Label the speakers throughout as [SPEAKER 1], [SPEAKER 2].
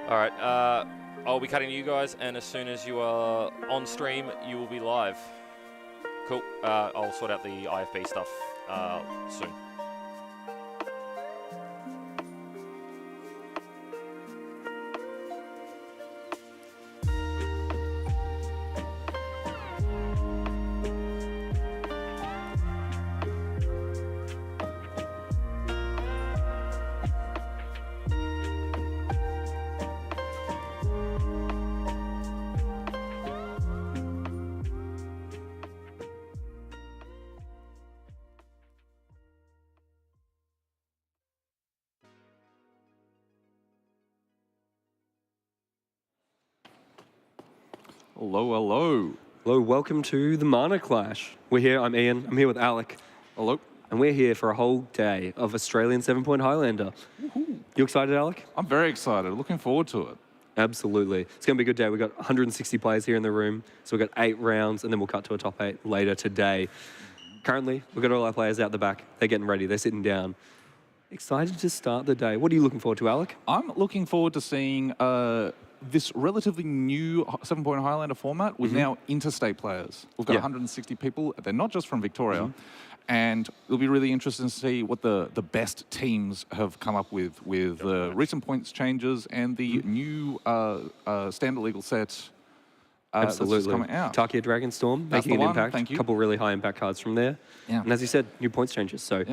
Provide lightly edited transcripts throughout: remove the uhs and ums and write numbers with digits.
[SPEAKER 1] All right, I'll be cutting to you guys, and as soon as you are on stream, you will be live. Cool. I'll sort out the IFB stuff soon.
[SPEAKER 2] Hello, hello.
[SPEAKER 3] Hello, welcome to the Mana Clash. We're here, I'm Ian, I'm here with Alec.
[SPEAKER 2] Hello.
[SPEAKER 3] And we're here for a whole day of Australian 7-point Highlander. You excited, Alec?
[SPEAKER 2] I'm very excited. Looking forward to it.
[SPEAKER 3] Absolutely. It's going to be a good day. We've got 160 players here in the room, so we've got 8 rounds, and then we'll cut to a top 8 later today. Currently, we've got all our players out the back. They're getting ready. They're sitting down. Excited to start the day. What are you looking forward to, Alec?
[SPEAKER 2] I'm looking forward to seeing this relatively new 7-point Highlander format with now interstate players. We've got 160 people. They're not just from Victoria. And it'll be really interesting to see what the best teams have come up with the recent points changes and the new standard legal set
[SPEAKER 3] Absolutely.
[SPEAKER 2] that's coming out.
[SPEAKER 3] Takia Dragonstorm
[SPEAKER 2] That's
[SPEAKER 3] making
[SPEAKER 2] the
[SPEAKER 3] an
[SPEAKER 2] one,
[SPEAKER 3] impact.
[SPEAKER 2] thank you.
[SPEAKER 3] A couple really high impact cards from there.
[SPEAKER 2] Yeah.
[SPEAKER 3] And as you said, new points changes. So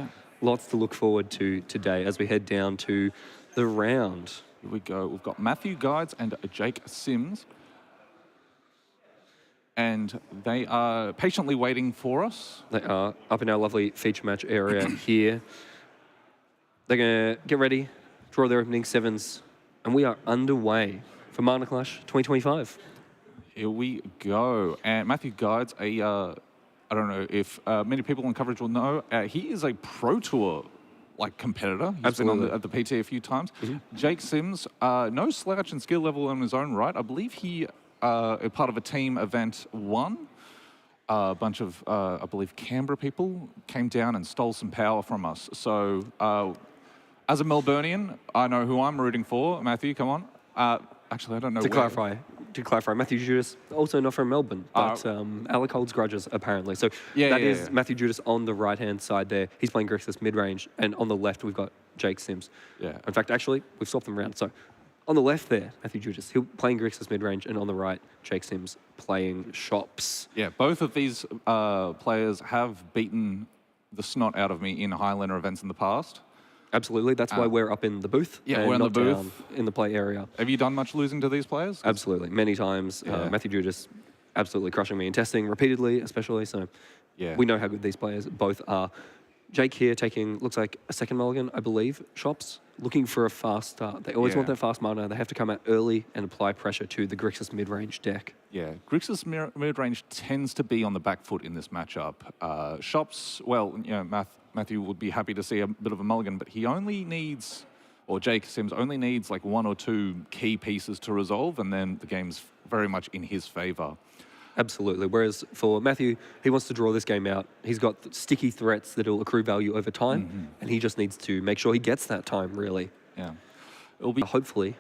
[SPEAKER 3] lots to look forward to today as we head down to the round.
[SPEAKER 2] Here we go. We've got Matthew Guides and Jake Sims. And they are patiently waiting for us.
[SPEAKER 3] They are up in our lovely feature match area here. They're going to get ready, draw their opening 7s, and we are underway for Mana Clash 2025.
[SPEAKER 2] Here we go. And Matthew Guides, I don't know if many people in coverage will know, he is a Pro Tour competitor. He's been on at the PT a few times. Jake Sims, no slouch in skill level in his own right. I believe he, part of a team event 1, a bunch of, I believe, Canberra people came down and stole some power from us. So as a Melburnian, I know who I'm rooting for. Matthew, come on. Actually, I don't know
[SPEAKER 3] To clarify, Matthew Judas, also not from Melbourne, but Alec holds grudges, apparently. So that is Matthew Judas on the right-hand side there. He's playing Grixis mid-range, and on the left, we've got Jake Sims.
[SPEAKER 2] Yeah.
[SPEAKER 3] In fact, actually, we've swapped them around. So on the left there, Matthew Judas, he's playing Grixis mid-range, and on the right, Jake Sims playing Shops.
[SPEAKER 2] Yeah, both of these players have beaten the snot out of me in Highlander events in the past.
[SPEAKER 3] Absolutely. That's why we're up in the booth.
[SPEAKER 2] Yeah,
[SPEAKER 3] and
[SPEAKER 2] we're in
[SPEAKER 3] not
[SPEAKER 2] the booth.
[SPEAKER 3] down in the play area.
[SPEAKER 2] Have you done much losing to these players?
[SPEAKER 3] Absolutely. Many times. Matthew Judas absolutely crushing me in testing repeatedly, especially. So we know how good these players both are. Jake here taking, looks like a second mulligan, I believe, Shops, looking for a fast start. They always want that fast mana. They have to come out early and apply pressure to the Grixis mid-range deck. Yeah,
[SPEAKER 2] Grixis mid-range tends to be on the back foot in this matchup. Shops, well, you know, Matthew would be happy to see a bit of a mulligan, but he only needs, or Jake Sims only needs like 1 or 2 key pieces to resolve, and then the game's very much in his favor.
[SPEAKER 3] Absolutely. Whereas for Matthew, he wants to draw this game out. He's got sticky threats that will accrue value over time, and he just needs to make sure he gets that time, really.
[SPEAKER 2] Yeah.
[SPEAKER 3] It'll be hopefully,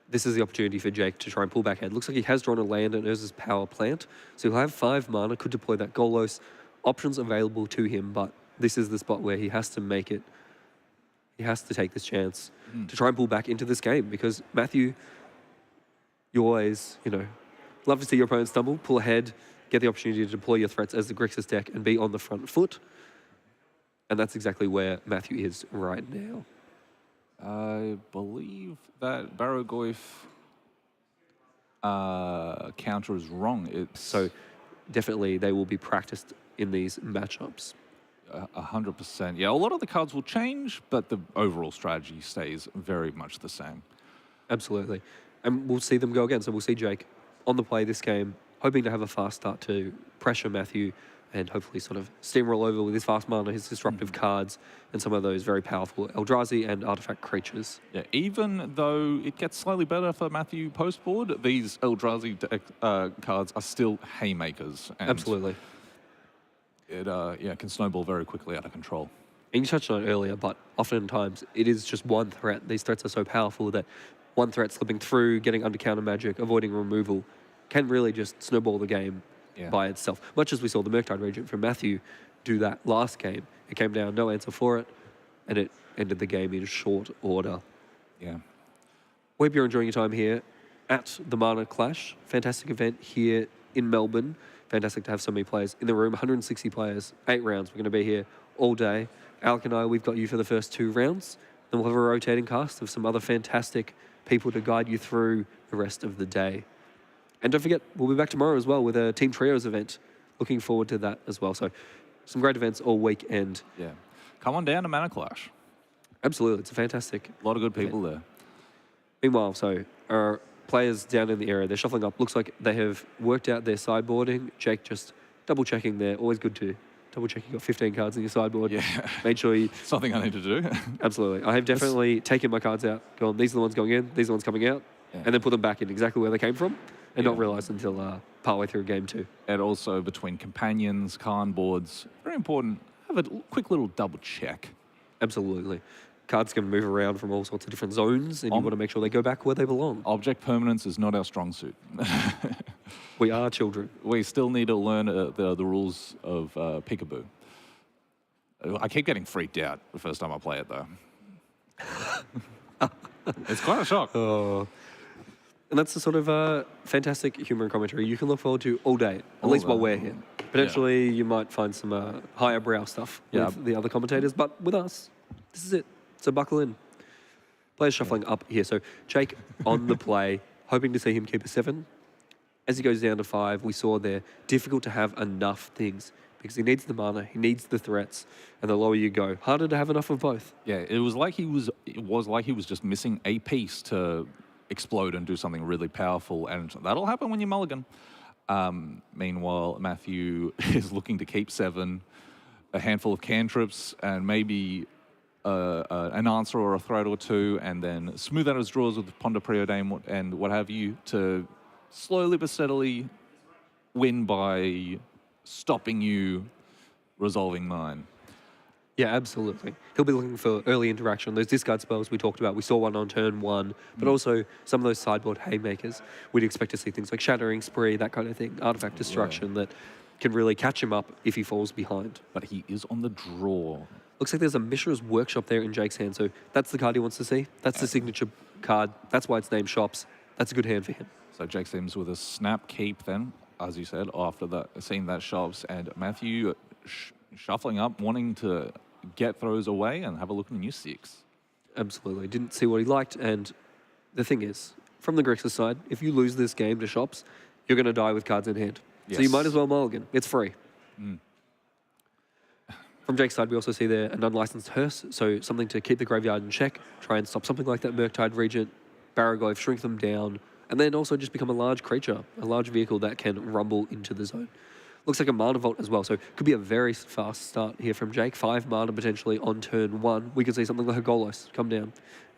[SPEAKER 3] this is the opportunity for Jake to try and pull back ahead. Looks like he has drawn a land and Urza's Power Plant, so he'll have 5 mana, could deploy that Golos. Options available to him, but this is the spot where he has to make it. He has to take this chance to try and pull back into this game, because Matthew, you always, you know, love to see your opponent stumble, pull ahead, get the opportunity to deploy your threats as the Grixis deck and be on the front foot. And that's exactly where Matthew is right now.
[SPEAKER 2] I believe that Barrogoyf counter is wrong.
[SPEAKER 3] So definitely they will be practiced in these matchups.
[SPEAKER 2] 100%. Yeah, a lot of the cards will change, but the overall strategy stays very much the same.
[SPEAKER 3] Absolutely. And we'll see them go again. So we'll see Jake on the play this game, hoping to have a fast start to pressure Matthew and hopefully sort of steamroll over with his fast mana, his disruptive cards, and some of those very powerful Eldrazi and artifact creatures.
[SPEAKER 2] Yeah, even though it gets slightly better for Matthew post-board, these Eldrazi cards are still haymakers. And
[SPEAKER 3] absolutely.
[SPEAKER 2] It can snowball very quickly out of control.
[SPEAKER 3] And you touched on it earlier, but oftentimes it is just one threat. These threats are so powerful that one threat slipping through, getting under counter magic, avoiding removal, can really just snowball the game by itself. Much as we saw the Murktide Regent from Matthew do that last game. It came down, no answer for it, and it ended the game in short order.
[SPEAKER 2] Yeah.
[SPEAKER 3] We hope you're enjoying your time here at the Mana Clash. Fantastic event here in Melbourne. Fantastic to have so many players in the room. 160 players, 8 rounds. We're going to be here all day. Alec and I, we've got you for the first 2 rounds. Then we'll have a rotating cast of some other fantastic people to guide you through the rest of the day. And don't forget, we'll be back tomorrow as well with a Team Trios event. Looking forward to that as well. So some great events all weekend.
[SPEAKER 2] Yeah. Come on down to Mana Clash.
[SPEAKER 3] Absolutely. It's a fantastic
[SPEAKER 2] A lot of good people there.
[SPEAKER 3] Meanwhile, so our players down in the area, they're shuffling up. Looks like they have worked out their sideboarding. Jake just double-checking there. Always good to double-check you got 15 cards in your sideboard.
[SPEAKER 2] Yeah.
[SPEAKER 3] Made sure you...
[SPEAKER 2] Something I need to do.
[SPEAKER 3] Absolutely. I have definitely taken my cards out, gone, these are the ones going in, these are the ones coming out, and then put them back in exactly where they came from, and not realised until partway through game 2.
[SPEAKER 2] And also between companions, Khan boards, very important. Have a quick little double check.
[SPEAKER 3] Absolutely. Cards can move around from all sorts of different zones, and you want to make sure they go back where they belong.
[SPEAKER 2] Object permanence is not our strong suit.
[SPEAKER 3] We are children.
[SPEAKER 2] We still need to learn the rules of peekaboo. I keep getting freaked out the first time I play it, though. It's quite a shock.
[SPEAKER 3] And that's the sort of fantastic humour and commentary you can look forward to all day, at least while we're here. Potentially, you might find some higher brow stuff with the other commentators, but with us, this is it. So buckle in. Players shuffling up here. So Jake on the play, hoping to see him keep a 7. As he goes down to 5, we saw there, difficult to have enough things because he needs the mana, he needs the threats, and the lower you go, harder to have enough of both.
[SPEAKER 2] Yeah, it was like he was just missing a piece to explode and do something really powerful, and that'll happen when you mulligan. Meanwhile, Matthew is looking to keep 7, a handful of cantrips, and maybe an answer or a threat or 2, and then smooth out his draws with Ponder Preordain and what have you to slowly but steadily win by stopping you resolving 9.
[SPEAKER 3] Yeah, absolutely. He'll be looking for early interaction. Those discard spells we talked about, we saw one on turn 1, but also some of those sideboard haymakers. We'd expect to see things like Shattering Spree, that kind of thing, artifact destruction that can really catch him up if he falls behind.
[SPEAKER 2] But he is on the draw.
[SPEAKER 3] Looks like there's a Mishra's Workshop there in Jake's hand, so that's the card he wants to see. That's the signature card. That's why it's named Shops. That's a good hand for him.
[SPEAKER 2] So Jake seems with a snap keep then, as you said, after that, seeing that Shops, and Matthew shuffling up, wanting to get throws away and have a look at the new 6.
[SPEAKER 3] Absolutely. Didn't see what he liked, and the thing is, from the Grixis side, if you lose this game to Shops, you're going to die with cards in hand.
[SPEAKER 2] Yes.
[SPEAKER 3] So you might as well mulligan. It's free. From Jake's side, we also see there an unlicensed hearse, so something to keep the graveyard in check, try and stop something like that Murktide Regent, Barraglyph, shrink them down, and then also just become a large creature, a large vehicle that can rumble into the zone. Looks like a Mana Vault as well, so could be a very fast start here from Jake. 5 mana potentially on turn 1. We could see something like a Golos come down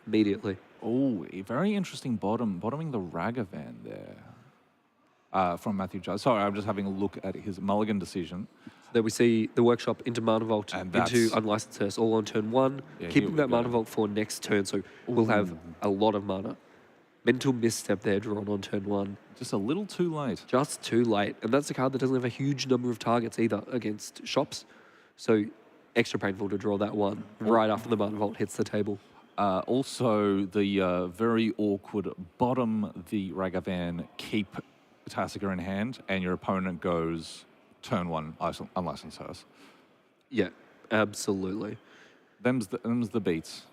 [SPEAKER 3] immediately.
[SPEAKER 2] Oh, a very interesting bottoming the Ragavan there from Matthew Judge. Sorry, I'm just having a look at his mulligan decision.
[SPEAKER 3] There we see the Workshop into Mana Vault,
[SPEAKER 2] and
[SPEAKER 3] into Unlicensed Hearse, all on turn 1. Keeping that Mana Vault for next turn, so we'll have a lot of mana. Mental Misstep there drawn on turn 1.
[SPEAKER 2] Just a little too late.
[SPEAKER 3] Just too late. And that's a card that doesn't have a huge number of targets either against Shops. So extra painful to draw that one right after the Mana Vault hits the table.
[SPEAKER 2] Also, the very awkward bottom the Ragavan, keep Tassica in hand, and your opponent goes turn 1 Unlicensed Hearse.
[SPEAKER 3] Yeah, absolutely.
[SPEAKER 2] Them's the beats.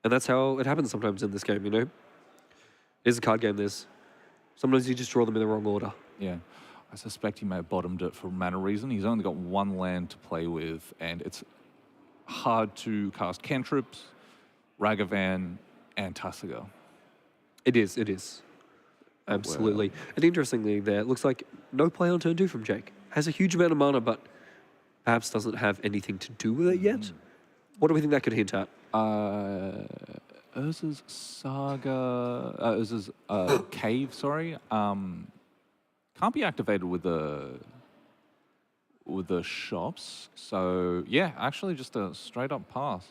[SPEAKER 3] And that's how it happens sometimes in this game, you know? It is a card game, sometimes you just draw them in the wrong order.
[SPEAKER 2] Yeah. I suspect he may have bottomed it for mana reason. He's only got 1 land to play with, and it's hard to cast cantrips, Ragavan, and Tassica.
[SPEAKER 3] It is. Absolutely. And interestingly there, it looks like no play on turn 2 from Jake. Has a huge amount of mana, but perhaps doesn't have anything to do with it yet. What do we think that could hint at?
[SPEAKER 2] Urza's Saga, Urza's Cave, sorry, can't be activated with the Shops. So yeah, actually just a straight up pass.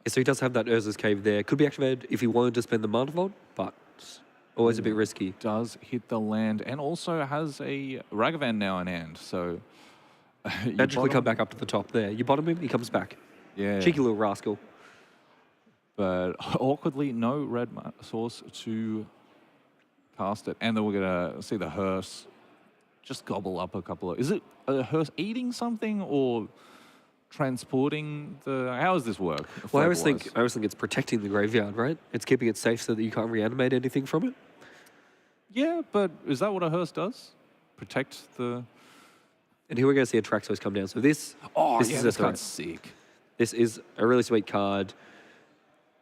[SPEAKER 3] So he does have that Urza's Cave there. Could be activated if he wanted to spend the Mana Vault, but always a bit risky.
[SPEAKER 2] Does hit the land and also has a Ragavan now in hand. So you
[SPEAKER 3] Magically come
[SPEAKER 2] bottom-
[SPEAKER 3] back up to the top there. You bottom him, he comes back.
[SPEAKER 2] Yeah.
[SPEAKER 3] Cheeky little rascal.
[SPEAKER 2] But awkwardly, no red source to cast it. And then we're going to see the hearse just gobble up a couple of... Is it a hearse eating something or transporting the... How does this work?
[SPEAKER 3] Well, I always think it's protecting the graveyard, right? It's keeping it safe so that you can't reanimate anything from it.
[SPEAKER 2] Yeah, but is that what a hearse does? Protect the...
[SPEAKER 3] And here we're going to see a Traxos come down. So this is
[SPEAKER 2] this
[SPEAKER 3] a threat.
[SPEAKER 2] card's sick.
[SPEAKER 3] This is a really sweet card,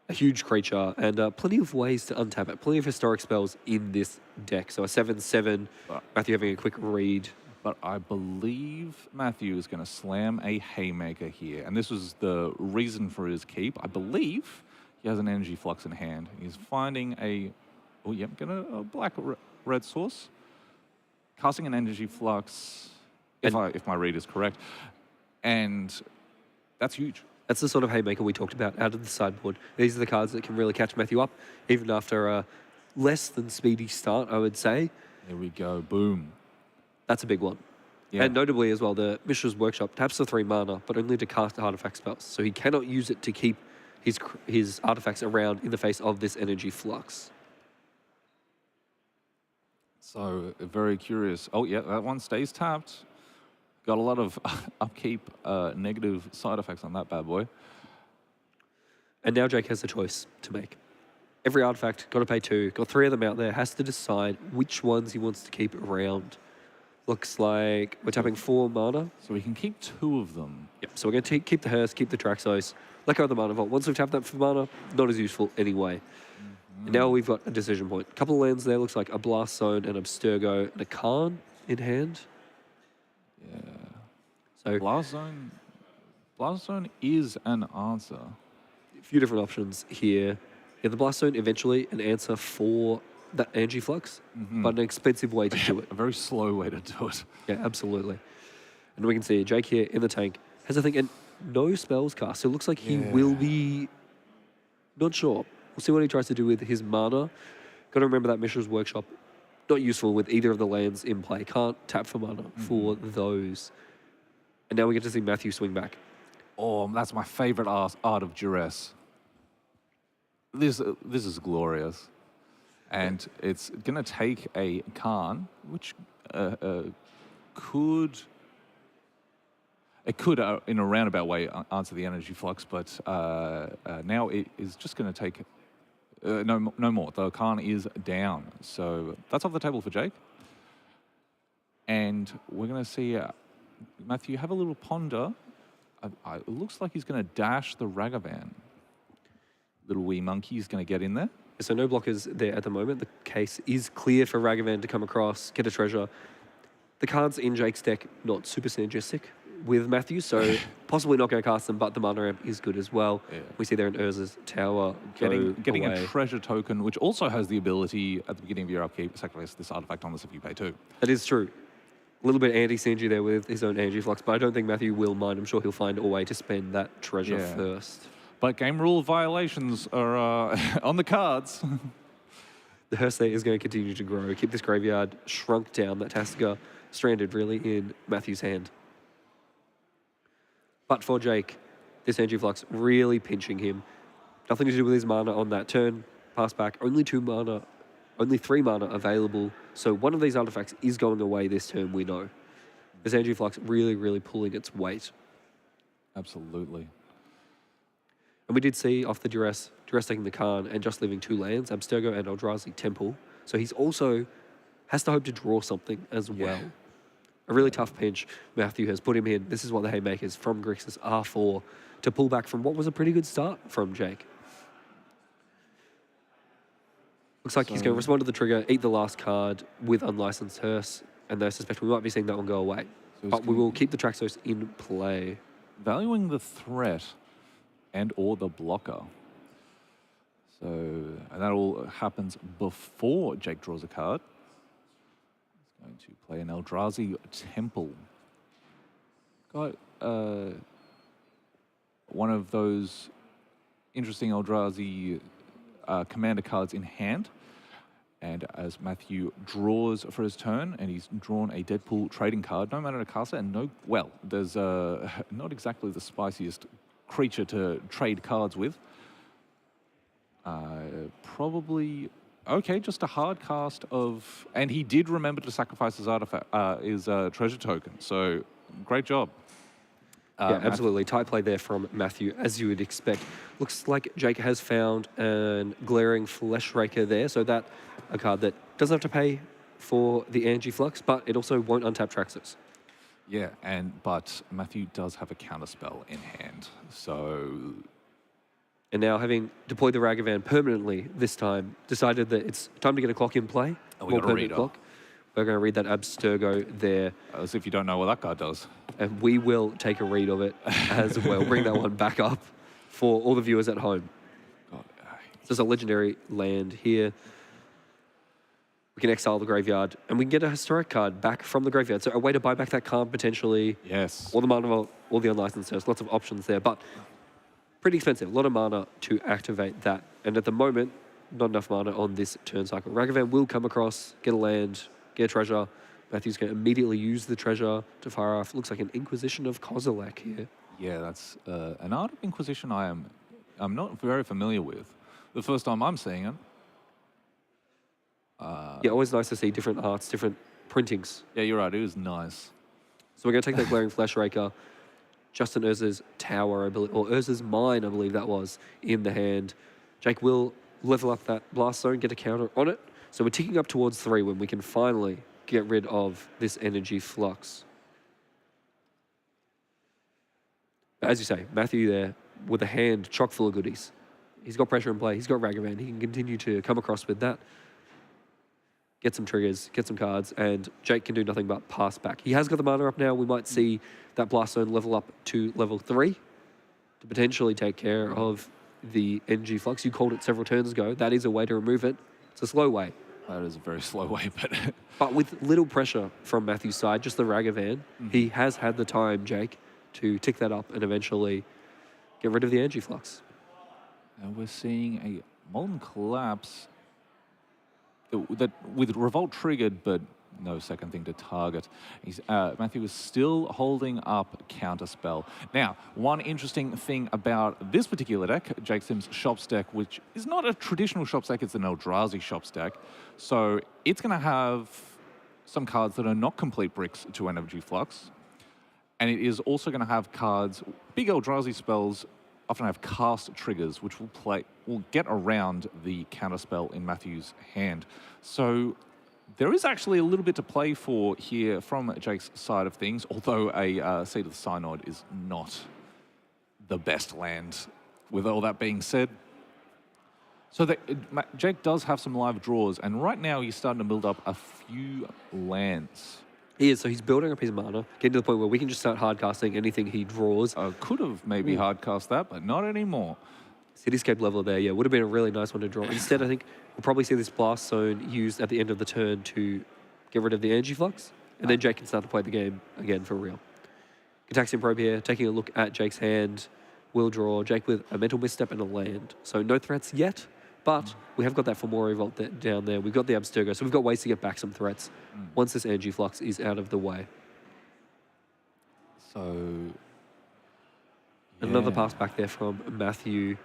[SPEAKER 3] a huge creature, and plenty of ways to untap it. Plenty of historic spells in this deck. So a 7/7, Matthew having a quick read.
[SPEAKER 2] But I believe Matthew is going to slam a Haymaker here. And this was the reason for his keep. I believe he has an Energy Flux in hand. He's finding a... Oh, yep, a black-red source. Casting an Energy Flux, if my read is correct. And that's huge.
[SPEAKER 3] That's the sort of Haymaker we talked about out of the sideboard. These are the cards that can really catch Matthew up, even after a less than speedy start, I would say.
[SPEAKER 2] There we go. Boom.
[SPEAKER 3] That's a big one.
[SPEAKER 2] Yeah.
[SPEAKER 3] And notably as well, the Mishra's Workshop taps the 3 mana, but only to cast artifact spells. So he cannot use it to keep his artifacts around in the face of this Energy Flux.
[SPEAKER 2] So, very curious. Oh, yeah, that one stays tapped. Got a lot of upkeep, negative side effects on that bad boy.
[SPEAKER 3] And now Jake has a choice to make. Every artifact, got to pay 2, got 3 of them out there, has to decide which ones he wants to keep around. Looks like we're tapping 4 mana.
[SPEAKER 2] So we can keep 2 of them.
[SPEAKER 3] Yep, so we're going to keep the Hearse, keep the Traxos, let go of the Mana Vault. Once we've tapped that for mana, not as useful anyway. And now we've got a decision point. A couple of lands there, looks like a Blast Zone, an Abstergo, and a Karn in hand.
[SPEAKER 2] Yeah.
[SPEAKER 3] So
[SPEAKER 2] Blast Zone is an answer.
[SPEAKER 3] a few different options here. Yeah, the Blast Zone, eventually an answer for that Energy Flux, but an expensive way to do it.
[SPEAKER 2] A very slow way to do it.
[SPEAKER 3] Yeah, absolutely. And we can see Jake here in the tank has, I think, no spells cast. So it looks like he will be... Not sure. We'll see what he tries to do with his mana. Got to remember that Mishra's Workshop, not useful with either of the lands in play. Can't tap for mana for those. And now we get to see Matthew swing back.
[SPEAKER 2] Oh, that's my favorite art of duress. This is glorious. And it's going to take a Karn, which could... It could, in a roundabout way, answer the Energy Flux, but now it is just going to take... no more. The Karn is down. So that's off the table for Jake. And we're going to see Matthew have a little ponder. It looks like he's going to dash the Ragavan. Little wee monkey is going to get in there.
[SPEAKER 3] So no blockers there at the moment. The case is clear for Ragavan to come across, get a treasure. The cards in Jake's deck, not super synergistic with Matthew, so possibly not going to cast them, but the mana ramp is good as well. Yeah. We see there in Urza's Tower
[SPEAKER 2] getting
[SPEAKER 3] away.
[SPEAKER 2] A treasure token, which also has the ability at the beginning of your upkeep, sacrifice this artifact on this if you pay 2.
[SPEAKER 3] That is true. A little bit anti-synergy there with his own Energy Flux, but I don't think Matthew will mind. I'm sure he'll find a way to spend that treasure first.
[SPEAKER 2] But game rule violations are on the cards.
[SPEAKER 3] The Hearse there is going to continue to grow, keep this graveyard shrunk down, that Tasker stranded really in Matthew's hand. But for Jake, this Energy Flux really pinching him. Nothing to do with his mana on that turn. Pass back, only 3 mana available. So one of these artifacts is going away this turn, we know. This Energy Flux really, really pulling its weight.
[SPEAKER 2] Absolutely.
[SPEAKER 3] And we did see off the Duress taking the Karn and just leaving 2 lands, Abstergo and Eldrazi Temple. So he's also has to hope to draw something as well. A really tough pinch Matthew has put him in. This is what the Haymakers from Grixis are for, to pull back from what was a pretty good start from Jake. Looks like he's going to respond to the trigger, eat the last card with Unlicensed Hearse, and I suspect we might be seeing that one go away. So but we will keep the Traxos in play.
[SPEAKER 2] Valuing the threat and or the blocker. So, and that all happens before Jake draws a card. He's going to play an Eldrazi Temple. Got one of those interesting Eldrazi commander cards in hand. And as Matthew draws for his turn, and he's drawn a Deadpool trading card, no matter to cast it, and there's not exactly the spiciest creature to trade cards with. Probably, okay, just a hard cast of, and he did remember to sacrifice his artifact, his treasure token, so great job.
[SPEAKER 3] Yeah, absolutely. Tight play there from Matthew, as you would expect. Looks like Jake has found a glaring Flesh Raker there, so that a card that doesn't have to pay for the Angie Flux, but it also won't untap Traxxas.
[SPEAKER 2] Yeah, but Matthew does have a counterspell in hand, so...
[SPEAKER 3] And now, having deployed the Ragavan permanently this time, decided that it's time to get a clock in play.
[SPEAKER 2] We got a reader.
[SPEAKER 3] Clock. We're going to read that Abstergo there.
[SPEAKER 2] As if you don't know what that card does.
[SPEAKER 3] And we will take a read of it as well. Bring that one back up for all the viewers at home.
[SPEAKER 2] God,
[SPEAKER 3] there's a legendary land here. We can exile the graveyard, and we can get a historic card back from the graveyard. So a way to buy back that card potentially.
[SPEAKER 2] Yes.
[SPEAKER 3] Or the mana, or the unlicensed. There's lots of options there, but pretty expensive. A lot of mana to activate that. And at the moment, not enough mana on this turn cycle. Ragavan will come across, get a land, get a treasure. Matthew's going to immediately use the treasure to fire off. Looks like an Inquisition of Kozilek here.
[SPEAKER 2] Yeah, that's an Art of Inquisition I'm not very familiar with. The first time I'm seeing it.
[SPEAKER 3] Yeah, always nice to see different arts, different printings.
[SPEAKER 2] Yeah, you're right. It was nice.
[SPEAKER 3] So we're going to take that Glaring Flesh Raker, Justin Urza's Tower, I believe, or Urza's Mine, I believe that was, in the hand. Jake will level up that Blast Zone, get a counter on it. So we're ticking up towards 3 when we can finally get rid of this energy flux. As you say, Matthew there with a hand chock full of goodies. He's got pressure in play. He's got Ragavan. He can continue to come across with that. Get some triggers, get some cards, and Jake can do nothing but pass back. He has got the mana up now. We might see that Blast Zone level up to level 3 to potentially take care of the energy flux. You called it several turns ago. That is a way to remove it. It's a slow way.
[SPEAKER 2] That is a very slow way, but...
[SPEAKER 3] But with little pressure from Matthew's side, just the Ragavan, he has had the time, Jake, to tick that up and eventually get rid of the energy flux.
[SPEAKER 2] And we're seeing a Molten Collapse that with Revolt triggered, but no second thing to target. Matthew is still holding up Counterspell. Now, one interesting thing about this particular deck, Jake Sims' Shops deck, which is not a traditional Shops deck, it's an Eldrazi Shops deck. So it's going to have some cards that are not complete bricks to Energy Flux. And it is also going to have cards, big Eldrazi spells often have cast triggers, which will get around the counterspell in Matthew's hand. So there is actually a little bit to play for here from Jake's side of things, although a Seed of the Synod is not the best land, with all that being said. So Jake does have some live draws, and right now he's starting to build up a few lands.
[SPEAKER 3] He is, so he's building up his mana, getting to the point where we can just start hard casting anything he draws.
[SPEAKER 2] Could have maybe hard cast that, but not anymore.
[SPEAKER 3] Cityscape level there, yeah, would have been a really nice one to draw. Instead, I think we'll probably see this Blast Zone used at the end of the turn to get rid of the energy flux, and then Jake can start to play the game again for real. Gitaxian Probe here, taking a look at Jake's hand, will draw Jake with a Mental Misstep and a land. So no threats yet, but we have got that Fomori Vault down there. We've got the Abstergo, so we've got ways to get back some threats once this energy flux is out of the way.
[SPEAKER 2] So, yeah.
[SPEAKER 3] Another pass back there from Matthew.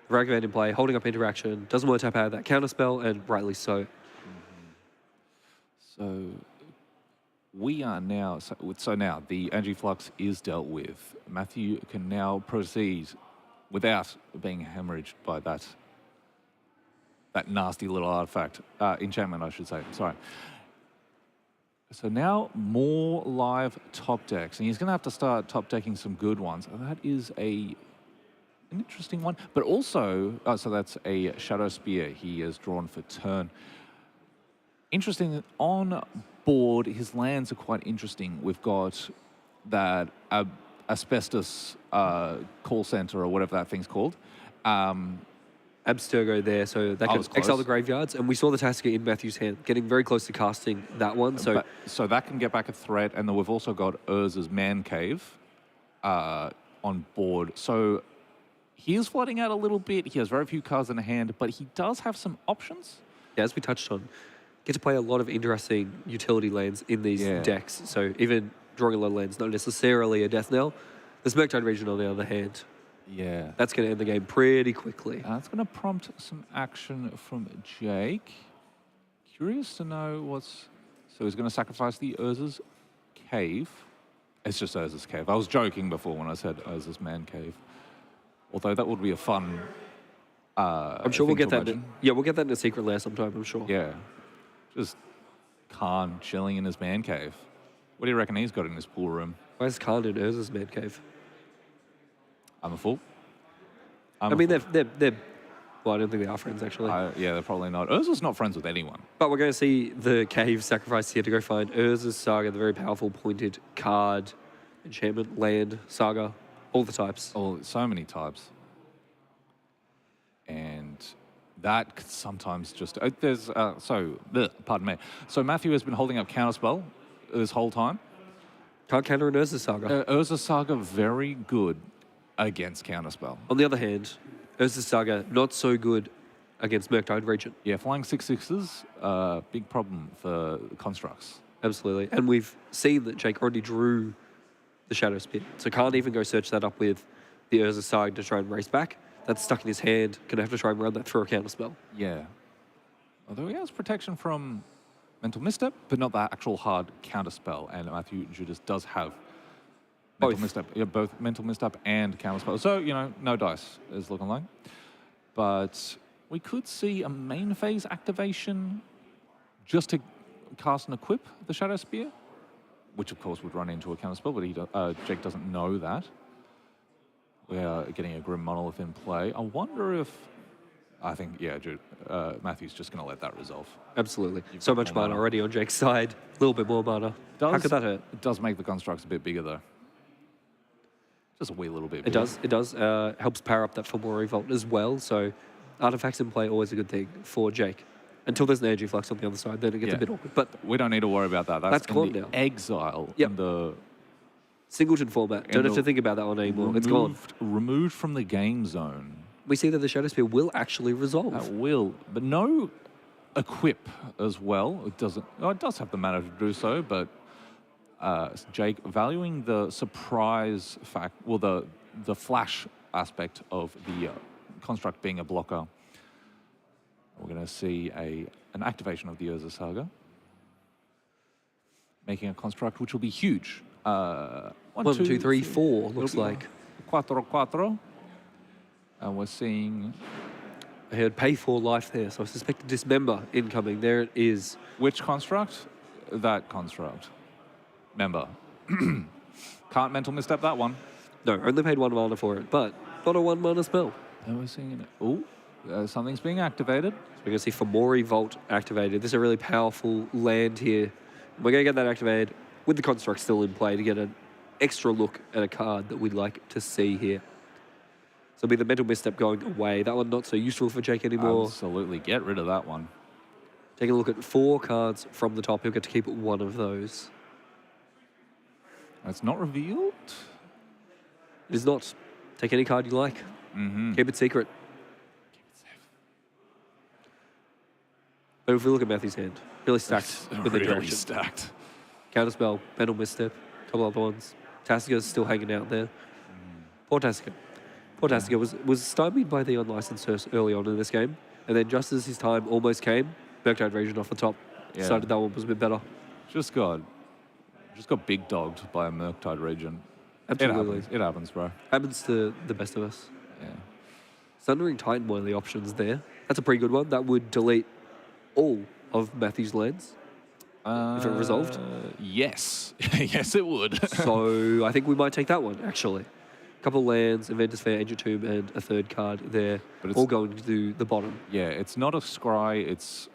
[SPEAKER 3] Ragavan in play, holding up interaction, doesn't want to tap out of that counterspell, and rightly so.
[SPEAKER 2] So we are now, so now the energy flux is dealt with. Matthew can now proceed without being hemorrhaged by that nasty little artifact, enchantment, I should say, sorry. So now more live top decks, and he's going to have to start top decking some good ones. And that is an interesting one, but also, so that's a Shadow Spear he has drawn for turn. Interesting, on board, his lands are quite interesting. We've got that Asbestos call center, or whatever that thing's called.
[SPEAKER 3] Abstergo there, so that can exile the graveyards, and we saw the Tasca in Matthew's hand, getting very close to casting that one.
[SPEAKER 2] So that can get back a threat, and then we've also got Urza's Man Cave on board. So he is flooding out a little bit. He has very few cards in hand, but he does have some options.
[SPEAKER 3] Yeah, as we touched on, get to play a lot of interesting utility lands in these decks. So even drawing a lot of lands, not necessarily a death knell. The Smirktide region, on the other hand,
[SPEAKER 2] Yeah.
[SPEAKER 3] that's going to end the game pretty quickly.
[SPEAKER 2] It's going to prompt some action from Jake. Curious to know what's... So he's going to sacrifice the Urza's Cave. It's just Urza's Cave. I was joking before when I said Urza's Man Cave. Although that would be a fun
[SPEAKER 3] I'm sure we'll
[SPEAKER 2] thing
[SPEAKER 3] get
[SPEAKER 2] to
[SPEAKER 3] that.
[SPEAKER 2] imagine.
[SPEAKER 3] Yeah, we'll get that in a secret lair sometime, I'm sure.
[SPEAKER 2] Yeah. Just Khan chilling in his man cave. What do you reckon he's got in his pool room?
[SPEAKER 3] Where's Khan in Urza's man cave?
[SPEAKER 2] I'm a fool.
[SPEAKER 3] I mean, they're... Well, I don't think they are friends, actually.
[SPEAKER 2] Yeah, they're probably not. Urza's not friends with anyone.
[SPEAKER 3] But we're going to see the cave sacrifice here to go find Urza's Saga, the very powerful pointed card, enchantment, land, saga, all the types.
[SPEAKER 2] Oh, so many types. And that could sometimes just... pardon me. So Matthew has been holding up Counterspell this whole time.
[SPEAKER 3] Can't counter an Urza's Saga.
[SPEAKER 2] Urza's Saga, very good against Counterspell.
[SPEAKER 3] On the other hand, Urza's Saga, not so good against Murktide Regent.
[SPEAKER 2] Yeah, flying 6/6s, big problem for constructs.
[SPEAKER 3] Absolutely. And we've seen that Jake already drew the Shadow Spear. So can't even go search that up with the Urza's Saga to try and race back. That's stuck in his hand. Gonna have to try and run that through a counterspell.
[SPEAKER 2] Yeah. Although he has protection from Mental Misstep, but not that actual hard counterspell. And Matthew Judas does have Mental Misstep. Yeah, both Mental Misstep and counterspell. So, you know, no dice is looking like. But we could see a main phase activation just to cast and equip the Shadow Spear, which of course would run into a counterspell, but Jake doesn't know that. We are getting a Grim Monolith in play. I wonder if... I think, yeah, Matthew's just going to let that resolve.
[SPEAKER 3] Absolutely. So much mana already on Jake's side. A little bit more mana. How could that hurt?
[SPEAKER 2] It does make the constructs a bit bigger, though. Just a wee little bit
[SPEAKER 3] It
[SPEAKER 2] bigger.
[SPEAKER 3] does. It does. Helps power up that Fomori Revolt as well. So artifacts in play, always a good thing for Jake. Until there's an Energy Flux on the other side, then it gets a bit awkward. But
[SPEAKER 2] we don't need to worry about that.
[SPEAKER 3] That's
[SPEAKER 2] in
[SPEAKER 3] gone
[SPEAKER 2] the
[SPEAKER 3] now.
[SPEAKER 2] Exile.
[SPEAKER 3] Yep.
[SPEAKER 2] In the
[SPEAKER 3] Singleton format. Don't have to think about that one anymore. It's gone.
[SPEAKER 2] Removed from the game zone.
[SPEAKER 3] We see that the Shadow Spear will actually resolve.
[SPEAKER 2] That will, but no equip as well. It doesn't. Oh, it does have the mana to do so, but Jake valuing the surprise fact, well, the flash aspect of the construct being a blocker. We're going to see an activation of the Urza Saga, making a construct which will be huge. 1,
[SPEAKER 3] 2, 3, 4 looks like.
[SPEAKER 2] Quattro. And we're seeing...
[SPEAKER 3] I heard pay for life there, so I suspect a Dismember incoming. There it is.
[SPEAKER 2] Which construct? That construct. Member. Can't Mental Misstep that one.
[SPEAKER 3] No, only paid 1 mana for it, but not a 1 mana spell.
[SPEAKER 2] And we're seeing... something's being activated.
[SPEAKER 3] So we're going to see Fomori Vault activated. This is a really powerful land here. We're going to get that activated with the construct still in play to get an extra look at a card that we'd like to see here. So it'll be the Mental Misstep going away. That one not so useful for Jake anymore.
[SPEAKER 2] Absolutely. Get rid of that one.
[SPEAKER 3] Taking a look at 4 cards from the top. He'll get to keep one of those.
[SPEAKER 2] It's not revealed.
[SPEAKER 3] It is not. Take any card you like. Keep it secret. But if we look at Matthew's hand, really stacked with the direction.
[SPEAKER 2] Stacked.
[SPEAKER 3] Counterspell, Mental Misstep, a couple other ones. Tassica's still hanging out there. Poor Tassica. Poor Tassica was stymied by the unlicensed Hearse early on in this game, and then just as his time almost came, Murktide Region off the top decided that one was a bit better.
[SPEAKER 2] Just got big dogged by a Murktide Region.
[SPEAKER 3] Absolutely.
[SPEAKER 2] It happens, bro.
[SPEAKER 3] Happens to the best of us.
[SPEAKER 2] Yeah.
[SPEAKER 3] Sundering Titan, one of the options there. That's a pretty good one. That would delete all of Matthew's lands if it resolved.
[SPEAKER 2] Yes. Yes, it would.
[SPEAKER 3] So I think we might take that one, actually. A couple of lands, Inventor's Fair, Ancient Tomb, and a third card there, but it's all going to the bottom. Yeah,
[SPEAKER 2] it's not a scry, it's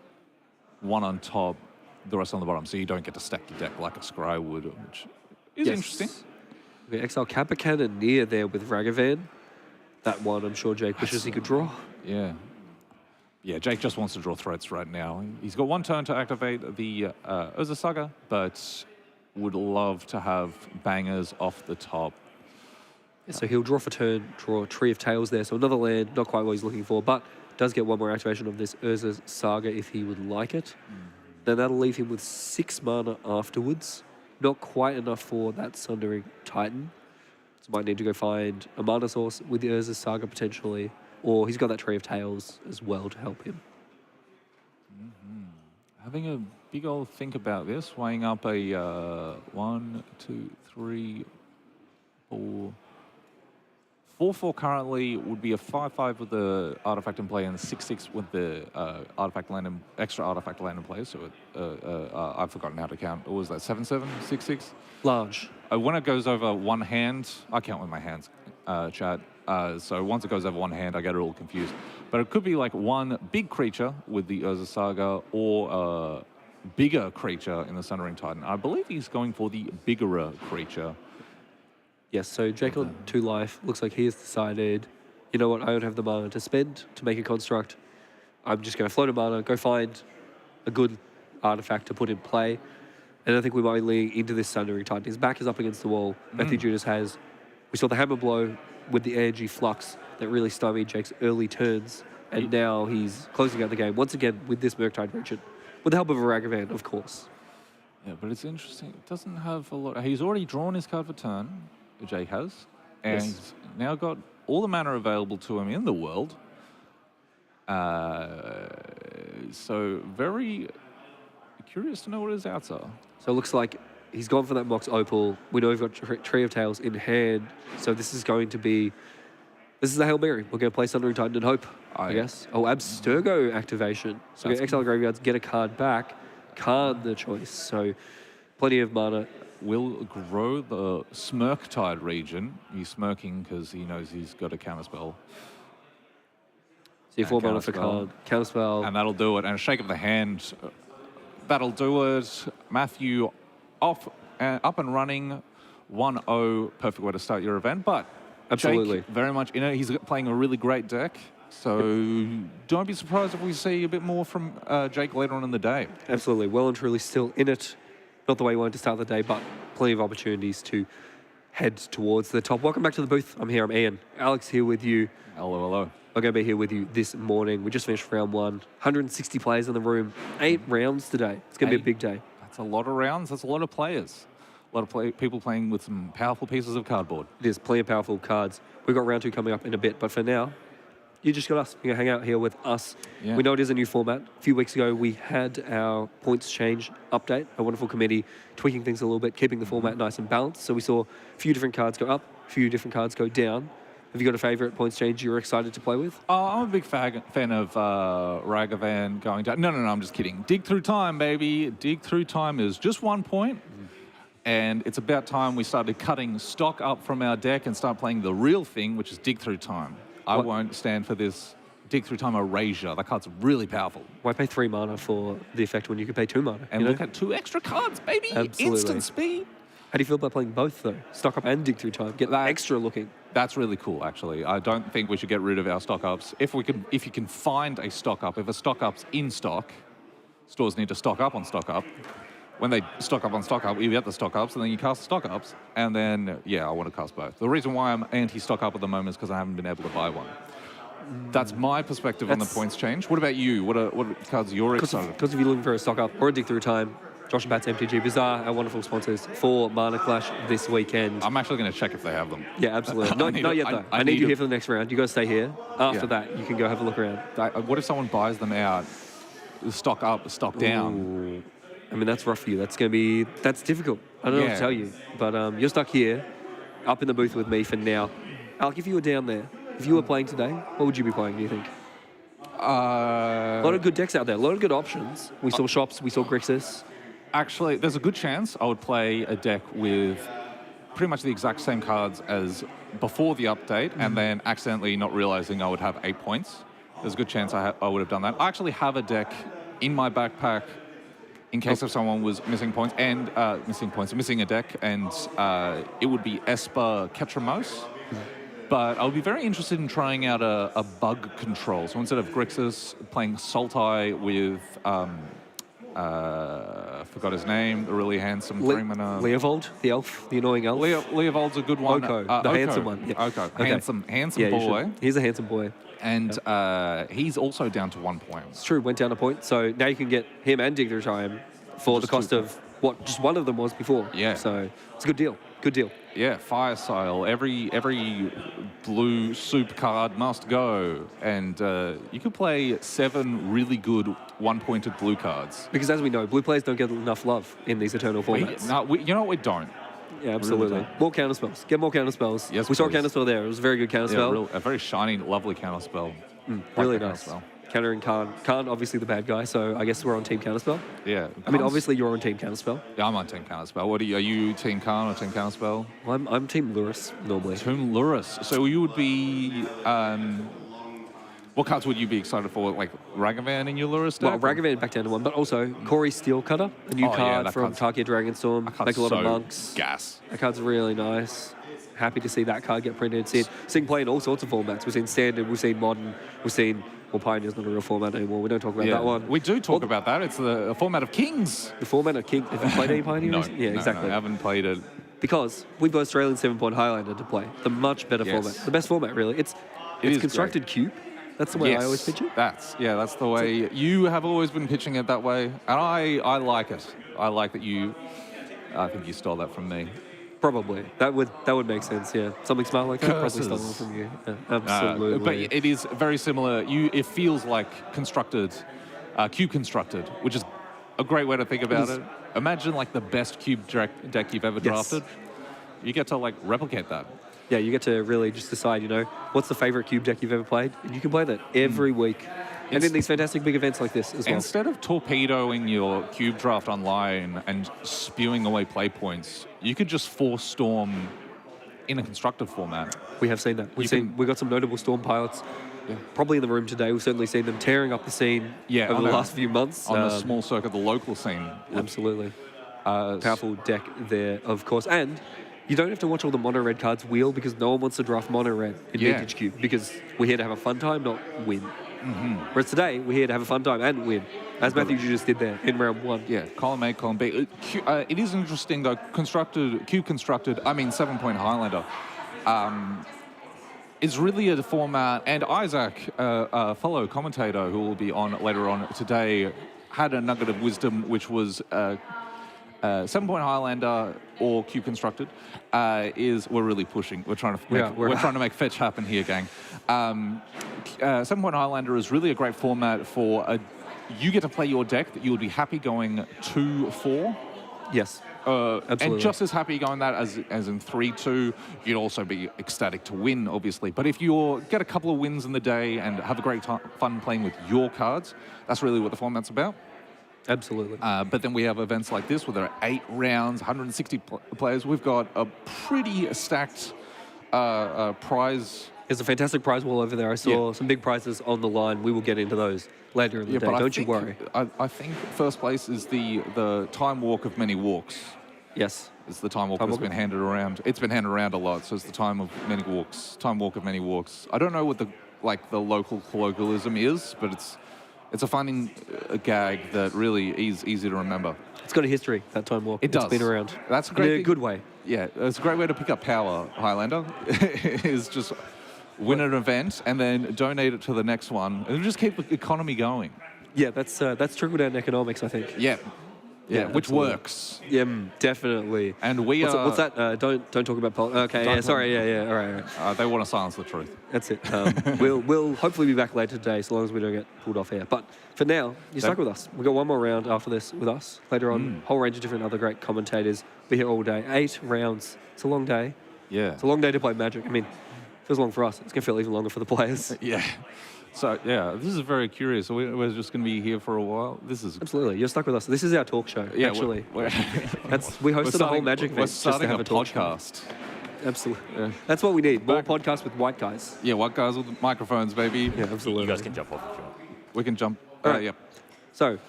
[SPEAKER 2] one on top, the rest on the bottom, so you don't get to stack your deck like a scry would, which is interesting.
[SPEAKER 3] Okay, Exile Kappa Cannon near there with Ragavan. That one, I'm sure Jake wishes he could draw.
[SPEAKER 2] Yeah. Yeah, Jake just wants to draw threats right now. He's got 1 turn to activate the Urza Saga, but would love to have bangers off the top.
[SPEAKER 3] So he'll draw for turn, draw a Tree of Tails there. So another land, not quite what he's looking for, but does get one more activation of this Urza's Saga if he would like it. Then that'll leave him with 6 mana afterwards. Not quite enough for that Sundering Titan. So might need to go find a mana source with the Urza's Saga potentially. Or he's got that Tree of Tails as well to help him.
[SPEAKER 2] Having a big old think about this, weighing up a 1, 2, 3, 4. 4/4 currently would be a 5/5 with the artifact in play and 6/6 with the artifact land and extra artifact land in play. So I've forgotten how to count. What was that? 7/7, 6/6.
[SPEAKER 3] Large.
[SPEAKER 2] When it goes over one hand, I count with my hands, chat. So once it goes over one hand, I get it all confused. But it could be like one big creature with the Urza Saga or a bigger creature in the Sundering Titan. I believe he's going for the bigger creature.
[SPEAKER 3] Yes, so Jake on 2 life. Looks like he has decided, you know what, I don't have the mana to spend to make a construct. I'm just going to float a mana, go find a good artifact to put in play. And I think we might be leaning into this Sundering Titan. His back is up against the wall. Matthew Judas has, we saw the hammer blow with the energy flux that really stymied Jake's early turns. And now he's closing out the game once again with this Murktide Regent, with the help of a Ragavan, of course.
[SPEAKER 2] Yeah, but it's interesting. It doesn't have a lot. He's already drawn his card for turn. Jake has, and he's now got all the mana available to him in the world. So very curious to know what his outs are.
[SPEAKER 3] So it looks like he's gone for that Mox Opal. We know we've got Tree of Tails in hand, so this is going to be, this is a Hail Mary. We're going to play Sundering Titan and hope, I guess. Oh, Abstergo activation. So we get Exile Graveyards, get a card back, card the choice. So plenty of mana.
[SPEAKER 2] Will grow the Smirktide region. He's smirking because he knows he's got a counterspell.
[SPEAKER 3] So 4 mana for card, counterspell.
[SPEAKER 2] And that'll do it. And a shake of the hand. That'll do it. Matthew up and running. 1-0. Perfect way to start your event. But
[SPEAKER 3] Absolutely.
[SPEAKER 2] Jake very much in it. He's playing a really great deck. So don't be surprised if we see a bit more from Jake later on in the day.
[SPEAKER 3] Absolutely. Well and truly still in it. Not the way we wanted to start the day, but plenty of opportunities to head towards the top. Welcome back to the booth. I'm here, I'm Ian. Alex here with you.
[SPEAKER 2] Hello, hello.
[SPEAKER 3] I'm going to be here with you this morning. We just finished round 1. 160 players in the room. 8 rounds today. It's going to be a big day.
[SPEAKER 2] That's a lot of rounds. That's a lot of players. A lot of people playing with some powerful pieces of cardboard.
[SPEAKER 3] It is plenty of powerful cards. We've got round 2 coming up in a bit, but for now, you just got us. You're going to hang out here with us.
[SPEAKER 2] Yeah.
[SPEAKER 3] We know it is a new format. A few weeks ago, we had our points change update, a wonderful committee tweaking things a little bit, keeping the format nice and balanced. So we saw a few different cards go up, a few different cards go down. Have you got a favourite points change you're excited to play with?
[SPEAKER 2] Oh, I'm a big fan of Ragavan going down. No, I'm just kidding. Dig Through Time, baby. Dig Through Time is just 1 point. And it's about time we started cutting stock up from our deck and start playing the real thing, which is Dig Through Time. I won't stand for this Dig Through Time erasure. That card's really powerful.
[SPEAKER 3] Why pay 3 mana for the effect when you could pay 2 mana?
[SPEAKER 2] And look at 2 extra cards, baby.
[SPEAKER 3] Absolutely.
[SPEAKER 2] Instant speed.
[SPEAKER 3] How do you feel about playing both, though? Stock up and Dig Through Time. Get that extra looking.
[SPEAKER 2] That's really cool, actually. I don't think we should get rid of our stock ups. If you can find a stock up, if a stock up's in stock, stores need to stock up on stock up. When they stock up on stock up, you get the stock ups, and then you cast the stock ups, and then, yeah, I want to cast both. The reason why I'm anti-stock up at the moment is because I haven't been able to buy one. That's my perspective on the points change. What about you? What cards you're excited
[SPEAKER 3] Because if you're looking for a stock up or a Dig Through Time, Josh and Pat's MTG Bazaar, our wonderful sponsors for Mana Clash this weekend.
[SPEAKER 2] I'm actually going to check if they have them.
[SPEAKER 3] Yeah, absolutely. Not yet, though. I need you here for the next round. You got to stay here. After that, you can go have a look around.
[SPEAKER 2] What if someone buys them out, stock up, stock down?
[SPEAKER 3] Ooh. I mean, that's rough for you. That's difficult. I don't know what to tell you. But you're stuck here, up in the booth with me for now. Alec, if you were down there, if you were playing today, what would you be playing, do you think? A lot of good decks out there. A lot of good options. We saw Shops. We saw Grixis.
[SPEAKER 2] Actually, there's a good chance I would play a deck with pretty much the exact same cards as before the update and then accidentally not realizing I would have 8 points. There's a good chance I would have done that. I actually have a deck in my backpack in case if someone was missing points, missing a deck, and it would be Esper Ketramos. But I would be very interested in trying out a bug control. So instead of Grixis, playing Sultai with forgot his name, the really handsome three-mana.
[SPEAKER 3] Leovold, the elf, the annoying elf.
[SPEAKER 2] Leovold's a good one.
[SPEAKER 3] Oko, the handsome one. Yeah.
[SPEAKER 2] Oko,
[SPEAKER 3] Okay.
[SPEAKER 2] handsome
[SPEAKER 3] Yeah,
[SPEAKER 2] boy.
[SPEAKER 3] He's a handsome boy.
[SPEAKER 2] And he's also down to 1 point.
[SPEAKER 3] It's true, went down a point. So now you can get him and Dig Through Time for the cost of what just one of them was before.
[SPEAKER 2] Yeah.
[SPEAKER 3] So it's a good deal. Good deal.
[SPEAKER 2] Yeah, Fire Sale. Every blue soup card must go. And you could play 7 really good one-pointed blue cards.
[SPEAKER 3] Because as we know, blue players don't get enough love in these Eternal formats.
[SPEAKER 2] You know what? We don't.
[SPEAKER 3] Yeah, absolutely.
[SPEAKER 2] Really
[SPEAKER 3] More counterspells. Get more counterspells.
[SPEAKER 2] Yes,
[SPEAKER 3] we saw a
[SPEAKER 2] please.
[SPEAKER 3] counterspell there. It was a very good counterspell.
[SPEAKER 2] A very shiny, lovely counterspell.
[SPEAKER 3] Really
[SPEAKER 2] Like the
[SPEAKER 3] nice.
[SPEAKER 2] counterspell.
[SPEAKER 3] Countering Khan. Khan, obviously the bad guy, so I guess we're on Team Counterspell.
[SPEAKER 2] Yeah.
[SPEAKER 3] I mean, obviously you're on Team Counterspell.
[SPEAKER 2] Yeah, I'm on Team Counterspell. What are you Team Khan or Team Counterspell?
[SPEAKER 3] Well, I'm Team Luris, normally.
[SPEAKER 2] Team Luris. So you would be... what cards would you be excited for? Like Ragavan in your Luris deck?
[SPEAKER 3] Well, Ragavan back down to 1, but also Corey Steelcutter, a new card
[SPEAKER 2] that
[SPEAKER 3] from
[SPEAKER 2] card's-
[SPEAKER 3] Tarkia Dragonstorm.
[SPEAKER 2] That card's
[SPEAKER 3] Make a lot of
[SPEAKER 2] so
[SPEAKER 3] monks.
[SPEAKER 2] gas.
[SPEAKER 3] That card's really nice. Happy to see that card get printed. Seeing play in all sorts of formats. We've seen Standard, we've seen Modern, we've seen... Well, Pioneer's not a real format anymore. We don't talk about that one.
[SPEAKER 2] We do talk about that. It's the format of Kings.
[SPEAKER 3] The format of King. Have you played any Pioneer?
[SPEAKER 2] No,
[SPEAKER 3] Yeah, exactly.
[SPEAKER 2] I haven't played it.
[SPEAKER 3] Because we've got Australian 7-point Highlander to play. The much better
[SPEAKER 2] Yes.
[SPEAKER 3] format. The best format, really. It's
[SPEAKER 2] is
[SPEAKER 3] constructed cube. That's the way I always pitch it.
[SPEAKER 2] That's the way you have always been pitching it that way, and I like it. I like that you. I think you stole that from me.
[SPEAKER 3] Probably. That would make sense, yeah. Something smart like that, probably stolen
[SPEAKER 2] Curses.
[SPEAKER 3] from you. Yeah, absolutely.
[SPEAKER 2] But it is very similar. It feels like constructed, cube constructed, which is a great way to think about it. Imagine like the best cube deck you've ever drafted. You get to like replicate that.
[SPEAKER 3] Yeah, you get to really just decide, what's the favorite cube deck you've ever played? And you can play that every week. And in these fantastic big events like this as well.
[SPEAKER 2] Instead of torpedoing your cube draft online and spewing away play points, you could just force storm in a constructive format.
[SPEAKER 3] We have seen that. We've got some notable Storm pilots.
[SPEAKER 2] Yeah.
[SPEAKER 3] Probably in the room today. We've certainly seen them tearing up the scene over the last few months.
[SPEAKER 2] On the small circuit, the local scene.
[SPEAKER 3] Absolutely. Powerful deck there, of course. And you don't have to watch all the mono red cards wheel because no one wants to draft mono red in Vintage Cube because we're here to have a fun time, not win. Whereas today, we're here to have a fun time and win, as Matthew just did there in round 1.
[SPEAKER 2] Yeah, column A, column B. It is interesting though. Cube constructed. I mean, 7-point Highlander. Is really a format, and Isaac, a fellow commentator who will be on later on today, had a nugget of wisdom, which was 7-point Highlander or cube constructed we're really pushing. We're trying to make fetch happen here, gang. 7-point Highlander is really a great format for you get to play your deck that you would be happy going 2-4.
[SPEAKER 3] Yes. Absolutely.
[SPEAKER 2] And just as happy going that as in 3-2, you'd also be ecstatic to win, obviously. But if you get a couple of wins in the day and have a great fun playing with your cards, that's really what the format's about.
[SPEAKER 3] Absolutely.
[SPEAKER 2] But then we have events like this where there are 8 rounds, 160 players. We've got a pretty stacked prize.
[SPEAKER 3] There's a fantastic prize wall over there. I saw some big prizes on the line. We will get into those later in the day. Don't you worry.
[SPEAKER 2] I think first place is the Time Walk of Many Walks.
[SPEAKER 3] Yes.
[SPEAKER 2] It's the Time Walk that's been handed around. It's been handed around a lot, so it's the Time of Many Walks. Time Walk of Many Walks. I don't know what the local colloquialism is, but it's a funny gag that really is easy to remember.
[SPEAKER 3] It's got a history, that Time Walk.
[SPEAKER 2] It does.
[SPEAKER 3] It's been around.
[SPEAKER 2] That's a great
[SPEAKER 3] in a good way.
[SPEAKER 2] Yeah, it's a great way to pick up power, Highlander. is just win an event and then donate it to the next one and just keep the economy going.
[SPEAKER 3] Yeah, that's trickle-down economics, I think.
[SPEAKER 2] Yeah, which
[SPEAKER 3] absolutely.
[SPEAKER 2] works.
[SPEAKER 3] Yeah, definitely.
[SPEAKER 2] And we are...
[SPEAKER 3] What's that? Don't talk about politics. Okay, yeah, sorry, yeah, all right.
[SPEAKER 2] They want to silence the truth.
[SPEAKER 3] That's it. We'll hopefully be back later today, so long as we don't get pulled off here. But for now, you're stuck with us. We've got one more round after this with us. Later on, a whole range of different other great commentators. Be here all day. 8 rounds. It's a long day.
[SPEAKER 2] Yeah.
[SPEAKER 3] It's a long day to play Magic. I mean, it feels long for us. It's going to feel even longer for the players.
[SPEAKER 2] Yeah. So, this is very curious. We're just going to be here for a while. This is...
[SPEAKER 3] Absolutely. You're stuck with us. This is our talk show, actually.
[SPEAKER 2] We
[SPEAKER 3] hosted a whole Magic event just to have a talk
[SPEAKER 2] podcast.
[SPEAKER 3] Show. Absolutely. Yeah. That's what we need. More podcasts with white guys.
[SPEAKER 2] Yeah, white guys with microphones, baby.
[SPEAKER 3] Yeah, absolutely.
[SPEAKER 1] You guys can jump off if you want.
[SPEAKER 2] We can jump.
[SPEAKER 3] All right.
[SPEAKER 2] Yeah.
[SPEAKER 3] So,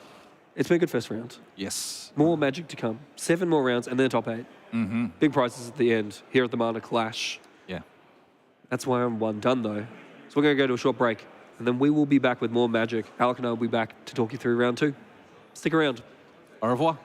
[SPEAKER 3] it's been a good first round.
[SPEAKER 2] Yes.
[SPEAKER 3] More Magic to come. 7 more rounds and then top 8.
[SPEAKER 2] Mm-hmm.
[SPEAKER 3] Big prizes at the end. Here at the Mana Clash.
[SPEAKER 2] Yeah.
[SPEAKER 3] That's why I'm one done, though. So we're going to go to a short break. And then we will be back with more Magic. Alec and I will be back to talk you through round 2. Stick around.
[SPEAKER 2] Au revoir.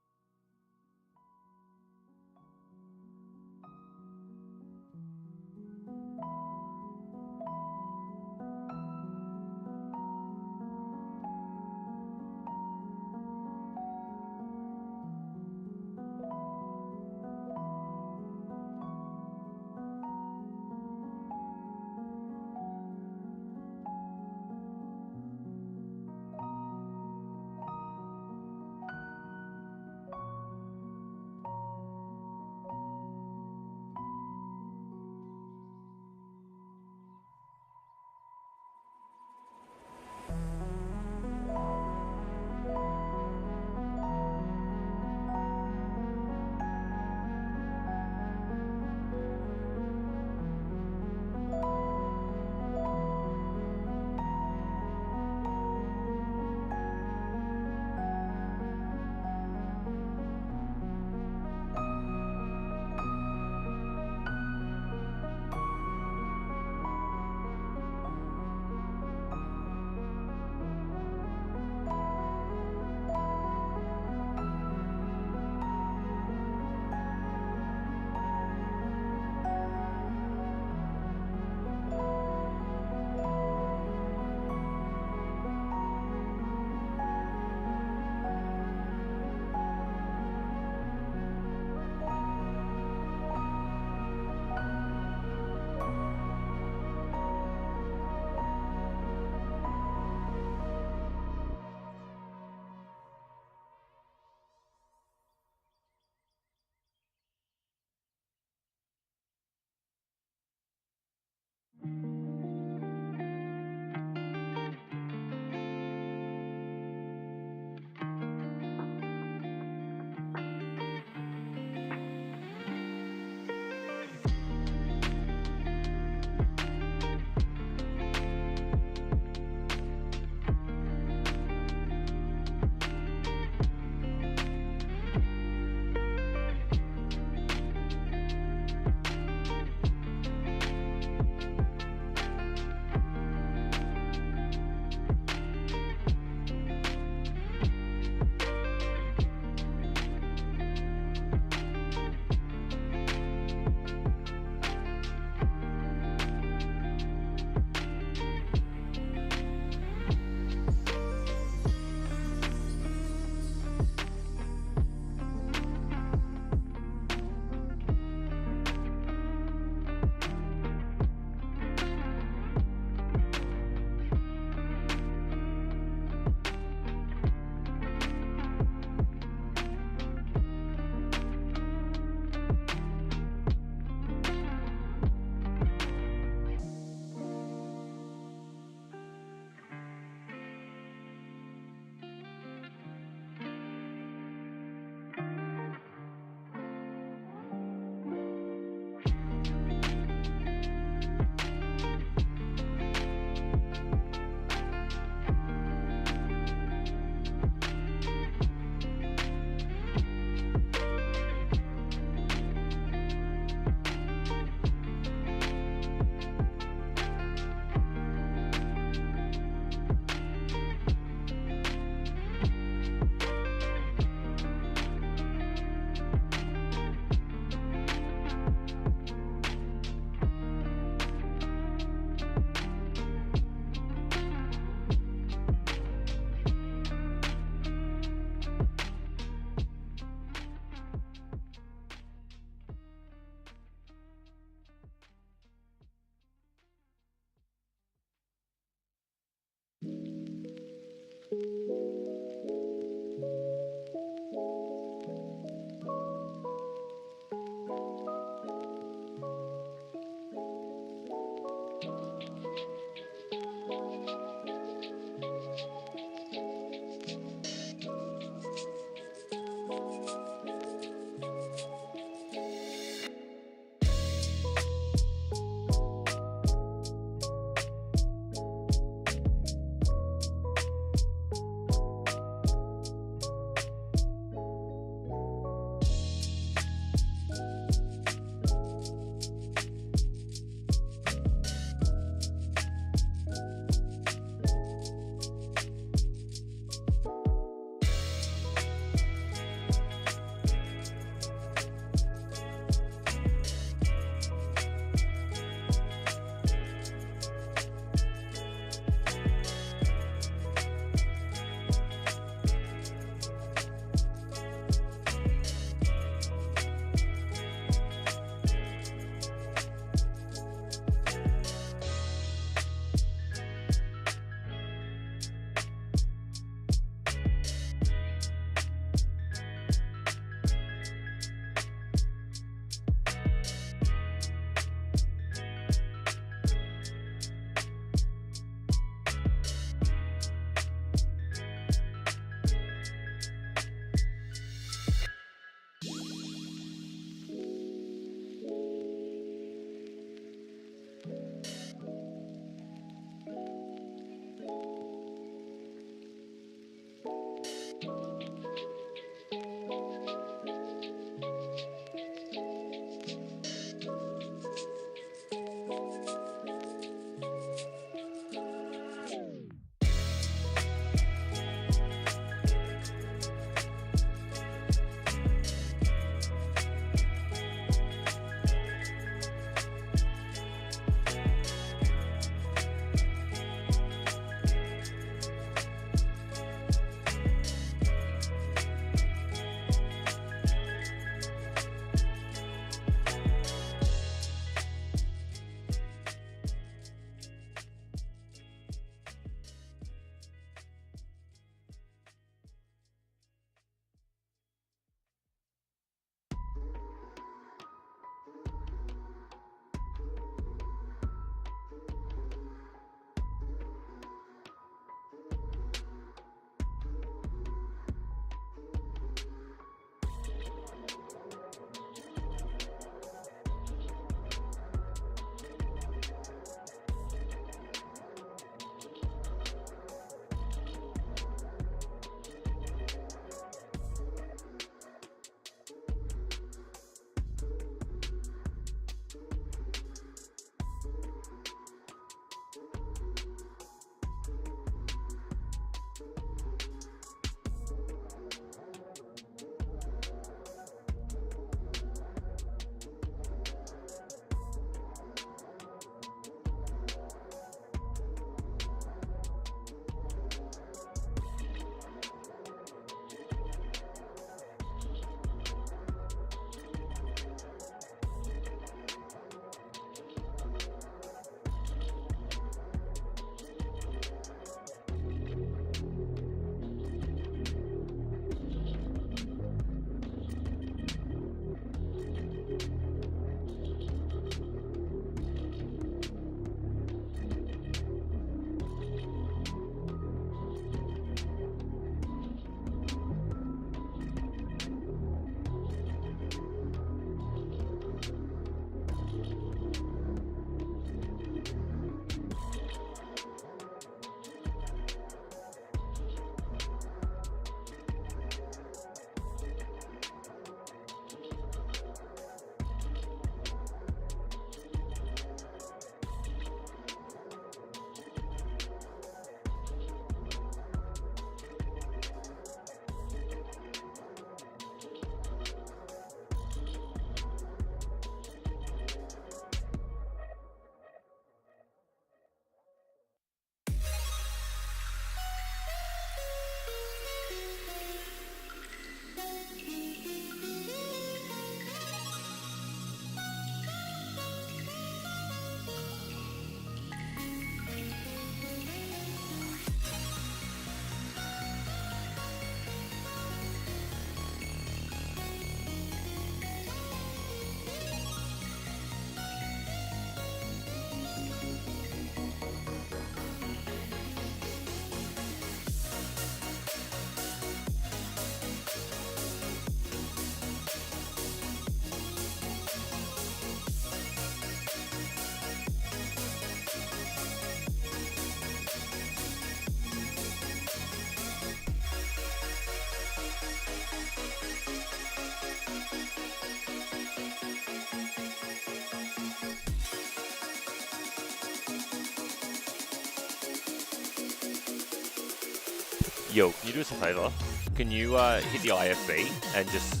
[SPEAKER 1] Yo, can you do us a favor? Can you hit the IFB and just...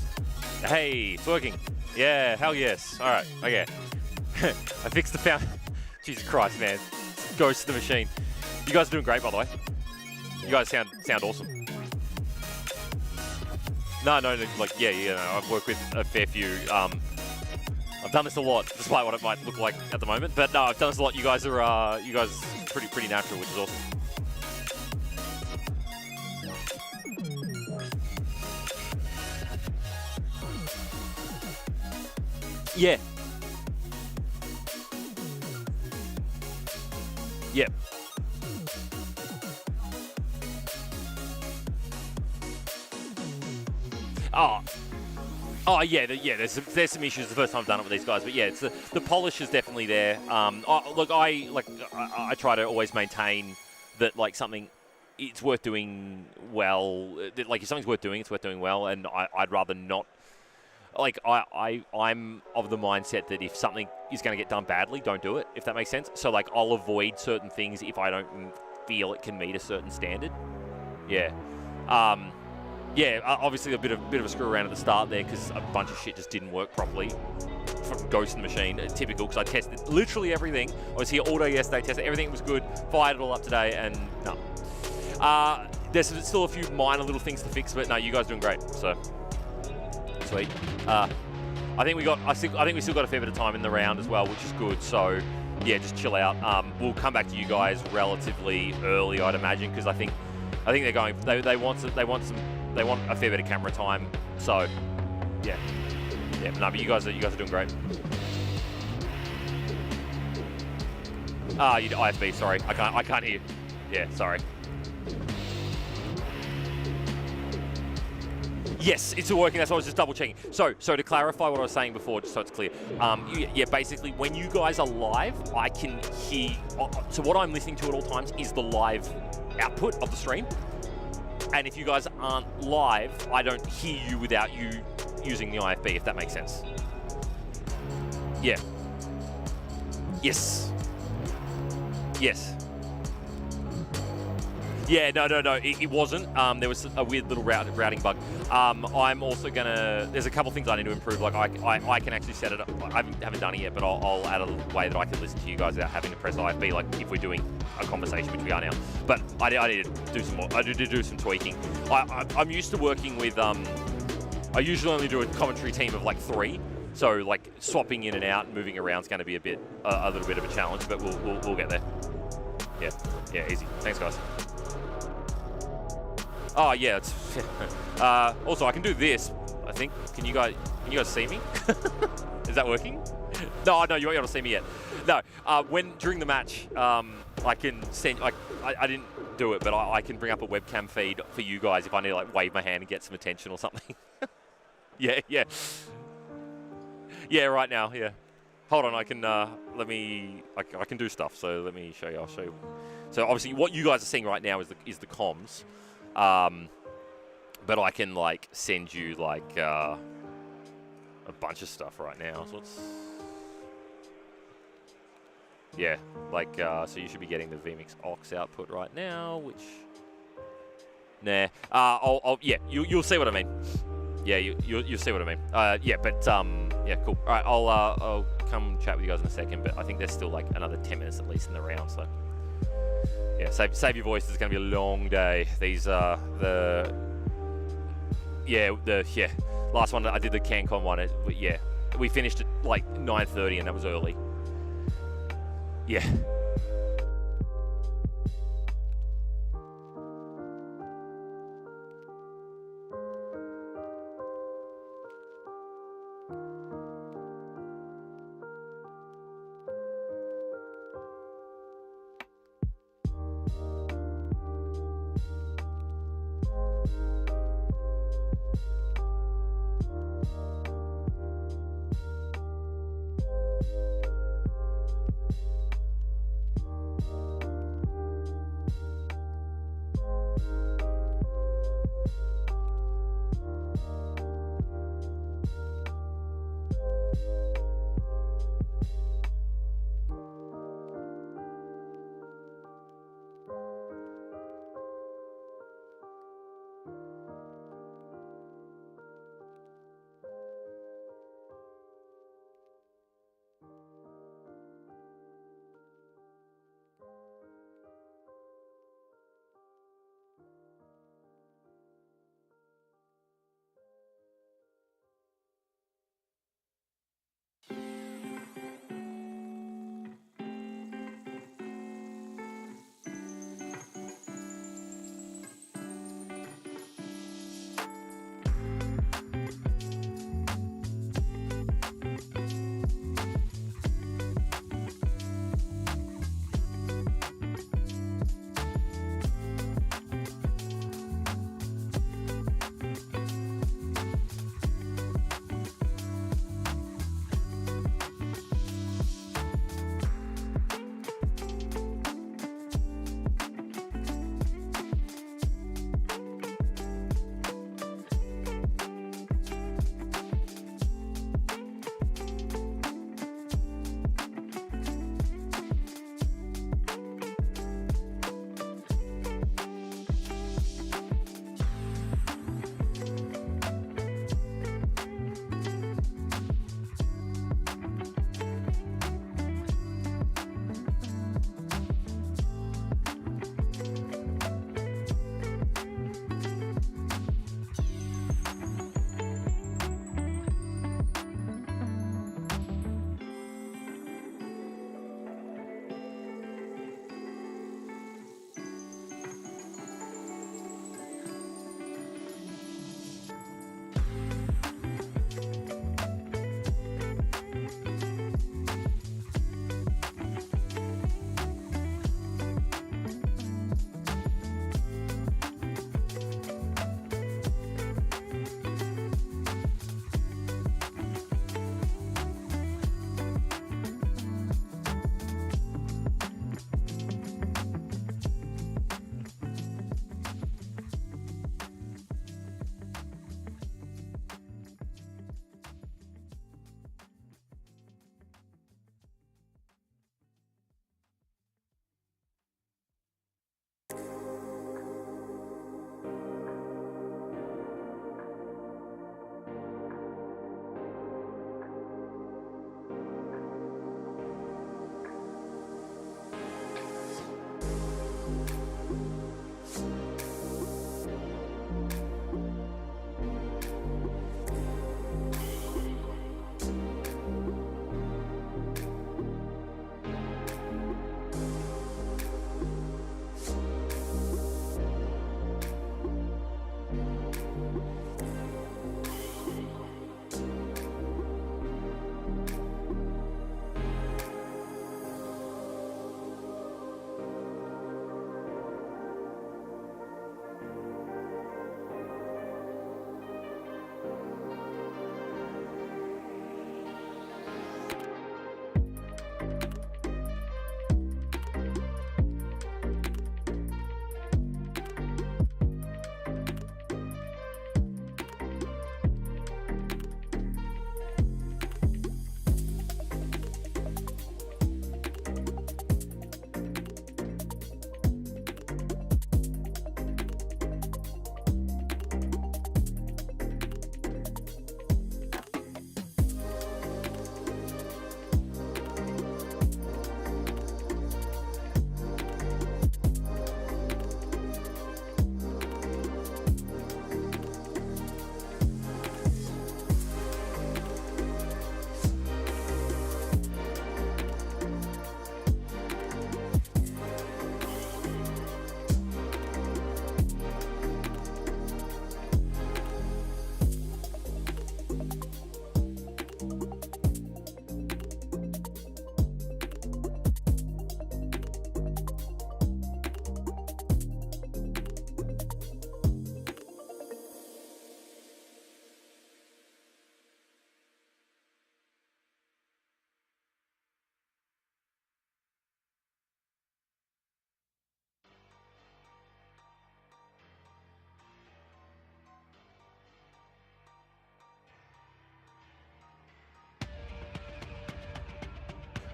[SPEAKER 1] Hey, it's working. Yeah, hell yes. All right, okay. I fixed the found. Jesus Christ, man. Ghost of the machine. You guys are doing great, by the way. You guys sound awesome. No, like, yeah, I've worked with a fair few. I've done this a lot, despite what it might look like at the moment. But no, I've done this a lot. You guys are, pretty natural, which is awesome. Yeah. Yep. Oh yeah, there's some issues the first time I've done it with these guys, but yeah, it's the polish is definitely there. Look, I try to always maintain that like something, it's worth doing well. Like if something's worth doing, it's worth doing well, and I'd rather not. Like I'm of the mindset that if something is going to get done badly, don't do it. If that makes sense. So like I'll avoid certain things if I don't feel it can meet a certain standard. Yeah. Yeah, obviously a bit of a screw around at the start there because a bunch of shit just didn't work properly from Ghost in the Machine. Typical, because I tested literally everything. I was here all day yesterday, tested everything was good, fired it all up today, and no. There's still a few minor little things to fix, but no, you guys are doing great. So sweet. I think we still got a fair bit of time in the round as well, which is good. So yeah, just chill out. We'll come back to you guys relatively early, I'd imagine, because I think they're going. They want a fair bit of camera time, so yeah. No, but you guys are doing great. You IFB. Sorry, I can't hear you. Yeah, sorry. Yes, it's all working. That's why I was just double checking. So to clarify what I was saying before, just so it's clear. Yeah, basically, when you guys are live, I can hear. So what I'm listening to at all times is the live output of the stream. And if you guys aren't live, I don't hear you without you using the IFB, if that makes sense. Yeah. Yes. Yes. Yeah, no, it wasn't. There was a weird little routing bug. I'm also gonna, there's a couple things I need to improve. Like I can actually set it up. I haven't done it yet, but I'll add a way that I can listen to you guys without having to press IFB, like if we're doing a conversation, which we are now. But I need to do some more. I need to do some tweaking. I'm used to working with, I usually only do a commentary team of like 3. So like swapping in and out and moving around is going to be a little bit of a challenge, but we'll get there. Yeah, easy. Thanks, guys. Oh yeah, it's also I can do this, I think. Can you guys see me? Is that working? No, you won't be able to see me yet. No, during the match, I can send, like, I didn't do it, but I can bring up a webcam feed for you guys if I need to like wave my hand and get some attention or something. Yeah. Yeah, right now, yeah. Hold on, I can, I can do stuff, so let me show you, I'll show you. So obviously what you guys are seeing right now is the comms. But I can like send you like a bunch of stuff right now. So yeah, like so you should be getting the vMix aux output right now, which yeah, you'll see what I mean. Yeah, you'll see what I mean. Yeah, but yeah, cool. All right, I'll come chat with you guys in a second, but I think there's still like another 10 minutes at least in the round, so. Yeah, save your voice. It's going to be a long day. These are the last one I did, the CanCon one. Yeah, we finished at like 9:30 and that was early. Yeah.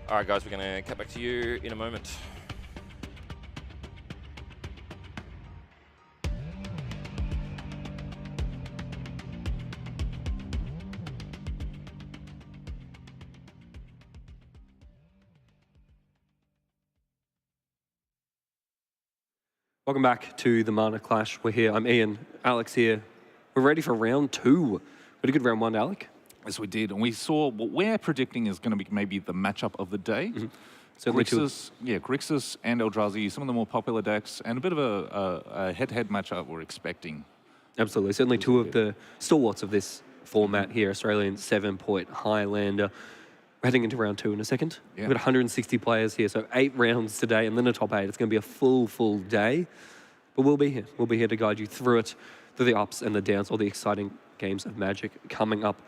[SPEAKER 1] All right, guys, we're going to cut back to you in a moment.
[SPEAKER 3] Welcome back to the Mana Clash. We're here. I'm Ian. Alex here. We're ready for round 2. Pretty good round 1, Alec.
[SPEAKER 2] Yes, we did. And we saw what we're predicting is going to be maybe the matchup of the day. Grixis and Eldrazi, some of the more popular decks, and a bit of a head-to-head matchup we're expecting.
[SPEAKER 3] Absolutely. Certainly two of the stalwarts of this format here. Australian 7-point Highlander. We're heading into round 2 in a second.
[SPEAKER 2] Yeah.
[SPEAKER 3] We've got 160 players here, so 8 rounds today, and then a top 8. It's going to be a full day. But we'll be here. We'll be here to guide you through it, through the ups and the downs, all the exciting games of Magic coming up.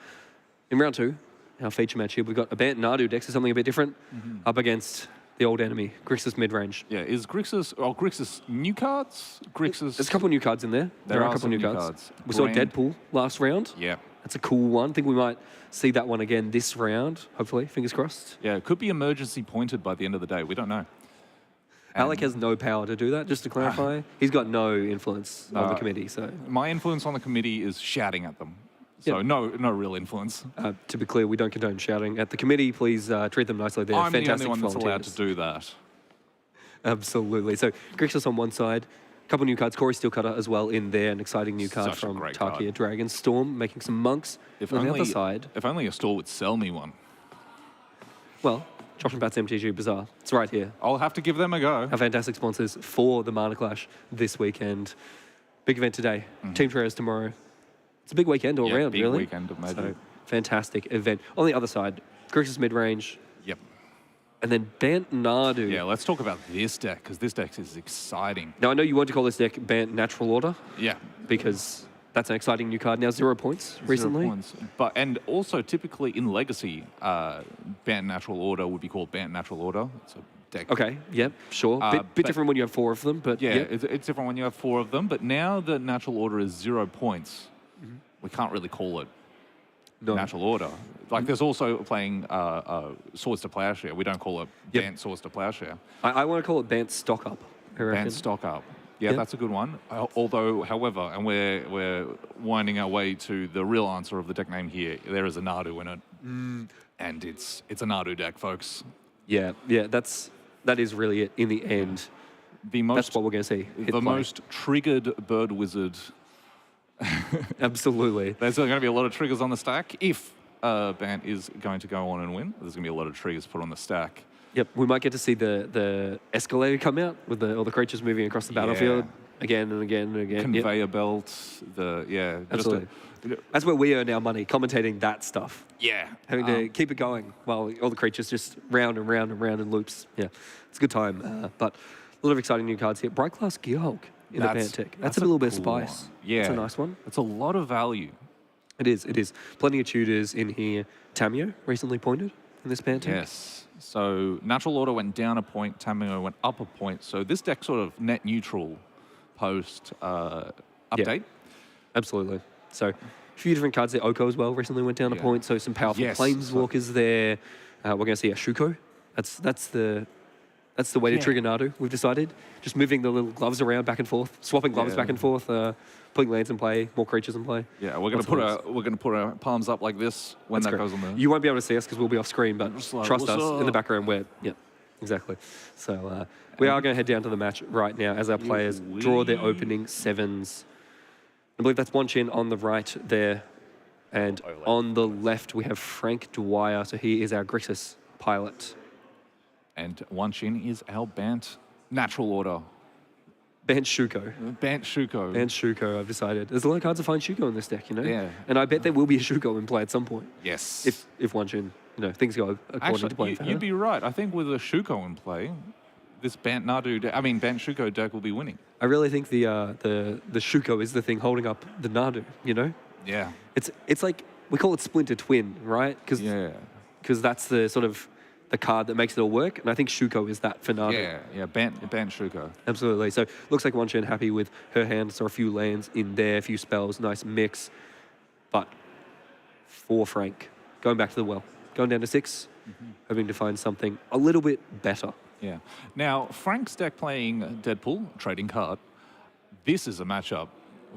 [SPEAKER 3] In round 2, our feature match here, we've got a Bant Nadu deck, so something a bit different, up against the old enemy, Grixis midrange.
[SPEAKER 2] Yeah, is Grixis new cards?
[SPEAKER 3] There's a couple of new cards in there. There are a couple of new cards. We saw Deadpool last round.
[SPEAKER 2] Yeah.
[SPEAKER 3] That's a cool one. I think we might see that one again this round, hopefully. Fingers crossed.
[SPEAKER 2] Yeah, it could be emergency pointed by the end of the day. We don't know.
[SPEAKER 3] Alec has no power to do that, just to clarify. He's got no influence on the committee. So
[SPEAKER 2] my influence on the committee is shouting at them. So no real influence.
[SPEAKER 3] To be clear, we don't condone shouting at the committee. Please treat them nicely. They're
[SPEAKER 2] I'm
[SPEAKER 3] fantastic
[SPEAKER 2] the only one that's allowed
[SPEAKER 3] volunteers.
[SPEAKER 2] to do that.
[SPEAKER 3] Absolutely. So Grixis on one side, a couple new cards. Corey Steelcutter as well in there, an exciting new card
[SPEAKER 2] Such a
[SPEAKER 3] from
[SPEAKER 2] great
[SPEAKER 3] Tarkia
[SPEAKER 2] card.
[SPEAKER 3] Dragon Storm, making some monks. On the other side,
[SPEAKER 2] If only a store would sell me one.
[SPEAKER 3] well, Josh and Pat's MTG Bazaar. It's right here.
[SPEAKER 2] I'll have to give them a go.
[SPEAKER 3] Our fantastic sponsors for the Mana Clash this weekend. Big event today. Team Trios tomorrow. It's a big weekend all round,
[SPEAKER 2] big
[SPEAKER 3] really.
[SPEAKER 2] weekend of Magic.
[SPEAKER 3] So, fantastic event. On the other side, Grixis midrange,
[SPEAKER 2] Yep.
[SPEAKER 3] and then Bant Nadu.
[SPEAKER 2] Yeah, let's talk about this deck, because this deck is exciting.
[SPEAKER 3] Now, I know you want to call this deck Bant Natural Order,
[SPEAKER 2] Yeah.
[SPEAKER 3] because that's an exciting new card. Now, 0 points recently.
[SPEAKER 2] 0 points. And also, typically in Legacy, Bant Natural Order would be called Bant Natural Order. It's a deck.
[SPEAKER 3] Okay, yep, sure. Bit different when you have 4 of them, but
[SPEAKER 2] Yeah,
[SPEAKER 3] yep.
[SPEAKER 2] it's different when you have 4 of them. But now the Natural Order is 0 points. We can't really call it
[SPEAKER 3] No.
[SPEAKER 2] Natural Order. Like, there's also playing Swords to Plowshare. We don't call it
[SPEAKER 3] Yep.
[SPEAKER 2] Bant Swords to Plowshare.
[SPEAKER 3] I want to call it Bant Stock Up. I reckon.
[SPEAKER 2] Bant Stock Up. Yeah,
[SPEAKER 3] Yep.
[SPEAKER 2] that's a good one. However, and we're winding our way to the real answer of the deck name here. There is a Nadu in it, and it's a Nadu deck, folks.
[SPEAKER 3] Yeah, that is really it in the end. That's what we're going to see. Hit
[SPEAKER 2] The
[SPEAKER 3] play.
[SPEAKER 2] most triggered bird wizard.
[SPEAKER 3] Absolutely.
[SPEAKER 2] There's going to be a lot of triggers on the stack. If Bant is going to go on and win, there's going to be a lot of triggers put on the stack.
[SPEAKER 3] Yep, we might get to see the escalator come out with all the creatures moving across the battlefield again and again and again.
[SPEAKER 2] Conveyor belt,
[SPEAKER 3] Absolutely. That's where we earn our money, commentating that stuff.
[SPEAKER 2] Yeah.
[SPEAKER 3] Having to keep it going while all the creatures just round and round and round in loops. Yeah, it's a good time. But a lot of exciting new cards here. Bright Glass Gearhulk in the Bant tech. That's a little bit of
[SPEAKER 2] cool
[SPEAKER 3] spice.
[SPEAKER 2] one. Yeah.
[SPEAKER 3] It's a nice one.
[SPEAKER 2] It's a lot of value.
[SPEAKER 3] It is. Plenty of tutors in here. Tamio recently pointed in this Bant tech.
[SPEAKER 2] Yes. So Natural Order went down a point, Tamio went up a point. So this deck sort of net neutral post update.
[SPEAKER 3] Absolutely. So a few different cards there. Oko as well recently went down a point. So some powerful Planeswalkers there. We're going to see a Shuko. That's the way to trigger Nadu, we've decided. Just moving the little gloves around back and forth, swapping gloves back and forth, putting lands in play, more creatures in play.
[SPEAKER 2] Yeah, we're gonna put our palms up like this when that goes on there.
[SPEAKER 3] You won't be able to see us because we'll be off screen, but
[SPEAKER 2] Just like,
[SPEAKER 3] trust us,
[SPEAKER 2] "What's
[SPEAKER 3] in the
[SPEAKER 2] up?"
[SPEAKER 3] background exactly. So we are going to head down to the match right now as our players draw their opening 7s. I believe that's One Chin on the right there. And on the left, we have Frank Dwyer. So he is our Grixis pilot.
[SPEAKER 2] And One Chin is our Bant Natural Order.
[SPEAKER 3] Bant Shuko.
[SPEAKER 2] Bant Shuko.
[SPEAKER 3] Bant Shuko, I've decided. There's a lot of cards to find Shuko in this deck, you know?
[SPEAKER 2] Yeah.
[SPEAKER 3] And I bet there will be a Shuko in play at some point.
[SPEAKER 2] Yes.
[SPEAKER 3] If One Chin, things go according to plan for her.
[SPEAKER 2] You'd be right. I think with a Shuko in play, this Bant Shuko deck will be winning.
[SPEAKER 3] I really think the Shuko is the thing holding up the Nadu, you know?
[SPEAKER 2] Yeah.
[SPEAKER 3] It's like, we call it Splinter Twin, right? Because that's the sort of the card that makes it all work, and I think Shuko is that for Nadu.
[SPEAKER 2] Yeah, Bant Shuko.
[SPEAKER 3] Absolutely. So looks like One Chin happy with her hand. Saw a few lands in there, a few spells, nice mix. But for Frank, going back to the well, going down to 6. hoping to find something a little bit better.
[SPEAKER 2] Yeah. Now, Frank's deck playing Deadpool, trading card. This is a matchup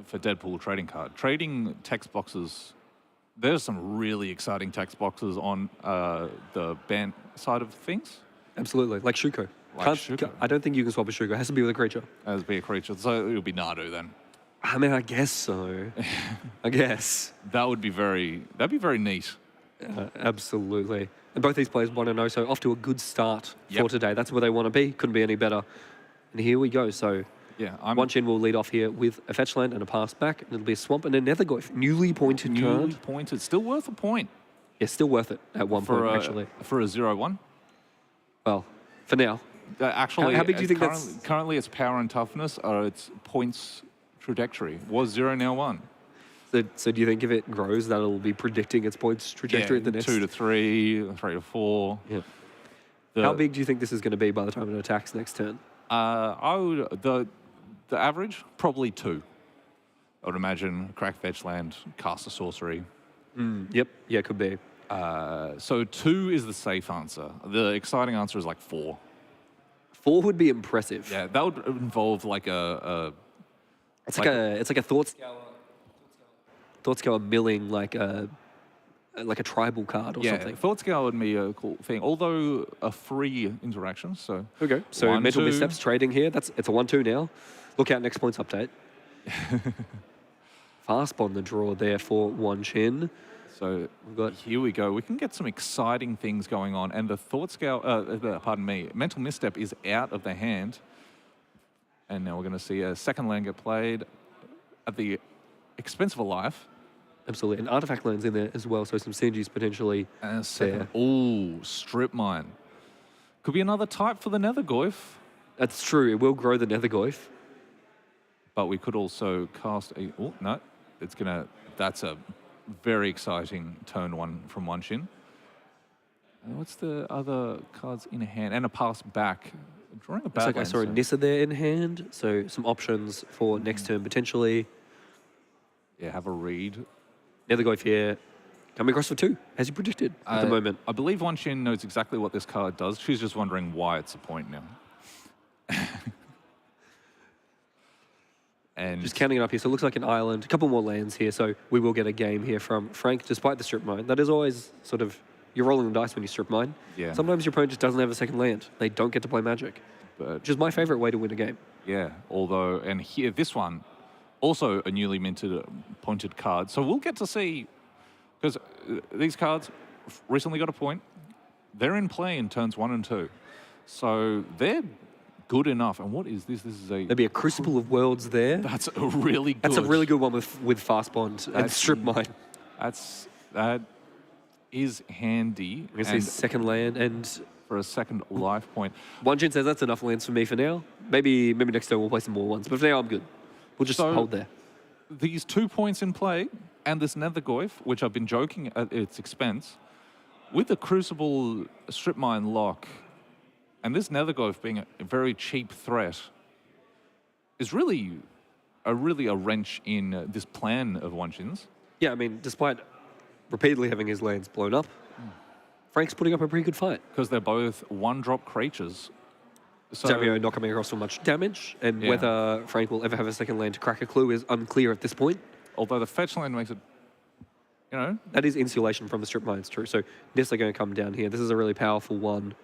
[SPEAKER 2] for Deadpool trading card. Trading text boxes, there's some really exciting text boxes on the ban side of things.
[SPEAKER 3] Absolutely, like Shuko.
[SPEAKER 2] Shuko.
[SPEAKER 3] I don't think you can swap a Shuko. It has to be with a creature.
[SPEAKER 2] As be a creature. So it'll be Nadu then.
[SPEAKER 3] I mean, I guess so. I guess.
[SPEAKER 2] That'd be very neat.
[SPEAKER 3] Absolutely. And both these players want to know, so off to a good start for today. That's where they want to be. Couldn't be any better. And here we go. So
[SPEAKER 2] yeah,
[SPEAKER 3] One Chin will lead off here with a fetch land and a pass back. And it'll be a swamp and a Nethergoyf. Newly pointed card.
[SPEAKER 2] Newly pointed. Still worth a point.
[SPEAKER 3] Yeah, still worth it at one point, actually.
[SPEAKER 2] For a 0-1?
[SPEAKER 3] Well, for now.
[SPEAKER 2] Actually,
[SPEAKER 3] how big do you think that's?
[SPEAKER 2] Currently, its power and toughness are its points trajectory. Was 0, now 1.
[SPEAKER 3] So do you think if it grows, that'll be predicting its points trajectory at the next?
[SPEAKER 2] 2 to 3, 3 to 4.
[SPEAKER 3] Yeah. How big do you think this is going to be by the time it attacks next turn?
[SPEAKER 2] I would the average probably 2. I would imagine crack fetch land, cast a sorcery.
[SPEAKER 3] Yep. Yeah, could be.
[SPEAKER 2] So 2 is the safe answer. The exciting answer is like 4.
[SPEAKER 3] 4 would be impressive.
[SPEAKER 2] Yeah, that would involve like
[SPEAKER 3] It's like a thought scour milling like a tribal card or something.
[SPEAKER 2] Thought Scour would be a cool thing. Although a free interaction, so
[SPEAKER 3] okay. So
[SPEAKER 2] 1,
[SPEAKER 3] mental
[SPEAKER 2] 2.
[SPEAKER 3] missteps trading here. It's a 1-2 now. Look out next points update. Fast on the draw there for One Chin.
[SPEAKER 2] So here we go. We can get some exciting things going on, and the Thought Scour, mental misstep is out of the hand, and now we're going to see a second land get played at the expense of a life.
[SPEAKER 3] Absolutely, and artifact lands in there as well, so some synergies potentially there.
[SPEAKER 2] Ooh, Strip Mine. Could be another type for the Nethergoyf.
[SPEAKER 3] That's true. It will grow the Nethergoyf.
[SPEAKER 2] But we could also cast a... Oh, no. It's going to... That's a very exciting turn 1 from One Chin. What's the other cards in hand? And a pass back. Drawing a bad
[SPEAKER 3] Looks like I saw a Nissa there in hand, so some options for next turn potentially.
[SPEAKER 2] Yeah, have a read.
[SPEAKER 3] Nethergoyf here, coming across for 2, as you predicted at the moment.
[SPEAKER 2] I believe One Chin knows exactly what this card does. She's just wondering why it's a point now. And
[SPEAKER 3] just counting it up here, so it looks like an island. A couple more lands here, so we will get a game here from Frank, despite the strip mine. That is always sort of, you're rolling the dice when you strip mine.
[SPEAKER 2] Yeah.
[SPEAKER 3] Sometimes your opponent just doesn't have a second land. They don't get to play Magic, which is my favorite way to win a game.
[SPEAKER 2] Yeah, although, and here, this one, also a newly minted pointed card. So we'll get to see, because these cards recently got a point. They're in play in turns 1 and 2. So they're good enough. And what is this? This is a...
[SPEAKER 3] There'd be a Crucible of Worlds there.
[SPEAKER 2] That's a really good...
[SPEAKER 3] That's a really good one with Fast Bond and Strip Mine.
[SPEAKER 2] That is handy.
[SPEAKER 3] We're going to see second land and...
[SPEAKER 2] For a second life point.
[SPEAKER 3] One Chin says that's enough lands for me for now. Maybe next turn we'll play some more ones. But for now, I'm good. We'll just hold there.
[SPEAKER 2] These 2 points in play, and this Nethergoyf, which I've been joking at its expense, with the Crucible Strip Mine lock, and this Nethergoyf being a very cheap threat, is really a wrench in this plan of One Chin's.
[SPEAKER 3] Yeah, I mean, despite repeatedly having his lands blown up, Frank's putting up a pretty good fight.
[SPEAKER 2] Because they're both 1-drop creatures. So,
[SPEAKER 3] Xavier not coming across for much damage, and whether Frank will ever have a second land to crack a clue is unclear at this point.
[SPEAKER 2] Although the fetch land makes it, you know...
[SPEAKER 3] That is insulation from the strip mines, true. So Nissa going to come down here. This is a really powerful one.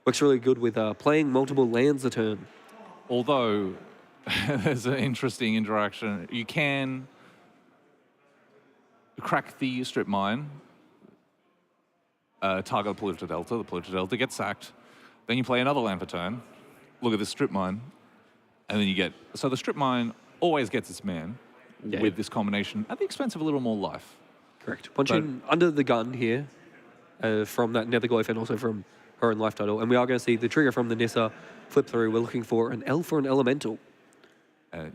[SPEAKER 3] Works really good with playing multiple lands a turn.
[SPEAKER 2] Although, there's an interesting interaction. You can crack the strip mine, target the polluted delta gets sacked, then you play another land for turn, look at this strip mine, and then you get... So the strip mine always gets its man with this combination at the expense of a little more life.
[SPEAKER 3] Correct. Punching under the gun here from that Nethergoyf and also from her own life total. And we are going to see the trigger from the Nissa flip through. We're looking for an L for an Elemental.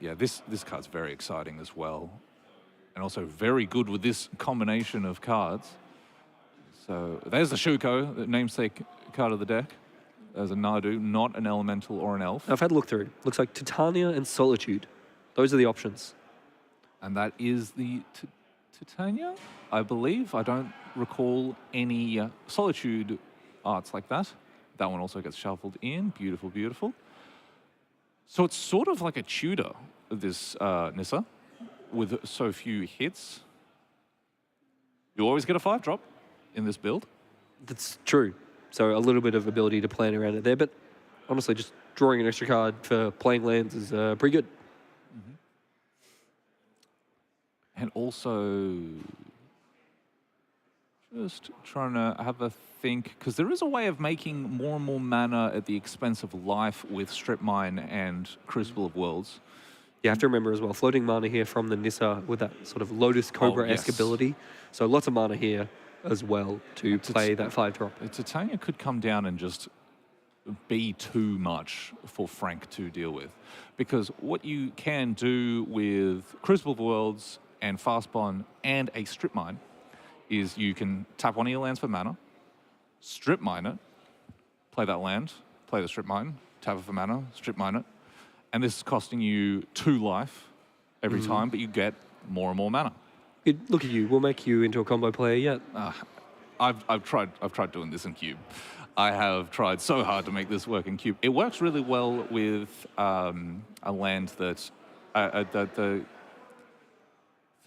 [SPEAKER 2] Yeah, this card's very exciting as well. And also very good with this combination of cards. So there's the Shuko, the namesake card of the deck. There's a Nadu, not an Elemental or an Elf.
[SPEAKER 3] I've had a look through. Looks like Titania and Solitude. Those are the options.
[SPEAKER 2] And that is the Titania, I believe. I don't recall any Solitude arts like that. That one also gets shuffled in. Beautiful, beautiful. So it's sort of like a Tudor, this Nissa, with so few hits. You always get a 5-drop in this build.
[SPEAKER 3] That's true. So a little bit of ability to plan around it there, but honestly, just drawing an extra card for playing lands is pretty good.
[SPEAKER 2] And also, just trying to have a think, because there is a way of making more and more mana at the expense of life with Strip Mine and Crucible of Worlds.
[SPEAKER 3] You have to remember as well, floating mana here from the Nissa with that sort of Lotus Cobra-esque ability. So lots of mana here as well to play that 5-drop.
[SPEAKER 2] Titania could come down and just be too much for Frank to deal with. Because what you can do with Crucible of Worlds and Fastbond and a Strip Mine is you can tap one of your lands for mana, Strip Mine it, play that land, play the Strip Mine, tap it for mana, Strip Mine it, and this is costing you 2 life every time, but you get more and more mana.
[SPEAKER 3] Look at you, we'll make you into a combo player yet.
[SPEAKER 2] I've tried doing this in Cube. I have tried so hard to make this work in Cube. It works really well with a land that the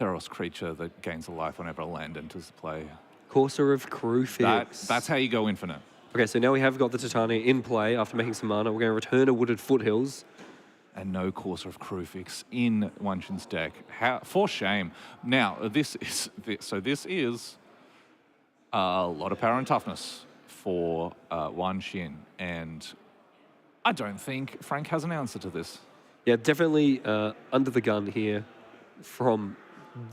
[SPEAKER 2] Theros creature that gains a life whenever a land enters play.
[SPEAKER 3] Courser of Crewfix.
[SPEAKER 2] That's how you go infinite.
[SPEAKER 3] Okay, so now we have got the Titania in play after making some mana. We're going to return a Wooded Foothills.
[SPEAKER 2] And no Courser of Crewfix in Wan Chin's deck. For shame. Now, this is a lot of power and toughness for Wan Chin. And I don't think Frank has an answer to this.
[SPEAKER 3] Yeah, definitely under the gun here from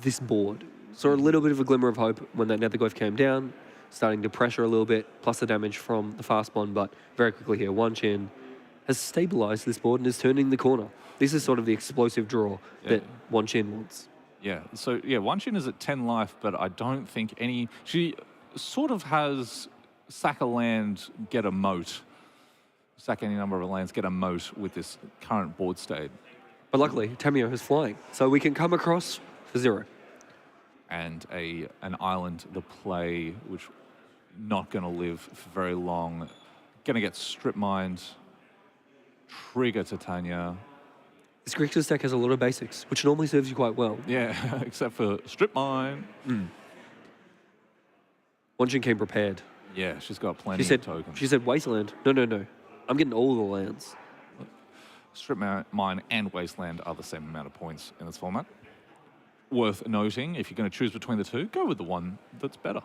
[SPEAKER 3] this board. Saw a little bit of a glimmer of hope when that Netherglyph came down, starting to pressure a little bit, plus the damage from the Fastbond, but very quickly here, Wan Chin has stabilized this board and is turning the corner. This is sort of the explosive draw that Wan Chin wants.
[SPEAKER 2] Yeah, so Wan Chin is at 10 life, but I don't think any... She sort of has sack a land, get a moat. Sack any number of lands, get a moat with this current board state.
[SPEAKER 3] But luckily, Tamio is flying, so we can come across for 0.
[SPEAKER 2] And an island, the play, which not going to live for very long. Going to get strip mined. Trigger Titania.
[SPEAKER 3] This Grixis deck has a lot of basics, which normally serves you quite well.
[SPEAKER 2] Yeah, except for strip mine.
[SPEAKER 3] Wan Chin came prepared.
[SPEAKER 2] Yeah, she's got plenty of tokens.
[SPEAKER 3] She said Wasteland. No. I'm getting all the lands.
[SPEAKER 2] Strip mine and Wasteland are the same amount of points in this format. Worth noting, if you're going to choose between the two, go with the one that's better.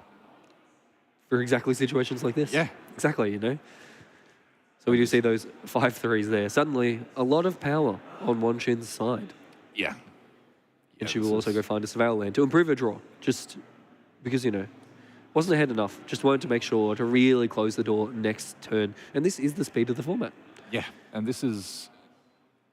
[SPEAKER 3] For exactly situations like this.
[SPEAKER 2] Yeah.
[SPEAKER 3] Exactly, So we do see those 5/3s there. Suddenly, a lot of power on Wan Chin's side.
[SPEAKER 2] Yeah.
[SPEAKER 3] And she will also go find a Surveil land to improve her draw. Just because, wasn't ahead enough. Just wanted to make sure to really close the door next turn. And this is the speed of the format.
[SPEAKER 2] Yeah, and this is...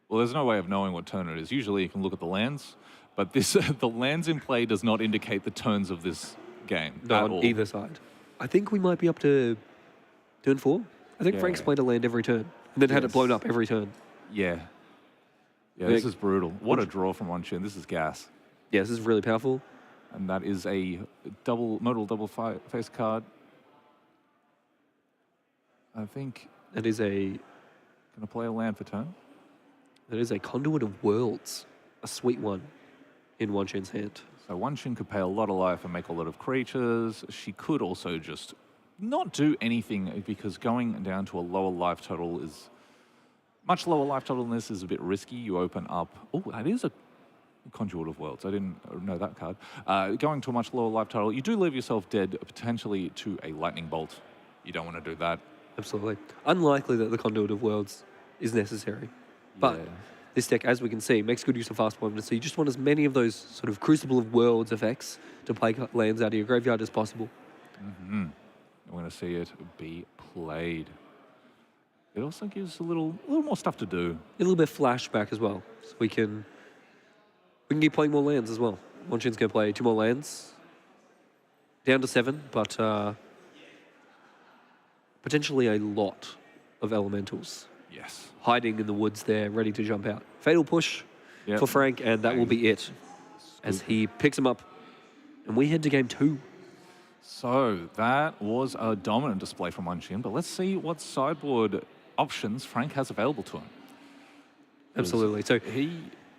[SPEAKER 2] Well, there's no way of knowing what turn it is. Usually you can look at the lands, but the lands in play does not indicate the turns of this game
[SPEAKER 3] No, on either side. I think we might be up to turn 4. I think Frank's played a land every turn and then had it blown up every turn.
[SPEAKER 2] Yeah. Yeah, this is brutal. What a draw from Wan Chin. This is gas.
[SPEAKER 3] Yeah, this is really powerful.
[SPEAKER 2] And that is a modal double face card. I think...
[SPEAKER 3] That is a...
[SPEAKER 2] Going to play a land for turn.
[SPEAKER 3] That is a Conduit of Worlds. A sweet one in Wan Chin's hand.
[SPEAKER 2] So Wan Chin could pay a lot of life and make a lot of creatures. She could also just not do anything because going down to a lower life total is... Much lower life total than this is a bit risky. You open up... Oh, that is a Conduit of Worlds. I didn't know that card. Going to a much lower life total, you do leave yourself dead potentially to a lightning bolt. You don't want to do that.
[SPEAKER 3] Absolutely. Unlikely that the Conduit of Worlds is necessary. But this deck, as we can see, makes good use of fast movement. So you just want as many of those sort of Crucible of Worlds effects to play lands out of your graveyard as possible.
[SPEAKER 2] I'm going to see it be played. It also gives a little more stuff to do.
[SPEAKER 3] A little bit of flashback as well. So we can keep playing more lands as well. Wan Chin's going to play 2 more lands. Down to 7, but potentially a lot of elementals.
[SPEAKER 2] Yes.
[SPEAKER 3] Hiding in the woods there, ready to jump out. Fatal push for Frank, and that will be it. As he picks him up. And we head to game 2.
[SPEAKER 2] So that was a dominant display from Wanshin, but let's see what sideboard options Frank has available to him.
[SPEAKER 3] Absolutely. So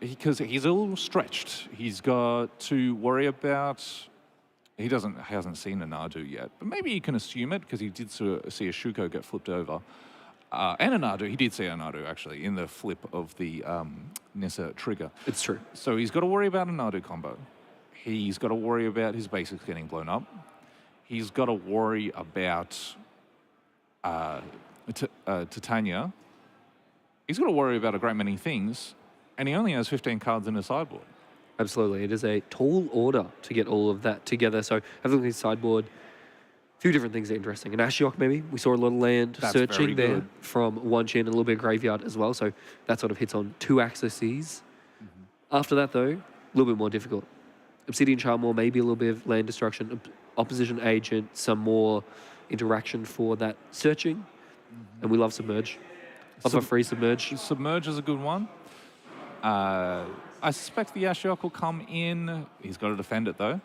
[SPEAKER 2] Because he's a little stretched. He's got to worry about. He hasn't seen a Nadu yet, but maybe you can assume it because he did see a Shuko get flipped over. And a Nadu, he did see a Nadu actually in the flip of the Nissa trigger.
[SPEAKER 3] it's true.
[SPEAKER 2] So he's got to worry about a Nadu combo. He's got to worry about his basics getting blown up. He's got to worry about Titania. He's got to worry about a great many things, and he only has 15 cards in his sideboard.
[SPEAKER 3] Absolutely. It is a tall order to get all of that together. So have a look at his sideboard. A few different things that are interesting. An Ashiok, maybe. We saw a lot of land
[SPEAKER 2] That's
[SPEAKER 3] searching
[SPEAKER 2] very
[SPEAKER 3] there
[SPEAKER 2] good.
[SPEAKER 3] from one chin and a little bit of graveyard as well. So that sort of hits on 2 axes. After that, though, a little bit more difficult. Obsidian Charmor, maybe a little bit of land destruction. Opposition Agent, some more interaction for that searching. And we love Submerge. Love a free Submerge.
[SPEAKER 2] Submerge is a good one. I suspect the Ashiok will come in. He's got to defend it, though.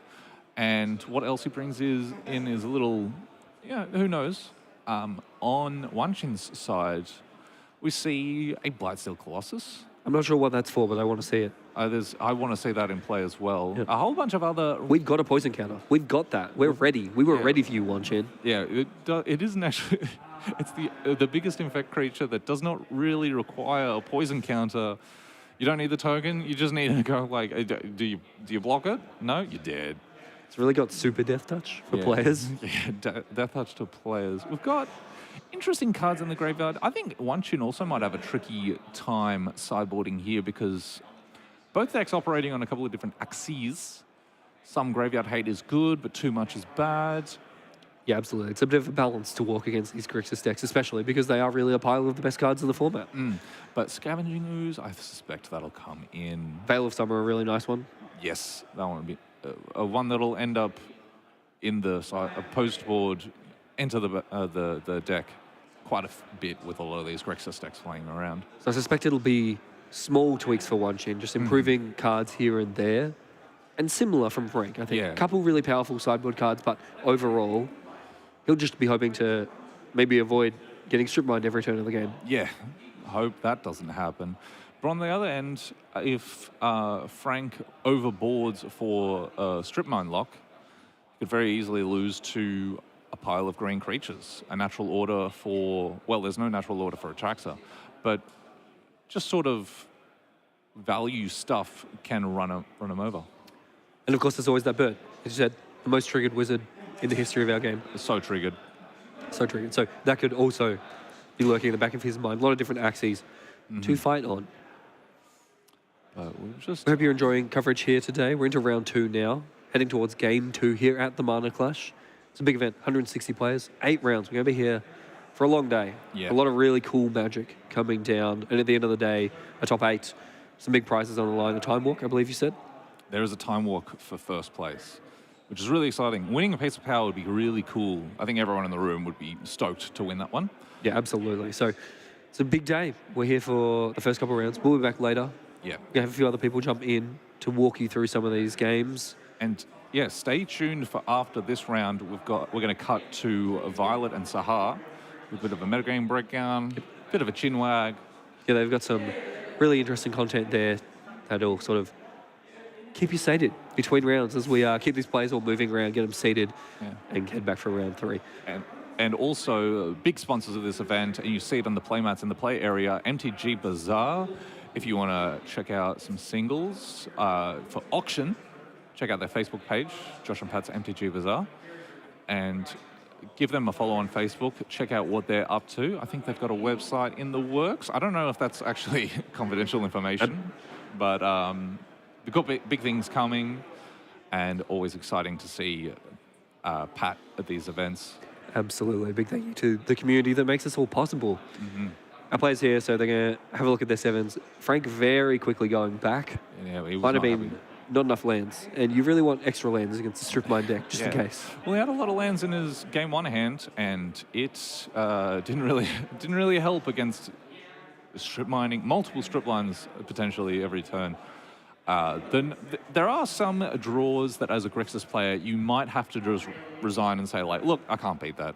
[SPEAKER 2] And what else he brings is a little, who knows? On Wanshin's side, we see a Blightsteel Colossus.
[SPEAKER 3] I'm not sure what that's for, but I want to see it.
[SPEAKER 2] I want to see that in play as well.
[SPEAKER 3] Yep.
[SPEAKER 2] A whole bunch of other...
[SPEAKER 3] We've got a poison counter. We've got that. We're ready. We were ready for you, One Chin.
[SPEAKER 2] Yeah, it isn't actually... It's the biggest infect creature that does not really require a poison counter. You don't need the token. You just need to go like, do you block it? No, you did.
[SPEAKER 3] It's really got super death touch for players.
[SPEAKER 2] Yeah, death touch to players. We've got interesting cards in the graveyard. I think Wanshin also might have a tricky time sideboarding here because both decks operating on a couple of different axes. Some graveyard hate is good, but too much is bad.
[SPEAKER 3] Yeah, absolutely. It's a bit of a balance to walk against these Grixis decks, especially because they are really a pile of the best cards in the format.
[SPEAKER 2] But Scavenging Ooze, I suspect that'll come in.
[SPEAKER 3] Veil of Summer, a really nice one.
[SPEAKER 2] Yes, that one would be one that'll end up in the post board, enter the deck quite a bit with a lot of these Grixis decks playing around.
[SPEAKER 3] So I suspect it'll be small tweaks for One Chin, just improving cards here and there. And similar from Frank, I think.
[SPEAKER 2] Yeah.
[SPEAKER 3] A couple really powerful sideboard cards, but overall, he'll just be hoping to maybe avoid getting strip mined every turn of the game.
[SPEAKER 2] Yeah, hope that doesn't happen. But on the other end, if Frank overboards for strip mine lock, he could very easily lose to a pile of green creatures. A natural order for, well, there's no natural order for Atraxa, but just sort of value stuff can run him over.
[SPEAKER 3] And of course, there's always that bird. As you said, the most triggered wizard in the history of our game.
[SPEAKER 2] It's so triggered.
[SPEAKER 3] So triggered. So that could also be lurking in the back of his mind. A lot of different axes to fight on.
[SPEAKER 2] But we'll just...
[SPEAKER 3] I hope you're enjoying coverage here today. We're into round 2 now, heading towards game 2 here at the Mana Clash. It's a big event, 160 players, 8 rounds. We're going to be here for a long day.
[SPEAKER 2] Yeah.
[SPEAKER 3] A lot of really cool magic coming down. And at the end of the day, a top 8, some big prizes on the line. A time walk, I believe you said.
[SPEAKER 2] There is a time walk for first place, which is really exciting. Winning a piece of power would be really cool. I think everyone in the room would be stoked to win that one.
[SPEAKER 3] Yeah, absolutely. So it's a big day. We're here for the first couple of rounds. We'll be back later.
[SPEAKER 2] Yeah.
[SPEAKER 3] We're going to have a few other people jump in to walk you through some of these games.
[SPEAKER 2] And yeah, stay tuned for after this round. We're going to cut to Violet and Sahar with a bit of a metagame breakdown, a bit of a chin wag.
[SPEAKER 3] Yeah, they've got some really interesting content there that'll sort of keep you sated between rounds as we keep these players all moving around, get them seated, and head back for round 3.
[SPEAKER 2] And also, big sponsors of this event, and you see it on the playmats in the play area, MTG Bazaar. If you want to check out some singles for auction, check out their Facebook page, Josh and Pat's MTG Bazaar, and give them a follow on Facebook. Check out what they're up to. I think they've got a website in the works. I don't know if that's actually confidential information, but they've got big things coming, and always exciting to see Pat at these events.
[SPEAKER 3] Absolutely. A big thank you to the community that makes this all possible. Our players here, so they're going to have a look at their 7s. Frank very quickly going back.
[SPEAKER 2] Yeah, he was
[SPEAKER 3] Might have
[SPEAKER 2] not
[SPEAKER 3] been
[SPEAKER 2] happy.
[SPEAKER 3] not enough lands. And you really want extra lands against the strip mine deck, just in
[SPEAKER 2] Yeah.
[SPEAKER 3] case.
[SPEAKER 2] Well, he had a lot of lands in his game 1 hand, and it didn't really help against strip mining, multiple strip lines potentially every turn. There are some draws that, as a Grixis player, you might have to just resign and say, like, look, I can't beat that.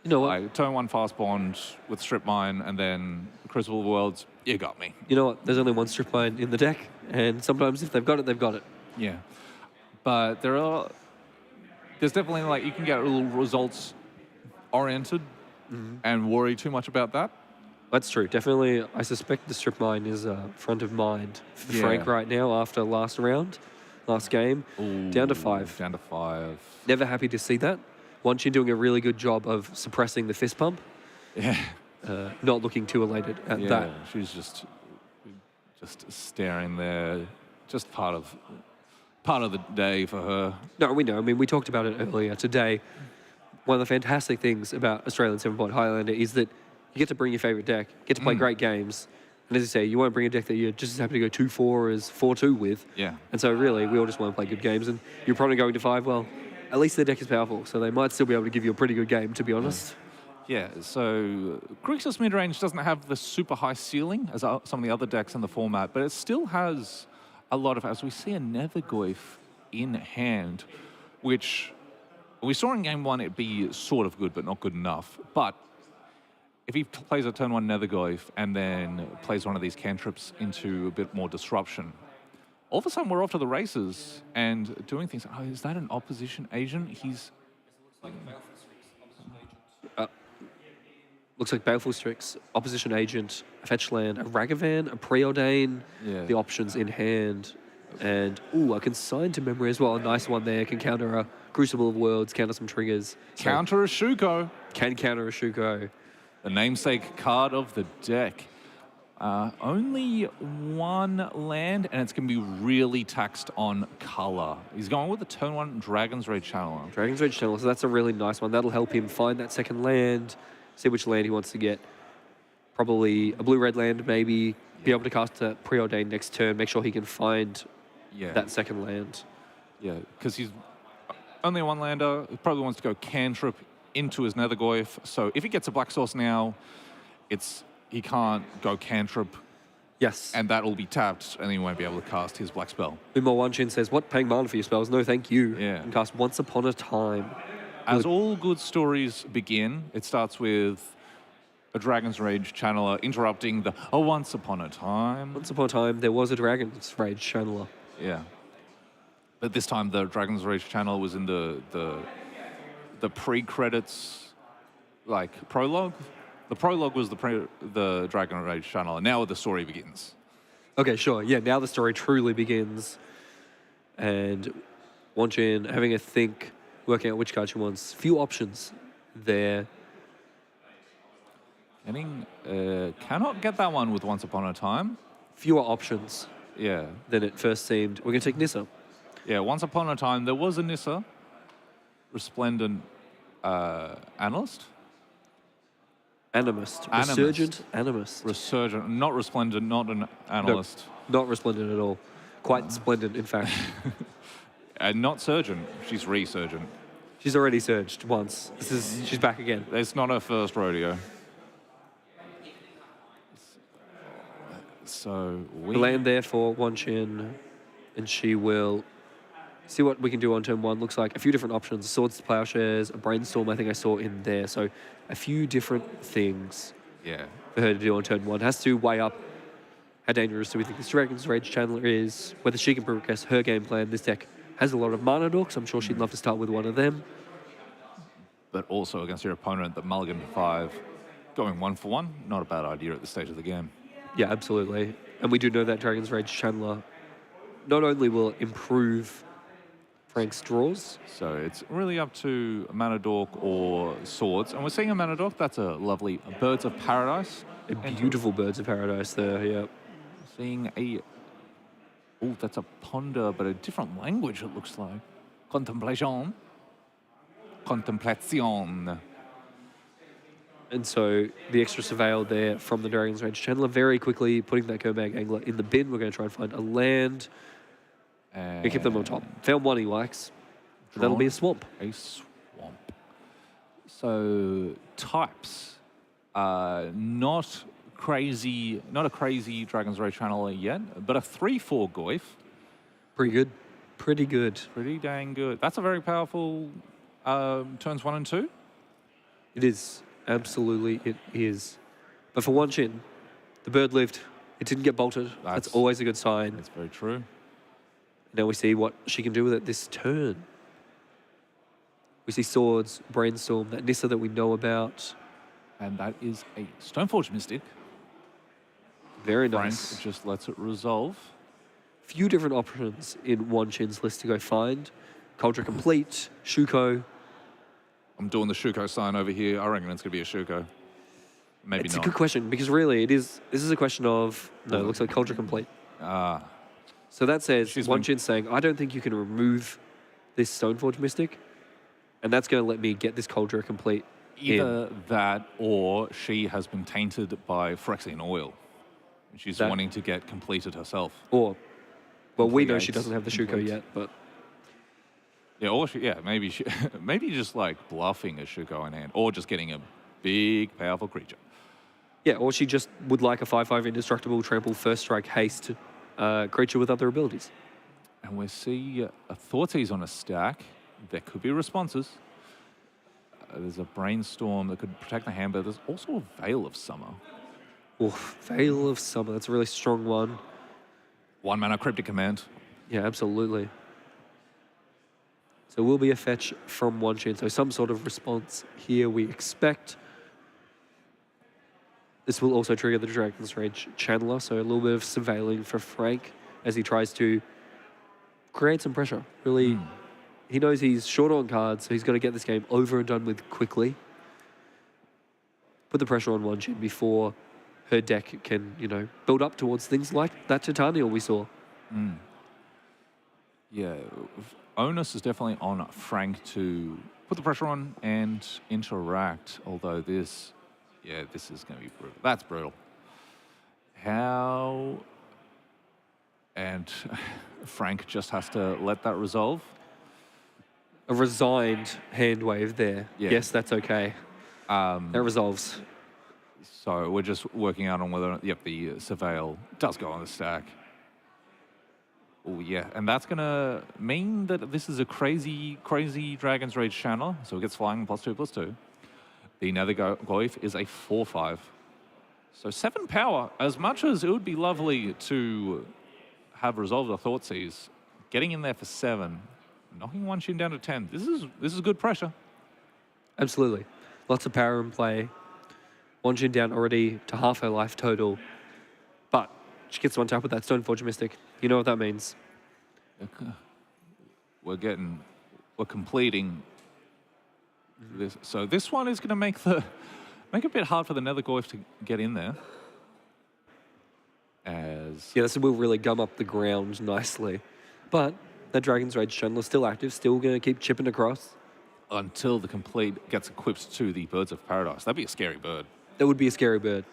[SPEAKER 3] You know what?
[SPEAKER 2] Like, turn 1 fast bond with strip mine, and then Crucible of Worlds, you got me.
[SPEAKER 3] You know what? There's only one strip mine in the deck, and sometimes if they've got it, they've got it.
[SPEAKER 2] Yeah. But there's definitely, like, you can get a little results oriented and worry too much about that.
[SPEAKER 3] That's true. Definitely, I suspect the strip mine is front of mind for
[SPEAKER 2] Yeah.
[SPEAKER 3] Frank right now after last game.
[SPEAKER 2] Ooh,
[SPEAKER 3] Down to 5.
[SPEAKER 2] Down to 5.
[SPEAKER 3] Never happy to see that. Wanchen doing a really good job of suppressing the fist pump.
[SPEAKER 2] Yeah.
[SPEAKER 3] Not looking too elated at
[SPEAKER 2] Yeah,
[SPEAKER 3] that.
[SPEAKER 2] she's just staring there. Just part of the day for her.
[SPEAKER 3] No, we know. I mean, we talked about it earlier today. One of the fantastic things about Australian 7-point Highlander is that you get to bring your favourite deck, get to play great games. And as you say, you won't bring a deck that you're just as happy to go 2-4 as 4-2 with.
[SPEAKER 2] Yeah.
[SPEAKER 3] And so really, we all just want to play good games. And you're probably going to 5, well, at least their deck is powerful, so they might still be able to give you a pretty good game, to be honest.
[SPEAKER 2] Yeah, so Grixis mid-range doesn't have the super high ceiling as some of the other decks in the format, but it still has a lot of, as we see a Nethergoyf in hand, which we saw in game 1 it'd be sort of good, but not good enough. But if he plays a turn 1 Nethergoyf and then plays one of these cantrips into a bit more disruption, all of a sudden we're off to the races and doing things. Oh, is that an opposition agent? He's...
[SPEAKER 3] Looks like Baleful Strix, Opposition Agent, a Fetch Land, a Ragavan, a Preordain, the options in hand. And, a Consign to Memory as well. A nice one there. Can counter a Crucible of Worlds, counter some triggers.
[SPEAKER 2] Counter a Shuko.
[SPEAKER 3] Can counter a Shuko.
[SPEAKER 2] The namesake card of the deck. Only 1 land, and it's going to be really taxed on color. He's going with the turn 1 Dragon's Rage Channeler.
[SPEAKER 3] Dragon's Rage Channeler, so that's a really nice one. That'll help him find that second land, see which land he wants to get. Probably a blue-red land, maybe. Be able to cast a Preordain next turn, make sure he can find that second land.
[SPEAKER 2] Yeah, because he's only a 1-lander. He probably wants to go cantrip into his Nethergoyf. So if he gets a Black Source now, he can't go cantrip.
[SPEAKER 3] Yes.
[SPEAKER 2] And that will be tapped, and he won't be able to cast his Black Spell.
[SPEAKER 3] Umo Wanchin says, what, paying mana for your spells? No, thank you.
[SPEAKER 2] Yeah.
[SPEAKER 3] And cast Once Upon a Time.
[SPEAKER 2] As all good stories begin, it starts with a Dragon's Rage Channeler interrupting the Once Upon a Time.
[SPEAKER 3] Once upon a time, there was a Dragon's Rage Channeler.
[SPEAKER 2] Yeah. But this time, the Dragon's Rage Channeler was in the pre-credits, like, prologue. The prologue was the Dragon Rage Channeler. Now the story begins.
[SPEAKER 3] Okay, sure. Yeah, now the story truly begins. And Wanchin having a think, working out which card she wants. Few options there.
[SPEAKER 2] Cannot get that one with Once Upon a Time.
[SPEAKER 3] Fewer options
[SPEAKER 2] Yeah.
[SPEAKER 3] than it first seemed. We're going to take Nissa.
[SPEAKER 2] Yeah, Once Upon a Time, there was a Nissa, Resplendent Analyst.
[SPEAKER 3] Animist. Resurgent Animist.
[SPEAKER 2] Resurgent, not Resplendent, not an Analyst.
[SPEAKER 3] No, not resplendent at all. Quite splendid, in fact.
[SPEAKER 2] And not Surgeon, she's Resurgent.
[SPEAKER 3] She's already surged once. She's back again.
[SPEAKER 2] It's not her first rodeo. So we
[SPEAKER 3] Land there for Wanchin, and she will see what we can do on turn 1. Looks like a few different options. Swords to Plowshares, a Brainstorm I think I saw in there. So a few different things for her to do on turn 1. Has to weigh up how dangerous do we think this Dragon's Rage Channeler is, whether she can progress her game plan. This deck has a lot of mana dorks. I'm sure she'd love to start with one of them.
[SPEAKER 2] But also against your opponent, the Mulligan to 5, going 1 for 1, not a bad idea at this stage of the game.
[SPEAKER 3] Yeah, absolutely. And we do know that Dragon's Rage Channeler not only will improve Frank's draws.
[SPEAKER 2] So it's really up to a Mana Dork or Swords. And we're seeing a Mana Dork, that's a lovely Birds of Paradise.
[SPEAKER 3] A beautiful Birds of Paradise there, yeah.
[SPEAKER 2] Seeing a... Oh, that's a Ponder, but a different language it looks like. Contemplation. Contemplation.
[SPEAKER 3] And so the extra Surveil there from the Dragon's Rage Channeler, very quickly putting that Kermag Angler in the bin. We're going to try and find a land. We keep them on top. Found one he likes. That'll be a swamp.
[SPEAKER 2] A swamp. So types. Not a crazy Dragon's Rage Channeler yet, but a 3/4 Goyf.
[SPEAKER 3] Pretty good. Pretty good.
[SPEAKER 2] Pretty dang good. That's a very powerful turns 1 and 2.
[SPEAKER 3] It is. Absolutely, it is. But for Wan Chin, the bird lived. It didn't get bolted. That's always a good sign.
[SPEAKER 2] That's very true.
[SPEAKER 3] Now we see what she can do with it this turn. We see Swords, Brainstorm, that Nissa that we know about.
[SPEAKER 2] And that is a Stoneforge Mystic.
[SPEAKER 3] Very
[SPEAKER 2] Frank
[SPEAKER 3] nice.
[SPEAKER 2] just lets it resolve.
[SPEAKER 3] Few different options in Wan Chin's list to go find. Culture Complete, Shuko.
[SPEAKER 2] I'm doing the Shuko sign over here. I reckon it's going to be a Shuko. Maybe
[SPEAKER 3] It's
[SPEAKER 2] not.
[SPEAKER 3] a good question because really this is a question of, no, it looks like Culture Complete.
[SPEAKER 2] Ah.
[SPEAKER 3] So that says
[SPEAKER 2] She's
[SPEAKER 3] Wan
[SPEAKER 2] been-
[SPEAKER 3] Chin's saying, I don't think you can remove this Stoneforge Mystic, and that's going to let me get this Culture Complete in.
[SPEAKER 2] Either that or she has been tainted by Phyrexian oil. She's
[SPEAKER 3] That-
[SPEAKER 2] wanting to get completed herself.
[SPEAKER 3] Or, well, we know she
[SPEAKER 2] Complete.
[SPEAKER 3] doesn't have the Shuko
[SPEAKER 2] Complete.
[SPEAKER 3] yet, but
[SPEAKER 2] Yeah, or maybe maybe just like bluffing a Shuko in hand, or just getting a big, powerful creature.
[SPEAKER 3] yeah, or she just would like a 5/5 indestructible trample first strike haste creature with other abilities.
[SPEAKER 2] And we see a Thoughtseize on a stack. There could be responses. There's a Brainstorm that could protect the hand, but there's also a Veil of Summer.
[SPEAKER 3] Oh, Veil of Summer, that's a really strong one.
[SPEAKER 2] 1 mana Cryptic Command.
[SPEAKER 3] Yeah, absolutely. So will be a fetch from Wan Chin. So some sort of response here we expect. This will also trigger the Dragon's Rage Channeler, so a little bit of surveilling for Frank as he tries to create some pressure. Really, he knows he's short on cards, so he's got to get this game over and done with quickly. Put the pressure on Wan Chin before her deck can, build up towards things like that Titania we saw.
[SPEAKER 2] Yeah, onus is definitely on Frank to put the pressure on and interact, although this is going to be brutal. That's brutal. How... And Frank just has to let that resolve.
[SPEAKER 3] A resigned hand wave there.
[SPEAKER 2] Yeah.
[SPEAKER 3] Yes, that's okay. That resolves.
[SPEAKER 2] So we're just working out on whether, the Surveil does go on the stack. Oh, yeah. And that's going to mean that this is a crazy, crazy Dragon's Rage channel. So it gets flying +2/+2. The Nether Goyf is a 4/5. So 7 power. As much as it would be lovely to have resolved a Thoughtseize, getting in there for 7, knocking Wan Chin down to 10. This is good pressure.
[SPEAKER 3] Absolutely. Lots of power in play. Wan Chin down already to half her life total. But she gets one tap with that Stoneforge Mystic. You know what that means.
[SPEAKER 2] We're completing this. So this one is going to make it a bit hard for the Nether Goyf to get in there.
[SPEAKER 3] Yeah, this will really gum up the ground nicely. But that Dragon's Rage Channel is still active, still going to keep chipping across.
[SPEAKER 2] Until the complete gets equipped to the Birds of Paradise. That'd be a scary bird.
[SPEAKER 3] That would be a scary bird.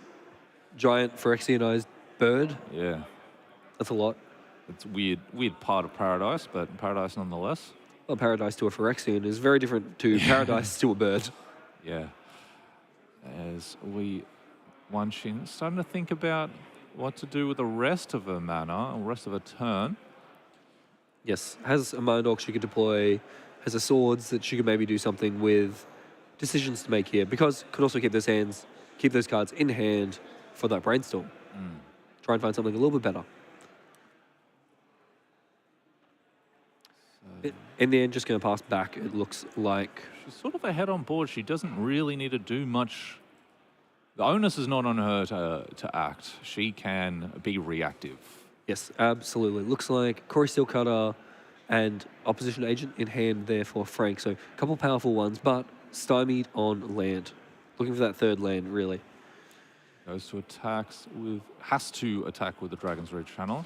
[SPEAKER 3] Giant Phyrexianized bird.
[SPEAKER 2] Yeah.
[SPEAKER 3] That's a lot.
[SPEAKER 2] It's weird part of Paradise, but Paradise nonetheless.
[SPEAKER 3] Well, Paradise to a Phyrexian is very different to Paradise to a bird.
[SPEAKER 2] Yeah. As Wan Chin starting to think about what to do with the rest of her mana, or rest of her turn.
[SPEAKER 3] Yes, has a Mind Orc she could deploy, has a Swords that she could maybe do something with. Decisions to make here, because could also keep those cards in hand for that Brainstorm. Try and find something a little bit better. In the end, just going to pass back, it looks like.
[SPEAKER 2] She's sort of ahead on board. She doesn't really need to do much. The onus is not on her to act. She can be reactive.
[SPEAKER 3] Yes, absolutely. Looks like Corey Steelcutter and Opposition Agent in hand there for Frank. So a couple powerful ones, but stymied on land. Looking for that third land, really.
[SPEAKER 2] Has to attack with the Dragon's Rage channel.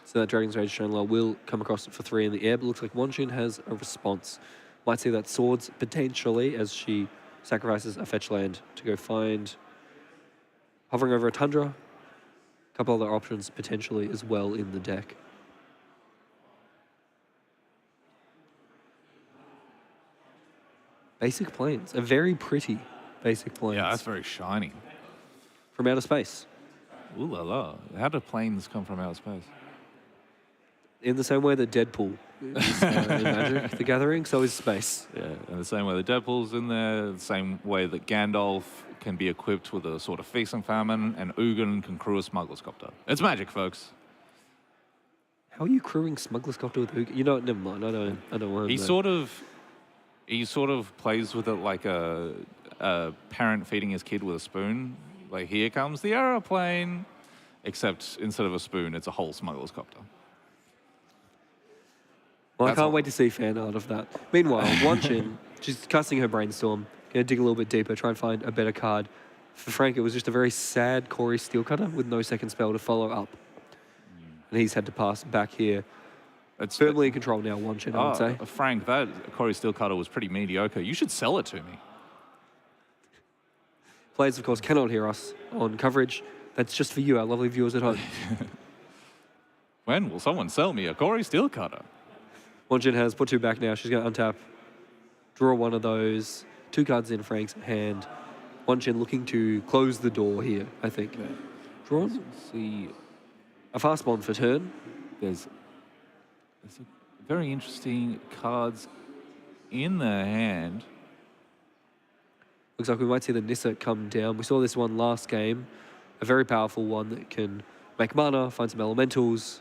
[SPEAKER 3] So that Dragon's Rage Channeler will come across for 3 in the air, but looks like Wan Chin has a response. Might see that Swords potentially as she sacrifices a fetch land to go find Hovering over a Tundra. A couple other options potentially as well in the deck. Basic Plains, a very pretty Basic Plains.
[SPEAKER 2] Yeah, that's very shiny.
[SPEAKER 3] From outer space.
[SPEAKER 2] Ooh la la. How do planes come from outer space?
[SPEAKER 3] In the same way that Deadpool is in Magic the Gathering, so is space.
[SPEAKER 2] Yeah, in the same way that Deadpool's in there, the same way that Gandalf can be equipped with a sort of feast and famine, and Ugin can crew a smuggler's copter. It's Magic, folks.
[SPEAKER 3] How are you crewing Smuggler's Copter with Ugin? You know what? Never mind. I don't want.
[SPEAKER 2] He sort of plays with it like a parent feeding his kid with a spoon. Like, here comes the aeroplane, except instead of a spoon, it's a whole smuggler's copter.
[SPEAKER 3] Well, I
[SPEAKER 2] That's
[SPEAKER 3] can't
[SPEAKER 2] all.
[SPEAKER 3] wait to see fan art of that. Meanwhile, Wanchin, she's casting her brainstorm, going to dig a little bit deeper, try and find a better card. For Frank, it was just a very sad Corey Steelcutter with no second spell to follow up. And he's had to pass back here.
[SPEAKER 2] It's
[SPEAKER 3] Firmly in control now, Wanchin, I would say.
[SPEAKER 2] Frank, that Corey Steelcutter was pretty mediocre. You should sell it to me.
[SPEAKER 3] Players, of course, cannot hear us on coverage. That's just for you, our lovely viewers at home.
[SPEAKER 2] When will someone sell me a Corey Steelcutter?
[SPEAKER 3] Wanchin has put 2 back now. She's going to untap, draw one of those. 2 cards in Frank's hand. Wanchin looking to close the door here, I think. Drawn.
[SPEAKER 2] Let's see.
[SPEAKER 3] A fast bond for turn.
[SPEAKER 2] There's a very interesting cards in the hand.
[SPEAKER 3] Looks like we might see the Nissa come down. We saw this one last game. A very powerful one that can make mana, find some elementals.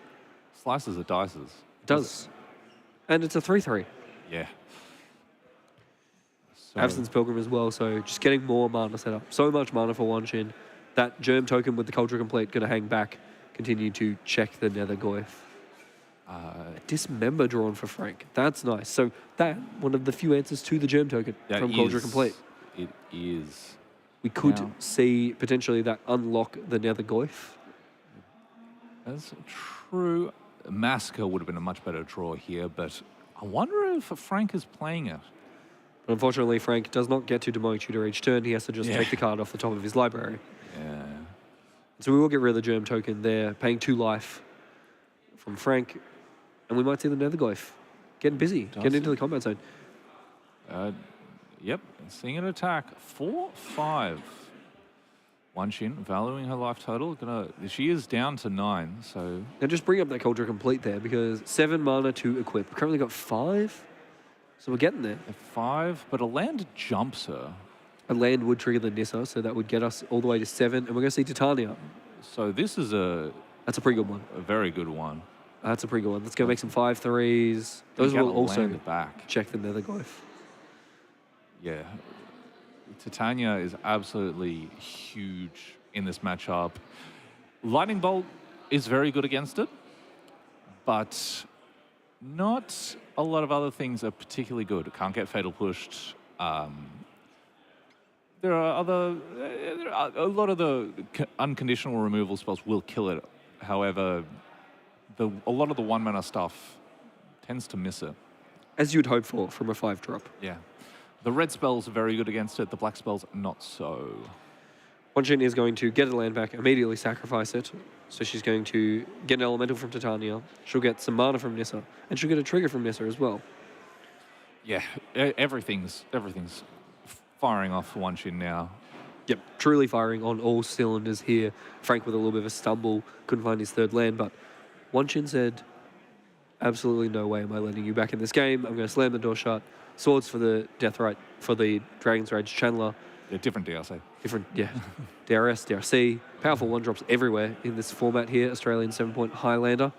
[SPEAKER 2] Slices of dices.
[SPEAKER 3] It does. And it's a 3/3.
[SPEAKER 2] Yeah. So,
[SPEAKER 3] Absence Pilgrim as well, so just getting more mana set up. So much mana for Wanchin. That Germ token with the Culture Complete going to hang back. Continue to check the Nether Goyf. Dismember drawn for Frank. That's nice. So that, one of the few answers to the Germ token from Culture Complete.
[SPEAKER 2] It is.
[SPEAKER 3] We could
[SPEAKER 2] Now-
[SPEAKER 3] see potentially that unlock the Nether Goyf.
[SPEAKER 2] That's true. Massacre would have been a much better draw here, but I wonder if Frank is playing it.
[SPEAKER 3] But unfortunately, Frank does not get to Demonic Tutor each turn. He has to just
[SPEAKER 2] Yeah.
[SPEAKER 3] take the card off the top of his library.
[SPEAKER 2] Yeah.
[SPEAKER 3] So we will get rid of the Germ token there, paying 2 life from Frank. And we might see the Nether Goyf getting busy, getting into the combat zone.
[SPEAKER 2] Yep, seeing an attack. 4/5. Wanchin valuing her life total. She is down to 9, so
[SPEAKER 3] Now just bring up that Culture Complete there because 7 mana to equip. We've currently got 5, so we're getting there.
[SPEAKER 2] a 5, but a land jumps her.
[SPEAKER 3] A land would trigger the Nissa, so that would get us all the way to 7. And we're going to see Titania.
[SPEAKER 2] So this is a
[SPEAKER 3] That's a pretty good one.
[SPEAKER 2] very good one.
[SPEAKER 3] That's a pretty good one. Let's go make some 5/3s. Those
[SPEAKER 2] You
[SPEAKER 3] will
[SPEAKER 2] gotta
[SPEAKER 3] also
[SPEAKER 2] land back.
[SPEAKER 3] check the Nether Goyf.
[SPEAKER 2] Yeah. Titania is absolutely huge in this matchup. Lightning Bolt is very good against it, but not a lot of other things are particularly good. It can't get Fatal Pushed. There are a lot of the unconditional removal spells will kill it. However, a lot of the 1-mana stuff tends to miss it.
[SPEAKER 3] As you'd hope for from a 5-drop.
[SPEAKER 2] Yeah. The red spells are very good against it. The black spells, not so.
[SPEAKER 3] Wanchin is going to get a land back, immediately sacrifice it. So she's going to get an elemental from Titania. She'll get some mana from Nissa. And she'll get a trigger from Nissa as well.
[SPEAKER 2] Yeah, everything's firing off for Wanchin now.
[SPEAKER 3] Yep, truly firing on all cylinders here. Frank with a little bit of a stumble, couldn't find his 3rd land, but Wanchin said, absolutely no way am I letting you back in this game. I'm going to slam the door shut. Swords for the Deathrite, for the Dragon's Rage Channeler.
[SPEAKER 2] Yeah, different DRC.
[SPEAKER 3] Different, yeah. DRS, DRC. Powerful 1-drops everywhere in this format here. Australian 7-point Highlander.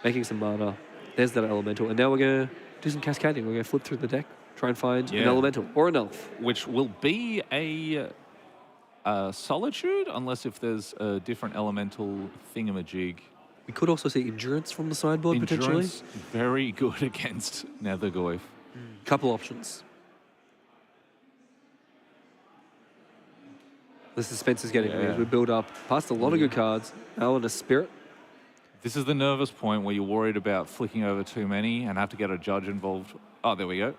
[SPEAKER 3] Making some mana. There's that elemental. And now we're going to do some cascading. We're going to flip through the deck, try and find an elemental or an elf.
[SPEAKER 2] Which will be a Solitude, unless if there's a different elemental thingamajig.
[SPEAKER 3] We could also see Endurance from the sideboard, potentially.
[SPEAKER 2] Endurance, very good against Nether Goyf.
[SPEAKER 3] Couple options. The suspense is getting weird. We build up past a lot of good cards. Now in a Spirit.
[SPEAKER 2] This is the nervous point where you're worried about flicking over too many and have to get a judge involved. Oh, there we go.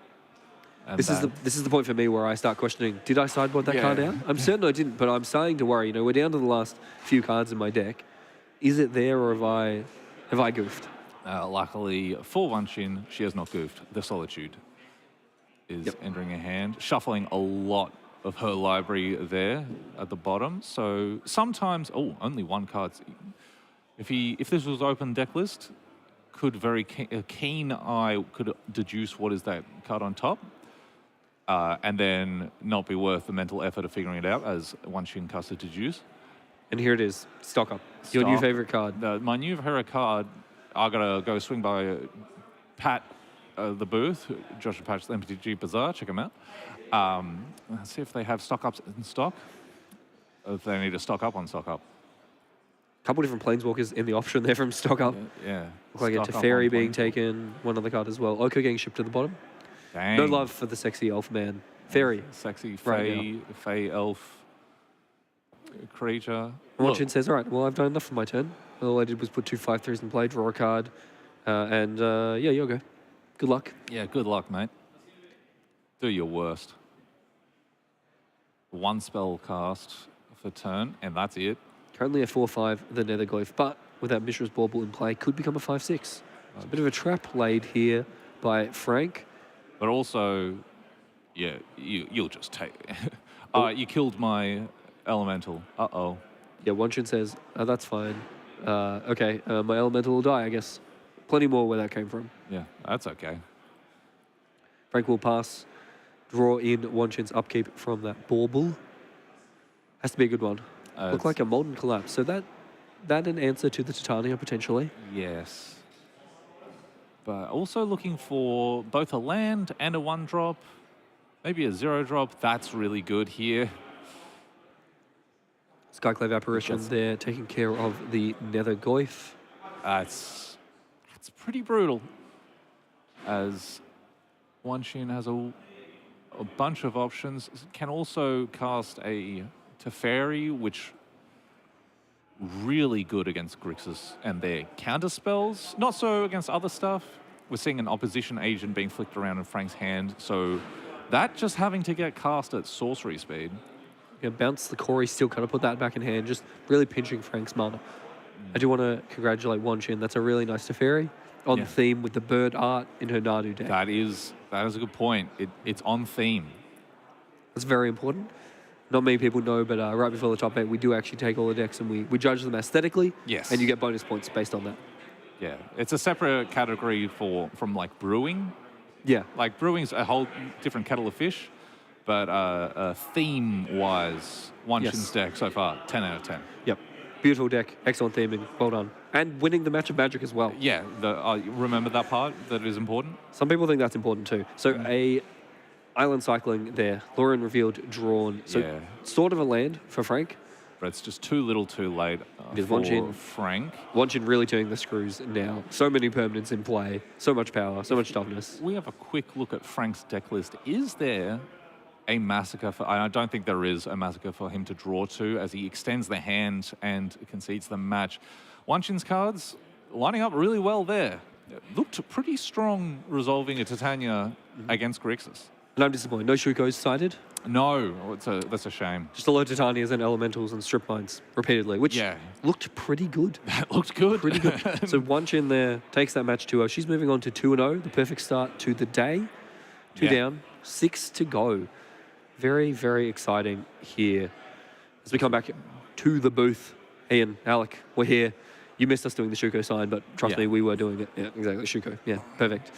[SPEAKER 2] And
[SPEAKER 3] This is the point for me where I start questioning, did I sideboard that card out? I'm certain I didn't, but I'm starting to worry. You know, we're down to the last few cards in my deck. Is it there or have I goofed?
[SPEAKER 2] Luckily for Wanchin, she has not goofed. The Solitude is entering her hand, shuffling a lot of her library there at the bottom. So sometimes, only 1 card. If this was open deck list, could a keen eye could deduce what is that card on top, and then not be worth the mental effort of figuring it out as one Shin casts to deduce.
[SPEAKER 3] And here it is. Stock up. Your new favorite card.
[SPEAKER 2] My new favorite card, I gotta go swing by Pat, the booth, Joshua Patch's MTG Bazaar. Check him out. Let's see if they have stock ups in stock. If they need to stock up on stock up.
[SPEAKER 3] A couple different planeswalkers in the option there from stock up.
[SPEAKER 2] Yeah.
[SPEAKER 3] Look like a Teferi being taken. One other card as well. Oko getting shipped to the bottom.
[SPEAKER 2] Dang.
[SPEAKER 3] No love for the sexy elf man. Fairy.
[SPEAKER 2] Sexy
[SPEAKER 3] Right
[SPEAKER 2] Fey elf creature.
[SPEAKER 3] Watchin says, all right, well, I've done enough for my turn. All I did was put 2 5/3s in play, draw a card, and yeah, you'll go. Good luck.
[SPEAKER 2] Yeah, good luck, mate. Do your worst. One spell cast for turn, and that's it.
[SPEAKER 3] Currently a 4/5, the Netherglyph, but with that Mishra's Bauble in play, could become a 5/6. It's a bit of a trap laid here by Frank.
[SPEAKER 2] But also, yeah, you'll just take. You killed my elemental. Uh-oh.
[SPEAKER 3] Yeah, Wanchin says, that's fine. Okay, my elemental will die, I guess. Plenty more where that came from.
[SPEAKER 2] Yeah, that's okay.
[SPEAKER 3] Frank will pass, draw in Wanchin's upkeep from that Bauble. Has to be a good one. Look like a Molten Collapse. So that an answer to the Titania, potentially?
[SPEAKER 2] Yes. But also looking for both a land and a 1-drop. Maybe a 0-drop. That's really good here.
[SPEAKER 3] Skyclave Apparition there, taking care of the Netherglyph.
[SPEAKER 2] It's pretty brutal. As Wanshin has a bunch of options. Can also cast a Teferi, which really good against Grixis and their counter spells. Not so against other stuff. We're seeing an opposition agent being flicked around in Frank's hand. So that just having to get cast at sorcery speed.
[SPEAKER 3] Yeah, bounce the Corey, still kind of put that back in hand, just really pinching Frank's mana. I do want to congratulate Wanchin. That's a really nice Teferi on theme with the bird art in her Nadu deck.
[SPEAKER 2] That is a good point. It's on theme.
[SPEAKER 3] That's very important. Not many people know, but right before the top 8, we do actually take all the decks and we judge them aesthetically.
[SPEAKER 2] Yes.
[SPEAKER 3] And you get bonus points based on that.
[SPEAKER 2] Yeah, it's a separate category from like brewing.
[SPEAKER 3] Yeah.
[SPEAKER 2] Like brewing's a whole different kettle of fish, but theme-wise, Wanshin's deck so far, 10 out of 10.
[SPEAKER 3] Yep. Beautiful deck, excellent theming, well done. And winning the match of Magic as well.
[SPEAKER 2] Yeah, remember that part, that is important?
[SPEAKER 3] Some people think that's important too. So a island cycling there, Lauren revealed, drawn. So sort of a land for Frank.
[SPEAKER 2] But it's just too little too late for
[SPEAKER 3] Wanchin,
[SPEAKER 2] Frank.
[SPEAKER 3] Wanchin really turning the screws now. So many permanents in play, so much power, so much toughness.
[SPEAKER 2] We have a quick look at Frank's deck list. Is there a massacre for... I don't think there is a massacre for him to draw to as he extends the hand and concedes the match. Wanchin's cards lining up really well there. Looked pretty strong resolving a Titania against Grixis.
[SPEAKER 3] And I'm disappointed. No Shuko's cited.
[SPEAKER 2] No, that's a shame.
[SPEAKER 3] Just a load of Titanias and Elementals and Strip Mines repeatedly, which looked pretty good.
[SPEAKER 2] That looked good.
[SPEAKER 3] Pretty good. So Wanchin there takes that match 2-0. She's moving on to 2-0, the perfect start to the day. 2 down, 6 to go. Very, very exciting here. As we come back to the booth, Ian, Alec, we're here. You missed us doing the Shuko sign, but trust me, we were doing it. Yeah, exactly, Shuko. Yeah, perfect.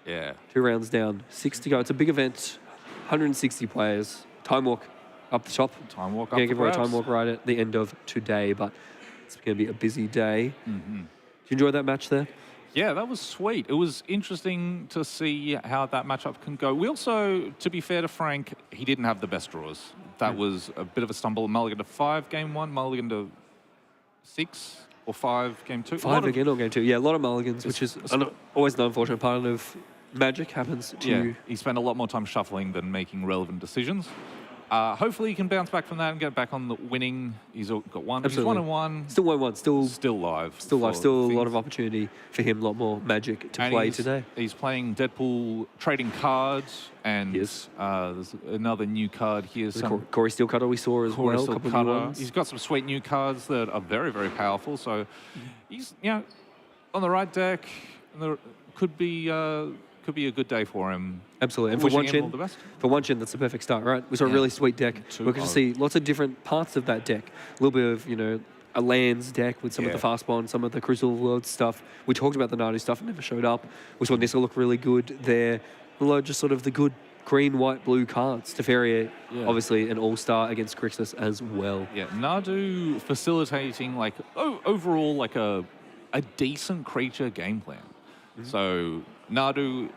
[SPEAKER 2] Yeah.
[SPEAKER 3] 2 rounds down, 6 to go. It's a big event, 160 players. Time Walk up the top.
[SPEAKER 2] Time Walk up
[SPEAKER 3] Can't
[SPEAKER 2] the
[SPEAKER 3] give away
[SPEAKER 2] grabs.
[SPEAKER 3] Time Walk right at the end of today, but it's going to be a busy day.
[SPEAKER 2] Mm-hmm.
[SPEAKER 3] Did you enjoy that match there?
[SPEAKER 2] Yeah, that was sweet. It was interesting to see how that matchup can go. We also, to be fair to Frank, he didn't have the best draws. That was a bit of a stumble. Mulligan to 5, game 1. Mulligan to 6 or 5, game 2.
[SPEAKER 3] 5 again or game 2. Yeah, a lot of mulligans, which is always the unfortunate part of Magic happens to you.
[SPEAKER 2] He spent a lot more time shuffling than making relevant decisions. Hopefully he can bounce back from that and get back on the winning. He's got one.
[SPEAKER 3] Absolutely.
[SPEAKER 2] He's 1-1.
[SPEAKER 3] Still 1-1. Still
[SPEAKER 2] live.
[SPEAKER 3] Still live. Still a lot of opportunity for him. A lot more Magic to play today.
[SPEAKER 2] He's playing Deadpool trading cards, and there's another new card here.
[SPEAKER 3] Corey Steelcutter we saw as well. A couple of new ones.
[SPEAKER 2] He's got some sweet new cards that are very, very powerful. So he's on the right deck. And could be a good day for him.
[SPEAKER 3] Absolutely. And for Wanchin, that's the perfect start, right? We saw a really sweet deck. We're going to see lots of different parts of that deck. A little bit of, a lands deck with some of the
[SPEAKER 2] Yeah.
[SPEAKER 3] fast bond, some of the Crucible World stuff. We talked about the Nadu stuff, it never showed up. We saw Nissa look really good there. Although just sort of the good green, white, blue cards. Teferia,
[SPEAKER 2] Yeah.
[SPEAKER 3] obviously an all-star against Grixis as well.
[SPEAKER 2] Yeah, Nadu facilitating like overall like a decent creature game plan. So Nadu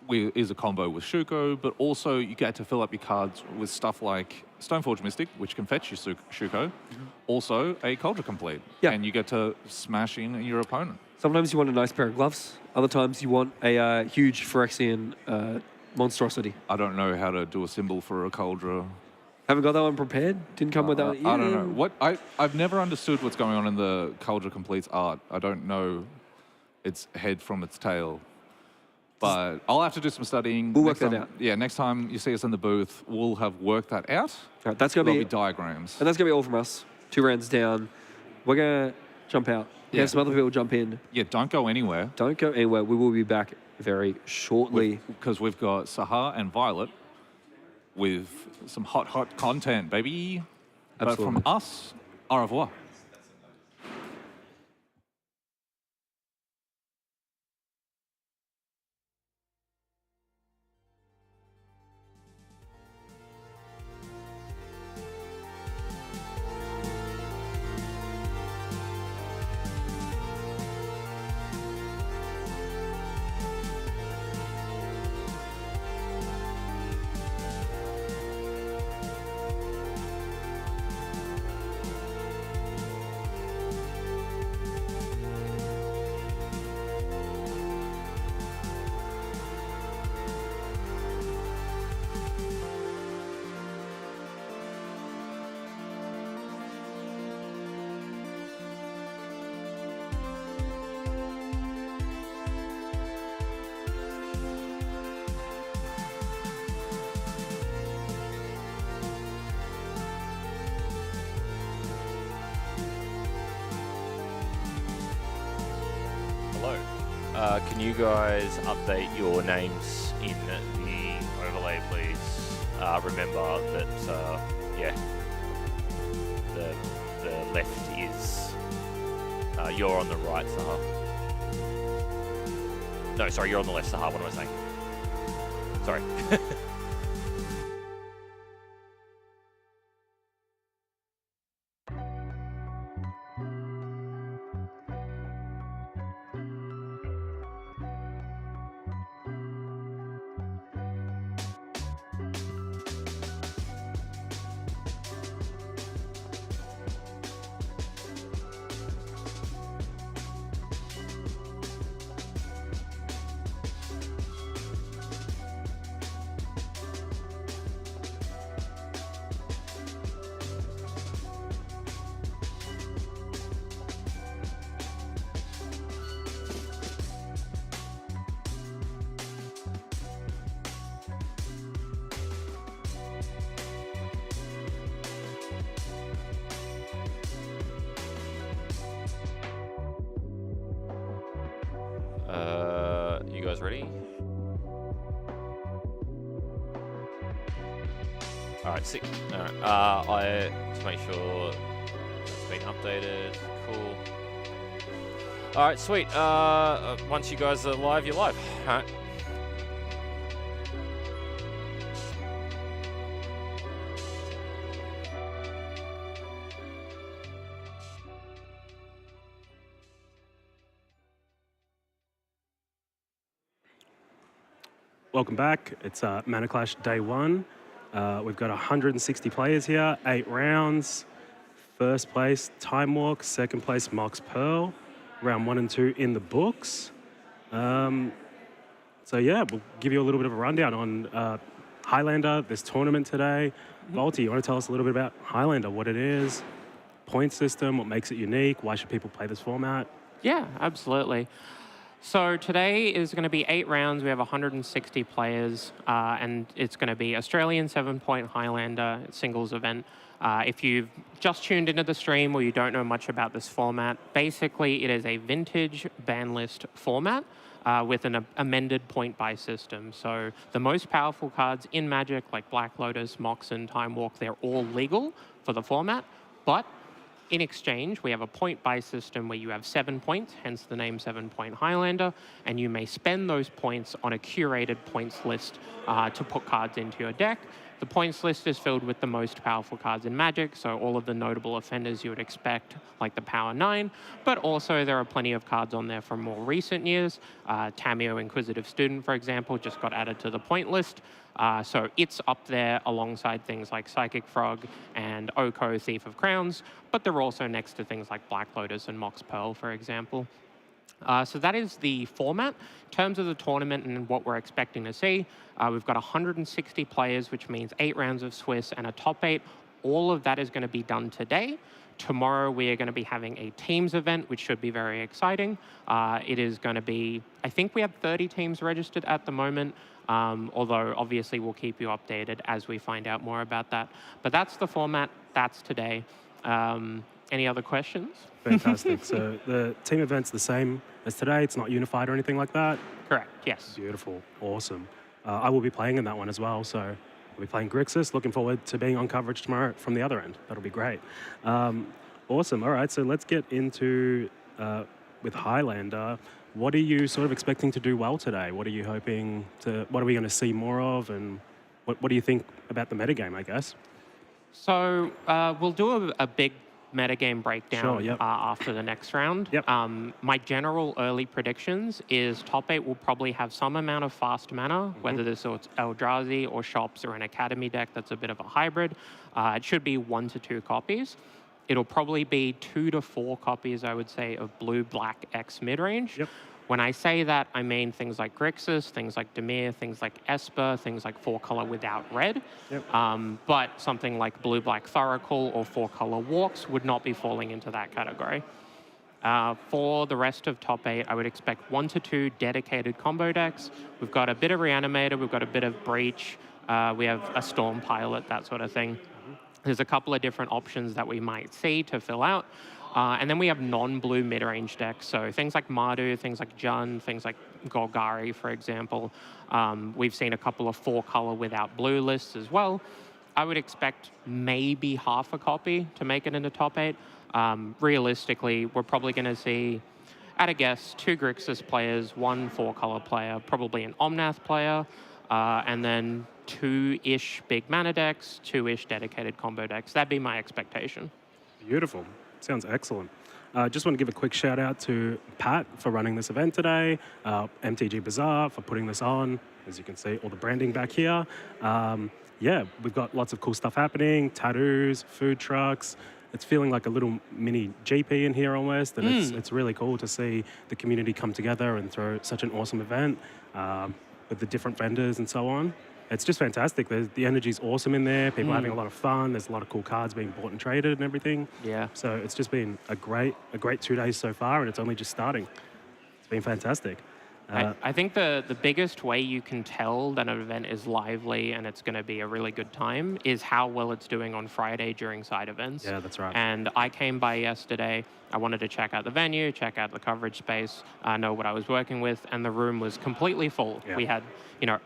[SPEAKER 2] is a combo with Shuko, but also you get to fill up your cards with stuff like Stoneforge Mystic, which can fetch you Shuko. Also a Cauldron Complete,
[SPEAKER 3] Yeah.
[SPEAKER 2] and you get to smash in your opponent.
[SPEAKER 3] Sometimes you want a nice pair of gloves. Other times you want a huge Phyrexian monstrosity.
[SPEAKER 2] I don't know how to do a symbol for a Cauldron.
[SPEAKER 3] Haven't got that one prepared? Didn't come with that one?
[SPEAKER 2] I don't know. I've never understood what's going on in the Cauldron Complete's art. I don't know its head from its tail. But I'll have to do some studying.
[SPEAKER 3] We'll work
[SPEAKER 2] Next
[SPEAKER 3] that
[SPEAKER 2] time-
[SPEAKER 3] out.
[SPEAKER 2] Yeah, next time you see us in the booth, we'll have worked that out.
[SPEAKER 3] All right, that's going
[SPEAKER 2] There'll
[SPEAKER 3] to
[SPEAKER 2] be
[SPEAKER 3] be
[SPEAKER 2] diagrams.
[SPEAKER 3] And that's going to be all from us. 2 rounds down. We're going to jump out. We
[SPEAKER 2] Yeah.
[SPEAKER 3] have some other people jump in.
[SPEAKER 2] Yeah, don't go anywhere.
[SPEAKER 3] Don't go anywhere. We will be back very shortly.
[SPEAKER 2] Because we've got Sahar and Violet with some hot content, baby. But
[SPEAKER 3] Absolutely.
[SPEAKER 2] from us, au revoir.
[SPEAKER 1] Hello. Can you guys update your names in the overlay, please? Remember that, yeah, the left is, you're on the right, Sahar. No, sorry, you're on the left, Sahar. What am I saying? Sorry. You guys ready? All right, sick. All right, I just make sure it's been updated. Cool. All right, sweet. Once you guys are live, you're live. All right.
[SPEAKER 4] Welcome back. It's Mana Clash Day 1. We've got 160 players here, 8 rounds. First place, Time Walk. Second place, Mox Pearl. Round 1 and 2 in the books. So yeah, we'll give you a little bit of a rundown on Highlander, this tournament today. Volty, you want to tell us a little bit about Highlander, what it is, point system, what makes it unique, why should people play this format?
[SPEAKER 5] Yeah, absolutely. So today is going to be 8 rounds. We have 160 players, and it's going to be Australian 7-point Highlander singles event. If you've just tuned into the stream or you don't know much about this format, basically it is a vintage ban list format with an amended point buy system. So the most powerful cards in Magic, like Black Lotus, Mox, and Time Walk, they're all legal for the format, but In exchange, we have a point-buy system where you have 7 points, hence the name 7-Point Highlander, and you may spend those points on a curated points list to put cards into your deck. The points list is filled with the most powerful cards in Magic, so all of the notable offenders you would expect, like the Power 9, but also there are plenty of cards on there from more recent years. Tameo Inquisitive Student, for example, just got added to the point list. So it's up there alongside things like Psychic Frog and Oko, Thief of Crowns, but they're also next to things like Black Lotus and Mox Pearl, for example. So that is the format. In terms of the tournament and what we're expecting to see, we've got 160 players, which means 8 rounds of Swiss and a top 8. All of that is going to be done today. Tomorrow, we are going to be having a teams event, which should be very exciting. It is going to be, I think we have 30 teams registered at the moment, although obviously we'll keep you updated as we find out more about that. But that's the format. That's today. Any other questions?
[SPEAKER 4] Fantastic. So the team event's the same as today. It's not unified or anything like that?
[SPEAKER 5] Correct, yes.
[SPEAKER 4] Beautiful. Awesome. I will be playing in that one as well. So I'll be playing Grixis. Looking forward to being on coverage tomorrow from the other end. That'll be great. Awesome. All right. So let's get into with Highlander. What are you sort of expecting to do well today? What are you hoping to? What are we going to see more of? And what do you think about the metagame, I guess?
[SPEAKER 5] So we'll do a big metagame breakdown
[SPEAKER 4] Sure, yep.
[SPEAKER 5] After the next round.
[SPEAKER 4] Yep.
[SPEAKER 5] My general early predictions is top 8 will probably have some amount of fast mana, whether this is Eldrazi or Shops or an Academy deck that's a bit of a hybrid. It should be 1 to 2 copies. It'll probably be 2 to 4 copies, I would say, of blue, black, X midrange.
[SPEAKER 4] Yep.
[SPEAKER 5] When I say that, I mean things like Grixis, things like Dimir, things like Esper, things like 4-color without red.
[SPEAKER 4] Yep.
[SPEAKER 5] But something like blue-black Thoracle or 4-color Walks would not be falling into that category. For the rest of top 8, I would expect 1 to 2 dedicated combo decks. We've got a bit of Reanimator, we've got a bit of Breach, we have a Storm Pilot, that sort of thing. There's a couple of different options that we might see to fill out. And then we have non-blue mid-range decks, so things like Mardu, things like Jund, things like Golgari, for example. We've seen a couple of 4-color without blue lists as well. I would expect maybe half a copy to make it into top 8. Realistically, we're probably going to see, at a guess, 2 Grixis players, 1 4-color player, probably an Omnath player, and then 2-ish big mana decks, 2-ish dedicated combo decks. That'd be my expectation.
[SPEAKER 4] Beautiful. Sounds excellent. Just want to give a quick shout out to Pat for running this event today, MTG Bazaar for putting this on. As you can see, all the branding back here. Yeah, we've got lots of cool stuff happening, tattoos, food trucks. It's feeling like a little mini GP in here almost, and it's really cool to see the community come together and throw such an awesome event with the different vendors and so on. It's just fantastic. The energy's awesome in there. People are having a lot of fun. There's a lot of cool cards being bought and traded and everything.
[SPEAKER 5] Yeah.
[SPEAKER 4] So it's just been a great 2 days so far, and it's only just starting. It's been fantastic.
[SPEAKER 5] I think the biggest way you can tell that an event is lively and it's going to be a really good time is how well it's doing on Friday during side events.
[SPEAKER 4] Yeah, that's right.
[SPEAKER 5] And I came by yesterday. I wanted to check out the venue, check out the coverage space, know what I was working with, and the room was completely full.
[SPEAKER 4] Yeah.
[SPEAKER 5] We had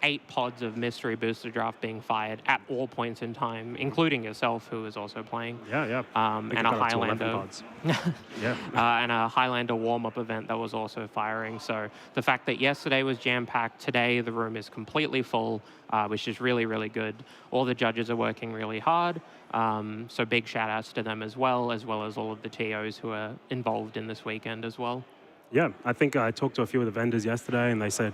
[SPEAKER 5] 8 pods of Mystery Booster Draft being fired at all points in time, including yourself, who was also playing.
[SPEAKER 4] Yeah.
[SPEAKER 5] And a Highlander.
[SPEAKER 4] Yeah.
[SPEAKER 5] And a Highlander warm-up event that was also firing. So the fact that yesterday was jam-packed, today the room is completely full, which is really, really good. All the judges are working really hard. So big shout-outs to them as well as all of the TOs who are involved in this weekend as well.
[SPEAKER 4] Yeah, I think I talked to a few of the vendors yesterday, and they said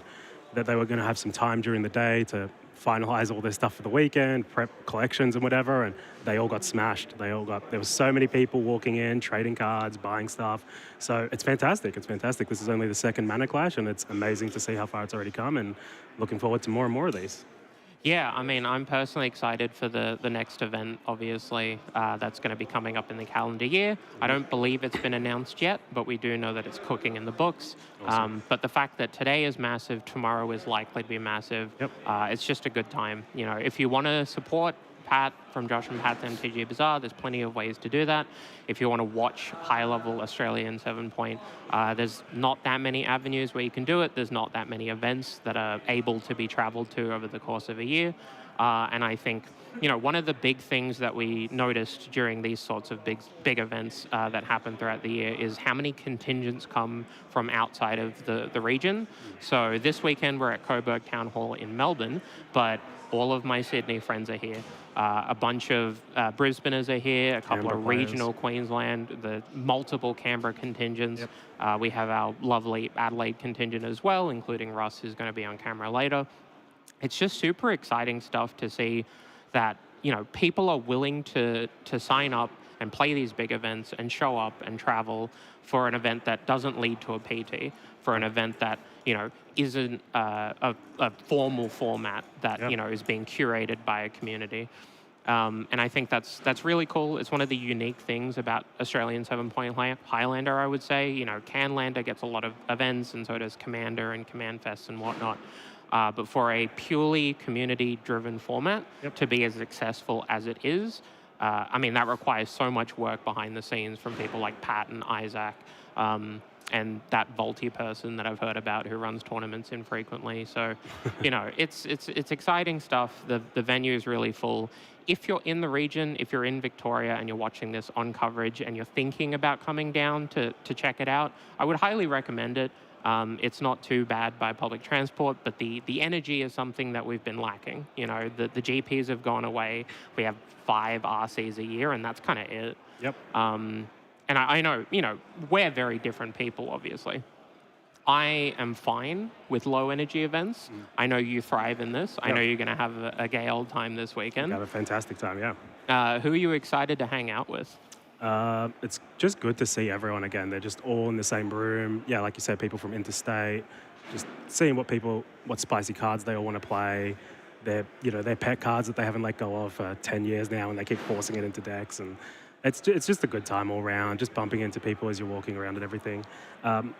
[SPEAKER 4] that they were going to have some time during the day to finalize all their stuff for the weekend, prep collections and whatever, and they all got smashed. There was so many people walking in, trading cards, buying stuff. So it's fantastic. It's fantastic. This is only the second Mana Clash, and it's amazing to see how far it's already come, and looking forward to more and more of these.
[SPEAKER 5] Yeah, I mean, I'm personally excited for the next event, obviously, that's going to be coming up in the calendar year. I don't believe it's been announced yet, but we do know that it's cooking in the books. Awesome. But the fact that today is massive, tomorrow is likely to be massive, it's just a good time. If you want to support Pat from Josh and Pat's MTG Bazaar, there's plenty of ways to do that. If you want to watch high-level Australian 7-Point, there's not that many avenues where you can do it. There's not that many events that are able to be traveled to over the course of a year. And I think, one of the big things that we noticed during these sorts of big events that happen throughout the year is how many contingents come from outside of the region. So this weekend we're at Coburg Town Hall in Melbourne, but all of my Sydney friends are here. A bunch of Brisbaneers are here, a couple
[SPEAKER 4] Canberra
[SPEAKER 5] of
[SPEAKER 4] players.
[SPEAKER 5] regional Queensland, the multiple Canberra contingents. We have our lovely Adelaide contingent as well, including Russ, who's going to be on camera later. It's just super exciting stuff to see that, people are willing to sign up and play these big events and show up and travel for an event that doesn't lead to a PT, for an event that, isn't a formal format that, is being curated by a community. And I think that's really cool. It's one of the unique things about Australian 7-Point Highlander, I would say. Canlander gets a lot of events, and so does Commander and Command Fest and whatnot. But for a purely community-driven format to be as successful as it is, that requires so much work behind the scenes from people like Pat and Isaac, and that Volty person that I've heard about who runs tournaments infrequently. So, it's exciting stuff. The venue is really full. If you're in the region, if you're in Victoria and you're watching this on coverage and you're thinking about coming down to check it out, I would highly recommend it. It's not too bad by public transport, but the energy is something that we've been lacking. The GPs have gone away. We have 5 RCs a year, and that's kind of it.
[SPEAKER 4] Yep.
[SPEAKER 5] And I know, we're very different people, obviously. I am fine with low energy events. I know you thrive in this. I know you're going to have a gay old time this weekend.
[SPEAKER 4] Have a fantastic time, yeah.
[SPEAKER 5] Who are you excited to hang out with?
[SPEAKER 4] It's just good to see everyone again. They're just all in the same room. Yeah, like you said, people from interstate. Just seeing what spicy cards they all want to play. Their pet cards that they haven't let go of for 10 years now, and they keep forcing it into decks. And it's just a good time all around. Just bumping into people as you're walking around and everything.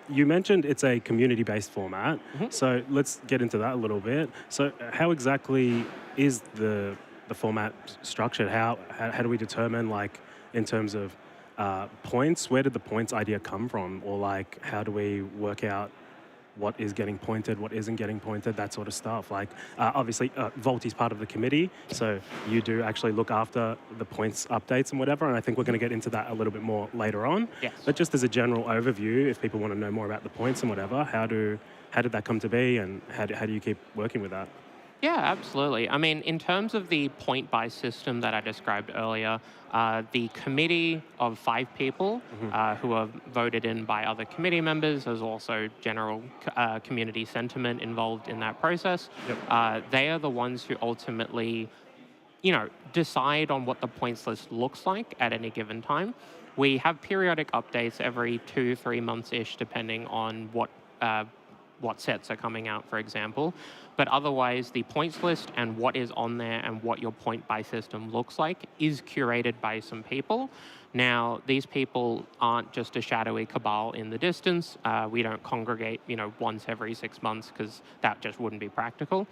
[SPEAKER 4] You mentioned it's a community-based format, so let's get into that a little bit. So, how exactly is the format structured? How do we determine, like, in terms of points, where did the points idea come from? Or how do we work out what is getting pointed, what isn't getting pointed, that sort of stuff? Obviously, Volty's part of the committee, so you do actually look after the points updates and whatever, and I think we're going to get into that a little bit more later on.
[SPEAKER 5] Yes.
[SPEAKER 4] But just as a general overview, if people want to know more about the points and whatever, how did that come to be, and how do you keep working with that?
[SPEAKER 5] Yeah, absolutely. In terms of the point-buy system that I described earlier, the committee of 5 people who are voted in by other committee members, there's also general community sentiment involved in that process. They are the ones who ultimately, decide on what the points list looks like at any given time. We have periodic updates every 2-3 months-ish, depending on what sets are coming out, for example. But otherwise, the points list and what is on there and what your point-buy system looks like is curated by some people. Now, these people aren't just a shadowy cabal in the distance. We don't congregate, once every 6 months, because that just wouldn't be practical.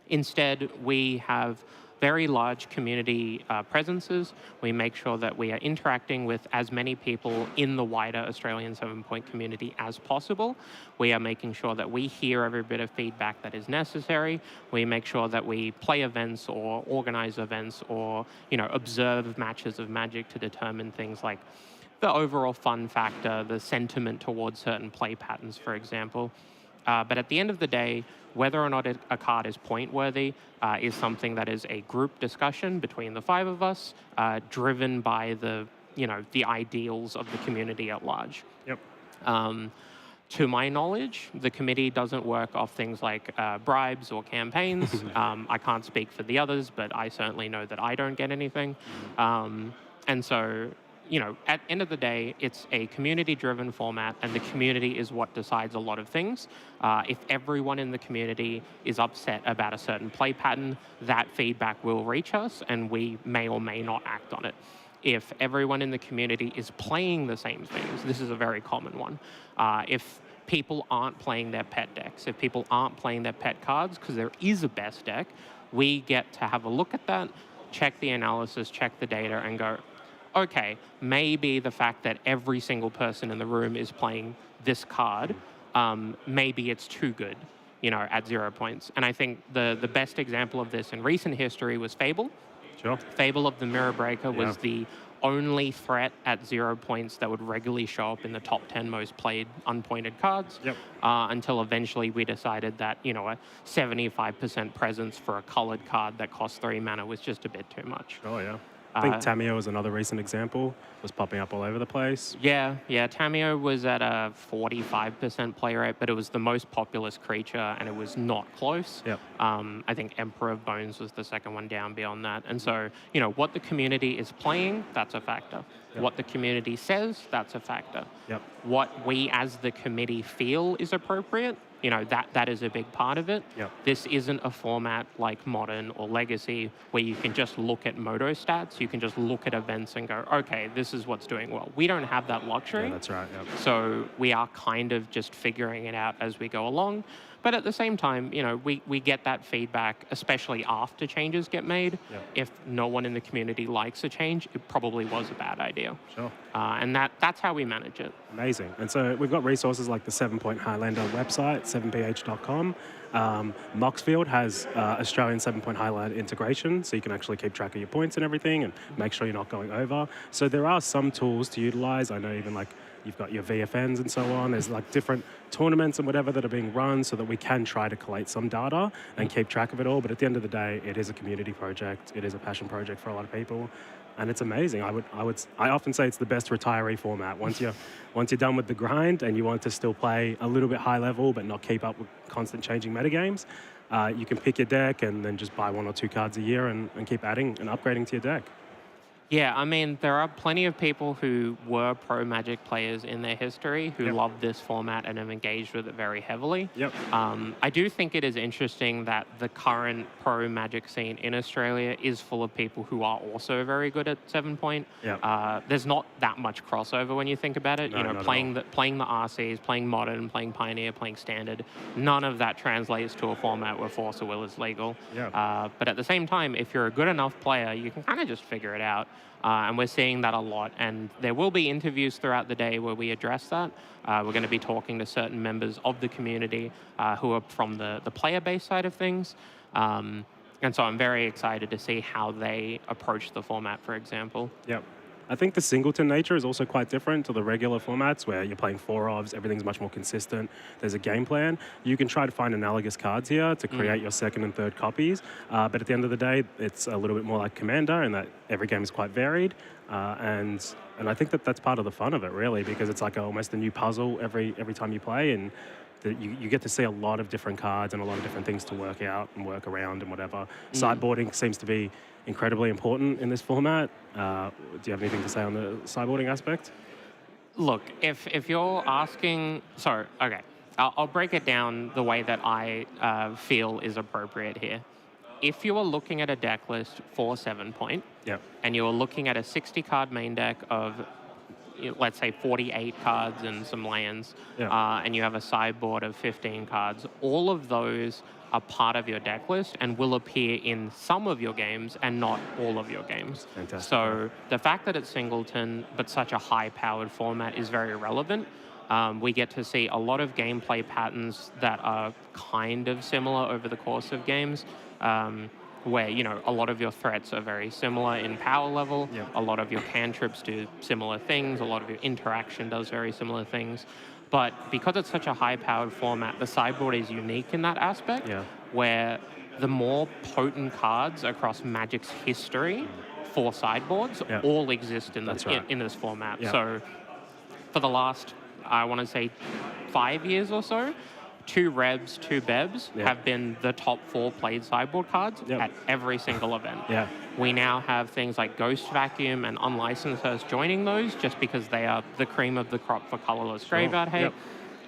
[SPEAKER 5] Instead, we have very large community presences. We make sure that we are interacting with as many people in the wider Australian 7-Point community as possible. We are making sure that we hear every bit of feedback that is necessary. We make sure that we play events or organize events or, observe matches of Magic to determine things like the overall fun factor, the sentiment towards certain play patterns, for example. But at the end of the day, whether or not a card is point-worthy is something that is a group discussion between the 5 of us, driven by the ideals of the community at large.
[SPEAKER 4] Yep.
[SPEAKER 5] To my knowledge, the committee doesn't work off things like bribes or campaigns. I can't speak for the others, but I certainly know that I don't get anything. And so, at the end of the day, it's a community-driven format, and the community is what decides a lot of things. If everyone in the community is upset about a certain play pattern, that feedback will reach us, and we may or may not act on it. If everyone in the community is playing the same things, this is a very common one. If people aren't playing their pet decks, if people aren't playing their pet cards, because there is a best deck, we get to have a look at that, check the analysis, check the data, and go, okay, maybe the fact that every single person in the room is playing this card, maybe it's too good. at 0 points. And I think the best example of this in recent history was Fable.
[SPEAKER 4] Sure.
[SPEAKER 5] Fable of the Mirror Breaker was
[SPEAKER 4] Yeah.
[SPEAKER 5] the only threat at 0 points that would regularly show up in the top 10 most played unpointed cards.
[SPEAKER 4] Yep.
[SPEAKER 5] Until eventually we decided that, a 75% presence for a colored card that costs 3 mana was just a bit too much.
[SPEAKER 4] Oh, yeah. I think Tamiyo is another recent example. Was popping up all over the place.
[SPEAKER 5] Yeah. Tamiyo was at a 45% play rate, but it was the most populous creature, and it was not close.
[SPEAKER 4] Yep.
[SPEAKER 5] I think Emperor of Bones was the second one down beyond that. And so, what the community is playing, that's a factor.
[SPEAKER 4] Yep.
[SPEAKER 5] What the community says, that's a factor.
[SPEAKER 4] Yep.
[SPEAKER 5] What we as the committee feel is appropriate, that is a big part of it.
[SPEAKER 4] Yep.
[SPEAKER 5] This isn't a format like Modern or Legacy where you can just look at Moto stats, you can just look at events and go, okay, this is what's doing well. We don't have that luxury.
[SPEAKER 4] Yeah, that's right. Yep.
[SPEAKER 5] So we are kind of just figuring it out as we go along. But at the same time, we get that feedback, especially after changes get made.
[SPEAKER 4] Yep.
[SPEAKER 5] If no one in the community likes a change, it probably was a bad idea.
[SPEAKER 4] Sure.
[SPEAKER 5] And that's how we manage it.
[SPEAKER 4] Amazing. And so we've got resources like the 7-Point Highlander website, 7ph.com. Moxfield has Australian 7-Point Highlander integration, so you can actually keep track of your points and everything and make sure you're not going over. So there are some tools to utilize. I know even like you've got your VFNs and so on. There's like different tournaments and whatever that are being run so that we can try to collate some data and keep track of it all. But at the end of the day, it is a community project. It is a passion project for a lot of people. And it's amazing. I often say it's the best retiree format. Once you're done with the grind and you want to still play a little bit high level but not keep up with constant changing metagames, you can pick your deck and then just buy 1 or 2 cards a year and keep adding and upgrading to your deck.
[SPEAKER 5] Yeah, I mean, there are plenty of people who were pro Magic players in their history who
[SPEAKER 4] Yep.
[SPEAKER 5] love this format and have engaged with it very heavily.
[SPEAKER 4] Yep.
[SPEAKER 5] I do think it is interesting that the current pro Magic scene in Australia is full of people who are also very good at 7-Point.
[SPEAKER 4] Yep.
[SPEAKER 5] There's not that much crossover when you think about it.
[SPEAKER 4] No, not at
[SPEAKER 5] playing the RCs, playing Modern, playing Pioneer, playing Standard, none of that translates to a format where Force of Will is legal.
[SPEAKER 4] Yep.
[SPEAKER 5] But at the same time, if you're a good enough player, you can kind of just figure it out. And we're seeing that a lot. And there will be interviews throughout the day where we address that. We're going to be talking to certain members of the community who are from the player-based side of things. And so I'm very excited to see how they approach the format, for example.
[SPEAKER 4] Yep. I think the singleton nature is also quite different to the regular formats where you're playing 4-ofs, everything's much more consistent, there's a game plan. You can try to find analogous cards here to create your second and third copies, but at the end of the day, it's a little bit more like Commander in that every game is quite varied, and I think that's part of the fun of it, really, because it's like almost a new puzzle every time you play, and you get to see a lot of different cards and a lot of different things to work out and work around and whatever. Sideboarding seems to be incredibly important in this format. Do you have anything to say on the sideboarding aspect?
[SPEAKER 5] Look, if you're asking... So, okay. I'll break it down the way that I feel is appropriate here. If you are looking at a deck list for 7-Point,
[SPEAKER 4] Yep.
[SPEAKER 5] and you are looking at a 60-card main deck of, let's say, 48 cards and some lands,
[SPEAKER 4] Yeah.
[SPEAKER 5] and you have a sideboard of 15 cards, all of those are part of your deck list and will appear in some of your games and not all of your games.
[SPEAKER 4] Fantastic.
[SPEAKER 5] So the fact that it's singleton, but such a high-powered format is very relevant. We get to see a lot of gameplay patterns that are kind of similar over the course of games, where, a lot of your threats are very similar in power level.
[SPEAKER 4] Yep.
[SPEAKER 5] A lot of your cantrips do similar things. A lot of your interaction does very similar things. But because it's such a high-powered format, the sideboard is unique in that aspect,
[SPEAKER 4] Yeah.
[SPEAKER 5] where the more potent cards across Magic's history for sideboards
[SPEAKER 4] Yeah.
[SPEAKER 5] all exist in
[SPEAKER 4] That's right.
[SPEAKER 5] in this format.
[SPEAKER 4] Yeah.
[SPEAKER 5] So for the last, I want to say, 5 years or so, 2 Rebs, 2 Bebs
[SPEAKER 4] Yeah.
[SPEAKER 5] have been the top 4 played sideboard cards
[SPEAKER 4] Yep.
[SPEAKER 5] at every single event.
[SPEAKER 4] Yeah.
[SPEAKER 5] We now have things like Ghost Vacuum and Unlicensed joining those just because they are the cream of the crop for colorless graveyard hate.
[SPEAKER 4] Yep.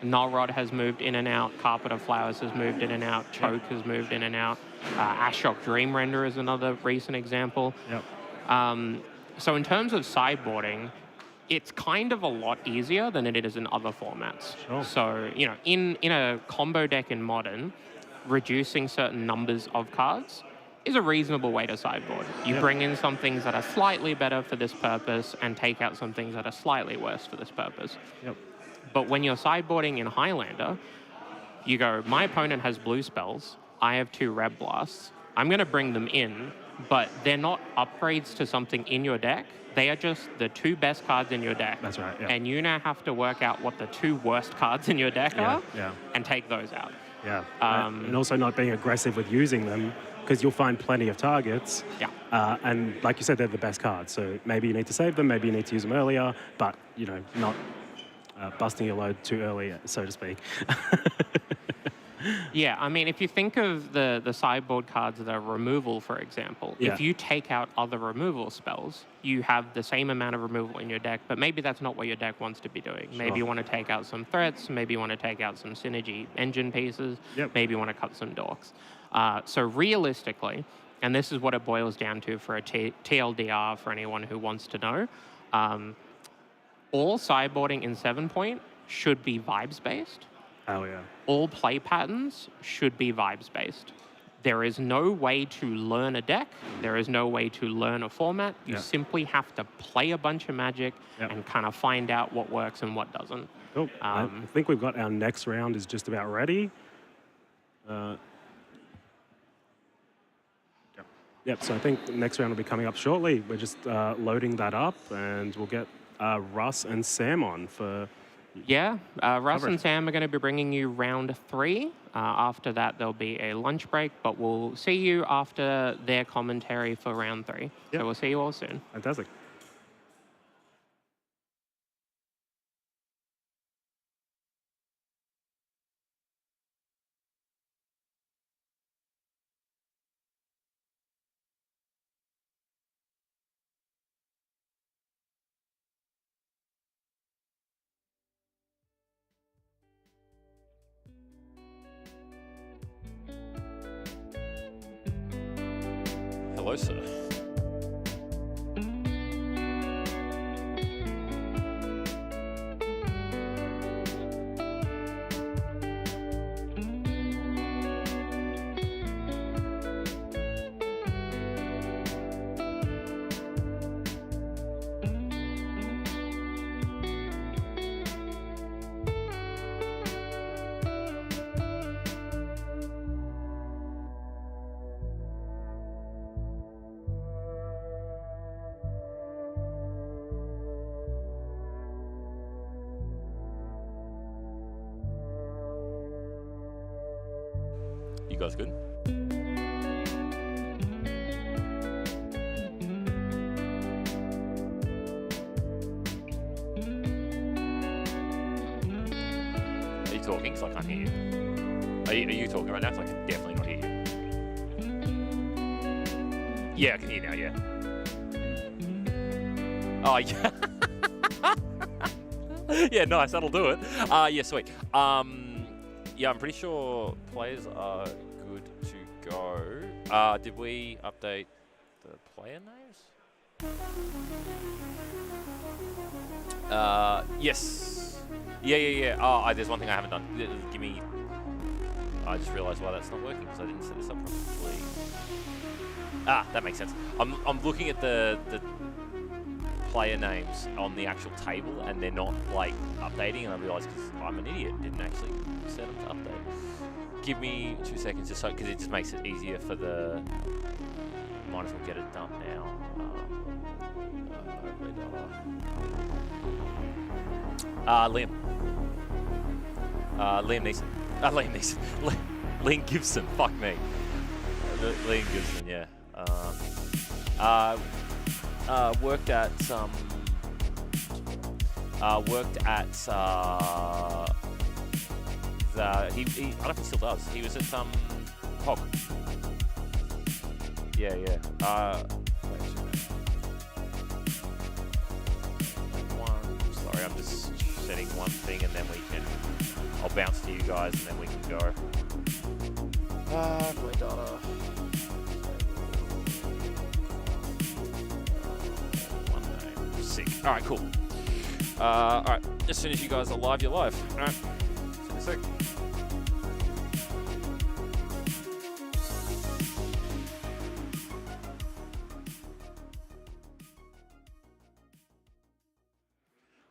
[SPEAKER 5] Nullrod has moved in and out. Carpet of Flowers has moved in and out. Choke has moved in and out. Ashok Dream Render is another recent example.
[SPEAKER 4] Yep.
[SPEAKER 5] So in terms of sideboarding, it's kind of a lot easier than it is in other formats.
[SPEAKER 4] Sure.
[SPEAKER 5] So, in a combo deck in Modern, reducing certain numbers of cards is a reasonable way to sideboard. You
[SPEAKER 4] Yep.
[SPEAKER 5] bring in some things that are slightly better for this purpose and take out some things that are slightly worse for this purpose.
[SPEAKER 4] Yep.
[SPEAKER 5] But when you're sideboarding in Highlander, You go, my opponent has blue spells. I have 2 Red Blasts. I'm going to bring them in, but they're not upgrades to something in your deck. They are just the 2 best cards in your deck.
[SPEAKER 4] That's right, yeah.
[SPEAKER 5] And you now have to work out what the 2 worst cards in your deck are
[SPEAKER 4] Yeah.
[SPEAKER 5] and take those out.
[SPEAKER 4] Yeah. And also not being aggressive with using them, because you'll find plenty of targets.
[SPEAKER 5] Yeah.
[SPEAKER 4] And like you said, they're the best cards. So maybe you need to save them, maybe you need to use them earlier, but, not busting your load too early, so to speak.
[SPEAKER 5] Yeah, I mean, if you think of the sideboard cards that are removal, for example, if you take out other removal spells, you have the same amount of removal in your deck, but maybe that's not what your deck wants to be doing.
[SPEAKER 4] Sure.
[SPEAKER 5] Maybe you want to take out some threats, maybe you want to take out some synergy engine pieces, maybe you want to cut some dorks. So realistically, and this is what it boils down to for a TLDR for anyone who wants to know, all sideboarding in 7-point should be vibes-based.
[SPEAKER 4] Oh, yeah.
[SPEAKER 5] All play patterns should be vibes-based. There is no way to learn a deck. There is no way to learn a format. You simply have to play a bunch of Magic and kind of find out what works and what doesn't.
[SPEAKER 4] Cool. I think we've got our next round is just about ready. Yep, so I think the next round will be coming up shortly. We're just loading that up, and we'll get Russ and Sam on for...
[SPEAKER 5] Yeah, Russ and Sam are going to be bringing you round 3. After that, there'll be a lunch break, but we'll see you after their commentary for round 3. So we'll see you all soon.
[SPEAKER 4] Fantastic.
[SPEAKER 1] Hello, sir. You guys good? Are you talking? Because I can't hear you. Are you talking right now? Because I can definitely not hear you. Yeah, I can hear you now, yeah. Oh, yeah. Yeah, nice. That'll do it. Yeah, sweet. Yeah, I'm pretty sure players are good to go. Did we update the player names? Yes. Yeah. Oh, there's one thing I haven't done. Give me... I just realised why that's not working, because I didn't set this up properly. That makes sense. I'm looking at the player names on the actual table, and they're not, like, updating, and I realised because I'm an idiot, didn't actually set them to update. Give me 2 seconds just so, because it just makes it easier for the... Might as well get it done now. Liam. Liam Neeson. Liam Neeson. Liam Gibson. Fuck me. Liam Gibson, yeah. Worked at he I don't know if he still does. He was at Hog. Yeah. Sorry, I'm just setting one thing, and then I'll bounce to you guys, and then we can go. Play data. Sick. All right, cool. All right, as soon as you guys are live, you're live. All right, see you in a sec.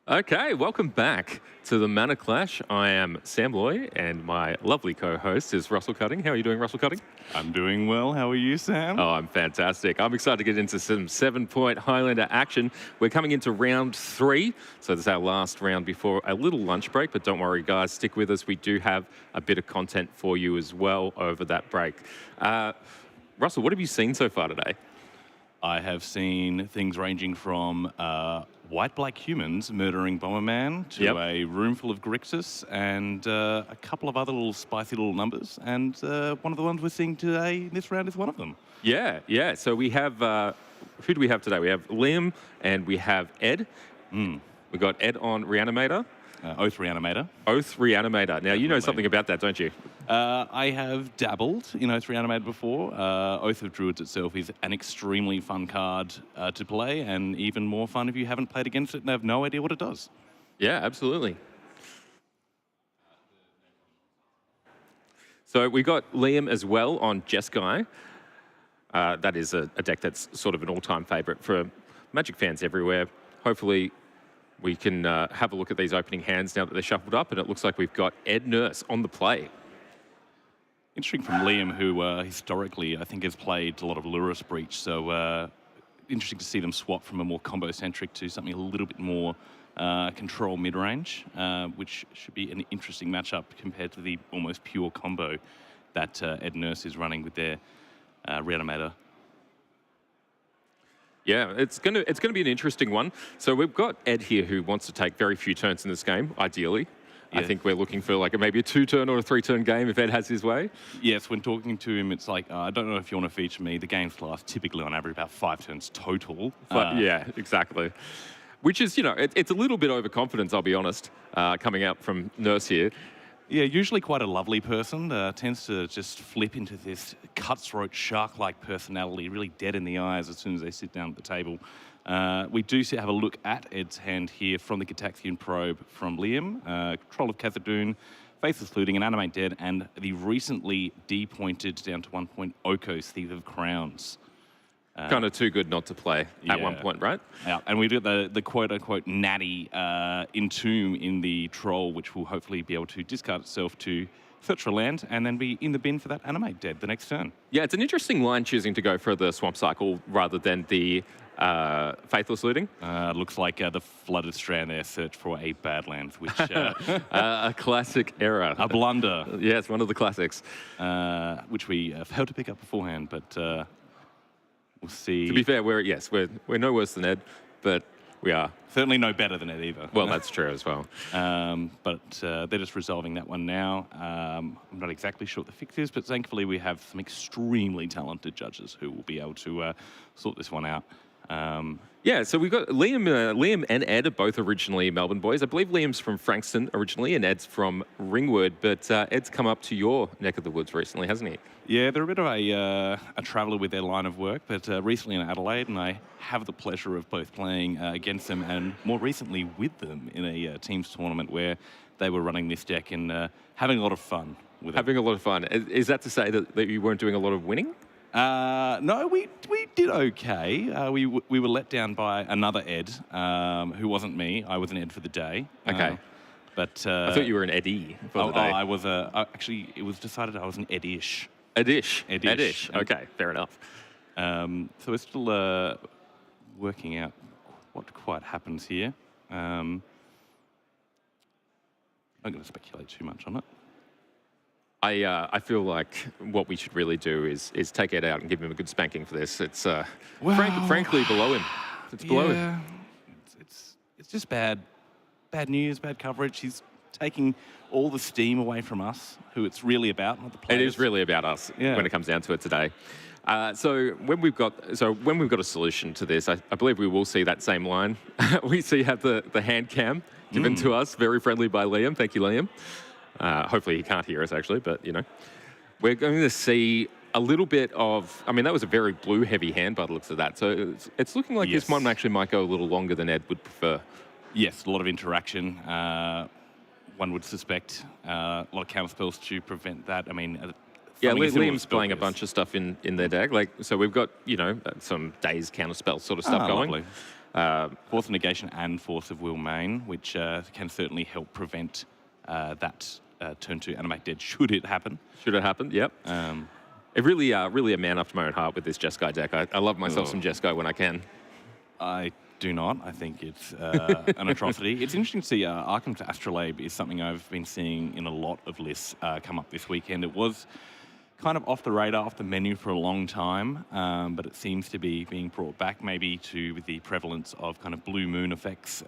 [SPEAKER 6] Okay, welcome back to the Mana Clash. I am Sam Loy, and my lovely co-host is Russell Cutting. How are you doing, Russell Cutting?
[SPEAKER 7] I'm doing well. How are you, Sam?
[SPEAKER 6] Oh, I'm fantastic. I'm excited to get into some 7-point Highlander action. We're coming into round 3, so this is our last round before a little lunch break, but don't worry, guys, stick with us. We do have a bit of content for you as well over that break. Russell, what have you seen so far today?
[SPEAKER 7] I have seen things ranging from white-black humans murdering Bomberman to a room full of Grixis and a couple of other little spicy little numbers. And one of the ones we're seeing today in this round is one of them.
[SPEAKER 6] Yeah. So we have, who do we have today? We have Liam and we have Ed. We've got Ed on Reanimator.
[SPEAKER 7] Oath Reanimator.
[SPEAKER 6] Oath Reanimator. Now,
[SPEAKER 7] Definitely.
[SPEAKER 6] You know something about that, don't you?
[SPEAKER 7] I have dabbled in Oath Reanimator before. Oath of Druids itself is an extremely fun card to play, and even more fun if you haven't played against it and have no idea what it does.
[SPEAKER 6] Yeah, absolutely. So we got Liam as well on Jeskai. That is a deck that's sort of an all-time favourite for Magic fans everywhere. Hopefully we can have a look at these opening hands now that they're shuffled up, and it looks like we've got Ed Nurse on the play.
[SPEAKER 7] Interesting from Liam, who historically I think has played a lot of Lurus Breach, so interesting to see them swap from a more combo-centric to something a little bit more control mid-range, which should be an interesting matchup compared to the almost pure combo that Ed Nurse is running with their Reanimator.
[SPEAKER 6] Yeah, it's gonna be an interesting one. So we've got Ed here who wants to take very few turns in this game, ideally. Yeah. I think we're looking for like maybe a 2-turn or a 3-turn game if Ed has his way.
[SPEAKER 7] Yes, when talking to him, it's like, I don't know if you want to feature me. The games last typically on average about 5 turns total.
[SPEAKER 6] But yeah, exactly. Which is, it's a little bit overconfidence, I'll be honest, coming out from Nurse here.
[SPEAKER 7] Yeah, usually quite a lovely person, tends to just flip into this cutthroat shark-like personality, really dead in the eyes as soon as they sit down at the table. We do have a look at Ed's hand here from the Gitaxian Probe from Liam, Control of Cathadoon, Faithless Looting, and Animate Dead, and the recently depointed down to 1 point Oko's Thief of Crowns.
[SPEAKER 6] Kind of too good not to play at one point, right?
[SPEAKER 7] Yeah, and we do the quote-unquote natty Entomb in the Troll, which will hopefully be able to discard itself to search for land and then be in the bin for that Animate Dead the next turn.
[SPEAKER 6] Yeah, it's an interesting line choosing to go for the Swamp Cycle rather than the Faithless Looting.
[SPEAKER 7] Looks like the Flooded Strand there search for a Badlands, which...
[SPEAKER 6] a classic error.
[SPEAKER 7] A blunder.
[SPEAKER 6] Yes, one of the classics.
[SPEAKER 7] Which we failed to pick up beforehand, but... we'll see.
[SPEAKER 6] To be fair, we're no worse than Ed, but we are.
[SPEAKER 7] Certainly no better than Ed either.
[SPEAKER 6] Well, that's true as well.
[SPEAKER 7] But they're just resolving that one now. I'm not exactly sure what the fix is, but thankfully we have some extremely talented judges who will be able to sort this one out.
[SPEAKER 6] Yeah, so we've got Liam and Ed are both originally Melbourne boys. I believe Liam's from Frankston originally and Ed's from Ringwood, but Ed's come up to your neck of the woods recently, hasn't he?
[SPEAKER 7] Yeah, they're a bit of a traveller with their line of work, but recently in Adelaide, and I have the pleasure of both playing against them and more recently with them in a teams tournament where they were running this deck and having a lot of fun with it.
[SPEAKER 6] Having a lot of fun. Is that to say that you weren't doing a lot of winning?
[SPEAKER 7] No, we did okay. We were let down by another Ed, who wasn't me. I was an Ed for the day.
[SPEAKER 6] Okay.
[SPEAKER 7] But
[SPEAKER 6] I thought you were an Eddie for the day.
[SPEAKER 7] I was actually, it was decided I was an Ed-ish.
[SPEAKER 6] Ed-ish.
[SPEAKER 7] Ed-ish.
[SPEAKER 6] Ed-ish. Okay, fair enough.
[SPEAKER 7] So we're still working out what quite happens here. I'm not going to speculate too much on it.
[SPEAKER 6] I feel like what we should really do is take Ed out and give him a good spanking for this. It's frankly below him. It's below him.
[SPEAKER 7] It's just bad news, bad coverage. He's taking all the steam away from us, who it's really about, not the players.
[SPEAKER 6] It is really about us when it comes down to it today. So when we've got a solution to this, I believe we will see that same line. We have the hand cam given to us, very friendly by Liam. Thank you, Liam. Hopefully he can't hear us, actually, but, we're going to see a little bit of... I mean, that was a very blue-heavy hand by the looks of that. So it's looking like this one actually might go a little longer than Ed would prefer.
[SPEAKER 7] Yes, a lot of interaction. One would suspect a lot of counter spells to prevent that. I mean...
[SPEAKER 6] Yeah, Liam's playing a bunch of stuff in their deck. So we've got, some dazed counter spell sort of stuff going.
[SPEAKER 7] Lovely. Force of Negation and Force of Will main, which can certainly help prevent that turn to Animate Dead should it happen.
[SPEAKER 6] Should it happen? Yep. It really a man after my own heart with this Jeskai deck. I love myself some Jeskai when I can.
[SPEAKER 7] I do not. I think it's an atrocity. It's interesting to see Arkham to Astrolabe is something I've been seeing in a lot of lists come up this weekend. It was kind of off the radar, off the menu for a long time, but it seems to be being brought back maybe with the prevalence of kind of Blue Moon effects.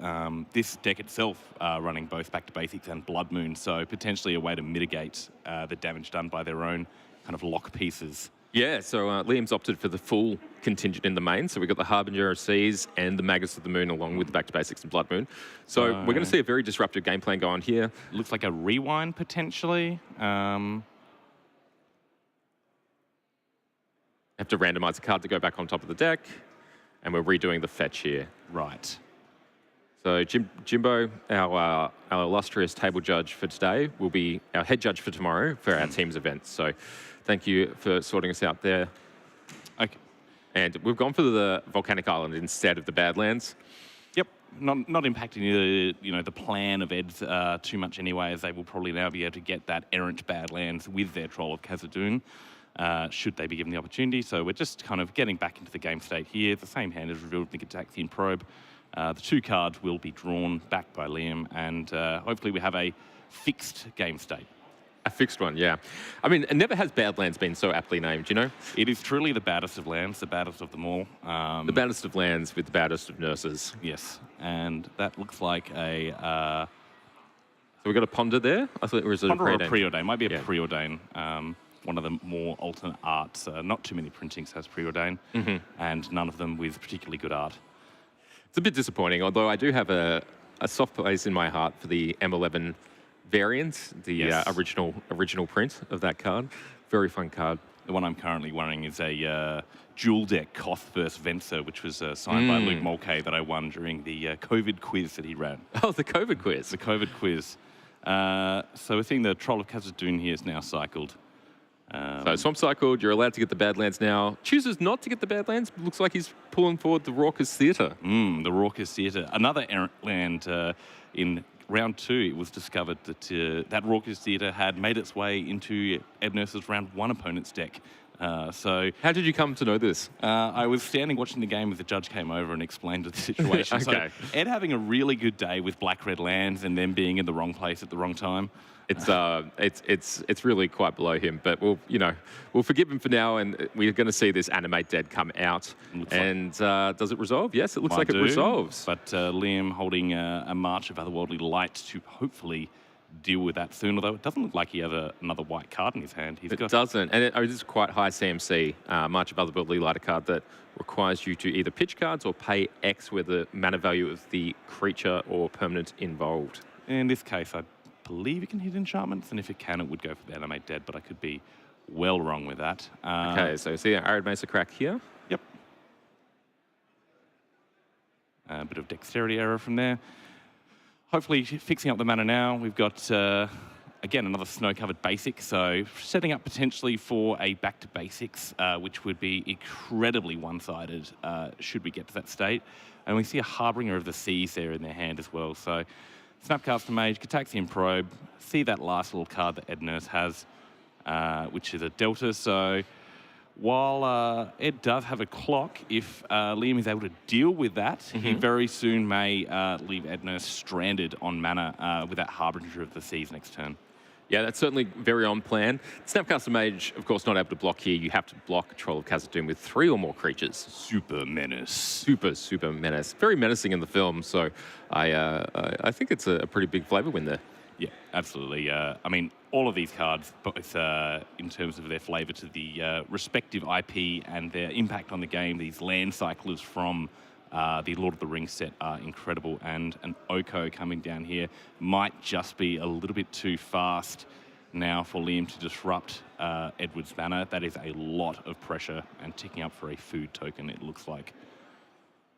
[SPEAKER 7] This deck itself running both Back to Basics and Blood Moon, so potentially a way to mitigate the damage done by their own kind of lock pieces.
[SPEAKER 6] Yeah, so Liam's opted for the full contingent in the main. So we've got the Harbinger of Seas and the Magus of the Moon along with the Back to Basics and Blood Moon. So we're going to see a very disruptive game plan go on here.
[SPEAKER 7] Looks like a rewind potentially.
[SPEAKER 6] Have to randomize a card to go back on top of the deck. And we're redoing the fetch here.
[SPEAKER 7] Right.
[SPEAKER 6] So Jimbo, our illustrious table judge for today, will be our head judge for tomorrow for our team's events. So thank you for sorting us out there.
[SPEAKER 7] Okay.
[SPEAKER 6] And we've gone for the Volcanic Island instead of the Badlands.
[SPEAKER 7] Yep. Not impacting the plan of Ed's too much anyway, as they will probably now be able to get that errant Badlands with their Troll of Khazad-dûm, should they be given the opportunity. So we're just kind of getting back into the game state here. The same hand is revealed with the Gitaxian Probe. The two cards will be drawn back by Liam, and hopefully we have a fixed game state.
[SPEAKER 6] A fixed one, yeah. I mean, it never has Badlands been so aptly named, you know?
[SPEAKER 7] It is truly the baddest of lands, the baddest of them all.
[SPEAKER 6] The baddest of lands with the baddest of nurses.
[SPEAKER 7] Yes, and that looks like a...
[SPEAKER 6] So we've got a Ponder there? I thought it was a
[SPEAKER 7] Ponder or a
[SPEAKER 6] Preordain.
[SPEAKER 7] Preordain. Might be a Preordain. One of the more alternate arts. Not too many printings has Preordain, and none of them with particularly good art.
[SPEAKER 6] It's a bit disappointing, although I do have a soft place in my heart for the M11 variant, the original print of that card. Very fun card.
[SPEAKER 7] The one I'm currently wearing is a dual deck Koth vs. Venser, which was signed by Luke Mulcahy that I won during the COVID quiz that he ran.
[SPEAKER 6] Oh, the COVID quiz.
[SPEAKER 7] The COVID quiz. So we're seeing the Troll of Khazad-dûm here is now cycled.
[SPEAKER 6] So Swamp cycled, you're allowed to get the Badlands now. Chooses not to get the Badlands. Looks like he's pulling forward the Raucous Theatre.
[SPEAKER 7] The Raucous Theatre. Another errant land in round 2. It was discovered that that Raucous Theatre had made its way into Ed Nurse's round 1 opponent's deck. So
[SPEAKER 6] how did you come to know this?
[SPEAKER 7] I was standing watching the game as the judge came over and explained the situation.
[SPEAKER 6] Okay.
[SPEAKER 7] So Ed having a really good day with black-red lands and then being in the wrong place at the wrong time.
[SPEAKER 6] It's really quite below him, but we'll forgive him for now, and we're going to see this Animate Dead come out. And does it resolve? Yes, it looks like it resolves.
[SPEAKER 7] But Liam holding a March of Otherworldly Light to hopefully deal with that soon, although it doesn't look like he has another white card in his hand.
[SPEAKER 6] It doesn't, and it is quite high CMC. March of Otherworldly Light, a card that requires you to either pitch cards or pay X with the mana value of the creature or permanent involved.
[SPEAKER 7] In this case, I believe it can hit enchantments, and if it can, it would go for the Animate Dead, but I could be well wrong with that.
[SPEAKER 6] Okay, so see our Arid Mesa crack here.
[SPEAKER 7] Yep. A bit of dexterity error from there. Hopefully fixing up the mana now. We've got, again, another snow-covered basic, so setting up potentially for a back to basics, which would be incredibly one-sided should we get to that state. And we see a Harbinger of the Seas there in their hand as well, so Snapcaster Mage, Gitaxian Probe, see that last little card that Ed Nurse has, which is a Delta. So while Ed does have a clock, if Liam is able to deal with that, he very soon may leave Ed Nurse stranded on mana with that Harbinger of the Seas next turn.
[SPEAKER 6] Yeah, that's certainly very on plan. Snapcaster Mage, of course, not able to block here. You have to block Troll of Khazad-dûm with 3 or more creatures.
[SPEAKER 7] Super menace.
[SPEAKER 6] Super menace. Very menacing in the film, so I think it's a pretty big flavor win there.
[SPEAKER 7] Yeah, absolutely. I mean, all of these cards, both in terms of their flavor to the respective IP and their impact on the game, these land cyclers from the Lord of the Rings set are incredible, and an Oko coming down here might just be a little bit too fast now for Liam to disrupt Edward's banner. That is a lot of pressure and ticking up for a food token, it looks like.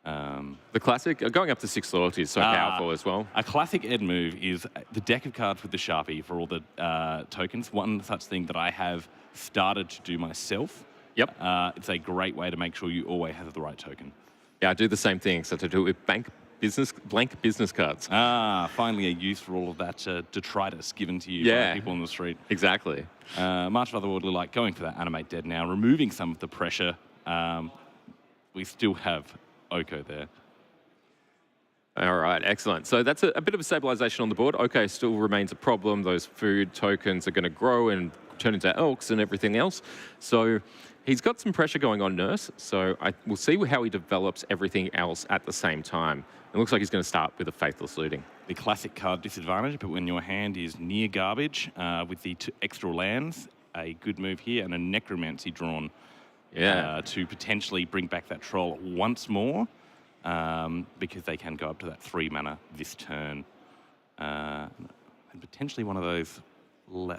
[SPEAKER 6] The classic, going up to 6 loyalty is so powerful as well.
[SPEAKER 7] A classic Ed move is the deck of cards with the Sharpie for all the tokens. One such thing that I have started to do myself.
[SPEAKER 6] Yep.
[SPEAKER 7] It's a great way to make sure you always have the right token.
[SPEAKER 6] Yeah, I do the same thing, except I do it with blank business cards.
[SPEAKER 7] Finally a use for all of that detritus given to you by people on the street.
[SPEAKER 6] Exactly.
[SPEAKER 7] March of Otherworldly like going for that Animate Dead now, removing some of the pressure. We still have Oko there.
[SPEAKER 6] All right, excellent. So that's a bit of a stabilization on the board. Okay, still remains a problem. Those food tokens are going to grow and turn into elks and everything else. So he's got some pressure going on Nurse. So we'll see how he develops everything else at the same time. It looks like he's going to start with a Faithless Looting.
[SPEAKER 7] The classic card disadvantage, but when your hand is near garbage with the 2 extra lands, a good move here, and a Necromancy drawn to potentially bring back that troll once more, because they can go up to that 3 mana this turn. And potentially one of those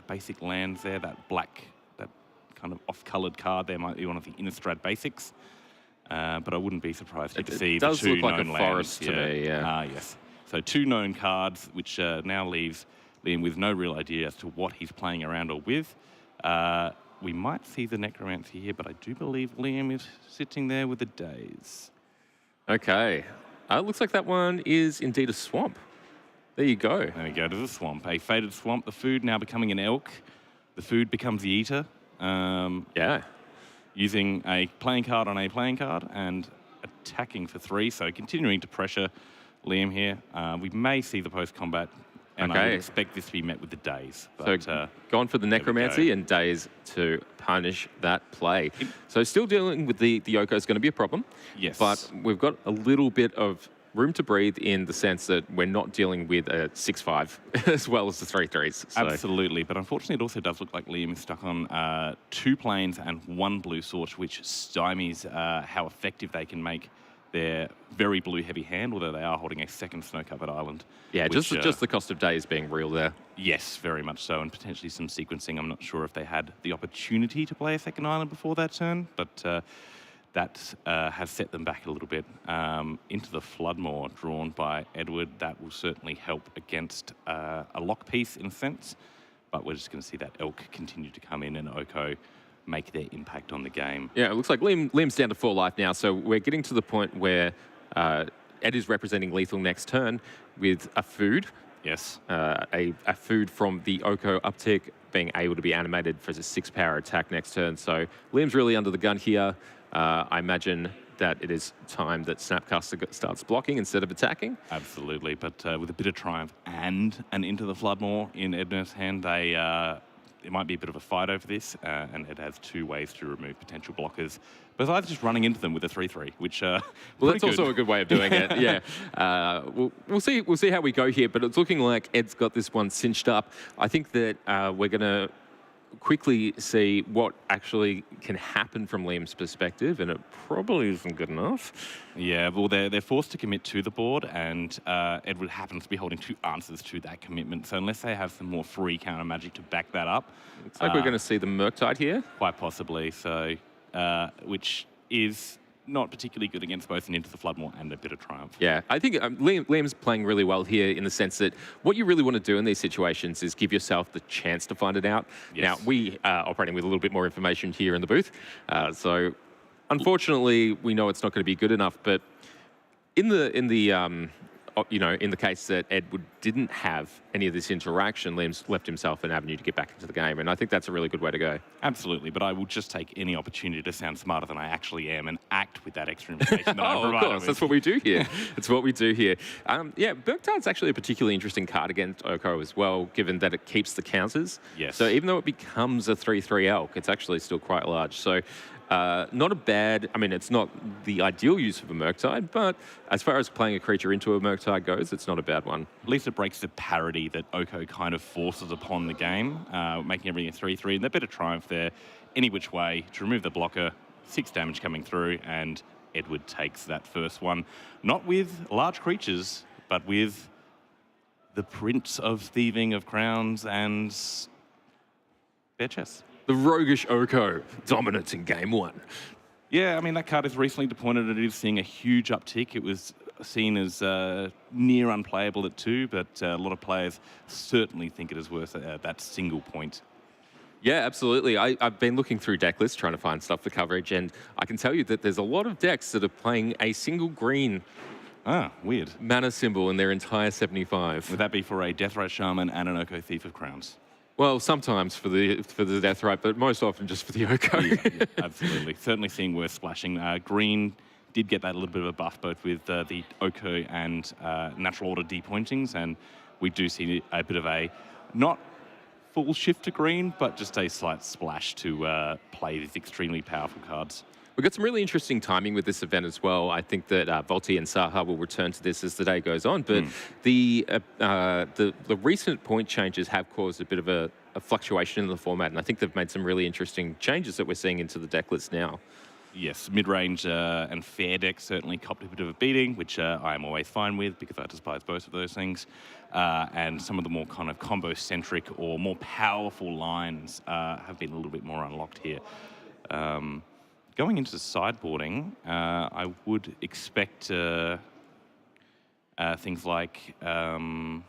[SPEAKER 7] basic lands there, that black, that kind of off-coloured card there might be one of the Innistrad basics. But I wouldn't be surprised to see the 2 known lands. It does look like a forest to me, yes. So 2 known cards, which now leaves Liam with no real idea as to what he's playing around or with. We might see the Necromancy here, but I do believe Liam is sitting there with the Daze.
[SPEAKER 6] Okay. Looks like that one is indeed a swamp. There you go.
[SPEAKER 7] There we go to the swamp. A Faded Swamp, the food now becoming an elk. The food becomes the eater. Using a playing card on a playing card and attacking for 3. So continuing to pressure Liam here. We may see the post-combat, and I would expect this to be met with the Daze. But,
[SPEAKER 6] so gone for the Necromancy and Daze to punish that play. So still dealing with the Yoko is going to be a problem.
[SPEAKER 7] Yes.
[SPEAKER 6] But we've got a little bit of room to breathe in the sense that we're not dealing with a 6/5 as well as the 3/3s. So.
[SPEAKER 7] Absolutely, but unfortunately it also does look like Liam is stuck on 2 planes and 1 blue source, which stymies how effective they can make their very blue heavy hand, although they are holding a second snow-covered island.
[SPEAKER 6] Yeah,
[SPEAKER 7] which,
[SPEAKER 6] just the cost of days being real there.
[SPEAKER 7] Yes, very much so, and potentially some sequencing. I'm not sure if they had the opportunity to play a second island before that turn, but that has set them back a little bit. Into the Floodmoor drawn by Edward, that will certainly help against a lock piece in a sense, but we're just going to see that Elk continue to come in and Oko make their impact on the game.
[SPEAKER 6] Yeah, it looks like Liam's down to 4 life now, so we're getting to the point where Ed is representing lethal next turn with a food.
[SPEAKER 7] Yes.
[SPEAKER 6] A food from the Oko uptick being able to be animated for a 6-power attack next turn. So Liam's really under the gun here. I imagine that it is time that Snapcaster starts blocking instead of attacking.
[SPEAKER 7] Absolutely, but with a bit of triumph and an Into the Floodmoor in Edna's hand, it might be a bit of a fight over this, and it has 2 ways to remove potential blockers, besides just running into them with a 3/3, which
[SPEAKER 6] well, that's also a good way of doing it. Yeah, we'll see how we go here, but it's looking like Ed's got this one cinched up. I think that we're going to quickly see what actually can happen from Liam's perspective, and it probably isn't good enough.
[SPEAKER 7] Yeah, well, they're forced to commit to the board, and Edward happens to be holding 2 answers to that commitment. So unless they have some more free counter magic to back that up,
[SPEAKER 6] it's like we're going to see the Murktide here,
[SPEAKER 7] quite possibly. So, which is not particularly good against both an Into the Floodmoor and a bit of Triumph.
[SPEAKER 6] Yeah, I think Liam's playing really well here in the sense that what you really want to do in these situations is give yourself the chance to find it out.
[SPEAKER 7] Yes.
[SPEAKER 6] Now, we are operating with a little bit more information here in the booth. So, unfortunately, we know it's not going to be good enough, but in the case that Edward didn't have any of this interaction, Liam's left himself an avenue to get back into the game, and I think that's a really good way to go.
[SPEAKER 7] Absolutely, but I will just take any opportunity to sound smarter than I actually am and act with that extra information that I provided.
[SPEAKER 6] Of course, that's what we do here. It's what we do here. Yeah, Murktide's actually a particularly interesting card against Oko as well, given that it keeps the counters.
[SPEAKER 7] Yes.
[SPEAKER 6] So even though it becomes a 3/3 elk, it's actually still quite large. So not a bad, I mean, it's not the ideal use of a Murktide, but as far as playing a creature into a Murktide goes, it's not a bad one.
[SPEAKER 7] At least it breaks the parity that Oko kind of forces upon the game, making everything a 3/3. And a bit of Triumph there, any which way, to remove the blocker, 6 damage coming through, and Edward takes that first one. Not with large creatures, but with the Prince of Thieving of Crowns and bare chess.
[SPEAKER 6] The roguish Oko, dominance in game 1.
[SPEAKER 7] Yeah, I mean, that card is recently deployed and it is seeing a huge uptick. It was seen as near unplayable at 2, but a lot of players certainly think it is worth that single point.
[SPEAKER 6] Yeah, absolutely. I've been looking through deck lists trying to find stuff for coverage, and I can tell you that there's a lot of decks that are playing a single green
[SPEAKER 7] Weird.
[SPEAKER 6] mana symbol in their entire 75.
[SPEAKER 7] Would that be for a Deathrite Shaman and an Oko Thief of Crowns?
[SPEAKER 6] Well, sometimes for the Deathrite, but most often just for the Oko.
[SPEAKER 7] Yeah, absolutely. Certainly seeing worth splashing. Green did get that little bit of a buff both with the Oko and Natural Order depointings, and we do see a bit of a not full shift to green, but just a slight splash to play these extremely powerful cards.
[SPEAKER 6] We've got some really interesting timing with this event as well. I think that Volti and Saha will return to this as the day goes on, but the recent point changes have caused a bit of a fluctuation in the format, and I think they've made some really interesting changes that we're seeing into the deck list now.
[SPEAKER 7] Yes, mid-range and fair decks certainly copped a bit of a beating, which I am always fine with because I despise both of those things. And some of the more kind of combo-centric or more powerful lines have been a little bit more unlocked here. Going into sideboarding, I would expect things like, from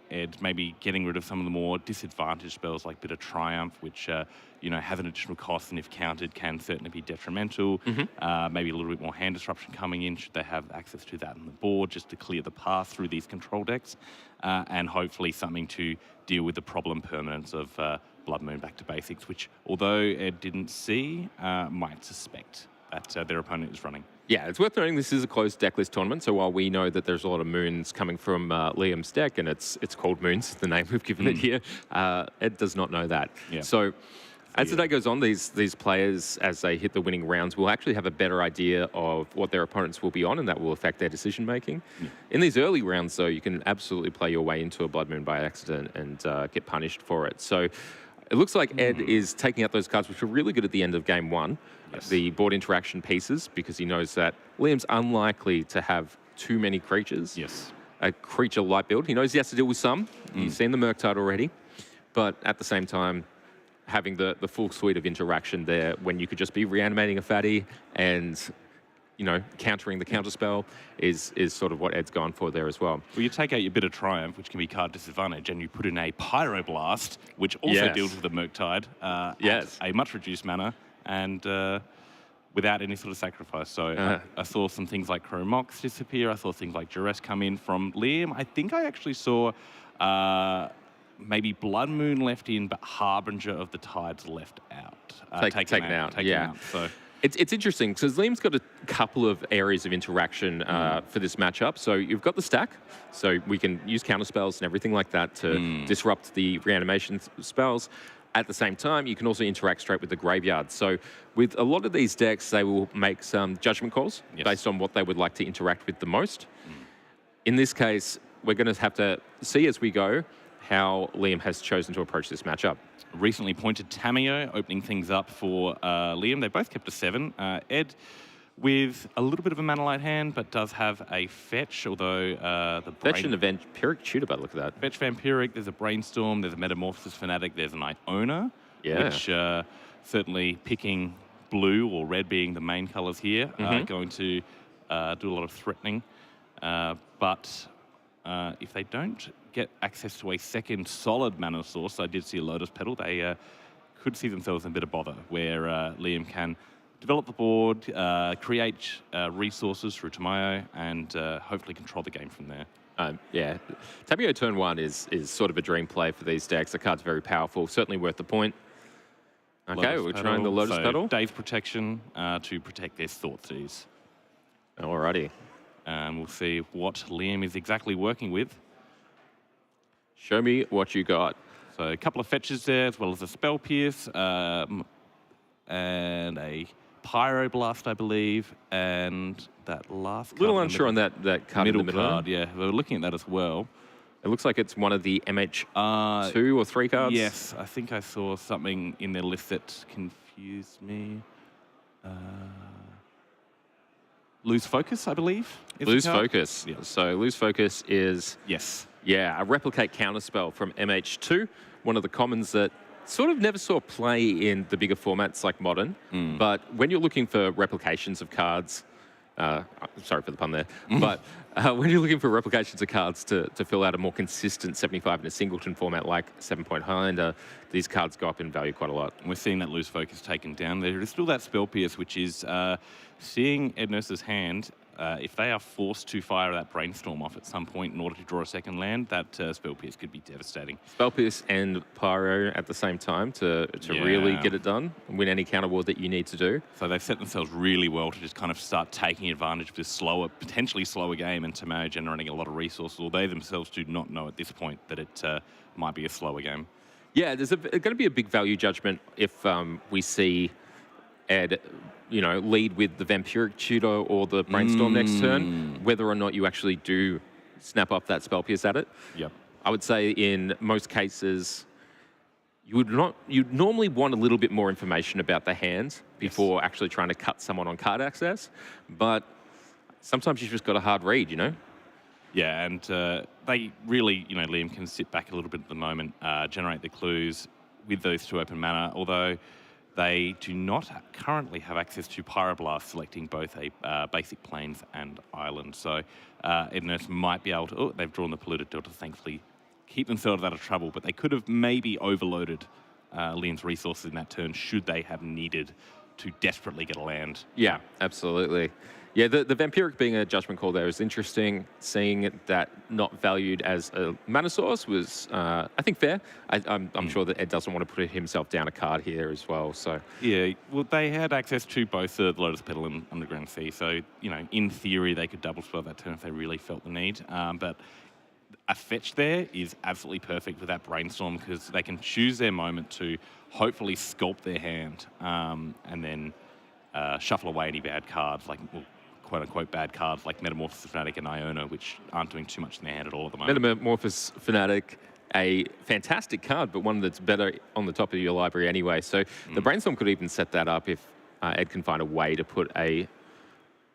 [SPEAKER 7] Ed, maybe getting rid of some of the more disadvantaged spells like Bit of Triumph, which have an additional cost and if countered can certainly be detrimental. Maybe a little bit more hand disruption coming in should they have access to that on the board just to clear the path through these control decks. And hopefully something to deal with the problem permanence of Blood Moon back to basics, which although Ed didn't see, might suspect that their opponent is running.
[SPEAKER 6] Yeah, it's worth noting this is a closed deck list tournament, so while we know that there's a lot of moons coming from Liam's deck, and it's called Moons, the name we've given it here, Ed does not know that.
[SPEAKER 7] Yeah.
[SPEAKER 6] So as the day goes on, these players, as they hit the winning rounds, will actually have a better idea of what their opponents will be on, and that will affect their decision-making. In these early rounds, though, you can absolutely play your way into a Blood Moon by accident and get punished for it. So it looks like Ed is taking out those cards, which were really good at the end of game one, the board interaction pieces, because he knows that Liam's unlikely to have too many creatures.
[SPEAKER 7] Yes.
[SPEAKER 6] A creature light build. He knows he has to deal with some. He's seen the Murktide already. But at the same time, having the full suite of interaction there when you could just be reanimating a fatty and countering the counterspell is sort of what Ed's gone for there as well.
[SPEAKER 7] Well, you take out your Bit of Triumph, which can be card disadvantage, and you put in a Pyroblast, which also deals with the Murktide at a much reduced mana and without any sort of sacrifice. So I saw some things like Chrome Mox disappear. I saw things like Duress come in from Liam. I think I actually saw maybe Blood Moon left in, but Harbinger of the Tides left out. Taken out. So
[SPEAKER 6] It's interesting because Liam's got a couple of areas of interaction for this matchup. So you've got the stack, so we can use counter spells and everything like that to disrupt the reanimation spells. At the same time, you can also interact straight with the graveyard. So with a lot of these decks, they will make some judgment calls based on what they would like to interact with the most. In this case, we're going to have to see as we go how Liam has chosen to approach this matchup.
[SPEAKER 7] Recently pointed Tameo, opening things up for Liam. They both kept a 7. Ed with a little bit of a mana light hand, but does have a fetch, although the
[SPEAKER 6] Fetch and a Vampiric Tutor, by the look at that.
[SPEAKER 7] Fetch Vampiric, there's a Brainstorm, there's a Metamorphosis Fanatic, there's an Iona, which certainly picking blue or red being the main colours here, going to do a lot of threatening. But if they don't get access to a second solid mana source, I did see a Lotus Petal, they could see themselves in a bit of bother, where Liam can develop the board, create resources through Tamayo, and hopefully control the game from there.
[SPEAKER 6] Tameo turn 1 is sort of a dream play for these decks. The card's very powerful, certainly worth the point. Okay, we're trying the Lotus Petal.
[SPEAKER 7] Dave's protection to protect their Thought Seize.
[SPEAKER 6] Alrighty.
[SPEAKER 7] And we'll see what Liam is exactly working with.
[SPEAKER 6] Show me what you got.
[SPEAKER 7] So a couple of fetches there, as well as a Spell Pierce, and a Pyroblast, I believe, and that last card.
[SPEAKER 6] A little unsure on that card in the middle.
[SPEAKER 7] Card, yeah. We're looking at that as well.
[SPEAKER 6] It looks like it's one of the MH 2 or 3 cards.
[SPEAKER 7] Yes, I think I saw something in their list that confused me. Lose Focus, I believe.
[SPEAKER 6] Lose Focus.
[SPEAKER 7] Yeah.
[SPEAKER 6] So Lose Focus is a replicate counterspell from MH2, one of the commons that sort of never saw play in the bigger formats like Modern. But when you're looking for replications of cards, Sorry for the pun there. But when you're looking for replications of cards to fill out a more consistent 75 in a singleton format like 7-Point Highlander, these cards go up in value quite a lot.
[SPEAKER 7] We're seeing that loose focus taken down. There is still that Spell Pierce, which is seeing Ed Nurse's hand. If they are forced to fire that Brainstorm off at some point in order to draw a second land, that Spell Pierce could be devastating.
[SPEAKER 6] Spell Pierce and Pyro at the same time to really get it done, win any counter war that you need to do.
[SPEAKER 7] So they've set themselves really well to just kind of start taking advantage of this slower, potentially slower game and Tamao generating a lot of resources, although they themselves do not know at this point that it might be a slower game.
[SPEAKER 6] Yeah, there's going to be a big value judgment if we see Ed lead with the Vampiric Tutor or the Brainstorm next turn, whether or not you actually do snap up that Spell Pierce at it.
[SPEAKER 7] Yep.
[SPEAKER 6] I would say in most cases, you'd normally want a little bit more information about the hand before actually trying to cut someone on card access, but sometimes you've just got a hard read,
[SPEAKER 7] Yeah, and they really, Liam can sit back a little bit at the moment, generate the clues with those 2 open mana, although they do not currently have access to Pyroblast, selecting both a basic plains and island. So Ed Nurse might be able to... Oh, they've drawn the Polluted Delta, thankfully. Keep themselves out of trouble, but they could have maybe overloaded Liam's resources in that turn should they have needed to desperately get a land.
[SPEAKER 6] Yeah, absolutely. Yeah, the Vampiric being a judgment call there is interesting. Seeing that not valued as a mana source was, I think, fair. I'm sure that Ed doesn't want to put himself down a card here as well. So
[SPEAKER 7] yeah, well, they had access to both the Lotus Petal and Underground Sea. So, in theory, they could double spell that turn if they really felt the need. But a fetch there is absolutely perfect with that Brainstorm because they can choose their moment to hopefully sculpt their hand and then shuffle away any bad cards, like... Well, quote-unquote bad cards like Metamorphosis Fanatic and Iona, which aren't doing too much in their hand at all at the moment.
[SPEAKER 6] Metamorphosis Fanatic, a fantastic card, but one that's better on the top of your library anyway. So the Brainstorm could even set that up if Ed can find a way to put a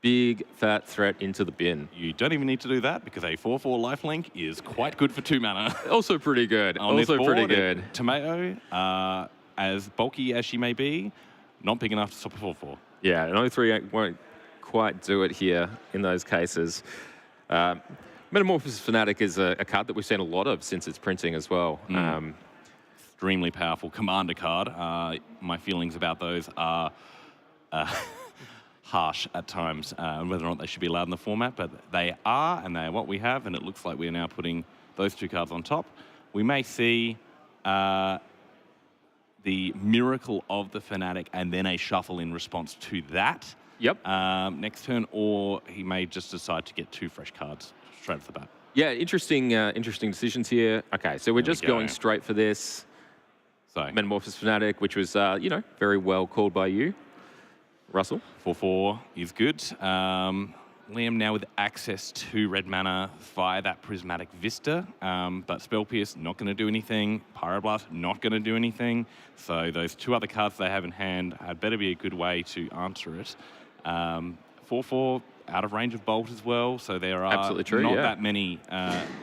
[SPEAKER 6] big, fat threat into the bin.
[SPEAKER 7] You don't even need to do that because a 4/4 lifelink is quite good for 2 mana.
[SPEAKER 6] Also pretty good. Pretty good.
[SPEAKER 7] Tamao, as bulky as she may be, not big enough to stop a 4/4.
[SPEAKER 6] Yeah, an 0/3 won't quite do it here in those cases. Metamorphosis Fanatic is a card that we've seen a lot of since its printing as well.
[SPEAKER 7] Extremely powerful commander card. My feelings about those are harsh at times, whether or not they should be allowed in the format, but they are, and they are what we have, and it looks like we are now putting those 2 cards on top. We may see the Miracle of the Fanatic and then a shuffle in response to that.
[SPEAKER 6] Yep.
[SPEAKER 7] Next turn, or he may just decide to get 2 fresh cards straight off the bat.
[SPEAKER 6] Yeah, interesting decisions here. Okay, so we're just going straight for this.
[SPEAKER 7] So
[SPEAKER 6] Metamorphosis Fanatic, which was, very well called by you, Russell.
[SPEAKER 7] 4/4 is good. Liam now with access to red mana via that Prismatic Vista, but Spell Pierce not going to do anything. Pyroblast not going to do anything. So those 2 other cards they have in hand had better be a good way to answer it. 4/4 out of range of Bolt as well, so there are not that many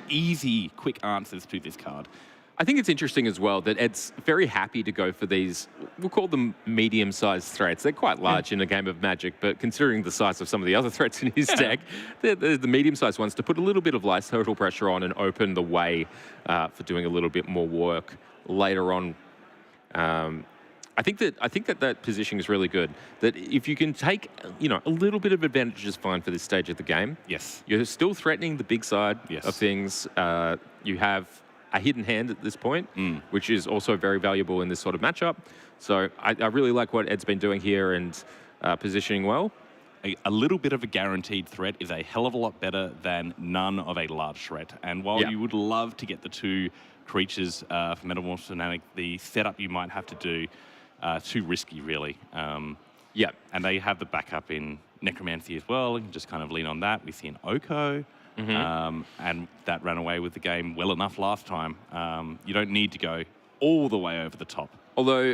[SPEAKER 7] easy, quick answers to this card.
[SPEAKER 6] I think it's interesting as well that Ed's very happy to go for these, we'll call them medium-sized threats. They're quite large in a game of Magic, but considering the size of some of the other threats in his deck, they're the medium-sized ones to put a little bit of life total pressure on and open the way for doing a little bit more work later on. I think that position is really good. That if you can take, a little bit of advantage is fine for this stage of the game.
[SPEAKER 7] Yes.
[SPEAKER 6] You're still threatening the big side of things. You have a hidden hand at this point, which is also very valuable in this sort of matchup. So I really like what Ed's been doing here and positioning well.
[SPEAKER 7] A little bit of a guaranteed threat is a hell of a lot better than none of a large threat. And while you would love to get the 2 creatures for Metamorphosis Fanatic, the setup you might have to do too risky, really. And they have the backup in Necromancy as well. You can just kind of lean on that. We see an Oko. And that ran away with the game well enough last time. You don't need to go all the way over the top
[SPEAKER 6] Although,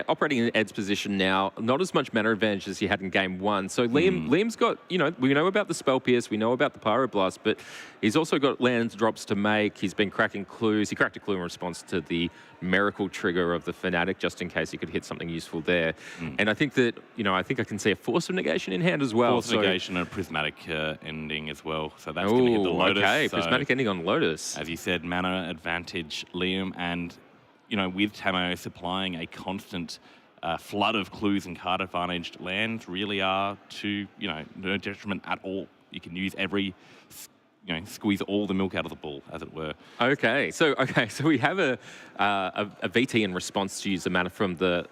[SPEAKER 6] operating in Ed's position now, not as much mana advantage as he had in game 1. So Liam's got, we know about the Spell Pierce, we know about the Pyroblast, but he's also got land drops to make. He's been cracking clues. He cracked a clue in response to the Miracle trigger of the Fanatic, just in case he could hit something useful there. And I think that, I think I can see a Force of Negation in hand as well.
[SPEAKER 7] Force of Negation and a Prismatic ending as well. So that's going to hit the Lotus.
[SPEAKER 6] Okay,
[SPEAKER 7] so,
[SPEAKER 6] Prismatic ending on Lotus.
[SPEAKER 7] As you said, mana advantage, Liam, and with Tamo supplying a constant flood of clues and card advantaged lands really are to, no detriment at all. You can use every, squeeze all the milk out of the bull, as it were.
[SPEAKER 6] Okay, so we have a VT in response to use the mana from the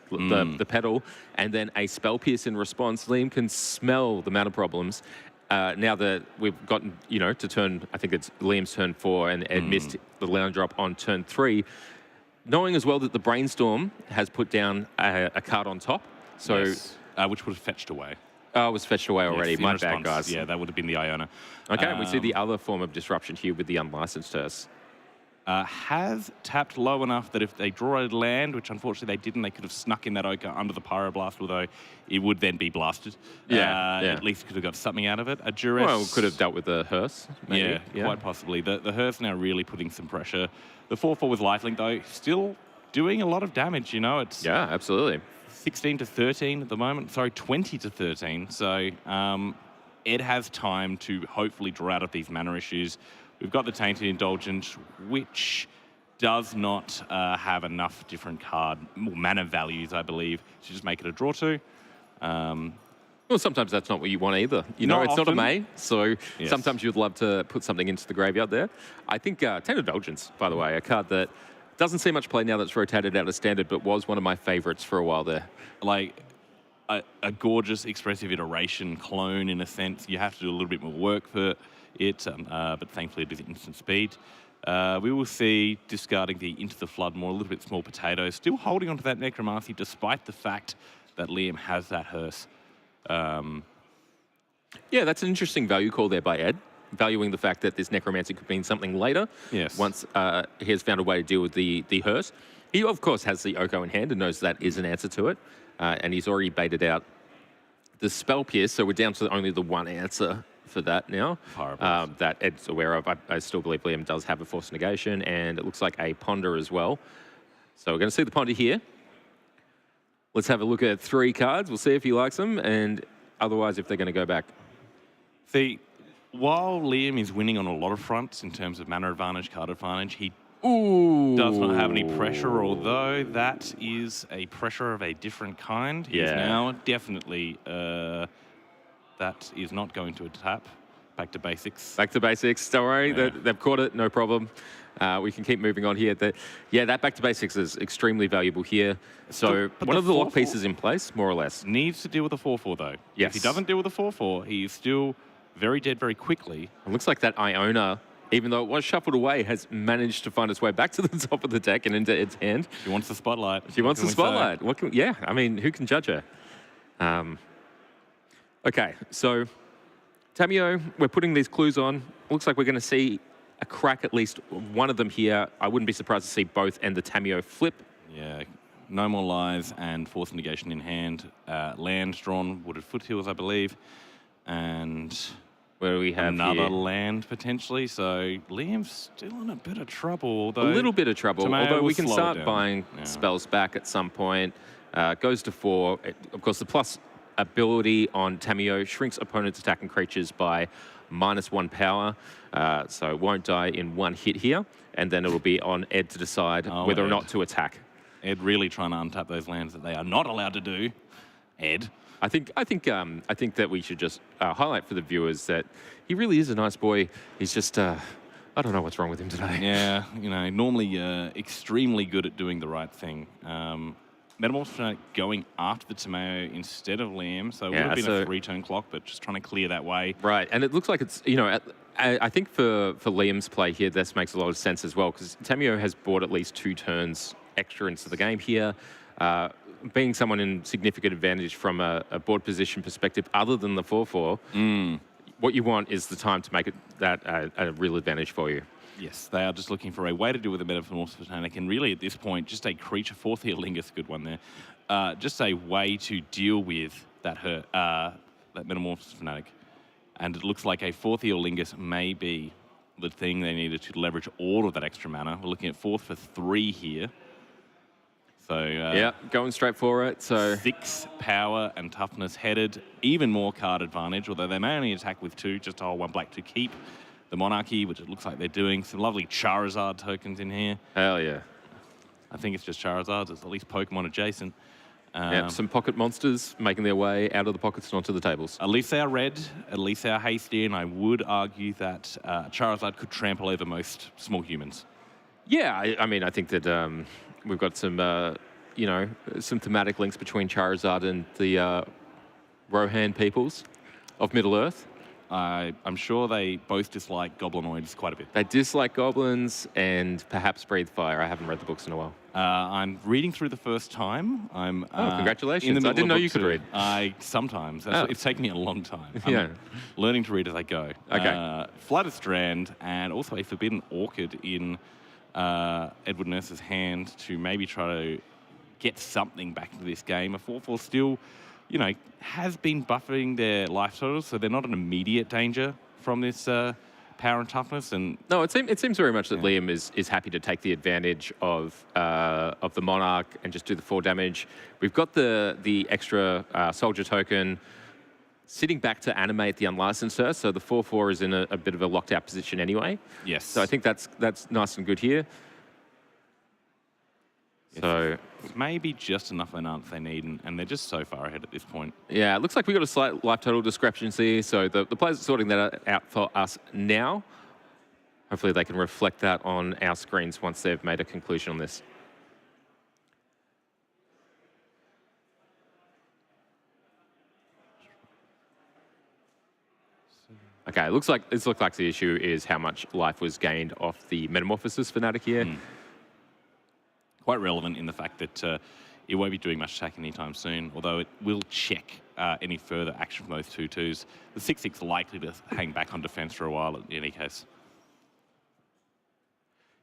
[SPEAKER 6] pedal, and then a Spell Pierce in response. Liam can smell the mana problems. Now that we've gotten, to turn, I think it's Liam's turn 4, and Ed missed the land drop on turn 3. Knowing as well that the Brainstorm has put down a card on top. So,
[SPEAKER 7] yes. Which was fetched away.
[SPEAKER 6] Oh, it was fetched away already.
[SPEAKER 7] Yes,
[SPEAKER 6] My
[SPEAKER 7] response,
[SPEAKER 6] bad, guys.
[SPEAKER 7] Yeah, that would have been the Iona.
[SPEAKER 6] Okay, and we see the other form of disruption here with the unlicensed Hearse.
[SPEAKER 7] Has tapped low enough that if they draw a land, which unfortunately they didn't, they could have snuck in that Ochre under the Pyroblast, although it would then be blasted.
[SPEAKER 6] Yeah.
[SPEAKER 7] At least could have got something out of it. A Duress...
[SPEAKER 6] Well, could have dealt with the Hearse, maybe.
[SPEAKER 7] Yeah, quite possibly. The Hearse now really putting some pressure. The 4/4 with Lifelink, though, still doing a lot of damage, It's
[SPEAKER 6] Yeah, absolutely.
[SPEAKER 7] 16 to 13 at the moment. Sorry, 20 to 13. So Ed has time to hopefully draw out of these mana issues. We've got the Tainted Indulgence, which does not have enough different mana values, I believe, to just make it a draw 2.
[SPEAKER 6] Well, sometimes that's not what you want either. It's not a May, so sometimes you'd love to put something into the graveyard there. I think Tainted Indulgence, by the way, a card that doesn't see much play now that's rotated out of Standard, but was one of my favorites for a while there.
[SPEAKER 7] Like a gorgeous expressive iteration clone, in a sense. You have to do a little bit more work for it, but thankfully it is instant speed. We will see discarding the Into the Flood more, a little bit small potato, still holding onto that Necromancy despite the fact that Liam has that Hearse.
[SPEAKER 6] Yeah, that's an interesting value call there by Ed, valuing the fact that this Necromancy could mean something later.
[SPEAKER 7] Yes.
[SPEAKER 6] Once he has found a way to deal with the Hearse. He, of course, has the Oko in hand and knows that is an answer to it. And he's already baited out the Spell Pierce, so we're down to only the one answer for that now. That Ed's aware of. I still believe Liam does have a Force Negation, and it looks like a Ponder as well. So we're going to see the Ponder here. Let's have a look at 3 cards. We'll see if he likes them, and otherwise if they're going to go back.
[SPEAKER 7] See, while Liam is winning on a lot of fronts in terms of mana advantage, card advantage, he does not have any pressure, although that is a pressure of a different kind. He's now definitely, that is not going to tap. Back to basics.
[SPEAKER 6] Back to basics. Don't worry, they've caught it, no problem. We can keep moving on here. That back to basics is extremely valuable here. So one of the lock pieces in place, more or less.
[SPEAKER 7] Needs to deal with the 4/4 though.
[SPEAKER 6] Yes.
[SPEAKER 7] If he doesn't deal with the 4/4, he's still very dead very quickly.
[SPEAKER 6] It looks like that Iona, even though it was shuffled away, has managed to find its way back to the top of the deck and into Ed's hand.
[SPEAKER 7] She wants the spotlight.
[SPEAKER 6] She wants the spotlight. I mean, who can judge her? Okay, so Tamiyo, we're putting these clues on. Looks like we're going to see a crack at least one of them here. I wouldn't be surprised to see both and the Tamiyo flip.
[SPEAKER 7] Yeah, no more lies and Force Negation in hand. Land drawn, Wooded Foothills, I believe. And
[SPEAKER 6] where do we have
[SPEAKER 7] another
[SPEAKER 6] here?
[SPEAKER 7] land potentially. So Liam's still in a bit of trouble. Although
[SPEAKER 6] a little bit of trouble.
[SPEAKER 7] Tamiyo
[SPEAKER 6] although we can
[SPEAKER 7] slow
[SPEAKER 6] start
[SPEAKER 7] down.
[SPEAKER 6] buying spells back at some point. Goes to 4. Of course, the plus ability on Tamiyo shrinks opponents' attacking creatures by -1 power. So it won't die in one hit here. And then it'll be on Ed to decide whether or not to attack.
[SPEAKER 7] Ed really trying to untap those lands that they are not allowed to do. Ed.
[SPEAKER 6] I think that we should just highlight for the viewers that he really is a nice boy. He's just, I don't know what's wrong with him today.
[SPEAKER 7] Yeah, normally extremely good at doing the right thing. Metamorph going after the Tamiyo instead of Liam, so it would have been a 3-turn clock, but just trying to clear that way.
[SPEAKER 6] Right, and it looks like it's, I think for Liam's play here, this makes a lot of sense as well, because Tamiyo has brought at least 2 turns extra into the game here. Being someone in significant advantage from a board position perspective, other than the 4/4, what you want is the time to make it that a real advantage for you.
[SPEAKER 7] Yes, they are just looking for a way to deal with the Metamorphosis Fnatic, and really at this point, just a creature, 4th Heal Lingus, good one there, just a way to deal with that that Metamorphosis Fnatic. And it looks like a 4th Heal Lingus may be the thing they needed to leverage all of that extra mana. We're looking at 4th for 3 here. So
[SPEAKER 6] yeah, going straight for it. So
[SPEAKER 7] 6 power and toughness headed, even more card advantage, although they may only attack with 2, just to hold 1 black to keep the Monarchy, which it looks like they're doing. Some lovely Charizard tokens in here.
[SPEAKER 6] Hell yeah.
[SPEAKER 7] I think it's just Charizards. It's at least Pokemon adjacent.
[SPEAKER 6] Yeah, some pocket monsters making their way out of the pockets and onto the tables.
[SPEAKER 7] At least they are red, at least they are hasty, and I would argue that Charizard could trample over most small humans.
[SPEAKER 6] Yeah, I mean, I think that we've got some, you know, some thematic links between Charizard and the Rohan peoples of Middle-earth.
[SPEAKER 7] I'm sure they both dislike goblinoids quite a bit.
[SPEAKER 6] They dislike goblins and perhaps breathe fire. I haven't read the books in a while.
[SPEAKER 7] I'm reading through the first time. I'm
[SPEAKER 6] congratulations. I didn't know you could read.
[SPEAKER 7] Sometimes. It's taken me a long time.
[SPEAKER 6] Yeah.
[SPEAKER 7] Learning to read as I go.
[SPEAKER 6] Okay.
[SPEAKER 7] Flutter Strand and also a Forbidden Orchid in Edward Nurse's hand to maybe try to get something back into this game. A 4/4 still, you know, has been buffering their life totals, so they're not an immediate danger from this power and toughness. And
[SPEAKER 6] no, it seems very much that Liam is happy to take the advantage of the Monarch and just do the 4 damage. We've got the extra soldier token sitting back to animate the unlicensed her, so the 4/4 is in a bit of a locked out position anyway.
[SPEAKER 7] Yes.
[SPEAKER 6] So I think that's nice and good here. So
[SPEAKER 7] maybe just enough mana they need, and they're just so far ahead at this point.
[SPEAKER 6] yeah, it looks like we've got a slight life total discrepancy. So the players are sorting that out for us now. Hopefully they can reflect that on our screens once they've made a conclusion on this. Okay, it looks like the issue is how much life was gained off the Metamorphosis Fnatic here.
[SPEAKER 7] Quite relevant in the fact that it won't be doing much attack anytime soon, although it will check any further action from those 2/2s. The 6/6 likely to hang back on defense for a while in any case.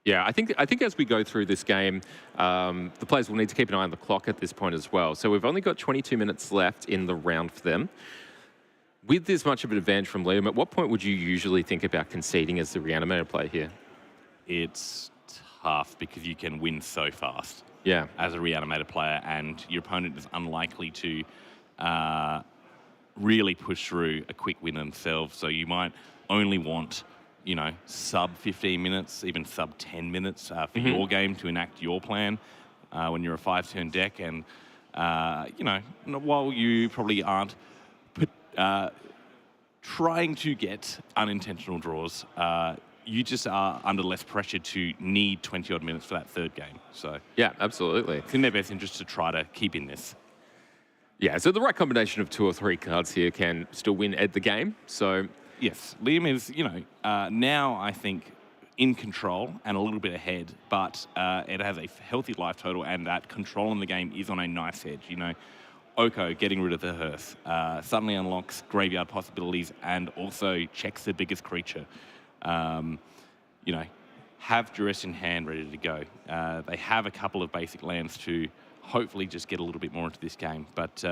[SPEAKER 6] Yeah, I think as we go through this game, the players will need to keep an eye on the clock at this point as well. So we've only got 22 minutes left in the round for them. With this much of an advantage from Liam, at what point would you usually think about conceding as the reanimator player here?
[SPEAKER 7] It's tough because you can win so fast.
[SPEAKER 6] Yeah.
[SPEAKER 7] As a reanimator player, and your opponent is unlikely to really push through a quick win themselves. So you might only want, you know, sub 15 minutes, even sub 10 minutes for your game to enact your plan when you're a 5-turn deck. And, you know, while you probably aren't trying to get unintentional draws, you just are under less pressure to need 20-odd minutes for that third game. So
[SPEAKER 6] yeah, absolutely.
[SPEAKER 7] It's in their best interest to try to keep in this.
[SPEAKER 6] Yeah, so the right combination of 2 or 3 cards here can still win at the game. So
[SPEAKER 7] yes, Liam is, you know, now I think in control and a little bit ahead, but it has a healthy life total, and that control in the game is on a nice edge. You know, Oko getting rid of the hearth suddenly unlocks graveyard possibilities and also checks the biggest creature. You know, have Duress in hand ready to go. They have a couple of basic lands to hopefully just get a little bit more into this game. But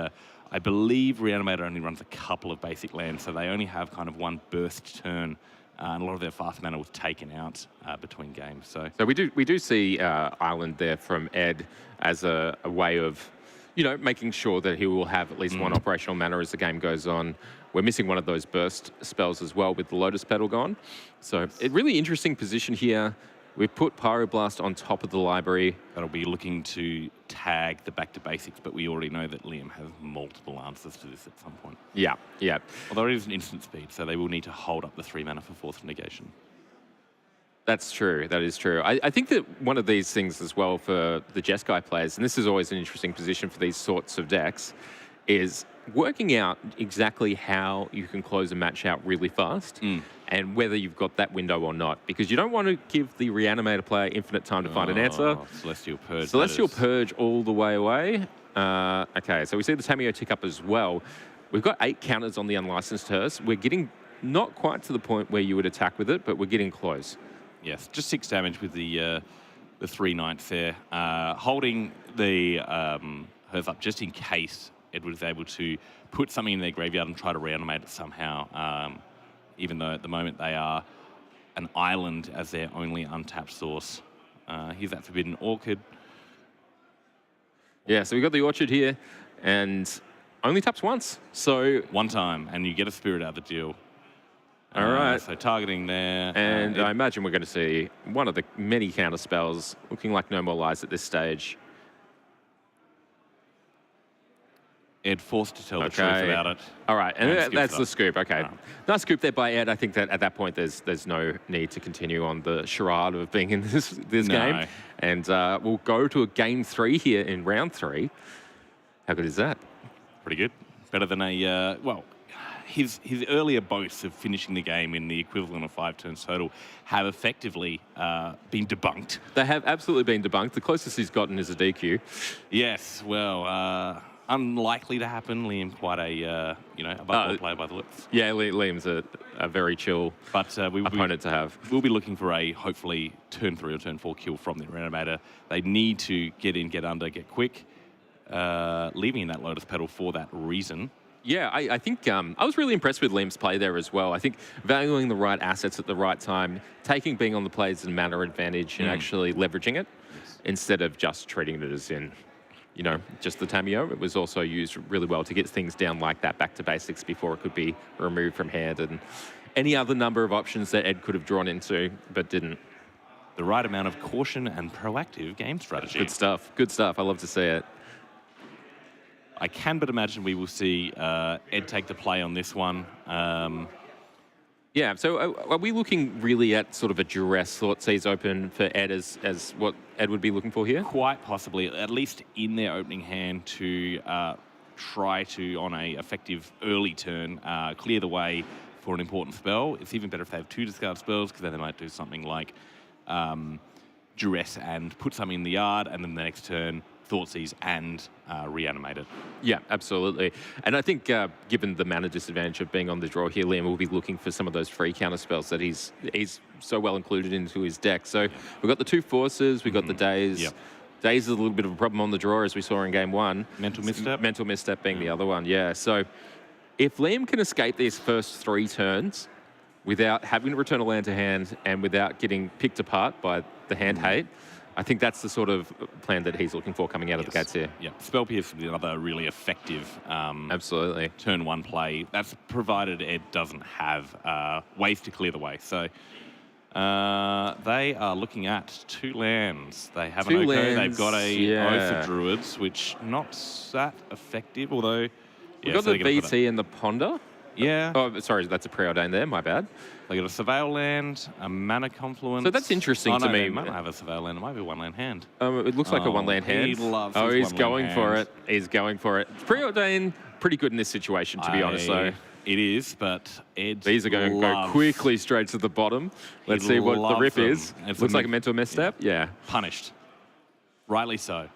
[SPEAKER 7] I believe Reanimator only runs a couple of basic lands, so they only have kind of 1 burst turn, and a lot of their fast mana was taken out between games. So
[SPEAKER 6] we do see Island there from Ed as a way of, you know, making sure that he will have at least 1 operational mana as the game goes on. We're missing one of those burst spells as well with the Lotus Petal gone. So a really interesting position here. We've put Pyroblast on top of the library.
[SPEAKER 7] That'll be looking to tag the back to basics, but we already know that Liam has multiple answers to this at some point.
[SPEAKER 6] Yeah, yeah.
[SPEAKER 7] Although it is an instant speed, so they will need to hold up the 3 mana for 4th negation.
[SPEAKER 6] That's true. That is true. I think that one of these things as well for the Jeskai players, and this is always an interesting position for these sorts of decks, is working out exactly how you can close a match out really fast and whether you've got that window or not. Because you don't want to give the Reanimator player infinite time to find an answer.
[SPEAKER 7] Celestial Purge.
[SPEAKER 6] Celestial Purge all the way away. Okay, so we see the Tameo tick up as well. We've got 8 counters on the unlicensed hearse. We're getting not quite to the point where you would attack with it, but we're getting close.
[SPEAKER 7] Yes, just 6 damage with the 3 knights there. Holding the hers up just in case Edward is able to put something in their graveyard and try to reanimate it somehow, even though at the moment they are an island as their only untapped source. Here's that Forbidden Orchid.
[SPEAKER 6] Yeah, so we've got the Orchid here, and only taps once. So
[SPEAKER 7] one time, and you get a Spirit out of the deal.
[SPEAKER 6] All right.
[SPEAKER 7] So targeting there.
[SPEAKER 6] And I imagine we're going to see one of the many counter spells, looking like No More Lies at this stage.
[SPEAKER 7] Ed forced to tell the truth about it.
[SPEAKER 6] All right, and that's the scoop. Okay,
[SPEAKER 7] Oh.
[SPEAKER 6] Nice scoop there by Ed. I think that at that point there's no need to continue on the charade of being in this game. And we'll go to a game 3 here in round 3. How good is that?
[SPEAKER 7] Pretty good. Better than a, well, his earlier boasts of finishing the game in the equivalent of 5 turns total have effectively been debunked.
[SPEAKER 6] They have absolutely been debunked. The closest he's gotten is a DQ.
[SPEAKER 7] Yes, well, unlikely to happen. Liam, quite a above-board player by the looks.
[SPEAKER 6] Yeah, Liam's a very chill opponent to have.
[SPEAKER 7] We'll be looking for a, hopefully, turn 3 or turn 4 kill from the Reanimator. They need to get in, get under, get quick, leaving in that Lotus Petal for that reason.
[SPEAKER 6] Yeah, I think I was really impressed with Liam's play there as well. I think valuing the right assets at the right time, taking being on the play as a mana advantage and actually leveraging it instead of just treating it as in, just the Tameo. It was also used really well to get things down like that, back to basics before it could be removed from hand, and any other number of options that Ed could have drawn into, but didn't.
[SPEAKER 7] The right amount of caution and proactive game strategy.
[SPEAKER 6] Good stuff. Good stuff. I love to see it.
[SPEAKER 7] I can but imagine we will see Ed take the play on this one.
[SPEAKER 6] Yeah, so are we looking really at sort of a duress thought sees open for Ed as what Ed would be looking for here?
[SPEAKER 7] Quite possibly, at least in their opening hand, to try to, on a effective early turn, clear the way for an important spell. It's even better if they have 2 discard spells, because then they might do something like duress and put something in the yard, and then the next turn Thoughtseize and reanimate it.
[SPEAKER 6] Yeah, absolutely. And I think given the mana disadvantage of being on the draw here, Liam will be looking for some of those free counter spells that he's so well included into his deck. So we've got the 2 forces, we've got the Daze.
[SPEAKER 7] Yep.
[SPEAKER 6] Daze is a little bit of a problem on the draw, as we saw in game 1.
[SPEAKER 7] Mental Misstep.
[SPEAKER 6] Mental Misstep being the other one, yeah. So if Liam can escape these first 3 turns without having to return a land to hand and without getting picked apart by the hand hate, I think that's the sort of plan that he's looking for coming out of the gates here.
[SPEAKER 7] Yeah, Spell Pierce is another really effective
[SPEAKER 6] absolutely
[SPEAKER 7] turn 1 play. That's provided Ed doesn't have ways to clear the way. So they are looking at 2 lands. They have an OK. They've got a Oath of Druids, which not that effective, although...
[SPEAKER 6] We've got the VT and the Ponder.
[SPEAKER 7] Yeah.
[SPEAKER 6] Oh, sorry, that's a preordained there. My bad.
[SPEAKER 7] They got a Surveil land, a Mana Confluence.
[SPEAKER 6] So that's interesting to me.
[SPEAKER 7] They might not have a Surveil land. It might be a 1-land hand.
[SPEAKER 6] It looks like a 1-land hand.
[SPEAKER 7] He loves
[SPEAKER 6] he's going for it. He's going for it. Preordained, pretty good in this situation, to be honest, though.
[SPEAKER 7] It is, but Ed
[SPEAKER 6] These are going to go quickly straight to the bottom. Let's see what the rip is. It looks like a mental misstep. Yeah.
[SPEAKER 7] Punished. Rightly so.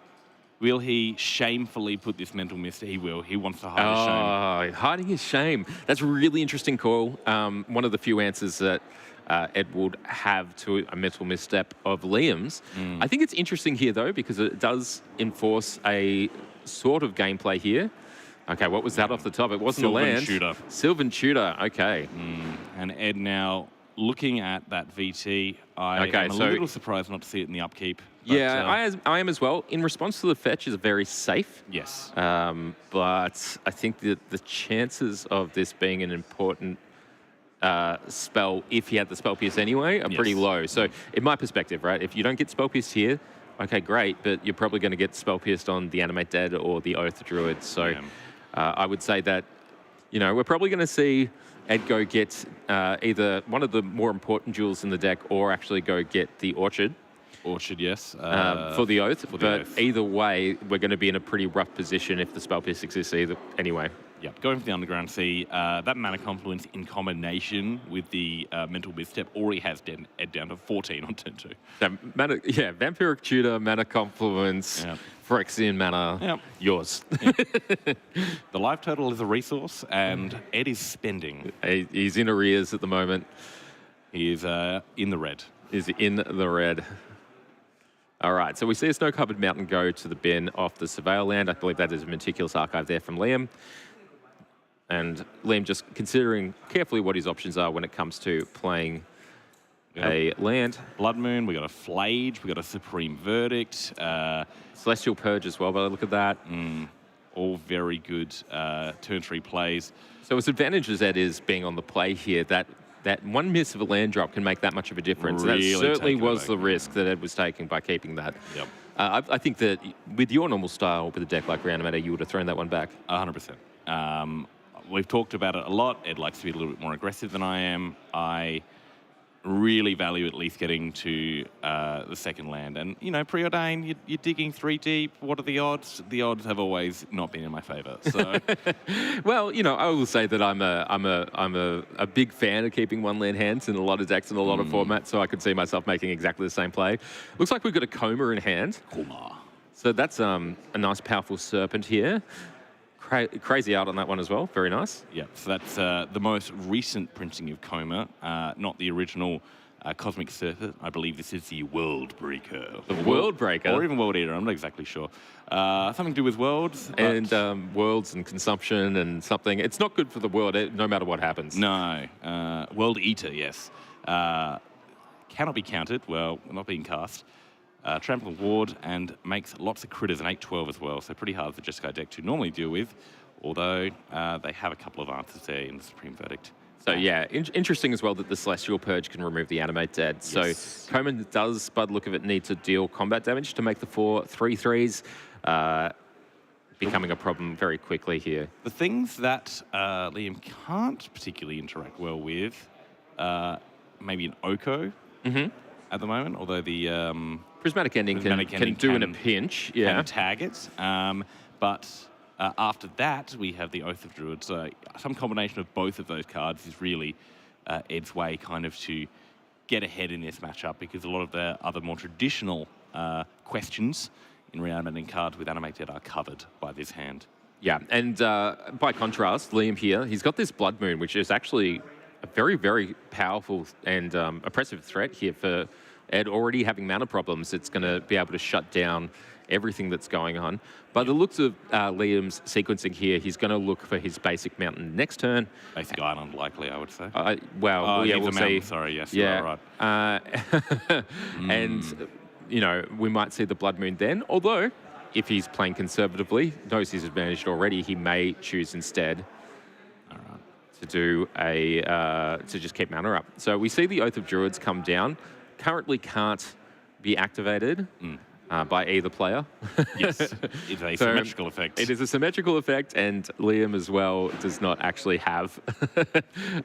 [SPEAKER 7] Will he shamefully put this mental misstep? He will. He wants to hide his shame.
[SPEAKER 6] Hiding his shame. That's a really interesting call. One of the few answers that Ed would have to a mental misstep of Liam's. I think it's interesting here, though, because it does enforce a sort of gameplay here. Okay, what was that off the top? It wasn't a land.
[SPEAKER 7] Shooter.
[SPEAKER 6] Sylvan Tutor, okay.
[SPEAKER 7] And Ed now looking at that VT. I am a little surprised not to see it in the upkeep. But,
[SPEAKER 6] yeah, I am as well. In response to the fetch is very safe.
[SPEAKER 7] Yes.
[SPEAKER 6] But I think that the chances of this being an important spell, if he had the Spell Pierce anyway, are pretty low. So in my perspective, right, if you don't get Spell Pierced here, okay, great, but you're probably going to get Spell Pierced on the Animate Dead or the Oath Druid. So I would say that, we're probably going to see Ed go get either one of the more important jewels in the deck or actually go get the Orchid.
[SPEAKER 7] Orchid, yes.
[SPEAKER 6] For the Oath. Either way, we're going to be in a pretty rough position if the Spell Pierce exists anyway.
[SPEAKER 7] Yep, going for the Underground Sea, that Mana Confluence in combination with the Mental Misstep already has Ed down to 14 on turn 2.
[SPEAKER 6] So, Vampiric Tutor, Mana Confluence, Phyrexian Mana, yours.
[SPEAKER 7] The life total is a resource, and Ed is spending.
[SPEAKER 6] He's in arrears at the moment.
[SPEAKER 7] He is in the red.
[SPEAKER 6] Is in the red. All right, so we see a snow-covered mountain go to the bin off the Surveil land. I believe that is a meticulous archive there from Liam. And Liam just considering carefully what his options are when it comes to playing a land.
[SPEAKER 7] Blood Moon, we got a Flage, we got a Supreme Verdict.
[SPEAKER 6] Celestial Purge as well, by the look of that.
[SPEAKER 7] All very good turn 3 plays.
[SPEAKER 6] So as advantage as Ed is being on the play here, that one miss of a land drop can make that much of a difference.
[SPEAKER 7] Really
[SPEAKER 6] that certainly was the risk that Ed was taking by keeping that.
[SPEAKER 7] Yep.
[SPEAKER 6] I think that with your normal style, with a deck like Reanimator, you would have thrown that one back.
[SPEAKER 7] 100%. We've talked about it a lot. Ed likes to be a little bit more aggressive than I am. I really value at least getting to the second land. And, you know, Preordain, you're digging 3 deep. What are the odds? The odds have always not been in my favor. So,
[SPEAKER 6] well, you know, I will say that I'm a big fan of keeping one land hands in a lot of decks and a lot of formats, so I could see myself making exactly the same play. Looks like we've got a Coma in hand. So that's a nice, powerful Serpent here. Crazy out on that one as well. Very nice.
[SPEAKER 7] Yeah, so that's the most recent printing of Coma, not the original Cosmic Serpent. I believe this is the World Breaker.
[SPEAKER 6] The World Breaker?
[SPEAKER 7] Or even World Eater, I'm not exactly sure. Something to do with worlds.
[SPEAKER 6] And worlds and consumption and something. It's not good for the world, no matter what happens.
[SPEAKER 7] No. World Eater, yes. Cannot be counted. Well, not being cast. Trample Ward, and makes lots of critters, an 8/12 as well, so pretty hard for Jeskai deck to normally deal with, although they have a couple of answers there in the Supreme Verdict.
[SPEAKER 6] So yeah, interesting as well that the Celestial Purge can remove the Animate Dead. Yes. So Coman does, by the look of it, need to deal combat damage to make the 4 3/3s, becoming a problem very quickly here.
[SPEAKER 7] The things that Liam can't particularly interact well with, maybe an Oko at the moment, although the
[SPEAKER 6] Prismatic Ending can do in a pinch,
[SPEAKER 7] can tag it. But after that, we have the Oath of Druid. So some combination of both of those cards is really Ed's way kind of to get ahead in this matchup, because a lot of the other more traditional questions in reanimating cards with Animate Dead are covered by this hand.
[SPEAKER 6] Yeah, and by contrast, Liam here, he's got this Blood Moon, which is actually a very, very powerful and oppressive threat here for Ed. Already having mana problems, it's going to be able to shut down everything that's going on. By the looks of Liam's sequencing here, he's going to look for his basic mountain next turn.
[SPEAKER 7] Basic island, likely, I would say.
[SPEAKER 6] We'll see.
[SPEAKER 7] Sorry, yes,
[SPEAKER 6] yeah,
[SPEAKER 7] right.
[SPEAKER 6] And, you know, we might see the Blood Moon then, although if he's playing conservatively, knows he's advantaged already, he may choose instead to do to just keep mana up. So we see the Oath of Druids come down. Currently can't be activated by either player.
[SPEAKER 7] Yes, it's a symmetrical effect.
[SPEAKER 6] It is a symmetrical effect, and Liam as well does not actually have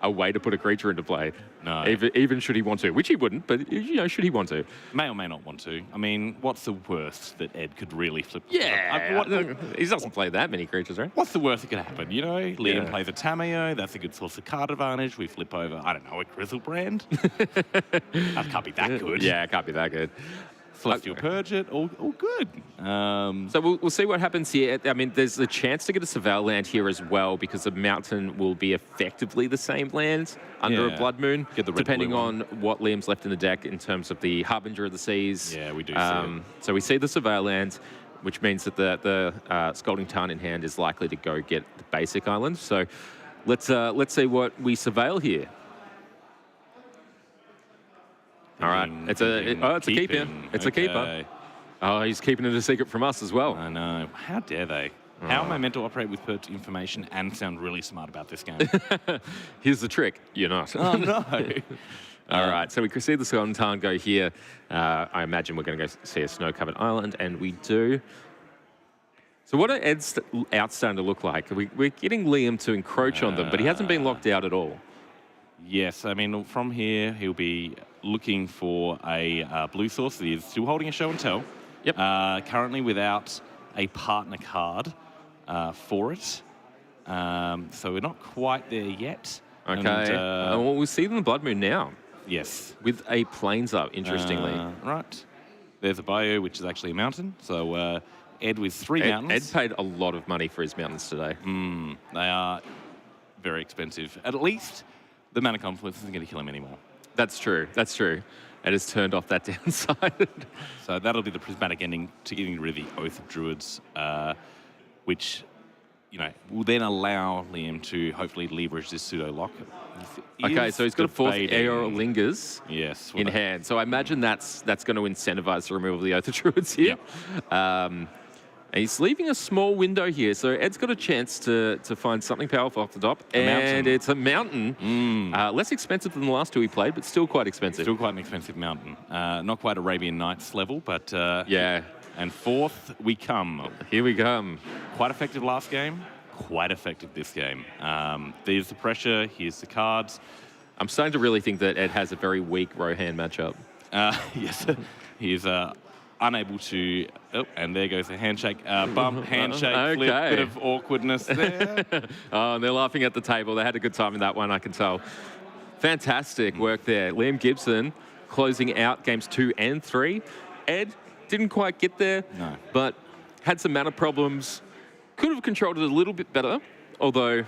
[SPEAKER 6] a way to put a creature into play.
[SPEAKER 7] No.
[SPEAKER 6] Even should he want to, which he wouldn't, but you know, should he want to?
[SPEAKER 7] May or may not want to. I mean, what's the worst that Ed could really flip?
[SPEAKER 6] Yeah, he doesn't play that many creatures, right?
[SPEAKER 7] What's the worst that could happen? You know, Liam plays a Tamayo, that's a good source of card advantage. We flip over, I don't know, a Grizzlebrand. That can't be that good.
[SPEAKER 6] Yeah, it can't be that good.
[SPEAKER 7] Celestial Purge it, all good.
[SPEAKER 6] So we'll see what happens here. I mean, there's a chance to get a Surveil land here as well, because the mountain will be effectively the same land under a Blood Moon, depending on what Liam's left in the deck in terms of the Harbinger of the Seas.
[SPEAKER 7] Yeah, we do see it.
[SPEAKER 6] So we see the Surveil land, which means that the Scalding Tarn in hand is likely to go get the basic island. So let's see what we surveil here. All right, it's a keeper. It's a keeper. Oh, he's keeping it a secret from us as well.
[SPEAKER 7] I know. How dare they? How am I meant to operate with pert information and sound really smart about this game?
[SPEAKER 6] Here's the trick. You're not.
[SPEAKER 7] Oh, no.
[SPEAKER 6] All right, so we can see the Scalding Tarn go here. I imagine we're going to go see a snow-covered island, and we do. So what are Ed's outs starting to look like? We're getting Liam to encroach on them, but he hasn't been locked out at all.
[SPEAKER 7] Yes, I mean, from here, he'll be looking for a blue source. He is still holding a show and tell.
[SPEAKER 6] Yep.
[SPEAKER 7] Currently without a partner card for it. So we're not quite there yet.
[SPEAKER 6] Okay.
[SPEAKER 7] And,
[SPEAKER 6] well, we'll see them in the Blood Moon now
[SPEAKER 7] yes.
[SPEAKER 6] with a Plains up, interestingly.
[SPEAKER 7] Right. There's a bio, which is actually a mountain. So Ed with 3 mountains.
[SPEAKER 6] Ed paid a lot of money for his mountains today.
[SPEAKER 7] They are very expensive. At least the Mana Confluence isn't going to kill him anymore.
[SPEAKER 6] That's true. That's true. Ed has turned off that downside.
[SPEAKER 7] So that'll be the prismatic ending to getting rid of the Oath of Druids, which, will then allow Liam to hopefully leverage this pseudo-lock.
[SPEAKER 6] Okay, so he's got a 4th Air Lingers
[SPEAKER 7] yes,
[SPEAKER 6] in hand. So I imagine that's going to incentivize the removal of the Oath of Druids here.
[SPEAKER 7] Yep.
[SPEAKER 6] And he's leaving a small window here. So Ed's got a chance to find something powerful off the top. And it's a mountain. Less expensive than the last 2 he played, but still quite expensive.
[SPEAKER 7] Still quite an expensive mountain. Not quite Arabian Nights level, but...
[SPEAKER 6] yeah.
[SPEAKER 7] And 4th, we come.
[SPEAKER 6] Here we come.
[SPEAKER 7] Quite effective last game. Quite effective this game. There's the pressure. Here's the cards.
[SPEAKER 6] I'm starting to really think that Ed has a very weak Rohan matchup.
[SPEAKER 7] Yes. He's unable to... Oh, and there goes the handshake. Bump, handshake, flip. Bit of awkwardness there.
[SPEAKER 6] Oh, and they're laughing at the table. They had a good time in that one, I can tell. Fantastic work there. Liam Gibson closing out games 2 and 3. Ed didn't quite get there, but had some mana problems. Could have controlled it a little bit better, although,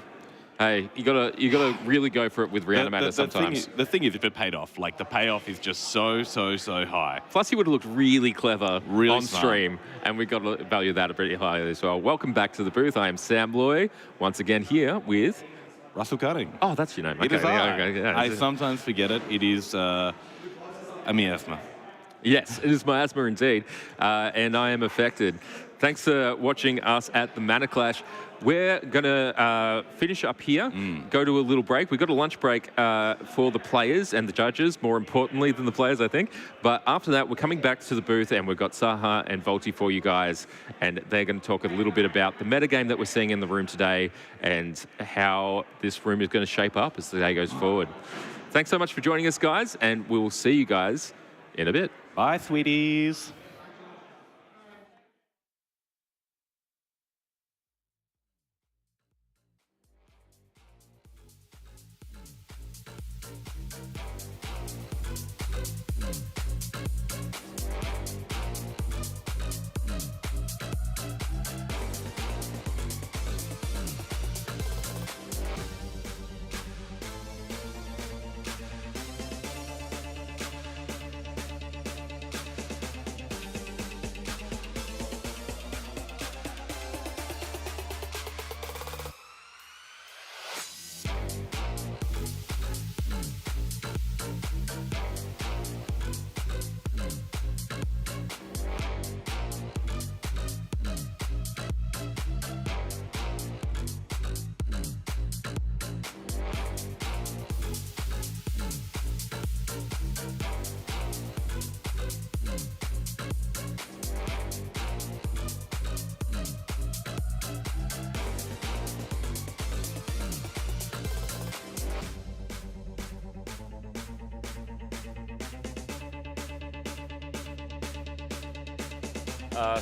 [SPEAKER 6] hey, you gotta really go for it with Reanimator sometimes.
[SPEAKER 7] The thing is, if it paid off, the payoff is just so high.
[SPEAKER 6] Plus, he would have looked really clever on
[SPEAKER 7] smart.
[SPEAKER 6] Stream, and we got to value that pretty highly as well. Welcome back to the booth. I am Sam Loy, once again here with...
[SPEAKER 7] Russell Cutting.
[SPEAKER 6] Oh, that's your name.
[SPEAKER 7] It
[SPEAKER 6] okay,
[SPEAKER 7] is
[SPEAKER 6] yeah.
[SPEAKER 7] I sometimes forget it. It is a miasma.
[SPEAKER 6] Yes, it is miasma indeed, and I am affected. Thanks for watching us at the Mana Clash. We're going to finish up here, go to a little break. We've got a lunch break for the players and the judges, more importantly than the players, I think. But after that, we're coming back to the booth, and we've got Saha and Volti for you guys, and they're going to talk a little bit about the metagame that we're seeing in the room today and how this room is going to shape up as the day goes forward. Thanks so much for joining us, guys, and we will see you guys in a bit.
[SPEAKER 7] Bye, sweeties.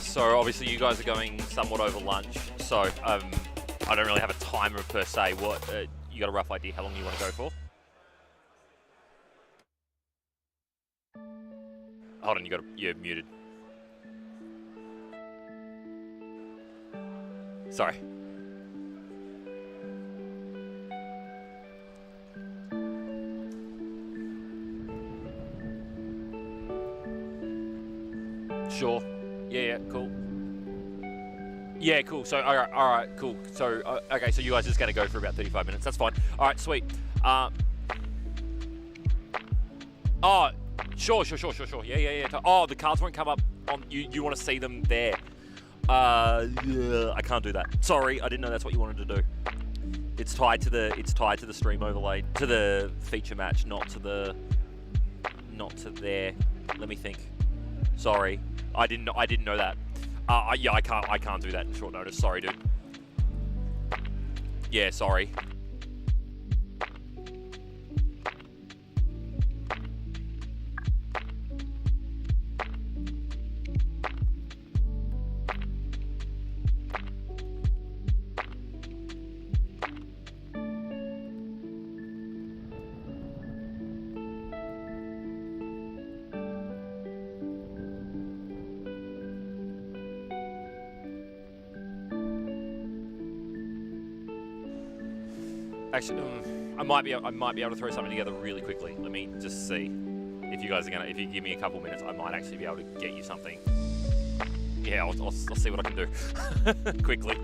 [SPEAKER 1] So obviously you guys are going somewhat over lunch, so I don't really have a timer per se. What you got a rough idea how long you want to go for? Hold on, you're muted. Sorry. Sure. Yeah, cool. Yeah, cool. So, all right, cool. So, okay, so you guys are just going to go for about 35 minutes. That's fine. All right, sweet. Oh, sure. Yeah. Oh, the cards won't come up on you want to see them there. Yeah, I can't do that. Sorry, I didn't know that's what you wanted to do. It's tied to the stream overlay, to the feature match, not to there. Let me think. Sorry. I didn't know that. Yeah, I can't do that in short notice. Sorry, dude. Yeah, sorry. Actually, I might be able to throw something together really quickly. Let me just see if you guys are gonna. If you give me a couple minutes, I might actually be able to get you something. Yeah, I'll see what I can do quickly.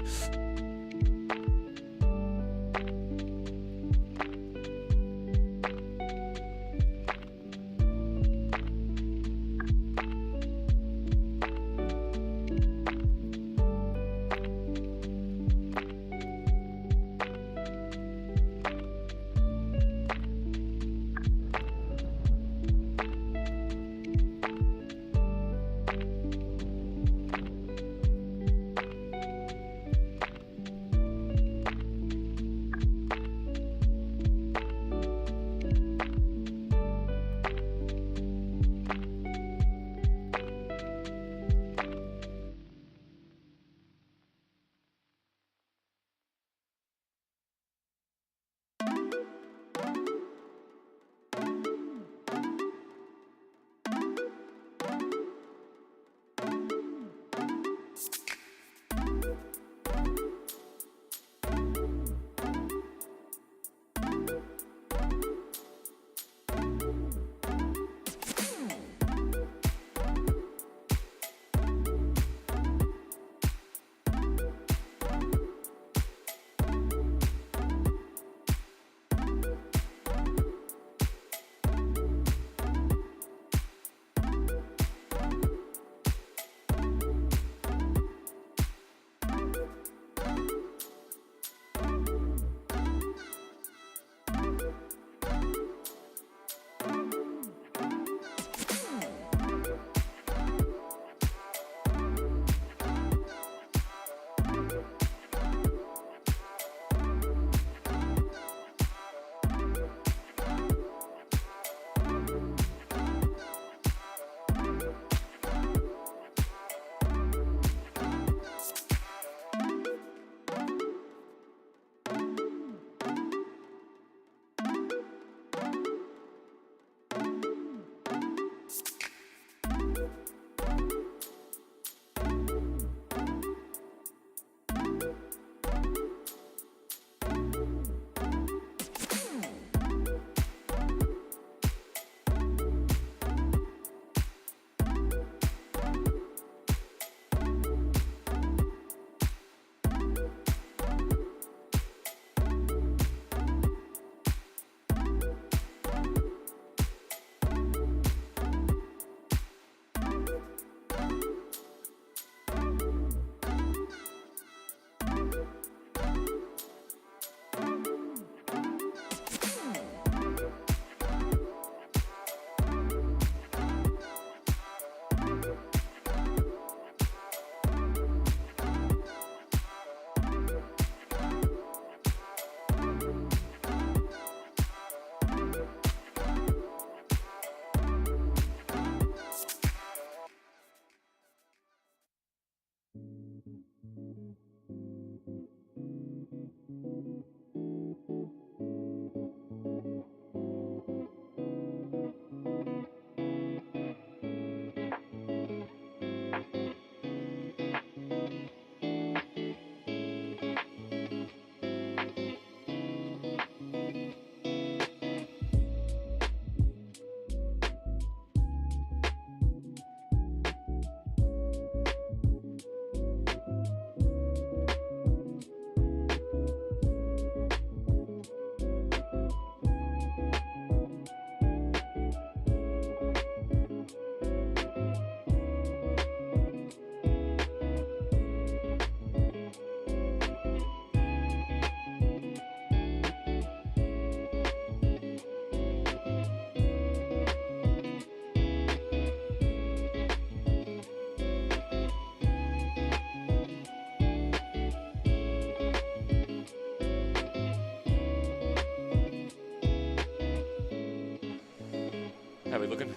[SPEAKER 1] How are we looking?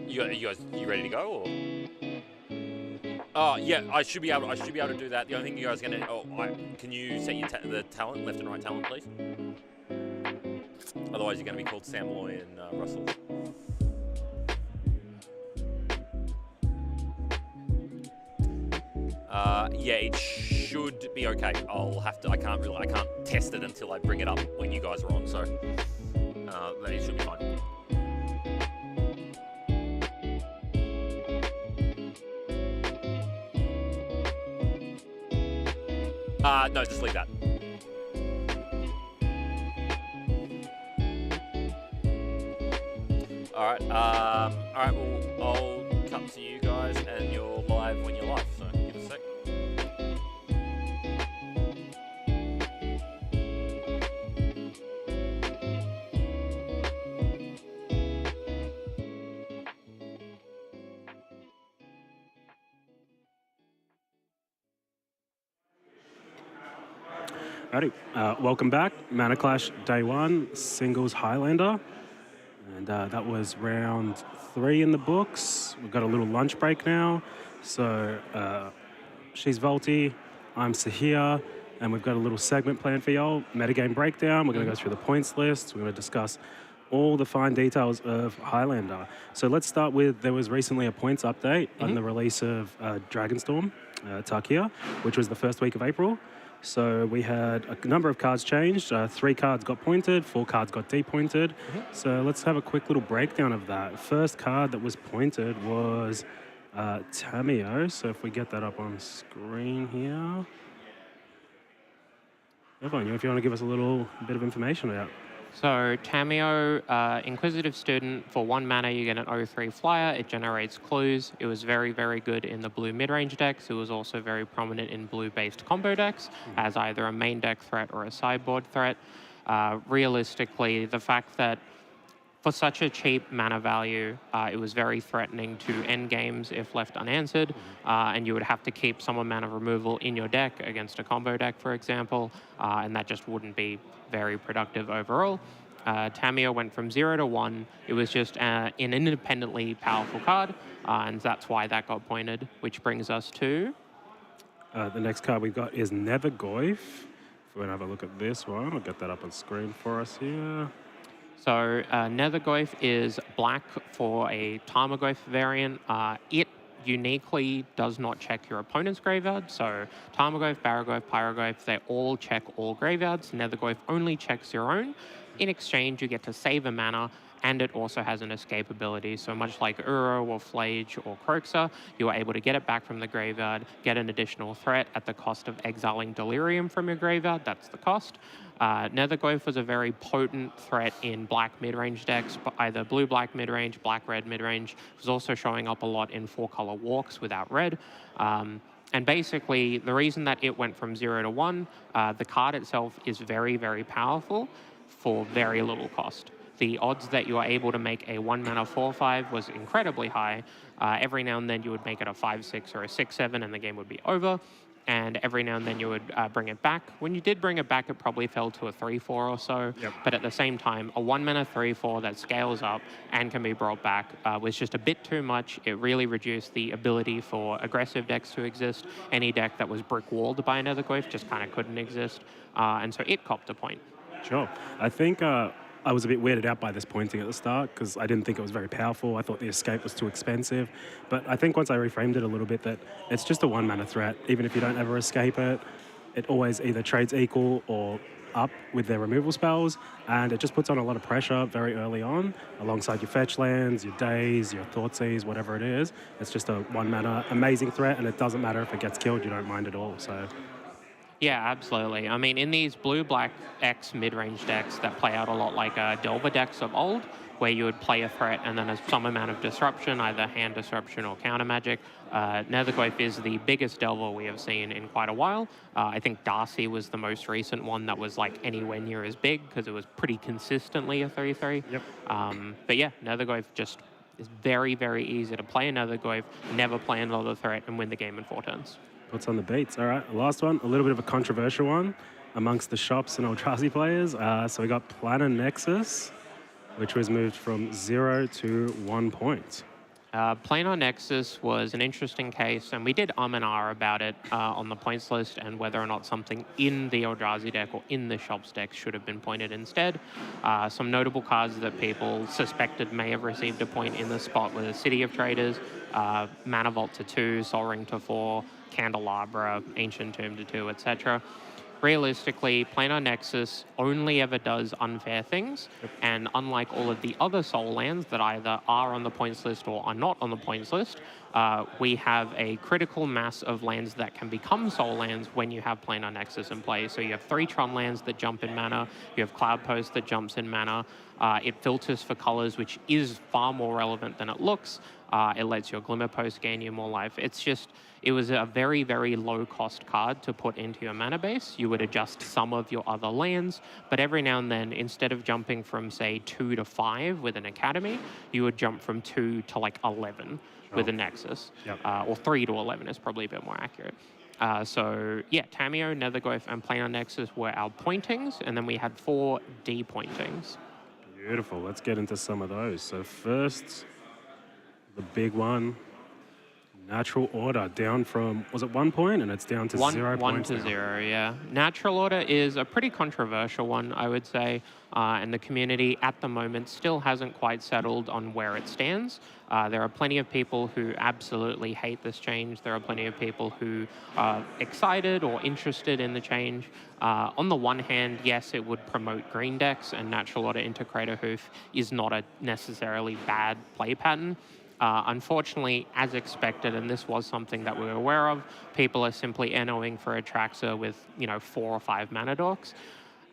[SPEAKER 1] You ready to go? Or? Oh yeah, I should be able to do that. The only thing you guys are gonna can you set your the talent, left and right talent, please? Otherwise, you're gonna be called Sam Loy and Russell. Yeah, it should be okay. I can't test it until I bring it up when you guys are on. So, but it should be fine. No, just leave that. All right. Well, I'll cut to you guys, and you're live when you're live. So give us a sec.
[SPEAKER 4] Alrighty, welcome back. Mana Clash Day 1, Singles Highlander. And that was round 3 in the books. We've got a little lunch break now. So she's Volti, I'm Sahir, and we've got a little segment planned for y'all. Metagame breakdown. We're going to go through the points list. We're going to discuss all the fine details of Highlander. So let's start with, there was recently a points update on the release of Dragonstorm, Tarkia, which was the first week of April. So we had a number of cards changed. 3 cards got pointed, 4 cards got depointed. So let's have a quick little breakdown of that. First card that was pointed was Tamio. So if we get that up on screen here. Evan, if you want to give us a little bit of information about it.
[SPEAKER 5] So Tamio, Inquisitive Student, for 1 mana you get an 0/3 flyer, it generates clues. It was very, very good in the blue mid-range decks. It was also very prominent in blue-based combo decks as either a main deck threat or a sideboard threat. Realistically, the fact that for such a cheap mana value, it was very threatening to end games if left unanswered, and you would have to keep some amount of removal in your deck against a combo deck, for example, and that just wouldn't be very productive overall. Tamio went from 0 to 1. It was just an independently powerful card, and that's why that got pointed, which brings us to...
[SPEAKER 4] the next card we've got is Nevergoyf. If we want to have a look at this one, I'll get that up on screen for us here.
[SPEAKER 5] So Nethergoyf is black for a Tarmogoyf variant. It uniquely does not check your opponent's graveyard. So Tarmogoyf, Barragoyf, Pyrogoyf, they all check all graveyards. Nethergoyf only checks your own. In exchange, you get to save a mana, and it also has an escape ability. So much like Uro or Flage or Croxa, you are able to get it back from the graveyard, get an additional threat at the cost of exiling Delirium from your graveyard. That's the cost. Nethergoyf was a very potent threat in black mid-range decks, either blue-black mid-range, black-red mid-range. It was also showing up a lot in 4-color walks without red. And basically, the reason that it went from 0 to 1, the card itself is very, very powerful for very little cost. The odds that you are able to make a 1-mana 4/5 was incredibly high. Every now and then you would make it a 5/6 or a 6/7 and the game would be over. And every now and then you would bring it back. When you did bring it back, it probably fell to a 3/4 or so. But at the same time, a 1-mana 3/4 that scales up and can be brought back was just a bit too much. It really reduced the ability for aggressive decks to exist. Any deck that was brick-walled by another Nethergoyf just kind of couldn't exist. And so it copped a point.
[SPEAKER 4] Sure. I think I was a bit weirded out by this pointing at the start because I didn't think it was very powerful. I thought the escape was too expensive. But I think once I reframed it a little bit that it's just a 1-mana threat. Even if you don't ever escape it, it always either trades equal or up with their removal spells, and it just puts on a lot of pressure very early on alongside your fetch lands, your days, your Thoughtseize, whatever it is. It's just a 1-mana amazing threat, and it doesn't matter if it gets killed, you don't mind at all. So.
[SPEAKER 5] Yeah, absolutely. I mean, in these blue-black X mid-range decks that play out a lot like Delver decks of old, where you would play a threat and then there's some amount of disruption, either hand disruption or counter magic. Nethergoyf is the biggest Delver we have seen in quite a while. I think Darcy was the most recent one that was like anywhere near as big because it was pretty consistently a 3/3.
[SPEAKER 4] Yep.
[SPEAKER 5] But yeah, Nethergoyf just is very, very easy to play a Nethergoyf, never play another threat, and win the game in 4 turns.
[SPEAKER 4] Puts on the beats. All right, last one, a little bit of a controversial one amongst the shops and Eldrazi players. So we got Planar Nexus, which was moved from 0 to 1 point.
[SPEAKER 5] Planar Nexus was an interesting case, and we did and ah about it on the points list and whether or not something in the Eldrazi deck or in the shop's deck should have been pointed instead. Some notable cards that people suspected may have received a point in the spot were the City of Traders, Mana Vault to 2, Sol Ring to 4, Candelabra, Ancient Tomb to 2, etc. Realistically, Planar Nexus only ever does unfair things, and unlike all of the other Soul lands that either are on the points list or are not on the points list, we have a critical mass of lands that can become Soul lands when you have Planar Nexus in play. So you have 3 Tron lands that jump in mana, you have Cloud Post that jumps in mana, it filters for colors, which is far more relevant than it looks. It lets your Glimmer Post gain you more life. It was a very, very low-cost card to put into your mana base. You would adjust some of your other lands, but every now and then, instead of jumping from, say, 2 to 5 with an Academy, you would jump from 2 to, like, 11 with a Nexus. Or 3 to 11 is probably a bit more accurate. So, yeah, Tamiyo, Netherglyph, and Planar Nexus were our pointings, and then we had 4 depointings.
[SPEAKER 4] Beautiful. Let's get into some of those. So first, the big one. Natural Order down from, was it 1 point? And it's down to 0 points
[SPEAKER 5] 1 to 0, yeah. Natural Order is a pretty controversial one, I would say. And the community at the moment still hasn't quite settled on where it stands. There are plenty of people who absolutely hate this change. There are plenty of people who are excited or interested in the change. On the one hand, yes, it would promote green decks, and Natural Order into Crater Hoof is not a necessarily bad play pattern. Unfortunately, as expected, and this was something that we were aware of, people are simply NOing for Atraxa with, 4 or 5 mana dorks.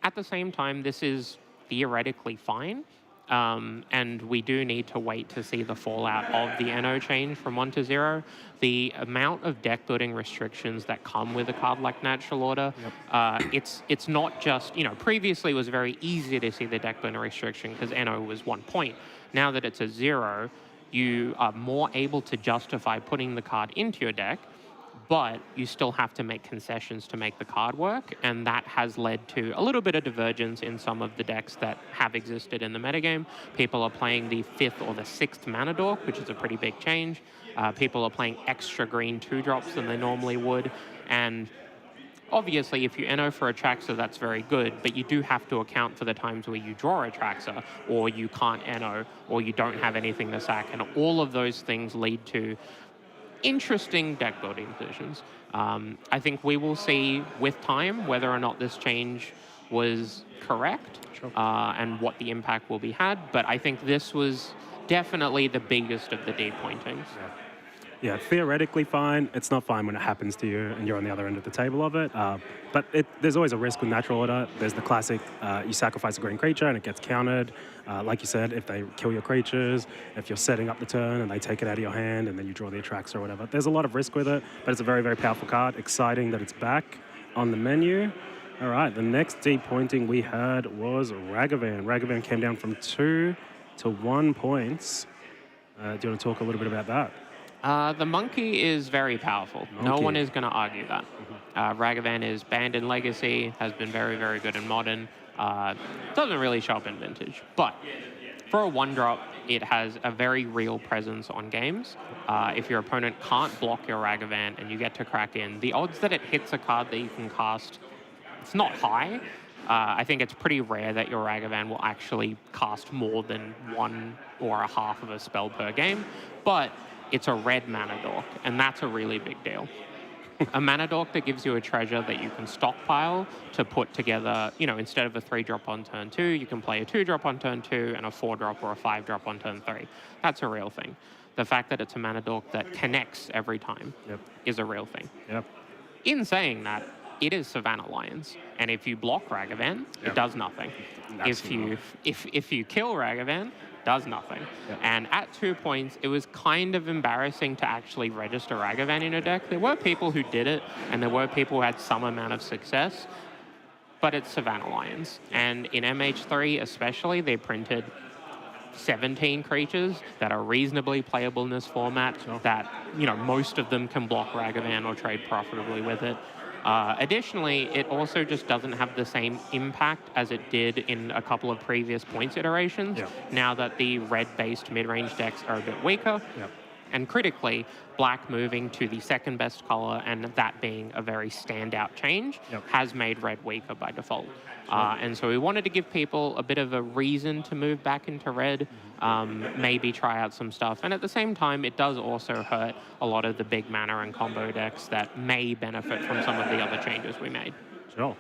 [SPEAKER 5] At the same time, this is theoretically fine, and we do need to wait to see the fallout of the NO change from 1 to 0. The amount of deck building restrictions that come with a card like Natural Order, it's not just, previously it was very easy to see the deck building restriction because NO was 1 point. Now that it's a 0, you are more able to justify putting the card into your deck, but you still have to make concessions to make the card work, and that has led to a little bit of divergence in some of the decks that have existed in the metagame. People are playing the 5th or the 6th mana dork, which is a pretty big change. People are playing extra green 2-drops than they normally would, and obviously, if you NO for Atraxa, that's very good, but you do have to account for the times where you draw Atraxa, or you can't NO, or you don't have anything to sack, and all of those things lead to interesting deck building decisions. I think we will see with time whether or not this change was correct, and what the impact will be had, but I think this was definitely the biggest of the depointings.
[SPEAKER 4] Yeah, theoretically fine. It's not fine when it happens to you and you're on the other end of the table of it. But there's always a risk with Natural Order. There's the classic, you sacrifice a green creature and it gets countered. Like you said, if they kill your creatures, if you're setting up the turn and they take it out of your hand and then you draw the Atraxa or whatever. There's a lot of risk with it, but it's a very, very powerful card. Exciting that it's back on the menu. All right, the next depointing we had was Ragavan. Ragavan came down from 2 to 1 points. Do you want to talk a little bit about that?
[SPEAKER 5] The monkey is very powerful. No one is going to argue that. Ragavan is banned in Legacy, has been very, very good in Modern. Doesn't really show up in Vintage. But for a 1-drop, it has a very real presence on games. If your opponent can't block your Ragavan and you get to crack in, the odds that it hits a card that you can cast, it's not high. I think it's pretty rare that your Ragavan will actually cast more than 1 or a half of a spell per game. But it's a red mana dork, and that's a really big deal. A mana dork that gives you a treasure that you can stockpile to put together, instead of a 3-drop on turn 2, you can play a 2-drop on turn 2 and a 4-drop or a 5-drop on turn 3. That's a real thing. The fact that it's a mana dork that connects every time is a real thing. In saying that, it is Savannah Lions, and if you block Ragavan, it does nothing. If you kill Ragavan, does nothing. And at 2 points, it was kind of embarrassing to actually register Ragavan in a deck. There were people who did it, and there were people who had some amount of success, but it's Savannah Lions. And in MH3 especially, they printed 17 creatures that are reasonably playable in this format, that, most of them can block Ragavan or trade profitably with it. Additionally, it also just doesn't have the same impact as it did in a couple of previous points iterations, now that the red-based mid-range decks are a bit weaker. And critically, black moving to the second best color and that being a very standout change has made red weaker by default. And so we wanted to give people a bit of a reason to move back into red, maybe try out some stuff. And at the same time, it does also hurt a lot of the big mana and combo decks that may benefit from some of the other changes we made.
[SPEAKER 4] Sure.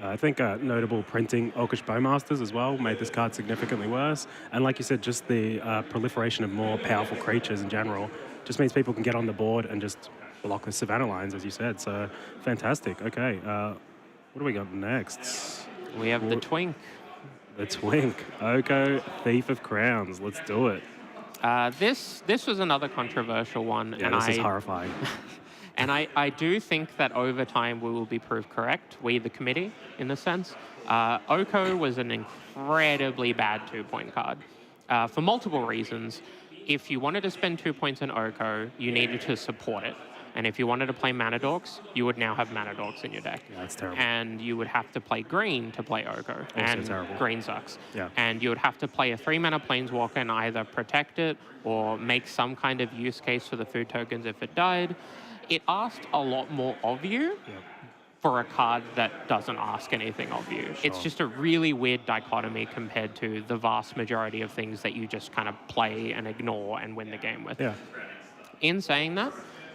[SPEAKER 4] I think notable printing Orcish Bowmasters as well made this card significantly worse. And like you said, just the proliferation of more powerful creatures in general just means people can get on the board and just block the Savannah lines, as you said. So fantastic. Okay, what do we got next?
[SPEAKER 5] We have the Twink.
[SPEAKER 4] The Twink. Oko, Thief of Crowns. Let's do it.
[SPEAKER 5] This was another controversial one.
[SPEAKER 4] Yeah, this is horrifying.
[SPEAKER 5] And I do think that over time we will be proved correct, we the committee, in a sense. Oko was an incredibly bad 2-point card for multiple reasons. If you wanted to spend 2 points on Oko, you needed to support it. And if you wanted to play Mana Dorks, you would now have Mana Dorks in your deck.
[SPEAKER 4] Yeah, that's terrible.
[SPEAKER 5] And you would have to play green to play Oko. And
[SPEAKER 4] terrible.
[SPEAKER 5] Green sucks.
[SPEAKER 4] Yeah.
[SPEAKER 5] And you would have to play a 3-mana Planeswalker and either protect it or make some kind of use case for the food tokens if it died. It asked a lot more of you for a card that doesn't ask anything of you. Sure. It's just a really weird dichotomy compared to the vast majority of things that you just kind of play and ignore and win the game with.
[SPEAKER 4] Yeah.
[SPEAKER 5] In saying that,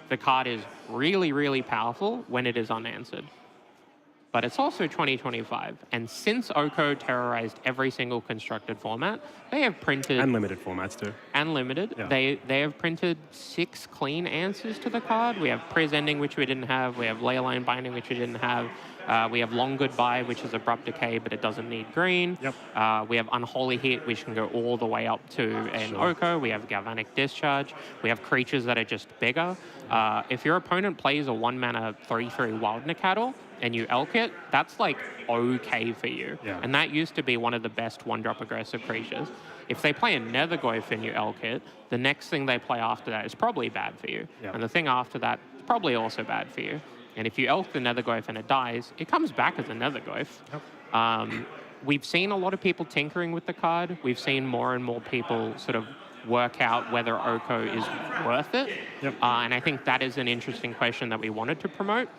[SPEAKER 5] the card is really, really powerful when it is unanswered. But it's also 2025, and since Oko terrorized every single constructed format, they have printed...
[SPEAKER 4] And limited formats too.
[SPEAKER 5] And limited. Yeah. They have printed 6 clean answers to the card. We have Priz Ending, which we didn't have. We have Leyline Binding, which we didn't have. We have Long Goodbye, which is Abrupt Decay, but it doesn't need green.
[SPEAKER 4] Yep.
[SPEAKER 5] We have Unholy Hit, which can go all the way up to an Oko. We have Galvanic Discharge. We have creatures that are just bigger. If your opponent plays a 1-mana 3/3 Wild Nacatl, and you elk it, that's like okay for you.
[SPEAKER 4] Yeah.
[SPEAKER 5] And that used to be one of the best 1-drop aggressive creatures. If they play a Nethergoyf and you elk it, the next thing they play after that is probably bad for you.
[SPEAKER 4] Yeah.
[SPEAKER 5] And the thing after that is probably also bad for you. And if you elk the Nethergoyf and it dies, it comes back as a Nethergoyf. Yep. We've seen a lot of people tinkering with the card. We've seen more and more people sort of work out whether Oko is worth it.
[SPEAKER 4] Yep.
[SPEAKER 5] And I think that is an interesting question that we wanted to promote.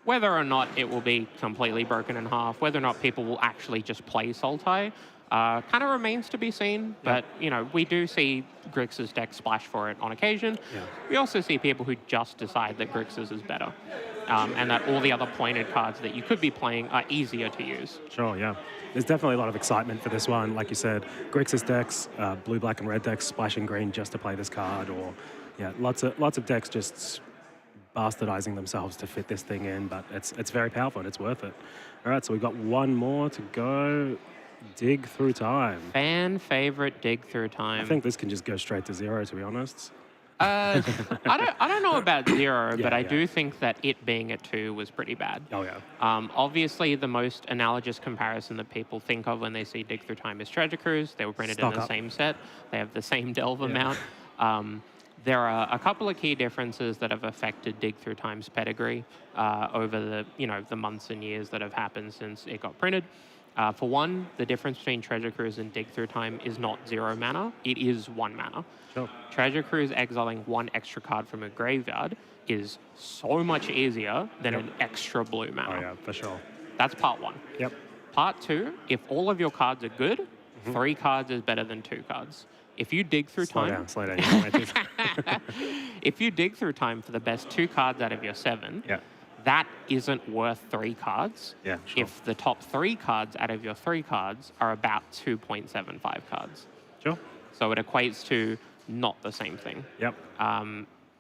[SPEAKER 5] Whether or not it will be completely broken in half, whether or not people will actually just play Sultai, kind of remains to be seen. But, you know, we do see Grixis deck splash for it on occasion.
[SPEAKER 4] Yeah.
[SPEAKER 5] We also see people who just decide that Grixis is better. And that all the other pointed cards that you could be playing are easier to use.
[SPEAKER 4] Sure, yeah. There's definitely a lot of excitement for this one. Like you said, Grixis decks, blue, black, and red decks splashing green just to play this card, or lots of decks just bastardizing themselves to fit this thing in. But it's very powerful and it's worth it. All right, so we've got one more to go. Dig Through Time.
[SPEAKER 5] Fan favorite Dig Through Time.
[SPEAKER 4] I think this can just go straight to 0, to be honest.
[SPEAKER 5] I don't know about 0, but I do think that it being at 2 was pretty bad.
[SPEAKER 4] Oh, yeah.
[SPEAKER 5] Obviously, the most analogous comparison that people think of when they see Dig Through Time is Treasure Cruise. They were printed in the same set. They have the same delve amount. There are a couple of key differences that have affected Dig Through Time's pedigree over the months and years that have happened since it got printed. For one, the difference between Treasure Cruise and Dig Through Time is not 0 mana, it is 1 mana.
[SPEAKER 4] Sure.
[SPEAKER 5] Treasure Cruise exiling 1 extra card from a graveyard is so much easier than an extra blue mana.
[SPEAKER 4] Oh, yeah, for sure.
[SPEAKER 5] That's part 1.
[SPEAKER 4] Yep.
[SPEAKER 5] Part 2, if all of your cards are good, 3 cards is better than 2 cards. If you dig through time...
[SPEAKER 4] Slow down.
[SPEAKER 5] If you dig through time for the best 2 cards out of your 7, that isn't worth 3 cards.
[SPEAKER 4] Yeah, sure.
[SPEAKER 5] If the top 3 cards out of your 3 cards are about 2.75 cards.
[SPEAKER 4] Sure.
[SPEAKER 5] So it equates to not the same thing.
[SPEAKER 4] Yep.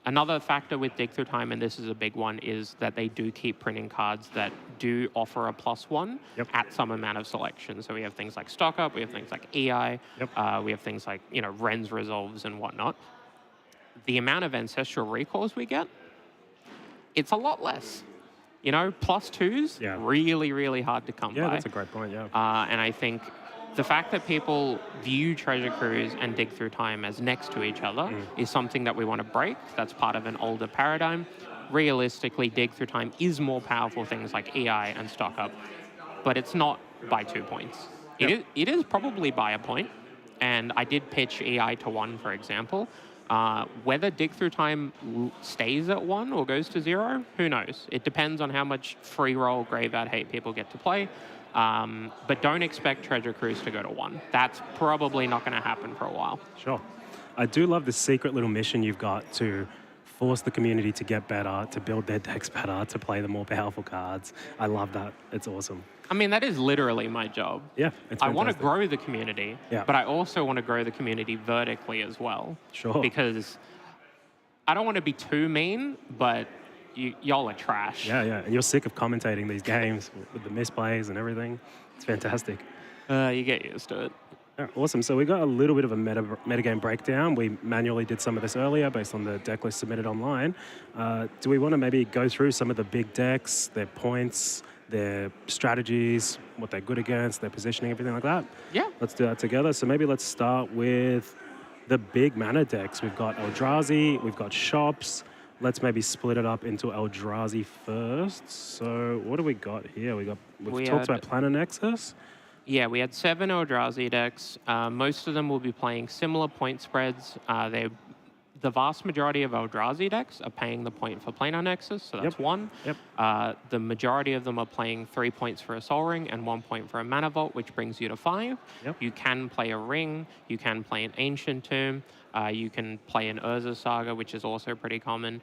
[SPEAKER 5] Another factor with Dig Through Time, and this is a big one, is that they do keep printing cards that do offer a +1 at some amount of selection. So we have things like Stock Up, we have things like EI, we have things like Ren's Resolves and whatnot. The amount of Ancestral Recalls we get, it's a lot less. +2s, really, really hard to come by.
[SPEAKER 4] Yeah, that's a great point,
[SPEAKER 5] and I think the fact that people view Treasure Cruise and Dig Through Time as next to each other is something that we want to break. That's part of an older paradigm. Realistically, Dig Through Time is more powerful things like EI and Stock Up, but it's not by 2 points. It is probably by a point, and I did pitch EI to 1, for example, Whether Dig Through Time stays at 1 or goes to 0, who knows? It depends on how much free roll Graveyard Hate people get to play. But don't expect Treasure Cruise to go to 1. That's probably not going to happen for a while.
[SPEAKER 4] Sure. I do love the secret little mission you've got to force the community to get better, to build their decks better, to play the more powerful cards. I love that. It's awesome.
[SPEAKER 5] I mean, that is literally my job.
[SPEAKER 4] Yeah, it's
[SPEAKER 5] I want to
[SPEAKER 4] fantastic.
[SPEAKER 5] grow the community,
[SPEAKER 4] Yeah.
[SPEAKER 5] but I also want to grow the community vertically as well.
[SPEAKER 4] Sure.
[SPEAKER 5] Because I don't want to be too mean, but y'all are trash.
[SPEAKER 4] Yeah, yeah. And you're sick of commentating these games with the misplays and everything. It's fantastic.
[SPEAKER 5] You get used to it.
[SPEAKER 4] Yeah, awesome. So we got a little bit of a metagame breakdown. We manually did some of this earlier based on the deck list submitted online. Do we want to maybe go through some of the big decks, their points, their strategies, what they're good against, their positioning, everything like that?
[SPEAKER 5] Yeah.
[SPEAKER 4] Let's do that together. So maybe let's start with the big mana decks. We've got Eldrazi, we've got Shops. Let's maybe split it up into Eldrazi first. So what do we got here? We've talked about Planar Nexus.
[SPEAKER 5] Yeah, we had 7 Eldrazi decks. Most of them will be playing similar point spreads. The vast majority of Eldrazi decks are paying the point for Planar Nexus, so that's 1.
[SPEAKER 4] Yep.
[SPEAKER 5] The majority of them are playing 3 points for a Soul Ring and 1 point for a Mana Vault, which brings you to 5.
[SPEAKER 4] Yep.
[SPEAKER 5] You can play a Ring, you can play an Ancient Tomb, you can play an Urza Saga, which is also pretty common.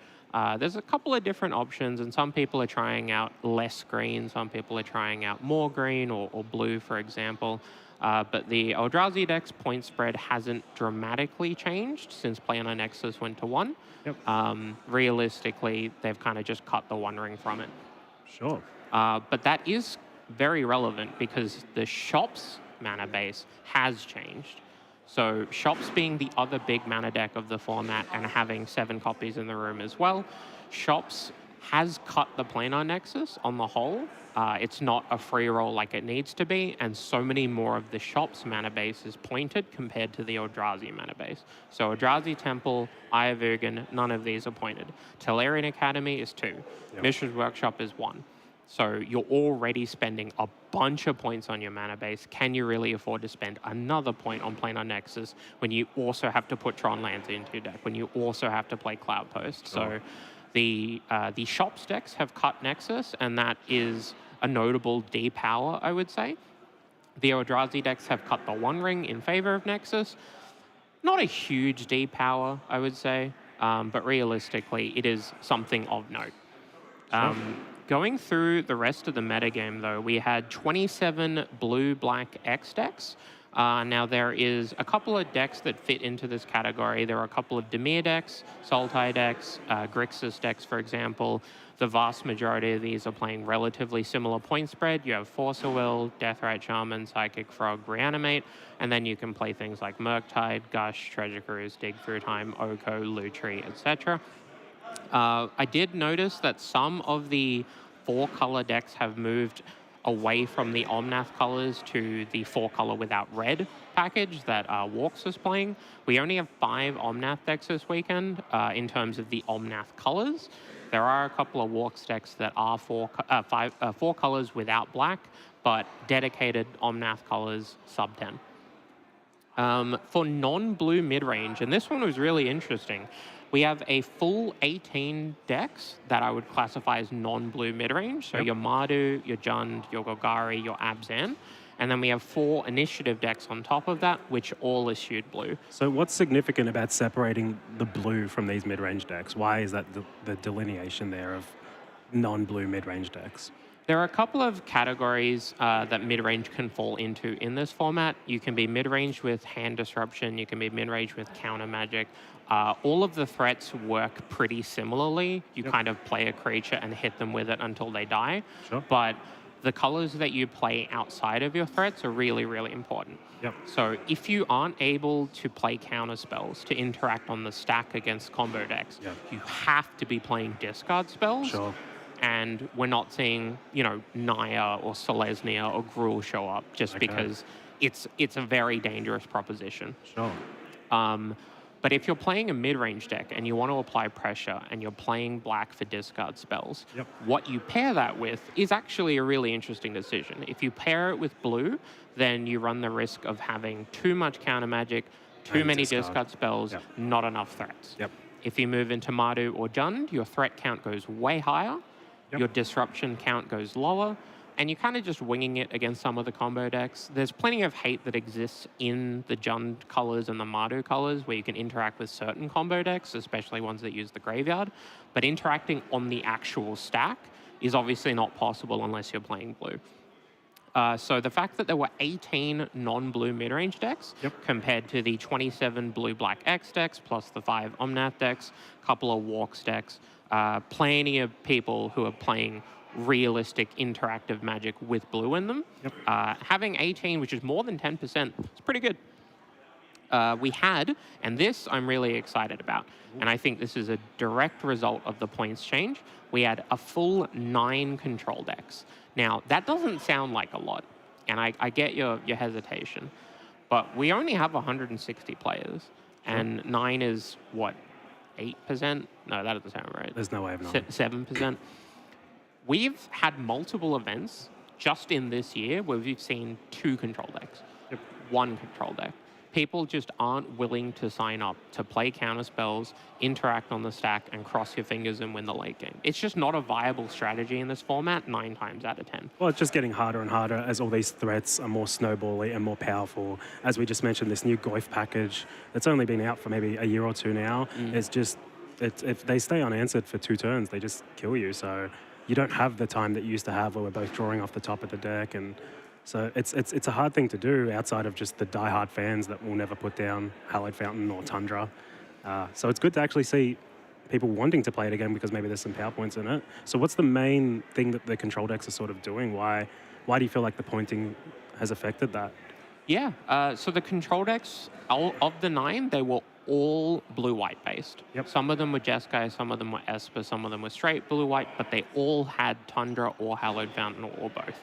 [SPEAKER 5] There's a couple of different options, and some people are trying out less green, some people are trying out more green or blue, for example. But the Eldrazi deck's point spread hasn't dramatically changed since Planar Nexus went to 1.
[SPEAKER 4] Yep.
[SPEAKER 5] Realistically, they've kind of just cut the One Ring from it.
[SPEAKER 4] Sure.
[SPEAKER 5] But that is very relevant because the Shops mana base has changed. So Shops being the other big mana deck of the format and having 7 copies in the room as well, Shops has cut the Planar Nexus on the whole. It's not a free roll like it needs to be, and so many more of the Shops mana base is pointed compared to the Eldrazi mana base. So Eldrazi Temple, Eye of Ugin, none of these are pointed. Tellurian Academy is 2.
[SPEAKER 4] Yep.
[SPEAKER 5] Mishra's Workshop is 1. So you're already spending a bunch of points on your mana base. Can you really afford to spend another point on Planar Nexus when you also have to put Tron lands into your deck, when you also have to play Cloud Post? So the Shops decks have cut Nexus, and that is a notable depower, I would say. The Eldrazi decks have cut the One Ring in favor of Nexus. Not a huge depower, I would say, but realistically, it is something of note. Going through the rest of the metagame, though, we had 27 blue-black X decks. Now, there is a couple of decks that fit into this category. There are a couple of Dimir decks, Sultai decks, Grixis decks, for example. The vast majority of these are playing relatively similar point spread. You have Force of Will, Deathrite Shaman, Psychic Frog, Reanimate, and then you can play things like Murktide, Gush, Treasure Cruise, Dig Through Time, Oko, Lutri, etc. I did notice that some of the 4-color decks have moved away from the Omnath colors to the 4-color without red package that Walks is playing. We only have 5 Omnath decks this weekend in terms of the Omnath colors. There are a couple of Walks decks that are 4 colors without black, but dedicated Omnath colors sub 10. For non-blue mid-range, and this one was really interesting, we have a full 18 decks that I would classify as non-blue mid-range. So your Mardu, your Jund, your Golgari, your Abzan. And then we have 4 initiative decks on top of that, which all issued blue.
[SPEAKER 4] So what's significant about separating the blue from these mid-range decks? Why is that the delineation there of non-blue mid-range decks?
[SPEAKER 5] There are a couple of categories that mid-range can fall into in this format. You can be mid-range with hand disruption. You can be mid-range with counter magic. All of the threats work pretty similarly. You kind of play a creature and hit them with it until they die.
[SPEAKER 4] Sure.
[SPEAKER 5] But the colors that you play outside of your threats are really, really important.
[SPEAKER 4] Yep.
[SPEAKER 5] So if you aren't able to play counter spells to interact on the stack against combo decks, you have to be playing discard spells.
[SPEAKER 4] Sure.
[SPEAKER 5] And we're not seeing, Naya or Selesnya or Gruul show up just because it's a very dangerous proposition.
[SPEAKER 4] Sure.
[SPEAKER 5] But if you're playing a mid-range deck and you want to apply pressure and you're playing black for discard spells, what you pair that with is actually a really interesting decision. If you pair it with blue, then you run the risk of having too much counter magic, Too
[SPEAKER 4] And
[SPEAKER 5] many
[SPEAKER 4] discard.
[SPEAKER 5] discard spells,
[SPEAKER 4] Yep.
[SPEAKER 5] not enough threats.
[SPEAKER 4] Yep.
[SPEAKER 5] If you move into Mardu or Jund, your threat count goes way higher,
[SPEAKER 4] Yep.
[SPEAKER 5] your disruption count goes lower, and you're kind of just winging it against some of the combo decks. There's plenty of hate that exists in the Jund colors and the Mardu colors where you can interact with certain combo decks, especially ones that use the graveyard, but interacting on the actual stack is obviously not possible unless you're playing blue. So the fact that there were 18 non-blue mid-range decks compared to the 27 blue-black X decks plus the 5 Omnath decks, couple of Walks decks, plenty of people who are playing realistic interactive Magic with blue in them. Having 18, which is more than 10%, is pretty good. We had, and this I'm really excited about, and I think this is a direct result of the points change, we had a full 9 control decks. Now, that doesn't sound like a lot, and I get your hesitation, but we only have 160 players, and 9 is, what, 8%? No, that doesn't sound right.
[SPEAKER 4] There's no way of knowing.
[SPEAKER 5] 7%. We've had multiple events just in this year where we've seen 2 control decks, 1 control deck. People just aren't willing to sign up to play counter spells, interact on the stack, and cross your fingers and win the late game. It's just not a viable strategy in this format 9 times out of 10.
[SPEAKER 4] Well, it's just getting harder and harder as all these threats are more snowbally and more powerful. As we just mentioned, this new Goif package that's only been out for maybe a year or 2 now, it's just, if they stay unanswered for 2 turns, they just kill you. So you don't have the time that you used to have where we're both drawing off the top of the deck. And so it's a hard thing to do outside of just the diehard fans that will never put down Hallowed Fountain or Tundra. So it's good to actually see people wanting to play it again because maybe there's some power points in it. So what's the main thing that the control decks are sort of doing? Why do you feel like the pointing has affected that?
[SPEAKER 5] Yeah, so the control decks, of the 9, they were all blue-white based. Some of them were Jeskai, some of them were Esper, some of them were straight blue-white, but they all had Tundra or Hallowed Fountain or both.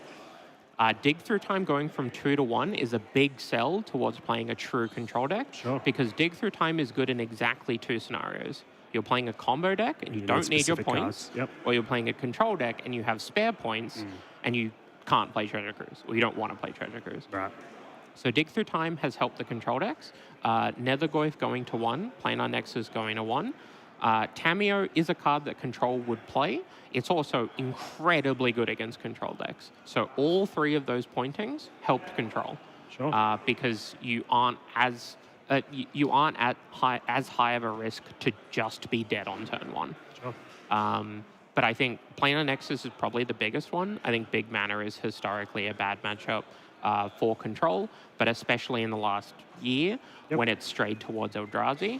[SPEAKER 5] Dig Through Time going from 2 to 1 is a big sell towards playing a true control deck because Dig Through Time is good in exactly 2 scenarios. You're playing a combo deck and you don't need your points, or you're playing a control deck and you have spare points and you can't play Treasure Cruise, or you don't want to play Treasure Cruise.
[SPEAKER 4] Right.
[SPEAKER 5] So Dig Through Time has helped the control decks. Nethergoyf going to 1, Planar Nexus going to 1. Tameo is a card that control would play. It's also incredibly good against control decks. So all 3 of those pointings helped control. Because you aren't as as high of a risk to just be dead on turn 1. But I think Planar Nexus is probably the biggest one. I think Big Mana is historically a bad matchup for control, but especially in the last year when it's strayed towards Eldrazi.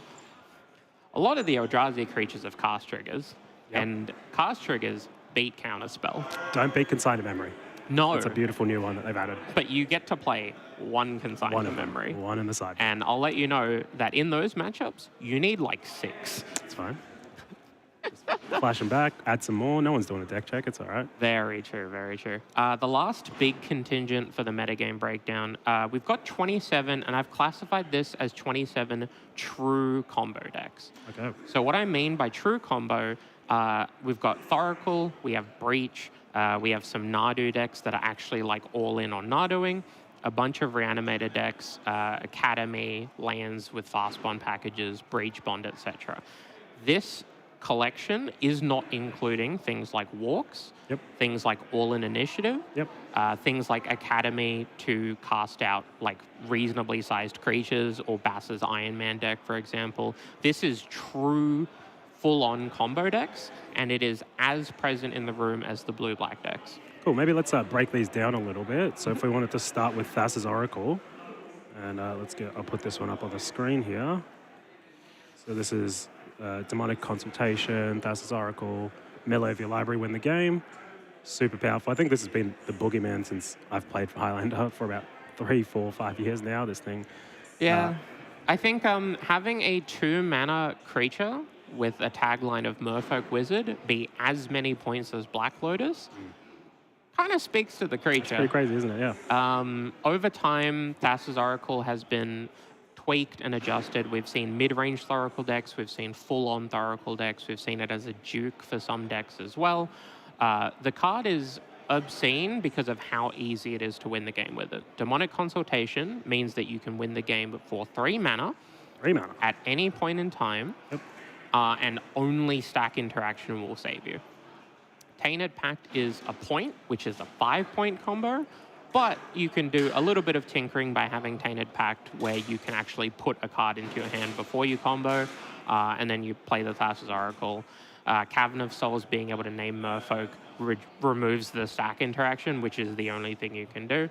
[SPEAKER 5] A lot of the Eldrazi creatures have cast triggers, and cast triggers beat counterspell.
[SPEAKER 4] Don't beat Consigned Memory.
[SPEAKER 5] No.
[SPEAKER 4] It's a beautiful new one that they've added.
[SPEAKER 5] But you get to play 1 Consigned Memory.
[SPEAKER 4] 1 in the side.
[SPEAKER 5] And I'll let you know that in those matchups, you need like 6.
[SPEAKER 4] It's fine. Flash them back, add some more. No one's doing a deck check. It's all right.
[SPEAKER 5] Very true, very true. The last big contingent for the metagame breakdown, we've got 27, and I've classified this as 27 true combo decks.
[SPEAKER 4] Okay.
[SPEAKER 5] So what I mean by true combo, we've got Thoracle, we have Breach, we have some Nadu decks that are actually like all in on Naduing, a bunch of reanimated decks, Academy, lands with fast bond packages, Breach bond, etc. This collection is not including things like Walks, things like All-in Initiative, things like Academy to cast out like reasonably sized creatures, or Bass's Iron Man deck, for example. This is true full-on combo decks, and it is as present in the room as the blue-black decks.
[SPEAKER 4] Cool, maybe let's break these down a little bit. So if we wanted to start with Thassa's Oracle, and I'll put this one up on the screen here. So this is Demonic Consultation, Thassa's Oracle, melee of your library, win the game. Super powerful. I think this has been the boogeyman since I've played for Highlander for about 3, 4, 5 years now, this thing.
[SPEAKER 5] Yeah. I think having a 2-mana creature with a tagline of Merfolk Wizard be as many points as Black Lotus kind of speaks to the creature.
[SPEAKER 4] It's pretty crazy, isn't it? Yeah.
[SPEAKER 5] Over time, Thassa's Oracle has been tweaked and adjusted. We've seen mid-range Thoracle decks, we've seen full-on Thoracle decks, we've seen it as a Duke for some decks as well. The card is obscene because of how easy it is to win the game with it. Demonic Consultation means that you can win the game for 3 mana,
[SPEAKER 4] 3 mana.
[SPEAKER 5] at any point in time, and only stack interaction will save you. Tainted Pact is a point, which is a 5-point combo, but you can do a little bit of tinkering by having Tainted Pact where you can actually put a card into your hand before you combo, and then you play the Thassa's Oracle. Cavern of Souls being able to name Merfolk removes the stack interaction, which is the only thing you can do.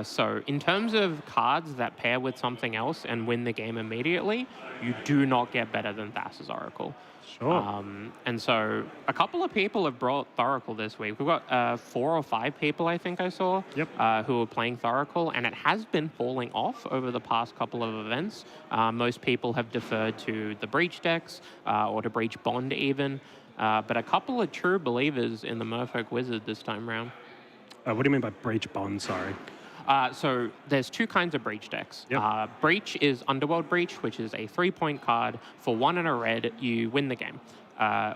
[SPEAKER 5] So in terms of cards that pair with something else and win the game immediately, you do not get better than Thassa's Oracle.
[SPEAKER 4] Sure.
[SPEAKER 5] And so a couple of people have brought Thoracle this week. We've got 4 or 5 people, I think I saw, who are playing Thoracle, and it has been falling off over the past couple of events. Most people have deferred to the Breach decks, or to Breach Bond even, but a couple of true believers in the Merfolk Wizard this time around.
[SPEAKER 4] What do you mean by Breach Bond? Sorry.
[SPEAKER 5] So there's 2 kinds of Breach decks. Breach is Underworld Breach, which is a 3-point card. For 1 and a red, you win the game.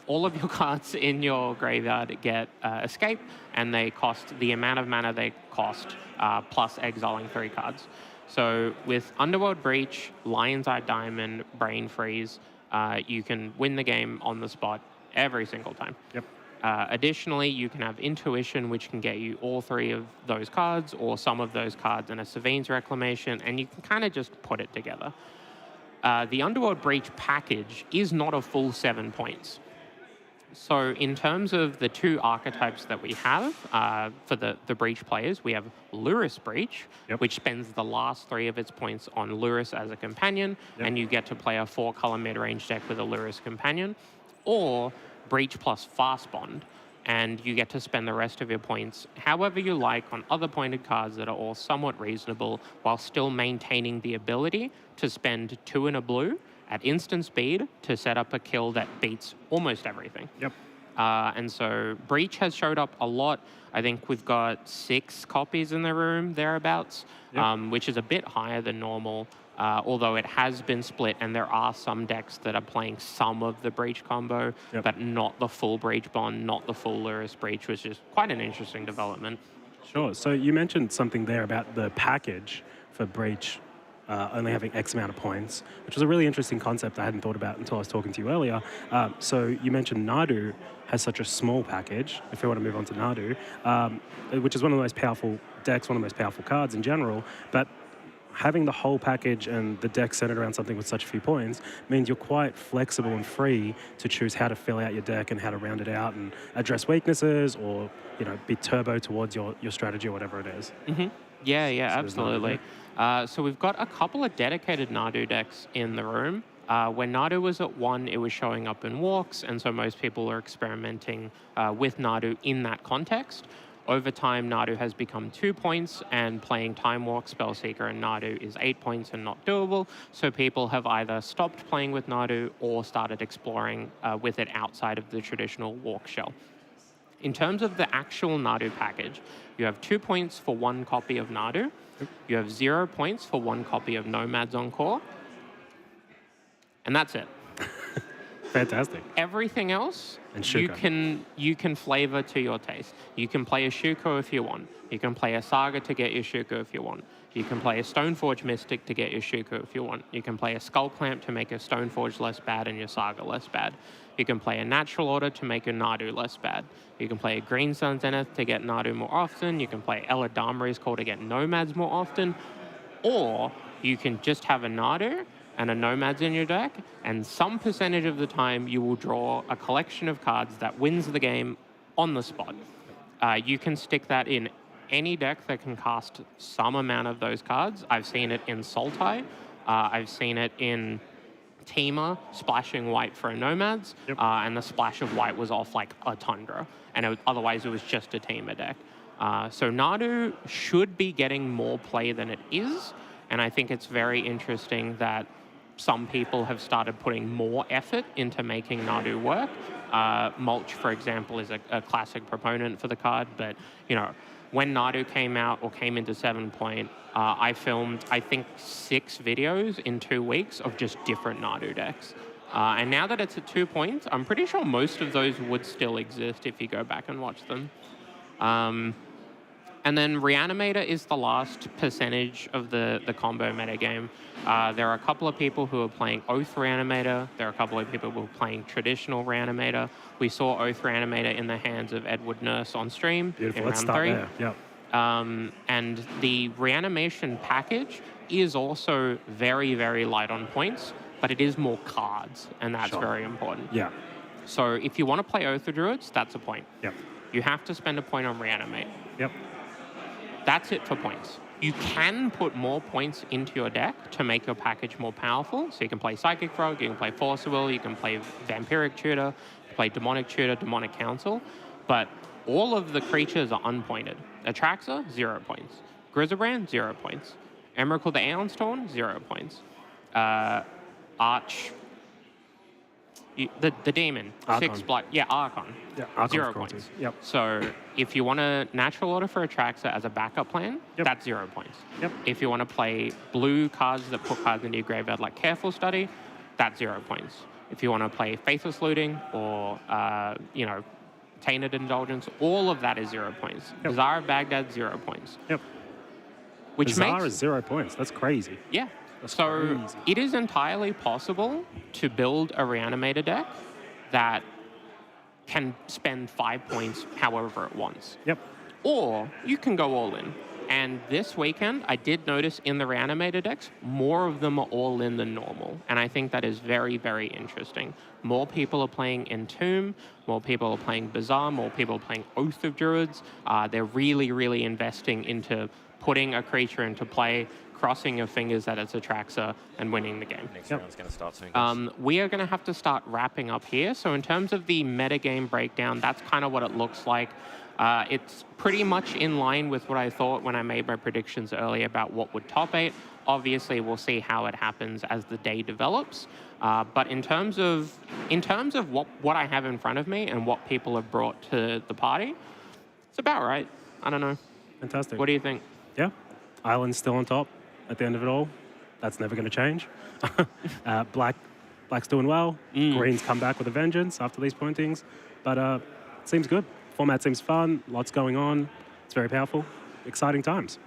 [SPEAKER 5] All of your cards in your graveyard get Escape, and they cost the amount of mana they cost, plus exiling 3 cards. So with Underworld Breach, Lion's Eye Diamond, Brain Freeze, you can win the game on the spot every single time. Additionally, you can have Intuition, which can get you all 3 of those cards or some of those cards in a Savine's Reclamation, and you can kind of just put it together. The Underworld Breach package is not a full 7 points. So in terms of the 2 archetypes that we have for the Breach players, we have Lurrus Breach, which spends the last 3 of its points on Lurrus as a companion, and you get to play a 4-color mid-range deck with a Lurrus companion, or Breach plus Fast Bond, and you get to spend the rest of your points however you like on other pointed cards that are all somewhat reasonable, while still maintaining the ability to spend 2 and a blue at instant speed to set up a kill that beats almost everything. And so Breach has showed up a lot. I think we've got 6 copies in the room, thereabouts, which is a bit higher than normal. Although it has been split, and there are some decks that are playing some of the Breach combo, but not the full Breach Bond, not the full Lurrus Breach, which is quite an interesting development.
[SPEAKER 4] Sure. So you mentioned something there about the package for Breach only having X amount of points, which was a really interesting concept I hadn't thought about until I was talking to you earlier. So you mentioned Nadu has such a small package, if we want to move on to Nadu, which is one of the most powerful decks, one of the most powerful cards in general, but having the whole package and the deck centered around something with such few points means you're quite flexible and free to choose how to fill out your deck and how to round it out and address weaknesses, or be turbo towards your strategy or whatever it is.
[SPEAKER 5] Yeah, absolutely. So we've got a couple of dedicated Nadu decks in the room. When Nadu was at 1, it was showing up in walks, and so most people are experimenting with Nadu in that context. Over time, Nadu has become 2 points, and playing Time Walk, Spellseeker, and Nadu is 8 points and not doable. So people have either stopped playing with Nadu or started exploring with it outside of the traditional walk shell. In terms of the actual Nadu package, you have 2 points for 1 copy of Nadu. You have 0 points for 1 copy of Nomads Encore. And that's it.
[SPEAKER 4] Fantastic.
[SPEAKER 5] Everything else, you can flavor to your taste. You can play a Shuko if you want. You can play a Saga to get your Shuko if you want. You can play a Stoneforge Mystic to get your Shuko if you want. You can play a Skull Clamp to make your Stoneforge less bad and your Saga less bad. You can play a Natural Order to make your Nadu less bad. You can play a Green Sun Zenith to get Nadu more often. You can play Eladamri's Call to get Nomads more often. Or you can just have a Nadu and a Nomads in your deck, and some percentage of the time you will draw a collection of cards that wins the game on the spot. You can stick that in any deck that can cast some amount of those cards. I've seen it in Sultai. I've seen it in Teema splashing white for a Nomads, and the splash of white was off like a Tundra, and otherwise it was just a Teema deck. So Nadu should be getting more play than it is, and I think it's very interesting that some people have started putting more effort into making Nadu work. Mulch, for example, is a classic proponent for the card, but when Nadu came out or came into 7 point, I filmed, I think, 6 videos in 2 weeks of just different Nadu decks. And now that it's at 2 points, I'm pretty sure most of those would still exist if you go back and watch them. And then Reanimator is the last percentage of the combo metagame. There are a couple of people who are playing Oath Reanimator. There are a couple of people who are playing traditional Reanimator. We saw Oath Reanimator in the hands of Edward Nurse on stream
[SPEAKER 4] Beautiful.
[SPEAKER 5] in
[SPEAKER 4] Let's
[SPEAKER 5] round
[SPEAKER 4] start
[SPEAKER 5] 3.
[SPEAKER 4] there. Yep.
[SPEAKER 5] And the reanimation package is also very, very light on points, but it is more cards, and that's very important.
[SPEAKER 4] Yeah.
[SPEAKER 5] So if you want to play Oath of Druids, that's a point.
[SPEAKER 4] Yep.
[SPEAKER 5] You have to spend a point on Reanimate.
[SPEAKER 4] Yep.
[SPEAKER 5] That's it for points. You can put more points into your deck to make your package more powerful. So you can play Psychic Frog, you can play Force of Will, you can play Vampiric Tutor, play Demonic Tutor, Demonic Council, but all of the creatures are unpointed. Atraxa, 0 points. Griselbrand, 0 points. Emrakul the Aeon's Torn, 0 points. Arch, the demon,
[SPEAKER 4] Archon.
[SPEAKER 5] 6 blood. Yeah, Archon.
[SPEAKER 4] Yeah, Archon's
[SPEAKER 5] 0
[SPEAKER 4] cruelty.
[SPEAKER 5] points.
[SPEAKER 4] Yep.
[SPEAKER 5] So if you want a natural order for Atraxa as a backup plan,
[SPEAKER 4] Yep.
[SPEAKER 5] that's 0 points.
[SPEAKER 4] Yep.
[SPEAKER 5] If you want to play blue cards that put cards into your graveyard like Careful Study, that's 0 points. If you want to play Faithless Looting or, Tainted Indulgence, all of that is 0 points.
[SPEAKER 4] Yep.
[SPEAKER 5] Bazaar of Baghdad, 0 points.
[SPEAKER 4] Yep.
[SPEAKER 5] Which
[SPEAKER 4] Bazaar
[SPEAKER 5] makes
[SPEAKER 4] is 0 points. That's crazy.
[SPEAKER 5] yeah.
[SPEAKER 4] That's
[SPEAKER 5] So
[SPEAKER 4] crazy.
[SPEAKER 5] it is entirely possible to build a Reanimator deck that can spend 5 points however it wants.
[SPEAKER 4] Yep.
[SPEAKER 5] Or you can go all in. And this weekend, I did notice in the Reanimator decks, more of them are all in than normal. And I think that is very, very interesting. More people are playing Entomb, more people are playing Bazaar, more people are playing Oath of Druids. They're really, really investing into putting a creature into play, crossing your fingers that it's Atraxa, and winning the game.
[SPEAKER 1] Next round's going to start soon.
[SPEAKER 5] We are going to have to start wrapping up here. So in terms of the metagame breakdown, that's kind of what it looks like. It's pretty much in line with what I thought when I made my predictions earlier about what would top 8. Obviously, we'll see how it happens as the day develops. But in terms of what I have in front of me and what people have brought to the party, it's about right. I don't know.
[SPEAKER 4] Fantastic.
[SPEAKER 5] What do you think?
[SPEAKER 4] Yeah. Island's still on top at the end of it all. That's never going to change. Black's doing well. Green's come back with a vengeance after these pointings. But it seems good. Format seems fun. Lots going on. It's very powerful. Exciting times.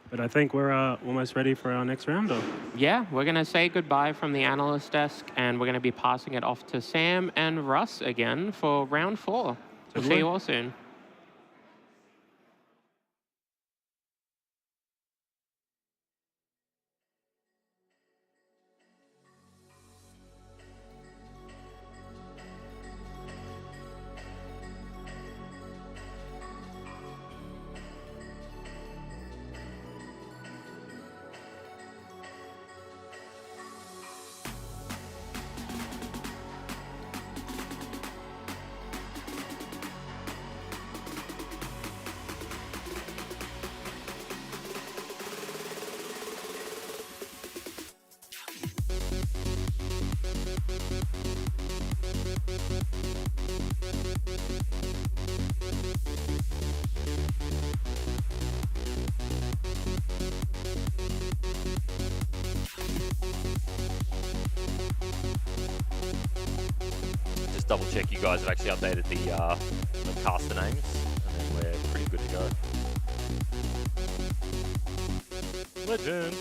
[SPEAKER 4] But I think we're almost ready for our next round. Or?
[SPEAKER 5] Yeah, we're going to say goodbye from the analyst desk, and we're going to be passing it off to Sam and Russ again for round 4. We'll see you all soon.
[SPEAKER 1] Just double check you guys have actually updated the caster names, and then we're pretty good to go. Legend.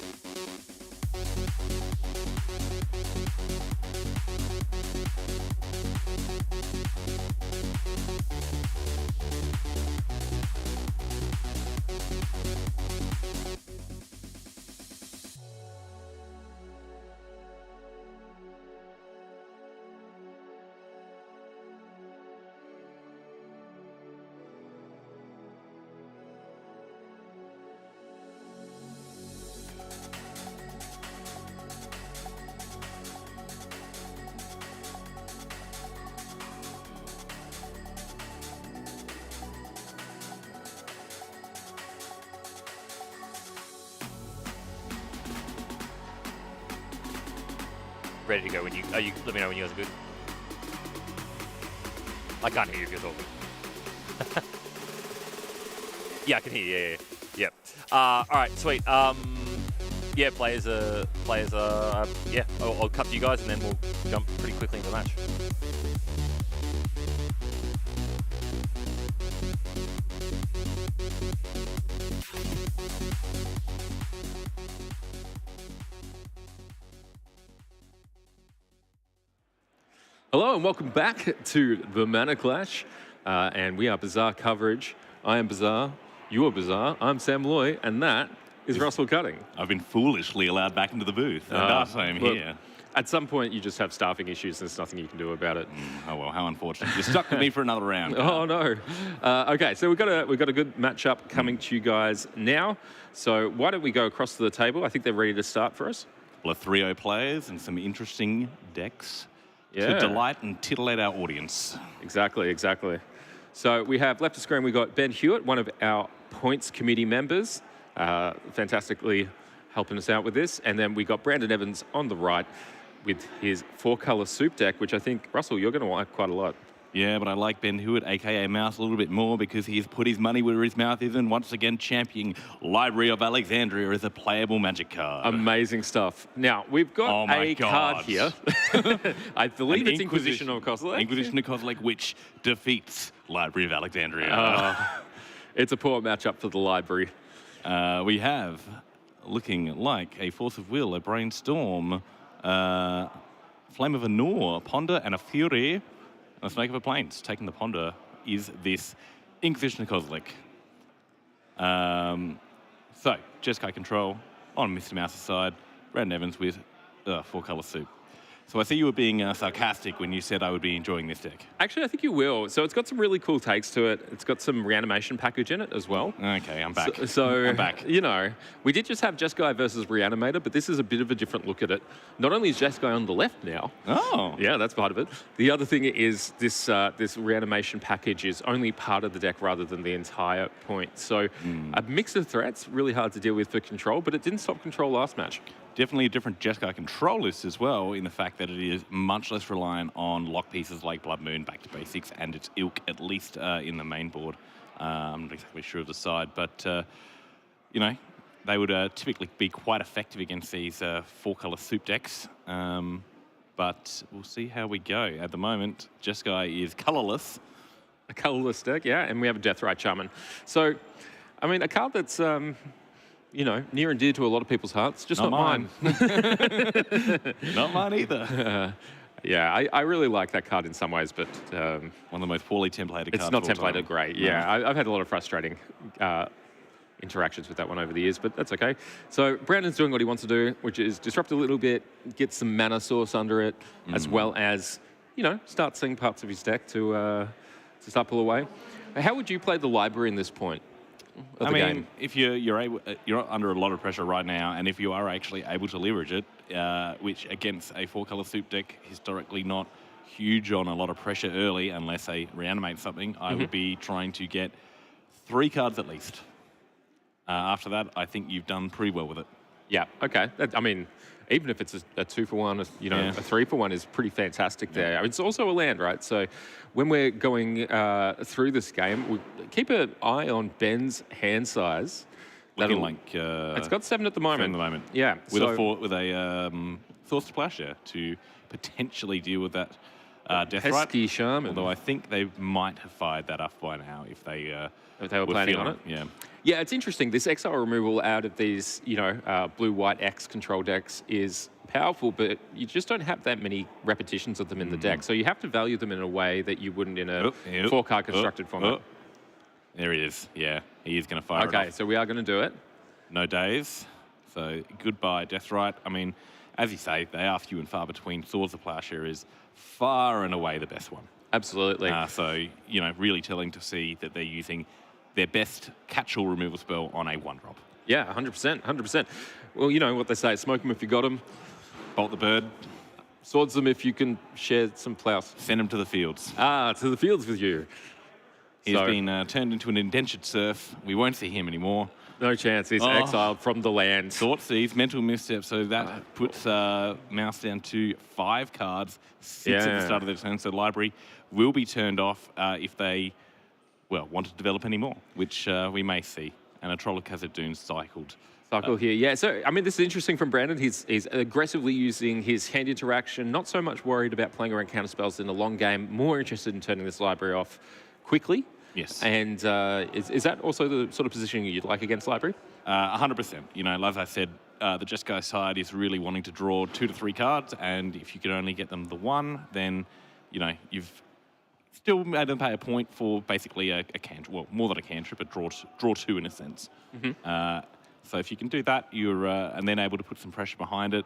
[SPEAKER 1] Ready to go when you let me know when you guys are good. I can't hear you if you're talking. Yeah, I can hear you. Yeah. All right, sweet. Yeah, players are yeah. I'll cut to you guys and then we'll jump pretty quickly into the match.
[SPEAKER 6] Hello and welcome back to the Mana Clash, and we are Bazaar coverage. I am Bazaar, you are Bazaar, I'm Sam Loy, and that is Russell Cutting.
[SPEAKER 7] I've been foolishly allowed back into the booth, and thus I am here.
[SPEAKER 6] At some point, you just have staffing issues, and there's nothing you can do about it.
[SPEAKER 7] Oh well, how unfortunate. You're stuck with me for another round.
[SPEAKER 6] Oh no. Okay, so we've got a good matchup coming to you guys now. So why don't we go across to the table? I think they're ready to start for us.
[SPEAKER 7] Well, 3-0 players and some interesting decks
[SPEAKER 6] Yeah.
[SPEAKER 7] to delight and titillate our audience.
[SPEAKER 6] Exactly. So we have left of screen, we've got Ben Hewitt, one of our points committee members, fantastically helping us out with this. And then we got Brandon Evans on the right with his 4-color soup deck, which I think, Russell, you're going to like quite a lot.
[SPEAKER 7] Yeah, but I like Ben Hewitt, a.k.a. Mouse, a little bit more because he's put his money where his mouth is and once again championing Library of Alexandria as a playable Magic card.
[SPEAKER 6] Amazing stuff. Now, we've got a card here. I believe it's Inquisition of Kozilek.
[SPEAKER 7] Inquisition of Kozilek, which defeats Library of Alexandria.
[SPEAKER 6] It's a poor matchup for the library.
[SPEAKER 7] We have, looking like a Force of Will, a Brainstorm, Flame of Anor, Ponder, and a Fury, and a Snake of a Plains. Taking the Ponder is this Inquisition of Kozilek. So, Jeskai Control on Mr. Mouse's side, Brandon Evans with 4-color soup. So I see you were being sarcastic when you said I would be enjoying this deck.
[SPEAKER 6] Actually, I think you will. So it's got some really cool takes to it. It's got some reanimation package in it as well.
[SPEAKER 7] Okay, I'm back.
[SPEAKER 6] So
[SPEAKER 7] I'm back.
[SPEAKER 6] You know, we did just have Jeskai versus Reanimator, but this is a bit of a different look at it. Not only is Jeskai on the left now.
[SPEAKER 7] Oh.
[SPEAKER 6] Yeah, that's part of it. The other thing is this this reanimation package is only part of the deck rather than the entire point. So a mix of threats, really hard to deal with for control, but it didn't stop control last match.
[SPEAKER 7] Definitely a different Jeskai control list as well, in the fact that it is much less reliant on lock pieces like Blood Moon, Back to Basics, and its ilk, at least in the main board. I'm not exactly sure of the side, but, you know, they would typically be quite effective against these 4-color soup decks. But we'll see how we go. At the moment, Jeskai is colorless.
[SPEAKER 6] A colorless deck, yeah, and we have a Deathrite Shaman. So, I mean, a card that's... you know, near and dear to a lot of people's hearts, just not mine.
[SPEAKER 7] Not mine either.
[SPEAKER 6] Yeah, I really like that card in some ways, but...
[SPEAKER 7] one of the most poorly templated cards.
[SPEAKER 6] It's not
[SPEAKER 7] of all
[SPEAKER 6] templated
[SPEAKER 7] time.
[SPEAKER 6] great, yeah. I've had a lot of frustrating interactions with that one over the years, but that's okay. So Brandon's doing what he wants to do, which is disrupt a little bit, get some mana source under it, as well as, you know, start seeing parts of his deck to start pull away. How would you play the library in this point?
[SPEAKER 7] I mean, if you're under a lot of pressure right now, and if you are actually able to leverage it, which against a 4-color soup deck, historically not huge on a lot of pressure early, unless they reanimate something, I would be trying to get 3 cards at least. After that, I think you've done pretty well with it.
[SPEAKER 6] Yeah. Okay. I mean, even if it's a 2-for-1, you know, a 3-for-1 is pretty fantastic there. I mean, it's also a land, right? So when we're going through this game, we keep an eye on Ben's hand size.
[SPEAKER 7] Looking like
[SPEAKER 6] it's got 7 at the moment. Yeah.
[SPEAKER 7] With a Thought Splasher to potentially deal with that Deathrite.
[SPEAKER 6] Pesky Shaman.
[SPEAKER 7] Although I think they might have fired that up by now if they
[SPEAKER 6] were planning on it.
[SPEAKER 7] Yeah.
[SPEAKER 6] Yeah, it's interesting. This exile removal out of these, you know, blue-white X control decks is powerful, but you just don't have that many repetitions of them in the deck. So you have to value them in a way that you wouldn't in a 4-card constructed format.
[SPEAKER 7] There he is. Yeah, he is going to fire it off.
[SPEAKER 6] Okay, so we are going to do it.
[SPEAKER 7] No days. So goodbye, Deathrite. I mean, as you say, they are few and far between. Swords of Plowshare is far and away the best one.
[SPEAKER 6] Absolutely.
[SPEAKER 7] So, you know, really telling to see that they're using their best catch-all removal spell on a 1-drop.
[SPEAKER 6] Yeah, 100%, 100%. Well, you know what they say, smoke them if you got them.
[SPEAKER 7] Bolt the bird.
[SPEAKER 6] Swords them if you can share some plows.
[SPEAKER 7] Send them to the fields.
[SPEAKER 6] To the fields with you.
[SPEAKER 7] He's been turned into an indentured serf. We won't see him anymore.
[SPEAKER 6] No chance. He's exiled from the land.
[SPEAKER 7] Thoughtseize, mental misstep. So that puts Mouse down to 5 cards, 6 at the start of their turn. So library will be turned off if they, well, want to develop any more, which we may see. And a Troll of Khazad-dûn cycled.
[SPEAKER 6] Here, yeah. So, I mean, this is interesting from Brandon. He's aggressively using his hand interaction, not so much worried about playing around counterspells in the long game, more interested in turning this library off quickly.
[SPEAKER 7] Yes.
[SPEAKER 6] And is that also the sort of positioning you'd like against library?
[SPEAKER 7] 100%. You know, as I said, the Jeskai side is really wanting to draw 2 to 3 cards, and if you can only get them the 1, then you've still made them pay a point for basically a cantrip. Well, more than a cantrip, but draw 2 in a sense. So if you can do that, you're and then able to put some pressure behind it,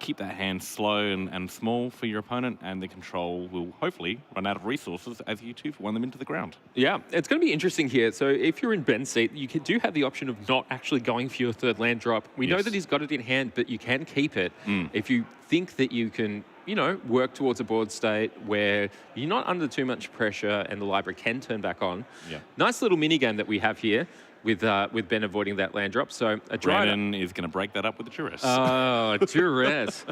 [SPEAKER 7] keep that hand slow and small for your opponent, and the control will hopefully run out of resources as you two run them into the ground.
[SPEAKER 6] Yeah, it's going to be interesting here. So if you're in Ben's seat, you do have the option of not actually going for your 3rd land drop. We know that he's got it in hand, but you can keep it if you think that you can, work towards a board state where you're not under too much pressure and the library can turn back on.
[SPEAKER 7] Yeah.
[SPEAKER 6] Nice little mini game that we have here with Ben avoiding that land drop. So a
[SPEAKER 7] Brandon is going to break that up with a Duress.
[SPEAKER 6] Oh, Duress.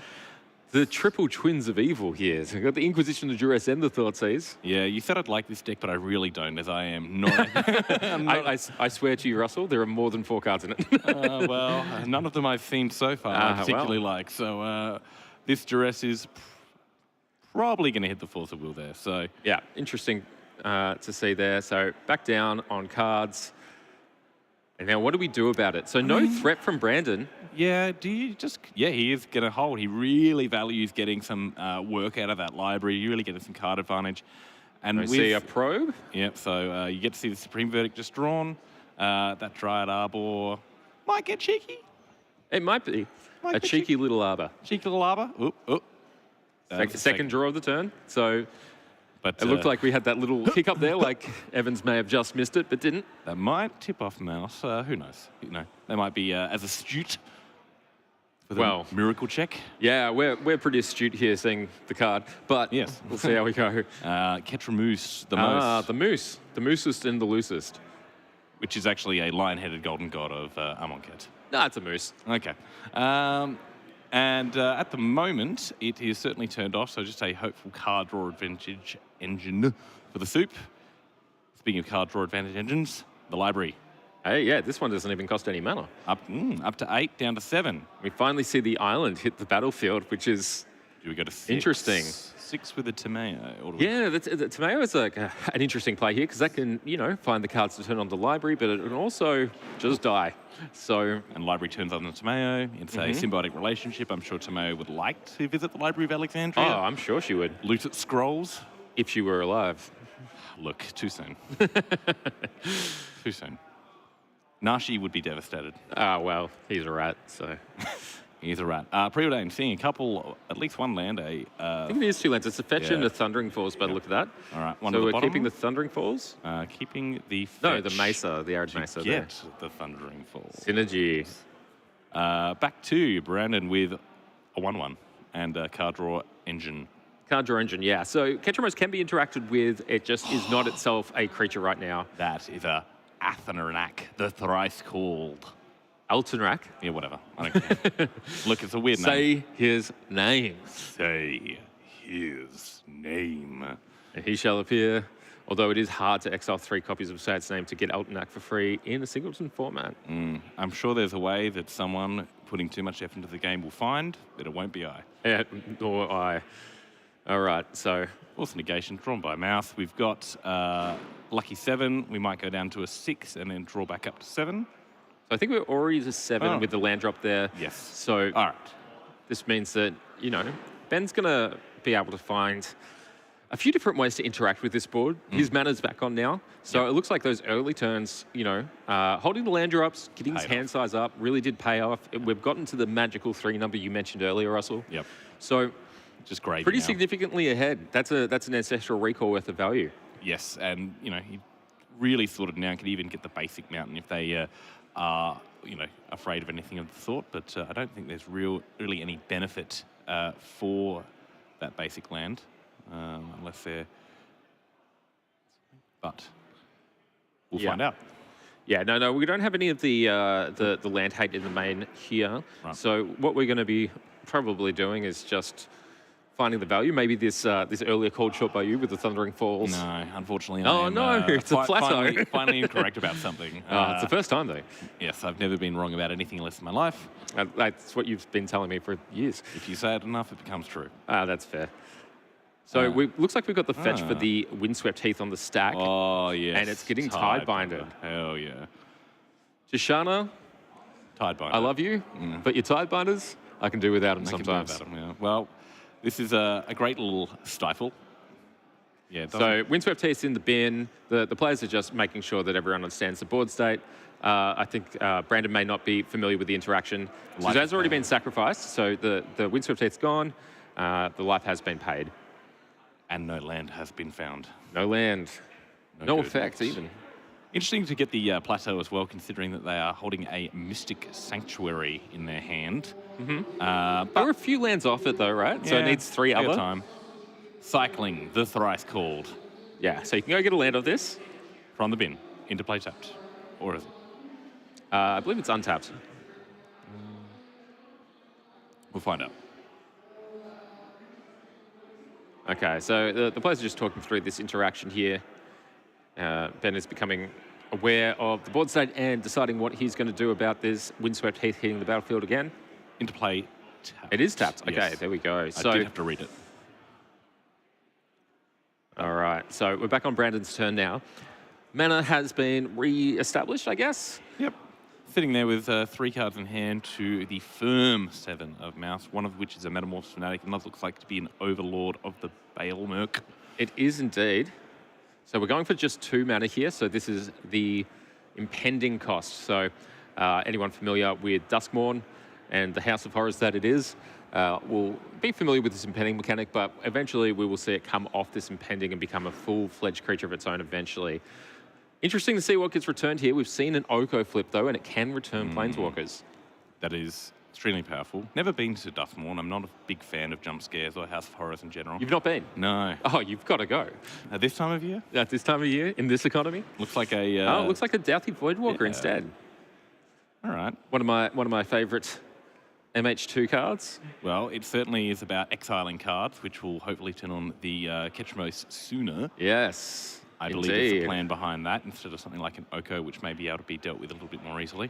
[SPEAKER 6] The triple twins of evil here. So we've got the Inquisition, the Duress, and the Thoughtseize.
[SPEAKER 7] Yeah, you said I'd like this deck, but I really don't, as I am not.
[SPEAKER 6] I swear to you, Russell, there are more than 4 cards in it.
[SPEAKER 7] Well, none of them I've seen so far I particularly like. So this Duress is probably going to hit the Force of Will there. So
[SPEAKER 6] yeah, interesting to see there. So back down on cards. And now what do we do about it? So no threat from Brandon.
[SPEAKER 7] Yeah, he is going to hold. He really values getting some work out of that library. You really getting some card advantage. And
[SPEAKER 6] we see a probe.
[SPEAKER 7] Yep, so you get to see the Supreme Verdict just drawn. That Dryad Arbor might get cheeky.
[SPEAKER 6] It might be. A cheeky little arbor.
[SPEAKER 7] Cheeky little arbor. Oop.
[SPEAKER 6] Second draw of the turn. So but it looked like we had that little hiccup there, like Evans may have just missed it, but didn't.
[SPEAKER 7] That might tip off Mouse. Who knows? They might be as astute for the miracle check.
[SPEAKER 6] Yeah, we're pretty astute here seeing the card, but
[SPEAKER 7] yes,
[SPEAKER 6] we'll see how we go.
[SPEAKER 7] Ketramoose, the most.
[SPEAKER 6] The moose. The moosest and the loosest.
[SPEAKER 7] Which is actually a lion-headed golden god of Amonkhet.
[SPEAKER 6] No, it's a moose.
[SPEAKER 7] Okay. And at the moment, it is certainly turned off, so just a hopeful card draw advantage engine for the soup. Speaking of card draw advantage engines, the library.
[SPEAKER 6] Hey, yeah, this one doesn't even cost any mana.
[SPEAKER 7] Up to 8, down to 7.
[SPEAKER 6] We finally see the island hit the battlefield, which is
[SPEAKER 7] do we go to 6?
[SPEAKER 6] Interesting.
[SPEAKER 7] 6 with the Tomeo.
[SPEAKER 6] Yeah, the Tomeo is like an interesting play here because that can, find the cards to turn on the library, but it can also just die. So,
[SPEAKER 7] and library turns on the Tomeo. It's a symbiotic relationship. I'm sure Tomeo would like to visit the Library of Alexandria.
[SPEAKER 6] Oh, I'm sure she would.
[SPEAKER 7] Loot its scrolls.
[SPEAKER 6] If she were alive.
[SPEAKER 7] Look, too soon. Too soon. Nashi would be devastated.
[SPEAKER 6] Ah, well, he's a rat, so.
[SPEAKER 7] He's a rat. Preordained, seeing a couple, at least one land.
[SPEAKER 6] I think it is 2 lands. It's a Fetch and a Thundering Falls by the look of that.
[SPEAKER 7] All right,
[SPEAKER 6] one so we're keeping the Thundering Falls?
[SPEAKER 7] Keeping the Fetch.
[SPEAKER 6] No, the Mesa, the Arid Mesa.
[SPEAKER 7] Get the Thundering Falls.
[SPEAKER 6] Synergy.
[SPEAKER 7] Back to Brandon with a 1/1 and a card draw engine.
[SPEAKER 6] Card draw engine, yeah. So Ketramos can be interacted with. It just is not itself a creature right now.
[SPEAKER 7] That is a Athanarak, the thrice called.
[SPEAKER 6] Altanrak?
[SPEAKER 7] Yeah, whatever. I don't care. Look, it's a weird name.
[SPEAKER 6] Say his name.
[SPEAKER 7] Say his name.
[SPEAKER 6] And he shall appear, although it is hard to exile 3 copies of Sad's name to get Altanrak for free in a singleton format.
[SPEAKER 7] I'm sure there's a way that someone putting too much effort into the game will find, but it won't be I.
[SPEAKER 6] Yeah, nor I. All right, so.
[SPEAKER 7] Force negation drawn by Mouth. We've got Lucky 7. We might go down to a 6 and then draw back up to 7.
[SPEAKER 6] I think we're already to 7 with the land drop there.
[SPEAKER 7] Yes.
[SPEAKER 6] So
[SPEAKER 7] all right.
[SPEAKER 6] This means that, Ben's going to be able to find a few different ways to interact with this board. His mana's back on now. So it looks like those early turns, holding the land drops, getting his hand size up, really did pay off. We've gotten to the magical 3 number you mentioned earlier, Russell.
[SPEAKER 7] Yep.
[SPEAKER 6] So
[SPEAKER 7] just great.
[SPEAKER 6] Pretty significantly ahead. That's an ancestral recall worth of value.
[SPEAKER 7] Yes, and, he really sorted now can even get the basic mountain if they are, afraid of anything of the sort, but I don't think there's really any benefit for that basic land, unless they're... But we'll find out.
[SPEAKER 6] Yeah, no, we don't have any of the land hate in the main here.
[SPEAKER 7] Right.
[SPEAKER 6] So what we're going to be probably doing is just finding the value. Maybe this earlier called shot by you with the Thundering Falls.
[SPEAKER 7] No, unfortunately.
[SPEAKER 6] It's a plateau.
[SPEAKER 7] Finally incorrect about something.
[SPEAKER 6] It's the first time, though.
[SPEAKER 7] Yes, I've never been wrong about anything less in my life.
[SPEAKER 6] That's what you've been telling me for years.
[SPEAKER 7] If you say it enough, it becomes true.
[SPEAKER 6] That's fair. So looks like we've got the fetch for the Windswept Heath on the stack.
[SPEAKER 7] Oh, yes.
[SPEAKER 6] And it's getting Tidebinded.
[SPEAKER 7] Hell yeah.
[SPEAKER 6] Jashana,
[SPEAKER 7] Tidebinder.
[SPEAKER 6] I love you, but your Tidebinders, I can do without them sometimes.
[SPEAKER 7] Well, this is a great little stifle. Yeah. It
[SPEAKER 6] So
[SPEAKER 7] doesn't-
[SPEAKER 6] Windswept Heath's in the bin. The players are just making sure that everyone understands the board state. I think Brandon may not be familiar with the interaction.
[SPEAKER 7] Life
[SPEAKER 6] Suzanne's
[SPEAKER 7] is
[SPEAKER 6] already
[SPEAKER 7] paid.
[SPEAKER 6] been sacrificed, so the Windswept Heath's gone. The life has been paid.
[SPEAKER 7] and no land has been found.
[SPEAKER 6] No land. No
[SPEAKER 7] good.
[SPEAKER 6] effect even.
[SPEAKER 7] Interesting to get the plateau as well, considering that they are holding a Mystic Sanctuary in their hand.
[SPEAKER 6] There were a few lands off it though, right? So it needs 3
[SPEAKER 7] plenty of
[SPEAKER 6] other.
[SPEAKER 7] time. Cycling, the thrice called,
[SPEAKER 6] Yeah, so you can go get a land of this.
[SPEAKER 7] from the bin into play tapped. Or is it?
[SPEAKER 6] I believe it's untapped.
[SPEAKER 7] We'll find out.
[SPEAKER 6] Okay, so the players are just talking through this interaction here. Ben is becoming aware of the board state and deciding what he's going to do about this Windswept Heath hitting the battlefield again.
[SPEAKER 7] Into play tapped.
[SPEAKER 6] It is tapped. Okay,
[SPEAKER 7] Yes.
[SPEAKER 6] there we go.
[SPEAKER 7] I
[SPEAKER 6] So,
[SPEAKER 7] did have to read it.
[SPEAKER 6] all right, so we're back on Brandon's turn now. Mana has been re-established, I guess.
[SPEAKER 7] Yep. Sitting there with 3 cards in hand to the firm 7 of Mouse, one of which is a Metamorphosis Fanatic, another looks like to be an Overlord of the Balemerc.
[SPEAKER 6] It is indeed. So we're going for just 2 mana here. So this is the impending cost. So anyone familiar with Duskmourn and the House of Horrors that it is will be familiar with this impending mechanic, but eventually we will see it come off this impending and become a full-fledged creature of its own eventually. Interesting to see what gets returned here. We've seen an Oko flip, though, and it can return Planeswalkers.
[SPEAKER 7] That is extremely powerful. Never been to Duskmourn. I'm not a big fan of jump scares or House of Horrors in general.
[SPEAKER 6] You've not been?
[SPEAKER 7] No.
[SPEAKER 6] Oh, you've got to go.
[SPEAKER 7] At this time of year?
[SPEAKER 6] At this time of year, in this economy?
[SPEAKER 7] Looks like a...
[SPEAKER 6] Oh, it looks like a Douthie Voidwalker
[SPEAKER 7] yeah.
[SPEAKER 6] instead.
[SPEAKER 7] All right.
[SPEAKER 6] One of my favourite MH2 cards.
[SPEAKER 7] Well, it certainly is about exiling cards, which will hopefully turn on the Ketchmos sooner.
[SPEAKER 6] Yes.
[SPEAKER 7] I believe there's a plan behind that instead of something like an Oko, which may be able to be dealt with a little bit more easily.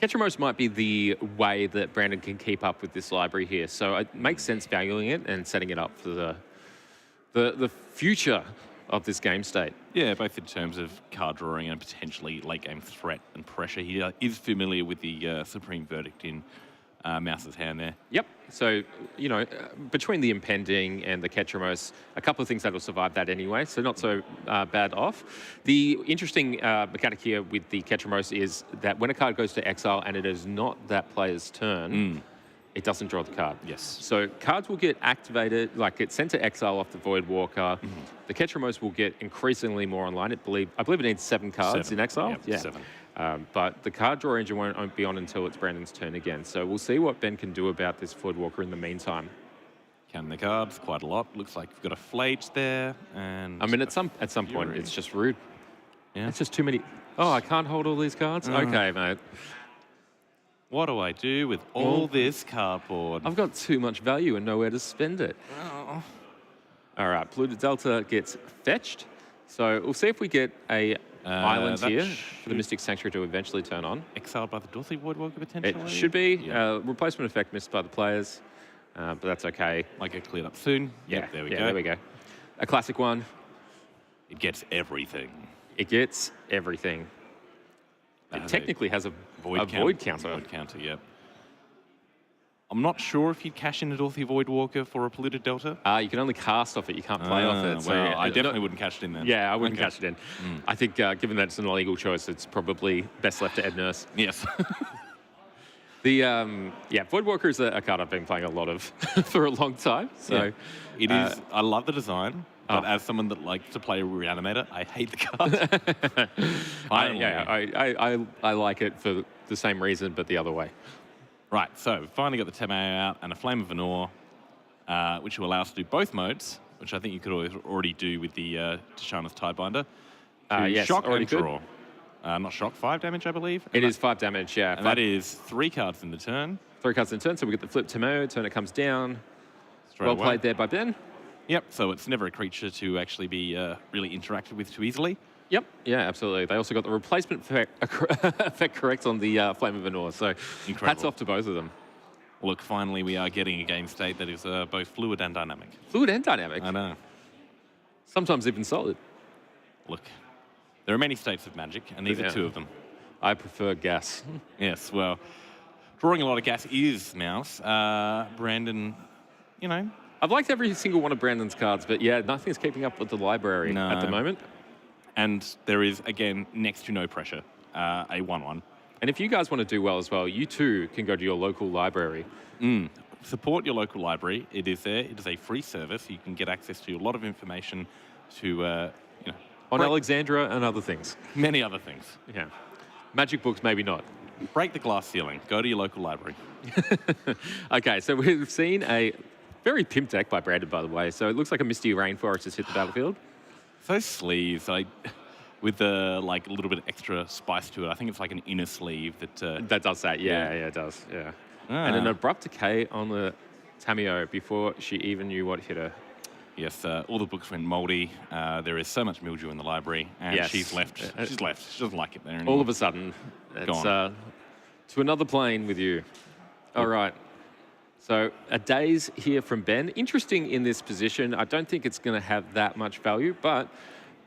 [SPEAKER 6] Ketchmos might be the way that Brandon can keep up with this library here. So it makes sense valuing it and setting it up for the future of this game state.
[SPEAKER 7] Yeah, both in terms of card drawing and potentially late game threat and pressure. He is familiar with the Supreme Verdict in Mouse's hand there.
[SPEAKER 6] Yep. So, you know, between the impending and the Ketchmos, a couple of things that will survive that anyway, so not so bad off. The interesting mechanic here with the Ketchmos is that when a card goes to exile and it is not that player's turn, it doesn't draw the card.
[SPEAKER 7] Yes.
[SPEAKER 6] So cards will get activated, like get sent to exile off the Voidwalker. The Ketchmos will get increasingly more online. I believe it needs 7 cards in exile.
[SPEAKER 7] Yep, 7.
[SPEAKER 6] But the card draw engine won't be on until it's Brandon's turn again. So we'll see what Ben can do about this Voidwalker in the meantime.
[SPEAKER 7] Counting the cards quite a lot. Looks like we've got a Flage there, and
[SPEAKER 6] I mean, at some point,
[SPEAKER 7] Fury.
[SPEAKER 6] it's just rude.
[SPEAKER 7] Yeah.
[SPEAKER 6] It's just too many. Oh, I can't hold all these cards? Okay, mate.
[SPEAKER 7] What do I do with all this cardboard?
[SPEAKER 6] I've got too much value and nowhere to spend it.
[SPEAKER 7] Oh.
[SPEAKER 6] All right, Polluted Delta gets fetched. So we'll see if we get a island
[SPEAKER 7] that
[SPEAKER 6] here for the Mystic Sanctuary to eventually turn on.
[SPEAKER 7] Exiled by the Dorothy Voidwalker potentially?
[SPEAKER 6] It should be.
[SPEAKER 7] Yeah.
[SPEAKER 6] Replacement effect missed by the players, but that's okay.
[SPEAKER 7] Might get cleared up soon.
[SPEAKER 6] Yeah,
[SPEAKER 7] Yep, there we go.
[SPEAKER 6] There we go. A classic one.
[SPEAKER 7] It gets everything.
[SPEAKER 6] It gets everything. It technically has a void counter.
[SPEAKER 7] Void counter, yep. I'm not sure if you'd cash in a Dorothy Voidwalker for a Polluted Delta.
[SPEAKER 6] You can only cast off it. You can't play off it. So
[SPEAKER 7] Well,
[SPEAKER 6] yeah,
[SPEAKER 7] I definitely wouldn't cash it in then.
[SPEAKER 6] Yeah, I wouldn't
[SPEAKER 7] Okay.
[SPEAKER 6] cash it in. I think given that it's an illegal choice, it's probably best left to Ed Nurse.
[SPEAKER 7] Yes.
[SPEAKER 6] The Voidwalker is a card I've been playing a lot of for a long time. So
[SPEAKER 7] It is. I love the design, but as someone that likes to play Reanimator, I hate the card.
[SPEAKER 6] I like it for the same reason, but the other way.
[SPEAKER 7] Right, so finally got the Temeo out and a Flame of Venor, which will allow us to do both modes, which I think you could already do with the Tishana's Tidebinder.
[SPEAKER 6] Yes,
[SPEAKER 7] shock
[SPEAKER 6] already
[SPEAKER 7] and
[SPEAKER 6] could.
[SPEAKER 7] draw. Not shock, 5 damage, I believe.
[SPEAKER 6] It is 5 damage, yeah.
[SPEAKER 7] And that is 3 cards in the turn.
[SPEAKER 6] 3 cards in turn, so we get the flip Temeo, turn it comes down.
[SPEAKER 7] Straight
[SPEAKER 6] Well
[SPEAKER 7] away.
[SPEAKER 6] played there by Ben.
[SPEAKER 7] Yep, so it's never a creature to actually be really interacted with too easily.
[SPEAKER 6] Yep, yeah, absolutely. They also got the replacement effect correct on the Flame of Venor, so
[SPEAKER 7] Incredible.
[SPEAKER 6] hats off to both of them.
[SPEAKER 7] Look, finally we are getting a game state that is both fluid and dynamic.
[SPEAKER 6] Fluid and dynamic.
[SPEAKER 7] I know.
[SPEAKER 6] Sometimes even solid.
[SPEAKER 7] Look, there are many states of Magic, and these are 2 of them.
[SPEAKER 6] I prefer gas.
[SPEAKER 7] Yes, well, drawing a lot of gas is Mouse. Brandon, you know,
[SPEAKER 6] I've liked every single one of Brandon's cards, but yeah, nothing's keeping up with the library at the moment.
[SPEAKER 7] And there is, again, next to no pressure, a 1-1.
[SPEAKER 6] And if you guys want to do well as well, you too can go to your local library.
[SPEAKER 7] Support your local library. It is there. It is a free service. You can get access to a lot of information to,
[SPEAKER 6] On Alexandra and other things.
[SPEAKER 7] many other things.
[SPEAKER 6] Yeah. Magic books, maybe not.
[SPEAKER 7] Break the glass ceiling. Go to your local library.
[SPEAKER 6] Okay, so we've seen a very pimp deck by Brandon, by the way. So it looks like a Misty Rainforest has hit the battlefield.
[SPEAKER 7] Those sleeves, with the a little bit of extra spice to it. I think it's like an inner sleeve that.
[SPEAKER 6] That does that, yeah, it does, yeah. And an abrupt decay on the Tameo before she even knew what hit her.
[SPEAKER 7] Yes, all the books went mouldy. There is so much mildew in the library, and
[SPEAKER 6] Yes.
[SPEAKER 7] she's left. She's left. She doesn't like it there anymore.
[SPEAKER 6] All of a sudden, it's to another plane with you. All right. So a daze here from Ben. Interesting in this position. I don't think it's going to have that much value, but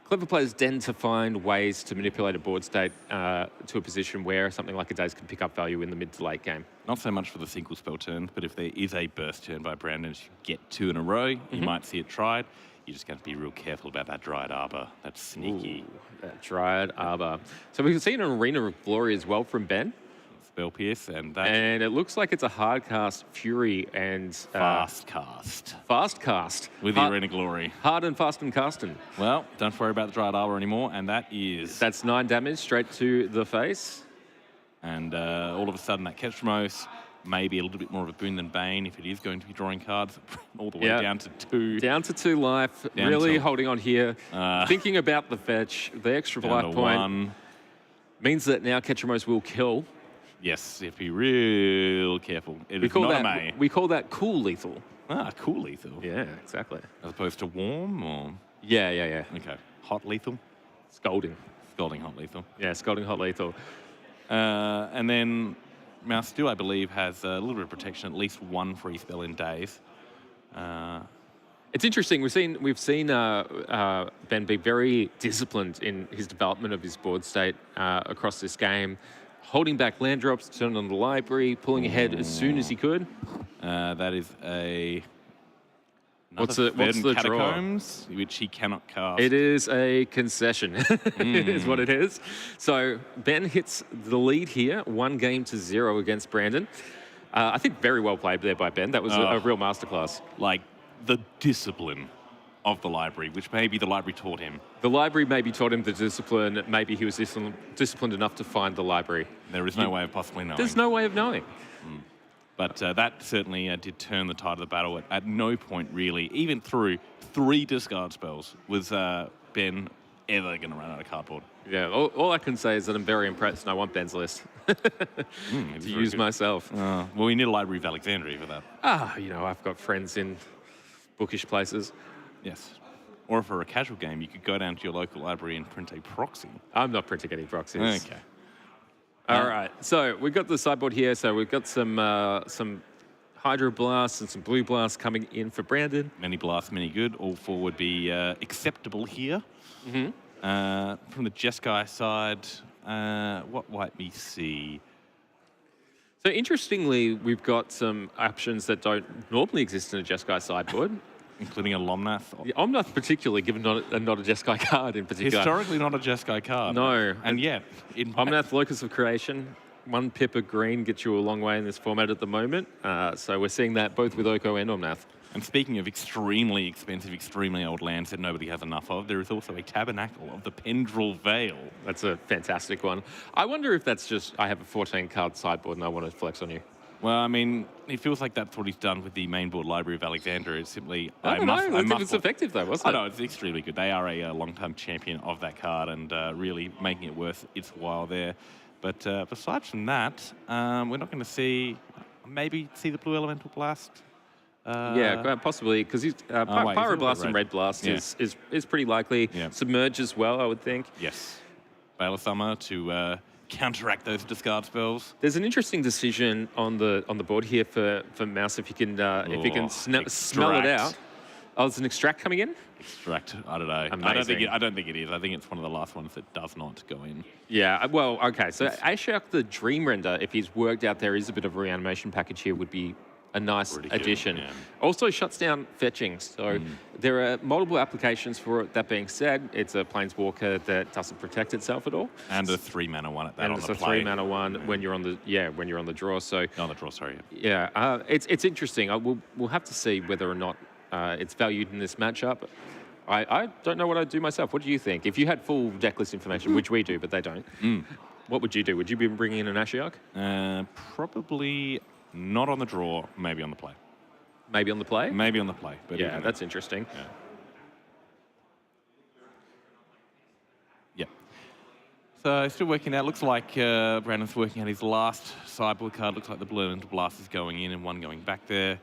[SPEAKER 6] clever players tend to find ways to manipulate a board state to a position where something like a daze can pick up value in the mid to late game.
[SPEAKER 7] Not so much for the single spell turn, but if there is a burst turn by Brandon, if you get 2 in a row, you might see it tried. You just got to be real careful about that Dryad Arbor. That's sneaky.
[SPEAKER 6] Ooh, that Dryad Arbor. So we've seen an Arena of Glory as well from Ben.
[SPEAKER 7] Spell Pierce, and that
[SPEAKER 6] And it looks like it's a hard cast Fury and
[SPEAKER 7] fast cast
[SPEAKER 6] fast cast.
[SPEAKER 7] with the Arena Glory.
[SPEAKER 6] Hard and fast and casting.
[SPEAKER 7] Well, don't worry about the Dryad Arbor anymore, and that is.
[SPEAKER 6] That's 9 damage straight to the face.
[SPEAKER 7] And all of a sudden, that Ketchmos may be a little bit more of a boon than bane if it is going to be drawing cards all the way down to 2.
[SPEAKER 6] Down to 2 life.
[SPEAKER 7] Down
[SPEAKER 6] really
[SPEAKER 7] to-
[SPEAKER 6] holding on here. Thinking about the fetch. The extra
[SPEAKER 7] Down
[SPEAKER 6] life
[SPEAKER 7] to
[SPEAKER 6] point
[SPEAKER 7] 1.
[SPEAKER 6] means that now Ketchmos will kill.
[SPEAKER 7] Yes, you have to be real careful. It is not a May.
[SPEAKER 6] We call that cool lethal.
[SPEAKER 7] Cool lethal.
[SPEAKER 6] Yeah, exactly.
[SPEAKER 7] As opposed to warm or.
[SPEAKER 6] Yeah.
[SPEAKER 7] Okay. Hot lethal?
[SPEAKER 6] Scalding.
[SPEAKER 7] Scalding hot lethal.
[SPEAKER 6] Yeah, scalding hot lethal.
[SPEAKER 7] And then Mouse still, I believe, has a little bit of protection, at least 1 free spell in days.
[SPEAKER 6] It's interesting. We've seen Ben be very disciplined in his development of his board state across this game, holding back land drops, turning on the library, pulling ahead as soon as he could.
[SPEAKER 7] That is a.
[SPEAKER 6] What's the draw?
[SPEAKER 7] Catacombs, which he cannot cast.
[SPEAKER 6] It is a concession, is what it is. So Ben hits the lead here, 1-0 against Brandon. I think very well played there by Ben. That was a real masterclass.
[SPEAKER 7] Like the discipline of the library, which maybe the library taught him.
[SPEAKER 6] The library maybe taught him the discipline. Maybe he was disciplined enough to find the library.
[SPEAKER 7] There is no way of possibly knowing.
[SPEAKER 6] There's no way of knowing.
[SPEAKER 7] But that certainly did turn the tide of the battle. At no point, really, even through 3 discard spells, was Ben ever going to run out of cardboard.
[SPEAKER 6] Yeah, all I can say is that I'm very impressed and I want Ben's list to use myself.
[SPEAKER 7] Well, we need a Library of Alexandria for that.
[SPEAKER 6] I've got friends in bookish places.
[SPEAKER 7] Yes. Or for a casual game, you could go down to your local library and print a proxy.
[SPEAKER 6] I'm not printing any proxies.
[SPEAKER 7] Okay.
[SPEAKER 6] All right, so we've got the sideboard here. So we've got some Hydro Blasts and some Blue Blasts coming in for Brandon.
[SPEAKER 7] Many blasts, many good. All 4 would be acceptable here. From the Jeskai side, what might we see?
[SPEAKER 6] So interestingly, we've got some options that don't normally exist in a Jeskai sideboard.
[SPEAKER 7] Including a Lomnath.
[SPEAKER 6] Omnath particularly, given not a Jeskai card in particular.
[SPEAKER 7] Historically not a Jeskai card.
[SPEAKER 6] No.
[SPEAKER 7] And yet,
[SPEAKER 6] Omnath, Locus of Creation, 1 pip of green gets you a long way in this format at the moment. So we're seeing that both with Oko and Omnath.
[SPEAKER 7] And speaking of extremely expensive, extremely old lands that nobody has enough of, there is also a Tabernacle of the Pendril Vale.
[SPEAKER 6] That's a fantastic one. I wonder if that's just, I have a 14-card sideboard and I want to flex on you.
[SPEAKER 7] Well, I mean, it feels like that's what he's done with the main board Library of Alexandria. It's simply...
[SPEAKER 6] I don't know. It's effective, though, wasn't it?
[SPEAKER 7] I know, it's extremely good. They are a long-time champion of that card and really making it worth its while there. But besides from that, we're not going to see the Blue Elemental Blast.
[SPEAKER 6] Yeah, possibly, because Pyroblast and Red Blast is pretty likely.
[SPEAKER 7] Yeah.
[SPEAKER 6] Submerge as well, I would think.
[SPEAKER 7] Yes. Veil of Summer to counteract those discard spells.
[SPEAKER 6] There's an interesting decision on the board here for Mouse if you can smell it out. Oh, there's an extract coming in?
[SPEAKER 7] Extract, I don't know.
[SPEAKER 6] Amazing.
[SPEAKER 7] I don't think it is. I think it's one of the last ones that does not go in.
[SPEAKER 6] Yeah, well, okay. So Ashok, the Dream Render, if he's worked out there is a bit of a reanimation package here, would be a nice
[SPEAKER 7] Pretty good,
[SPEAKER 6] addition.
[SPEAKER 7] yeah.
[SPEAKER 6] Also shuts down fetching. So there are multiple applications for it. That being said, it's a planeswalker that doesn't protect itself at all.
[SPEAKER 7] And a 3-mana one at that
[SPEAKER 6] And
[SPEAKER 7] on
[SPEAKER 6] it's
[SPEAKER 7] the
[SPEAKER 6] a
[SPEAKER 7] play.
[SPEAKER 6] 3-mana one when you're on the draw. So
[SPEAKER 7] On the draw, sorry.
[SPEAKER 6] it's interesting. We'll have to see whether or not it's valued in this matchup. I don't know what I'd do myself. What do you think? If you had full deck list information, which we do, but they don't, what would you do? Would you be bringing in an Ashiok?
[SPEAKER 7] Probably not on the draw, maybe on the play.
[SPEAKER 6] Maybe on the play?
[SPEAKER 7] Maybe on the play. But
[SPEAKER 6] Yeah, that's interesting.
[SPEAKER 7] Yeah. So still working out. Looks like Brandon's working out his last sideboard card. Looks like the Blue Elemental Blast is going in and one going back there.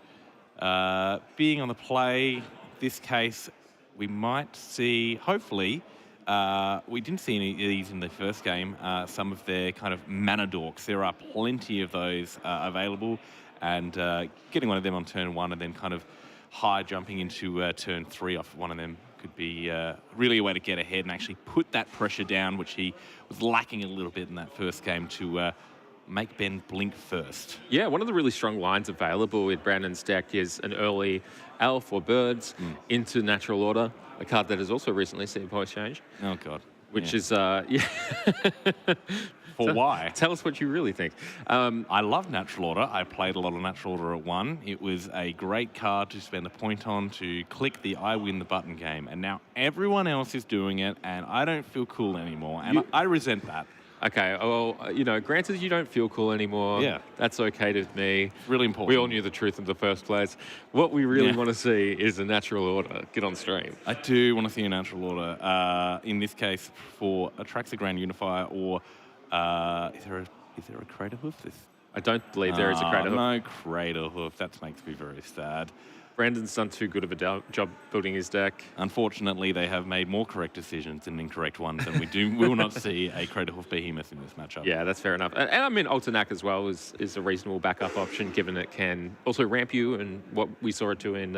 [SPEAKER 7] Being on the play, this case, we might see, hopefully, we didn't see any of these in the first game, some of their kind of mana dorks. There are plenty of those available, and getting one of them on turn 1 and then kind of high jumping into turn 3 off one of them could be really a way to get ahead and actually put that pressure down, which he was lacking a little bit in that first game, to make Ben blink first.
[SPEAKER 6] Yeah, one of the really strong lines available with Brandon's deck is an early elf or birds into natural order, a card that has also recently seen voice change.
[SPEAKER 7] Oh, God.
[SPEAKER 6] Which is,
[SPEAKER 7] For why?
[SPEAKER 6] Tell us what you really think.
[SPEAKER 7] I love Natural Order. I played a lot of Natural Order at 1. It was a great card to spend a point on to click the I win the button game. And now everyone else is doing it, and I don't feel cool anymore. And I resent that.
[SPEAKER 6] Okay, well, granted you don't feel cool anymore.
[SPEAKER 7] Yeah.
[SPEAKER 6] That's okay to me.
[SPEAKER 7] Really important.
[SPEAKER 6] We all knew the truth in the first place. What we really want to see is a natural order. Get on stream.
[SPEAKER 7] I do want to see a Natural Order. In this case, for Atraxa Grand Unifier, or is there a Crater Hoof?
[SPEAKER 6] I don't believe there is a Crater Hoof.
[SPEAKER 7] No Crater Hoof. That makes me very sad.
[SPEAKER 6] Brandon's done too good of a job building his deck.
[SPEAKER 7] Unfortunately, they have made more correct decisions than incorrect ones, and we will not see a Crater Hoof Behemoth in this matchup.
[SPEAKER 6] Yeah, that's fair enough. And I mean, Altenac as well is a reasonable backup option, given it can also ramp you, and what we saw it do in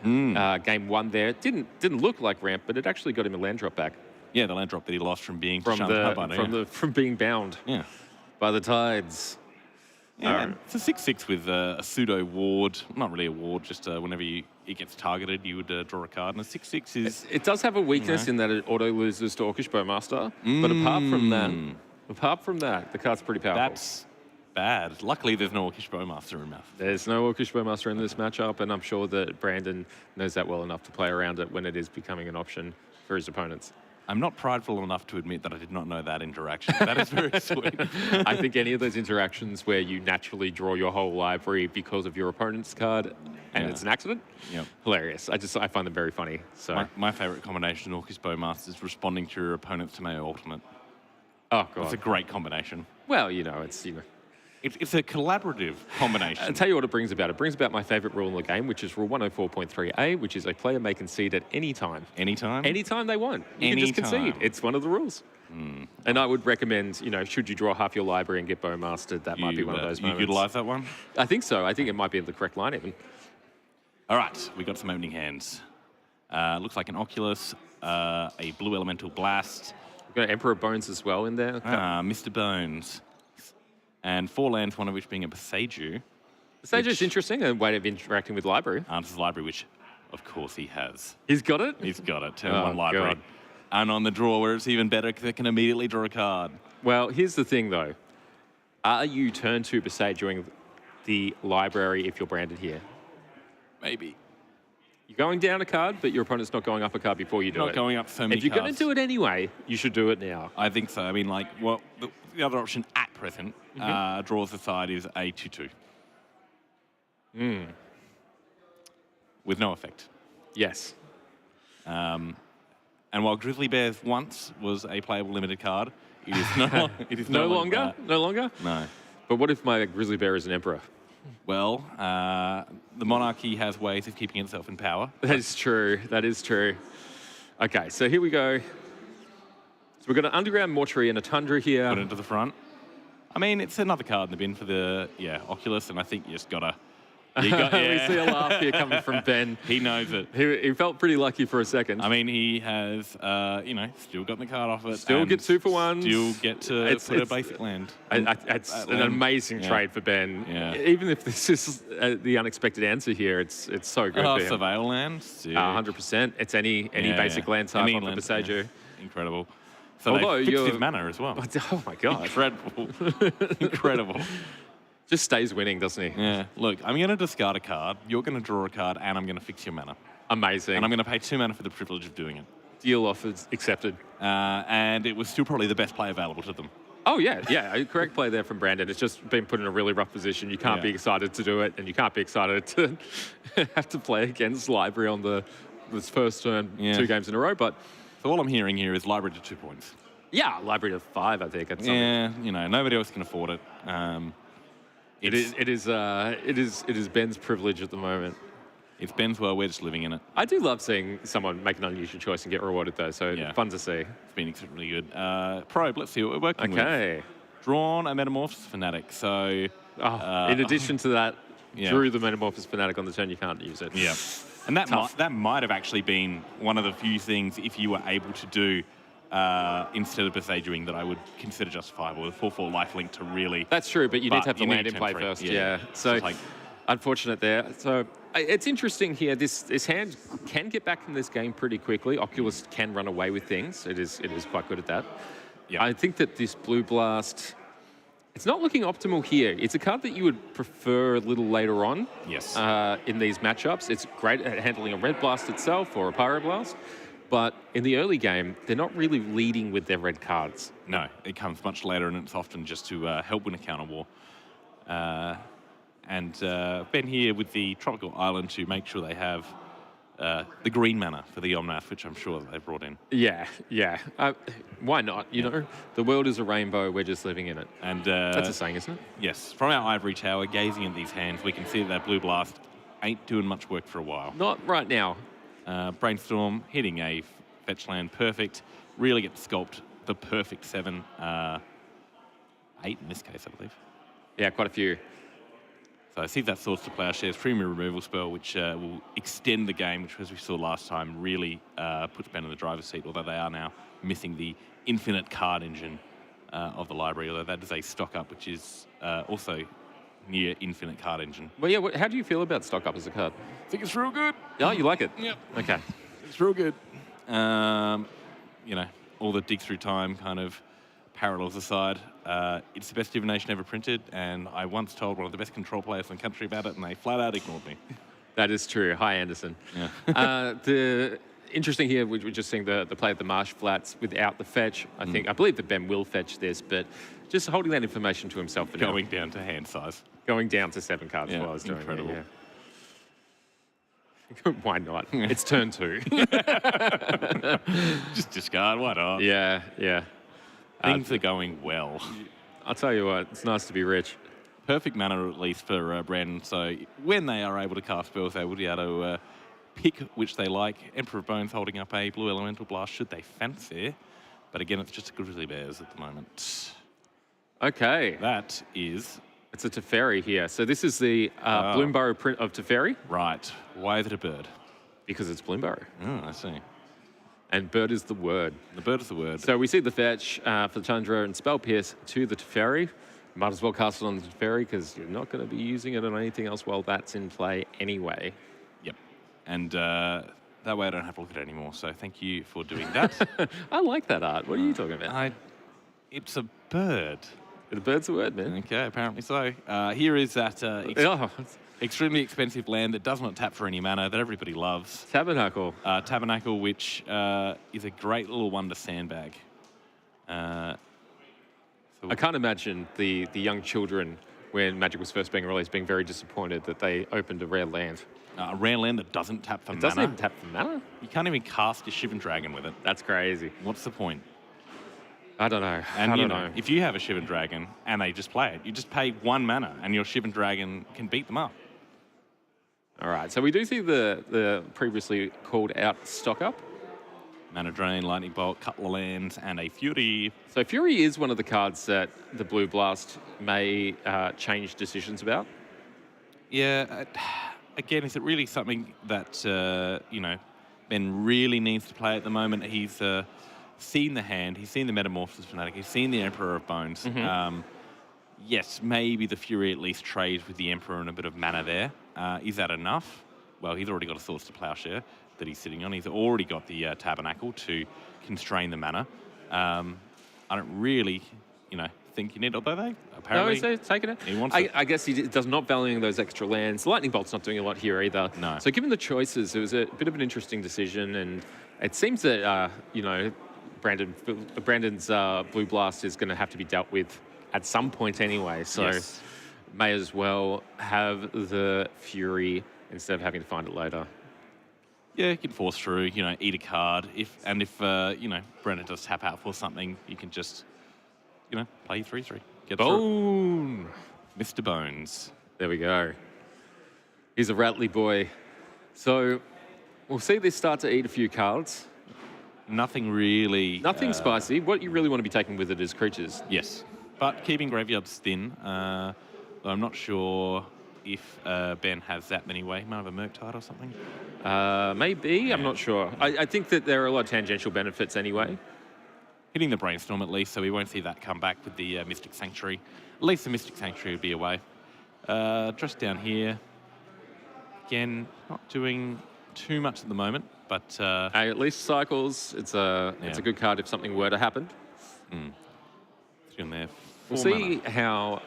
[SPEAKER 6] game 1 there. Didn't look like ramp, but it actually got him a land drop back.
[SPEAKER 7] Yeah, the land drop that he lost from being
[SPEAKER 6] from being bound by the tides.
[SPEAKER 7] Yeah, it's a 6/6 with a pseudo ward. Not really a ward, just whenever it gets targeted, you would draw a card. And a 6/6 is...
[SPEAKER 6] It does have a weakness in that it auto loses to Orcish Bowmaster. But apart from that, the card's pretty powerful.
[SPEAKER 7] That's bad. Luckily, there's no Orcish Bowmaster in math.
[SPEAKER 6] There's no Orcish Bowmaster in this matchup, and I'm sure that Brandon knows that well enough to play around it when it is becoming an option for his opponents.
[SPEAKER 7] I'm not prideful enough to admit that I did not know that interaction. That is very sweet.
[SPEAKER 6] I think any of those interactions where you naturally draw your whole library because of your opponent's card and it's an accident, hilarious. I find them very funny. So
[SPEAKER 7] my favourite combination, Orcish Bowmaster, is responding to your opponent's Tomeo Ultimate.
[SPEAKER 6] Oh, God.
[SPEAKER 7] It's a great combination.
[SPEAKER 6] Well, it's...
[SPEAKER 7] It's a collaborative combination.
[SPEAKER 6] I'll tell you what it brings about. It brings about my favourite rule in the game, which is Rule 104.3a, which is a player may concede at any time.
[SPEAKER 7] Anytime?
[SPEAKER 6] Anytime they want. You can just concede. It's one of the rules. And I would recommend, should you draw half your library and get Bowmastered, that might be one of those moments.
[SPEAKER 7] You utilise that one?
[SPEAKER 6] I think so. I think it might be the correct line even.
[SPEAKER 7] All right, we got some opening hands. Looks like an Oculus, a Blue Elemental Blast.
[SPEAKER 6] We've got Emperor Bones as well in there.
[SPEAKER 7] Mr. Bones. And 4 lands, one of which being a Beseiju.
[SPEAKER 6] Beseiju is interesting, a way of interacting with library.
[SPEAKER 7] Answers library, which, of course, he has.
[SPEAKER 6] He's got it?
[SPEAKER 7] He's got it. Turn 1 library. God. And on the draw, where it's even better, because it can immediately draw a card.
[SPEAKER 6] Well, here's the thing, though. Are you turn 2 Beseijuing the library if you're branded here?
[SPEAKER 7] Maybe.
[SPEAKER 6] You're going down a card, but your opponent's not going up a card before you do it.
[SPEAKER 7] Not going up so many
[SPEAKER 6] cards. If you're going to do it anyway, you should do it now.
[SPEAKER 7] I think so. I mean, the other option at present, draws the side, is a 2/2. With no effect.
[SPEAKER 6] Yes.
[SPEAKER 7] And while Grizzly Bears once was a playable limited card, it is
[SPEAKER 6] no longer. No longer?
[SPEAKER 7] No.
[SPEAKER 6] But what if my Grizzly Bear is an Emperor?
[SPEAKER 7] Well, the monarchy has ways of keeping itself in power.
[SPEAKER 6] That is true. That is true. Okay, so here we go. So we've got an Underground Mortuary and a Tundra here.
[SPEAKER 7] Put it into the front. I mean, it's another card in the bin for the Oculus, and I think you just got to You got,
[SPEAKER 6] We see a laugh here coming from Ben.
[SPEAKER 7] He knows it.
[SPEAKER 6] He felt pretty lucky for a second.
[SPEAKER 7] I mean, he has, still got the card off it.
[SPEAKER 6] Still
[SPEAKER 7] and
[SPEAKER 6] get 2 for 1s.
[SPEAKER 7] Still get to put a basic land.
[SPEAKER 6] It's an amazing trade for Ben.
[SPEAKER 7] Yeah.
[SPEAKER 6] Even if this is the unexpected answer here, it's so good for him.
[SPEAKER 7] Surveil land.
[SPEAKER 6] 100%. It's any basic land type
[SPEAKER 7] Any
[SPEAKER 6] off
[SPEAKER 7] land,
[SPEAKER 6] of Besajo.
[SPEAKER 7] Incredible. So
[SPEAKER 6] Although
[SPEAKER 7] they fixed
[SPEAKER 6] you're-
[SPEAKER 7] his mana as well.
[SPEAKER 6] Oh my god.
[SPEAKER 7] Incredible. Incredible.
[SPEAKER 6] Just stays winning, doesn't he?
[SPEAKER 7] Yeah. Look, I'm going to discard a card. You're going to draw a card, and I'm going to fix your mana.
[SPEAKER 6] Amazing.
[SPEAKER 7] And I'm going to pay 2 mana for the privilege of doing it.
[SPEAKER 6] Deal offers accepted.
[SPEAKER 7] And it was still probably the best play available to them.
[SPEAKER 6] Oh, yeah. A correct play there from Brandon. It's just been put in a really rough position. You can't be excited to do it, and you can't be excited to have to play against Library on this first turn 2 games in a row. But
[SPEAKER 7] so all I'm hearing here is Library to 2 points.
[SPEAKER 6] yeah, Library to 5, I think. At some
[SPEAKER 7] Yeah, nobody else can afford it.
[SPEAKER 6] It is Ben's privilege at the moment.
[SPEAKER 7] It's Ben's world. We're just living in it.
[SPEAKER 6] I do love seeing someone make an unusual choice and get rewarded, though. So fun to see.
[SPEAKER 7] It's been extremely good. Probe, let's see what we're working with.
[SPEAKER 6] Okay.
[SPEAKER 7] Drawn a Metamorphosis Fanatic. So,
[SPEAKER 6] in addition to that,
[SPEAKER 7] Yeah.
[SPEAKER 6] drew the Metamorphosis Fanatic on the turn, you can't use it.
[SPEAKER 7] yeah. And that might have actually been one of the few things, if you were able to do instead of Besajuing, that I would consider justifiable. The 4/4 lifelink to really.
[SPEAKER 6] That's true, but you need to have the
[SPEAKER 7] you need
[SPEAKER 6] land in
[SPEAKER 7] turn
[SPEAKER 6] play
[SPEAKER 7] 3.
[SPEAKER 6] first.
[SPEAKER 7] Yeah.
[SPEAKER 6] Yeah. So,
[SPEAKER 7] It's like-
[SPEAKER 6] unfortunate there. So, it's interesting here. This hand can get back in this game pretty quickly. Oculus can run away with things. It is quite good at that.
[SPEAKER 7] Yeah.
[SPEAKER 6] I think that this Blue Blast, it's not looking optimal here. It's a card that you would prefer a little later on.
[SPEAKER 7] Yes.
[SPEAKER 6] In these matchups, it's great at handling a Red Blast itself or a Pyroblast. But in the early game, they're not really leading with their red cards.
[SPEAKER 7] No, it comes much later, and it's often just to help win a counter war. And Ben here with the Tropical Island to make sure they have the green mana for the Omnath, which I'm sure they've brought in.
[SPEAKER 6] Yeah. Why not? You know, the world is a rainbow. We're just living in it.
[SPEAKER 7] And
[SPEAKER 6] That's a saying, isn't it?
[SPEAKER 7] yes, from our ivory tower, gazing at these hands, we can see that Blue Blast ain't doing much work for a while.
[SPEAKER 6] Not right now.
[SPEAKER 7] Brainstorm hitting a fetch land perfect. Really get to sculpt the perfect 7, 8 in this case, I believe.
[SPEAKER 6] Yeah, quite a few.
[SPEAKER 7] So I see that Swords to Plowshares premium removal spell, which will extend the game, which, as we saw last time, really puts Ben in the driver's seat, although they are now missing the infinite card engine of the library, although that is a stock up, which is also near infinite card engine.
[SPEAKER 6] Well, yeah. How do you feel about stock up as a card?
[SPEAKER 7] I think it's real good.
[SPEAKER 6] Oh, you like it?
[SPEAKER 7] Yep.
[SPEAKER 6] Okay.
[SPEAKER 7] It's real good. All the dig through time kind of parallels aside, it's the best divination ever printed, and I once told one of the best control players in the country about it, and they flat out ignored me.
[SPEAKER 6] That is true. Hi, Anderson.
[SPEAKER 7] Yeah.
[SPEAKER 6] The interesting here, we're just seeing the play of the Marsh Flats without the fetch. I believe that Ben will fetch this, but just holding that information to himself for
[SPEAKER 7] Going down to hand size.
[SPEAKER 6] now. Going down to 7 cards
[SPEAKER 7] Yeah,
[SPEAKER 6] while I was doing
[SPEAKER 7] incredible.
[SPEAKER 6] it. Yeah. Why not? It's turn 2.
[SPEAKER 7] Just discard, why not?
[SPEAKER 6] Yeah.
[SPEAKER 7] Things are going well.
[SPEAKER 6] I'll tell you what, it's nice to be rich.
[SPEAKER 7] Perfect mana, at least, for Brandon. So when they are able to cast spells, they will be able to pick which they like. Emperor of Bones holding up a Blue Elemental Blast, should they fancy. But again, it's just a Grizzly Bears at the moment.
[SPEAKER 6] Okay.
[SPEAKER 7] That is...
[SPEAKER 6] It's a Teferi here. So this is the Bloomburrow print of Teferi.
[SPEAKER 7] Right. Why is it a bird?
[SPEAKER 6] Because it's Bloomburrow.
[SPEAKER 7] Oh, I see.
[SPEAKER 6] And bird is the word.
[SPEAKER 7] The bird is the word.
[SPEAKER 6] So we see the fetch for the Tundra and Spell Pierce to the Teferi. Might as well cast it on the Teferi because you're not going to be using it on anything else while that's in play anyway.
[SPEAKER 7] Yep. And that way I don't have to look at it anymore. So thank you for doing that.
[SPEAKER 6] I like that art. What are you talking about?
[SPEAKER 7] It's a bird.
[SPEAKER 6] The bird's the word, man.
[SPEAKER 7] Okay, apparently so. Here is that extremely expensive land that does not tap for any mana that everybody loves.
[SPEAKER 6] Tabernacle.
[SPEAKER 7] Tabernacle, which is a great little one to sandbag.
[SPEAKER 6] I can't imagine the young children, when Magic was first being released, being very disappointed that they opened a rare land.
[SPEAKER 7] A rare land that doesn't tap for
[SPEAKER 6] It
[SPEAKER 7] mana.
[SPEAKER 6] doesn't even tap for mana?
[SPEAKER 7] You can't even cast your Shivan Dragon with it.
[SPEAKER 6] That's crazy.
[SPEAKER 7] What's the point?
[SPEAKER 6] I don't know.
[SPEAKER 7] And
[SPEAKER 6] I
[SPEAKER 7] you
[SPEAKER 6] don't
[SPEAKER 7] know,
[SPEAKER 6] know.
[SPEAKER 7] if you have a Shivan Dragon and they just play it, you just pay 1 mana and your Shivan Dragon can beat them up.
[SPEAKER 6] All right, so we do see the previously called out stock up.
[SPEAKER 7] Mana Drain, Lightning Bolt, couple of lands, and a Fury.
[SPEAKER 6] So Fury is one of the cards that the Blue Blast may change decisions about.
[SPEAKER 7] Yeah. Again, is it really something that, Ben really needs to play at the moment? He's seen the hand, he's seen the Metamorphosis Fanatic, he's seen the Emperor of Bones. Yes, maybe the Fury at least trades with the Emperor and a bit of mana there. Is that enough? Well, he's already got a Swords to Plowshare that he's sitting on. He's already got the Tabernacle to constrain the mana. I don't really, think you need, although they apparently...
[SPEAKER 6] No, he's taking it.
[SPEAKER 7] He wants
[SPEAKER 6] I guess he does not valuing those extra lands. Lightning Bolt's not doing a lot here either.
[SPEAKER 7] No.
[SPEAKER 6] So given the choices, it was a bit of an interesting decision, and it seems that, Brandon's Blue Blast is going to have to be dealt with at some point anyway, so may as well have the Fury instead of having to find it later.
[SPEAKER 7] Yeah, you can force through, eat a card. If Brandon does tap out for something, you can just, play 3/3. Get
[SPEAKER 6] Bone!
[SPEAKER 7] through. Mr. Bones.
[SPEAKER 6] There we go. He's a rattly boy. So we'll see this start to eat a few cards.
[SPEAKER 7] Nothing really...
[SPEAKER 6] Nothing spicy. What you really want to be taking with it is creatures.
[SPEAKER 7] Yes. But keeping graveyards thin, I'm not sure if Ben has that many way. Might have a Murktide or something.
[SPEAKER 6] Maybe, yeah. I'm not sure. I think that there are a lot of tangential benefits anyway.
[SPEAKER 7] Hitting the Brainstorm at least, so we won't see that come back with the Mystic Sanctuary. At least the Mystic Sanctuary would be away. Just down here. Again, not doing too much at the moment, but...
[SPEAKER 6] Hey, at least cycles. It's a good card if something were to happen.
[SPEAKER 7] In there.
[SPEAKER 6] We'll see how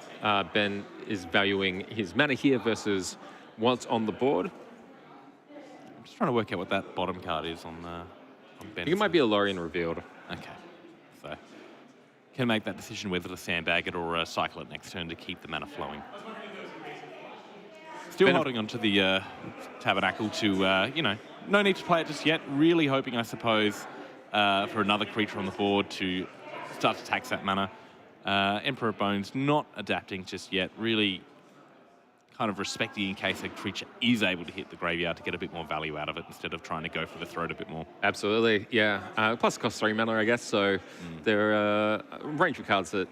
[SPEAKER 6] Ben is valuing his mana here versus what's on the board.
[SPEAKER 7] I'm just trying to work out what that bottom card is on Ben's.
[SPEAKER 6] I think it might be a Lorien Revealed.
[SPEAKER 7] Okay. So, can make that decision whether to sandbag it or cycle it next turn to keep the mana flowing. Still holding on to the Tabernacle to, no need to play it just yet. Really hoping, I suppose, for another creature on the board to start to tax that mana. Emperor of Bones not adapting just yet, really kind of respecting in case a creature is able to hit the graveyard to get a bit more value out of it instead of trying to go for the throat a bit more.
[SPEAKER 6] Absolutely, yeah. Plus it costs 3 mana, I guess, so there are a range of cards that,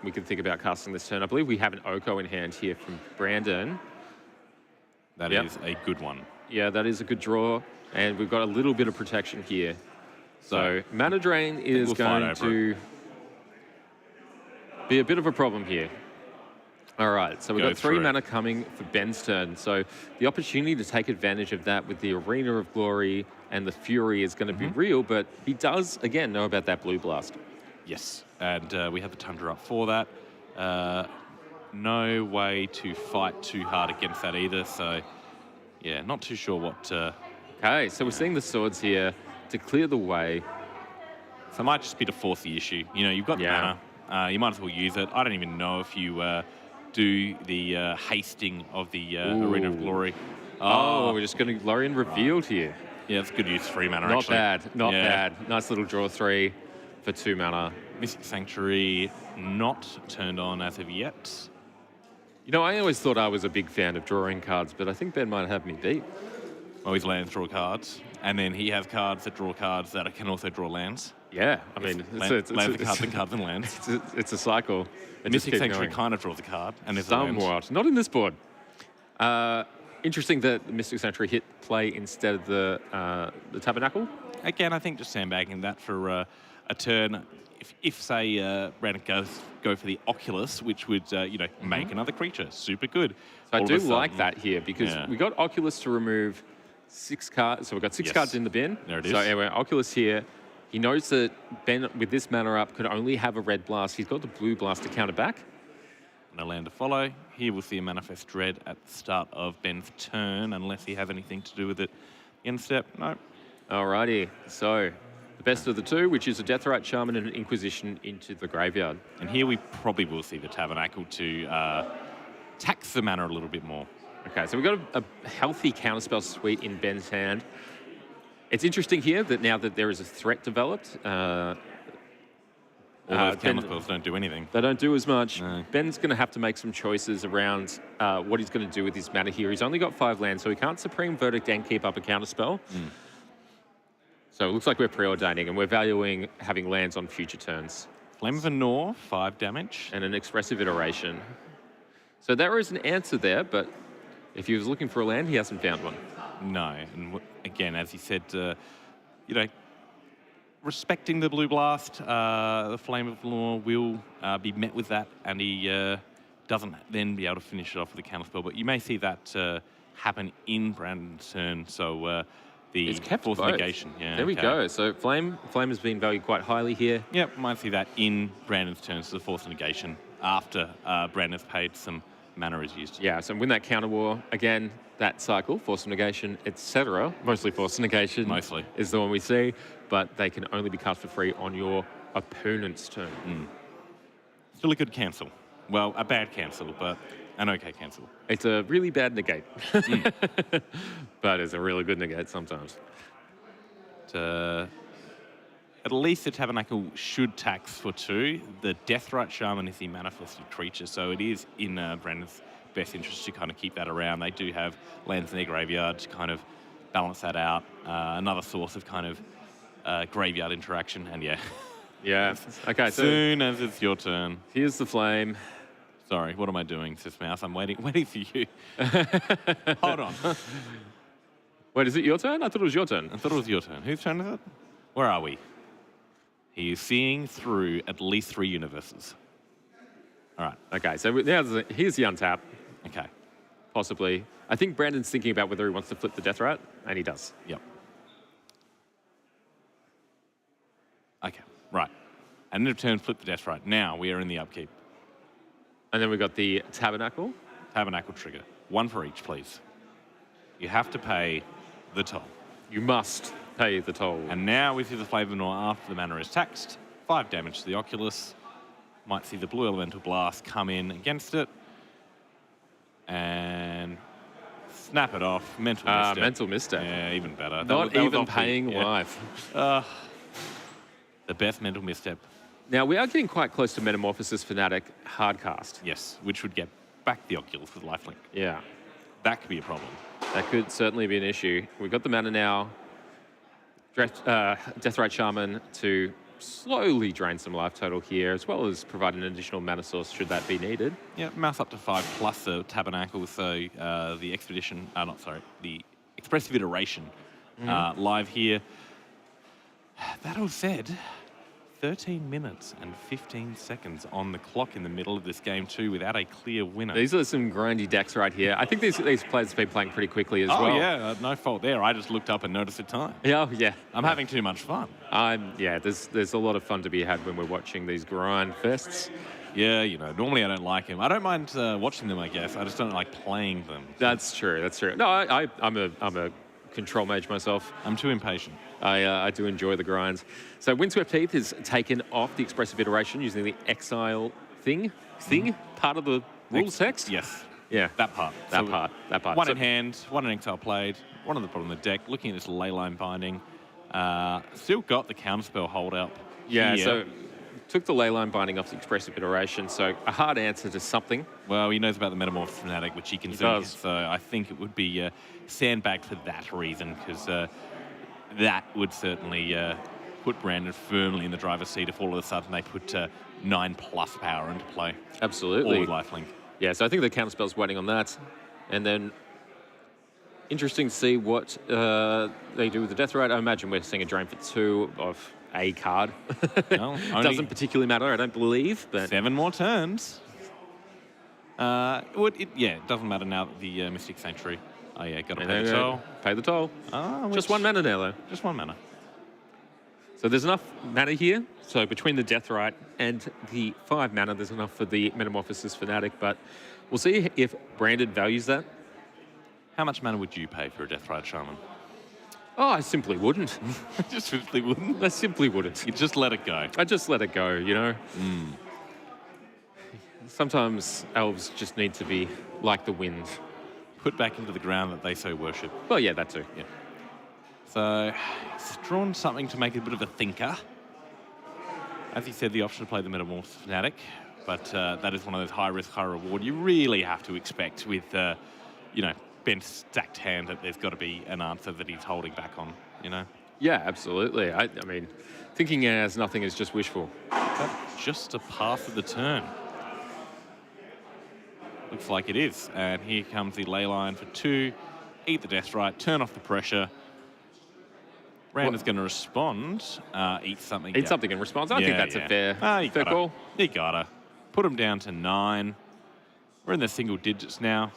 [SPEAKER 6] we can think about casting this turn. I believe we have an Oko in hand here from Brandon.
[SPEAKER 7] That is a good one.
[SPEAKER 6] Yeah, that is a good draw, and we've got a little bit of protection here. So mana drain is going to be a bit of a problem here. All right, so we've got 3 mana coming for Ben's turn. So the opportunity to take advantage of that with the Arena of Glory and the Fury is going to be real, but he does, again, know about that Blue Blast.
[SPEAKER 7] Yes, and we have the Tundra up for that. No way to fight too hard against that either, so yeah, not too sure what...
[SPEAKER 6] Okay, so we're seeing the swords here to clear the way.
[SPEAKER 7] So it might just be to force the issue. You've got the mana. You might as well use it. I don't even know if you do the hasting of the Arena of Glory.
[SPEAKER 6] Oh, we're just going to Lorien Revealed here.
[SPEAKER 7] Yeah, it's good use 3 mana,
[SPEAKER 6] not
[SPEAKER 7] actually.
[SPEAKER 6] Not bad. Nice little draw 3 for 2 mana.
[SPEAKER 7] Mystic Sanctuary not turned on as of yet.
[SPEAKER 6] I always thought I was a big fan of drawing cards, but I think Ben might have me beat.
[SPEAKER 7] Well, his lands draw cards, and then he has cards that draw cards that can also draw lands.
[SPEAKER 6] Yeah, I mean...
[SPEAKER 7] Lands and cards and cards and lands.
[SPEAKER 6] It's a cycle.
[SPEAKER 7] Mystic Sanctuary kind of draws a card, and there's
[SPEAKER 6] somewhat. Not in this board. Interesting that the Mystic Sanctuary hit play instead of the Tabernacle.
[SPEAKER 7] Again, I think just sandbagging that for a turn. If say, Brandon go for the Oculus, which would, make another creature. Super good.
[SPEAKER 6] So I do like that here, because we got Oculus to remove 6 cards. So we've got 6 cards in the bin.
[SPEAKER 7] There it is.
[SPEAKER 6] So anyway, Oculus here. He knows that Ben, with this mana up, could only have a red blast. He's got the blue blast to counter back.
[SPEAKER 7] No land to follow. Here we'll see a Manifest Dread at the start of Ben's turn, unless he has anything to do with it. End step, no.
[SPEAKER 6] Alrighty, so the best of the 2, which is a Deathrite Shaman and an Inquisition into the graveyard.
[SPEAKER 7] And here we probably will see the Tabernacle to tax the mana a little bit more.
[SPEAKER 6] Okay, so we've got a healthy counterspell suite in Ben's hand. It's interesting here that now that there is a threat developed,
[SPEAKER 7] all those counterspells don't do anything.
[SPEAKER 6] They don't do as much.
[SPEAKER 7] No.
[SPEAKER 6] Ben's going to have to make some choices around what he's going to do with his mana here. He's only got 5 lands, so he can't Supreme Verdict and keep up a counterspell. So it looks like we're preordaining, and we're valuing having lands on future turns.
[SPEAKER 7] Flame of Anor, 5 damage.
[SPEAKER 6] And an Expressive Iteration. So there is an answer there, but If he was looking for a land, he hasn't found one.
[SPEAKER 7] No. And again, as you said, respecting the Blue Blast, the Flame of Law will be met with that, and he doesn't then be able to finish it off with a counterspell. But you may see that happen in Brandon's turn, so the
[SPEAKER 6] It's kept
[SPEAKER 7] fourth
[SPEAKER 6] both.
[SPEAKER 7] negation. Yeah,
[SPEAKER 6] There we go. So Flame has been valued quite highly here.
[SPEAKER 7] Yep, might see that in Brandon's turn, so the fourth negation after Brandon's paid some mana is used.
[SPEAKER 6] Yeah, so win that counter war again. That cycle, force of negation, etc. Mostly force of negation.
[SPEAKER 7] Mostly.
[SPEAKER 6] Is the one we see, but they can only be cast for free on your opponent's turn.
[SPEAKER 7] Still a good cancel. Well, a bad cancel, but an okay cancel.
[SPEAKER 6] It's a really bad negate, but it's a really good negate sometimes.
[SPEAKER 7] At least the Tabernacle should tax for 2. The Deathrite Shaman is the manifested creature, so it is in Brandon's best interest to kind of keep that around. They do have lands in their graveyard to kind of balance that out. Another source of kind of graveyard interaction, and yeah.
[SPEAKER 6] Yeah. Okay. So
[SPEAKER 7] Soon as it's your turn.
[SPEAKER 6] here's the Flame.
[SPEAKER 7] Sorry, what am I doing, Sismouse? I'm waiting for you. Hold on.
[SPEAKER 6] Wait, is it your turn? I thought it was your turn.
[SPEAKER 7] I thought it was your turn. Whose turn is it? Where are we? He is seeing through at least 3 universes. All right.
[SPEAKER 6] Okay. So here's the untap.
[SPEAKER 7] Okay.
[SPEAKER 6] Possibly. I think Brandon's thinking about whether he wants to flip the Death Rat, and he does.
[SPEAKER 7] Yep. Okay. Right. And end of turn, flip the Death Right. Now we are in the upkeep.
[SPEAKER 6] And then we've got the Tabernacle.
[SPEAKER 7] Tabernacle trigger. 1 for each, please. You have to pay the toll.
[SPEAKER 6] You must pay the toll.
[SPEAKER 7] And now we see the Flavor Noir after the mana is taxed. 5 damage to the Oculus. Might see the Blue Elemental Blast come in against it. And snap it off. Mental misstep.
[SPEAKER 6] Mental misstep.
[SPEAKER 7] Yeah, even better.
[SPEAKER 6] Not
[SPEAKER 7] That was
[SPEAKER 6] even
[SPEAKER 7] off the-
[SPEAKER 6] paying
[SPEAKER 7] yeah.
[SPEAKER 6] life.
[SPEAKER 7] The best mental misstep.
[SPEAKER 6] Now, we are getting quite close to Metamorphosis Fanatic Hardcast.
[SPEAKER 7] Yes, which would get back the Oculus with lifelink.
[SPEAKER 6] Yeah,
[SPEAKER 7] That could be a problem.
[SPEAKER 6] that could certainly be an issue. We've got the mana now. Deathrite Shaman to slowly drain some life total here, as well as provide an additional mana source should that be needed.
[SPEAKER 7] Yeah, mouse up to 5 plus the Tabernacle, so the Expedition, the Expressive Iteration live here. That all said, 13 minutes and 15 seconds on the clock in the middle of this game too, without a clear winner.
[SPEAKER 6] These are some grindy decks right here. I think these players have been playing pretty quickly as well.
[SPEAKER 7] Oh yeah, no fault there. I just looked up and noticed the time.
[SPEAKER 6] Yeah, yeah.
[SPEAKER 7] I'm having too much fun.
[SPEAKER 6] There's a lot of fun to be had when we're watching these grind fests.
[SPEAKER 7] Yeah, normally I don't like them. I don't mind watching them, I guess. I just don't like playing them.
[SPEAKER 6] That's true. That's true. No, I'm a control mage myself.
[SPEAKER 7] I'm too impatient.
[SPEAKER 6] I do enjoy the grinds. So Windswept Heath is taken off the Expressive Iteration using the Exile thing, part of the rules text?
[SPEAKER 7] Yes.
[SPEAKER 6] Yeah.
[SPEAKER 7] That part.
[SPEAKER 6] That part.
[SPEAKER 7] One
[SPEAKER 6] So-
[SPEAKER 7] in hand, 1 in exile played, 1 on the bottom of the deck. Looking at this Leyline Binding. Still got the counterspell hold up.
[SPEAKER 6] Yeah,
[SPEAKER 7] here.
[SPEAKER 6] so took the Leyline Binding off the Expressive Iteration, so a hard answer to something.
[SPEAKER 7] Well, he knows about the Metamorphosis Fanatic, which he can see.
[SPEAKER 6] does.
[SPEAKER 7] So I think it would be sandbagged for that reason, because that would certainly put Brandon firmly in the driver's seat if all of a sudden they put 9+ power into play.
[SPEAKER 6] Absolutely.
[SPEAKER 7] All with lifelink.
[SPEAKER 6] Yeah, so I think the counterspell's waiting on that. And then interesting to see what they do with the Death Rite. I imagine we're seeing a drain for 2 of a card.
[SPEAKER 7] Well, only
[SPEAKER 6] Doesn't particularly matter, I don't believe. But
[SPEAKER 7] 7 more turns. It doesn't matter now that the Mystic Sanctuary. Oh yeah, got to pay the toll.
[SPEAKER 6] Pay the toll. Just 1 mana now, though.
[SPEAKER 7] Just 1 mana.
[SPEAKER 6] So there's enough mana here. So between the Death Rite and the 5 mana, there's enough for the Metamorphosis Fanatic. But we'll see if Brandon values that.
[SPEAKER 7] How much mana would you pay for a Deathrite Shaman?
[SPEAKER 6] Oh, I simply wouldn't.
[SPEAKER 7] Just simply wouldn't.
[SPEAKER 6] I simply wouldn't.
[SPEAKER 7] You just let it go.
[SPEAKER 6] I just let it go, Sometimes elves just need to be like the wind.
[SPEAKER 7] Put back into the ground that they so worship.
[SPEAKER 6] Well, yeah, that too.
[SPEAKER 7] Yeah. So he's drawn something to make it a bit of a thinker. As he said, the option to play the Metamorphosis Fanatic, but that is one of those high risk, high reward. You really have to expect with, Ben's stacked hand that there's got to be an answer that he's holding back on,
[SPEAKER 6] Yeah, absolutely. I mean, thinking as nothing is just wishful.
[SPEAKER 7] That's just a path of the turn. Looks like it is. And here comes the ley line for 2. Eat the Death Right, turn off the pressure. Brandon's going to respond. Eat something.
[SPEAKER 6] Eat something in response. I think that's a fair call.
[SPEAKER 7] You gotta. Put him down to 9. We're in the single digits now.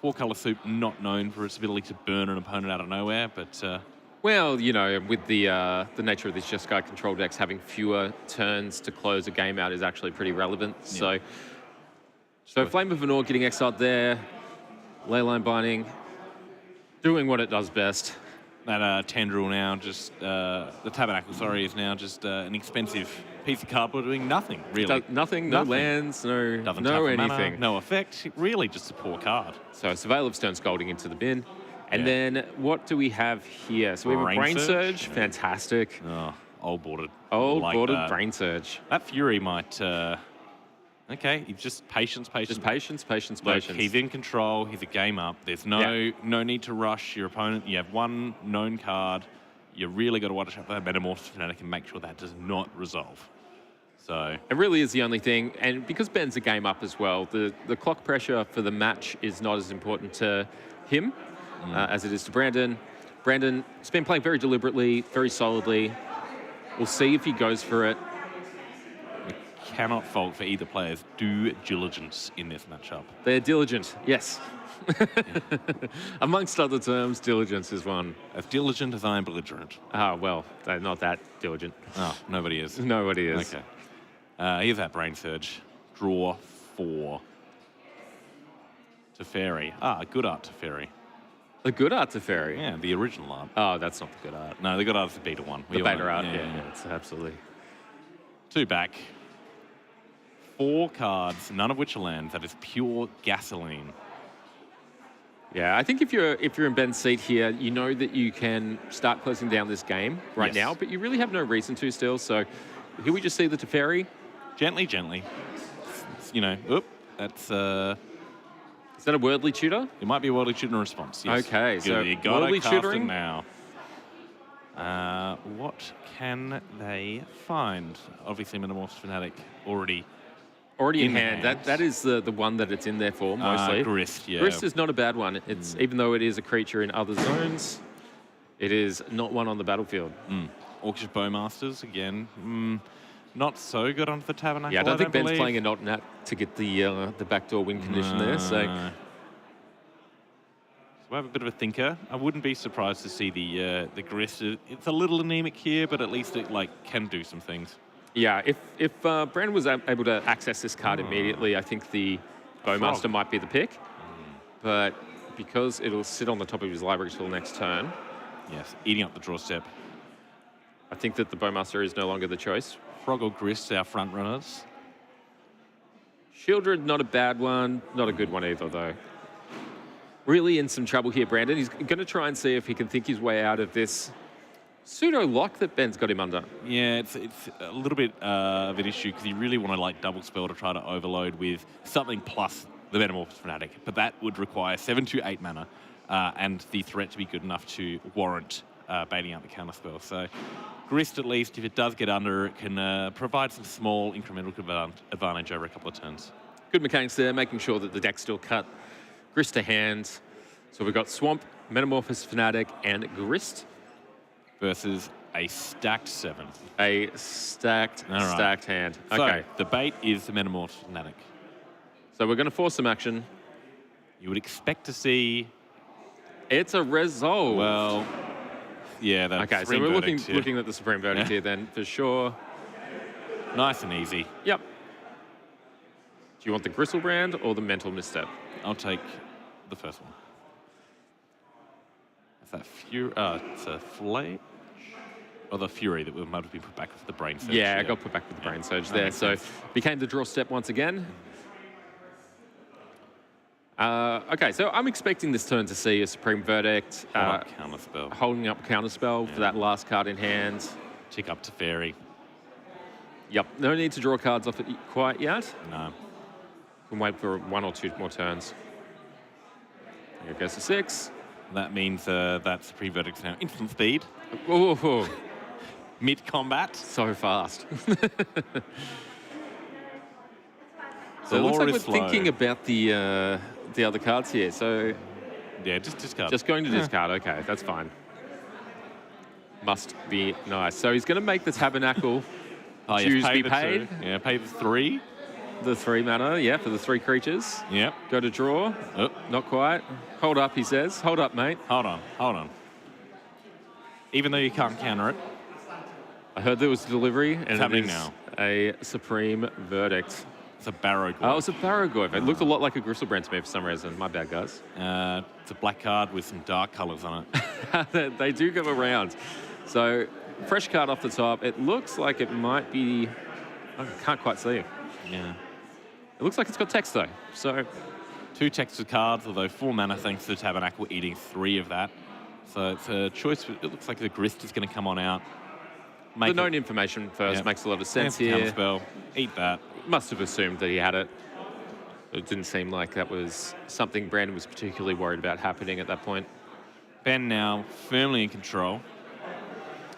[SPEAKER 7] 4-color soup, not known for its ability to burn an opponent out of nowhere, but...
[SPEAKER 6] well, you know, with the nature of these Jeskai control decks, having fewer turns to close a game out is actually pretty relevant. Yeah. So Flame of Venor getting exiled there. Leyline Binding, doing what it does best.
[SPEAKER 7] That Tendril now, just the Tabernacle, sorry, is now just an expensive piece of cardboard doing nothing, really.
[SPEAKER 6] Nothing, no lands, no anything.
[SPEAKER 7] Mana, no effect, really just a poor card.
[SPEAKER 6] So Surveil of Stern Scalding into the bin. And then what do we have here? So we have a Brain Surge. Fantastic.
[SPEAKER 7] Oh, old-boarded.
[SPEAKER 6] Old-boarded Brain Surge.
[SPEAKER 7] That Fury might... okay, just patience.
[SPEAKER 6] Just patience.
[SPEAKER 7] He's in control. He's a game up. There's no need to rush your opponent. You have one known card. You really got to watch out for that Metamorphosis Fanatic and make sure that does not resolve. So
[SPEAKER 6] it really is the only thing. And because Ben's a game up as well, the clock pressure for the match is not as important to him as it is to Brandon. Brandon's been playing very deliberately, very solidly. We'll see if he goes for it.
[SPEAKER 7] Cannot fault for either player's due diligence in this matchup.
[SPEAKER 6] They're diligent, yes. Amongst other terms, diligence is one.
[SPEAKER 7] As diligent as I am belligerent.
[SPEAKER 6] Ah, well, they're not that diligent.
[SPEAKER 7] Oh, nobody is.
[SPEAKER 6] Nobody is.
[SPEAKER 7] Okay. Here's that Brain Surge. Draw 4. Teferi. Ah, good art Teferi.
[SPEAKER 6] The good art Teferi?
[SPEAKER 7] Yeah, the original art.
[SPEAKER 6] Oh, that's not the good art.
[SPEAKER 7] No, the good art is the beta one.
[SPEAKER 6] The beta art, yeah, it's absolutely.
[SPEAKER 7] 2 back. 4 cards, none of which are lands. That is pure gasoline.
[SPEAKER 6] Yeah, I think if you're in Ben's seat here, you know that you can start closing down this game right now, but you really have no reason to still. So here we just see the Teferi.
[SPEAKER 7] Gently. You know, that's...
[SPEAKER 6] Is that a Worldly Tutor?
[SPEAKER 7] It might be a Worldly Tutor in response, yes.
[SPEAKER 6] Okay,
[SPEAKER 7] good.
[SPEAKER 6] so
[SPEAKER 7] you gotta
[SPEAKER 6] Worldly
[SPEAKER 7] cast
[SPEAKER 6] Tutoring
[SPEAKER 7] it now. What can they find? Obviously, Metamorphosis Fanatic already
[SPEAKER 6] in hand. That is the one that it's in there for, mostly.
[SPEAKER 7] Grist, yeah.
[SPEAKER 6] Grist is not a bad one. It's even though it is a creature in other zones, it is not one on the battlefield.
[SPEAKER 7] Orcish Bowmasters, again, not so good onto the Tabernacle,
[SPEAKER 6] yeah, I don't think Ben's playing a not nat to get the backdoor win condition there. So
[SPEAKER 7] we have a bit of a thinker. I wouldn't be surprised to see the Grist. It's a little anemic here, but at least it can do some things.
[SPEAKER 6] Yeah, if Brandon was able to access this card immediately, I think the Bowmaster might be the pick. But because it'll sit on the top of his library till next turn.
[SPEAKER 7] Yes, eating up the draw step.
[SPEAKER 6] I think that the Bowmaster is no longer the choice.
[SPEAKER 7] Frog or Grist, our front runners.
[SPEAKER 6] Shieldred, not a bad one. Not a good one either, though. Really in some trouble here, Brandon. He's going to try and see if he can think his way out of this pseudo-lock that Ben's got him under.
[SPEAKER 7] Yeah, it's a little bit of an issue because you really want to double spell to try to overload with something plus the Metamorphosis Fanatic, but that would require 7 to 8 mana and the threat to be good enough to warrant baiting out the counterspell. So Grist, at least, if it does get under, it can provide some small incremental advantage over a couple of turns.
[SPEAKER 6] Good mechanics there, making sure that the deck's still cut. Grist to hand. So we've got Swamp, Metamorphosis Fanatic, and Grist.
[SPEAKER 7] Versus a stacked 7.
[SPEAKER 6] A stacked hand. Okay.
[SPEAKER 7] So the bait is the Metamorphosis Fanatic.
[SPEAKER 6] So we're going to force some action.
[SPEAKER 7] You would expect to see...
[SPEAKER 6] It's a resolve.
[SPEAKER 7] Well, yeah, that's
[SPEAKER 6] okay, so we're looking at the Supreme Verdict here then, for sure.
[SPEAKER 7] Nice and easy.
[SPEAKER 6] Yep. Do you want the Gristlebrand or the Mental Misstep?
[SPEAKER 7] I'll take the first one. Is that Fury? It's a Flame? Or the Fury that might have been put back with the Brain Surge.
[SPEAKER 6] Yeah, I got put back with the Brain Surge there. So became the draw step once again. Okay, so I'm expecting this turn to see a Supreme Verdict.
[SPEAKER 7] Counterspell.
[SPEAKER 6] Holding up Counterspell for that last card in hand.
[SPEAKER 7] Tick up to Fairy.
[SPEAKER 6] Yep, no need to draw cards off it quite yet.
[SPEAKER 7] No.
[SPEAKER 6] Can wait for 1 or 2 more turns. Here goes to 6.
[SPEAKER 7] That means that Supreme Verdict's now instant speed.
[SPEAKER 6] Ooh.
[SPEAKER 7] Mid-combat.
[SPEAKER 6] So fast. So it looks like we're thinking about the other cards here. So
[SPEAKER 7] yeah, just discard.
[SPEAKER 6] Just going to discard. Okay, that's fine. Must be nice. So he's going to make the Tabernacle dues be paid.
[SPEAKER 7] Yeah, pay the 3.
[SPEAKER 6] The 3 mana, yeah, for the 3 creatures.
[SPEAKER 7] Yep.
[SPEAKER 6] Go to draw.
[SPEAKER 7] Oh.
[SPEAKER 6] Not quite. Hold up, he says. Hold up, mate.
[SPEAKER 7] Hold on. Even though you can't counter it.
[SPEAKER 6] I heard there was delivery, and
[SPEAKER 7] it's happening now.
[SPEAKER 6] A supreme verdict.
[SPEAKER 7] It's a Barrow.
[SPEAKER 6] Oh, it's a Barrow. It looked a lot like a Gristlebrand to me for some reason. My bad, guys.
[SPEAKER 7] It's a black card with some dark colours on
[SPEAKER 6] it. They do go around. So, fresh card off the top. It looks like it might be... I can't quite see it.
[SPEAKER 7] Yeah.
[SPEAKER 6] It looks like it's got text, though. So
[SPEAKER 7] 2 textured cards, although 4 mana thanks to the Tabernacle eating 3 of that. So it's a choice. It looks like the Grist is going to come on out.
[SPEAKER 6] The known information first makes a lot of sense here.
[SPEAKER 7] Spell. Eat that.
[SPEAKER 6] Must have assumed that he had it. It didn't seem like that was something Brandon was particularly worried about happening at that point.
[SPEAKER 7] Ben now firmly in control.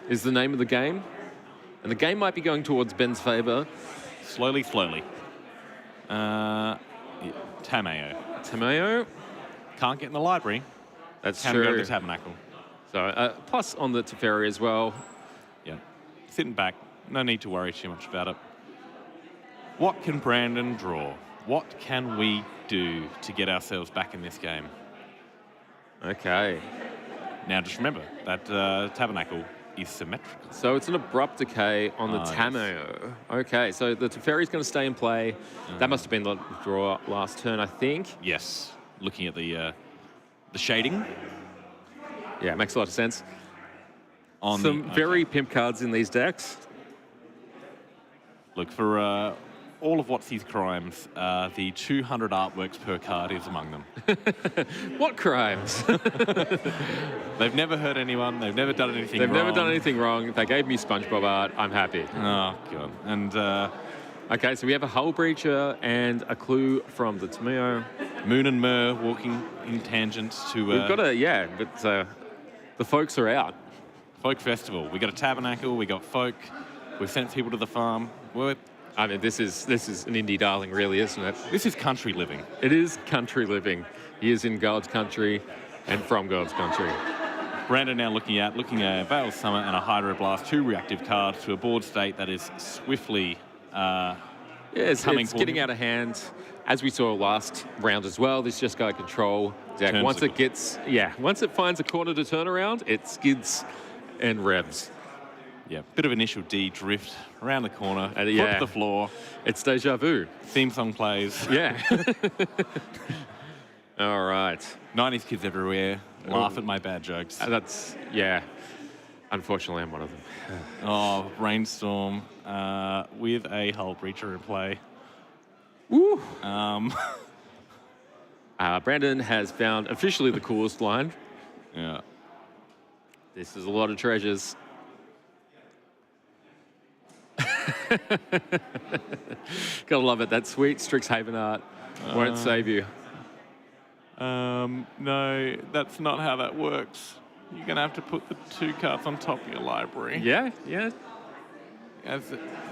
[SPEAKER 6] Is the name of the game. And the game might be going towards Ben's favour.
[SPEAKER 7] Slowly. Tameo.
[SPEAKER 6] Tameo.
[SPEAKER 7] Can't get in the library.
[SPEAKER 6] That's
[SPEAKER 7] Can
[SPEAKER 6] true.
[SPEAKER 7] go to the Tabernacle.
[SPEAKER 6] So, plus on the Teferi as well.
[SPEAKER 7] Yeah. Sitting back. No need to worry too much about it. What can Brandon draw? What can we do to get ourselves back in this game?
[SPEAKER 6] Okay.
[SPEAKER 7] Now, just remember that Tabernacle is symmetrical.
[SPEAKER 6] So it's an abrupt decay on the Tameo. Yes. Okay, so the Teferi's going to stay in play. That must have been the draw last turn, I think.
[SPEAKER 7] Yes. Looking at the shading.
[SPEAKER 6] Yeah, it makes a lot of sense.
[SPEAKER 7] On
[SPEAKER 6] some very pimp cards in these decks.
[SPEAKER 7] Look, for all of Watsy's crimes, the 200 artworks per card is among them.
[SPEAKER 6] What crimes?
[SPEAKER 7] They've never hurt anyone. They've never done anything wrong.
[SPEAKER 6] They've never done anything wrong. They gave me SpongeBob art. I'm happy.
[SPEAKER 7] Oh, God. And
[SPEAKER 6] okay, so we have a Hull Breacher and a clue from the Tameo.
[SPEAKER 7] Moon and Myrrh walking in tangents to...
[SPEAKER 6] We've got a, but the folks are out.
[SPEAKER 7] Folk Festival. We got a Tabernacle. We got folk. We've sent people to the farm.
[SPEAKER 6] I mean, this is an indie darling, really, isn't it?
[SPEAKER 7] This is country living.
[SPEAKER 6] It is country living. He is in God's country and from God's country.
[SPEAKER 7] Brandon now looking at Veil Summit and a Hydroblast, 2 reactive cards to a board state that is swiftly
[SPEAKER 6] it's getting out of hand. As we saw last round as well, this just got control deck. Once it finds a corner to turn around, it skids and revs.
[SPEAKER 7] Yeah, bit of initial D drift around the corner, foot to the floor.
[SPEAKER 6] It's deja vu.
[SPEAKER 7] Theme song plays.
[SPEAKER 6] Yeah. All right.
[SPEAKER 7] 90s kids everywhere laugh at my bad jokes.
[SPEAKER 6] Unfortunately, I'm one of them.
[SPEAKER 7] Oh, Brainstorm with a Hull Breacher in play.
[SPEAKER 6] Woo!
[SPEAKER 7] Brandon
[SPEAKER 6] has found officially the coolest line.
[SPEAKER 7] Yeah.
[SPEAKER 6] This is a lot of treasures. Gotta love it. That sweet Strixhaven art won't save you.
[SPEAKER 7] No, that's not how that works. You're gonna have to put the 2 cards on top of your library.
[SPEAKER 6] Yeah.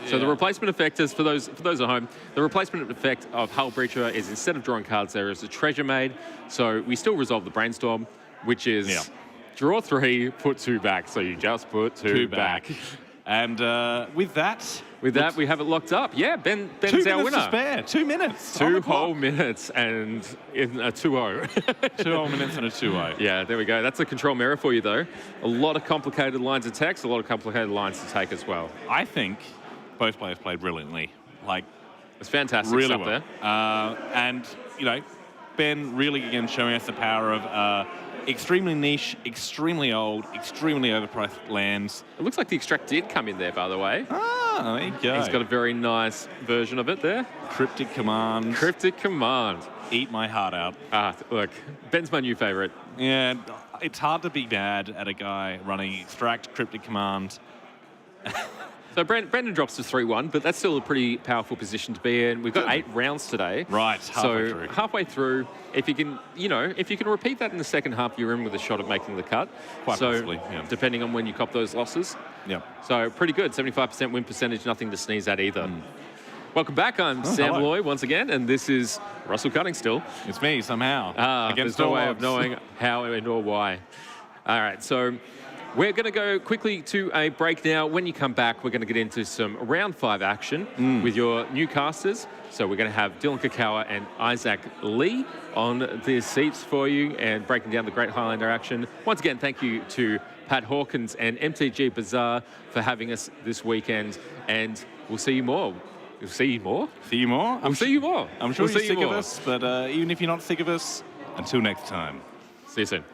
[SPEAKER 6] So the replacement effect is, for those at home, the replacement effect of Hull Breacher is, instead of drawing cards, there is a treasure made. So we still resolve the Brainstorm, which is draw 3, put 2 back. So you just put 2 back.
[SPEAKER 7] And with that,
[SPEAKER 6] we have it locked up. Yeah, Ben's our winner.
[SPEAKER 7] 2 minutes to spare. 2 minutes.
[SPEAKER 6] 2 whole minutes and in a 2-0.
[SPEAKER 7] 2 whole minutes and a 2-0.
[SPEAKER 6] Yeah, there we go. That's a control mirror for you, though. A lot of complicated lines of text, a lot of complicated lines to take as well.
[SPEAKER 7] I think both players played brilliantly.
[SPEAKER 6] It's fantastic
[SPEAKER 7] really
[SPEAKER 6] stuff
[SPEAKER 7] well.
[SPEAKER 6] there.
[SPEAKER 7] And, Ben really, again, showing us the power of extremely niche, extremely old, extremely overpriced lands.
[SPEAKER 6] It looks like the Extract did come in there, by the way.
[SPEAKER 7] Ah, there you go.
[SPEAKER 6] He's got a very nice version of it there.
[SPEAKER 7] Cryptic Command. Eat my heart out.
[SPEAKER 6] Look, Ben's my new favourite.
[SPEAKER 7] Yeah, it's hard to be bad at a guy running Extract, Cryptic Command.
[SPEAKER 6] So Brandon drops to 3-1, but that's still a pretty powerful position to be in. We've got 8 rounds today.
[SPEAKER 7] Right,
[SPEAKER 6] halfway through. If you can, repeat that in the second half, you're in with a shot at making the cut.
[SPEAKER 7] Quite possibly, yeah.
[SPEAKER 6] Depending on when you cop those losses.
[SPEAKER 7] Yeah.
[SPEAKER 6] So pretty good, 75% win percentage, nothing to sneeze at either. Welcome back. I'm Sam
[SPEAKER 2] hello.
[SPEAKER 6] Loy once again, and this is Russell Cutting still.
[SPEAKER 2] It's me somehow.
[SPEAKER 6] There's no way of knowing how and or why. All right, so we're going to go quickly to a break now. When you come back, we're going to get into some round 5 action with your new casters. So we're going to have Dylan Kakawa and Isaac Lee on the seats for you and breaking down the Great Highlander action. Once again, thank you to Pat Hawkins and MTG Bazaar for having us this weekend, and we'll see you more. We'll see you more?
[SPEAKER 7] See you more?
[SPEAKER 6] We'll see you more.
[SPEAKER 7] I'm sure
[SPEAKER 6] We'll
[SPEAKER 7] you're
[SPEAKER 6] see you
[SPEAKER 7] sick of
[SPEAKER 6] more.
[SPEAKER 7] us, but even if you're not sick of us, until next time.
[SPEAKER 6] See you soon.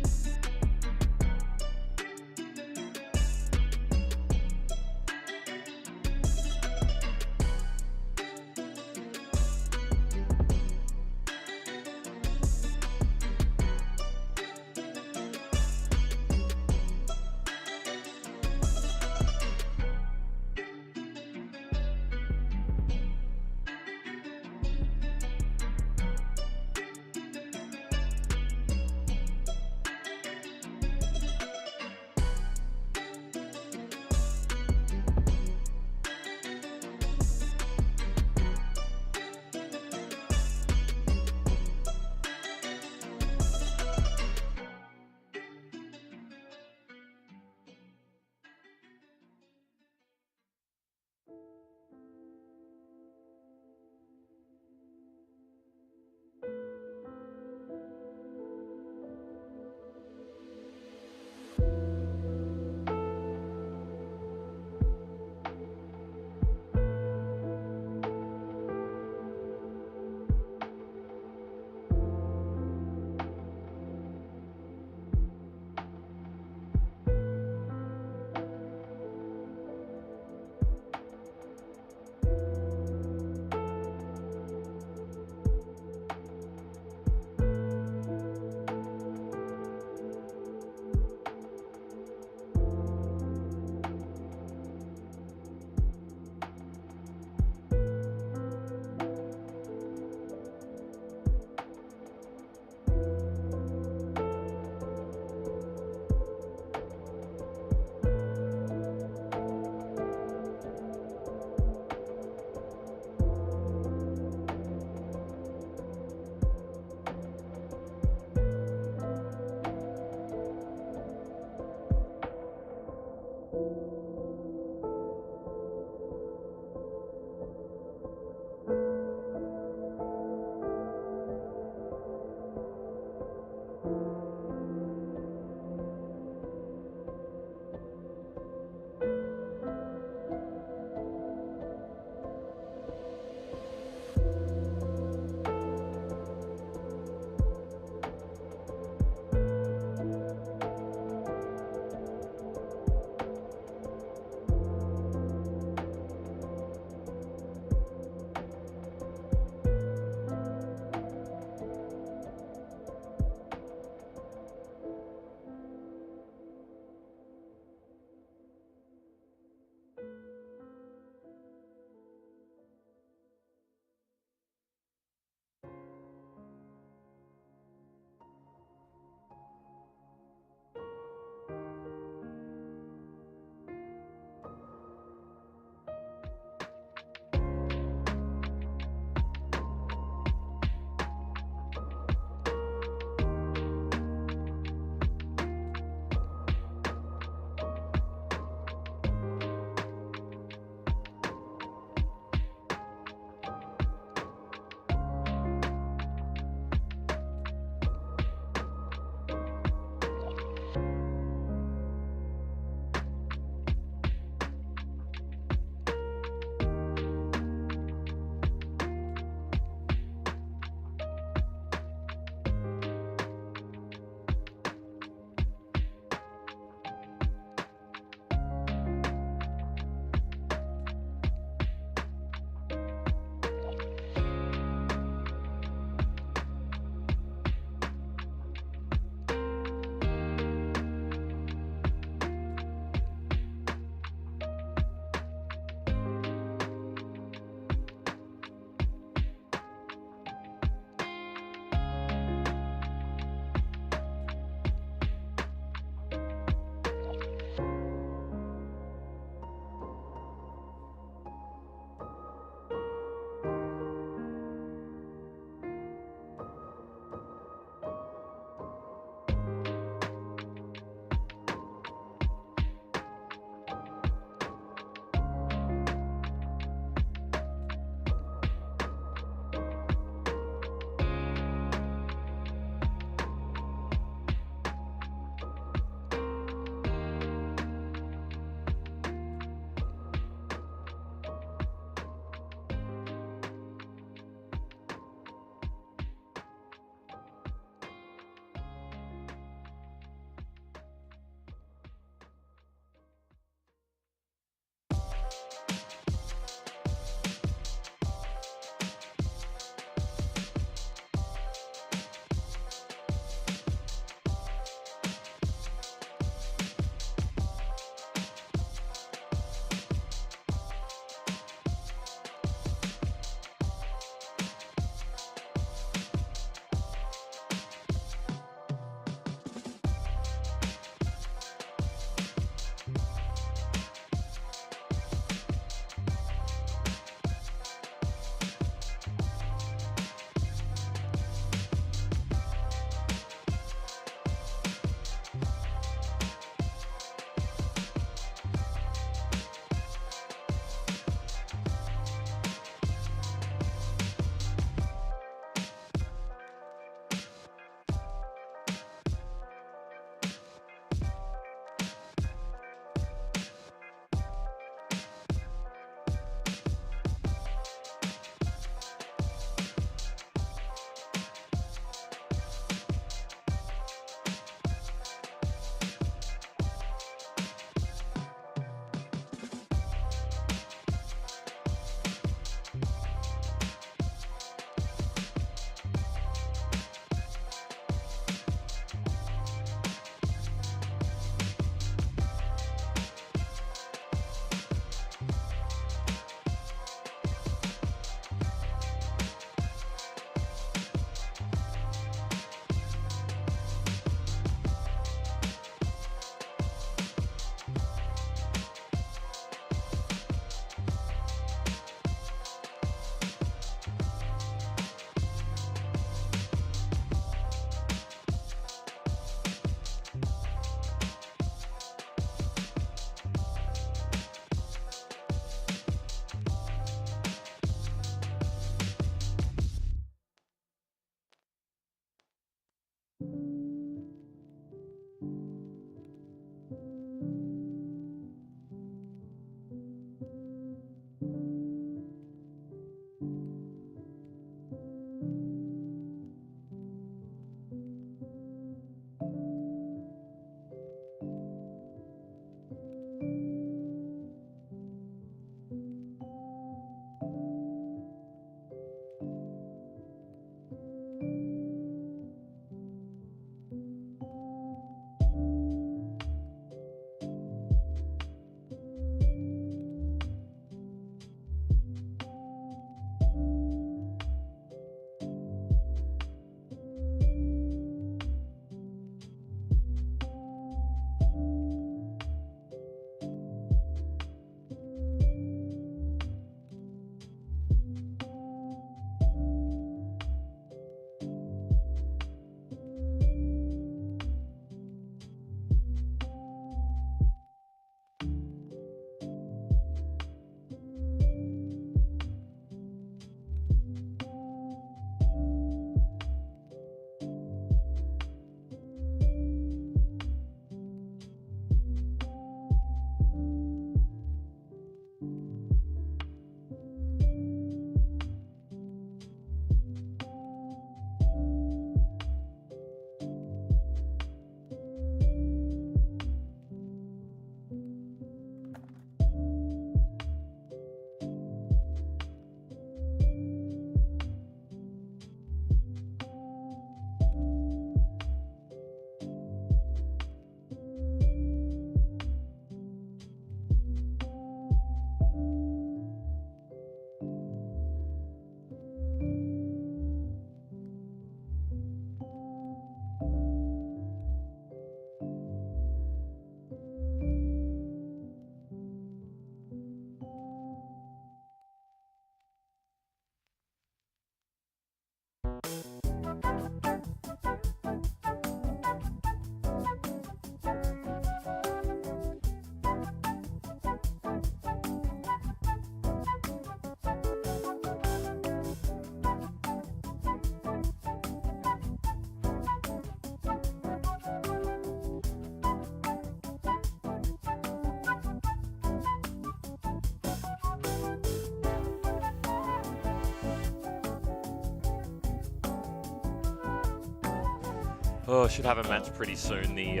[SPEAKER 1] Oh, should have a match pretty soon. We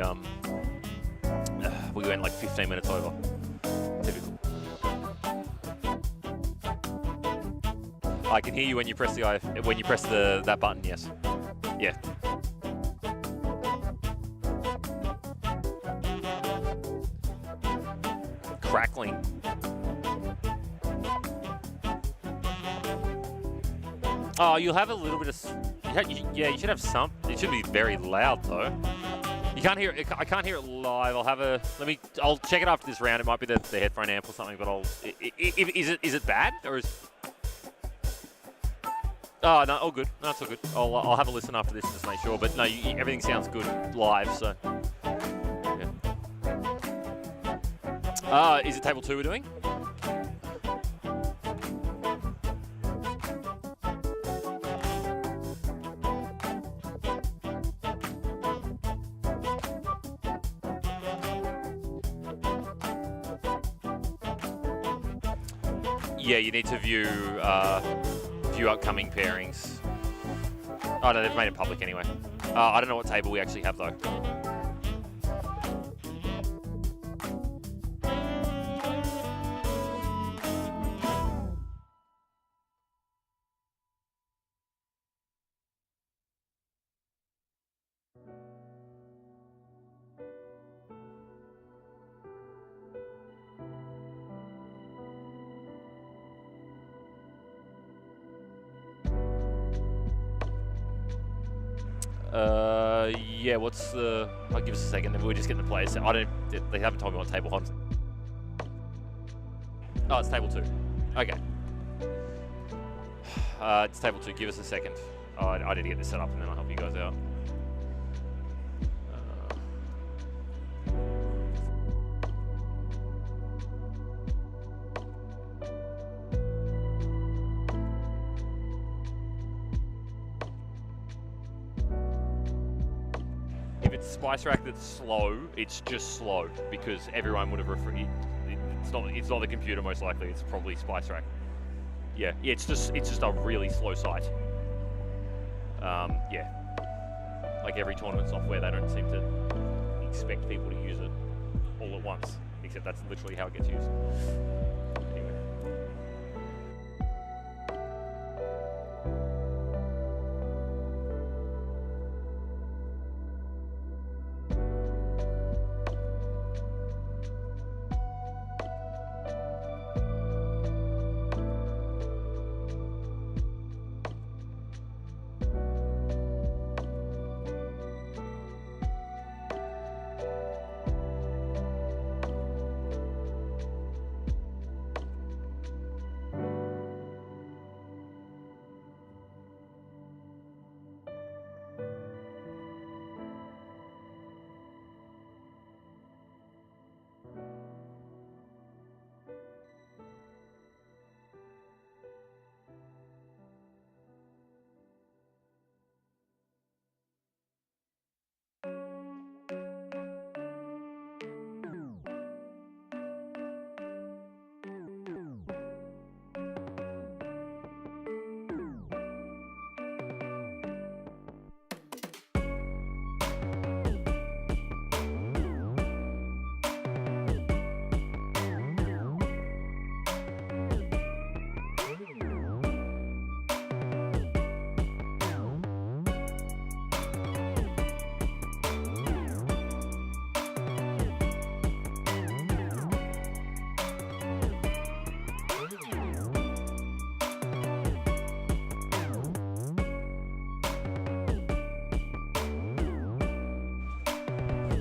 [SPEAKER 1] went like 15 minutes over. Typical. I can hear you when you press that button. Yes. Yeah. Crackling. Oh, you'll have a little bit of. Yeah, you should have some. It should be very loud though. You can't hear it. I can't hear it live. I'll check it after this round. It might be the headphone amp or something. But is it bad or is? Oh no, all good. No, it's all good. I'll have a listen after this and just make sure. But no, everything sounds good live. So. Yeah. Is it table 2 we're doing? Yeah, you need to view upcoming pairings. Oh no, they've made it public anyway. I don't know what table we actually have though. Yeah, what's the... I'll give us a second, and we're just getting the players. They haven't told me what table on. Oh, it's table 2. Okay. It's table 2. Give us a second. I need to get this set up, and then I'll help you guys out. Spice Rack that's slow, it's just slow because everyone would have it's not the computer most likely, it's probably Spice Rack. Yeah, it's just a really slow site. Yeah. Like every tournament software, they don't seem to expect people to use it all at once, except that's literally how it gets used. Anyway.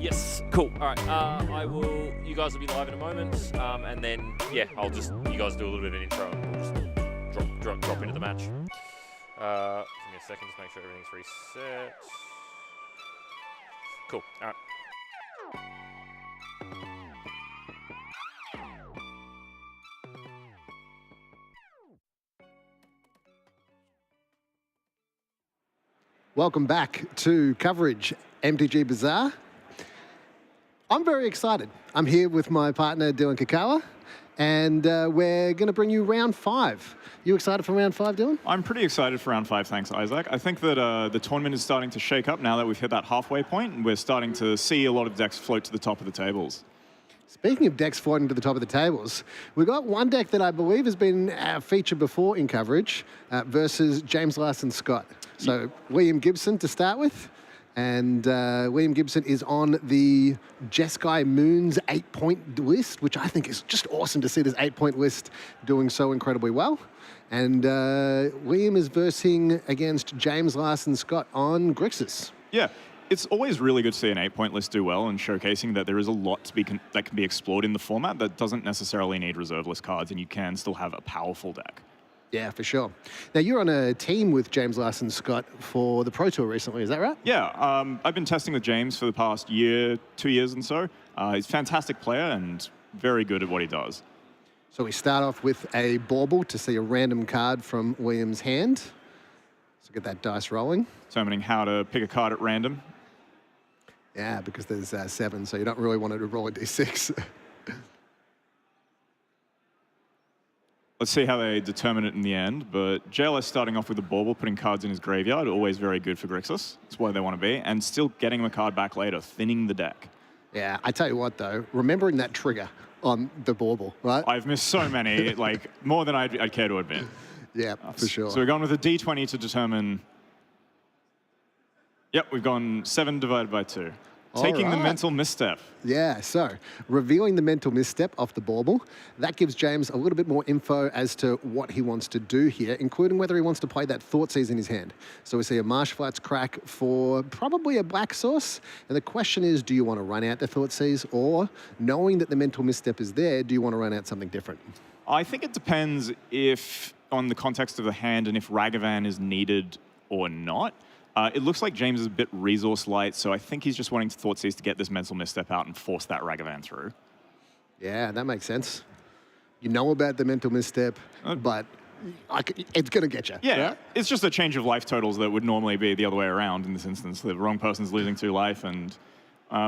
[SPEAKER 1] Yes, cool. All right, you guys will be live in a moment, and then, yeah, you guys do a little bit of an intro, and we'll just drop into the match. Give me a second, just make sure everything's reset. Cool, all right.
[SPEAKER 8] Welcome back to coverage MTG Bazaar. I'm very excited. I'm here with my partner Dylan Kakawa, And we're going to bring you round 5. You excited for round 5, Dylan?
[SPEAKER 9] I'm pretty excited for round 5, thanks, Isaac. I think that the tournament is starting to shake up now that we've hit that halfway point, and we're starting to see a lot of decks float to the top of the tables.
[SPEAKER 8] Speaking of decks floating to the top of the tables, we've got one deck that I believe has been featured before in coverage versus James Larson Scott. So William Gibson to start with. And William Gibson is on the Jeskai Moon's 8-point list, which I think is just awesome to see this 8-point list doing so incredibly well. And William is versing against James Larson Scott on Grixis.
[SPEAKER 9] Yeah. It's always really good to see an 8-point list do well and showcasing that there is a lot that can be explored in the format that doesn't necessarily need reserve list cards, and you can still have a powerful deck.
[SPEAKER 8] Yeah, for sure. Now, you're on a team with James Larson Scott for the Pro Tour recently, is that right?
[SPEAKER 9] Yeah, I've been testing with James for the past year, 2 years and so. He's a fantastic player and very good at what he does.
[SPEAKER 8] So we start off with a bauble to see a random card from William's hand. So get that dice rolling.
[SPEAKER 9] Determining how to pick a card at random.
[SPEAKER 8] Yeah, because there's 7, so you don't really want to roll a d6.
[SPEAKER 9] Let's see how they determine it in the end, but JLS starting off with a bauble, putting cards in his graveyard, always very good for Grixis. That's where they want to be, and still getting the card back later, thinning the deck.
[SPEAKER 8] Yeah, I tell you what though, remembering that trigger on the bauble, right?
[SPEAKER 9] I've missed so many, like more than I'd care to admit.
[SPEAKER 8] Yeah, for sure.
[SPEAKER 9] So we've gone with a d20 to determine... Yep, we've gone 7 divided by 2. Taking the mental misstep.
[SPEAKER 8] Yeah, so revealing the mental misstep off the bauble, that gives James a little bit more info as to what he wants to do here, including whether he wants to play that Thoughtseize in his hand. So we see a Marshflight's Crack for probably a black source. And the question is, do you want to run out the Thoughtseize, or knowing that the mental misstep is there, do you want to run out something different?
[SPEAKER 9] I think it depends on the context of the hand and if Ragavan is needed or not. It looks like James is a bit resource light, so I think he's just wanting to Thoughtseize to get this mental misstep out and force that Ragavan through.
[SPEAKER 8] Yeah, that makes sense. You know about the mental misstep, but it's going to get you.
[SPEAKER 9] Yeah,
[SPEAKER 8] right?
[SPEAKER 9] It's just a change of life totals that would normally be the other way around in this instance. The wrong person's losing 2 life, and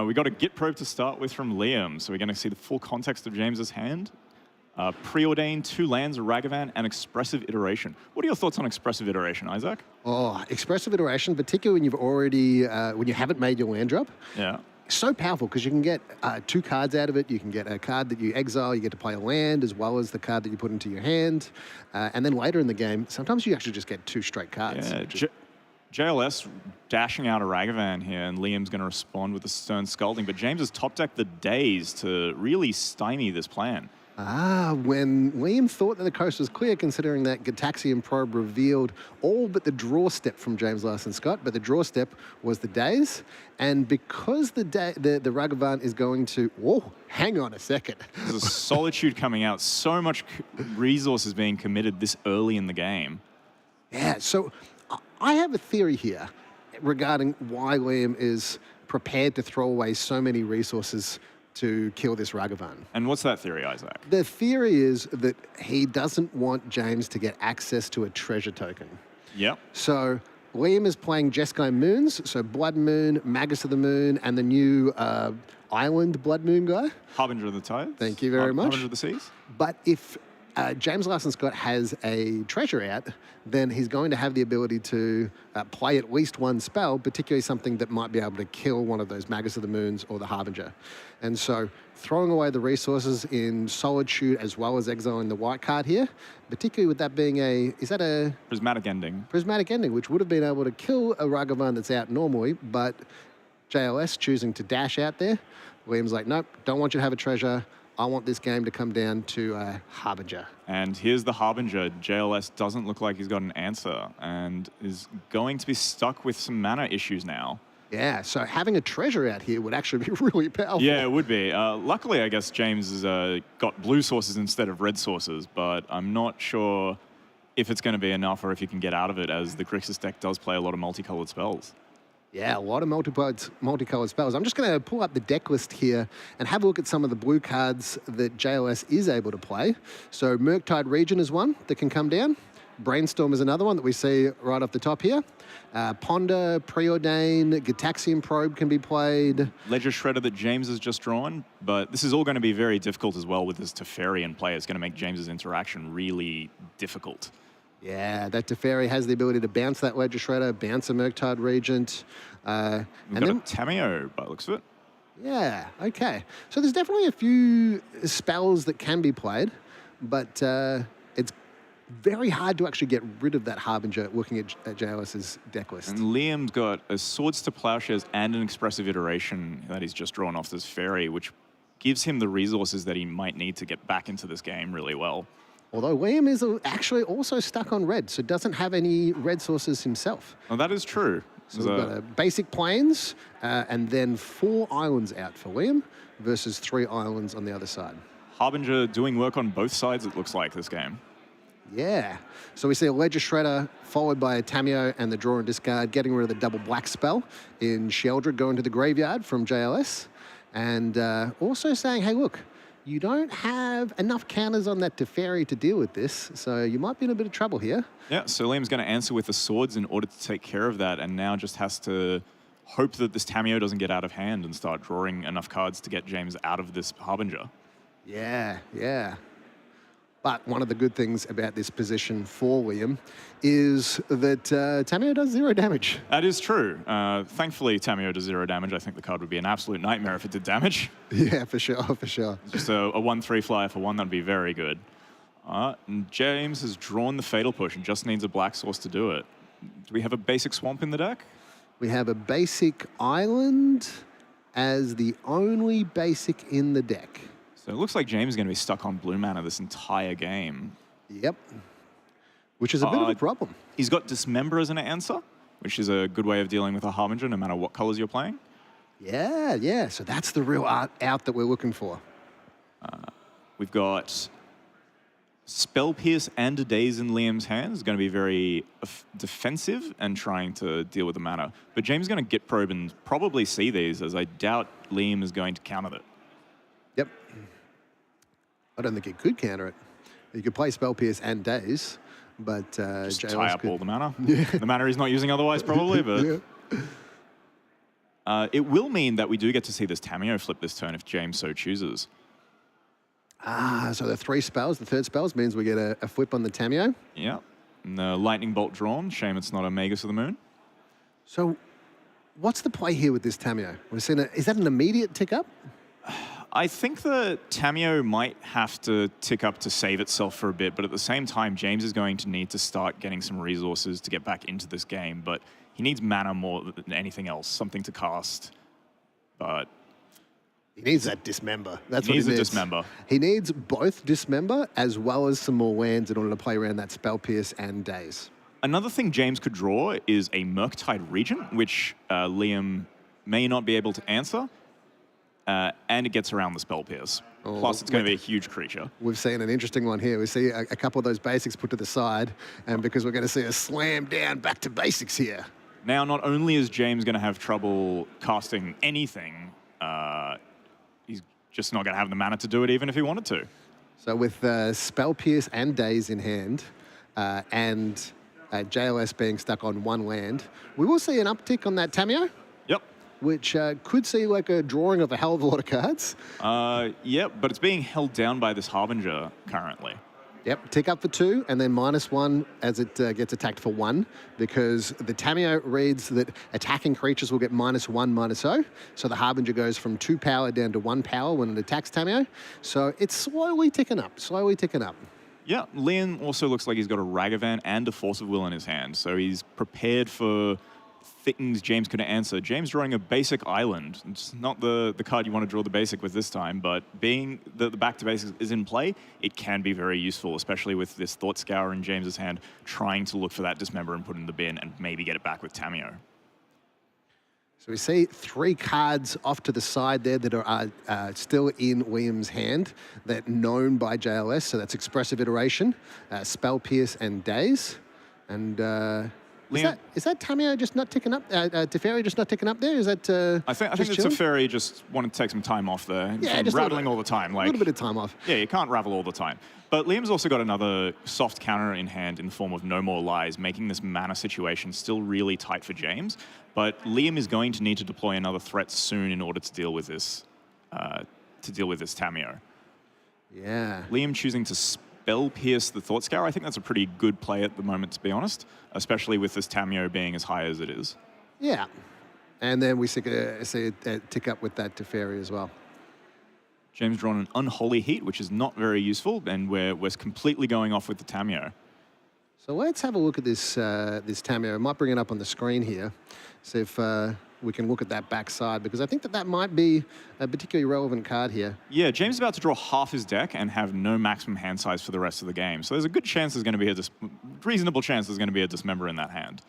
[SPEAKER 9] we got a Git probe to start with from Liam, so we're going to see the full context of James's hand. Preordained, 2 lands, a Ragavan, and Expressive Iteration. What are your thoughts on Expressive Iteration, Isaac?
[SPEAKER 8] Oh, Expressive Iteration, particularly when you've already, when you haven't made your land drop.
[SPEAKER 9] Yeah.
[SPEAKER 8] So powerful because you can get 2 cards out of it. You can get a card that you exile, you get to play a land, as well as the card that you put into your hand. And then later in the game, sometimes you actually just get 2 straight cards.
[SPEAKER 9] Yeah, JLS dashing out a Ragavan here, and Liam's going to respond with a Stern Scalding. But James has top decked the Daze to really stymie this plan.
[SPEAKER 8] When Liam thought that the coast was clear, considering that Gitaxian Probe revealed all but the draw step from James Larson Scott, but the draw step was the Daze. And because the Ragavan is going to... Whoa, hang on a second.
[SPEAKER 9] There's a Solitude coming out. So much resources being committed this early in the game.
[SPEAKER 8] Yeah, so I have a theory here regarding why Liam is prepared to throw away so many resources to kill this Ragavan.
[SPEAKER 9] And what's that theory, Isaac?
[SPEAKER 8] The theory is that he doesn't want James to get access to a treasure token.
[SPEAKER 9] Yep.
[SPEAKER 8] So Liam is playing Jeskai Moons, so Blood Moon, Magus of the Moon, and the new Island Blood Moon guy.
[SPEAKER 9] Harbinger of the Tides.
[SPEAKER 8] Thank you very much.
[SPEAKER 9] Harbinger of the Seas.
[SPEAKER 8] But if James Larson Scott has a treasure out, then he's going to have the ability to play at least 1 spell, particularly something that might be able to kill one of those Magus of the Moons or the Harbinger. And so throwing away the resources in Solitude as well as exiling the white card here, particularly with that being is that a...
[SPEAKER 9] Prismatic Ending.
[SPEAKER 8] Prismatic Ending, which would have been able to kill a Ragavan that's out normally, but JLS choosing to dash out there. William's like, nope, don't want you to have a treasure. I want this game to come down to Harbinger.
[SPEAKER 9] And here's the Harbinger. JLS doesn't look like he's got an answer and is going to be stuck with some mana issues now.
[SPEAKER 8] Yeah, so having a treasure out here would actually be really powerful.
[SPEAKER 9] Yeah, it would be. Luckily, I guess James has got blue sources instead of red sources, but I'm not sure if it's going to be enough or if you can get out of it, as the Grixis deck does play a lot of multicolored spells.
[SPEAKER 8] Yeah, a lot of multicolored spells. I'm just going to pull up the deck list here and have a look at some of the blue cards that JLS is able to play. So Murktide Region is one that can come down. Brainstorm is another one that we see right off the top here. Ponder, Preordain, Gitaxian Probe can be played.
[SPEAKER 9] Ledger Shredder that James has just drawn, but this is all going to be very difficult as well with this Teferi in play. It's going to make James's interaction really difficult.
[SPEAKER 8] Yeah, that Teferi has the ability to bounce that Ledger Shredder, bounce a Murktide Regent.
[SPEAKER 9] We've got a Tameo by the looks of it.
[SPEAKER 8] Yeah, okay. So there's definitely a few spells that can be played, but it's very hard to actually get rid of that Harbinger looking at JLS's deck list.
[SPEAKER 9] And Liam's got a Swords to Plowshares and an Expressive Iteration that he's just drawn off this Fairy, which gives him the resources that he might need to get back into this game really well.
[SPEAKER 8] Although Liam is actually also stuck on red, so doesn't have any red sources himself.
[SPEAKER 9] Well, that is true.
[SPEAKER 8] So we've got a basic plains and then 4 islands out for Liam versus 3 islands on the other side.
[SPEAKER 9] Harbinger doing work on both sides, it looks like, this game.
[SPEAKER 8] Yeah. So we see a Ledger Shredder followed by a Tameo and the draw and discard, getting rid of the double black spell in Sheldred going to the graveyard from JLS. And also saying, hey, look, you don't have enough counters on that Teferi to deal with this, so you might be in a bit of trouble here.
[SPEAKER 9] Yeah, so Liam's going to answer with the swords in order to take care of that, and now just has to hope that this Tameo doesn't get out of hand and start drawing enough cards to get James out of this Harbinger.
[SPEAKER 8] Yeah, yeah. But one of the good things about this position for Liam is that Tameo does 0 damage.
[SPEAKER 9] That is true. Thankfully, Tameo does 0 damage. I think the card would be an absolute nightmare if it did damage.
[SPEAKER 8] Yeah, for sure, for sure.
[SPEAKER 9] Just a 1/3 flyer for 1, that'd be very good. And James has drawn the Fatal Push and just needs a black source to do it. Do we have a basic Swamp in the deck?
[SPEAKER 8] We have a basic Island as the only basic in the deck.
[SPEAKER 9] So it looks like James is going to be stuck on blue mana this entire game.
[SPEAKER 8] Yep. Which is a bit of a problem.
[SPEAKER 9] He's got Dismember as an answer, which is a good way of dealing with a Harbinger no matter what colors you're playing.
[SPEAKER 8] Yeah, yeah. So that's the real out that we're looking for.
[SPEAKER 9] We've got Spell Pierce and a Daze in Liam's hand. Is going to be very defensive and trying to deal with the mana. But James is going to Git Probe and probably see these, as I doubt Liam is going to counter it.
[SPEAKER 8] Yep. I don't think he could counter it. You could play Spell Pierce and Daze, but
[SPEAKER 9] just tie up all the mana. Yeah. The mana he's not using otherwise, probably. But it will mean that we do get to see this Tameo flip this turn if James so chooses.
[SPEAKER 8] So the 3 spells, the third spells means we get a flip on the Tameo.
[SPEAKER 9] Yeah. And the Lightning Bolt drawn. Shame it's not a Magus of the Moon.
[SPEAKER 8] So what's the play here with this Tameo? We've seen is that an immediate tick up?
[SPEAKER 9] I think the Tameo might have to tick up to save itself for a bit, but at the same time, James is going to need to start getting some resources to get back into this game, but he needs mana more than anything else, something to cast. But
[SPEAKER 8] he needs that Dismember. That's
[SPEAKER 9] he
[SPEAKER 8] what he needs.
[SPEAKER 9] Dismember.
[SPEAKER 8] He needs both Dismember as well as some more lands in order to play around that Spell Pierce and Daze.
[SPEAKER 9] Another thing James could draw is a Murktide Regent, which Liam may not be able to answer. And it gets around the Spell Pierce. Plus, it's going to be a huge creature.
[SPEAKER 8] We've seen an interesting one here. We see a couple of those basics put to the side, and because we're going to see a slam down back to basics here.
[SPEAKER 9] Now, not only is James going to have trouble casting anything, he's just not going to have the mana to do it even if he wanted to.
[SPEAKER 8] So with Spell Pierce and Daze in hand, and JLS being stuck on 1 land, we will see an uptick on that Tameo.
[SPEAKER 9] Yep.
[SPEAKER 8] Which could see like a drawing of a hell of a lot of cards.
[SPEAKER 9] Yep, but it's being held down by this Harbinger currently.
[SPEAKER 8] Yep, tick up for 2 and then -1 as it gets attacked for 1, because the Tameo reads that attacking creatures will get -1/-0. So the Harbinger goes from 2 power down to 1 power when it attacks Tameo. So it's slowly ticking up, slowly ticking up.
[SPEAKER 9] Yeah, Liam also looks like he's got a Ragavan and a Force of Will in his hand. So he's prepared for things James could answer. James drawing a basic Island. It's not the card you want to draw the basic with this time, but being the back to basics is in play, it can be very useful, especially with this Thought Scour in James's hand, trying to look for that Dismember and put it in the bin and maybe get it back with Tameo.
[SPEAKER 8] So we see 3 cards off to the side there that are still in Liam's hand that known by JLS. So that's Expressive Iteration, Spell Pierce, and Daze. And Is that Tamio just not ticking up? Teferi just not ticking up there? Is that?
[SPEAKER 9] I think the Teferi just wanted to take some time off there.
[SPEAKER 8] Yeah,
[SPEAKER 9] just rattling all the time.
[SPEAKER 8] Like, a little bit of time off.
[SPEAKER 9] Yeah, you can't ravel all the time. But Liam's also got another soft counter in hand in the form of No More Lies, making this mana situation still really tight for James. But Liam is going to need to deploy another threat soon in order to deal with this. Tamio.
[SPEAKER 8] Yeah.
[SPEAKER 9] Liam choosing to Spell Pierce the Thought Scour. I think that's a pretty good play at the moment, to be honest, especially with this Tamio being as high as it is.
[SPEAKER 8] Yeah. And then we see it tick up with that Teferi as well.
[SPEAKER 9] James drawn an Unholy Heat, which is not very useful, and we're completely going off with the Tamio.
[SPEAKER 8] So let's have a look at this Tamio. I might bring it up on the screen here, see if we can look at that backside, because I think that might be a particularly relevant card here.
[SPEAKER 9] Yeah, James is about to draw half his deck and have no maximum hand size for the rest of the game. So there's a good chance there's going to be reasonable chance there's going to be a Dismember in that hand.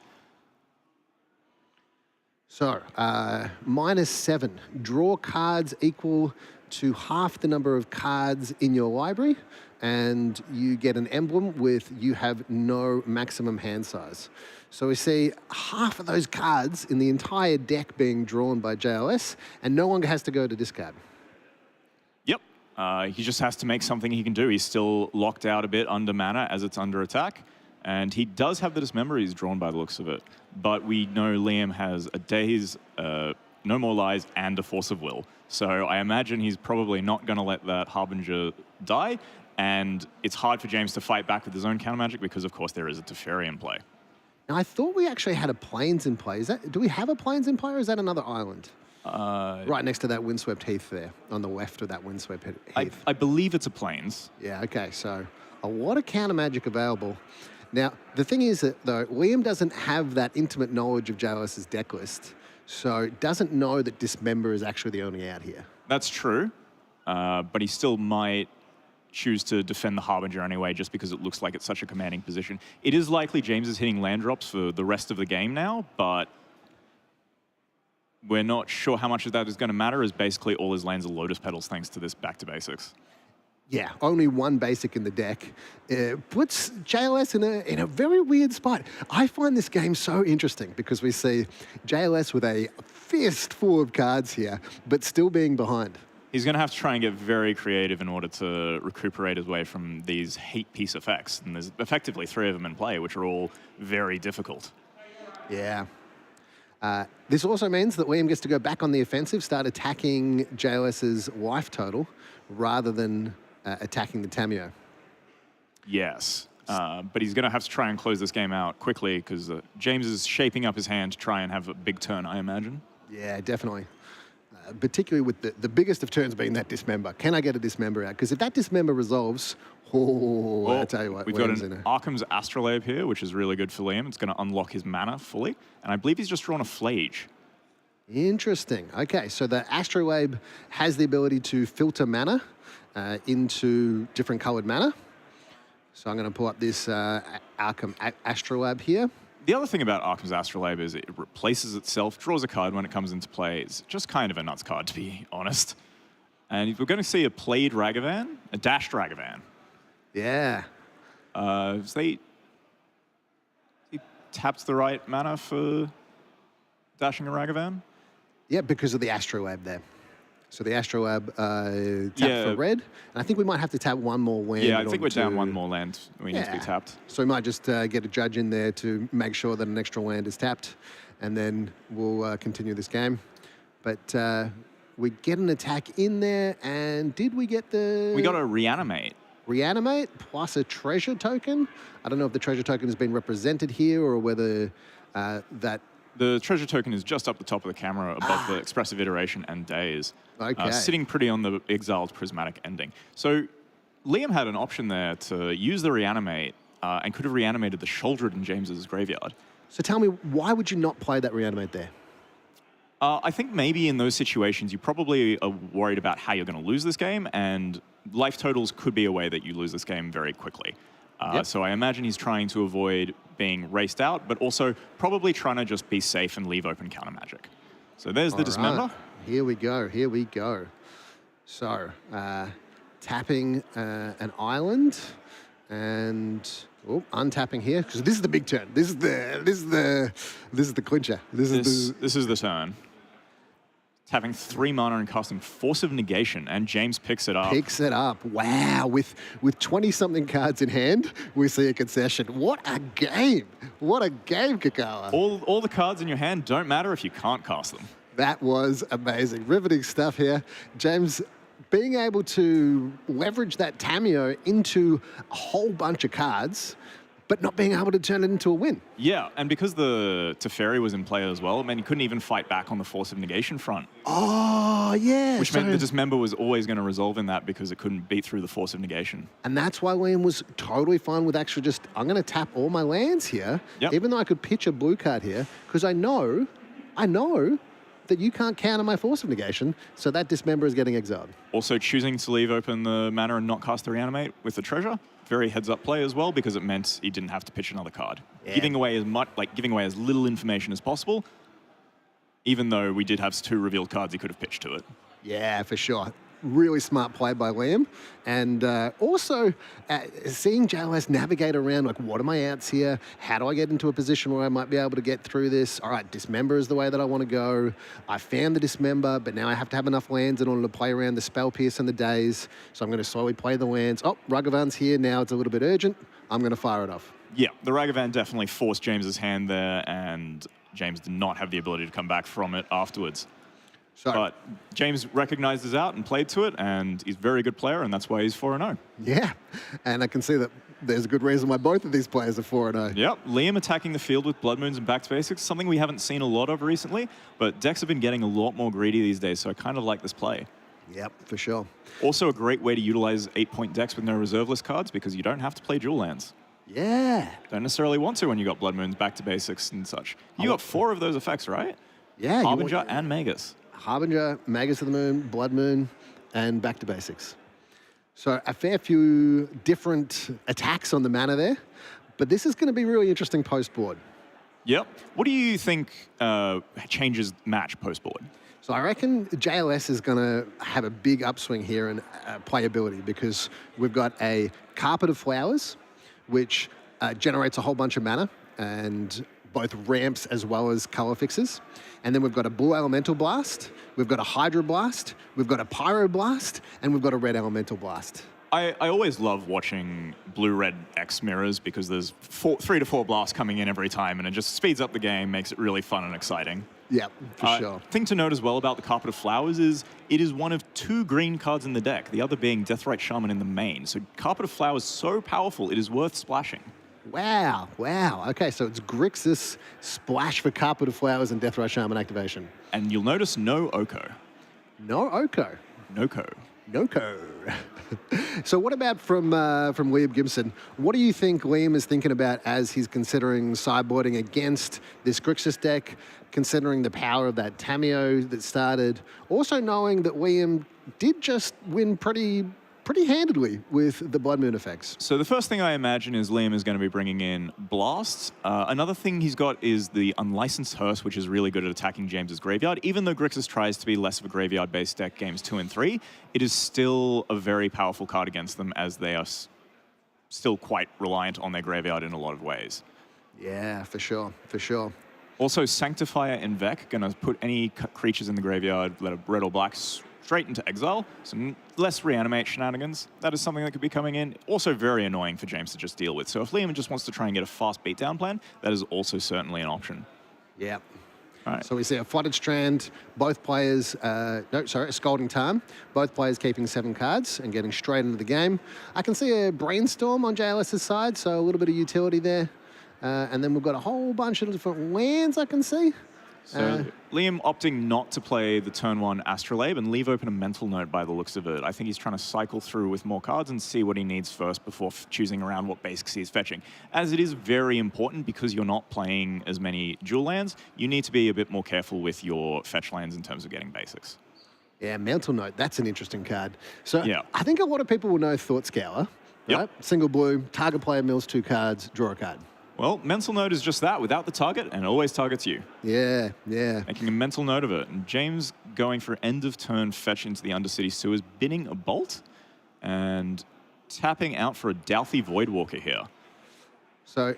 [SPEAKER 8] So, -7. Draw cards equal to half the number of cards in your library, and you get an emblem with you have no maximum hand size. So we see half of those cards in the entire deck being drawn by JLS, and no longer has to go to discard.
[SPEAKER 9] Yep. He just has to make something he can do. He's still locked out a bit under mana as it's under attack. And he does have the Dismember he's drawn by the looks of it. But we know Liam has a Daze, No More Lies, and a Force of Will. So I imagine he's probably not going to let that Harbinger die. And it's hard for James to fight back with his own counter magic because, of course, there is a Teferi in play.
[SPEAKER 8] Now, I thought we actually had a Plains in play. Do we have a Plains in play, or is that another island? Right next to that Windswept Heath there, on the left of that Windswept Heath.
[SPEAKER 9] I believe it's a Plains.
[SPEAKER 8] Yeah, okay, so a lot of counter magic available. Now, the thing is that, though, Liam doesn't have that intimate knowledge of JLS's deck list, so doesn't know that Dismember is actually the only out here.
[SPEAKER 9] That's true, but he still might choose to defend the Harbinger anyway, just because it looks like it's such a commanding position. It is likely James is hitting land drops for the rest of the game now, but we're not sure how much of that is going to matter, as basically all his lands are Lotus Petals thanks to this back to basics.
[SPEAKER 8] Yeah, only one basic in the deck. Puts JLS in a very weird spot. I find this game so interesting because we see JLS with a fistful of cards here, but still being behind.
[SPEAKER 9] He's going to have to try and get very creative in order to recuperate his way from these heat piece effects. And there's effectively 3 of them in play, which are all very difficult.
[SPEAKER 8] Yeah. This also means that Liam gets to go back on the offensive, start attacking JLS's life total, rather than attacking the Tamio.
[SPEAKER 9] Yes, but he's going to have to try and close this game out quickly because James is shaping up his hand to try and have a big turn, I imagine.
[SPEAKER 8] Yeah, definitely. Particularly with the biggest of turns being that Dismember. Can I get a Dismember out? Because if that Dismember resolves, I tell you what.
[SPEAKER 9] We've got an Arkham's Astrolabe here, which is really good for Liam. It's going to unlock his mana fully. And I believe he's just drawn a Flage.
[SPEAKER 8] Interesting. Okay, so the Astrolabe has the ability to filter mana into different colored mana. So I'm going to pull up this Arkham Astrolabe here.
[SPEAKER 9] The other thing about Arkham's Astrolabe is it replaces itself, draws a card when it comes into play. It's just kind of a nuts card, to be honest. And we're going to see a played Ragavan, a dashed Ragavan.
[SPEAKER 8] Yeah.
[SPEAKER 9] He tapped the right mana for dashing a Ragavan?
[SPEAKER 8] Yeah, because of the Astrolabe there. So the Astrolabe tapped for red. And I think we might have to tap one more land.
[SPEAKER 9] Yeah, I think we're down one more land. We need to be tapped.
[SPEAKER 8] So we might just get a judge in there to make sure that an extra land is tapped. And then we'll continue this game. But we get an attack in there. And did we get the...
[SPEAKER 9] We got a Reanimate.
[SPEAKER 8] Reanimate plus a treasure token. I don't know if the treasure token has been represented here or whether that...
[SPEAKER 9] The treasure token is just up the top of the camera above the expressive iteration and days.
[SPEAKER 8] Okay.
[SPEAKER 9] Sitting pretty on the exiled prismatic ending. So Liam had an option there to use the Reanimate and could have reanimated the Shouldered in James's graveyard.
[SPEAKER 8] So tell me, why would you not play that Reanimate there?
[SPEAKER 9] I think maybe in those situations you probably are worried about how you're going to lose this game, and life totals could be a way that you lose this game very quickly. So I imagine he's trying to avoid being raced out, but also probably trying to just be safe and leave open counter magic. So there's the Dismember.
[SPEAKER 8] Here we go. Here we go. So tapping an island, and Oh, untapping here because this is the big turn. This is the clincher. This
[SPEAKER 9] is the turn. Having 3 mana and casting Force of Negation, and James picks it up.
[SPEAKER 8] Picks it up. Wow. With 20-something cards in hand, we see a concession. What a game. What a game, Kakawa.
[SPEAKER 9] All the cards in your hand don't matter if you can't cast them.
[SPEAKER 8] That was amazing. Riveting stuff here. James being able to leverage that Tameo into a whole bunch of cards, but not being able to turn it into a win.
[SPEAKER 9] Yeah, and because the Teferi was in play as well, it meant he couldn't even fight back on the Force of Negation front.
[SPEAKER 8] Oh, yeah.
[SPEAKER 9] Which meant the Dismember was always going to resolve in that because it couldn't beat through the Force of Negation.
[SPEAKER 8] And that's why Liam was totally fine with actually just, I'm going to tap all my lands here, even though I could pitch a blue card here, because I know that you can't counter my Force of Negation, so that Dismember is getting exiled.
[SPEAKER 9] Also choosing to leave open the mana and not cast the Reanimate with the Treasure. Very heads-up play as well, because it meant he didn't have to pitch another card. Yeah. Giving away as little information as possible, even though we did have 2 revealed cards he could have pitched to it.
[SPEAKER 8] Yeah, for sure. Really smart play by Liam. And also seeing JLS navigate around, like, what are my outs here? How do I get into a position where I might be able to get through this? All right, Dismember is the way that I want to go. I found the Dismember, but now I have to have enough lands in order to play around the Spell Pierce and the Daze. So I'm going to slowly play the lands. Oh, Ragavan's here. Now it's a little bit urgent. I'm going to fire it off.
[SPEAKER 9] Yeah, the Ragavan definitely forced James's hand there, and James did not have the ability to come back from it afterwards. But James recognized his out and played to it, and he's a very good player, and that's why he's 4-0.
[SPEAKER 8] Yeah, and I can see that there's a good reason why both of these players are 4-0.
[SPEAKER 9] Yep, Liam attacking the field with Blood Moons and Back to Basics, something we haven't seen a lot of recently, but decks have been getting a lot more greedy these days, so I kind of like this play.
[SPEAKER 8] Yep, for sure.
[SPEAKER 9] Also a great way to utilize 8-point decks with no reserve list cards, because you don't have to play dual lands.
[SPEAKER 8] Yeah.
[SPEAKER 9] Don't necessarily want to when you got Blood Moons, Back to Basics and such. You got 4 of those effects, right?
[SPEAKER 8] Yeah.
[SPEAKER 9] Harbinger and Magus.
[SPEAKER 8] Harbinger, Magus of the Moon, Blood Moon, and Back to Basics. So a fair few different attacks on the mana there, but this is going to be really interesting post-board.
[SPEAKER 9] Yep. What do you think changes match post-board?
[SPEAKER 8] So I reckon JLS is going to have a big upswing here in playability, because we've got a Carpet of Flowers, which generates a whole bunch of mana, and both ramps as well as color fixes. And then we've got a Blue Elemental Blast, we've got a Hydro Blast, we've got a Pyro Blast, and we've got a Red Elemental Blast.
[SPEAKER 9] I always love watching Blue-Red X mirrors, because there's 3 to 4 blasts coming in every time, and it just speeds up the game, makes it really fun and exciting.
[SPEAKER 8] Yeah, for sure.
[SPEAKER 9] Thing to note as well about the Carpet of Flowers is it is one of 2 green cards in the deck, the other being Deathrite Shaman in the main. So Carpet of Flowers is so powerful, it is worth splashing.
[SPEAKER 8] Wow, wow. Okay, so it's Grixis, splash for Carpet of Flowers, and Deathrite Shaman activation.
[SPEAKER 9] And you'll notice no Oko.
[SPEAKER 8] No Oko?
[SPEAKER 9] No-ko.
[SPEAKER 8] No-ko. So what about from Liam Gibson? What do you think Liam is thinking about as he's considering sideboarding against this Grixis deck, considering the power of that Tameo that started, also knowing that Liam did just win pretty handedly with the Blood Moon effects?
[SPEAKER 9] So the first thing I imagine is Liam is going to be bringing in Blasts. Another thing he's got is the Unlicensed Hearse, which is really good at attacking James's graveyard. Even though Grixis tries to be less of a graveyard-based deck games 2 and 3, it is still a very powerful card against them, as they are still quite reliant on their graveyard in a lot of ways.
[SPEAKER 8] Yeah, for sure, for sure.
[SPEAKER 9] Also, Sanctifier and Vec, going to put any creatures in the graveyard, let a red or black, straight into exile. Some less reanimate shenanigans. That is something that could be coming in. Also very annoying for James to just deal with. So if Liam just wants to try and get a fast beatdown plan, that is also certainly an option.
[SPEAKER 8] Yeah.
[SPEAKER 9] Right.
[SPEAKER 8] So we see a Flooded Strand, both players, a Scalding Tarn, both players keeping 7 cards and getting straight into the game. I can see a Brainstorm on JLS's side, so a little bit of utility there. And then we've got a whole bunch of different lands I can see.
[SPEAKER 9] So Liam opting not to play the turn 1 Astrolabe and leave open a Mental Note by the looks of it. I think he's trying to cycle through with more cards and see what he needs first before choosing around what basics he's fetching. As it is very important, because you're not playing as many dual lands, you need to be a bit more careful with your fetch lands in terms of getting basics.
[SPEAKER 8] Yeah, Mental Note, that's an interesting card. So
[SPEAKER 9] yeah.
[SPEAKER 8] I think a lot of people will know Thought Scour, right?
[SPEAKER 9] Yep.
[SPEAKER 8] Single blue, target player mills 2 cards, draw a card.
[SPEAKER 9] Well, Mental Note is just that, without the target, and it always targets you.
[SPEAKER 8] Yeah, yeah.
[SPEAKER 9] Making a mental note of it. And James going for end of turn fetch into the Undercity Sewers, bidding a Bolt, and tapping out for a Douthie Voidwalker here.
[SPEAKER 8] So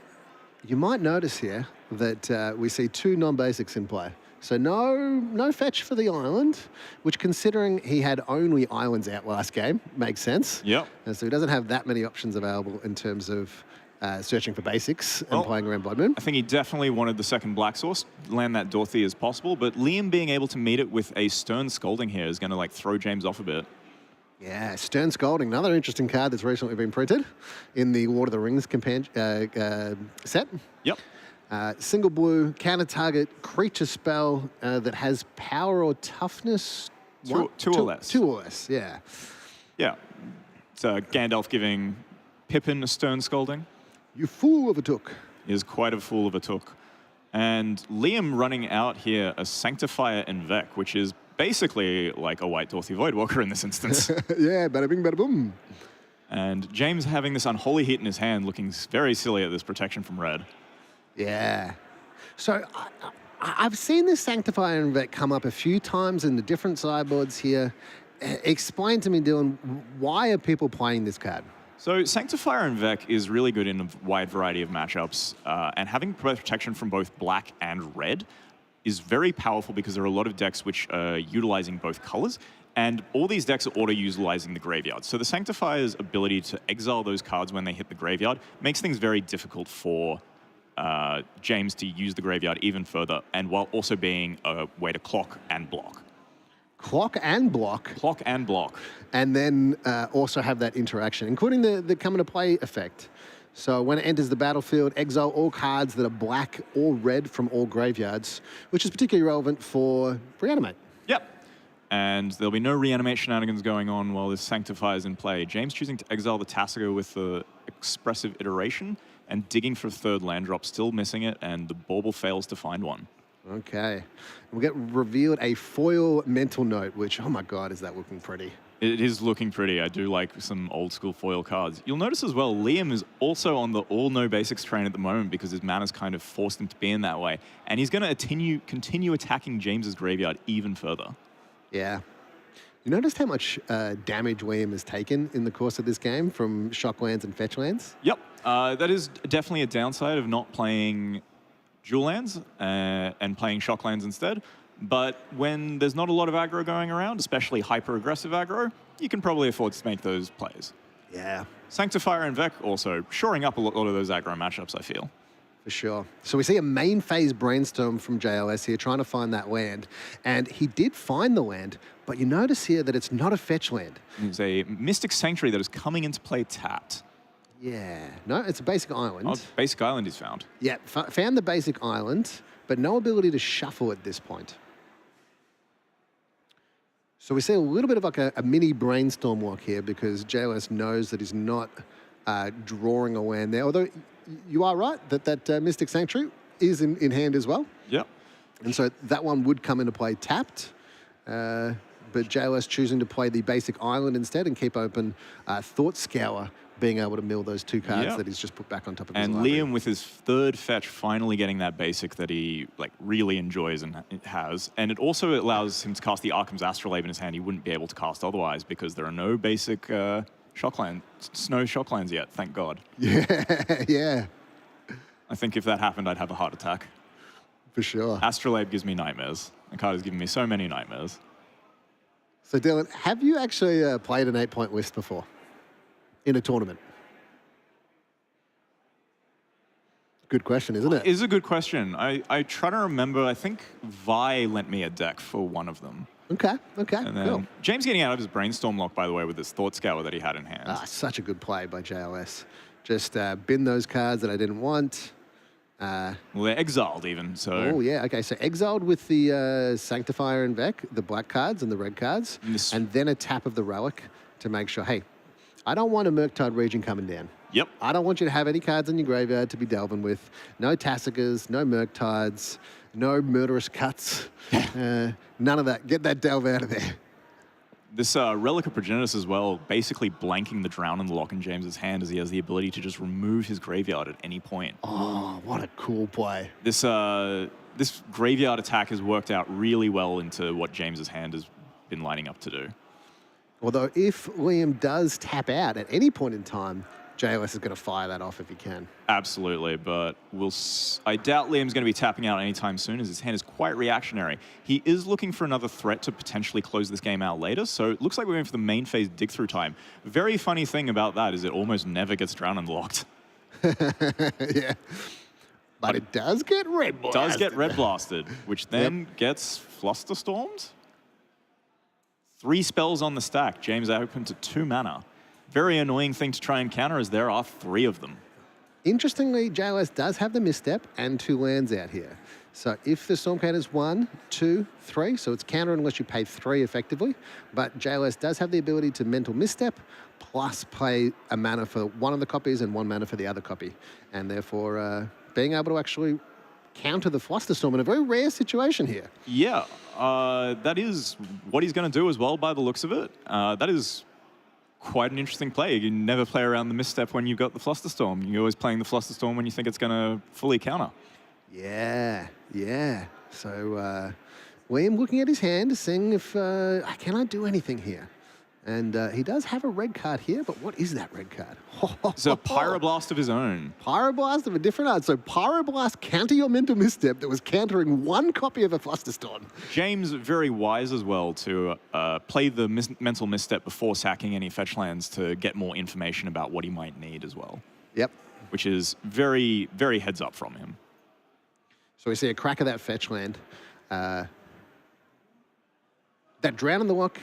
[SPEAKER 8] you might notice here that we see 2 non-basics in play. So no fetch for the island, which considering he had only islands out last game, makes sense.
[SPEAKER 9] Yep.
[SPEAKER 8] And so he doesn't have that many options available in terms of searching for basics and playing around Blood Moon.
[SPEAKER 9] I think he definitely wanted the second Black Source, land that Dorothy as possible, but Liam being able to meet it with a Stern Scolding here is going to like throw James off a bit.
[SPEAKER 8] Yeah, Stern Scolding, another interesting card that's recently been printed in the Lord of the Rings set.
[SPEAKER 9] Yep.
[SPEAKER 8] Single blue, counter target, creature spell that has power or toughness.
[SPEAKER 9] Two or less.
[SPEAKER 8] 2 or less, yeah.
[SPEAKER 9] Yeah. So Gandalf giving Pippin a Stern Scolding.
[SPEAKER 8] You fool of a took.
[SPEAKER 9] Is quite a fool of a took. And Liam running out here a Sanctifier and Vec, which is basically like a White Dorothy Voidwalker in this instance.
[SPEAKER 8] Yeah, bada bing, bada boom.
[SPEAKER 9] And James having this Unholy Heat in his hand, looking very silly at this protection from red.
[SPEAKER 8] Yeah. So I've seen this Sanctifier and Vec come up a few times in the different sideboards here. Explain to me, Dylan, why are people playing this card?
[SPEAKER 9] So Sanctifier and Vec is really good in a wide variety of matchups, and having protection from both black and red is very powerful because there are a lot of decks which are utilizing both colors, and all these decks are auto-utilizing the graveyard. So the Sanctifier's ability to exile those cards when they hit the graveyard makes things very difficult for James to use the graveyard even further, and while also being a way to clock and block.
[SPEAKER 8] Clock and block.
[SPEAKER 9] Clock and block.
[SPEAKER 8] And then also have that interaction, including the come into play effect. So when it enters the battlefield, exile all cards that are black or red from all graveyards, which is particularly relevant for Reanimate.
[SPEAKER 9] Yep. And there'll be no Reanimate shenanigans going on while this Sanctifier is in play. James choosing to exile the Tasigur with the Expressive Iteration and digging for a 3rd land drop, still missing it, and the Bauble fails to find one.
[SPEAKER 8] Okay. We'll get revealed a foil Mental Note, which, oh my God, is that looking pretty.
[SPEAKER 9] It is looking pretty. I do like some old school foil cards. You'll notice as well, Liam is also on the all no basics train at the moment because his mana's kind of forced him to be in that way. And he's going to continue attacking James's graveyard even further.
[SPEAKER 8] Yeah. You noticed how much damage Liam has taken in the course of this game from Shocklands and Fetchlands?
[SPEAKER 9] Yep. That is definitely a downside of not playing dual lands and playing Shocklands instead. But when there's not a lot of aggro going around, especially hyper-aggressive aggro, you can probably afford to make those plays.
[SPEAKER 8] Yeah.
[SPEAKER 9] Sanctifier and Vec also shoring up a lot of those aggro matchups, I feel.
[SPEAKER 8] For sure. So we see a main phase brainstorm from JLS here, trying to find that land. And he did find the land, but you notice here that it's not a fetch land.
[SPEAKER 9] It's a Mystic Sanctuary that is coming into play tapped.
[SPEAKER 8] Yeah. No, it's a basic island.
[SPEAKER 9] Oh, basic island is found.
[SPEAKER 8] Yeah, found the basic island, but no ability to shuffle at this point. So we see a little bit of like a mini brainstorm walk here because JLS knows that he's not drawing a land there. Although you are right that Mystic Sanctuary is in hand as well.
[SPEAKER 9] Yep.
[SPEAKER 8] And so that one would come into play tapped. But JLS choosing to play the basic island instead and keep open Thought Scour, being able to mill those 2 cards that he's just put back on top of his library.
[SPEAKER 9] Liam with his 3rd fetch finally getting that basic that he like really enjoys and has. And it also allows him to cast the Arkham's Astrolabe in his hand he wouldn't be able to cast otherwise because there are no basic snow Shocklands yet, thank God.
[SPEAKER 8] Yeah, yeah.
[SPEAKER 9] I think if that happened, I'd have a heart attack.
[SPEAKER 8] For sure.
[SPEAKER 9] Astrolabe gives me nightmares. The card has given me so many nightmares.
[SPEAKER 8] So Dylan, have you actually played an 8-point list before? In a tournament? Good question, isn't it?
[SPEAKER 9] It is a good question. I try to remember, I think Vi lent me a deck for one of them.
[SPEAKER 8] Okay,
[SPEAKER 9] And then
[SPEAKER 8] cool.
[SPEAKER 9] James getting out of his Brainstorm lock, by the way, with this Thought Scour that he had in hand.
[SPEAKER 8] Such a good play by JLS. Just bin those cards that I didn't want.
[SPEAKER 9] Well, they're exiled even, so...
[SPEAKER 8] Oh, yeah, okay. So exiled with the Sanctifier and Vec, the black cards and the red cards, and then a tap of the Relic to make sure, hey, I don't want a Murktide Region coming down.
[SPEAKER 9] Yep.
[SPEAKER 8] I don't want you to have any cards in your graveyard to be delving with. No Tassigurs, no Murktides, no Murderous Cuts. None of that. Get that delve out of there.
[SPEAKER 9] This Relic of Progenitus as well, basically blanking the Drown in the lock in James's hand as he has the ability to just remove his graveyard at any point.
[SPEAKER 8] Oh, what a cool play.
[SPEAKER 9] This graveyard attack has worked out really well into what James's hand has been lining up to do.
[SPEAKER 8] Although if Liam does tap out at any point in time, JLS is going to fire that off if he can.
[SPEAKER 9] Absolutely, but I doubt Liam's going to be tapping out anytime soon, as his hand is quite reactionary. He is looking for another threat to potentially close this game out later, so it looks like we're going for the main phase dig-through time. Very funny thing about that is it almost never gets drowned and locked.
[SPEAKER 8] Yeah. But it does get red blasted.
[SPEAKER 9] Does get red blasted, which then gets Flusterstormed. 3 spells on the stack. James open to 2 mana. Very annoying thing to try and counter, as there are 3 of them.
[SPEAKER 8] Interestingly, JLS does have the misstep and 2 lands out here. So if the Stormcade is 1, 2, 3, so it's counter unless you pay 3 effectively. But JLS does have the ability to mental misstep, plus play a mana for one of the copies and 1 mana for the other copy. And therefore, being able to actually counter the Flusterstorm in a very rare situation here.
[SPEAKER 9] Yeah, that is what he's going to do as well by the looks of it. That is quite an interesting play. You never play around the misstep when you've got the Flusterstorm. You're always playing the Flusterstorm when you think it's going to fully counter.
[SPEAKER 8] Yeah, yeah. So Liam looking at his hand, seeing if, can I do anything here? And he does have a red card here, but what is that red card?
[SPEAKER 9] It's a Pyroblast of his own.
[SPEAKER 8] Pyroblast of a different art. So Pyroblast counter your mental misstep that was countering 1 copy of a Flusterstorm.
[SPEAKER 9] James, very wise as well to play the mental misstep before sacking any fetch lands to get more information about what he might need as well.
[SPEAKER 8] Yep.
[SPEAKER 9] Which is very, very heads up from him.
[SPEAKER 8] So we see a crack of that fetch land. That Drown in the Lock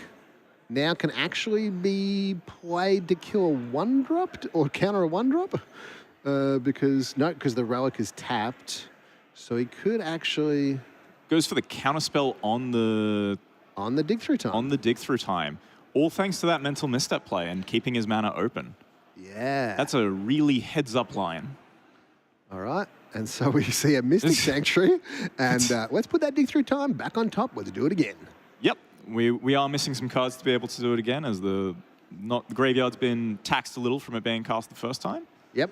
[SPEAKER 8] now can actually be played to kill a 1-drop or counter a 1-drop because the relic is tapped. So he could actually
[SPEAKER 9] goes for the counterspell on the
[SPEAKER 8] dig through time.
[SPEAKER 9] On the dig through time, all thanks to that mental misstep play and keeping his mana open.
[SPEAKER 8] Yeah,
[SPEAKER 9] that's a really heads up line.
[SPEAKER 8] All right, and so we see a Mystic Sanctuary, and let's put that dig through time back on top. Let's do it again.
[SPEAKER 9] Yep. We are missing some cards to be able to do it again, as the graveyard's been taxed a little from it being cast the first time.
[SPEAKER 8] Yep.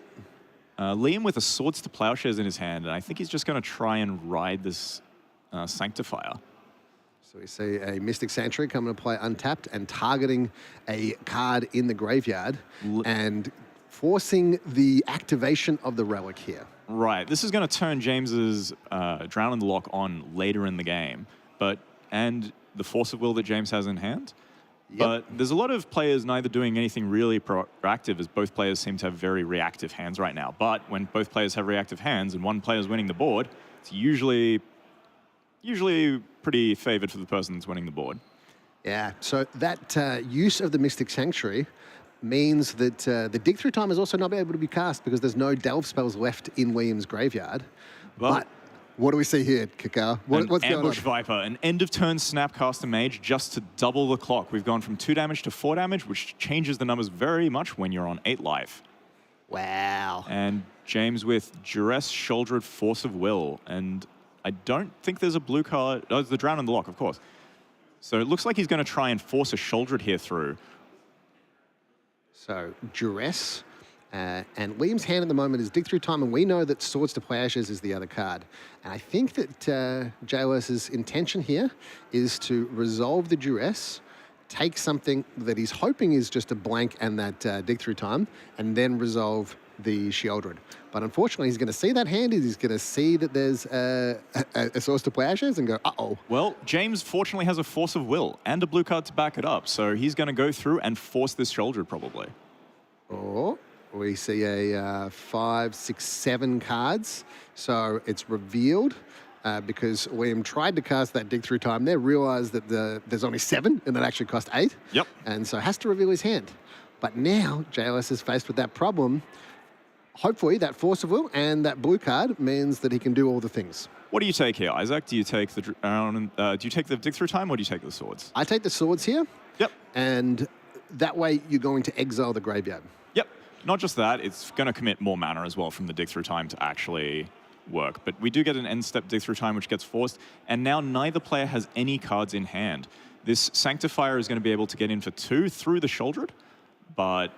[SPEAKER 9] Liam with a Swords to Plowshares in his hand, and I think he's just going to try and ride this Sanctifier.
[SPEAKER 8] So we see a Mystic Sanctuary coming to play untapped and targeting a card in the graveyard and forcing the activation of the relic here.
[SPEAKER 9] Right. This is going to turn James's Drown in the Lock on later in the game, and the Force of Will that James has in hand. Yep. But there's a lot of players neither doing anything really proactive, as both players seem to have very reactive hands right now. But when both players have reactive hands and one player's winning the board, it's usually pretty favored for the person that's winning the board.
[SPEAKER 8] Yeah, so that use of the Mystic Sanctuary means that the dig through time is also not able to be cast because there's no delve spells left in Liam's graveyard. But what do we see here, Kakar? What's going on?
[SPEAKER 9] Ambush Viper, an end-of-turn Snapcaster Mage just to double the clock. We've gone from 2 damage to 4 damage, which changes the numbers very much when you're on 8 life.
[SPEAKER 8] Wow.
[SPEAKER 9] And James with Duress, Shouldered, Force of Will. And I don't think there's a blue card. Oh, it's the Drown in the Lock, of course. So it looks like he's going to try and force a Shouldered here through.
[SPEAKER 8] So Duress. And Liam's hand at the moment is dig through time, and we know that Swords to Plowshares is the other card. And I think that JLS's intention here is to resolve the Duress, take something that he's hoping is just a blank and that dig through time, and then resolve the Shieldred. But unfortunately, he's going to see that hand. He's going to see that there's a Swords to Plowshares and go, uh-oh.
[SPEAKER 9] Well, James fortunately has a Force of Will and a blue card to back it up. So he's going to go through and force this Shieldred probably.
[SPEAKER 8] Oh. We see a 5, 6, 7 cards. So it's revealed because Liam tried to cast that dig through time there, realized that there's only 7 and that actually cost 8.
[SPEAKER 9] Yep.
[SPEAKER 8] And so has to reveal his hand. But now JLS is faced with that problem. Hopefully that Force of Will and that blue card means that he can do all the things.
[SPEAKER 9] What do you take here, Isaac? Do you take the dig through time or do you take the swords?
[SPEAKER 8] I take the swords here.
[SPEAKER 9] Yep.
[SPEAKER 8] And that way you're going to exile the graveyard.
[SPEAKER 9] Yep. Not just that, it's going to commit more mana as well from the dig through time to actually work. But we do get an end step dig through time which gets forced, and now neither player has any cards in hand. This Sanctifier is going to be able to get in for 2 through the Shouldered, but...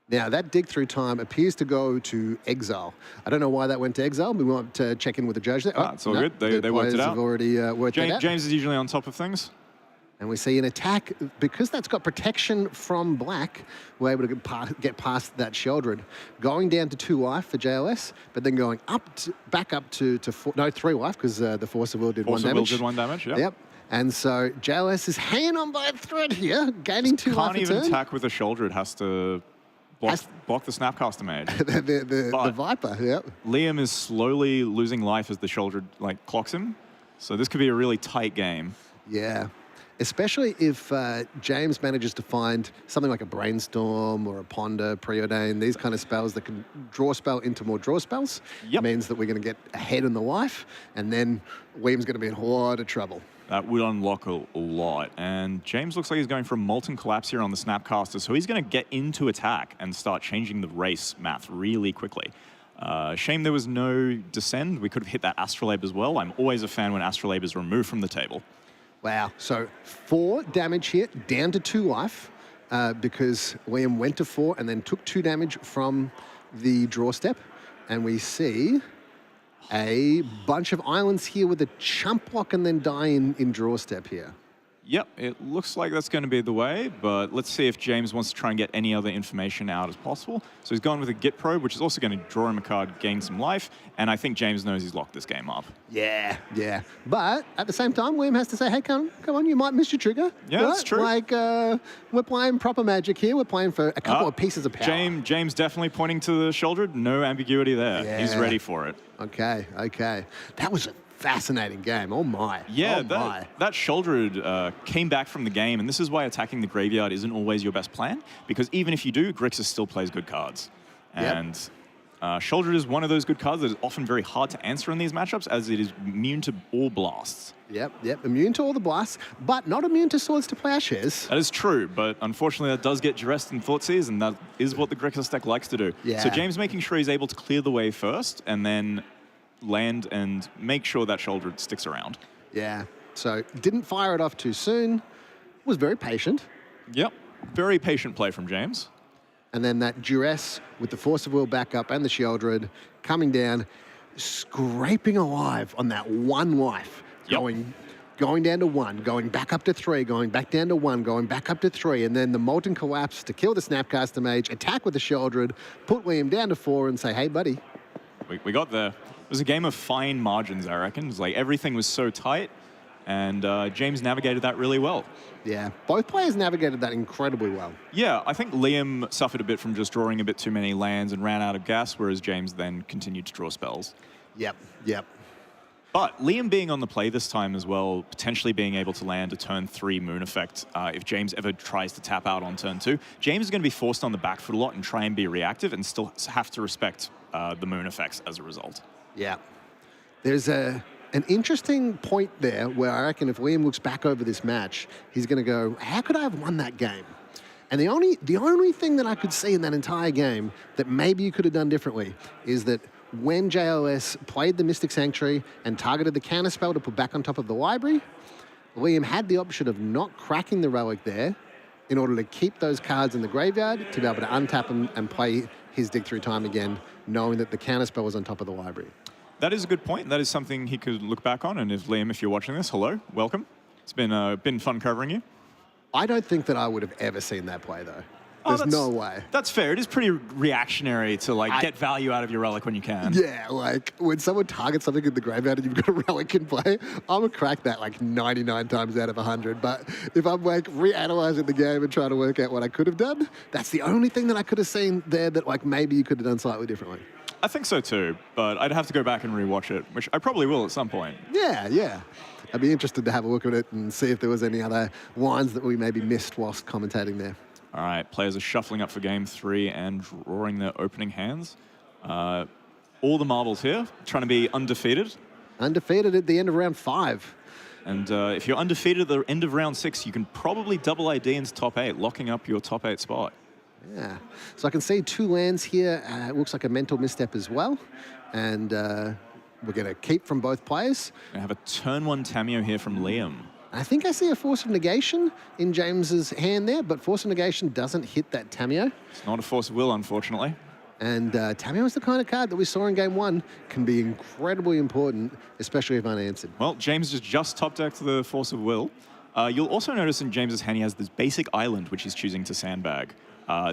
[SPEAKER 8] Now, that dig through time appears to go to exile. I don't know why that went to exile. We want to check in with the judge there.
[SPEAKER 9] It's all good. They worked it out.
[SPEAKER 8] Have already worked it out.
[SPEAKER 9] James is usually on top of things.
[SPEAKER 8] And we see an attack, because that's got protection from black, we're able to get past that Sheldred. Going down to 2 life for JOS, but then going back up to 3 life, because the Force of Will did 1 damage.
[SPEAKER 9] Force of Will did 1 damage,
[SPEAKER 8] Yep. And so JOS is hanging on by a thread here, gaining 2 life
[SPEAKER 9] Can't
[SPEAKER 8] a
[SPEAKER 9] even
[SPEAKER 8] turn.
[SPEAKER 9] attack with a shoulder. It has to block the Snapcaster Mage.
[SPEAKER 8] the Viper, yep.
[SPEAKER 9] Liam is slowly losing life as the shoulder clocks him. So this could be a really tight game.
[SPEAKER 8] Yeah. Especially if James manages to find something like a Brainstorm or a Ponder, Preordain, these kind of spells that can draw spell into more draw spells.
[SPEAKER 9] Yep.
[SPEAKER 8] Means that we're going to get ahead in the life, and then Liam's going to be in a lot of trouble.
[SPEAKER 9] That would unlock a lot. And James looks like he's going for a Molten Collapse here on the Snapcaster, so he's going to get into attack and start changing the race math really quickly. Shame there was no Descend. We could have hit that Astrolabe as well. I'm always a fan when Astrolabe is removed from the table.
[SPEAKER 8] Wow. So 4 damage here, down to 2 life, because Liam went to 4 and then took 2 damage from the draw step. And we see a bunch of islands here with a chump block and then die in draw step here.
[SPEAKER 9] Yep, it looks like that's going to be the way, but let's see if James wants to try and get any other information out as possible. So he's gone with a Git Probe, which is also going to draw him a card, gain some life, and I think James knows he's locked this game up.
[SPEAKER 8] Yeah, yeah. But at the same time, William has to say, hey, come on, you might miss your trigger.
[SPEAKER 9] Yeah, that's true.
[SPEAKER 8] Like, we're playing proper Magic here. We're playing for a couple of pieces of power.
[SPEAKER 9] James definitely pointing to the shoulder. No ambiguity there.
[SPEAKER 8] Yeah.
[SPEAKER 9] He's ready for it.
[SPEAKER 8] Okay. That was a fascinating game. Oh, my.
[SPEAKER 9] Yeah,
[SPEAKER 8] oh,
[SPEAKER 9] that Sheldred came back from the game, and this is why attacking the graveyard isn't always your best plan, because even if you do, Grixis still plays good cards. And Sheldred is one of those good cards that is often very hard to answer in these matchups, as it is immune to all blasts.
[SPEAKER 8] Yep. Immune to all the blasts, but not immune to Swords to Plowshares.
[SPEAKER 9] That is true, but unfortunately that does get duressed in Thoughtseize, and that is what the Grixis deck likes to do.
[SPEAKER 8] Yeah.
[SPEAKER 9] So James making sure he's able to clear the way first, and then land and make sure that Sheldred sticks around.
[SPEAKER 8] Yeah. So didn't fire it off too soon. Was very patient.
[SPEAKER 9] Yep. Very patient play from James.
[SPEAKER 8] And then that duress with the Force of Will back up and the Sheldred coming down, scraping alive on that 1 life.
[SPEAKER 9] Yep.
[SPEAKER 8] Going down to 1, going back up to 3, going back down to 1, going back up to 3, and then the Molten Collapse to kill the Snapcaster Mage, attack with the Sheldred, put Liam down to 4 and say, hey, buddy.
[SPEAKER 9] We got there. It was a game of fine margins, I reckon. It was like everything was so tight, and James navigated that really well.
[SPEAKER 8] Yeah, both players navigated that incredibly well.
[SPEAKER 9] Yeah, I think Liam suffered a bit from just drawing a bit too many lands and ran out of gas, whereas James then continued to draw spells.
[SPEAKER 8] Yep.
[SPEAKER 9] But Liam being on the play this time as well, potentially being able to land a turn 3 Moon Effect if James ever tries to tap out on turn 2. James is going to be forced on the back foot a lot and try and be reactive and still have to respect the Moon Effects as a result.
[SPEAKER 8] Yeah. There's an interesting point there where I reckon if Liam looks back over this match, he's going to go, how could I have won that game? And the only thing that I could see in that entire game that maybe you could have done differently is that when JOS played the Mystic Sanctuary and targeted the counter spell to put back on top of the library, Liam had the option of not cracking the relic there in order to keep those cards in the graveyard to be able to untap them and play his Dig Through Time again, knowing that the counter spell was on top of the library.
[SPEAKER 9] That is a good point. That is something he could look back on. And if Liam, if you're watching this, hello, welcome. It's been fun covering you.
[SPEAKER 8] I don't think that I would have ever seen that play, though. There's no way.
[SPEAKER 9] That's fair. It is pretty reactionary to get value out of your relic when you can.
[SPEAKER 8] Yeah, like when someone targets something in the graveyard and you've got a relic in play, I'm gonna crack that like 99 times out of 100. But if I'm like reanalyzing the game and trying to work out what I could have done, that's the only thing that I could have seen there that like maybe you could have done slightly differently.
[SPEAKER 9] I think so too, but I'd have to go back and rewatch it, which I probably will at some point.
[SPEAKER 8] Yeah. I'd be interested to have a look at it and see if there was any other lines that we maybe missed whilst commentating there.
[SPEAKER 9] All right, players are shuffling up for game 3 and drawing their opening hands. All the marbles here, trying to be undefeated.
[SPEAKER 8] Undefeated at the end of round 5.
[SPEAKER 9] And if you're undefeated at the end of round 6, you can probably double ID into top 8, locking up your top 8 spot.
[SPEAKER 8] Yeah, so I can see 2 lands here. It looks like a mental misstep as well. And we're going to keep from both players.
[SPEAKER 9] I have a turn 1 Tameo here from Liam.
[SPEAKER 8] I think I see a Force of Negation in James's hand there, but Force of Negation doesn't hit that Tameo.
[SPEAKER 9] It's not a Force of Will, unfortunately.
[SPEAKER 8] And Tameo is the kind of card that we saw in game 1 can be incredibly important, especially if unanswered.
[SPEAKER 9] Well, James has just top decked the Force of Will. You'll also notice in James's hand he has this basic island, which he's choosing to sandbag.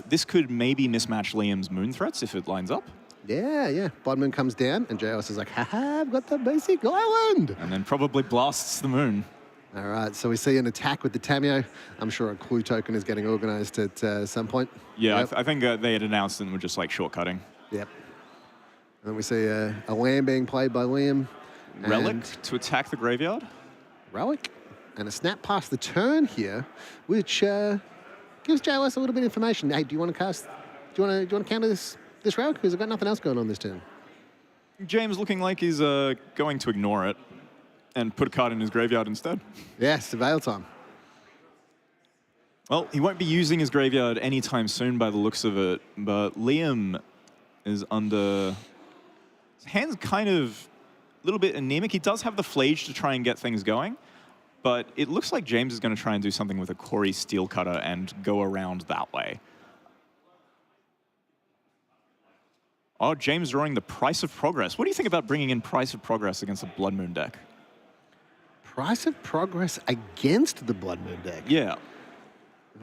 [SPEAKER 9] This could maybe mismatch Liam's moon threats if it lines up.
[SPEAKER 8] Yeah. Bottom moon comes down, and JLS is like, haha, I've got the basic island.
[SPEAKER 9] And then probably blasts the moon.
[SPEAKER 8] All right, so we see an attack with the Tamio. I'm sure a clue token is getting organized at some point.
[SPEAKER 9] Yeah, I think they had announced and were just like shortcutting.
[SPEAKER 8] Yep. And we see a land being played by Liam.
[SPEAKER 9] Relic
[SPEAKER 8] and
[SPEAKER 9] to attack the graveyard.
[SPEAKER 8] Relic. And a snap past the turn here, which gives JLS a little bit of information. Hey, do you want to cast? Do you want to counter this Relic? Because I've got nothing else going on this turn.
[SPEAKER 9] James looking like he's going to ignore it and put a card in his graveyard instead.
[SPEAKER 8] Yes, surveil time.
[SPEAKER 9] Well, he won't be using his graveyard anytime soon by the looks of it, but Liam is under... His hand's kind of a little bit anemic. He does have the Flage to try and get things going, but it looks like James is going to try and do something with a Corey Steel Cutter and go around that way. Oh, James drawing the Price of Progress. What do you think about bringing in Price of Progress against a Blood Moon deck?
[SPEAKER 8] Price of Progress against the Blood Moon deck.
[SPEAKER 9] Yeah.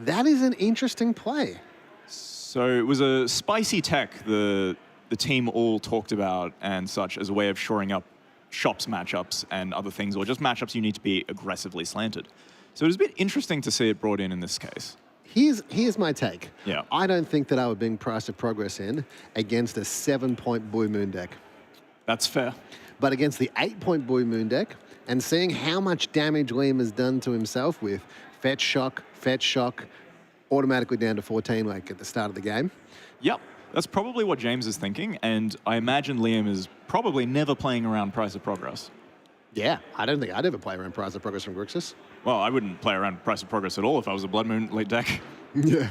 [SPEAKER 8] That is an interesting play.
[SPEAKER 9] So it was a spicy tech the team all talked about and such as a way of shoring up shops matchups and other things, or just matchups you need to be aggressively slanted. So it was a bit interesting to see it brought in this case.
[SPEAKER 8] Here's my take.
[SPEAKER 9] Yeah.
[SPEAKER 8] I don't think that I would bring Price of Progress in against a 7-point Blue Moon deck.
[SPEAKER 9] That's fair.
[SPEAKER 8] But against the 8-point Blue Moon deck, and seeing how much damage Liam has done to himself with fetch shock, automatically down to 14 like at the start of the game.
[SPEAKER 9] Yep. That's probably what James is thinking, and I imagine Liam is probably never playing around Price of Progress.
[SPEAKER 8] Yeah, I don't think I'd ever play around Price of Progress from Grixis.
[SPEAKER 9] Well, I wouldn't play around Price of Progress at all if I was a Blood Moon late deck.
[SPEAKER 8] Yeah.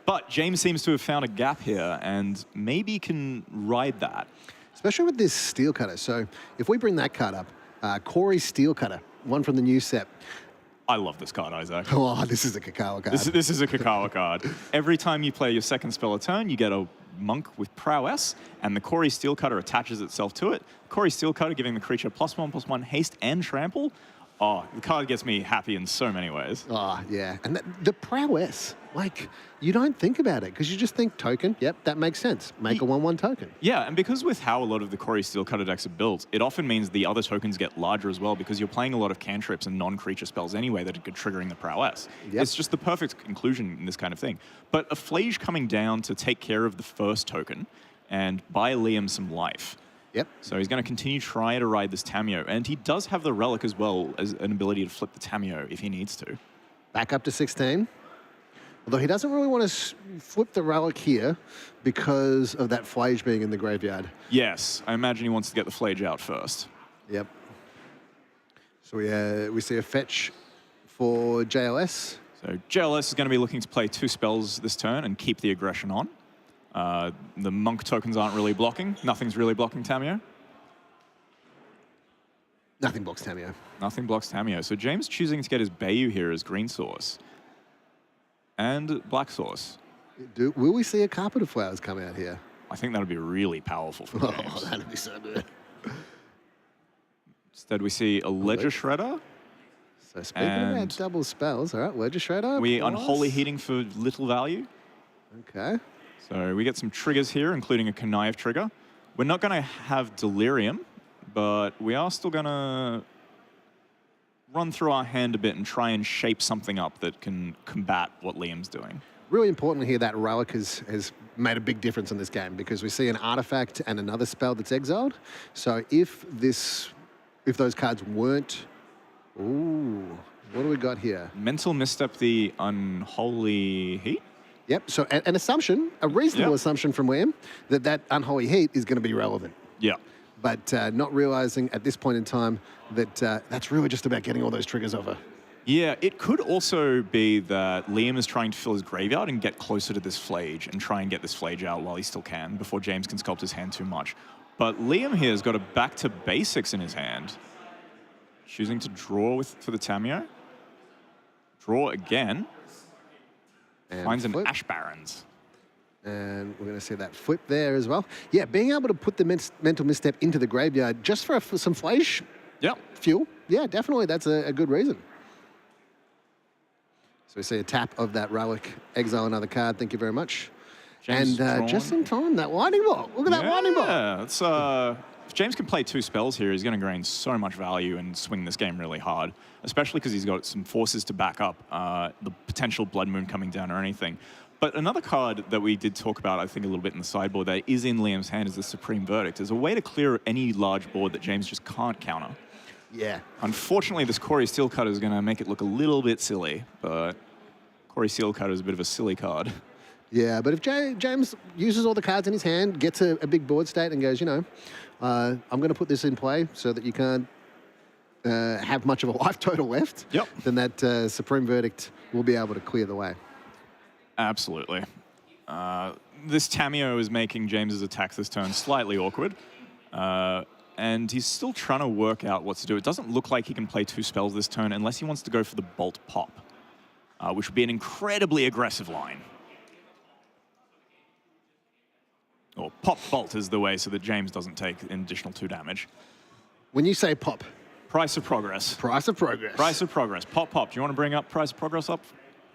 [SPEAKER 9] But James seems to have found a gap here and maybe can ride that.
[SPEAKER 8] Especially with this Steel Cutter. So if we bring that card up, Corey Steel Cutter, one from the new set.
[SPEAKER 9] I love this card, Isaac.
[SPEAKER 8] Oh, this is a Kakawa card.
[SPEAKER 9] This is a Kakawa card. Every time you play your second spell a turn, you get a monk with prowess, and the Corey Steel Cutter attaches itself to it. Corey Steel Cutter giving the creature +1/+1 haste and trample. Oh, the card gets me happy in so many ways.
[SPEAKER 8] Oh, yeah. And the prowess, like, you don't think about it because you just think token. Yep, that makes sense. Make a 1/1 token.
[SPEAKER 9] Yeah, and because with how a lot of the Corey Steel Cutter decks are built, it often means the other tokens get larger as well because you're playing a lot of cantrips and non-creature spells anyway that are triggering the prowess.
[SPEAKER 8] Yep.
[SPEAKER 9] It's just the perfect conclusion in this kind of thing. But a Flage coming down to take care of the first token and buy Liam some life.
[SPEAKER 8] Yep.
[SPEAKER 9] So he's going to continue trying to ride this Tamio, and he does have the Relic as well as an ability to flip the Tamio if he needs to.
[SPEAKER 8] Back up to 16. Although he doesn't really want to flip the Relic here because of that Flage being in the graveyard.
[SPEAKER 9] Yes, I imagine he wants to get the Flage out first.
[SPEAKER 8] Yep. So we see a fetch for JLS.
[SPEAKER 9] So JLS is going to be looking to play 2 spells this turn and keep the aggression on. The monk tokens aren't really blocking. Nothing's really blocking Tamio.
[SPEAKER 8] Nothing blocks Tamio.
[SPEAKER 9] Nothing blocks Tamio. So James choosing to get his Bayou here as green source. And black source.
[SPEAKER 8] Will we see a Carpet of Flowers come out here?
[SPEAKER 9] I think that would be really powerful for James.
[SPEAKER 8] Oh, that'd be so good.
[SPEAKER 9] Instead we see a Ledger Shredder.
[SPEAKER 8] So speaking about double spells, all right, Ledger Shredder.
[SPEAKER 9] We
[SPEAKER 8] plus.
[SPEAKER 9] Unholy Heating for little value.
[SPEAKER 8] Okay.
[SPEAKER 9] So we get some triggers here, including a Connive trigger. We're not going to have Delirium, but we are still going to run through our hand a bit and try and shape something up that can combat what Liam's doing.
[SPEAKER 8] Really important here that Relic has made a big difference in this game because we see an artifact and another spell that's exiled. So if those cards weren't... Ooh, what do we got here?
[SPEAKER 9] Mental Misstep the Unholy Heat?
[SPEAKER 8] Yep, so an assumption, a reasonable assumption from Liam, that Unholy Heat is going to be relevant.
[SPEAKER 9] Yeah.
[SPEAKER 8] But not realizing at this point in time that that's really just about getting all those triggers over.
[SPEAKER 9] Yeah, it could also be that Liam is trying to fill his graveyard and get closer to this Flage and try and get this Flage out while he still can before James can sculpt his hand too much. But Liam here has got a back to basics in his hand. Choosing to draw for the Tamio. Draw again.
[SPEAKER 8] And
[SPEAKER 9] finds
[SPEAKER 8] flip.
[SPEAKER 9] an Ash Barrens.
[SPEAKER 8] And we're going to see that flip there as well. Yeah, being able to put the mental misstep into the graveyard just for some Flage
[SPEAKER 9] Yep.
[SPEAKER 8] fuel. Yeah, definitely. That's a good reason. So we see a tap of that relic, exile another card. Thank you very much.
[SPEAKER 9] James
[SPEAKER 8] And just in time, that lightning bolt. Look at that lightning bolt.
[SPEAKER 9] Yeah, it's if James can play 2 spells here, he's going to gain so much value and swing this game really hard, especially because he's got some forces to back up the potential Blood Moon coming down or anything. But another card that we did talk about, I think, a little bit in the sideboard that is in Liam's hand is the Supreme Verdict. As a way to clear any large board that James just can't counter.
[SPEAKER 8] Yeah.
[SPEAKER 9] Unfortunately, this Corey Steelcutter is going to make it look a little bit silly, but Corey Steelcutter is a bit of a silly card.
[SPEAKER 8] Yeah, but if James uses all the cards in his hand, gets a big board state and goes, you know, I'm going to put this in play so that you can't have much of a life total left, then that Supreme Verdict will be able to clear the way.
[SPEAKER 9] Absolutely. This Tameo is making James's attack this turn slightly awkward. And he's still trying to work out what to do. It doesn't look like he can play 2 spells this turn unless he wants to go for the Bolt Pop, which would be an incredibly aggressive line. Or Pop Bolt is the way so that James doesn't take an additional 2 damage.
[SPEAKER 8] When you say pop.
[SPEAKER 9] Price of Progress.
[SPEAKER 8] Price of Progress.
[SPEAKER 9] Price of Progress. Pop, pop. Do you want to bring up Price of Progress up?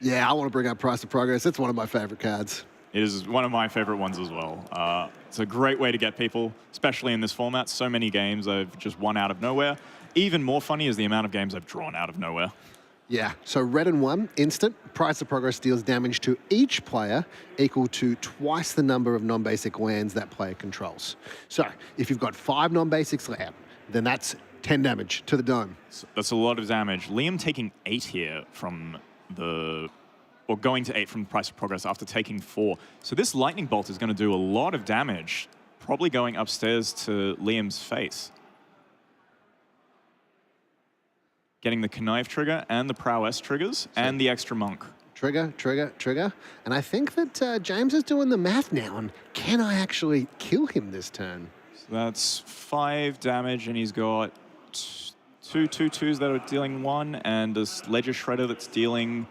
[SPEAKER 8] Yeah, I want to bring up Price of Progress. It's one of my favorite cards.
[SPEAKER 9] It is one of my favorite ones as well. It's a great way to get people, especially in this format. So many games I've just won out of nowhere. Even more funny is the amount of games I've drawn out of nowhere.
[SPEAKER 8] Yeah, so red and 1, instant. Price of Progress deals damage to each player equal to twice the number of non-basic lands that player controls. So if you've got 5 non-basics left, then that's 10 damage to the dome.
[SPEAKER 9] So that's a lot of damage. Liam taking 8 here from or going to 8 from Price of Progress after taking 4. So this Lightning Bolt is going to do a lot of damage, probably going upstairs to Liam's face. Getting the Connive trigger and the Prowess triggers and the extra Monk.
[SPEAKER 8] Trigger, trigger, trigger. And I think that James is doing the math now on can I actually kill him this turn?
[SPEAKER 9] So that's 5 damage, and he's got 2 2/2s that are dealing 1 and this Ledger Shredder that's dealing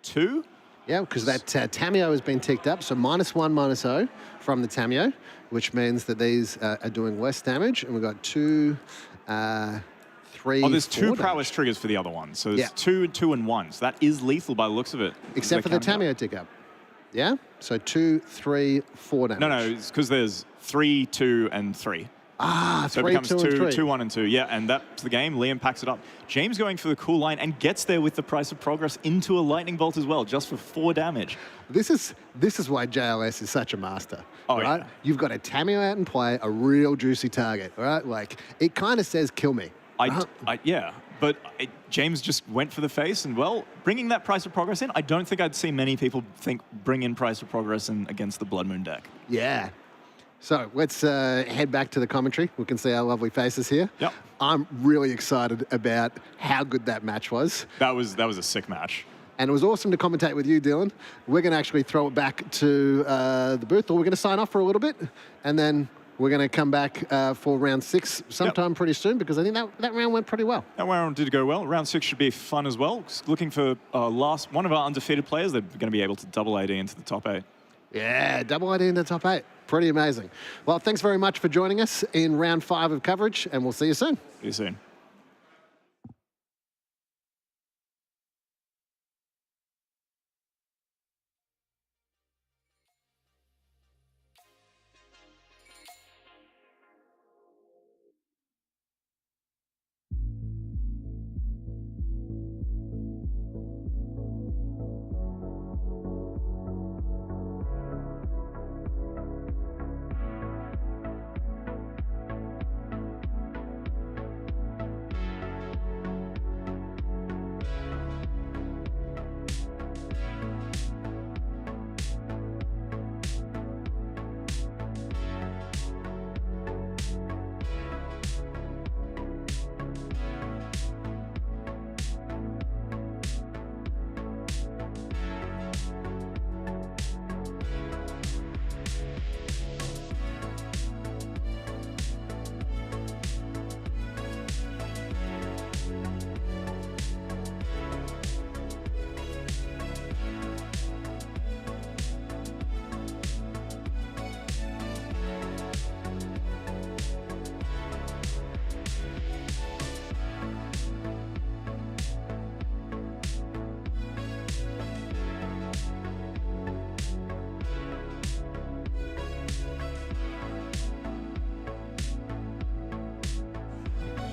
[SPEAKER 9] 2.
[SPEAKER 8] Yeah, because that Tameo has been ticked up. So -1, -0 from the Tameo, which means that these are doing less damage. And we've got 2, 3,
[SPEAKER 9] Oh, there's 2
[SPEAKER 8] 4
[SPEAKER 9] Prowess
[SPEAKER 8] damage.
[SPEAKER 9] triggers for the other one. So there's 2, 2, and 1. So that is lethal by the looks of it.
[SPEAKER 8] Except for the Tameo tick up. Yeah? So 2, 3, 4 damage.
[SPEAKER 9] No, it's because there's 3, 2, and 3.
[SPEAKER 8] Ah,
[SPEAKER 9] So
[SPEAKER 8] 3,
[SPEAKER 9] it becomes
[SPEAKER 8] 2, and 3.
[SPEAKER 9] 2, 1, and 2. Yeah, and that's the game. Liam packs it up. James going for the cool line and gets there with the Price of Progress into a Lightning Bolt as well, just for 4 damage.
[SPEAKER 8] This is why JLS is such a master.
[SPEAKER 9] Oh,
[SPEAKER 8] right?
[SPEAKER 9] yeah.
[SPEAKER 8] You've got a Tameo out in play, a real juicy target, right? Like, it kind of says kill me.
[SPEAKER 9] Yeah, but James just went for the face, and well, bringing that Price of Progress in, I don't think I'd see many people bring in Price of Progress in against the Blood Moon deck.
[SPEAKER 8] Yeah. So let's head back to the commentary. We can see our lovely faces here.
[SPEAKER 9] Yep.
[SPEAKER 8] I'm really excited about how good that match was.
[SPEAKER 9] That was a sick match.
[SPEAKER 8] And it was awesome to commentate with you, Dylan. We're going to actually throw it back to the booth, or we're going to sign off for a little bit, and then we're going to come back for round 6 sometime pretty soon, because I think that round went pretty well.
[SPEAKER 9] That round did go well. Round 6 should be fun as well. Just looking for one of our undefeated players. They're going to be able to double AD into the top 8.
[SPEAKER 8] Yeah, double ID in the top 8. Pretty amazing. Well, thanks very much for joining us in round 5 of coverage, and we'll see you soon.
[SPEAKER 9] See you soon.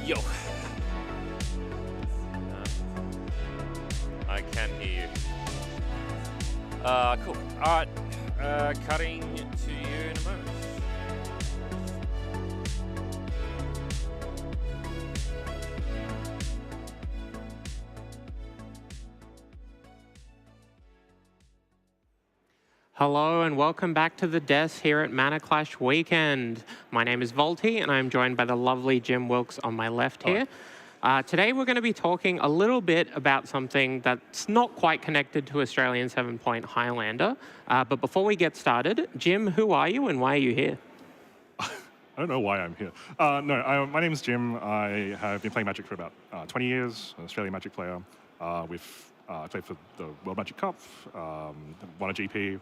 [SPEAKER 1] Yo. I can hear you. Cool. All right. Cutting to you in a moment.
[SPEAKER 5] Hello and welcome back to the desk here at Mana Clash Weekend. My name is Volty and I'm joined by the lovely Jim Wilkes on my left here. Today we're going to be talking a little bit about something that's not quite connected to Australian 7-Point Highlander. But before we get started, Jim, who are you and why are you here?
[SPEAKER 10] I don't know why I'm here. My name is Jim. I have been playing Magic for about 20 years, an Australian Magic player. I played for the World Magic Cup, won a GP,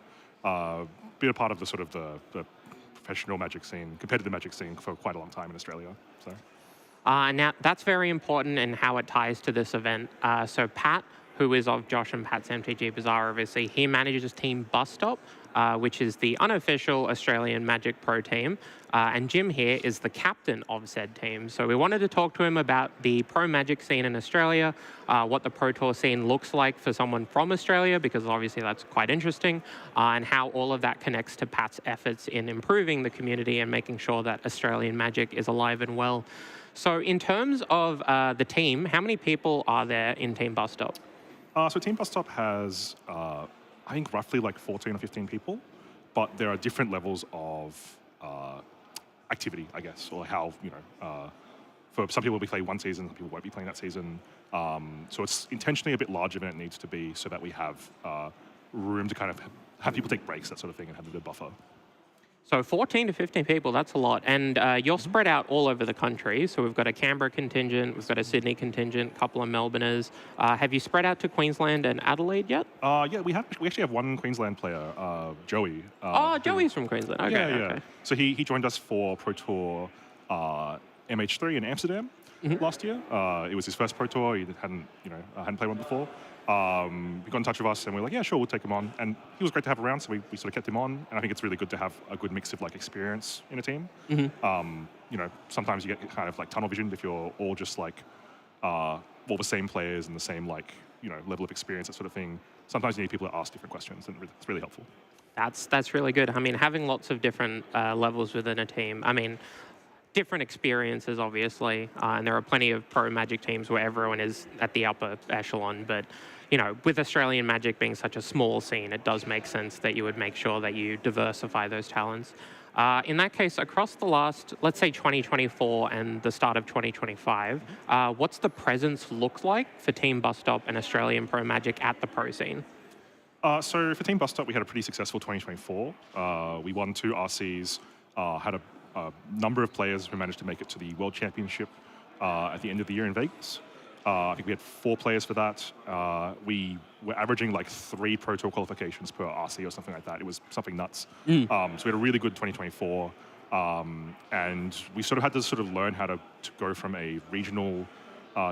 [SPEAKER 10] been a part of the sort of the professional Magic scene, competitive Magic scene for quite a long time in Australia. So.
[SPEAKER 5] Now, that's very important in how it ties to this event. So Pat, who is of Josh and Pat's MTG Bazaar, obviously, he manages Team Bus Stop, which is the unofficial Australian Magic Pro team. And Jim here is the captain of said team. So we wanted to talk to him about the pro Magic scene in Australia, what the Pro Tour scene looks like for someone from Australia, because obviously that's quite interesting, and how all of that connects to Pat's efforts in improving the community and making sure that Australian Magic is alive and well. So in terms of the team, how many people are there in Team Bus Stop?
[SPEAKER 10] So Team Bus Stop has, I think, roughly like 14 or 15 people, but there are different levels of activity, I guess, or how, for some people we play one season, some people won't be playing that season. So it's intentionally a bit larger than it needs to be so that we have room to kind of have people take breaks, that sort of thing, and have a bit of buffer.
[SPEAKER 5] So 14 to 15 people, that's a lot. And you're spread out all over the country. So we've got a Canberra contingent, we've got a Sydney contingent, a couple of Melbourners. Have you spread out to Queensland and Adelaide yet?
[SPEAKER 10] Yeah, we actually have one Queensland player, Joey.
[SPEAKER 5] Joey's from Queensland. Okay, okay.
[SPEAKER 10] So he joined us for Pro Tour MH3 in Amsterdam last year. It was his first Pro Tour. He hadn't played one before. He got in touch with us and we were like, yeah, sure, we'll take him on. And he was great to have around, so we sort of kept him on. And I think it's really good to have a good mix of like experience in a team. Sometimes you get kind of like tunnel vision if you're all just like all the same players and the same like, level of experience, that sort of thing. Sometimes you need people to ask different questions, and it's really helpful.
[SPEAKER 5] That's really good. I mean, having lots of different levels within a team. I mean, different experiences, obviously, and there are plenty of pro Magic teams where everyone is at the upper echelon, but with Australian Magic being such a small scene, it does make sense that you would make sure that you diversify those talents. In that case, across the last, let's say 2024 and the start of 2025, what's the presence look like for Team Bus Stop and Australian Pro Magic at the pro scene?
[SPEAKER 10] So for Team Bus Stop, we had a pretty successful 2024. We won 2 RCs, had a number of players who managed to make it to the World Championship at the end of the year in Vegas. I think we had 4 players for that. We were averaging like 3 Pro Tour qualifications per RC or something like that. It was something nuts. So we had a really good 2024. And we sort of had to sort of learn how to go from a regional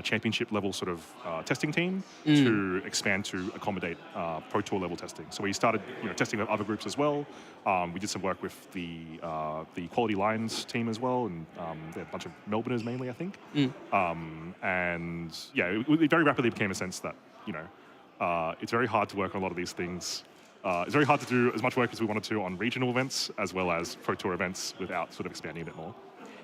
[SPEAKER 10] championship level sort of testing team to expand to accommodate Pro Tour level testing. So we started testing with other groups as well. We did some work with the Quality Lines team as well, and they're a bunch of Melbourners mainly, I think. And yeah, it very rapidly became a sense that it's very hard to work on a lot of these things. It's very hard to do as much work as we wanted to on regional events as well as Pro Tour events without sort of expanding a bit more.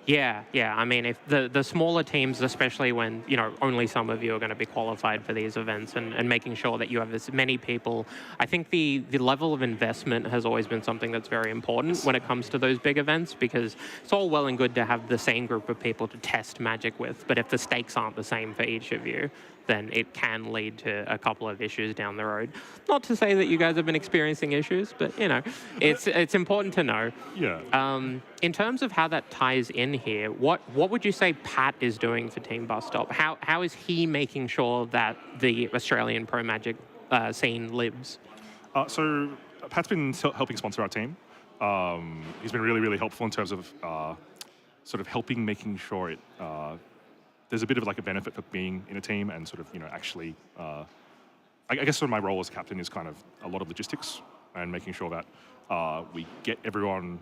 [SPEAKER 5] Yeah. I mean, if the smaller teams, especially when, only some of you are going to be qualified for these events and making sure that you have as many people, I think the level of investment has always been something that's very important when it comes to those big events, because it's all well and good to have the same group of people to test Magic with, but if the stakes aren't the same for each of you, then it can lead to a couple of issues down the road. Not to say that you guys have been experiencing issues, but it's important to know.
[SPEAKER 10] Yeah.
[SPEAKER 5] In terms of how that ties in here, what would you say Pat is doing for Team Bus Stop? How is he making sure that the Australian Pro Magic scene lives?
[SPEAKER 10] So Pat's been helping sponsor our team. He's been really, really helpful in terms of sort of helping making sure it there's a bit of like a benefit for being in a team and sort of actually I guess sort of my role as captain is kind of a lot of logistics and making sure that we get everyone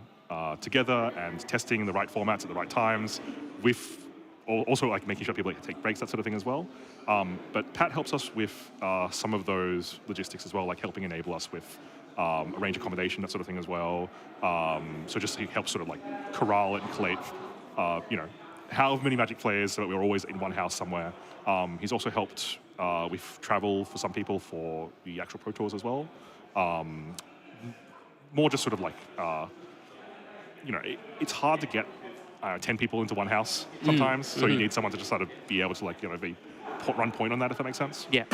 [SPEAKER 10] together and testing the right formats at the right times with also like making sure people take breaks, that sort of thing as well. But Pat helps us with some of those logistics as well, like helping enable us with arrange accommodation, that sort of thing as well. So just he helps sort of like corral it and collate, however many Magic players so that we're always in one house somewhere. He's also helped with travel for some people for the actual Pro Tours as well. More just sort of like, it's hard to get 10 people into one house sometimes, so you need someone to just sort of be able to run point on that, if that makes sense.
[SPEAKER 5] Yeah.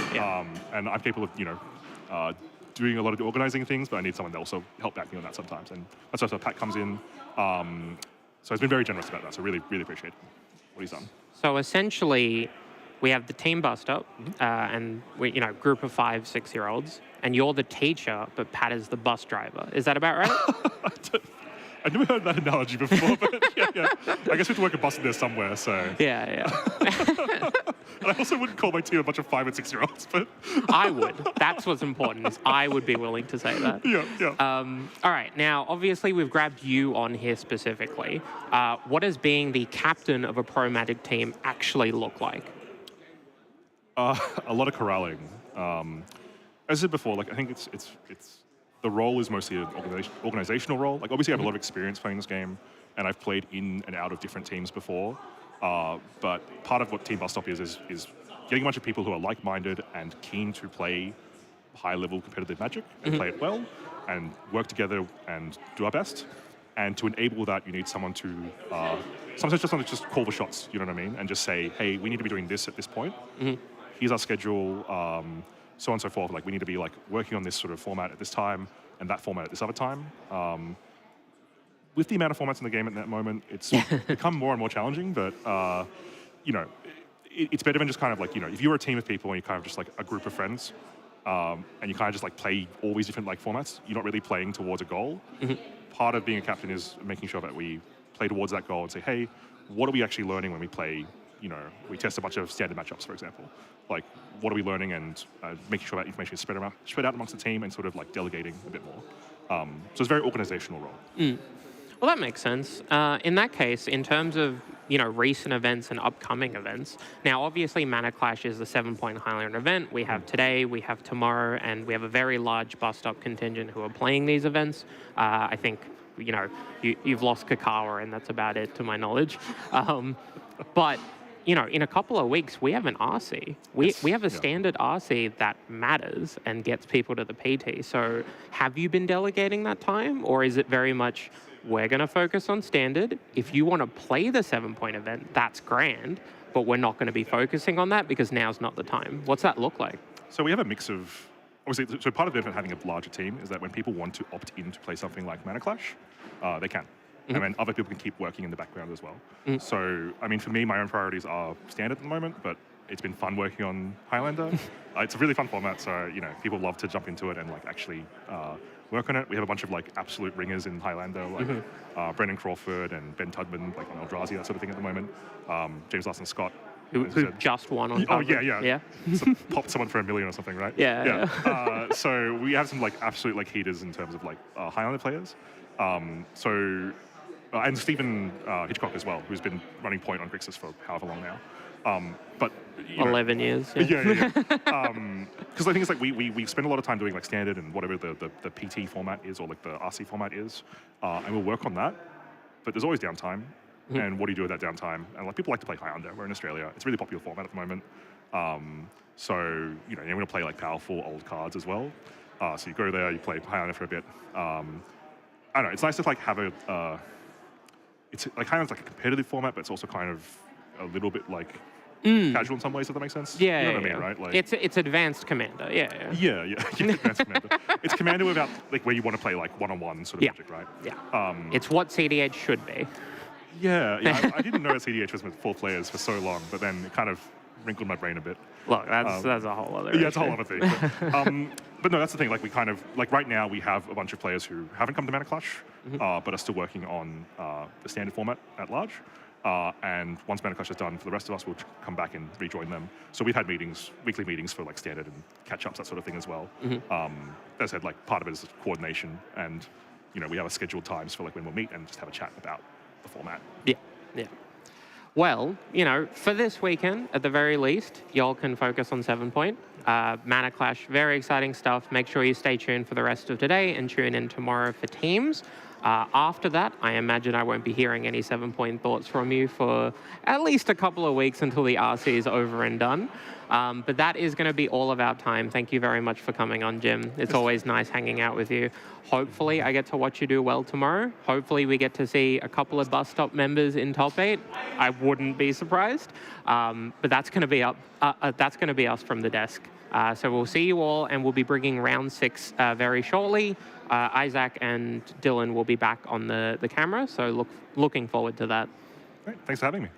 [SPEAKER 10] And I'm capable of, doing a lot of the organizing things, but I need someone to also help back me on that sometimes. And that's where Pat comes in. So he's been very generous about that, so really, really appreciate what he's done.
[SPEAKER 5] So essentially, we have the team bust up, and we, group of 5, 6-year-olds, and you're the teacher, but Pat is the bus driver. Is that about right?
[SPEAKER 10] I've never heard that analogy before, but yeah. I guess we have to work a bus in there somewhere, so.
[SPEAKER 5] Yeah.
[SPEAKER 10] And I also wouldn't call my team a bunch of 5 and 6-year-olds, but.
[SPEAKER 5] I would. That's what's important, is I would be willing to say that.
[SPEAKER 10] Yeah.
[SPEAKER 5] All right, now, obviously, we've grabbed you on here specifically. What does being the captain of a Pro Magic team actually look like?
[SPEAKER 10] A lot of corralling. As I said before, I think it's the role is mostly an organizational role. Obviously, I have a lot of experience playing this game, and I've played in and out of different teams before. But part of what Team Bus Stop is getting a bunch of people who are like-minded and keen to play high-level competitive Magic and play it well, and work together and do our best. And to enable that, you need someone to sometimes just call the shots. You know what I mean? And just say, hey, we need to be doing this at this point. Here's our schedule. So on and so forth. We need to be working on this sort of format at this time and that format at this other time. With the amount of formats in the game at that moment, it's become more and more challenging. But it's better than just kind of if you're a team of people and you're kind of just a group of friends, and you kind of just play all these different formats, you're not really playing towards a goal. Part of being a captain is making sure that we play towards that goal and say, hey, what are we actually learning when we play? We test a bunch of standard matchups, for example. What are we learning, and making sure that information is spread out amongst the team and sort of delegating a bit more. So it's a very organizational role.
[SPEAKER 5] Well, that makes sense. In that case, in terms of recent events and upcoming events, now obviously Mana Clash is the 7-point Highlander event. We have today, we have tomorrow, and we have a very large bust-up contingent who are playing these events. I think you've lost Kakawa, and that's about it to my knowledge. But in a couple of weeks, we have an RC. We have a standard RC that matters and gets people to the PT. So have you been delegating that time, or is it very much, we're going to focus on standard? If you want to play the 7-point event, that's grand, but we're not going to be focusing on that because now's not the time. What's that look like?
[SPEAKER 10] So we have a mix of, obviously, so part of the benefit of having a larger team is that when people want to opt in to play something like Mana Clash, they can. And then other people can keep working in the background as well. So, for me, my own priorities are standard at the moment, but it's been fun working on Highlander. It's a really fun format, so, people love to jump into it and, actually work on it. We have a bunch of, absolute ringers in Highlander, Brendan Crawford and Ben Tugman, on Eldrazi, that sort of thing at the moment. James Larson Scott.
[SPEAKER 5] Who just won on coverage.
[SPEAKER 10] Yeah. So popped someone for $1 million or something, right?
[SPEAKER 5] Yeah.
[SPEAKER 10] So we have some, absolute, heaters in terms of, Highlander players. And Stephen Hitchcock as well, who's been running point on Grixis for however long now. But
[SPEAKER 5] 11 years.
[SPEAKER 10] Yeah. Because I think it's we spend a lot of time doing standard and whatever the PT format is, or the RC format is, and we'll work on that. But there's always downtime, and what do you do with that downtime? And people like to play Highlander. We're in Australia; it's a really popular format at the moment. So you're going to play powerful old cards as well. So you go there, you play Highlander for a bit. I don't know. It's nice to have a. It's kind of a competitive format, but it's also kind of a little bit casual in some ways, if that makes sense.
[SPEAKER 5] Yeah,
[SPEAKER 10] you know what I mean, right?
[SPEAKER 5] It's advanced Commander. Yeah.
[SPEAKER 10] Advanced Commander. It's Commander without where you want to play one-on-one sort of Magic, right?
[SPEAKER 5] Yeah. It's what CDH should be.
[SPEAKER 10] Yeah. I didn't know that CDH was with 4 players for so long, but then it kind of wrinkled my brain a bit.
[SPEAKER 5] Look, that's a whole other issue.
[SPEAKER 10] Yeah, it's a whole other thing. But no, that's the thing. We kind of, right now, we have a bunch of players who haven't come to Mana Clash, but are still working on the standard format at large. And once Mana Clash is done, for the rest of us, we'll come back and rejoin them. So we've had weekly meetings for standard and catch-ups, that sort of thing as well. As I said, part of it is coordination, and we have scheduled times for when we'll meet and just have a chat about the format.
[SPEAKER 5] Yeah. Well, you know, for this weekend, at the very least, y'all can focus on 7 Point. Mana Clash, very exciting stuff. Make sure you stay tuned for the rest of today and tune in tomorrow for teams. After that, I imagine I won't be hearing any 7 Point thoughts from you for at least a couple of weeks until the RC is over and done. But that is going to be all of our time. Thank you very much for coming on, Jim. It's always nice hanging out with you. Hopefully, I get to watch you do well tomorrow. Hopefully, we get to see a couple of bus stop members in top 8. I wouldn't be surprised. But that's going to be that's going to be us from the desk. So we'll see you all, and we'll be bringing round 6 very shortly. Isaac and Dylan will be back on the camera, so looking forward to that.
[SPEAKER 10] Great. Thanks for having me.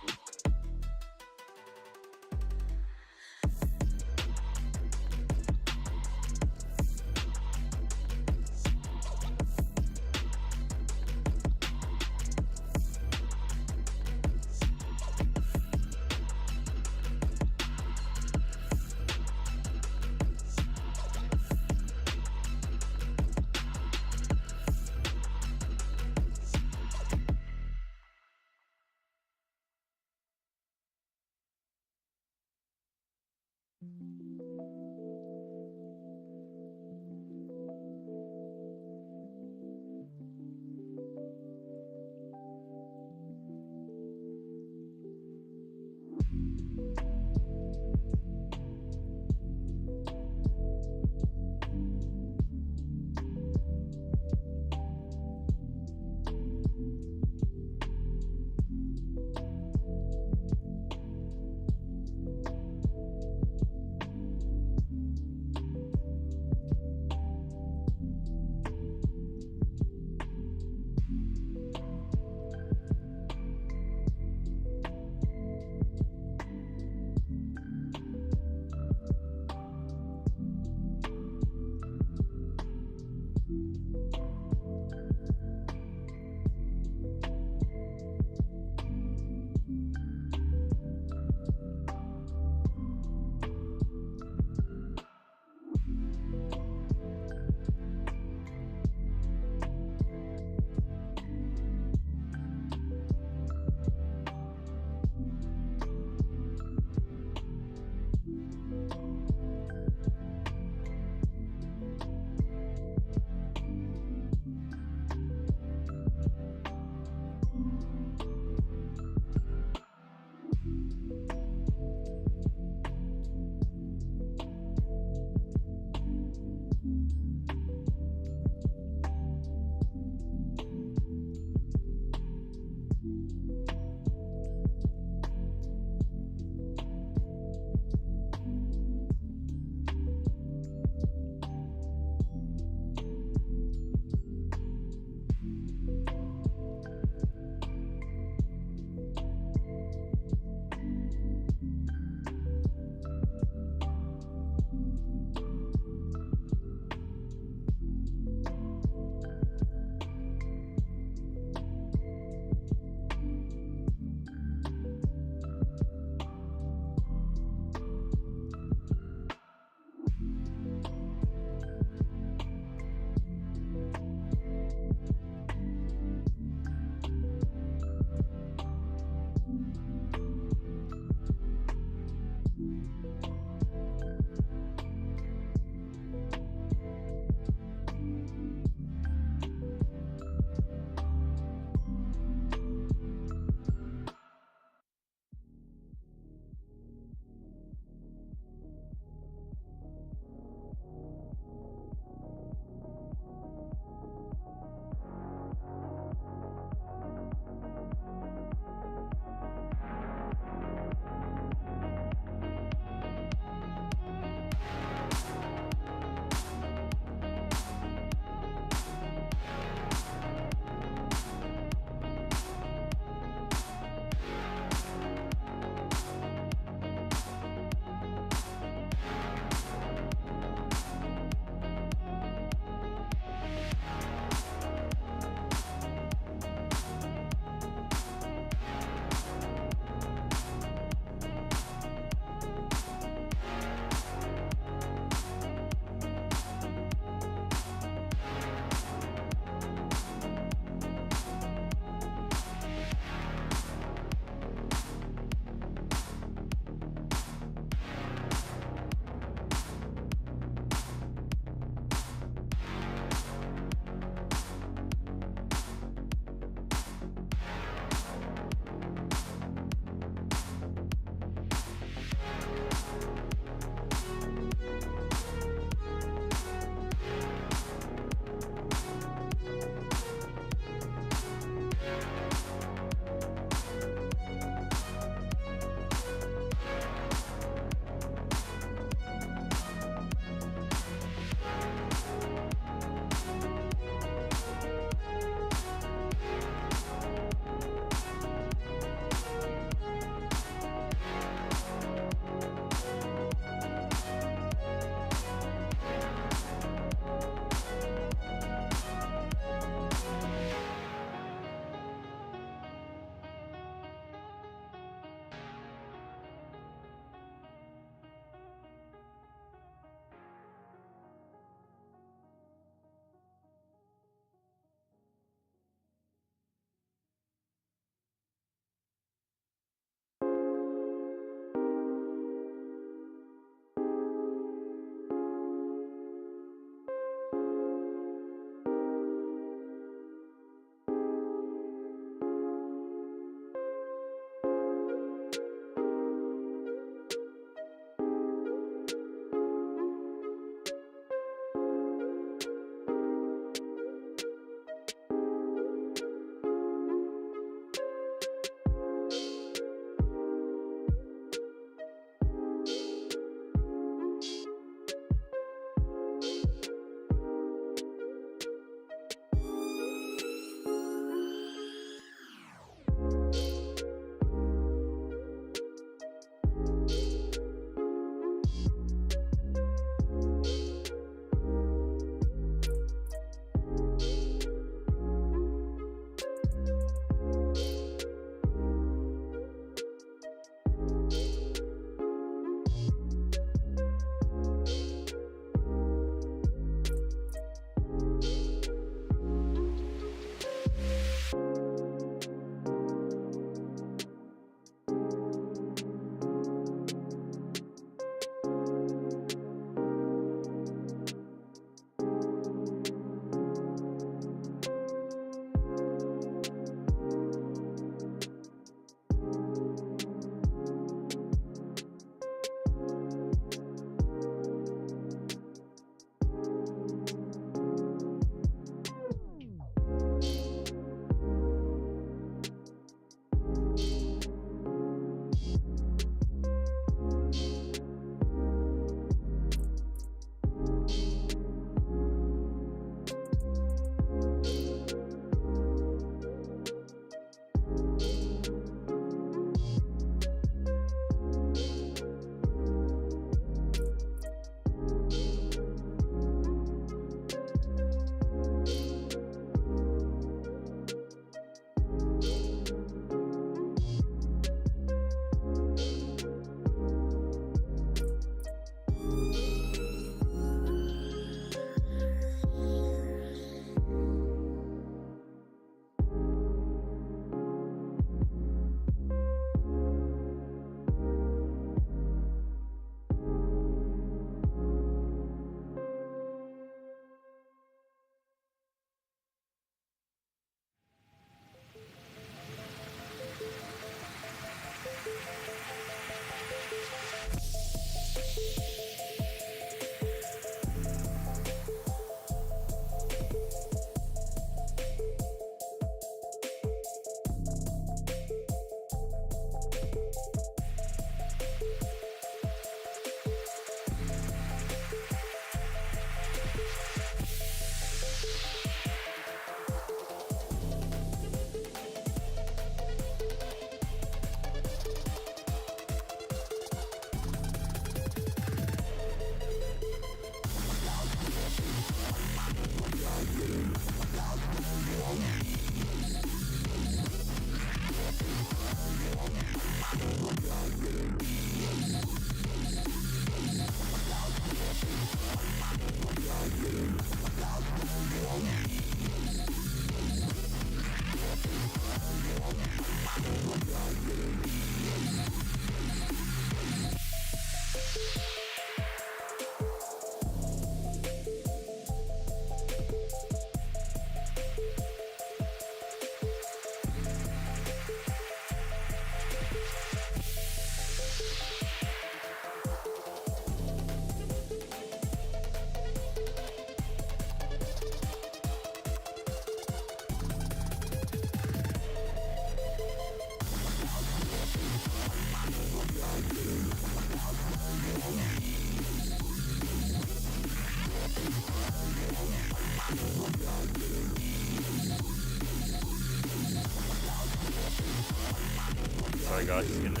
[SPEAKER 1] Sorry guys, just gonna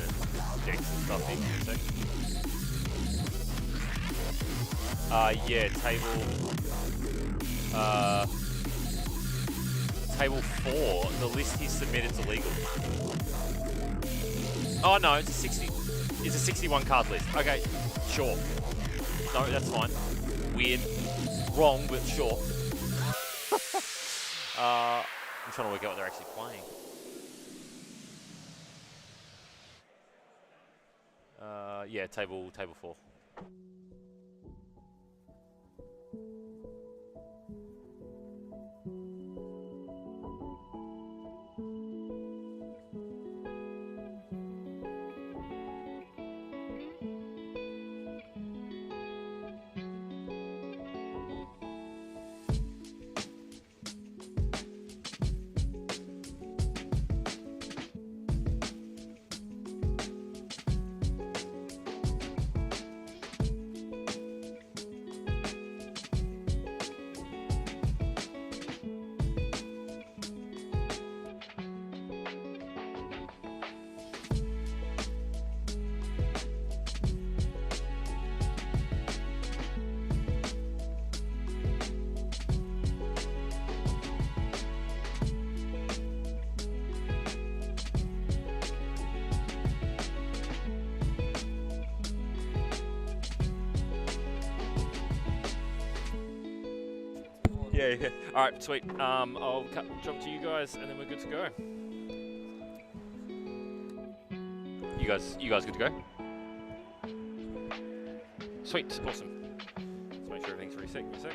[SPEAKER 1] check some stuff in for a sec. Yeah, table 4, the list he submitted is illegal. Oh no, it's a 61 card list. Okay, sure. No, that's fine. Weird. Wrong, but sure. I'm trying to work out what they're actually playing. Yeah, table 4. Yeah. All right, sweet. I'll jump to you guys, and then we're good to go. You guys good to go? Sweet, awesome. Let's make sure everything's reset. Give me a sec.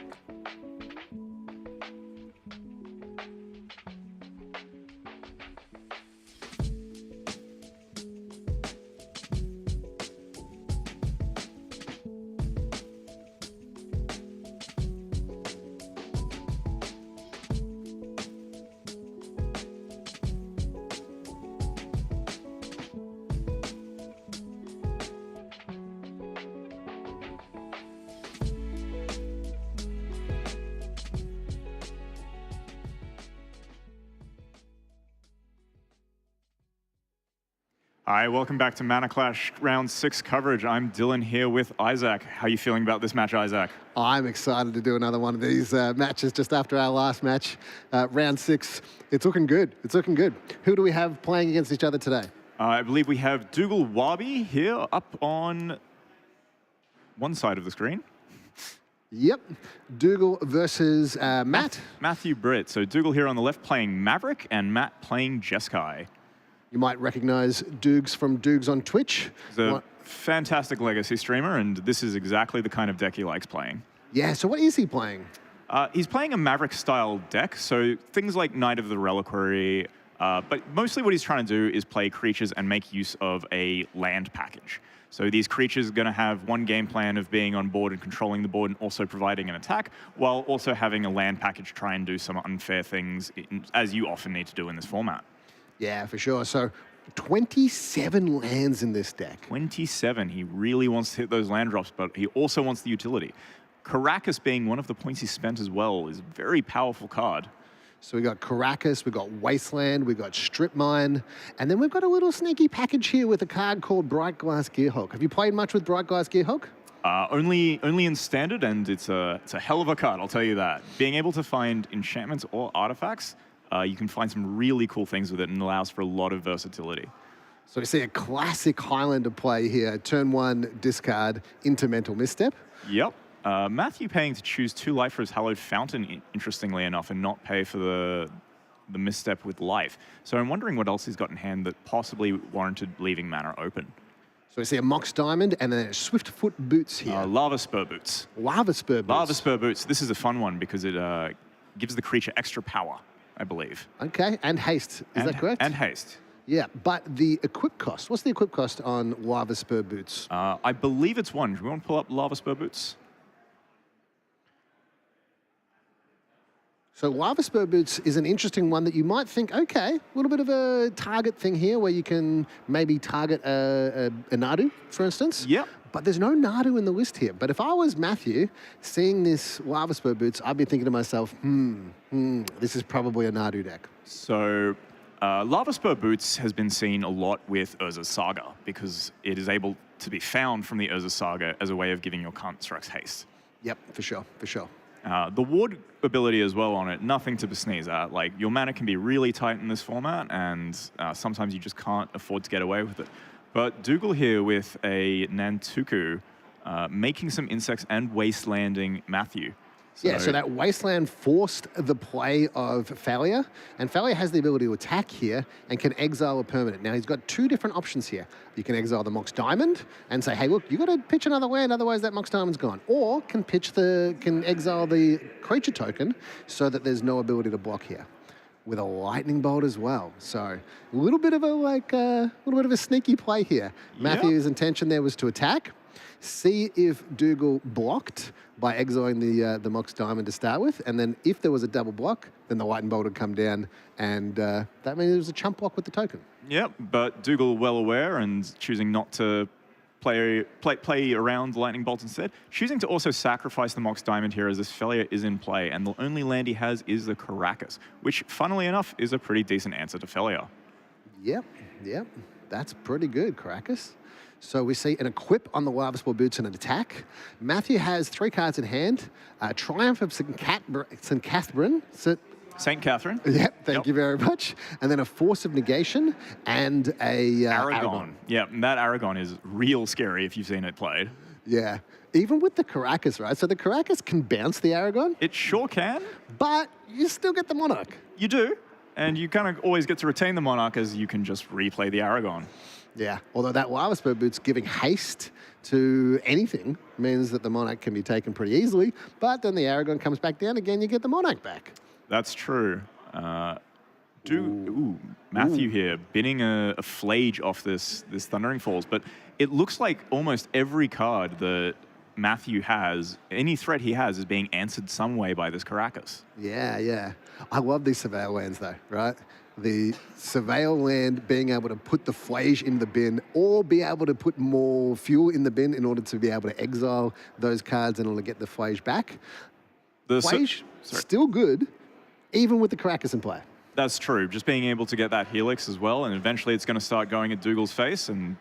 [SPEAKER 9] Hi, welcome back to Mana Clash Round 6 coverage. I'm Dylan here with Isaac. How are you feeling about this match, Isaac?
[SPEAKER 8] I'm excited to do another one of these matches just after our last match, Round 6. It's looking good. It's looking good. Who do we have playing against each other today?
[SPEAKER 9] I believe we have Dougal Wabi here up on one side of the screen.
[SPEAKER 8] Yep. Dougal versus Matt.
[SPEAKER 9] Matthew Britt. So Dougal here on the left playing Maverick and Matt playing Jeskai.
[SPEAKER 8] You might recognize Doogs from Doogs on Twitch.
[SPEAKER 9] He's a fantastic Legacy streamer, and this is exactly the kind of deck he likes playing.
[SPEAKER 8] Yeah, so what is he playing?
[SPEAKER 9] He's playing a Maverick-style deck, so things like Knight of the Reliquary, but mostly what he's trying to do is play creatures and make use of a land package. So these creatures are going to have one game plan of being on board and controlling the board and also providing an attack, while also having a land package try and do some unfair things, as you often need to do in this format.
[SPEAKER 8] Yeah, for sure. So 27 lands in this deck.
[SPEAKER 9] 27. He really wants to hit those land drops, but he also wants the utility. Caracas being one of the points he spent as well is a very powerful card.
[SPEAKER 8] So we got Caracas, we got Wasteland, we got Strip Mine, and then we've got a little sneaky package here with a card called Bright Glass Gearhulk. Have you played much with Bright Glass Gearhulk?
[SPEAKER 9] Only in standard, and it's a hell of a card, I'll tell you that. Being able to find enchantments or artifacts, you can find some really cool things with it and allows for a lot of versatility.
[SPEAKER 8] So we see a classic Highlander play here. Turn 1, discard into Mental Misstep.
[SPEAKER 9] Yep. Matthew paying to choose 2 life for his Hallowed Fountain, interestingly enough, and not pay for the misstep with life. So I'm wondering what else he's got in hand that possibly warranted leaving mana open.
[SPEAKER 8] So we see a Mox Diamond and then a Swiftfoot Boots here.
[SPEAKER 9] Lava Spur Boots.
[SPEAKER 8] Lava Spur Boots.
[SPEAKER 9] Lava Spur Boots. This is a fun one because it gives the creature extra power, I believe.
[SPEAKER 8] Okay, and haste. Is that correct?
[SPEAKER 9] And haste.
[SPEAKER 8] Yeah, but the equip cost, what's the equip cost on Lava Spur Boots?
[SPEAKER 9] I believe it's 1. Do we want to pull up Lava Spur Boots?
[SPEAKER 8] So Lava Spur Boots is an interesting one that you might think, okay, a little bit of a target thing here where you can maybe target a Nadu, for instance.
[SPEAKER 9] Yep.
[SPEAKER 8] But there's no Nadu in the list here. But if I was Matthew, seeing this Lava Spur Boots, I'd be thinking to myself, this is probably a Nadu deck.
[SPEAKER 9] So Lava Spur Boots has been seen a lot with Urza's Saga because it is able to be found from the Urza Saga as a way of giving your constructs haste.
[SPEAKER 8] Yep, for sure, for sure.
[SPEAKER 9] The ward ability as well on it, nothing to sneeze at. Like, your mana can be really tight in this format, and sometimes you just can't afford to get away with it. But Dougal here with a Nantuku, making some insects and wastelanding Matthew.
[SPEAKER 8] So that Wasteland forced the play of Failure, and Failure has the ability to attack here and can exile a permanent. Now, he's got two different options here. You can exile the Mox Diamond and say, hey, look, you got to pitch another land, otherwise that Mox Diamond's gone. Or can exile the creature token so that there's no ability to block here, with a Lightning Bolt as well. So a little bit of a sneaky play here. Matthew's intention there was to attack, see if Dougal blocked by exiling the Mox Diamond to start with, and then if there was a double block, then the Lightning Bolt would come down, and that means there was a chump block with the token.
[SPEAKER 9] Yep, but Dougal well aware and choosing not to play around the Lightning Bolt instead, choosing to also sacrifice the Mox Diamond here as this Failure is in play, and the only land he has is the Caracas, which, funnily enough, is a pretty decent answer to Failure.
[SPEAKER 8] Yep, that's pretty good, Caracas. So we see an equip on the Lava Spore Boots and an attack. Matthew has 3 cards in hand. Triumph of St. Catherine.
[SPEAKER 9] St. Catherine.
[SPEAKER 8] Yep, thank you very much. And then a Force of Negation and a Aragon.
[SPEAKER 9] Yeah, and that Aragon is real scary if you've seen it played.
[SPEAKER 8] Yeah, even with the Caracas, right? So the Caracas can bounce the Aragon.
[SPEAKER 9] It sure can.
[SPEAKER 8] But you still get the Monarch.
[SPEAKER 9] You do, and you kind of always get to retain the Monarch as you can just replay the Aragon.
[SPEAKER 8] Yeah, although that Lava Spur Boots giving haste to anything means that the Monarch can be taken pretty easily, but then the Aragon comes back down again, you get the Monarch back.
[SPEAKER 9] That's true. Matthew here, binning a Flage off this Thundering Falls, but it looks like almost every card that Matthew has, any threat he has, is being answered some way by this Caracas.
[SPEAKER 8] Yeah. I love these Surveil lands though, right? The Surveil land being able to put the Flage in the bin or be able to put more fuel in the bin in order to be able to exile those cards in order to get the Flage back. The Flage, still good, even with the Caracas in play.
[SPEAKER 9] That's true. Just being able to get that Helix as well, and eventually it's going to start going at Dougal's face and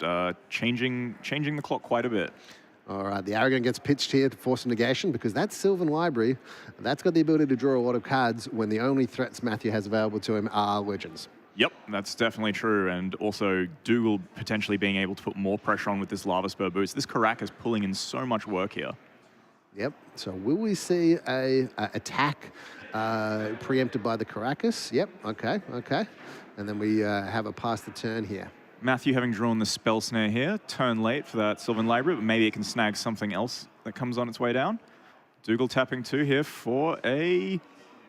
[SPEAKER 9] changing the clock quite a bit.
[SPEAKER 8] All right, the Aragon gets pitched here to Force of Negation because that Sylvan Library, that's got the ability to draw a lot of cards when the only threats Matthew has available to him are Legends.
[SPEAKER 9] Yep, that's definitely true. And also Dougal potentially being able to put more pressure on with this Lava Spur Boost. This Caracas pulling in so much work here.
[SPEAKER 8] Yep, so will we see a attack preempted by the Caracas? Yep, okay. And then we have a pass the turn here.
[SPEAKER 9] Matthew having drawn the Spell Snare here, turn late for that Sylvan Library, but maybe it can snag something else that comes on its way down. Dougal tapping 2 here for a...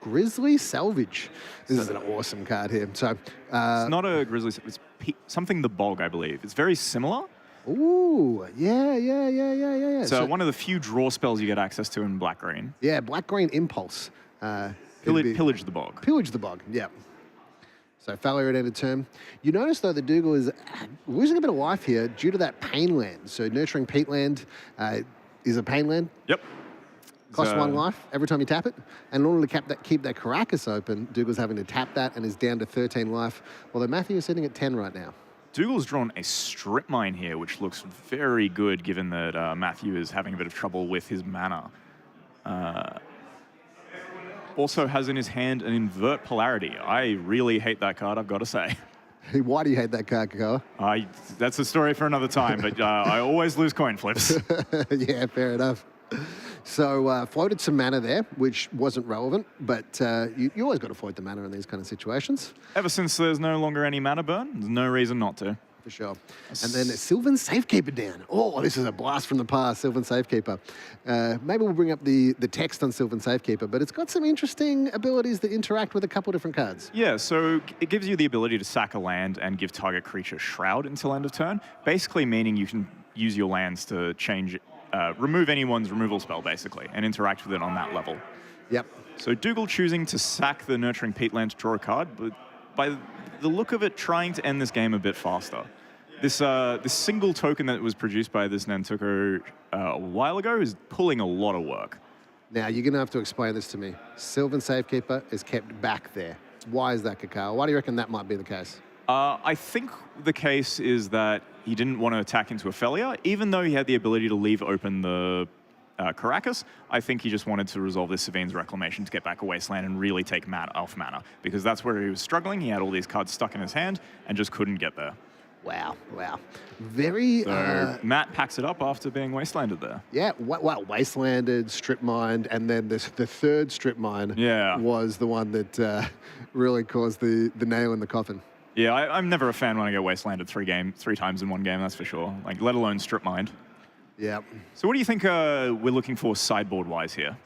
[SPEAKER 8] Grizzly Salvage. This is an awesome card here. So
[SPEAKER 9] it's not a Grizzly, it's something the Bog, I believe. It's very similar.
[SPEAKER 8] Ooh, yeah.
[SPEAKER 9] So one of the few draw spells you get access to in Black-Green.
[SPEAKER 8] Yeah, Black-Green Impulse.
[SPEAKER 9] Pillage the Bog.
[SPEAKER 8] Pillage the Bog, yeah. So Failure at end of turn. You notice, though, that Dougal is losing a bit of life here due to that Pain land. So Nurturing Peatland is a Pain land.
[SPEAKER 9] Yep.
[SPEAKER 8] Costs 1 life every time you tap it. And in order to keep that Caracas open, Dougal's having to tap that and is down to 13 life, although Matthew is sitting at 10 right now.
[SPEAKER 9] Dougal's drawn a Strip Mine here, which looks very good given that Matthew is having a bit of trouble with his mana. Also has in his hand an Invert Polarity. I really hate that card, I've got to say.
[SPEAKER 8] Why do you hate that card, Kakoa?
[SPEAKER 9] That's a story for another time, but I always lose coin flips.
[SPEAKER 8] Yeah, fair enough. So floated some mana there, which wasn't relevant, but you always got to float the mana in these kind of situations.
[SPEAKER 9] Ever since there's no longer any mana burn, there's no reason not to.
[SPEAKER 8] For sure. And then Sylvan Safekeeper down. Oh, this is a blast from the past, Sylvan Safekeeper. Maybe we'll bring up the text on Sylvan Safekeeper, but it's got some interesting abilities that interact with a couple different cards.
[SPEAKER 9] Yeah, so it gives you the ability to sack a land and give target creature Shroud until end of turn, basically meaning you can use your lands to change, remove anyone's removal spell, basically, and interact with it on that level.
[SPEAKER 8] Yep.
[SPEAKER 9] So Dougal choosing to sack the Nurturing Peatland to draw a card, but by the look of it, trying to end this game a bit faster. This single token that was produced by this Nantuku a while ago is pulling a lot of work.
[SPEAKER 8] Now, you're going to have to explain this to me. Sylvan Safekeeper is kept back there. Why is that, Kakao? Why do you reckon that might be the case?
[SPEAKER 9] I think the case is that he didn't want to attack into Ophelia, even though he had the ability to leave open the Caracas. I think he just wanted to resolve this Savine's Reclamation to get back a Wasteland and really take Matt off mana, because that's where he was struggling. He had all these cards stuck in his hand and just couldn't get there.
[SPEAKER 8] Wow. Very...
[SPEAKER 9] So Matt packs it up after being Wastelanded there.
[SPEAKER 8] Yeah, well, Wastelanded, Strip Mined, and then the third Strip Mine was the one that really caused the nail in the coffin.
[SPEAKER 9] Yeah, I'm never a fan when I get Wastelanded three times in one game, that's for sure. Like, let alone Strip Mined.
[SPEAKER 8] Yeah.
[SPEAKER 9] So what do you think we're looking for sideboard-wise here?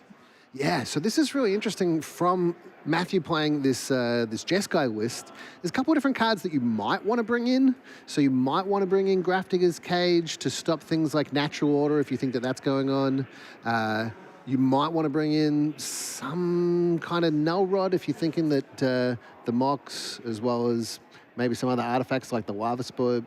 [SPEAKER 8] Yeah, so this is really interesting from Matthew playing this Jeskai list. There's a couple of different cards that you might want to bring in. So you might want to bring in Grafdigger's Cage to stop things like Natural Order if you think that that's going on. You might want to bring in some kind of Null Rod if you're thinking that the Mox, as well as maybe some other artifacts like the Lava Spore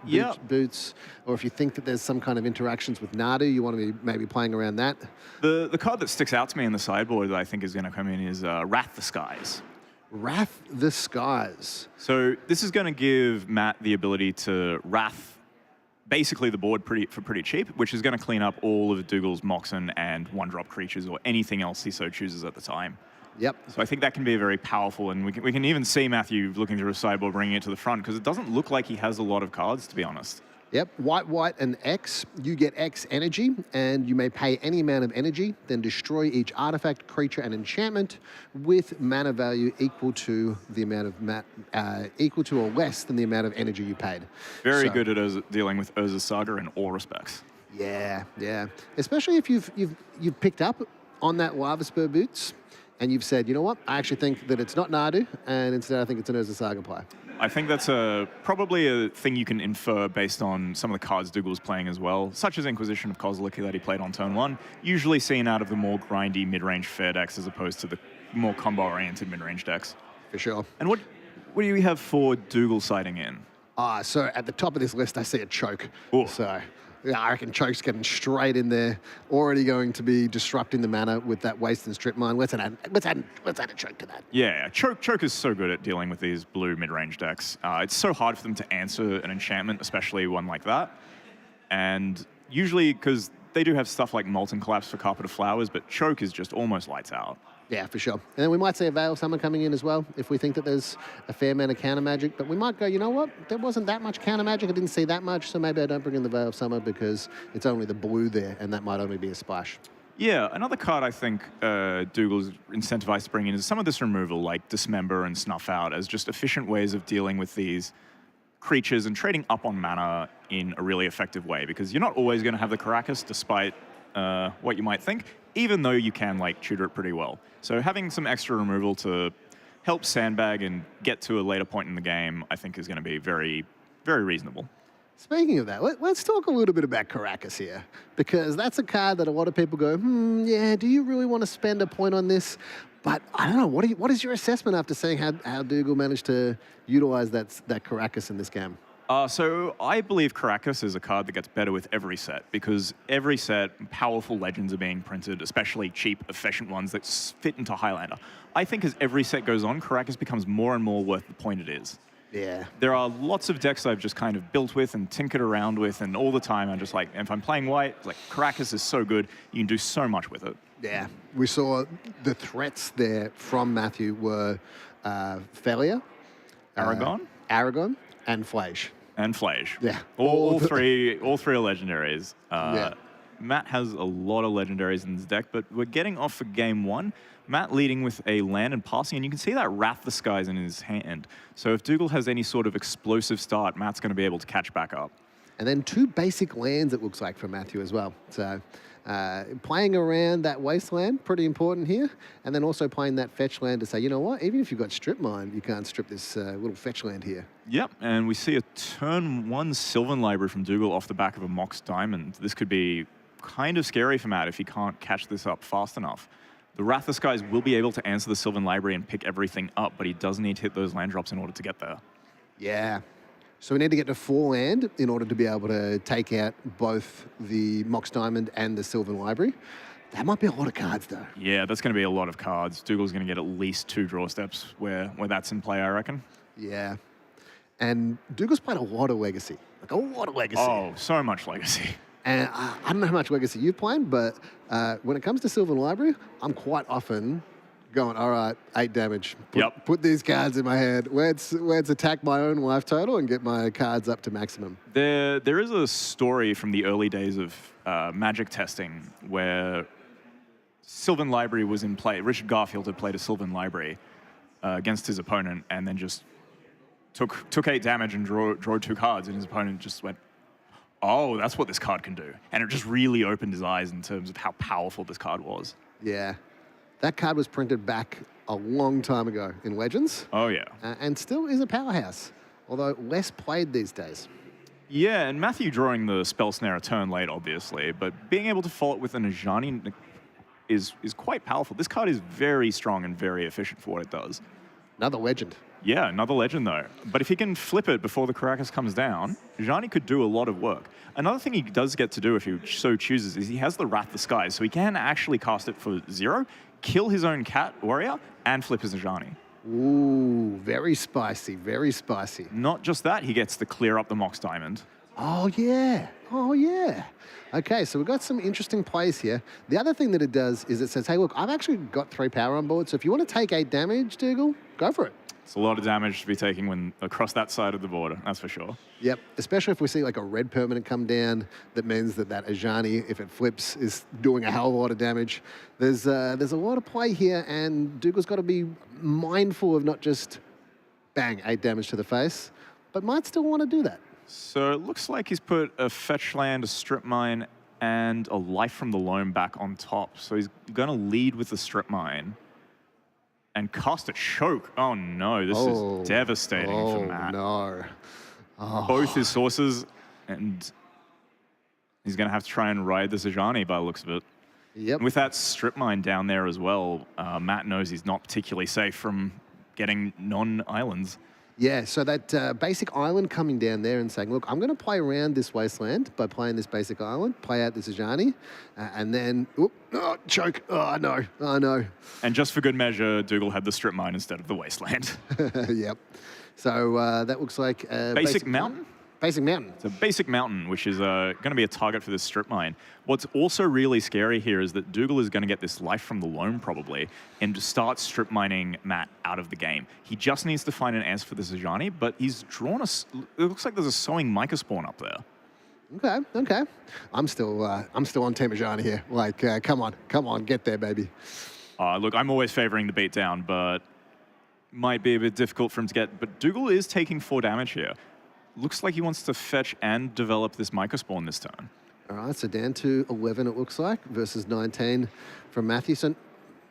[SPEAKER 8] boots, or if you think that there's some kind of interactions with Nadu, you want to be maybe playing around that.
[SPEAKER 9] The card that sticks out to me in the sideboard that I think is going to come in is Wrath the Skies.
[SPEAKER 8] Wrath the Skies.
[SPEAKER 9] So this is going to give Matt the ability to Wrath basically the board for pretty cheap, which is going to clean up all of Dougal's Moxen and one-drop creatures or anything else he so chooses at the time.
[SPEAKER 8] Yep.
[SPEAKER 9] So I think that can be very powerful, and we can even see Matthew looking through a sideboard, bringing it to the front, because it doesn't look like he has a lot of cards, to be honest.
[SPEAKER 8] Yep, white, and X. You get X energy, and you may pay any amount of energy, then destroy each artifact, creature, and enchantment with mana value equal to the amount of equal to or less than the amount of energy you paid.
[SPEAKER 9] Very good at dealing with Urza's Saga in all respects.
[SPEAKER 8] Yeah. Especially if you've picked up on that Lava Spur boots, and you've said, you know what, I actually think that it's not Nadu, and instead I think it's an Urza Saga play.
[SPEAKER 9] I think that's probably a thing you can infer based on some of the cards Dougal's playing as well, such as Inquisition of Kozilek that he played on turn 1, usually seen out of the more grindy mid-range fair decks as opposed to the more combo-oriented mid-range decks.
[SPEAKER 8] For sure.
[SPEAKER 9] And what do you have for Dougal siding in?
[SPEAKER 8] So at the top of this list, I see a Choke.
[SPEAKER 9] Ooh.
[SPEAKER 8] So yeah, I reckon Choke's getting straight in there, already going to be disrupting the mana with that Waste and Strip Mine. Let's add a Choke to that.
[SPEAKER 9] Yeah, Choke is so good at dealing with these blue mid-range decks. It's so hard for them to answer an enchantment, especially one like that. And usually, because they do have stuff like Molten Collapse for Carpet of Flowers, but Choke is just almost lights out.
[SPEAKER 8] Yeah, for sure. And then we might see a Veil of Summer coming in as well, if we think that there's a fair amount of counter magic. But we might go, you know what? There wasn't that much counter magic. I didn't see that much, so maybe I don't bring in the Veil of Summer because it's only the blue there, and that might only be a splash.
[SPEAKER 9] Yeah, another card I think Dougal's incentivized to bring in is some of this removal, like Dismember and Snuff Out, as just efficient ways of dealing with these creatures and trading up on mana in a really effective way, because you're not always going to have the Caracas, despite what you might think, even though you can tutor it pretty well. So having some extra removal to help sandbag and get to a later point in the game, I think is going to be very, very reasonable.
[SPEAKER 8] Speaking of that, let's talk a little bit about Caracas here, because that's a card that a lot of people go, yeah, do you really want to spend a point on this? But I don't know, what is your assessment after seeing how Dougal managed to utilize that Caracas in this game?
[SPEAKER 9] So I believe Caracas is a card that gets better with every set, because every set, powerful legends are being printed, especially cheap, efficient ones that fit into Highlander. I think as every set goes on, Caracas becomes more and more worth the point it is.
[SPEAKER 8] Yeah.
[SPEAKER 9] There are lots of decks I've just kind of built with and tinkered around with, and all the time I'm just like, if I'm playing white, Caracas is so good, you can do so much with it.
[SPEAKER 8] Yeah. We saw the threats there from Matthew were Failure,
[SPEAKER 9] Aragon,
[SPEAKER 8] and Flage.
[SPEAKER 9] And Flage.
[SPEAKER 8] Yeah.
[SPEAKER 9] All three are legendaries. Matt has a lot of legendaries in his deck, but we're getting off for game 1. Matt leading with a land and passing, and you can see that Wrath the Skies in his hand. So if Dougal has any sort of explosive start, Matt's going to be able to catch back up.
[SPEAKER 8] And then 2 basic lands, it looks like, for Matthew as well. So playing around that Wasteland, pretty important here. And then also playing that fetch land to say, you know what, even if you've got Strip Mine, you can't strip this little fetch land here.
[SPEAKER 9] Yep, and we see a turn 1 Sylvan Library from Dougal off the back of a Mox Diamond. This could be kind of scary for Matt if he can't catch this up fast enough. The Wrath of Skies will be able to answer the Sylvan Library and pick everything up, but he does need to hit those land drops in order to get there.
[SPEAKER 8] Yeah. So we need to get to 4 land in order to be able to take out both the Mox Diamond and the Sylvan Library. That might be a lot of cards, though.
[SPEAKER 9] Yeah, that's going to be a lot of cards. Dougal's going to get at least 2 draw steps where that's in play, I reckon.
[SPEAKER 8] Yeah. And Dougal's played a lot of Legacy. Like, a lot of Legacy.
[SPEAKER 9] Oh, so much Legacy.
[SPEAKER 8] And I don't know how much Legacy you've played, but when it comes to Sylvan Library, I'm quite often going, all right, 8 damage. Put these cards in my hand. Let's attack my own life total and get my cards up to maximum.
[SPEAKER 9] There is a story from the early days of Magic testing where Sylvan Library was in play. Richard Garfield had played a Sylvan Library against his opponent and then just took 8 damage and drew 2 cards, and his opponent just went, oh, that's what this card can do. And it just really opened his eyes in terms of how powerful this card was.
[SPEAKER 8] Yeah. That card was printed back a long time ago in Legends.
[SPEAKER 9] Oh, yeah.
[SPEAKER 8] And still is a powerhouse, although less played these days.
[SPEAKER 9] Yeah, and Matthew drawing the Spell Snare a turn late, obviously, but being able to follow it with an Ajani is quite powerful. This card is very strong and very efficient for what it does.
[SPEAKER 8] Another legend.
[SPEAKER 9] Yeah, another legend, though. But if he can flip it before the Caracas comes down, Ajani could do a lot of work. Another thing he does get to do, if he so chooses, is he has the Wrath the Skies, so he can actually cast it for 0, kill his own cat warrior, and flip his Ajani.
[SPEAKER 8] Ooh, very spicy, very spicy.
[SPEAKER 9] Not just that, he gets to clear up the Mox Diamond.
[SPEAKER 8] Oh, yeah. Oh, yeah. Okay, so we've got some interesting plays here. The other thing that it does is it says, hey, look, I've actually got 3 power on board, so if you want to take 8 damage, Dougal, go for it.
[SPEAKER 9] It's a lot of damage to be taking when across that side of the border, that's for sure.
[SPEAKER 8] Yep, especially if we see like a red permanent come down, that means that Ajani, if it flips, is doing a hell of a lot of damage. There's a lot of play here, and Dougal's got to be mindful of not just, bang, 8 damage to the face, but might still want to do that.
[SPEAKER 9] So it looks like he's put a fetch land, a strip mine, and a life from the loam back on top. So he's going to lead with the strip mine and cast a choke. Oh no, this is devastating for Matt.
[SPEAKER 8] No. Oh.
[SPEAKER 9] Both his sources, and he's going to have to try and ride this Ajani by the looks of it.
[SPEAKER 8] Yep.
[SPEAKER 9] And with that strip mine down there as well, Matt knows he's not particularly safe from getting non-islands.
[SPEAKER 8] Yeah, so that basic island coming down there and saying, look, I'm going to play around this wasteland by playing this basic island, play out this Ajani, and then, choke. Oh, no. Oh, no.
[SPEAKER 9] And just for good measure, Dougal had the strip mine instead of the wasteland.
[SPEAKER 8] Yep. So that looks like...
[SPEAKER 9] basic mountain?
[SPEAKER 8] Basic mountain.
[SPEAKER 9] It's a basic mountain, which is going to be a target for this strip mine. What's also really scary here is that Dougal is going to get this life from the loam probably and start strip mining Matt out of the game. He just needs to find an answer for this Ajani, but he's drawn it looks like there's a sowing Mica spawn up there.
[SPEAKER 8] Okay. I'm still on Team Ajani here. Like, come on, get there, baby.
[SPEAKER 9] Look, I'm always favoring the beatdown, but might be a bit difficult for him to get. But Dougal is taking 4 damage here. Looks like he wants to fetch and develop this Mica spawn this turn.
[SPEAKER 8] All right, so down to 11 it looks like, versus 19 from Matthew. So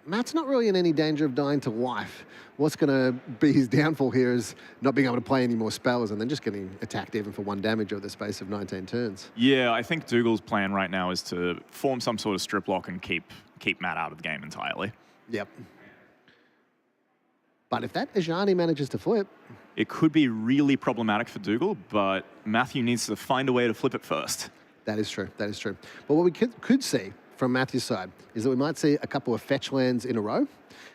[SPEAKER 8] Matt's not really in any danger of dying to life. What's going to be his downfall here is not being able to play any more spells and then just getting attacked even for 1 damage over the space of 19 turns.
[SPEAKER 9] Yeah, I think Dougal's plan right now is to form some sort of strip lock and keep Matt out of the game entirely.
[SPEAKER 8] Yep. But if that Ajani manages to flip...
[SPEAKER 9] It could be really problematic for Dougal, but Matthew needs to find a way to flip it first.
[SPEAKER 8] That is true. That is true. But what we could see from Matthew's side is that we might see a couple of fetch lands in a row.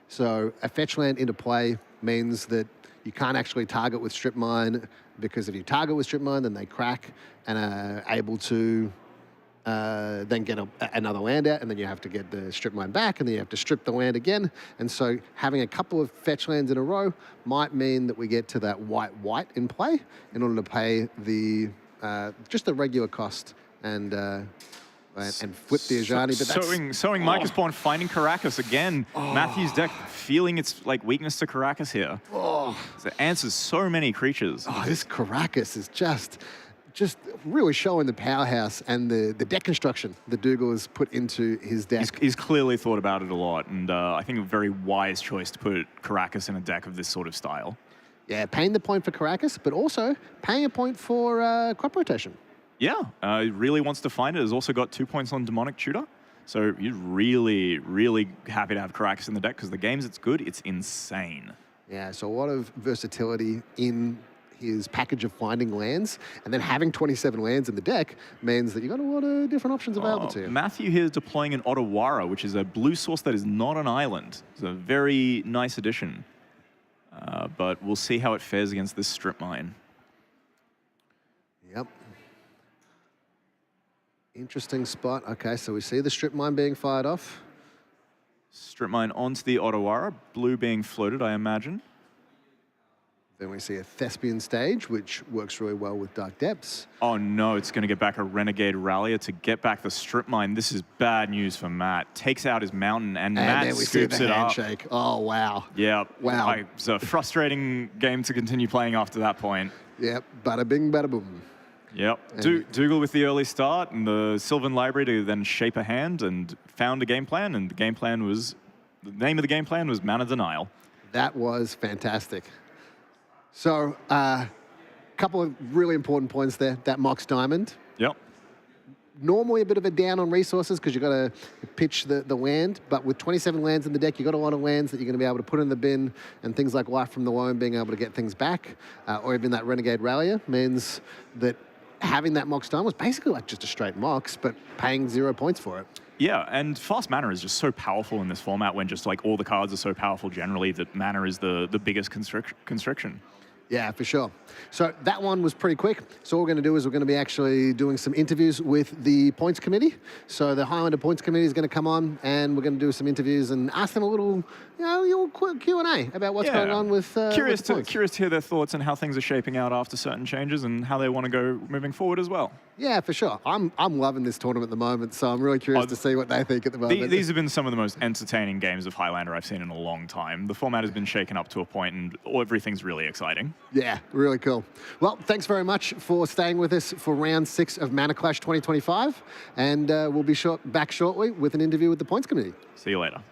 [SPEAKER 8] So a fetch land into play means that you can't actually target with strip mine, because if you target with strip mine, then they crack and are able to then get another land out, and then you have to get the strip mine back, and then you have to strip the land again. And so having a couple of fetch lands in a row might mean that we get to that white in play in order to pay the just the regular cost and flip the Ajani. But that's
[SPEAKER 9] sowing Mica spawn, finding Caracas again. Matthew's deck feeling its like weakness to Caracas here. So it answers so many creatures.
[SPEAKER 8] This Caracas is just really showing the powerhouse and the deck construction that Dougal has put into his deck.
[SPEAKER 9] He's clearly thought about it a lot, and I think a very wise choice to put Caracas in a deck of this sort of style.
[SPEAKER 8] Yeah, paying the point for Caracas, but also paying a point for crop rotation.
[SPEAKER 9] Yeah, he really wants to find it. Has also got 2 points on Demonic Tutor. So he's really, really happy to have Caracas in the deck, because the games it's good, it's insane.
[SPEAKER 8] Yeah, so a lot of versatility in his package of finding lands, and then having 27 lands in the deck means that you've got a lot of different options available to you.
[SPEAKER 9] Matthew here is deploying an Ottawara, which is a blue source that is not an island. It's a very nice addition. But we'll see how it fares against this strip mine.
[SPEAKER 8] Yep. Interesting spot. Okay, so we see the strip mine being fired off.
[SPEAKER 9] Strip mine onto the Ottawara, blue being floated, I imagine.
[SPEAKER 8] Then we see a Thespian stage, which works really well with Dark Depths.
[SPEAKER 9] Oh no, it's going to get back a Renegade Rallier to get back the strip mine. This is bad news for Matt. Takes out his mountain, and Matt
[SPEAKER 8] then we
[SPEAKER 9] scoops
[SPEAKER 8] see
[SPEAKER 9] it
[SPEAKER 8] the
[SPEAKER 9] up.
[SPEAKER 8] handshake. Oh, wow.
[SPEAKER 9] Yeah.
[SPEAKER 8] Wow.
[SPEAKER 9] It's a frustrating game to continue playing after that point.
[SPEAKER 8] Yep, bada bing, bada boom.
[SPEAKER 9] Yep. Dougal with the early start and the Sylvan Library to then shape a hand and found a game plan, and the game plan was, the name of the game plan was Mana Denial.
[SPEAKER 8] That was fantastic. So, a couple of really important points there. That Mox Diamond.
[SPEAKER 9] Yep.
[SPEAKER 8] Normally a bit of a down on resources because you've got to pitch the land, but with 27 lands in the deck, you've got a lot of lands that you're going to be able to put in the bin, and things like Life from the Loam, being able to get things back, or even that Renegade Rallier, means that having that Mox Diamond was basically like just a straight Mox, but paying 0 points for it.
[SPEAKER 9] Yeah, and fast mana is just so powerful in this format when just like all the cards are so powerful generally that mana is the biggest constriction.
[SPEAKER 8] Yeah, for sure. So that one was pretty quick. So what we're going to do is we're going to be actually doing some interviews with the points committee. So the Highlander points committee is going to come on, and we're going to do some interviews and ask them a little, your Q&A about what's going on with
[SPEAKER 9] curious
[SPEAKER 8] with the points.
[SPEAKER 9] to hear their thoughts and how things are shaping out after certain changes and how they want to go moving forward as well.
[SPEAKER 8] Yeah, for sure. I'm loving this tournament at the moment, so I'm really curious to see what they think at the moment.
[SPEAKER 9] These have been some of the most entertaining games of Highlander I've seen in a long time. The format has been shaken up to a point, and everything's really exciting.
[SPEAKER 8] Yeah, really cool. Well, thanks very much for staying with us for round 6 of Mana Clash 2025, and we'll be back shortly with an interview with the points committee.
[SPEAKER 9] See you later.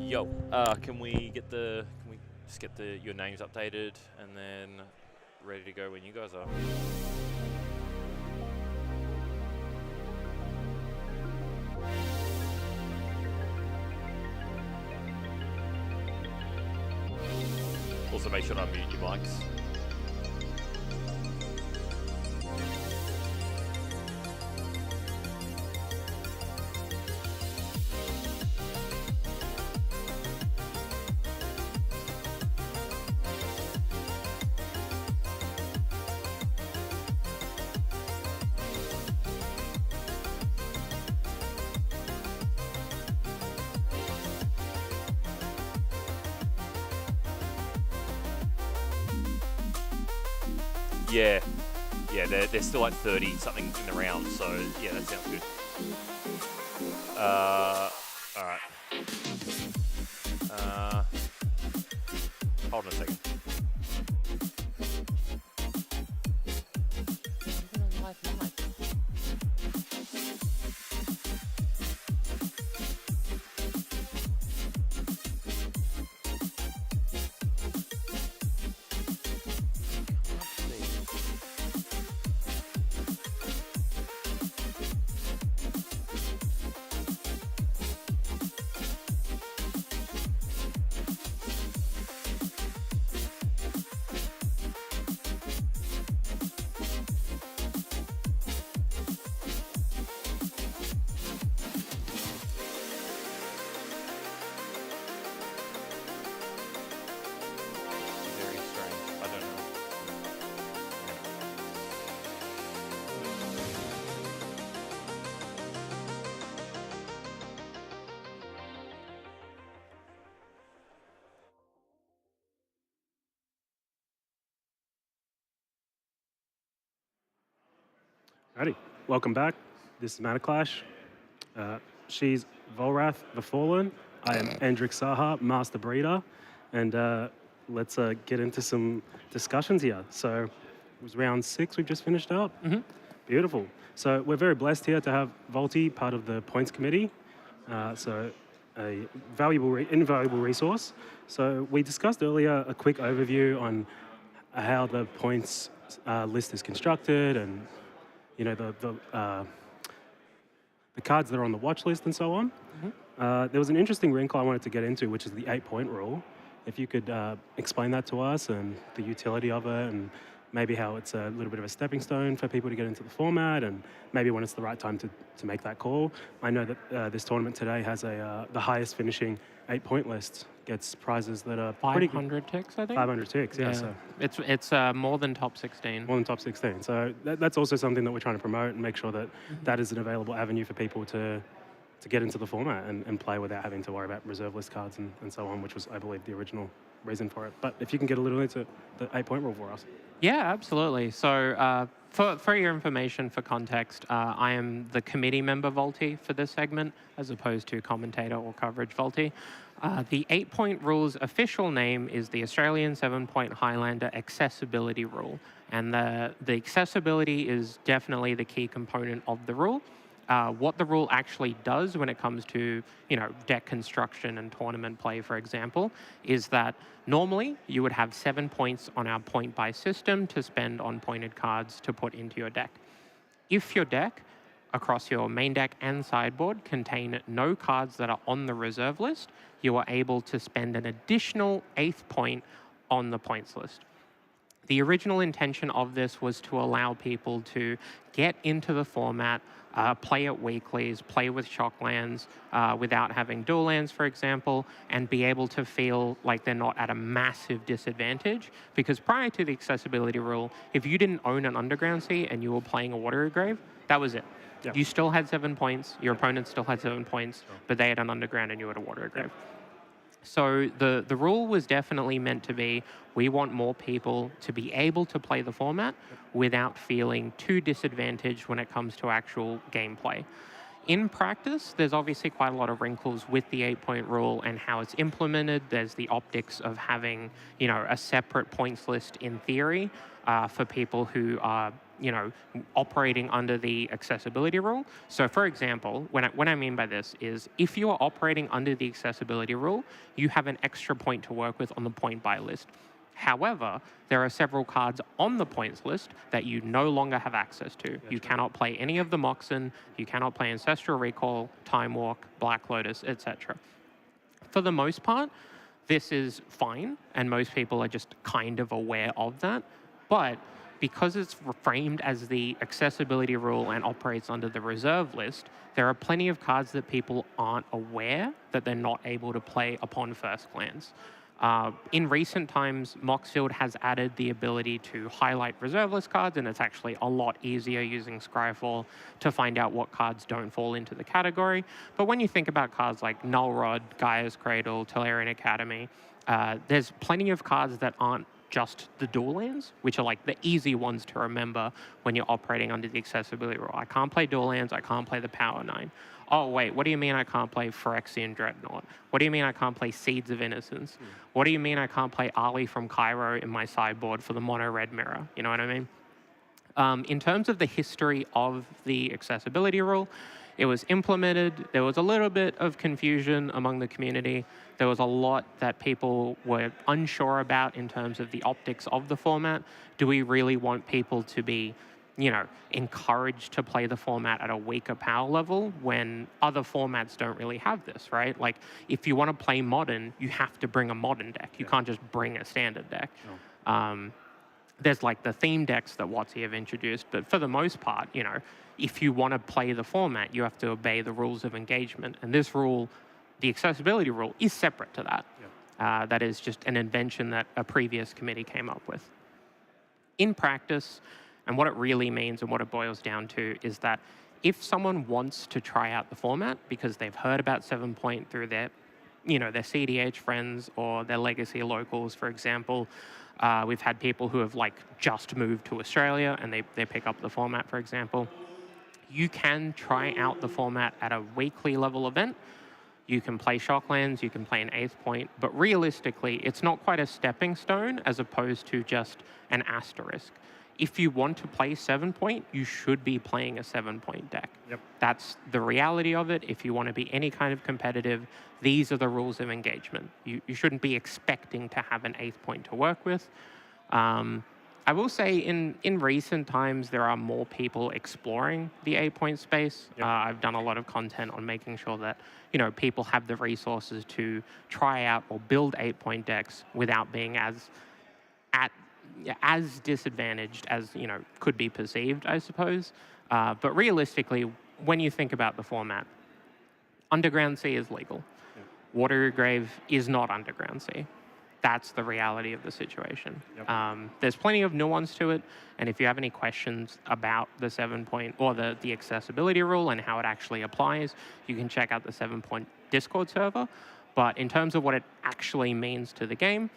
[SPEAKER 1] Yo, can we just get your names updated and then ready to go when you guys are? Also make sure to unmute your mics. Yeah, they're still at 30 something in the round, so yeah, that sounds good. All right. Hold on a second.
[SPEAKER 4] Alrighty, welcome back. This is Metaclash. She's Volrath the Fallen. I am Endrick Saha, Master Breeder. And let's get into some discussions here. So it was round 6 we've just finished up. Beautiful. So we're very blessed here to have Volty part of the points committee. So a invaluable resource. So we discussed earlier a quick overview on how the points list is constructed and the cards that are on the watch list and so on. There was an interesting wrinkle I wanted to get into, which is the 8-point rule. If you could explain that to us and the utility of it and maybe how it's a little bit of a stepping stone for people to get into the format and maybe when it's the right time to make that call. I know that this tournament today has the highest finishing 8-point list, gets prizes that are pretty good.
[SPEAKER 5] 500 ticks, I think.
[SPEAKER 4] 500 ticks, yeah. So
[SPEAKER 5] It's more than top 16.
[SPEAKER 4] more than top 16. So that's also something that we're trying to promote and make sure that that is an available avenue for people to get into the format and play without having to worry about reserve list cards and so on, which was, I believe, the original reason for it. But if you can get a little into the 8-point rule for us.
[SPEAKER 5] Yeah, absolutely. So for your information, for context, I am the committee member Volty for this segment, as opposed to commentator or coverage Volty. The 8-point rule's official name is the Australian 7-point Highlander Accessibility Rule. And the accessibility is definitely the key component of the rule. What the rule actually does when it comes to, deck construction and tournament play, for example, is that normally you would have 7 points on our point buy system to spend on pointed cards to put into your deck. If your deck, across your main deck and sideboard, contain no cards that are on the reserve list, you are able to spend an additional 8th point on the points list. The original intention of this was to allow people to get into the format, play at weeklies, play with shock lands without having dual lands, for example, and be able to feel like they're not at a massive disadvantage. Because prior to the accessibility rule, if you didn't own an Underground Sea and you were playing a Watery Grave, that was it.
[SPEAKER 4] Yep.
[SPEAKER 5] You still had 7 points, your opponent still had 7 points, but they had an Underground and you had a Watery Grave. So the rule was definitely meant to be, we want more people to be able to play the format without feeling too disadvantaged when it comes to actual gameplay. In practice, there's obviously quite a lot of wrinkles with the 8-point rule and how it's implemented. There's the optics of having, a separate points list in theory for people who are operating under the accessibility rule. So for example, what I mean by this is if you are operating under the accessibility rule, you have an extra point to work with on the point buy list. However, there are several cards on the points list that you no longer have access to. You cannot play any of the Moxen, you cannot play Ancestral Recall, Time Walk, Black Lotus, etc. For the most part, this is fine, and most people are just kind of aware of that. But because it's framed as the accessibility rule and operates under the reserve list, there are plenty of cards that people aren't aware that they're not able to play upon first glance. In recent times, Moxfield has added the ability to highlight reserve list cards, and it's actually a lot easier using Scryfall to find out what cards don't fall into the category. But when you think about cards like Null Rod, Gaia's Cradle, Tellurian Academy, there's plenty of cards that aren't just the dual lands, which are like the easy ones to remember when you're operating under the accessibility rule. I can't play dual lands, I can't play the Power 9. Oh, wait, what do you mean I can't play Phyrexian Dreadnought? What do you mean I can't play Seeds of Innocence? What do you mean I can't play Ali from Cairo in my sideboard for the mono red mirror? You know what I mean? In terms of the history of the accessibility rule, it was implemented. There was a little bit of confusion among the community. There was a lot that people were unsure about in terms of the optics of the format. Do we really want people to be, encouraged to play the format at a weaker power level when other formats don't really have this, right? Like, if you want to play Modern, you have to bring a Modern deck. You can't just bring a standard deck. No. There's like the theme decks that WotC have introduced, but for the most part, if you want to play the format, you have to obey the rules of engagement. And this rule, the accessibility rule, is separate to that. Yeah. That is just an invention that a previous committee came up with. In practice, and what it really means and what it boils down to is that if someone wants to try out the format because they've heard about 7-point through their CDH friends or their legacy locals, for example, We've had people who have like just moved to Australia and they pick up the format, for example. You can try out the format at a weekly level event. You can play Shocklands, you can play an 8th point, but realistically, it's not quite a stepping stone as opposed to just an asterisk. If you want to play 7 point, you should be playing a 7 point deck.
[SPEAKER 4] Yep.
[SPEAKER 5] That's the reality of it. If you want to be any kind of competitive, these are the rules of engagement. You shouldn't be expecting to have an 8th point to work with. I will say in recent times, there are more people exploring the 8-point space.
[SPEAKER 4] Yep.
[SPEAKER 5] I've done a lot of content on making sure that, people have the resources to try out or build 8-point decks without being as disadvantaged as, could be perceived, I suppose. But realistically, when you think about the format, Underground Sea is legal.
[SPEAKER 4] Yep.
[SPEAKER 5] Watery Grave is not Underground Sea. That's the reality of the situation.
[SPEAKER 4] Yep.
[SPEAKER 5] There's plenty of nuance to it, and if you have any questions about the 7-point or the accessibility rule and how it actually applies, you can check out the 7-point Discord server. But in terms of what it actually means to the game,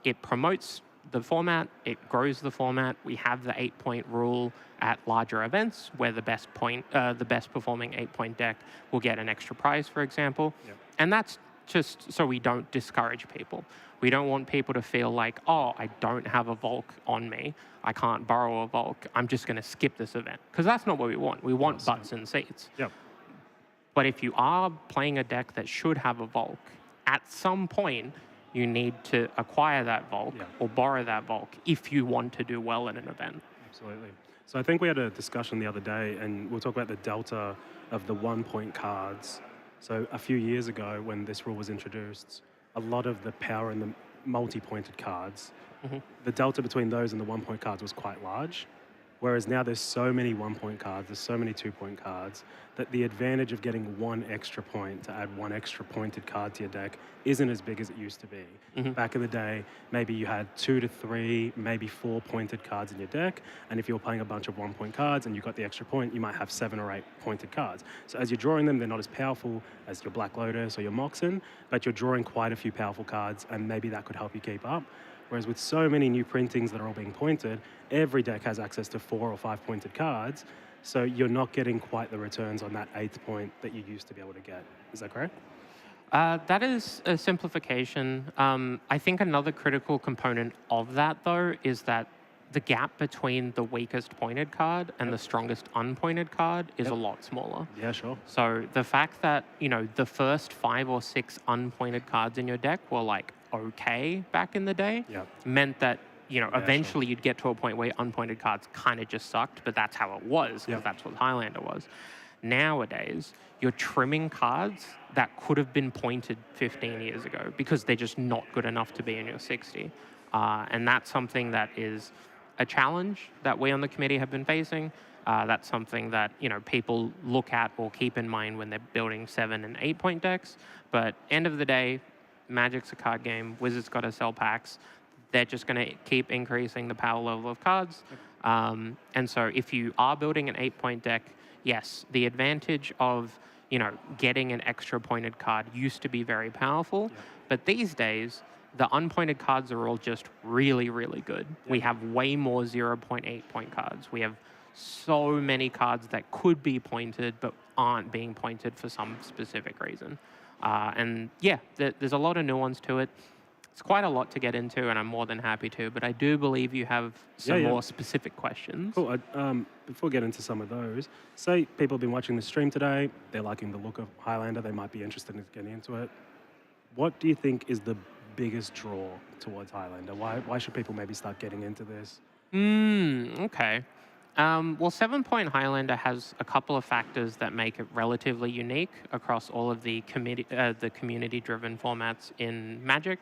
[SPEAKER 5] it promotes the format, it grows the format. We have the 8-point rule at larger events where the best performing 8-point deck will get an extra prize, for example.
[SPEAKER 4] Yep.
[SPEAKER 5] And that's just so we don't discourage people. We don't want people to feel like, oh, I don't have a Volk on me. I can't borrow a Volk. I'm just going to skip this event. Because that's not what we want. We want butts in seats.
[SPEAKER 4] Yep.
[SPEAKER 5] But if you are playing a deck that should have a Volk, at some point, you need to acquire that Volk or borrow that Volk if you want to do well in an event.
[SPEAKER 4] Absolutely. So I think we had a discussion the other day, and we'll talk about the delta of the 1-point cards. So a few years ago, when this rule was introduced, a lot of the power in the multi-pointed cards, the delta between those and the 1-point cards was quite large. Whereas now there's so many 1-point cards, there's so many 2-point cards, that the advantage of getting 1 extra point to add 1 extra pointed card to your deck isn't as big as it used to be. Back in the day, maybe you had 2 to 3, maybe 4 pointed cards in your deck, and if you were playing a bunch of 1-point cards and you got the extra point, you might have 7 or 8 pointed cards. So as you're drawing them, they're not as powerful as your Black Lotus or your Moxen, but you're drawing quite a few powerful cards, and maybe that could help you keep up. Whereas with so many new printings that are all being pointed, every deck has access to 4 or 5 pointed cards, so you're not getting quite the returns on that 8th point that you used to be able to get. Is that correct?
[SPEAKER 5] That is a simplification. I think another critical component of that, though, is that the gap between the weakest pointed card and the strongest unpointed card is a lot smaller.
[SPEAKER 4] Yeah, sure.
[SPEAKER 5] So the fact that, the first 5 or 6 unpointed cards in your deck were like okay back in the day meant that, eventually you'd get to a point where unpointed cards kind of just sucked, but that's how it was, because that's what Highlander was. Nowadays, you're trimming cards that could have been pointed 15 years ago because they're just not good enough to be in your 60. And that's something that is a challenge that we on the committee have been facing. That's something that, people look at or keep in mind when they're building 7 and 8-point decks. But end of the day, Magic's a card game. Wizards got to sell packs. They're just going to keep increasing the power level of cards. And so if you are building an 8-point deck, yes, the advantage of, getting an extra pointed card used to be very powerful. But these days, the unpointed cards are all just really, really good. We have way more 0.8 point cards. We have so many cards that could be pointed but aren't being pointed for some specific reason. And yeah, there's a lot of nuance to it. It's quite a lot to get into, and I'm more than happy to, but I do believe you have some more specific questions.
[SPEAKER 4] Cool. Before we get into some of those, say people have been watching the stream today, they're liking the look of Highlander, they might be interested in getting into it. What do you think is the biggest draw towards Highlander? Why should people maybe start getting into this?
[SPEAKER 5] Okay. Well, 7-point Highlander has a couple of factors that make it relatively unique across all of the community-driven formats in Magic.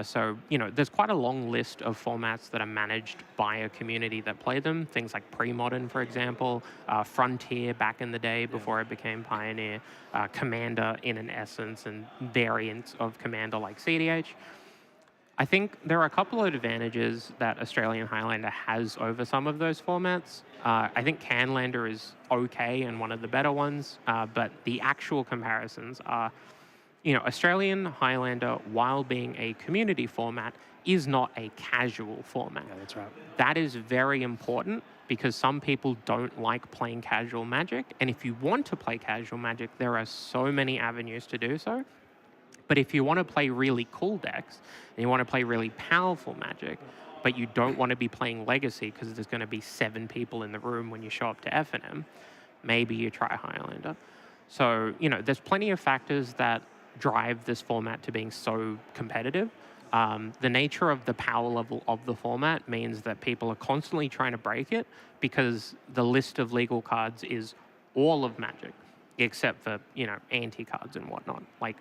[SPEAKER 5] So, there's quite a long list of formats that are managed by a community that play them. Things like Pre-Modern, for example, Frontier back in the day before it became Pioneer, Commander in an essence, and variants of Commander like CDH. I think there are a couple of advantages that Australian Highlander has over some of those formats. I think Canlander is okay and one of the better ones, but the actual comparisons are, Australian Highlander, while being a community format, is not a casual format.
[SPEAKER 4] Yeah, that's right.
[SPEAKER 5] That is very important because some people don't like playing casual Magic. And if you want to play casual Magic, there are so many avenues to do so. But if you want to play really cool decks and you want to play really powerful Magic, but you don't want to be playing Legacy because there's going to be 7 people in the room when you show up to F&M, maybe you try Highlander. So, there's plenty of factors that drive this format to being so competitive. The nature of the power level of the format means that people are constantly trying to break it because the list of legal cards is all of Magic, except for, anti-cards and whatnot. Like,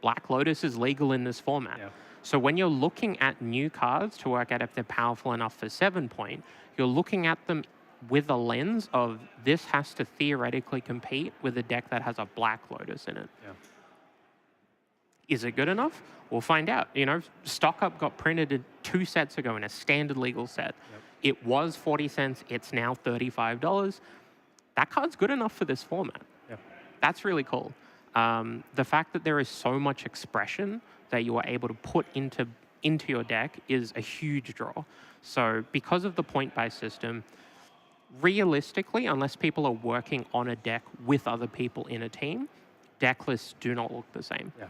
[SPEAKER 5] Black Lotus is legal in this format.
[SPEAKER 4] Yeah.
[SPEAKER 5] So when you're looking at new cards to work out if they're powerful enough for 7-point, you're looking at them with a lens of this has to theoretically compete with a deck that has a Black Lotus in it.
[SPEAKER 4] Yeah.
[SPEAKER 5] Is it good enough? We'll find out. Stock Up got printed 2 sets ago in a standard legal set.
[SPEAKER 4] Yep.
[SPEAKER 5] It was 40 cents. It's now $35. That card's good enough for this format.
[SPEAKER 4] Yep.
[SPEAKER 5] That's really cool. The fact that there is so much expression that you are able to put into your deck is a huge draw. So because of the point-based system, realistically, unless people are working on a deck with other people in a team, deck lists do not look the same.
[SPEAKER 4] Yeah.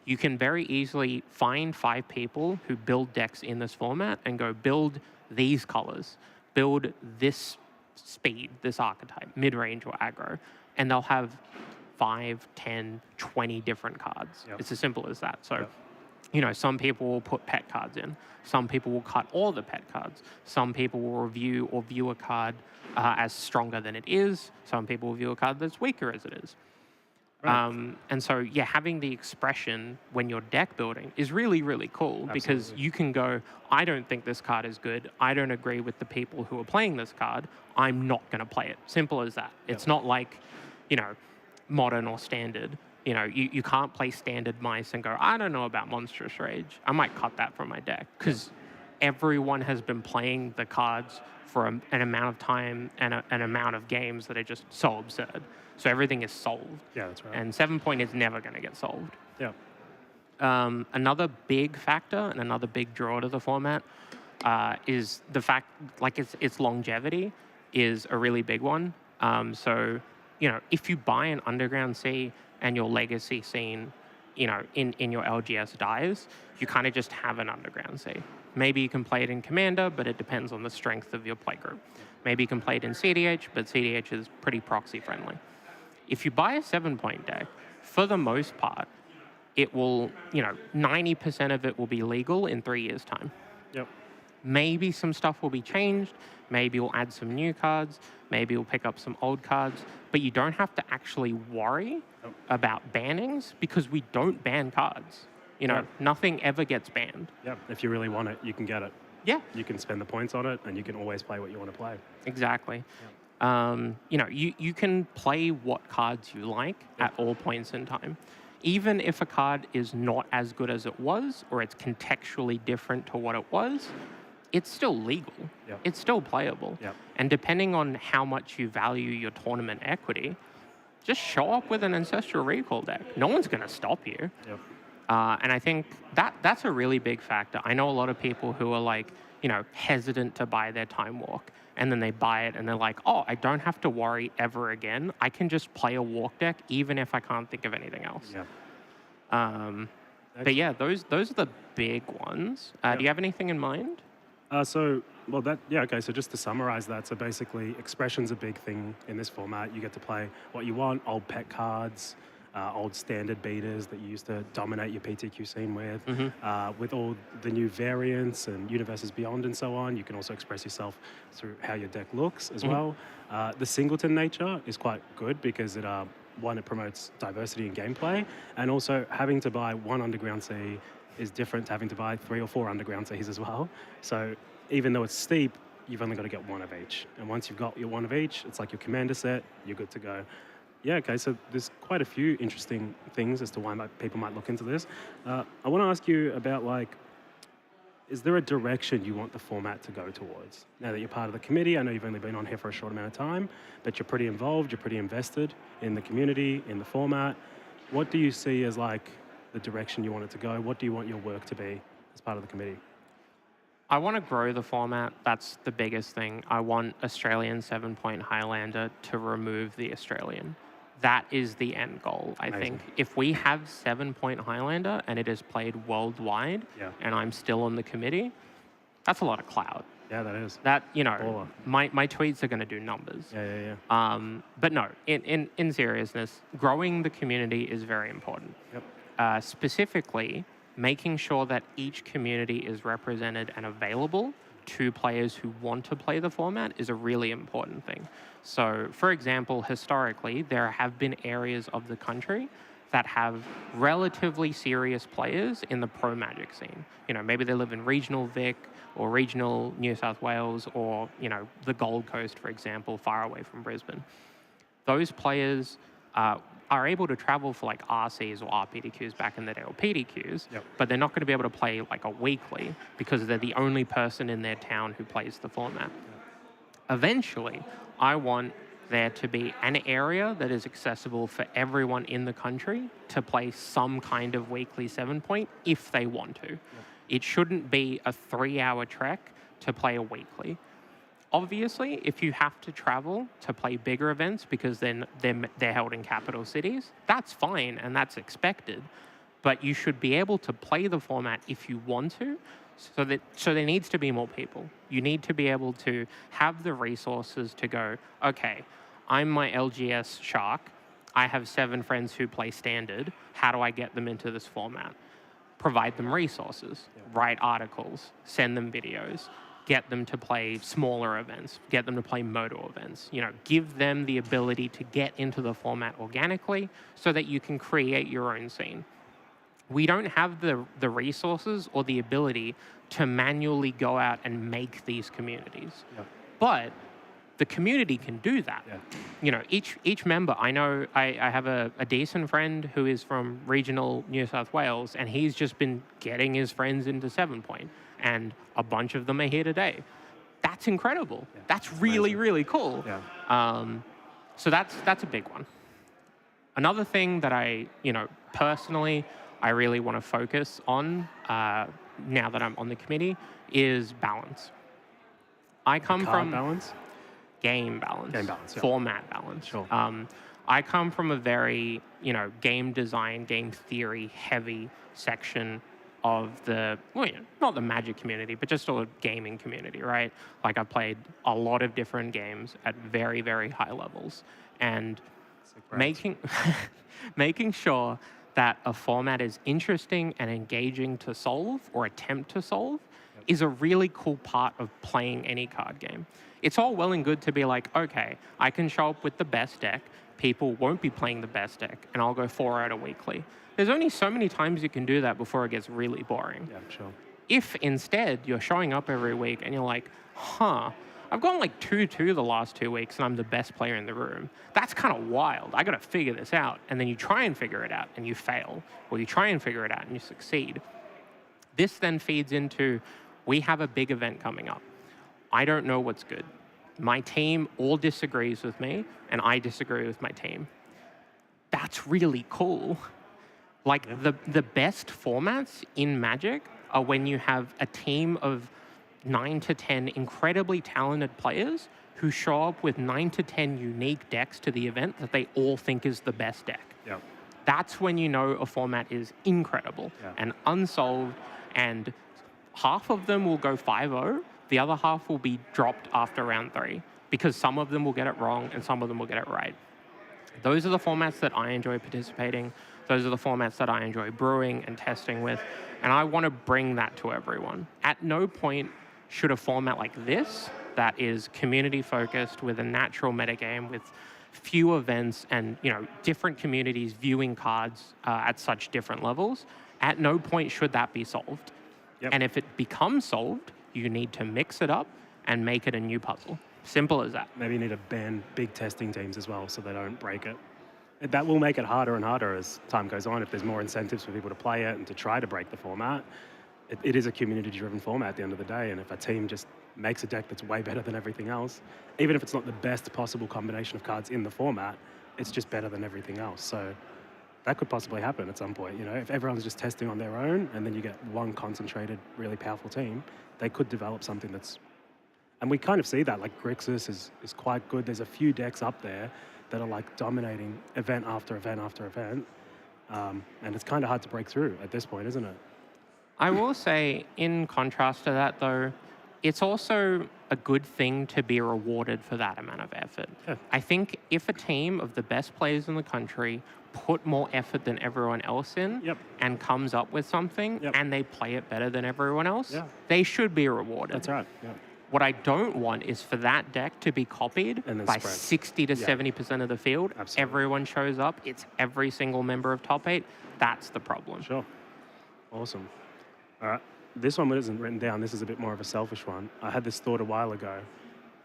[SPEAKER 5] You can very easily find 5 people who build decks in this format and go build these colors, build this speed, this archetype, mid-range or aggro, and they'll have 5, 10, 20 different cards.
[SPEAKER 4] Yep.
[SPEAKER 5] It's as simple as that. So,
[SPEAKER 4] Yep.
[SPEAKER 5] Some people will put pet cards in. Some people will cut all the pet cards. Some people will review or view a card as stronger than it is. Some people will view a card that's weaker as it is.
[SPEAKER 4] Right.
[SPEAKER 5] And so, having the expression when you're deck building is really, really cool because you can go, I don't think this card is good. I don't agree with the people who are playing this card. I'm not going to play it. Simple as that.
[SPEAKER 4] Yep.
[SPEAKER 5] It's not like, modern or standard. You can't play standard mice and go, I don't know about Monstrous Rage. I might cut that from my deck because everyone has been playing the cards for an amount of time and an amount of games that are just so absurd. So everything is solved.
[SPEAKER 4] Yeah, that's right.
[SPEAKER 5] And 7-point is never going to get solved.
[SPEAKER 4] Yeah.
[SPEAKER 5] Another big factor and another big draw to the format is the fact, like its longevity is a really big one. So, if you buy an Underground Sea and your Legacy scene, in your LGS dies, you kind of just have an Underground Sea. Maybe you can play it in Commander, but it depends on the strength of your playgroup. Maybe you can play it in CDH, but CDH is pretty proxy friendly. If you buy a 7-point deck, for the most part, it will, 90% of it will be legal in 3 years' time.
[SPEAKER 4] Yep.
[SPEAKER 5] Maybe some stuff will be changed. Maybe we'll add some new cards. Maybe we'll pick up some old cards. But you don't have to actually worry about bannings because we don't ban cards. Nothing ever gets banned.
[SPEAKER 4] Yeah. If you really want it, you can get it.
[SPEAKER 5] Yeah.
[SPEAKER 4] You can spend the points on it, and you can always play what you want to play.
[SPEAKER 5] Exactly. You can play what cards you like at all points in time. Even if a card is not as good as it was, or it's contextually different to what it was, it's still legal.
[SPEAKER 4] Yep.
[SPEAKER 5] It's still playable.
[SPEAKER 4] Yep.
[SPEAKER 5] And depending on how much you value your tournament equity, just show up with an Ancestral Recall deck. No one's going to stop you.
[SPEAKER 4] Yep.
[SPEAKER 5] And I think that's a really big factor. I know a lot of people who are hesitant to buy their Time Walk, and then they buy it and they're like, oh, I don't have to worry ever again. I can just play a walk deck even if I can't think of anything else.
[SPEAKER 4] Yeah.
[SPEAKER 5] But yeah, those are the big ones. Do you have anything in mind?
[SPEAKER 4] So just to summarize that, so basically expression's a big thing in this format. You get to play what you want, old pet cards, old standard beaters that you used to dominate your PTQ scene with.
[SPEAKER 5] Mm-hmm.
[SPEAKER 4] With all the new variants and Universes Beyond and so on, you can also express yourself through how your deck looks as well. The singleton nature is quite good because it promotes diversity in gameplay, and also having to buy one Underground Sea is different to having to buy 3 or 4 Underground Seas as well. So even though it's steep, you've only got to get one of each. And once you've got your one of each, it's like your commander set, you're good to go. Yeah, okay, so there's quite a few interesting things as to why people might look into this. I want to ask you about, is there a direction you want the format to go towards? Now that you're part of the committee, I know you've only been on here for a short amount of time, but you're pretty involved, you're pretty invested in the community, in the format. What do you see as the direction you want it to go? What do you want your work to be as part of the committee?
[SPEAKER 5] I want to grow the format. That's the biggest thing. I want Australian 7-point Highlander to remove the Australian. That is the end goal, I think. If we have 7-point Highlander and it is played worldwide, and I'm still on the committee, that's a lot of clout.
[SPEAKER 4] Yeah, that is.
[SPEAKER 5] That, you know, my tweets are going to do numbers. But no, in seriousness, growing the community is very important. Specifically, making sure that each community is represented and available to players who want to play the format is a really important thing. So, for example, historically, there have been areas of the country that have relatively serious players in the pro Magic scene. You know, maybe they live in regional Vic or regional New South Wales or, you know, the Gold Coast, for example, far away from Brisbane. Those players are able to travel for like RCs or RPDQs back in the day, or PDQs, but they're not going to be able to play like a weekly because they're the only person in their town who plays the format. Eventually, I want there to be an area that is accessible for everyone in the country to play some kind of weekly 7-point if they want to. It shouldn't be a 3-hour trek to play a weekly. Obviously, if you have to travel to play bigger events because then they're held in capital cities, that's fine and that's expected. But you should be able to play the format if you want to. So there needs to be more people. You need to be able to have the resources to go, okay, I'm my LGS Shark. I have 7 friends who play Standard. How do I get them into this format? Provide them resources, write articles, send them videos, get them to play smaller events, get them to play Moto events, you know, give them the ability to get into the format organically so that you can create your own scene. We don't have the resources or the ability to manually go out and make these communities. But the community can do that. You know, each member, I know I have a decent friend who is from regional New South Wales, and he's just been getting his friends into 7-point. And a bunch of them are here today. That's incredible. That's really, really cool. So that's a big one. Another thing that I, you know, personally, I really want to focus on now that I'm on the committee is balance. I come from
[SPEAKER 4] balance?
[SPEAKER 5] Game balance.
[SPEAKER 4] Game balance,
[SPEAKER 5] Format balance.
[SPEAKER 4] Sure.
[SPEAKER 5] I come from a very, you know, game design, game theory heavy section of the, well, you know, not the Magic community, but just sort of gaming community, right? Like I've played a lot of different games at very, very high levels. And making sure that a format is interesting and engaging to solve or attempt to solve is a really cool part of playing any card game. It's all well and good to be like, okay, I can show up with the best deck, people won't be playing the best deck, and I'll go 4 out a weekly. There's only so many times you can do that before it gets really boring. If instead you're showing up every week and you're like, I've gone like 2-2 the last 2 weeks and I'm the best player in the room. That's kind of wild. I got to figure this out. And then you try and figure it out and you fail, or you try and figure it out and you succeed. This then feeds into, we have a big event coming up. I don't know what's good. My team all disagrees with me and I disagree with my team. That's really cool. Like the best formats in Magic are when you have a team of 9 to 10 incredibly talented players who show up with 9 to 10 unique decks to the event that they all think is the best deck. That's when you know a format is incredible and unsolved, and half of them will go 5-0, the other half will be dropped after round 3 because some of them will get it wrong and some of them will get it right. Those are the formats that I enjoy participating. Those are the formats that I enjoy brewing and testing with, and I want to bring that to everyone. At no point should a format like this, that is community-focused with a natural metagame, with few events and, you know, different communities viewing cards at such different levels, at no point should that be solved. And if it becomes solved, you need to mix it up and make it a new puzzle. Simple as that.
[SPEAKER 4] Maybe you need to ban big testing teams as well so they don't break it. That will make it harder and harder as time goes on. If there's more incentives for people to play it and to try to break the format, it is a community-driven format at the end of the day. And if a team just makes a deck that's way better than everything else, even if it's not the best possible combination of cards in the format, it's just better than everything else. So that could possibly happen at some point. You know, if everyone's just testing on their own and then you get one concentrated, really powerful team, they could develop something that's... And we kind of see that, like Grixis is quite good. There's a few decks up there that are like dominating event after event after event. And it's kind of hard to break through at this point, isn't it?
[SPEAKER 5] I will say, in contrast to that, though, it's also a good thing to be rewarded for that amount of effort.
[SPEAKER 4] Yeah.
[SPEAKER 5] I think if a team of the best players in the country put more effort than everyone else in
[SPEAKER 4] Yep.
[SPEAKER 5] and comes up with something
[SPEAKER 4] Yep.
[SPEAKER 5] and they play it better than everyone else,
[SPEAKER 4] Yeah.
[SPEAKER 5] they should be rewarded.
[SPEAKER 4] That's right. Yeah.
[SPEAKER 5] What I don't want is for that deck to be copied
[SPEAKER 4] And then
[SPEAKER 5] by
[SPEAKER 4] spread.
[SPEAKER 5] 60 to
[SPEAKER 4] Yeah.
[SPEAKER 5] 70% of the field.
[SPEAKER 4] Absolutely.
[SPEAKER 5] Everyone shows up. It's every single member of top 8. That's the problem.
[SPEAKER 4] Sure. Awesome. All right. This one isn't written down. This is a bit more of a selfish one. I had this thought a while ago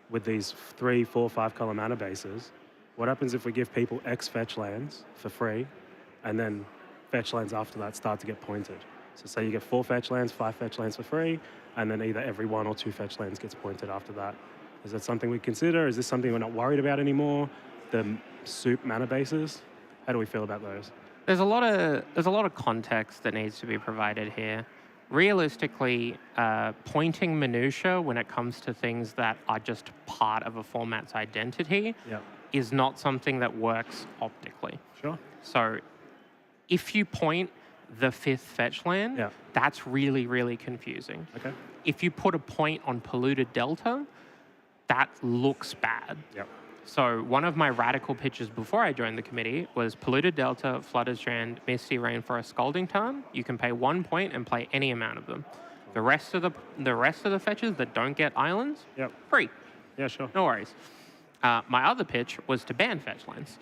[SPEAKER 4] with these 3, 4, 5 color mana bases. What happens if we give people X fetch lands for free and then fetch lands after that start to get pointed? So say you get 4 fetch lands, 5 fetch lands for free, and then either every 1 or 2 fetch lands gets pointed after that. Is that something we consider? Is this something we're not worried about anymore? The soup mana bases? How do we feel about those?
[SPEAKER 5] There's a lot of context that needs to be provided here. Realistically, pointing minutia when it comes to things that are just part of a format's identity
[SPEAKER 4] Yeah.
[SPEAKER 5] is not something that works optically.
[SPEAKER 4] Sure.
[SPEAKER 5] So if you point the 5th fetch land,
[SPEAKER 4] Yeah.
[SPEAKER 5] that's really, really confusing.
[SPEAKER 4] Okay.
[SPEAKER 5] If you put a point on polluted delta, that looks bad.
[SPEAKER 4] Yep.
[SPEAKER 5] So one of my radical pitches before I joined the committee was polluted delta, flooded strand, misty rainforest, scalding tarn. You can pay 1 point and play any amount of them. The rest of the fetches that don't get islands,
[SPEAKER 4] Yep.
[SPEAKER 5] free.
[SPEAKER 4] Yeah, sure.
[SPEAKER 5] No worries. My other pitch was to ban fetch lands.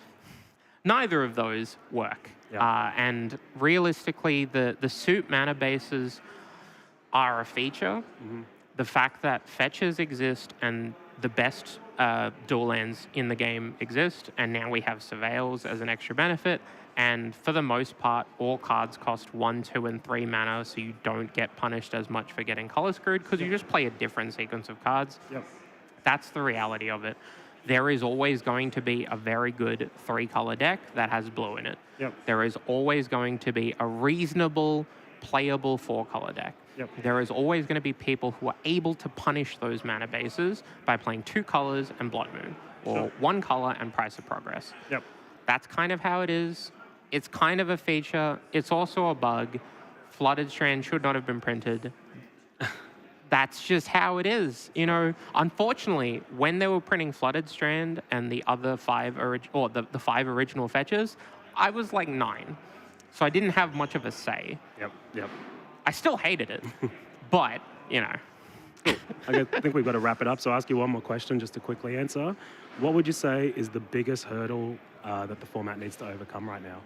[SPEAKER 5] Neither of those work.
[SPEAKER 4] Yeah.
[SPEAKER 5] And realistically, the soup mana bases are a feature.
[SPEAKER 4] Mm-hmm.
[SPEAKER 5] The fact that fetches exist and the best dual lands in the game exist, and now we have surveils as an extra benefit. And for the most part, all cards cost 1, 2, and 3 mana, so you don't get punished as much for getting color screwed because you just play a different sequence of cards.
[SPEAKER 4] Yep.
[SPEAKER 5] That's the reality of it. There is always going to be a very good 3-color deck that has blue in it.
[SPEAKER 4] Yep.
[SPEAKER 5] There is always going to be a reasonable, playable 4-color deck.
[SPEAKER 4] Yep.
[SPEAKER 5] There is always going to be people who are able to punish those mana bases by playing 2 colors and Blood Moon, or
[SPEAKER 4] Sure.
[SPEAKER 5] 1 color and Price of Progress.
[SPEAKER 4] Yep.
[SPEAKER 5] That's kind of how it is. It's kind of a feature. It's also a bug. Flooded Strand should not have been printed. That's just how it is. You know, unfortunately, when they were printing Flooded Strand and the other 5 the 5 original fetches, I was like 9. So I didn't have much of a say.
[SPEAKER 4] Yep. Yep.
[SPEAKER 5] I still hated it, but, you know.
[SPEAKER 4] I think we've got to wrap it up. So I'll ask you one more question just to quickly answer. What would you say is the biggest hurdle that the format needs to overcome right now?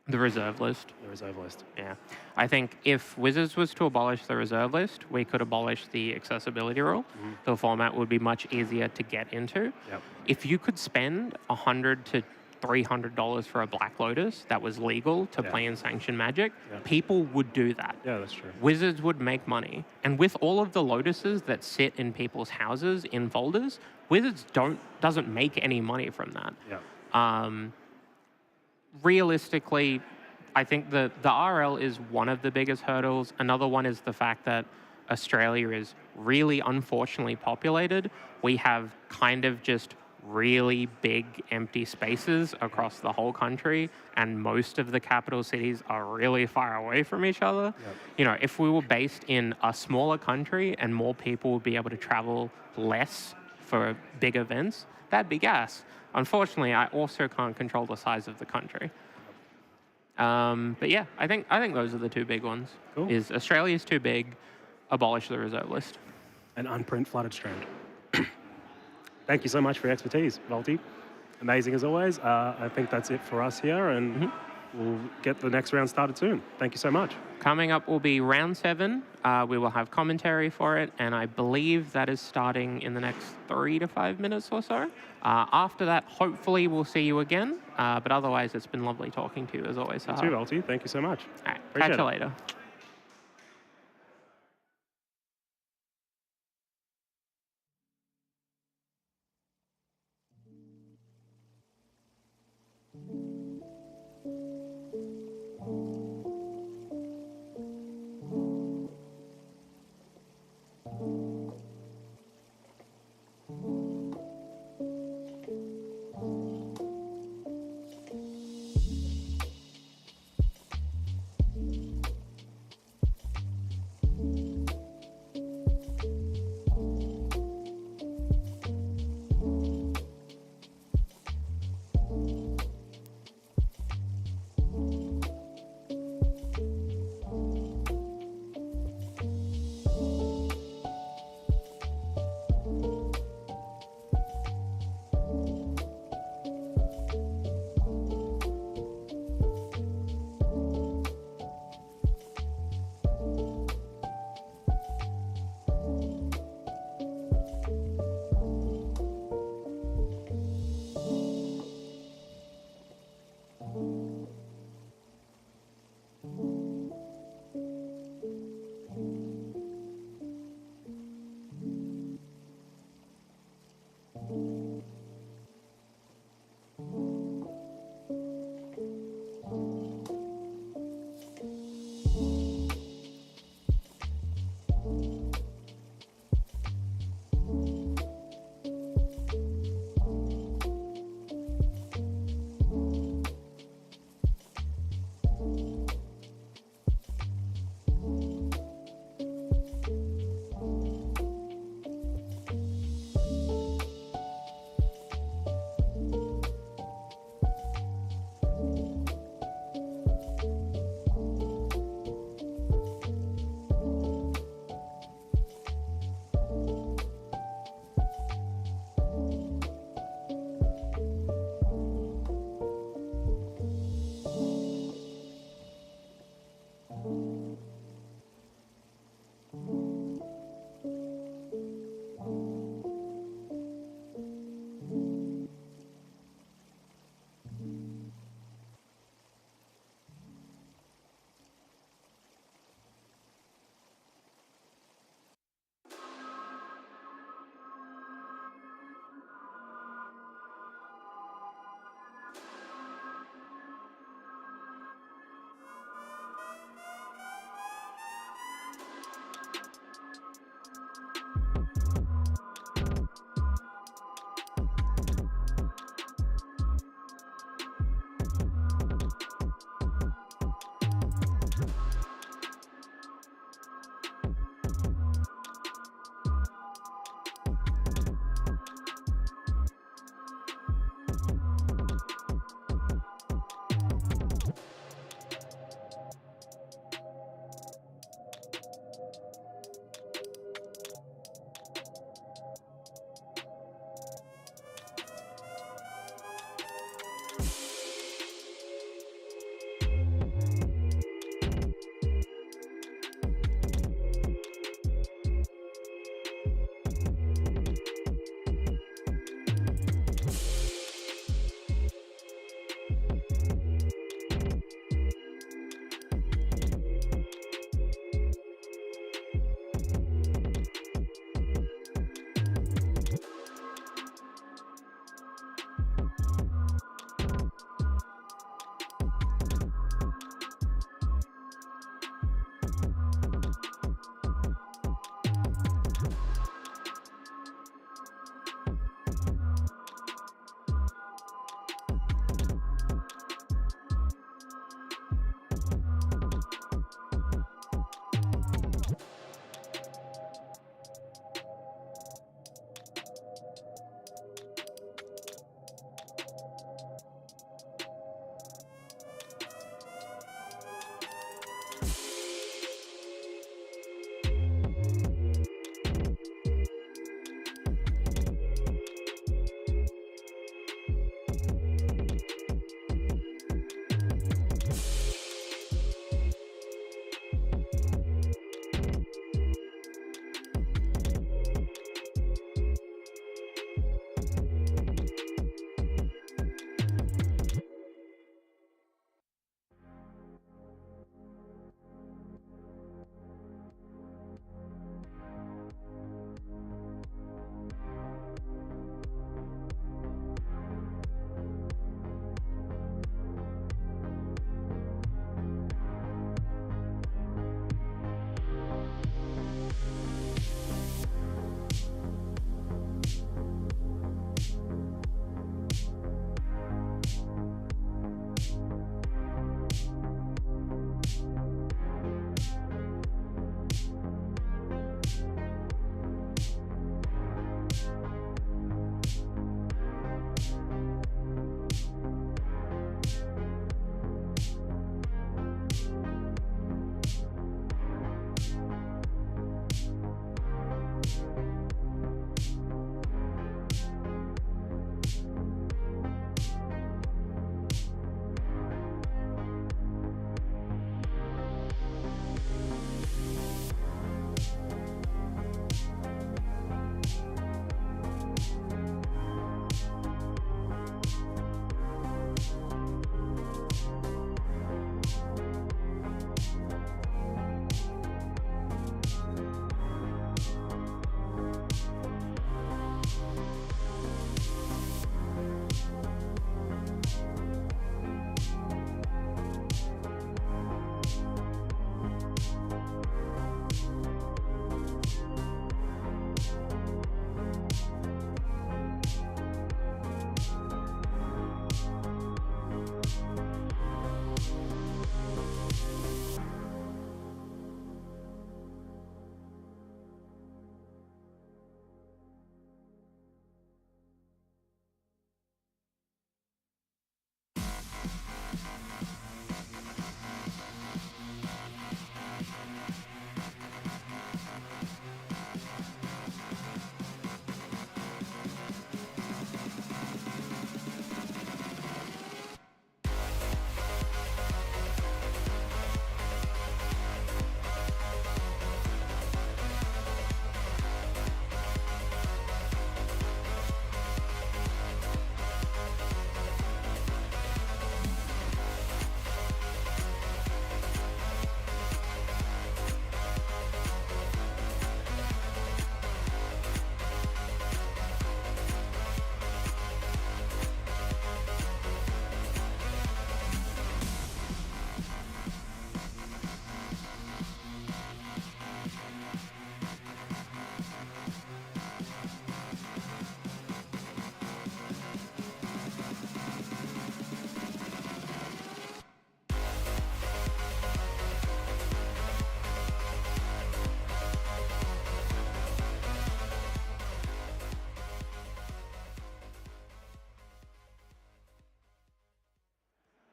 [SPEAKER 5] The reserve list.
[SPEAKER 4] The reserve list.
[SPEAKER 5] Yeah. I think if Wizards was to abolish the reserve list, we could abolish the accessibility rule.
[SPEAKER 4] Mm-hmm.
[SPEAKER 5] The format would be much easier to get into.
[SPEAKER 4] Yep.
[SPEAKER 5] If you could spend $100 to $300 for a Black Lotus that was legal to
[SPEAKER 4] Yeah.
[SPEAKER 5] play in Sanctioned Magic,
[SPEAKER 4] Yeah.
[SPEAKER 5] people would do that.
[SPEAKER 4] Yeah, that's true.
[SPEAKER 5] Wizards would make money. And with all of the Lotuses that sit in people's houses in folders, Wizards doesn't make any money from that.
[SPEAKER 4] Yeah.
[SPEAKER 5] Realistically, I think the RL is one of the biggest hurdles. Another one is the fact that Australia is really unfortunately populated. We have kind of just really big empty spaces across the whole country, and most of the capital cities are really far away from each other.
[SPEAKER 4] Yep.
[SPEAKER 5] You know, if we were based in a smaller country and more people would be able to travel less for big events, that'd be gas. Unfortunately, I also can't control the size of the country. But yeah, I think those are the 2 big ones.
[SPEAKER 4] Cool.
[SPEAKER 5] Is Australia's too big, abolish the reserve list.
[SPEAKER 4] And unprint Flooded Strand. Thank you so much for your expertise, Volty. Amazing as always. I think that's it for us here, and we'll get the next round started soon. Thank you so much.
[SPEAKER 5] Coming up will be round 7. We will have commentary for it, and I believe that is starting in the next 3 to 5 minutes or so. After that, hopefully we'll see you again. But otherwise, it's been lovely talking to you as always.
[SPEAKER 4] You too, Volty. Thank you so much.
[SPEAKER 5] All right,
[SPEAKER 4] Appreciate
[SPEAKER 5] catch you
[SPEAKER 4] it.
[SPEAKER 5] later.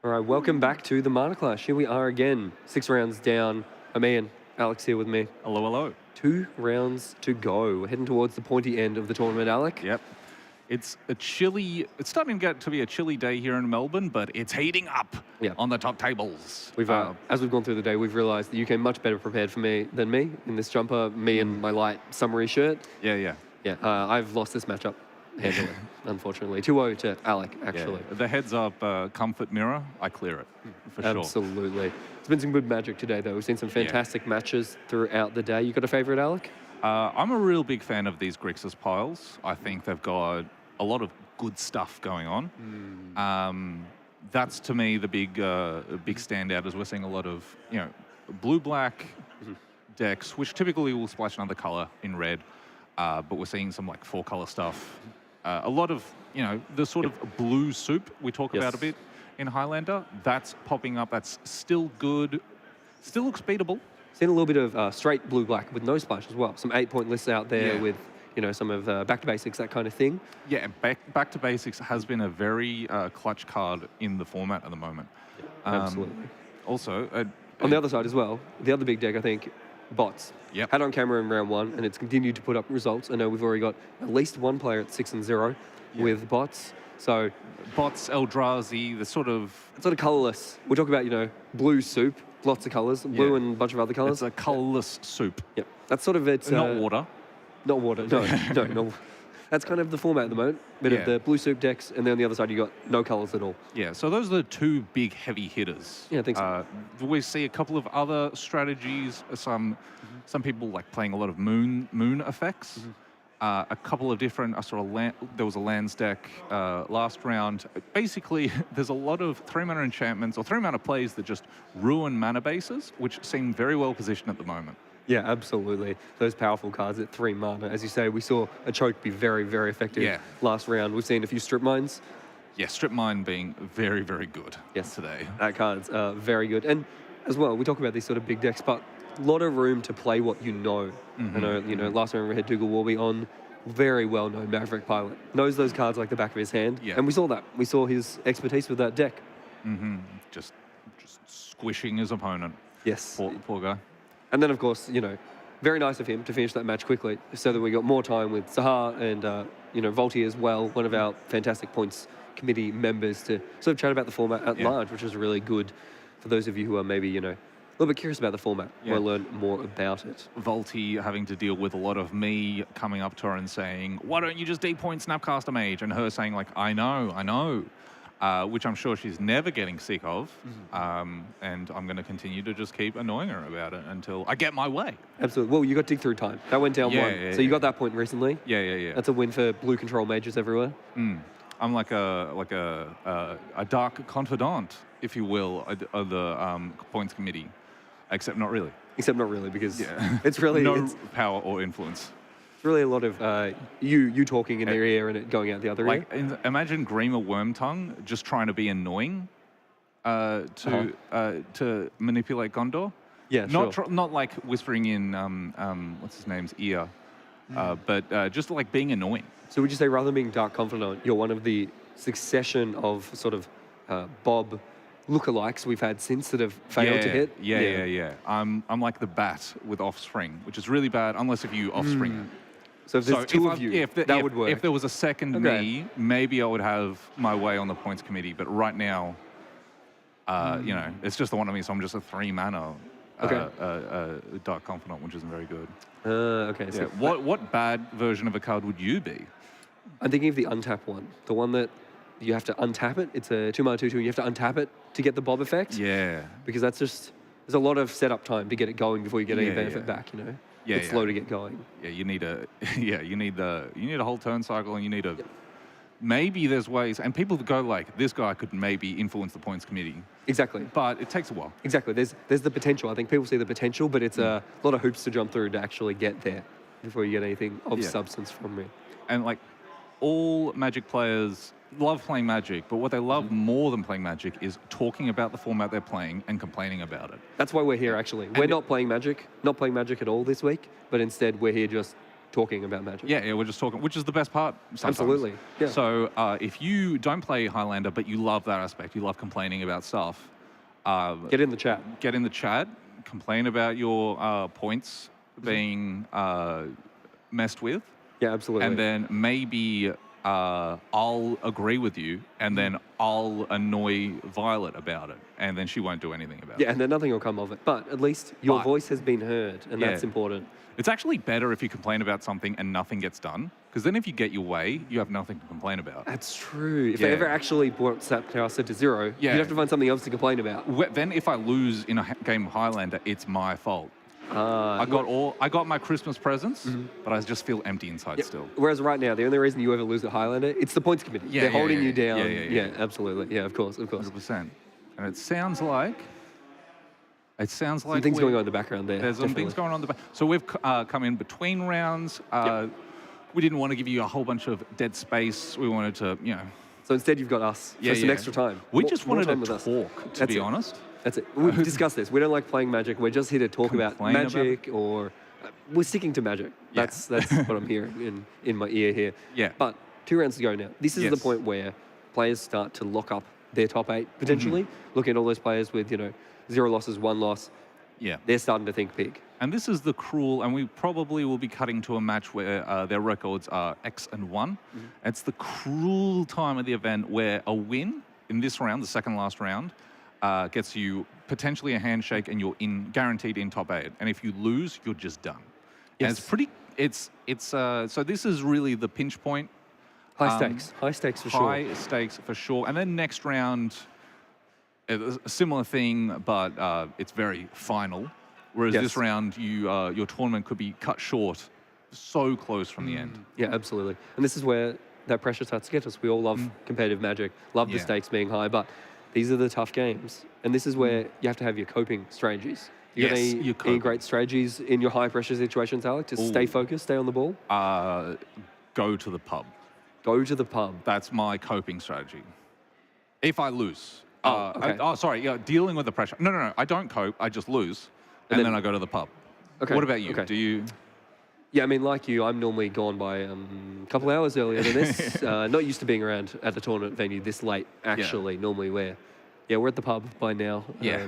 [SPEAKER 3] All right, welcome back to the Mana Clash. Here we are again, 6 rounds down. I'm Ian, Alex here with me.
[SPEAKER 2] Hello, hello.
[SPEAKER 3] 2 rounds to go. We're heading towards the pointy end of the tournament, Alec.
[SPEAKER 2] Yep. It's starting to get to be a chilly day here in Melbourne, but it's heating up on the top tables.
[SPEAKER 3] As we've gone through the day, we've realised that you came much better prepared for me than me in this jumper, me and my light summery shirt.
[SPEAKER 2] Yeah.
[SPEAKER 3] I've lost this matchup handily, unfortunately. 2-0 to Alec, actually.
[SPEAKER 2] Yeah. The heads-up comfort mirror, I clear it, for sure.
[SPEAKER 3] Absolutely. It's been some good magic today, though. We've seen some fantastic matches throughout the day. You got a favourite, Alec?
[SPEAKER 2] I'm a real big fan of these Grixis piles. I think they've got a lot of good stuff going on. That's, to me, the big standout, is we're seeing a lot of, blue-black decks, which typically will splash another colour in red, but we're seeing some, 4-colour stuff. A lot of, the sort of blue soup we talk about a bit in Highlander, that's popping up. That's still good. Still looks beatable.
[SPEAKER 3] Seen a little bit of straight blue-black with no splash as well. Some 8-point lists out there with, some of back to basics, that kind of thing.
[SPEAKER 2] Yeah, back to basics has been a very clutch card in the format at the moment.
[SPEAKER 3] Absolutely.
[SPEAKER 2] Also,
[SPEAKER 3] on the other side as well, the other big deck, I think, bots.
[SPEAKER 2] Yep.
[SPEAKER 3] Had on camera in round 1, and it's continued to put up results. I know we've already got at least one player at 6-0 with bots. So
[SPEAKER 2] bots, Eldrazi, the sort of
[SPEAKER 3] colourless. We'll talk about, blue soup, lots of colours, blue and a bunch of other colours.
[SPEAKER 2] It's a colourless soup.
[SPEAKER 3] Yep. That's sort of it.
[SPEAKER 2] Not water.
[SPEAKER 3] Not water, no. That's kind of the format at the moment. Bit of the blue soup decks, and then on the other side you got no colours at all.
[SPEAKER 2] Yeah, so those are the 2 big heavy hitters.
[SPEAKER 3] Yeah, I think so.
[SPEAKER 2] We see a couple of other strategies. Some people like playing a lot of moon effects. A couple of different. There was a lands deck last round. Basically, there's a lot of 3-mana enchantments or 3-mana plays that just ruin mana bases, which seem very well positioned at the moment.
[SPEAKER 3] Yeah, absolutely. Those powerful cards at 3 mana. As you say, we saw a choke be very, very effective last round. We've seen a few strip mines.
[SPEAKER 2] Yeah, strip mine being very, very good today.
[SPEAKER 3] That card's very good. And as well, we talk about these sort of big decks, but a lot of room to play what you know. I know, last round we had Dougal Warby on, very well-known Maverick Pilot. Knows those cards like the back of his hand. Yeah. And we saw that. We saw his expertise with that deck.
[SPEAKER 2] Just squishing his opponent.
[SPEAKER 3] Yes.
[SPEAKER 2] Poor guy.
[SPEAKER 3] And then, of course, very nice of him to finish that match quickly so that we got more time with Sahar and, Volty as well, one of our fantastic points committee members, to sort of chat about the format at large, which was really good for those of you who are maybe, a little bit curious about the format, want to learn more about it.
[SPEAKER 2] Volty having to deal with a lot of me coming up to her and saying, why don't you just D-point Snapcaster Mage? And her saying, I know. Which I'm sure she's never getting sick of. And I'm going to continue to just keep annoying her about it until I get my way.
[SPEAKER 3] Absolutely. Well, you got dig through time. That went down 1. So you got that point recently.
[SPEAKER 2] Yeah.
[SPEAKER 3] That's a win for blue control mages everywhere.
[SPEAKER 2] I'm like a dark confidant, if you will, of the points committee. Except not really.
[SPEAKER 3] Except not really, because it's really...
[SPEAKER 2] no power or influence.
[SPEAKER 3] Really a lot of you talking in their ear and it going out the other ear.
[SPEAKER 2] Imagine Grima Wormtongue just trying to be annoying to manipulate Gondor.
[SPEAKER 3] Yeah,
[SPEAKER 2] not like whispering in what's his name's ear, but just like being annoying.
[SPEAKER 3] So would you say rather than being Dark Confidant, you're one of the succession of sort of Bob lookalikes we've had since that have failed to hit?
[SPEAKER 2] Yeah. I'm like the bat with Offspring, which is really bad unless if you Offspring it.
[SPEAKER 3] So if there's 2 of you, that would work.
[SPEAKER 2] If there was a second me, maybe I would have my way on the points committee. But right now, it's just the one of me, so I'm just a 3-mana Dark Confidant, which isn't very good.
[SPEAKER 3] Okay. So
[SPEAKER 2] what bad version of a card would you be?
[SPEAKER 3] I'm thinking of the untap one. The one that you have to untap it. It's a 2-mana 2/2. You have to untap it to get the Bob effect.
[SPEAKER 2] Yeah.
[SPEAKER 3] Because that's just... There's a lot of setup time to get it going before you get any benefit back,
[SPEAKER 2] Yeah,
[SPEAKER 3] it's slow to get going.
[SPEAKER 2] Yeah, you need a whole turn cycle, and you need a maybe there's ways, and people go like, this guy could maybe influence the points committee.
[SPEAKER 3] Exactly.
[SPEAKER 2] But it takes a while.
[SPEAKER 3] Exactly. There's the potential. I think people see the potential, but it's a lot of hoops to jump through to actually get there before you get anything of substance from me.
[SPEAKER 2] And all Magic players love playing Magic, but what they love more than playing Magic is talking about the format they're playing and complaining about it.
[SPEAKER 3] That's why we're here, actually. We're not playing Magic at all this week, but instead we're here just talking about Magic.
[SPEAKER 2] Yeah, we're just talking, which is the best part sometimes.
[SPEAKER 3] Absolutely, yeah.
[SPEAKER 2] So if you don't play Highlander, but you love that aspect, you love complaining about stuff,
[SPEAKER 3] Get in the chat.
[SPEAKER 2] get in the chat, complain about your points being messed with,
[SPEAKER 3] Yeah, absolutely.
[SPEAKER 2] and then maybe I'll agree with you, and then I'll annoy Violet about it, and then she won't do anything about it.
[SPEAKER 3] Yeah, and then nothing will come of it. But at least your voice has been heard, and
[SPEAKER 2] Yeah.
[SPEAKER 3] that's important.
[SPEAKER 2] It's actually better if you complain about something and nothing gets done, because then if you get your way, you have nothing to complain about.
[SPEAKER 3] That's true. If
[SPEAKER 2] Yeah.
[SPEAKER 3] they ever actually brought Snapcaster to 0,
[SPEAKER 2] Yeah.
[SPEAKER 3] you'd have to find something else to complain about.
[SPEAKER 2] Then if I lose in a game of Highlander, it's my fault. I got my Christmas presents, but I just feel empty inside still.
[SPEAKER 3] Whereas right now, the only reason you ever lose at Highlander, it's the points committee.
[SPEAKER 2] Yeah,
[SPEAKER 3] They're
[SPEAKER 2] yeah,
[SPEAKER 3] holding
[SPEAKER 2] yeah,
[SPEAKER 3] you down.
[SPEAKER 2] yeah.
[SPEAKER 3] Absolutely. Yeah, of course, of course.
[SPEAKER 2] 100%. And it sounds like
[SPEAKER 3] Some things going on in the background there.
[SPEAKER 2] There's some things going on in the back. So we've come in between rounds. We didn't want to give you a whole bunch of dead space. We wanted to,
[SPEAKER 3] So instead, you've got us for some extra time.
[SPEAKER 2] We just
[SPEAKER 3] More
[SPEAKER 2] wanted
[SPEAKER 3] time
[SPEAKER 2] to
[SPEAKER 3] with us.
[SPEAKER 2] talk, to
[SPEAKER 3] That's
[SPEAKER 2] be
[SPEAKER 3] it.
[SPEAKER 2] honest.
[SPEAKER 3] That's it. We've discussed this. We don't like playing Magic. We're just here to talk about
[SPEAKER 2] Complain about
[SPEAKER 3] Magic, or we're sticking to Magic.
[SPEAKER 2] Yeah.
[SPEAKER 3] That's what I'm hearing in my ear here.
[SPEAKER 2] Yeah.
[SPEAKER 3] But 2 rounds to go now. This is the
[SPEAKER 2] Yes.
[SPEAKER 3] point where players start to lock up their top 8 potentially. Looking at all those players with 0 losses, 1 loss.
[SPEAKER 2] Yeah.
[SPEAKER 3] They're starting to think big.
[SPEAKER 2] And this is the cruel, and we probably will be cutting to a match where their records are X and 1. It's the cruel time of the event where a win in this round, the second last round, gets you potentially a handshake, and you're guaranteed in top 8. And if you lose, you're just done. And
[SPEAKER 3] Yes.
[SPEAKER 2] so this is really the pinch point.
[SPEAKER 3] High stakes for sure.
[SPEAKER 2] High stakes for sure. And then next round, a similar thing, but it's very final. Whereas this round, your tournament could be cut short, so close from the end.
[SPEAKER 3] Yeah, absolutely. And this is where that pressure starts to get us. We all love competitive Magic, love the stakes being high, but these are the tough games. And this is where you have to have your coping strategies. You got any great strategies in your high pressure situations, Alec, to stay focused, stay on the ball?
[SPEAKER 2] Go to the pub.
[SPEAKER 3] Go to the pub.
[SPEAKER 2] That's my coping strategy. If I lose.
[SPEAKER 3] Okay.
[SPEAKER 2] Sorry. Yeah, dealing with the pressure. No. I don't cope. I just lose, and then I go to the pub.
[SPEAKER 3] Okay.
[SPEAKER 2] What about you?
[SPEAKER 3] Okay.
[SPEAKER 2] Do you?
[SPEAKER 3] Yeah, I mean, like you, I'm normally gone by a couple hours earlier than this. Not used to being around at the tournament venue this late, actually. Normally we're at the pub by now.
[SPEAKER 2] Yeah.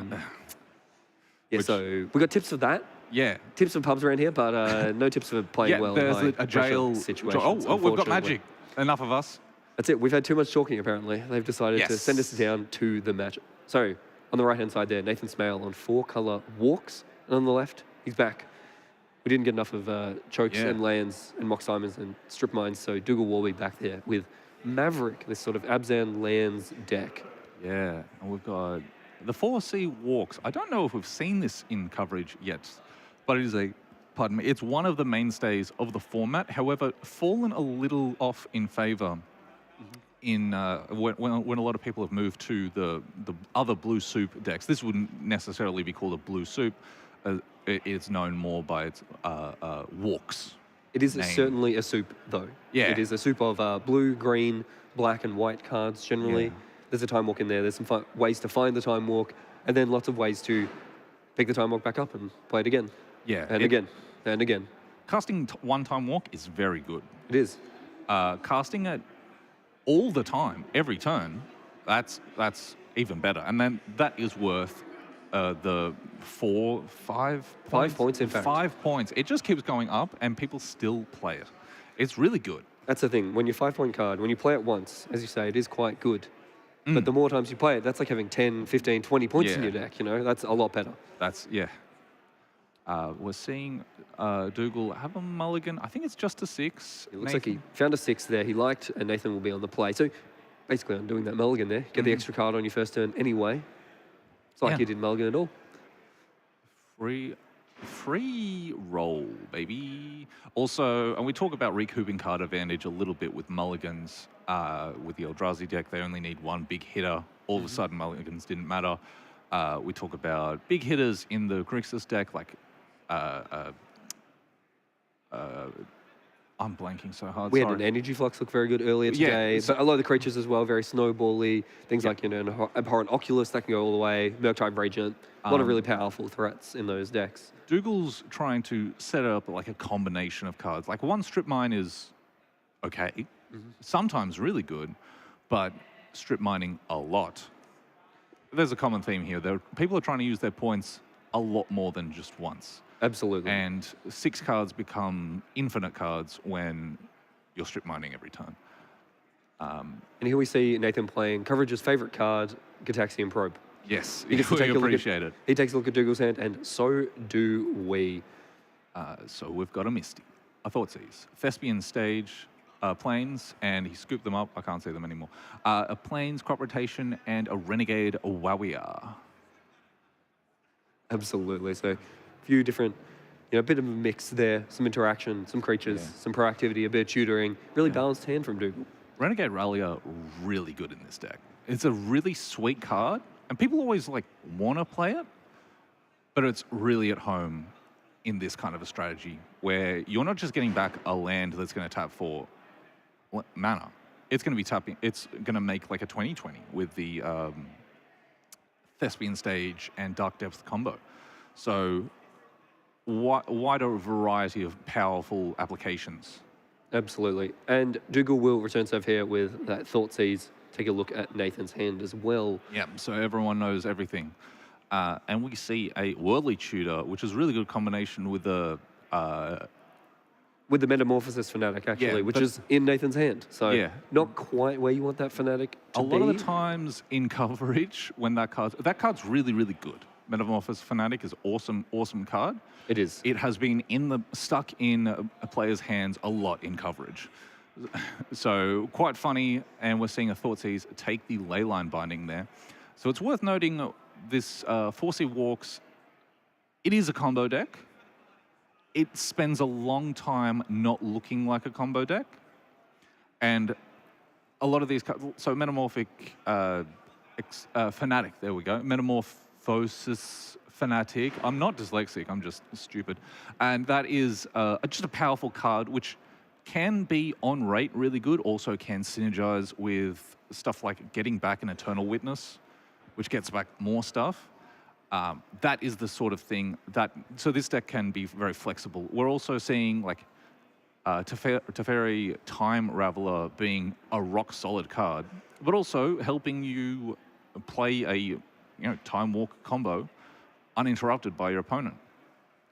[SPEAKER 3] So we got tips for that.
[SPEAKER 2] Yeah.
[SPEAKER 3] Tips for pubs around here, but no tips for playing well
[SPEAKER 2] there's
[SPEAKER 3] in
[SPEAKER 2] a jail
[SPEAKER 3] situations.
[SPEAKER 2] Oh, we've got
[SPEAKER 3] unfortunately.
[SPEAKER 2] Magic. Enough of us.
[SPEAKER 3] That's it. We've had too much talking, apparently. They've decided to send us down to the match. So, on the right-hand side there, Nathan Smale on 4-color walks. And on the left, he's back. We didn't get enough of chokes and lands and mock Simons and strip mines, so Dougal Warby back there with Maverick, this sort of Abzan lands deck.
[SPEAKER 2] Yeah. And we've got the 4C walks. I don't know if we've seen this in coverage yet, but it is it's one of the mainstays of the format. However, fallen a little off in favor in when a lot of people have moved to the other blue soup decks. This wouldn't necessarily be called a blue soup. It's known more by its walks.
[SPEAKER 3] It is
[SPEAKER 2] name.
[SPEAKER 3] certainly a soup, though.
[SPEAKER 2] Yeah.
[SPEAKER 3] It is a soup of blue, green, black, and white cards generally.
[SPEAKER 2] Yeah.
[SPEAKER 3] There's a time walk in there. There's some ways to find the time walk, and then lots of ways to pick the time walk back up and play it again.
[SPEAKER 2] Yeah.
[SPEAKER 3] And again. And again.
[SPEAKER 2] Casting one-time walk is very good.
[SPEAKER 3] It is.
[SPEAKER 2] Casting it all the time, every turn, that's even better. And then that is worth the 5
[SPEAKER 3] points, in fact.
[SPEAKER 2] 5 points. It just keeps going up, and people still play it. It's really good.
[SPEAKER 3] That's the thing. When your 5-point card, when you play it once, as you say, it is quite good. But the more times you play it, that's like having 10, 15, 20 points in your deck, That's a lot better.
[SPEAKER 2] We're seeing Dougal have a mulligan. I think it's just a 6.
[SPEAKER 3] It looks like he found a 6 there. He liked, and Nathan will be on the play. So basically, I'm doing that mulligan there. Get the extra card on your first turn anyway. It's like you didn't mulligan at all.
[SPEAKER 2] Free roll, baby. Also, and we talk about recouping card advantage a little bit with mulligans. With the Eldrazi deck, they only need one big hitter. All of a sudden, mulligans didn't matter. We talk about big hitters in the Grixis deck, like I'm blanking so hard.
[SPEAKER 3] We
[SPEAKER 2] Sorry.
[SPEAKER 3] had an energy flux look very good earlier
[SPEAKER 2] Yeah,
[SPEAKER 3] today.
[SPEAKER 2] so-
[SPEAKER 3] But a lot of the creatures as well, very snowbally. Things
[SPEAKER 2] Yeah.
[SPEAKER 3] like, an Abhorrent Oculus that can go all the way, Murktide Radiant. A lot of really powerful threats in those decks.
[SPEAKER 2] Dougal's trying to set up like a combination of cards. Like one Strip Mine is okay, sometimes really good, but strip mining a lot. There's a common theme here. People are trying to use their points a lot more than just once.
[SPEAKER 3] Absolutely.
[SPEAKER 2] And 6 cards become infinite cards when you're strip mining every turn.
[SPEAKER 3] And here we see Nathan playing Coverage's favorite card, Gataxian Probe.
[SPEAKER 2] Yes,
[SPEAKER 3] He gets to
[SPEAKER 2] we
[SPEAKER 3] take a look at-
[SPEAKER 2] appreciate it.
[SPEAKER 3] He takes a look at Dougal's hand, and so do we.
[SPEAKER 2] So we've got a Misty, a Thoughtseize, Thespian Stage, Planes, and he scooped them up. I can't see them anymore. A Planes, Crop Rotation, and a Renegade Warrior.
[SPEAKER 3] Absolutely. So a few different, a bit of a mix there. Some interaction, some creatures, some proactivity, a bit of tutoring. Really balanced hand from Dougal.
[SPEAKER 2] Renegade Rallier, really good in this deck. It's a really sweet card, and people always want to play it, but it's really at home in this kind of a strategy where you're not just getting back a land that's going to tap for mana. It's going to be tapping. It's going to make like a 20/20 with the Thespian Stage and Dark Depth combo. So wider variety of powerful applications.
[SPEAKER 3] Absolutely. And Dougal will return serve here with that Thoughtseize. Take a look at Nathan's hand as well.
[SPEAKER 2] Yeah, so everyone knows everything. And we see a Worldly Tutor, which is a really good combination with the...
[SPEAKER 3] With the Metamorphosis Fanatic, actually, which is in Nathan's hand. So not quite where you want that Fanatic to be.
[SPEAKER 2] A lot of the times in coverage, when that card's really, really good. Metamorphosis Fanatic is awesome card.
[SPEAKER 3] It is.
[SPEAKER 2] It has been stuck in a player's hands a lot in coverage. So quite funny, and we're seeing a Thoughtseize take the Leyline Binding there. So it's worth noting this 4C Walks, it is a combo deck. It spends a long time not looking like a combo deck. And a lot of these cards, so Metamorphic Fanatic, there we go. Metamorphosis Fanatic. I'm not dyslexic, I'm just stupid. And that is just a powerful card, which can be on rate really good, also can synergize with stuff like getting back an Eternal Witness, which gets back more stuff. That is the sort of thing so this deck can be very flexible. We're also seeing Teferi Time Raveler being a rock solid card, but also helping you play a Time Walk combo uninterrupted by your opponent.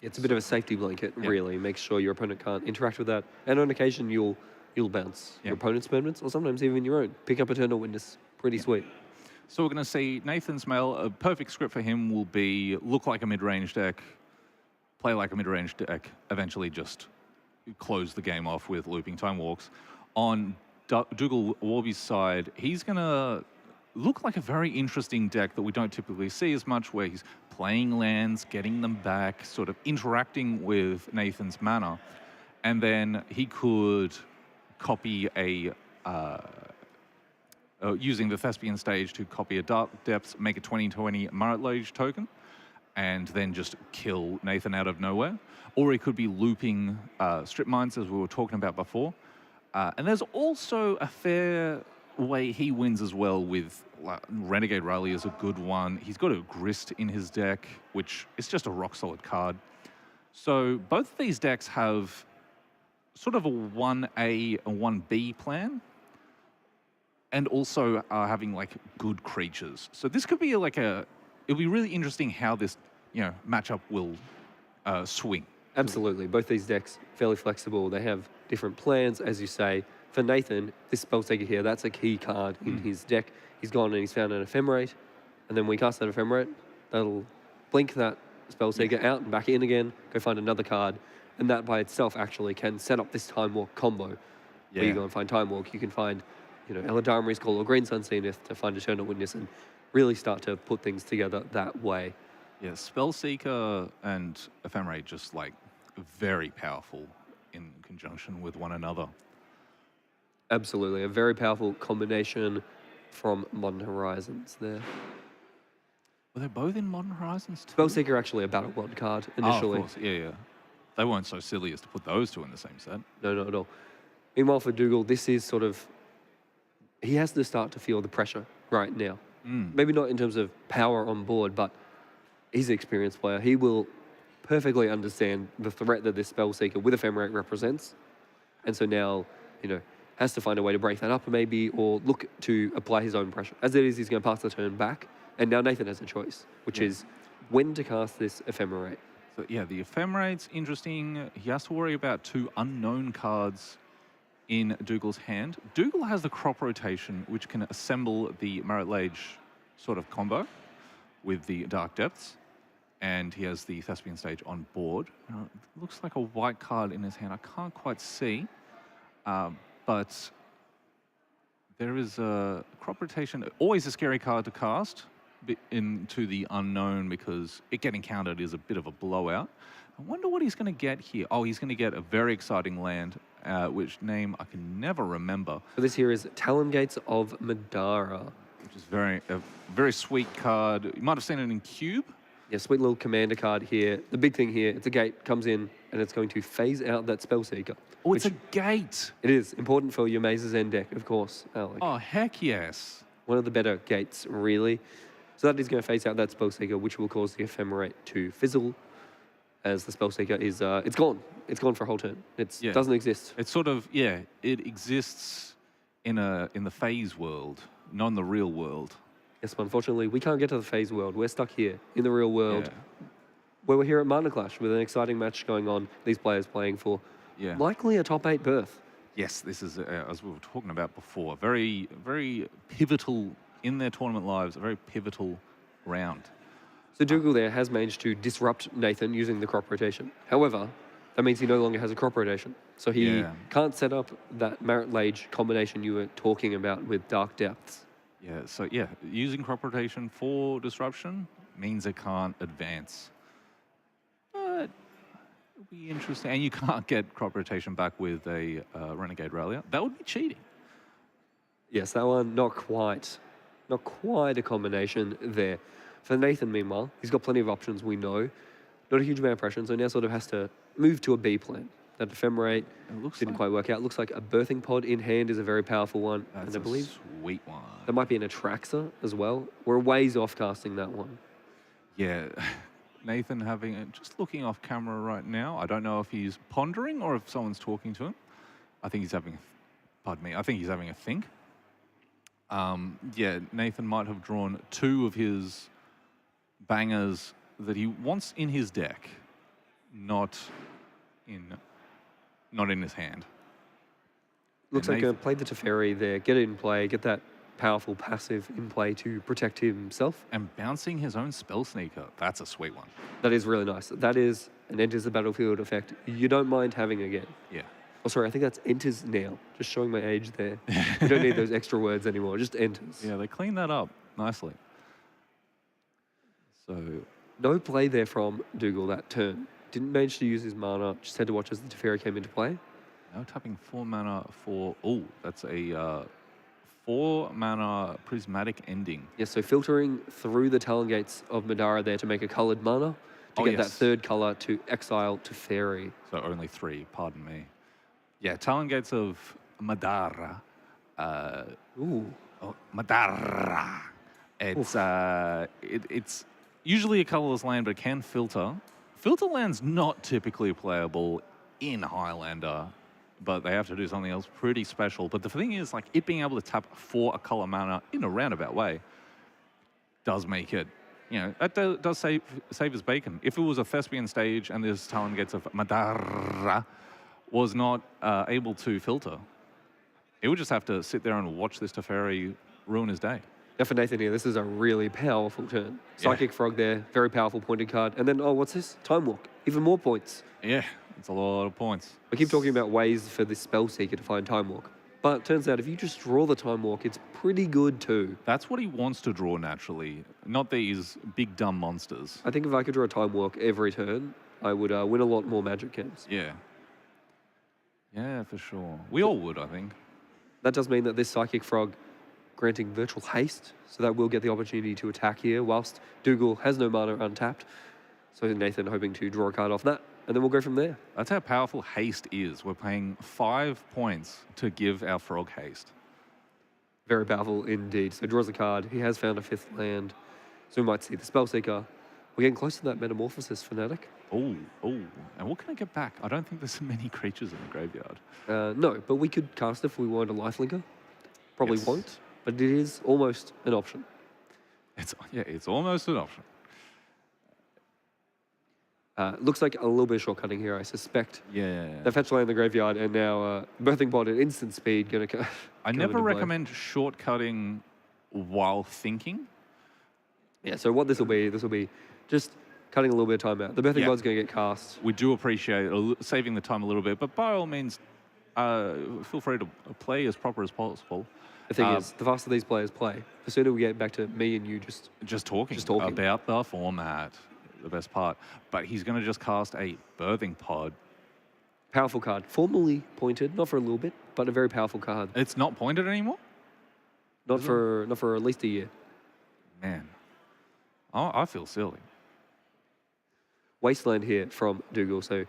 [SPEAKER 3] It's a bit of a safety blanket, really. Make sure your opponent can't interact with that. And on occasion, you'll bounce your opponent's movements, or sometimes even your own. Pick up Eternal Witness. Pretty sweet.
[SPEAKER 2] So we're going to see Nathan's Mail. A perfect script for him will be look like a mid-range deck, play like a mid-range deck, eventually just close the game off with looping Time Walks. On Dougal Warby's side, he's going to look like a very interesting deck that we don't typically see as much, where he's playing lands, getting them back, sort of interacting with Nathan's mana. And then he could copy using the Thespian Stage to copy a Dark Depths, make a 20/20 Marit Lage token, and then just kill Nathan out of nowhere. Or he could be looping Strip Mines, as we were talking about before. And there's also a fair way he wins as well with Renegade Rally is a good one. He's got a Grist in his deck, which is just a rock-solid card. So both of these decks have sort of a 1A and 1B plan, and also are having good creatures. So this could be it'll be really interesting how this matchup will swing.
[SPEAKER 3] Absolutely. Both these decks, fairly flexible. They have different plans, as you say. For Nathan, this Spelltaker here, that's a key card in his deck. He's gone and he's found an Ephemerate, and then when we cast that Ephemerate, that'll blink that Spelltaker out and back in again, go find another card, and that by itself actually can set up this Time Walk combo. Where you go and find Time Walk, you can find Eladamri's Call or Green Sun Zenith to find Eternal Witness and really start to put things together that way.
[SPEAKER 2] Yeah, Spellseeker and Ephemerate just very powerful in conjunction with one another.
[SPEAKER 3] Absolutely, a very powerful combination from Modern Horizons there.
[SPEAKER 2] Were they both in Modern Horizons too?
[SPEAKER 3] Spellseeker actually a Battle World card initially.
[SPEAKER 2] Oh, of course. Yeah. They weren't so silly as to put those two in the same set.
[SPEAKER 3] No, not at all. Meanwhile, for Dougal, this is sort of... He has to start to feel the pressure right now. Maybe not in terms of power on board, but he's an experienced player. He will perfectly understand the threat that this Spellseeker with Ephemerate represents. And so now, has to find a way to break that up maybe, or look to apply his own pressure. As it is, he's going to pass the turn back. And now Nathan has a choice, which is when to cast this Ephemerate.
[SPEAKER 2] So yeah, the Ephemerate's interesting. He has to worry about 2 unknown cards in Dougal's hand. Dougal has the Crop Rotation, which can assemble the Marit Lage sort of combo with the Dark Depths. And he has the Thespian Stage on board. It looks like a white card in his hand. I can't quite see. But there is a Crop Rotation, always a scary card to cast into the unknown because it getting countered is a bit of a blowout. I wonder what he's going to get here. Oh, he's going to get a very exciting land, which name I can never remember.
[SPEAKER 3] So this here is Talon Gates of Madara.
[SPEAKER 2] Which is a very sweet card. You might have seen it in Cube.
[SPEAKER 3] Yeah, sweet little commander card here. The big thing here, it's a gate, comes in, and it's going to phase out that Spellseeker.
[SPEAKER 2] Oh, it's a gate.
[SPEAKER 3] It is. Important for your Maze's End deck, of course, Alec.
[SPEAKER 2] Oh, heck yes.
[SPEAKER 3] One of the better gates, really. So that is going to phase out that Spellseeker, which will cause the Ephemerate to fizzle, as the Spellseeker is, it's gone. It's gone for a whole turn. It doesn't exist.
[SPEAKER 2] It's sort of, it exists in the phase world, not in the real world.
[SPEAKER 3] Yes, but unfortunately, we can't get to the phase world. We're stuck here in the real world, where we're here at Mana Clash with an exciting match going on. These players playing for likely a top 8 berth.
[SPEAKER 2] Yes, this is, as we were talking about before, very, very pivotal in their tournament lives, a very pivotal round.
[SPEAKER 3] So Dougal there has managed to disrupt Nathan using the Crop Rotation. However, that means he no longer has a Crop Rotation. So he can't set up that Marit Lage combination you were talking about with Dark Depths.
[SPEAKER 2] Yeah, so using Crop Rotation for disruption means it can't advance. But it'll be interesting. And you can't get Crop Rotation back with a Renegade Rallier. That would be cheating.
[SPEAKER 3] Yes, that one, not quite a combination there. For Nathan, meanwhile, he's got plenty of options, we know. Not a huge amount of pressure, so now sort of has to move to a B plan. That Ephemerate didn't quite work out. Looks like a Birthing Pod in hand is a very powerful one.
[SPEAKER 2] That's
[SPEAKER 3] and I believe
[SPEAKER 2] sweet one.
[SPEAKER 3] There might be an Atraxa as well. We're ways off casting that one.
[SPEAKER 2] Yeah, Nathan just looking off camera right now. I don't know if he's pondering or if someone's talking to him. I think he's having a think. Nathan might have drawn 2 of his bangers that he wants in his deck, not in his hand.
[SPEAKER 3] Looks like play the Teferi there, get it in play, get that powerful passive in play to protect himself.
[SPEAKER 2] And bouncing his own Spell Sneaker, that's a sweet one.
[SPEAKER 3] That is really nice. That is an enters the battlefield effect you don't mind having again.
[SPEAKER 2] Yeah.
[SPEAKER 3] Oh, sorry, I think that's enters now. Just showing my age there. You don't need those extra words anymore, just enters.
[SPEAKER 2] Yeah, they cleaned that up nicely. So...
[SPEAKER 3] No play there from Dougal that turn. Didn't manage to use his mana, just had to watch as the Teferi came into play.
[SPEAKER 2] Now tapping 4 mana for... Oh, that's a 4 mana Prismatic Ending.
[SPEAKER 3] Yes, so filtering through the Talon Gates of Madara there to make a coloured mana to get that 3rd colour to exile Teferi.
[SPEAKER 2] So only 3, pardon me. Yeah, Talon Gates of Madara. Madara. It's usually a colourless land, but it can filter. Filter land's not typically playable in Highlander, but they have to do something else pretty special. But the thing is, like, it being able to tap for a colour mana in a roundabout way does make it, that does save his bacon. If it was a Thespian stage and this Talon Gates of Madara was not able to filter, it would just have to sit there and watch this Teferi ruin his day.
[SPEAKER 3] Now for Nathan here, this is a really powerful turn. Psychic Frog there, very powerful pointed card. And then, what's this? Time Walk, even more points.
[SPEAKER 2] Yeah, it's a lot of points.
[SPEAKER 3] I keep talking about ways for this Spellseeker to find Time Walk. But it turns out if you just draw the Time Walk, it's pretty good too.
[SPEAKER 2] That's what he wants to draw naturally, not these big dumb monsters.
[SPEAKER 3] I think if I could draw a Time Walk every turn, I would win a lot more Magic games.
[SPEAKER 2] Yeah. Yeah, for sure. We all would, I think.
[SPEAKER 3] That does mean that this Psychic Frog granting Virtual Haste, so that will get the opportunity to attack here, whilst Dougal has no mana untapped. So Nathan hoping to draw a card off that. and then we'll go from there.
[SPEAKER 2] That's how powerful haste is. We're paying 5 points to give our frog haste.
[SPEAKER 3] Very powerful indeed. So draws a card. He has found a 5th land. So we might see the Spellseeker. We're getting close to that Metamorphosis Fanatic.
[SPEAKER 2] Oh. And what can I get back? I don't think there's many creatures in the graveyard.
[SPEAKER 3] No, but we could cast if we wanted a Lifelinker. Probably
[SPEAKER 2] Yes.
[SPEAKER 3] won't, but it is almost an option.
[SPEAKER 2] It's almost an option.
[SPEAKER 3] Looks like a little bit of shortcutting here, I suspect.
[SPEAKER 2] Yeah.
[SPEAKER 3] They fetch land in the graveyard, and now Birthing Pod at instant speed going to
[SPEAKER 2] I never recommend shortcutting while thinking.
[SPEAKER 3] Yeah, so what this will be just cutting a little bit of time out. The Birthing Pod's going to get cast.
[SPEAKER 2] We do appreciate saving the time a little bit, but by all means, feel free to play as proper as possible.
[SPEAKER 3] The thing is, the faster these players play, the sooner we get back to me and you
[SPEAKER 2] just talking about the format, the best part. But he's going to just cast a Birthing Pod.
[SPEAKER 3] Powerful card. Formally pointed, not for a little bit, but a very powerful card.
[SPEAKER 2] It's not pointed anymore?
[SPEAKER 3] Not for at least a year.
[SPEAKER 2] Man, I feel silly.
[SPEAKER 3] Wasteland here from Dougal, so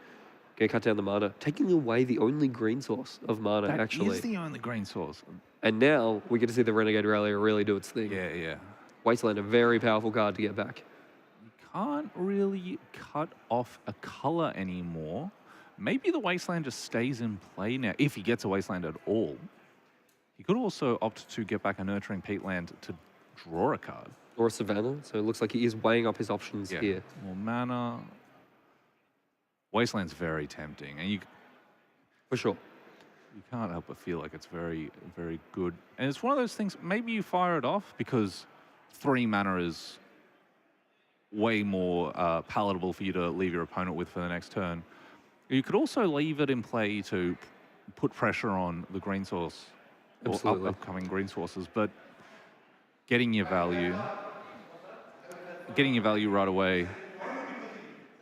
[SPEAKER 3] going to cut down the mana, taking away the only green source of mana, actually.
[SPEAKER 2] That is the only green source.
[SPEAKER 3] And now we get to see the Renegade Rallier really do its thing.
[SPEAKER 2] Yeah.
[SPEAKER 3] Wasteland, a very powerful card to get back.
[SPEAKER 2] You can't really cut off a color anymore. Maybe the Wasteland just stays in play now, if he gets a Wasteland at all. He could also opt to get back a Nurturing Peatland to draw a card.
[SPEAKER 3] Or a Savannah, so it looks like he is weighing up his options here.
[SPEAKER 2] More mana. Wasteland's very tempting, and
[SPEAKER 3] for sure.
[SPEAKER 2] You can't help but feel like it's very, very good. And it's one of those things, maybe you fire it off because 3 mana is way more palatable for you to leave your opponent with for the next turn. You could also leave it in play to put pressure on the green source.
[SPEAKER 3] Absolutely.
[SPEAKER 2] Or upcoming green sources, but getting your value right away.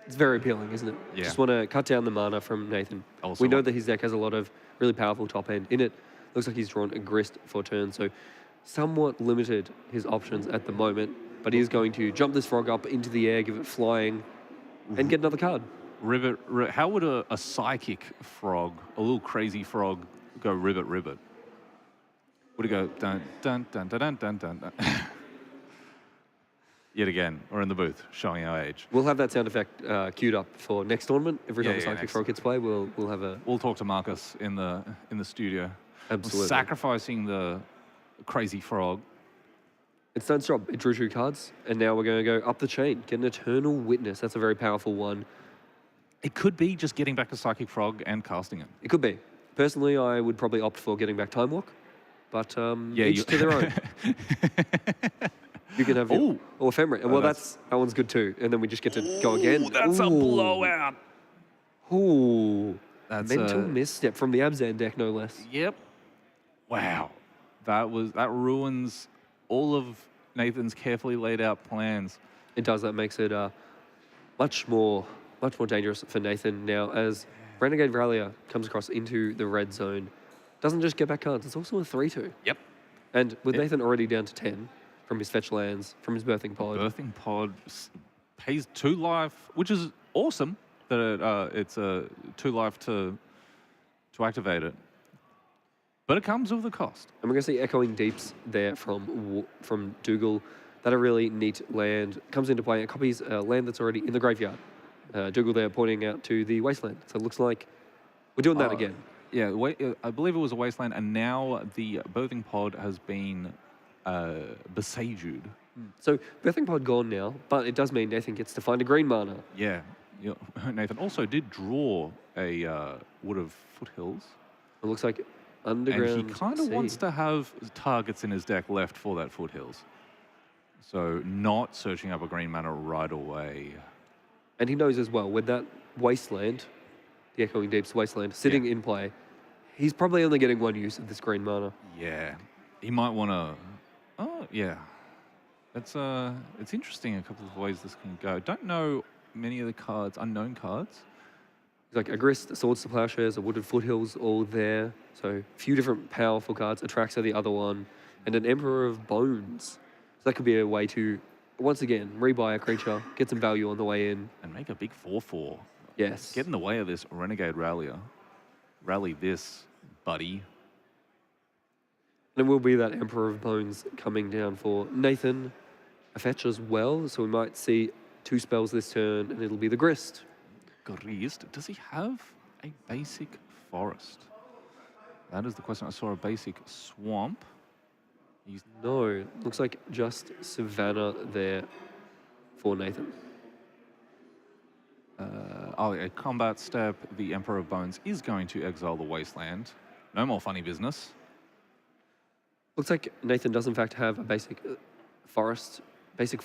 [SPEAKER 3] It's very appealing, isn't it?
[SPEAKER 2] Yeah.
[SPEAKER 3] Just want to cut down the mana from Nathan.
[SPEAKER 2] Also
[SPEAKER 3] we know that his deck has a lot of really powerful top end in it. Looks like he's drawn a Grist for turn, so somewhat limited his options at the moment, but he is going to jump this frog up into the air, give it flying, and get another card.
[SPEAKER 2] Ribbit. How would a psychic frog, a little crazy frog, go ribbit? Would it go dun dun dun dun dun dun dun? Dun. Yet again, we're in the booth showing our age.
[SPEAKER 3] We'll have that sound effect queued up for next tournament. Every time a psychic
[SPEAKER 2] next.
[SPEAKER 3] frog hits play, we'll have a.
[SPEAKER 2] We'll talk to Marcus in the studio.
[SPEAKER 3] Absolutely.
[SPEAKER 2] We're sacrificing the crazy frog.
[SPEAKER 3] It's done its job. It drew 2 cards, and now we're going to go up the chain. Get an Eternal Witness. That's a very powerful one.
[SPEAKER 2] It could be just getting back a psychic frog and casting it.
[SPEAKER 3] It could be. Personally, I would probably opt for getting back Time Walk, but each to their own. You can have or Ephemerate. Well, that one's good too. And then we just get to go again.
[SPEAKER 2] That's a blowout.
[SPEAKER 3] Ooh.
[SPEAKER 2] That's
[SPEAKER 3] Mental misstep from the Abzan deck, no less.
[SPEAKER 2] Yep. Wow. That ruins all of Nathan's carefully laid out plans.
[SPEAKER 3] It does. That makes it much more dangerous for Nathan now as Renegade Rallier comes across into the red zone. Doesn't just get back cards. It's also a 3/2.
[SPEAKER 2] Yep.
[SPEAKER 3] And with Nathan already down to 10 from his fetch lands, from his Birthing Pod.
[SPEAKER 2] Birthing Pod pays 2 life, which is awesome that it's a 2 life to activate it. But it comes with a cost.
[SPEAKER 3] And we're going to see Echoing Deeps there from Dougal. That a really neat land comes into play and copies a land that's already in the graveyard. Dougal there pointing out to the Wasteland. So it looks like we're doing that again.
[SPEAKER 2] Yeah, I believe it was a Wasteland, and now the Birthing Pod has been besaged.
[SPEAKER 3] So Birthing Pod gone now, but it does mean Nathan gets to find a green mana.
[SPEAKER 2] Yeah. Nathan also did draw a Wood of Foothills.
[SPEAKER 3] It looks like Underground.
[SPEAKER 2] And he kind of wants to have targets in his deck left for that Foothills. So not searching up a green mana right away.
[SPEAKER 3] And he knows as well, with that Wasteland, the Echoing Deeps Wasteland, sitting in play, he's probably only getting 1 use of this green mana.
[SPEAKER 2] Yeah. He might want to... Oh, yeah. It's interesting a couple of ways this can go. Don't know many of the cards, unknown cards.
[SPEAKER 3] Like a Grist, a Swords to Plowshares, a Wooded Foothills, all there. So a few different powerful cards. Atraxa, the other one, and an Emperor of Bones. So that could be a way to, once again, rebuy a creature, get some value on the way in.
[SPEAKER 2] And make a big 4/4.
[SPEAKER 3] Yes.
[SPEAKER 2] Get in the way of this Renegade Rallier. Rally this, buddy.
[SPEAKER 3] And it will be that Emperor of Bones coming down for Nathan, a fetch as well. So we might see 2 spells this turn, and it'll be the Grist.
[SPEAKER 2] Grist. Does he have a basic forest? That is the question. I saw a basic swamp.
[SPEAKER 3] No, looks like just Savannah there for Nathan.
[SPEAKER 2] A combat step. The Emperor of Bones is going to exile the Wasteland. No more funny business.
[SPEAKER 3] Looks like Nathan does in fact have a basic forest, basic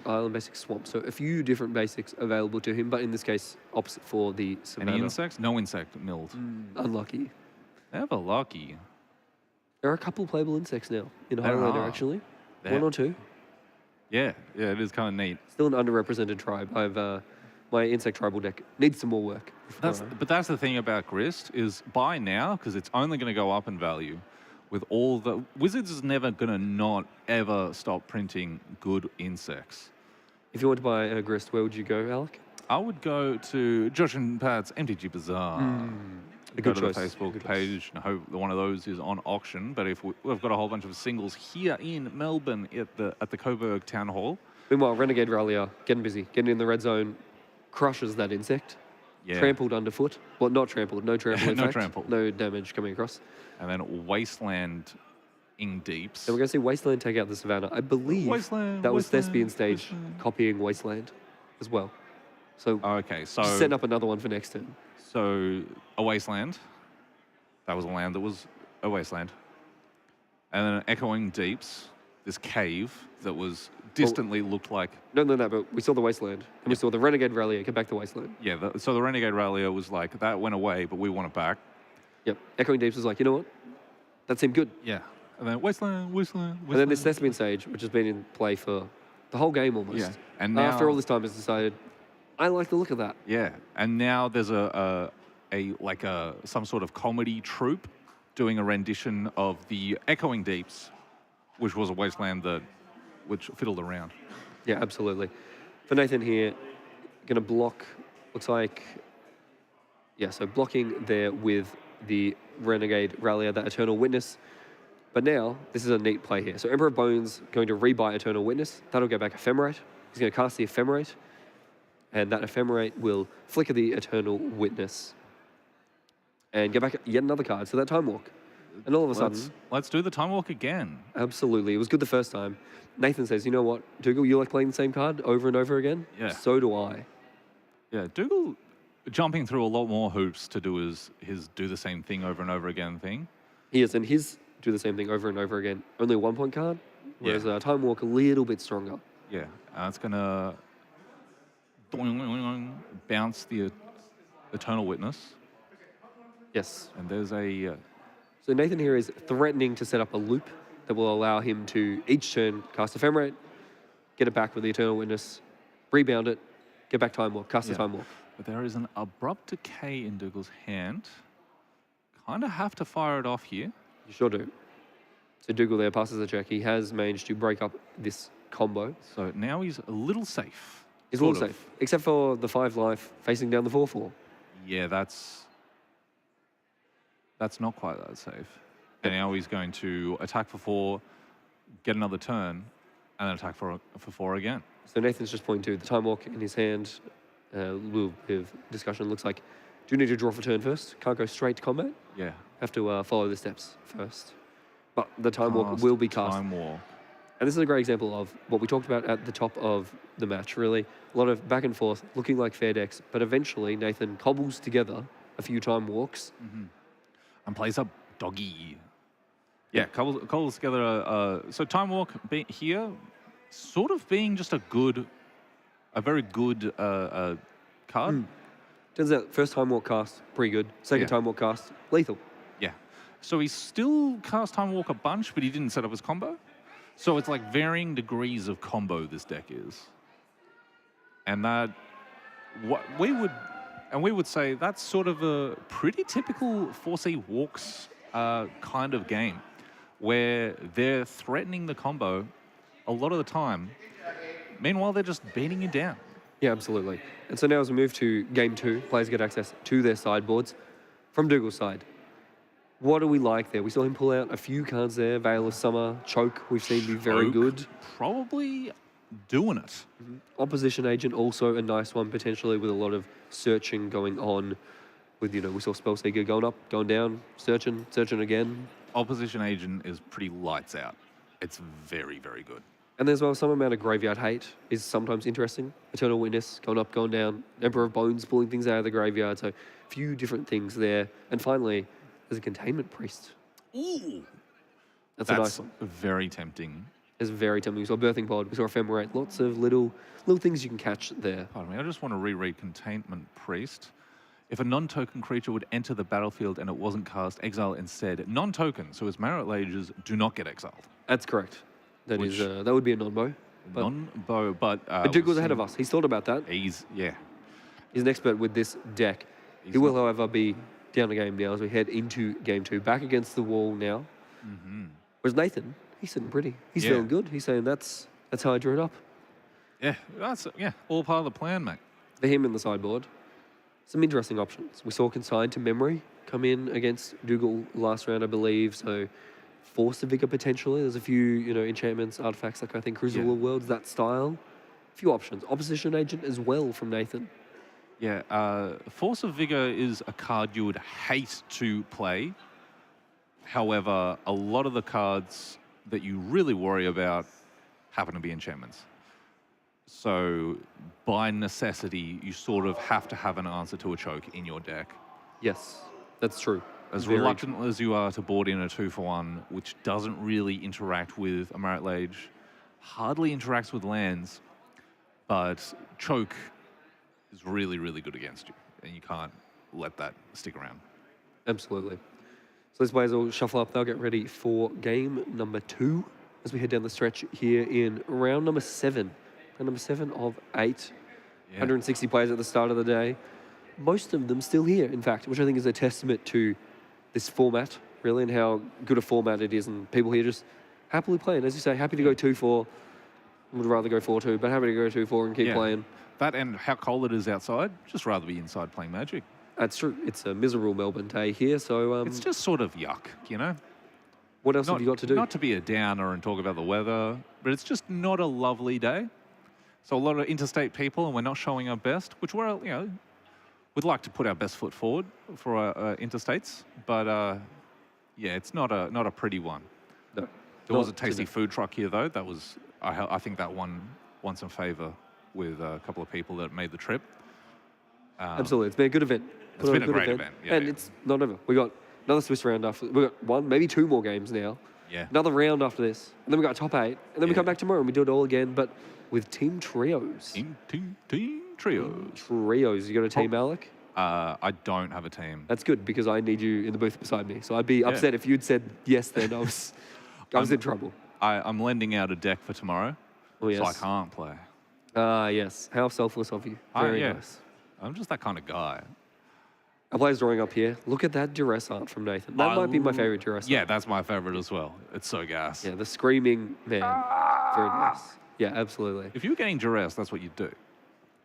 [SPEAKER 3] island, basic swamp. So a few different basics available to him, but in this case, opposite for the Savannah.
[SPEAKER 2] Any insects? No insect milled.
[SPEAKER 3] Unlucky.
[SPEAKER 2] Never lucky.
[SPEAKER 3] There are a couple playable insects now in Highlander, actually.
[SPEAKER 2] There.
[SPEAKER 3] 1 or 2.
[SPEAKER 2] Yeah, it is kind of neat.
[SPEAKER 3] Still an underrepresented tribe. My insect tribal deck needs some more work.
[SPEAKER 2] But that's the thing about Grist is buy now because it's only going to go up in value. With all the Wizards is never going to not ever stop printing good insects.
[SPEAKER 3] If you want to buy a Grist, where would you go, Alec?
[SPEAKER 2] I would go to Josh and Pat's MTG Bazaar. Go to the Facebook page and hope that one of those is on auction. But if we've got a whole bunch of singles here in Melbourne at the Coburg Town Hall.
[SPEAKER 3] Meanwhile, Renegade Rallier getting busy, getting in the red zone, crushes that insect.
[SPEAKER 2] Yeah.
[SPEAKER 3] Trampled underfoot. Well, not trampled, no trample. In
[SPEAKER 2] No
[SPEAKER 3] fact.
[SPEAKER 2] trample.
[SPEAKER 3] No damage coming across.
[SPEAKER 2] And then Wasteland in deeps.
[SPEAKER 3] And we're going to see Wasteland take out the Savannah. I believe that was Thespian Stage copying Wasteland as well. So
[SPEAKER 2] okay, so
[SPEAKER 3] setting up another one for next turn.
[SPEAKER 2] So a Wasteland. That was a land that was a wasteland. And then Echoing Deeps, this cave that was distantly looked like...
[SPEAKER 3] No, but we saw the Wasteland. And we saw the Renegade Rallier get back to Wasteland.
[SPEAKER 2] Yeah, so the Renegade Rallier was like, that went away, but we want it back.
[SPEAKER 3] Yep. Echoing Deeps was like, you know what? That seemed good.
[SPEAKER 2] Yeah. And then Wasteland.
[SPEAKER 3] And then this Thespian Stage, which has been in play for the whole game almost.
[SPEAKER 2] Yeah. And now,
[SPEAKER 3] after all this time, has decided, I like the look of that.
[SPEAKER 2] Yeah. And now there's some sort of comedy troupe doing a rendition of the Echoing Deeps, which was a wasteland which fiddled around.
[SPEAKER 3] Yeah, absolutely. For Nathan here, going to block, looks like, yeah, so blocking there with the Renegade Rallier, that Eternal Witness. But now, this is a neat play here. So Emperor of Bones going to rebuy Eternal Witness. That'll go back Ephemerate. He's going to cast the Ephemerate, and that Ephemerate will flicker the Eternal Witness and get back yet another card. So that Time Walk. And all of a sudden...
[SPEAKER 2] Let's do the Time Walk again.
[SPEAKER 3] Absolutely. It was good the first time. Nathan says, you know what, Dougal, you like playing the same card over and over again?
[SPEAKER 2] Yeah.
[SPEAKER 3] So do I.
[SPEAKER 2] Yeah, Dougal jumping through a lot more hoops to do his do the same thing over and over again thing.
[SPEAKER 3] He is, and his do the same thing over and over again. Only a 1-point card, whereas Time Walk a little bit stronger.
[SPEAKER 2] Yeah, it's going to bounce the Eternal Witness.
[SPEAKER 3] Yes.
[SPEAKER 2] And there's a...
[SPEAKER 3] So Nathan here is threatening to set up a loop that will allow him to each turn cast Ephemerate, get it back with the Eternal Witness, rebound it, get back Time Walk, cast the Time Walk.
[SPEAKER 2] But there is an Abrupt Decay in Dougal's hand. Kind of have to fire it off here.
[SPEAKER 3] You sure do. So Dougal there passes the check. He has managed to break up this combo.
[SPEAKER 2] So now he's a little safe.
[SPEAKER 3] He's a little safe, except for the 5 life facing down the 4/4.
[SPEAKER 2] Yeah, that's not quite that safe. And now he's going to attack for 4, get another turn, and then attack for 4 again.
[SPEAKER 3] So Nathan's just pointing to the Time Walk in his hand. A little bit of discussion. Looks like, do you need to draw for turn first? Can't go straight to combat?
[SPEAKER 2] Yeah.
[SPEAKER 3] Have to follow the steps first. But the Time Walk will be cast.
[SPEAKER 2] Time Walk.
[SPEAKER 3] And this is a great example of what we talked about at the top of the match, really. A lot of back and forth, looking like fair decks, but eventually Nathan cobbles together a few Time Walks.
[SPEAKER 2] And plays up Doggy. Yeah, cobbles together. So Time Walk here, sort of being just a very good card.
[SPEAKER 3] Turns out first Time Walk cast, pretty good. Second Time Walk cast, lethal.
[SPEAKER 2] Yeah. So he still cast Time Walk a bunch, but he didn't set up his combo. So it's like varying degrees of combo this deck is. And we would say that's sort of a pretty typical 4C Walks kind of game, where they're threatening the combo a lot of the time. Meanwhile, they're just beating you down.
[SPEAKER 3] Yeah, absolutely. And so now as we move to game 2, players get access to their sideboards. From Dougal's side, what do we like there? We saw him pull out a few cards there. Veil of Summer, Choke, we've seen be very
[SPEAKER 2] Choke,
[SPEAKER 3] good.
[SPEAKER 2] Probably doing it.
[SPEAKER 3] Opposition Agent, also a nice one, potentially, with a lot of searching going on. With, we saw Spellseeker going up, going down, searching again.
[SPEAKER 2] Opposition Agent is pretty lights out. It's very, very good.
[SPEAKER 3] And as well, some amount of graveyard hate is sometimes interesting. Eternal Witness, going up, going down. Emperor of Bones, pulling things out of the graveyard. So a few different things there. And finally, there's a Containment Priest.
[SPEAKER 2] Ooh!
[SPEAKER 3] That's a nice one.
[SPEAKER 2] Very tempting.
[SPEAKER 3] It's very tempting. We saw Birthing Pod, we saw Ephemerate. Lots of little things you can catch there.
[SPEAKER 2] Pardon me, I just want to reread Containment Priest. If a non-token creature would enter the battlefield and it wasn't cast, exile instead. Non-token, so its Marit Lages do not get exiled.
[SPEAKER 3] That's correct. That would be a non-bow.
[SPEAKER 2] Non-bow, but...
[SPEAKER 3] Dougal's ahead of us. He's thought about that.
[SPEAKER 2] He's
[SPEAKER 3] an expert with this deck. He will, however, be down a game now as we head into game 2. Back against the wall now. Whereas Nathan, he's sitting pretty. He's feeling good. He's saying that's how I drew it up.
[SPEAKER 2] Yeah, that's all part of the plan, mate.
[SPEAKER 3] For him in the sideboard, some interesting options. We saw Consigned to Memory come in against Dougal last round, I believe. So Force of Vigor potentially. There's a few, enchantments, artifacts like I think Crucible of Worlds, that style. A few options. Opposition Agent as well from Nathan.
[SPEAKER 2] Yeah, Force of Vigor is a card you would hate to play. However, a lot of the cards that you really worry about happen to be enchantments. So by necessity, you sort of have to have an answer to a choke in your deck.
[SPEAKER 3] Yes, that's true.
[SPEAKER 2] As reluctant as you are to board in a 2-for-1, which doesn't really interact with a Marit Lage, hardly interacts with lands, but choke is really, really good against you, and you can't let that stick around.
[SPEAKER 3] Absolutely. So these players will shuffle up. They'll get ready for game number 2 as we head down the stretch here in round number 7. Round number 7 of 8. 160 players at the start of the day. Most of them still here, in fact, which I think is a testament to this format, really, and how good a format it is, and people here just happily playing. As you say, happy to go 2-4. Would rather go 4-2, but happy to go 2-4 and keep playing.
[SPEAKER 2] That and how cold it is outside, just rather be inside playing Magic.
[SPEAKER 3] That's true. It's a miserable Melbourne day here, so...
[SPEAKER 2] it's just sort of yuck,
[SPEAKER 3] What else have you got to do?
[SPEAKER 2] Not to be a downer and talk about the weather, but it's just not a lovely day. So a lot of interstate people, and we're not showing our best, which we're, we'd like to put our best foot forward for our interstates, but it's not a pretty one.
[SPEAKER 3] No.
[SPEAKER 2] There was a tasty food truck here, though. That was, I think that won some favour with a couple of people that made the trip.
[SPEAKER 3] Absolutely, it's been a good event.
[SPEAKER 2] It's been a great event. Yeah,
[SPEAKER 3] and it's not over. We got another Swiss round after. We got 1, maybe 2 more games now.
[SPEAKER 2] Yeah.
[SPEAKER 3] Another round after this, and then we got a top 8, and then we come back tomorrow and we do it all again, but with team trios.
[SPEAKER 2] Team trios.
[SPEAKER 3] Trios. You got a team, Alec?
[SPEAKER 2] I don't have a team.
[SPEAKER 3] That's good because I need you in the booth beside me. So I'd be upset if you'd said yes. Then I was in trouble.
[SPEAKER 2] I'm lending out a deck for tomorrow,
[SPEAKER 3] so I
[SPEAKER 2] can't play.
[SPEAKER 3] Yes. How selfless of you. Very nice.
[SPEAKER 2] I'm just that kind of guy.
[SPEAKER 3] Our player's drawing up here. Look at that duress art from Nathan. That might be my favorite duress art.
[SPEAKER 2] Yeah, that's my favorite as well. It's so gas.
[SPEAKER 3] Yeah, the screaming man. Very nice. Yeah, absolutely.
[SPEAKER 2] If you were getting duress, that's what you'd do.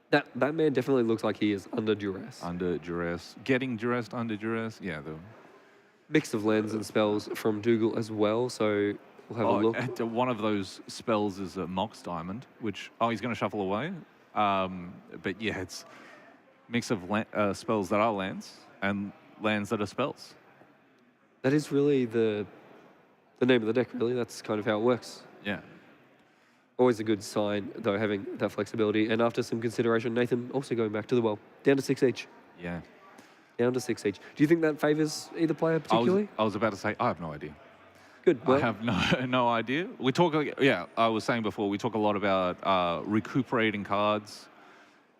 [SPEAKER 3] That man definitely looks like he is under duress.
[SPEAKER 2] Under duress. Getting duressed under duress. Yeah, the
[SPEAKER 3] mix of lands and spells from Dougal as well, so we'll have a look.
[SPEAKER 2] One of those spells is a Mox Diamond, which, he's going to shuffle away. But yeah, it's mix of spells that are lands and lands that are spells.
[SPEAKER 3] That is really the name of the deck, really. That's kind of how it works.
[SPEAKER 2] Yeah.
[SPEAKER 3] Always a good sign, though, having that flexibility. And after some consideration, Nathan also going back to the well. Down to 6 each.
[SPEAKER 2] Yeah.
[SPEAKER 3] Down to 6 each. Do you think that favours either player particularly?
[SPEAKER 2] I was about to say, I have no idea.
[SPEAKER 3] Good. Well,
[SPEAKER 2] I have no idea. We talk, I was saying before, we talk a lot about recuperating cards.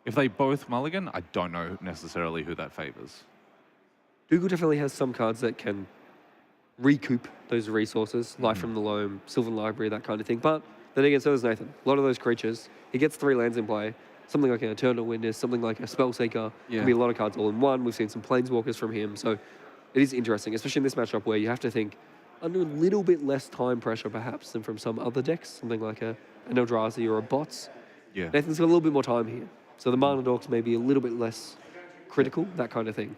[SPEAKER 2] If they both mulligan, I don't know necessarily who that favours.
[SPEAKER 3] Dougal definitely has some cards that can recoup those resources, Life from the Loam, Sylvan Library, that kind of thing. But then again, so does Nathan. A lot of those creatures, he gets 3 lands in play. Something like an Eternal Witness, something like a Spellseeker. Can be a lot of cards all in one. We've seen some Planeswalkers from him. So it is interesting, especially in this matchup where you have to think under a little bit less time pressure perhaps than from some other decks, something like an Eldrazi or a Bots.
[SPEAKER 2] Yeah.
[SPEAKER 3] Nathan's got a little bit more time here. So the mana dorks may be a little bit less critical, that kind of thing.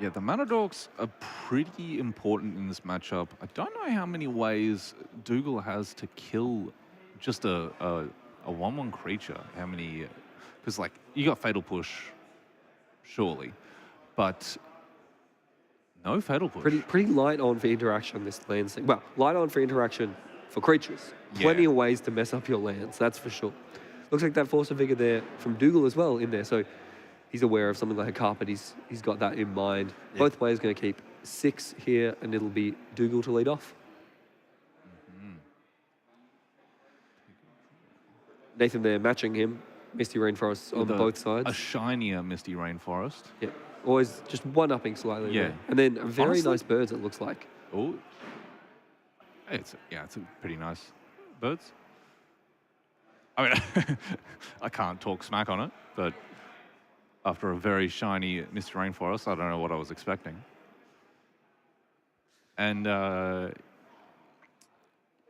[SPEAKER 2] Yeah, the mana dorks are pretty important in this matchup. I don't know how many ways Dougal has to kill just a 1/1 creature. How many? Because like you got Fatal Push, surely, but no Fatal Push.
[SPEAKER 3] Pretty light on for interaction this land thing. Well, light on for interaction for creatures. Plenty of ways to mess up your lands, that's for sure. Looks like that Force of Vigor there from Dougal as well in there. So he's aware of something like a Carpet. He's got that in mind.
[SPEAKER 2] Yeah.
[SPEAKER 3] Both players going to keep 6 here, and it'll be Dougal to lead off. Nathan there matching him. Misty Rainforest on both sides.
[SPEAKER 2] A shinier Misty Rainforest.
[SPEAKER 3] Yep. Always just one-upping slightly.
[SPEAKER 2] Yeah.
[SPEAKER 3] There. And then a very
[SPEAKER 2] Honestly,
[SPEAKER 3] nice birds, it looks like.
[SPEAKER 2] Oh, it's a pretty nice birds. I mean, I can't talk smack on it, but after a very shiny Misty Rainforest, I don't know what I was expecting. And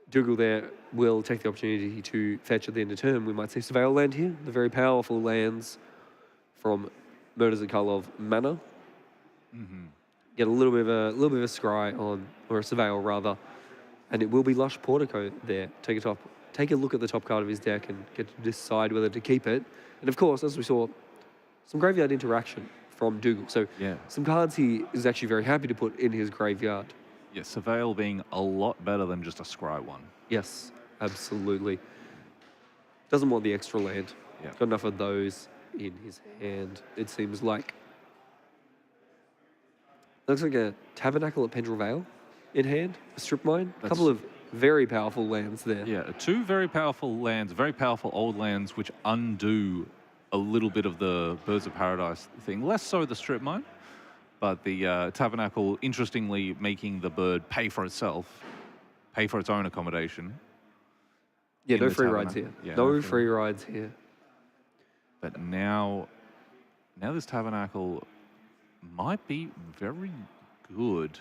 [SPEAKER 3] Dougal there will take the opportunity to fetch at the end of turn. We might see Surveil land here, the very powerful lands from Murders at Karlov Manor. Get a little bit of a scry on, or a Surveil rather, and it will be Lush Portico there. Take a look at the top card of his deck and get to decide whether to keep it. And of course, as we saw, some graveyard interaction from Dougal. So some cards he is actually very happy to put in his graveyard.
[SPEAKER 2] yeah, Surveil being a lot better than just a scry one.
[SPEAKER 3] Yes, absolutely. Doesn't want the extra land.
[SPEAKER 2] Yeah.
[SPEAKER 3] Got enough of those in his hand, it seems like. Looks like a Tabernacle at Pendrell Vale in hand, a Strip Mine. A couple of very powerful lands there.
[SPEAKER 2] Yeah, 2 very powerful lands, very powerful old lands, which undo a little bit of the Birds of Paradise thing. Less so the Strip Mine, but the Tabernacle, interestingly, making the bird pay for itself, pay for its own accommodation.
[SPEAKER 3] Yeah,
[SPEAKER 2] in
[SPEAKER 3] no
[SPEAKER 2] the
[SPEAKER 3] free rides here.
[SPEAKER 2] Tabernacle. Yeah,
[SPEAKER 3] no free rides here.
[SPEAKER 2] But now this Tabernacle might be very good.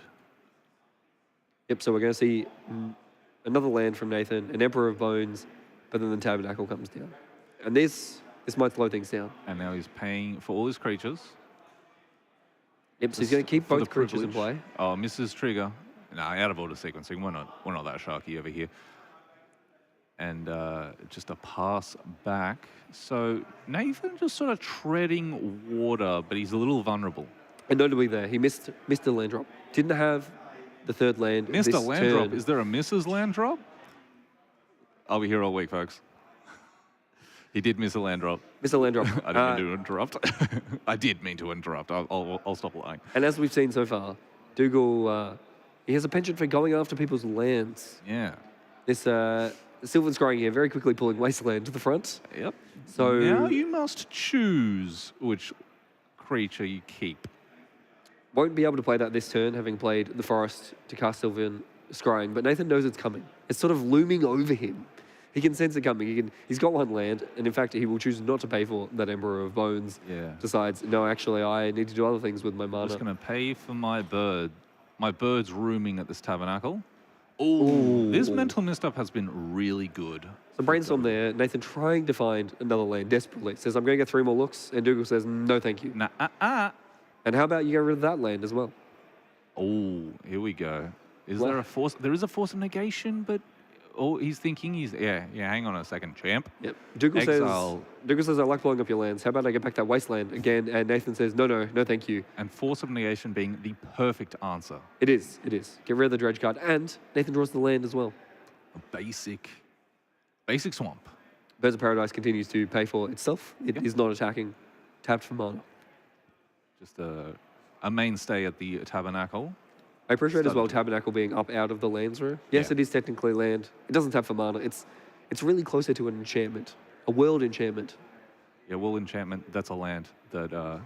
[SPEAKER 3] Yep, so we're going to see another land from Nathan, an Emperor of Bones, but then the Tabernacle comes down. And this might slow things down.
[SPEAKER 2] And now he's paying for all his creatures.
[SPEAKER 3] Yep, so he's going to keep
[SPEAKER 2] for
[SPEAKER 3] both
[SPEAKER 2] the
[SPEAKER 3] creatures in
[SPEAKER 2] privilege.
[SPEAKER 3] play.
[SPEAKER 2] Oh, Mrs. Trigger. No, out of order sequencing. We're not that sharky over here. And just a pass back. So Nathan just sort of treading water, but he's a little vulnerable.
[SPEAKER 3] And notably there, he missed a land drop. Didn't have the third land.
[SPEAKER 2] Missed a
[SPEAKER 3] this
[SPEAKER 2] land drop.
[SPEAKER 3] turn.
[SPEAKER 2] Is there a Mrs. Land drop? I'll be here all week, folks. He did miss a land drop.
[SPEAKER 3] Missed a land drop.
[SPEAKER 2] I didn't mean to interrupt. I did mean to interrupt. I'll stop lying.
[SPEAKER 3] And as we've seen so far, Dougal, he has a penchant for going after people's lands.
[SPEAKER 2] Yeah.
[SPEAKER 3] This Sylvan Scrying here, very quickly pulling Wasteland to the front.
[SPEAKER 2] Yep.
[SPEAKER 3] So
[SPEAKER 2] now you must choose which creature you keep.
[SPEAKER 3] won't be able to play that this turn, having played the Forest to cast Sylvan Scrying, but Nathan knows it's coming. It's sort of looming over him. He can sense it coming. He's got one land, and in fact, he will choose not to pay for that Emperor of Bones.
[SPEAKER 2] Yeah.
[SPEAKER 3] Decides, no, actually, I need to do other things with my
[SPEAKER 2] I'm
[SPEAKER 3] mana.
[SPEAKER 2] just going to pay for my bird. My bird's rooming at this Tabernacle. Ooh. This mental misstep has been really good.
[SPEAKER 3] So brainstorm there. Nathan trying to find another land desperately. Says, I'm going to get 3 more looks, and Dougal says, no, thank you.
[SPEAKER 2] Nah,
[SPEAKER 3] And how about you get rid of that land as well?
[SPEAKER 2] Oh, here we go. Is there a force? There is a force of negation, but he's thinking yeah. Hang on a second, champ.
[SPEAKER 3] Yep. Dougal says, I like blowing up your lands. How about I get back that wasteland again? And Nathan says, no, thank you.
[SPEAKER 2] And force of negation being the perfect answer.
[SPEAKER 3] It is. Get rid of the dredge card, and Nathan draws the land as well.
[SPEAKER 2] A basic swamp.
[SPEAKER 3] Birds of Paradise continues to pay for itself. It is not attacking. Tapped for mana.
[SPEAKER 2] Just a mainstay at the Tabernacle.
[SPEAKER 3] I appreciate as well Tabernacle being up out of the lands row. Yes, it is technically land. It doesn't tap for mana. It's really closer to an enchantment, a world enchantment.
[SPEAKER 2] Yeah, world enchantment. That's a land that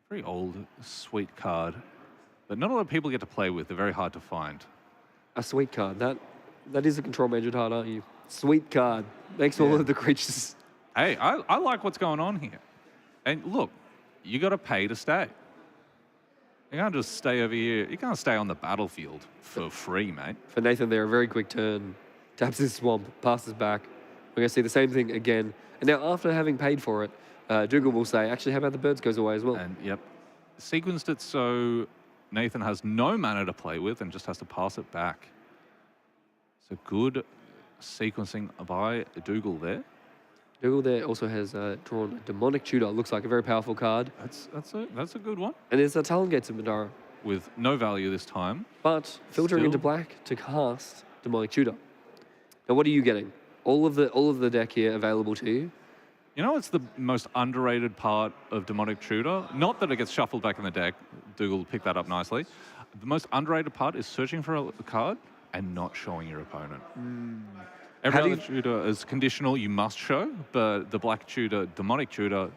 [SPEAKER 2] very old, sweet card, but not a lot of people get to play with. They're very hard to find.
[SPEAKER 3] A sweet card. That is a control major card, aren't you? Sweet card makes all of the creatures.
[SPEAKER 2] Hey, I like what's going on here. And look, you got to pay to stay. You can't just stay over here. You can't stay on the battlefield for free, mate.
[SPEAKER 3] For Nathan there, a very quick turn. Taps his swamp, passes back. We're going to see the same thing again. And now, after having paid for it, Dougal will say, actually, how about the birds goes away as well?
[SPEAKER 2] And yep, sequenced it so Nathan has no mana to play with and just has to pass it back. So good sequencing by Dougal there.
[SPEAKER 3] Dougal there also has drawn a Demonic Tutor. Looks like a very powerful card.
[SPEAKER 2] That's a good one.
[SPEAKER 3] And there's a Talon Gates of Madara.
[SPEAKER 2] With no value this time.
[SPEAKER 3] But filtering into black to cast Demonic Tutor. Now, what are you getting? All of the deck here available to you.
[SPEAKER 2] You know, it's the most underrated part of Demonic Tutor. Not that it gets shuffled back in the deck. Dougal picked that up nicely. The most underrated part is searching for a card and not showing your opponent. Every other tutor is conditional, you must show, but the black tutor, Demonic Tutor,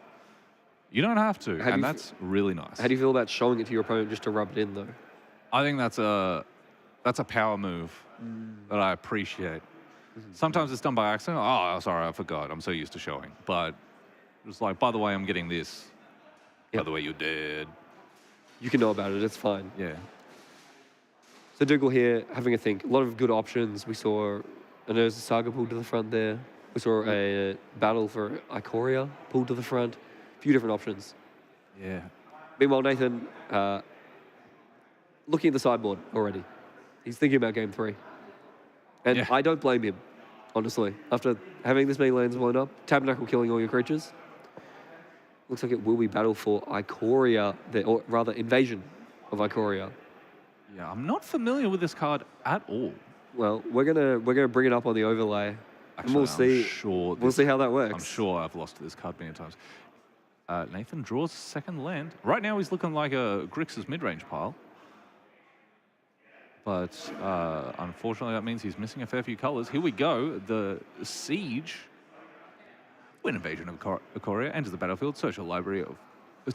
[SPEAKER 2] you don't have to, and that's really nice.
[SPEAKER 3] How do you feel about showing it to your opponent just to rub it in, though?
[SPEAKER 2] I think that's a power move that I appreciate. Sometimes it's done by accident. Oh, sorry, I forgot. I'm so used to showing. But it's like, by the way, I'm getting this. By the way, you're dead.
[SPEAKER 3] You can know about it. It's fine.
[SPEAKER 2] Yeah.
[SPEAKER 3] So Dougal here having a think. A lot of good options. We saw an Urza Saga pulled to the front there. We saw a battle for Ikoria pulled to the front. A few different options.
[SPEAKER 2] Yeah.
[SPEAKER 3] Meanwhile, Nathan looking at the sideboard already. He's thinking about game 3. And I don't blame him, honestly. After having this many lands blown up, Tabernacle killing all your creatures, looks like it will be battle for Ikoria, or rather invasion of Ikoria.
[SPEAKER 2] Yeah, I'm not familiar with this card at all.
[SPEAKER 3] Well, we're gonna bring it up on the overlay,
[SPEAKER 2] Actually,
[SPEAKER 3] and we'll see how that works.
[SPEAKER 2] I'm sure I've lost to this card many times. Nathan draws second land. Right now he's looking like a Grixis mid-range pile. But unfortunately, that means he's missing a fair few colors. Here we go. The Siege. When Invasion of Ikoria enters the battlefield, search a library of...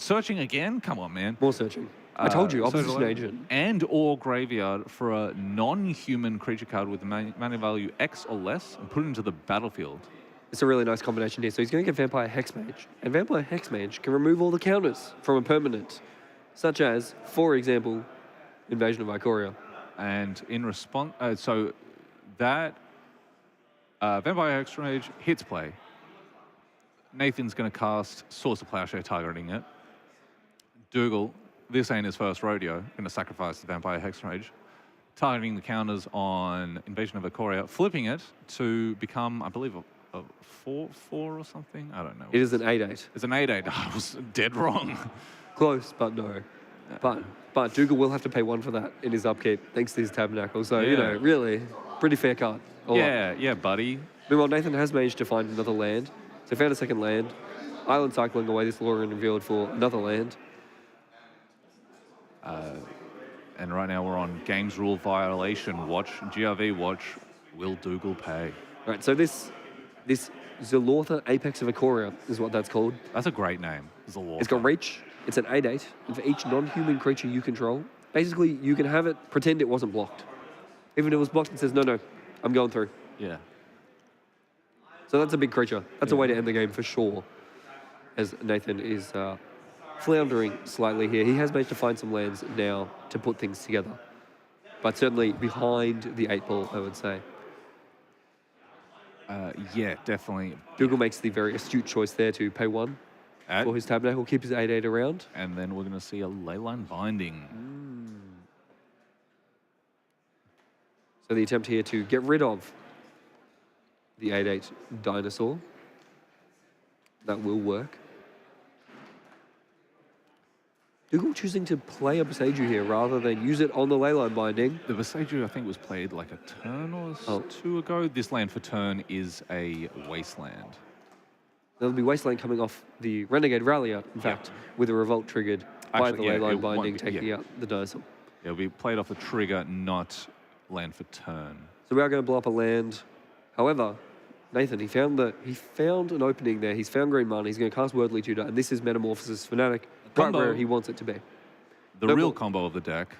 [SPEAKER 2] Searching again? Come on, man.
[SPEAKER 3] More searching. I told you, opposition agent.
[SPEAKER 2] And or graveyard for a non-human creature card with mana value X or less and put it into the battlefield.
[SPEAKER 3] It's a really nice combination here. So he's going to get Vampire Hexmage. And Vampire Hexmage can remove all the counters from a permanent, such as, for example, Invasion of Ikoria.
[SPEAKER 2] And in response, so that Vampire Hexmage hits play. Nathan's going to cast Source of Plowshare, targeting it. Dougal, this ain't his first rodeo, going to sacrifice the Vampire Hexmage, targeting the counters on Invasion of Ikoria, flipping it to become, I believe, a 4/4 or something. I don't know.
[SPEAKER 3] It is an 8/8.
[SPEAKER 2] It's an 8/8. I was dead wrong.
[SPEAKER 3] Close, but no. But Dougal will have to pay 1 for that in his upkeep, thanks to his Tabernacle. So, you know, really, pretty fair card.
[SPEAKER 2] Yeah, buddy.
[SPEAKER 3] Meanwhile, Nathan has managed to find another land. So found a second land. Island cycling away this Lure and revealed for another land.
[SPEAKER 2] And right now we're on Games Rule Violation Watch, GRV Watch. Will Dougal pay?
[SPEAKER 3] Right, so this Zalortha Apex of Ikoria is what that's called.
[SPEAKER 2] That's a great name, Zalortha.
[SPEAKER 3] It's got reach. It's an 8/8, and for each non-human creature you control, basically you can have it pretend it wasn't blocked. Even if it was blocked, it says, no, I'm going through.
[SPEAKER 2] Yeah.
[SPEAKER 3] So that's a big creature. That's a way to end the game for sure, as Nathan is floundering slightly here. He has managed to find some lands now to put things together, but certainly behind the 8-ball, I would say.
[SPEAKER 2] Yeah, definitely.
[SPEAKER 3] Dougal makes the very astute choice there to pay 1 for his Tabernacle, keep his 8/8 around.
[SPEAKER 2] And then we're going to see a Leyline Binding.
[SPEAKER 3] So the attempt here to get rid of the 8/8 dinosaur. That will work. Dougal choosing to play a Boseiju here rather than use it on the Leyline Binding.
[SPEAKER 2] The Boseiju, I think, was played like a turn or two ago. This land for turn is a Wasteland.
[SPEAKER 3] There'll be Wasteland coming off the Renegade Rallier, in fact, with a Revolt triggered by the Leyline Binding, taking out the dinosaur.
[SPEAKER 2] It'll be played off a trigger, not land for turn.
[SPEAKER 3] So we are going to blow up a land. However, Nathan, he found an opening there. He's found green mana. He's going to cast Wordly Tutor, and this is Metamorphosis Fanatic, right where he wants it to be.
[SPEAKER 2] The real combo of the deck.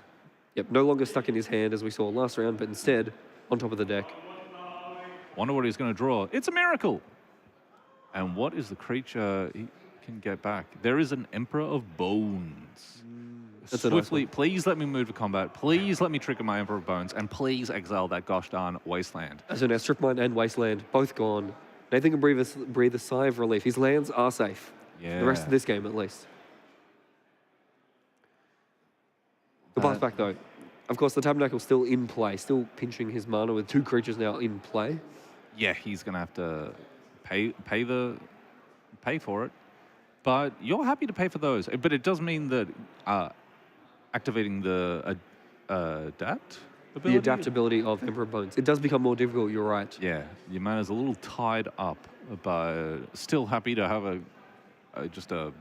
[SPEAKER 3] Yep, no longer stuck in his hand as we saw last round, but instead on top of the deck.
[SPEAKER 2] Wonder what he's going to draw. It's a miracle. And what is the creature he can get back? There is an Emperor of Bones. Swiftly, please let me move to combat. Please let me trigger my Emperor of Bones. And please exile that gosh darn Wasteland.
[SPEAKER 3] So now Strip Mine and Wasteland, both gone. Nathan can breathe a sigh of relief. His lands are safe.
[SPEAKER 2] Yeah.
[SPEAKER 3] The rest of this game, at least. The pass back, though. Of course, the Tabernacle's still in play, still pinching his mana with 2 creatures now in play.
[SPEAKER 2] Yeah, he's going to have to pay for it. But you're happy to pay for those. But it does mean that activating the adapt ability?
[SPEAKER 3] The adaptability of Emperor Bones. It does become more difficult, you're right.
[SPEAKER 2] Yeah, your mana's a little tied up, but still happy to have just a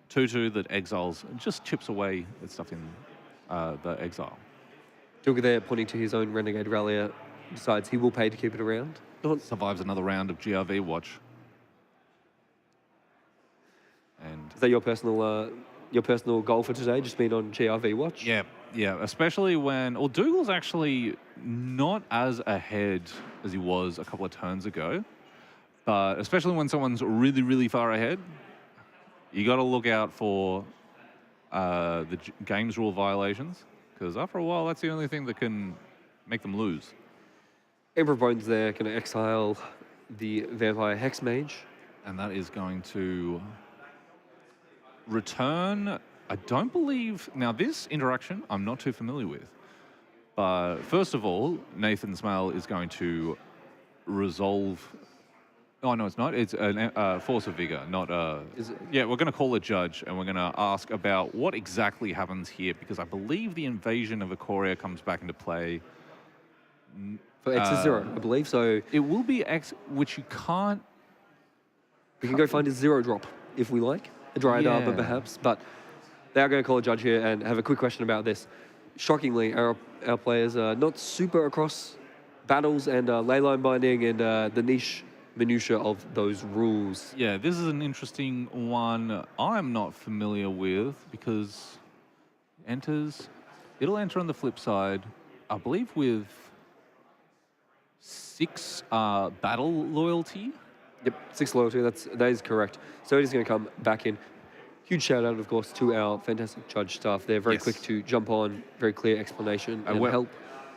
[SPEAKER 2] 2/2 that exiles, just chips away at stuff in the exile.
[SPEAKER 3] Duga there pointing to his own Renegade Rallier, decides he will pay to keep it around.
[SPEAKER 2] Survives another round of GRV watch. And
[SPEAKER 3] is that your personal goal for today, just being on GRV watch?
[SPEAKER 2] Yeah, especially when... Well, Dougal's actually not as ahead as he was a couple of turns ago, but especially when someone's really, really far ahead, you got to look out for the game's rule violations, because after a while, that's the only thing that can make them lose.
[SPEAKER 3] Emperor Bones there, going to exile the Vampire Hex Mage.
[SPEAKER 2] And that is going to return... I don't believe... Now, this interaction, I'm not too familiar with. But first of all, Nathan Smale is going to resolve... Oh, no, it's not. It's a Force of Vigor, not a... Yeah, we're going to call a judge, and we're going to ask about what exactly happens here, because I believe the invasion of Ikoria comes back into play.
[SPEAKER 3] For X is 0, I believe, so...
[SPEAKER 2] It will be X, which you can't...
[SPEAKER 3] We can go find a 0-drop, if we like. A Dryad Arbor, perhaps, but... They are going to call a judge here and have a quick question about this. Shockingly, our players are not super across battles and leyline binding and the niche minutiae of those rules.
[SPEAKER 2] Yeah, this is an interesting one I'm not familiar with because it'll enter on the flip side, I believe with 6 battle loyalty.
[SPEAKER 3] Yep, 6 loyalty, that is correct. So it is going to come back in. Huge shout out, of course, to our fantastic judge staff. They're very quick to jump on, very clear explanation and help.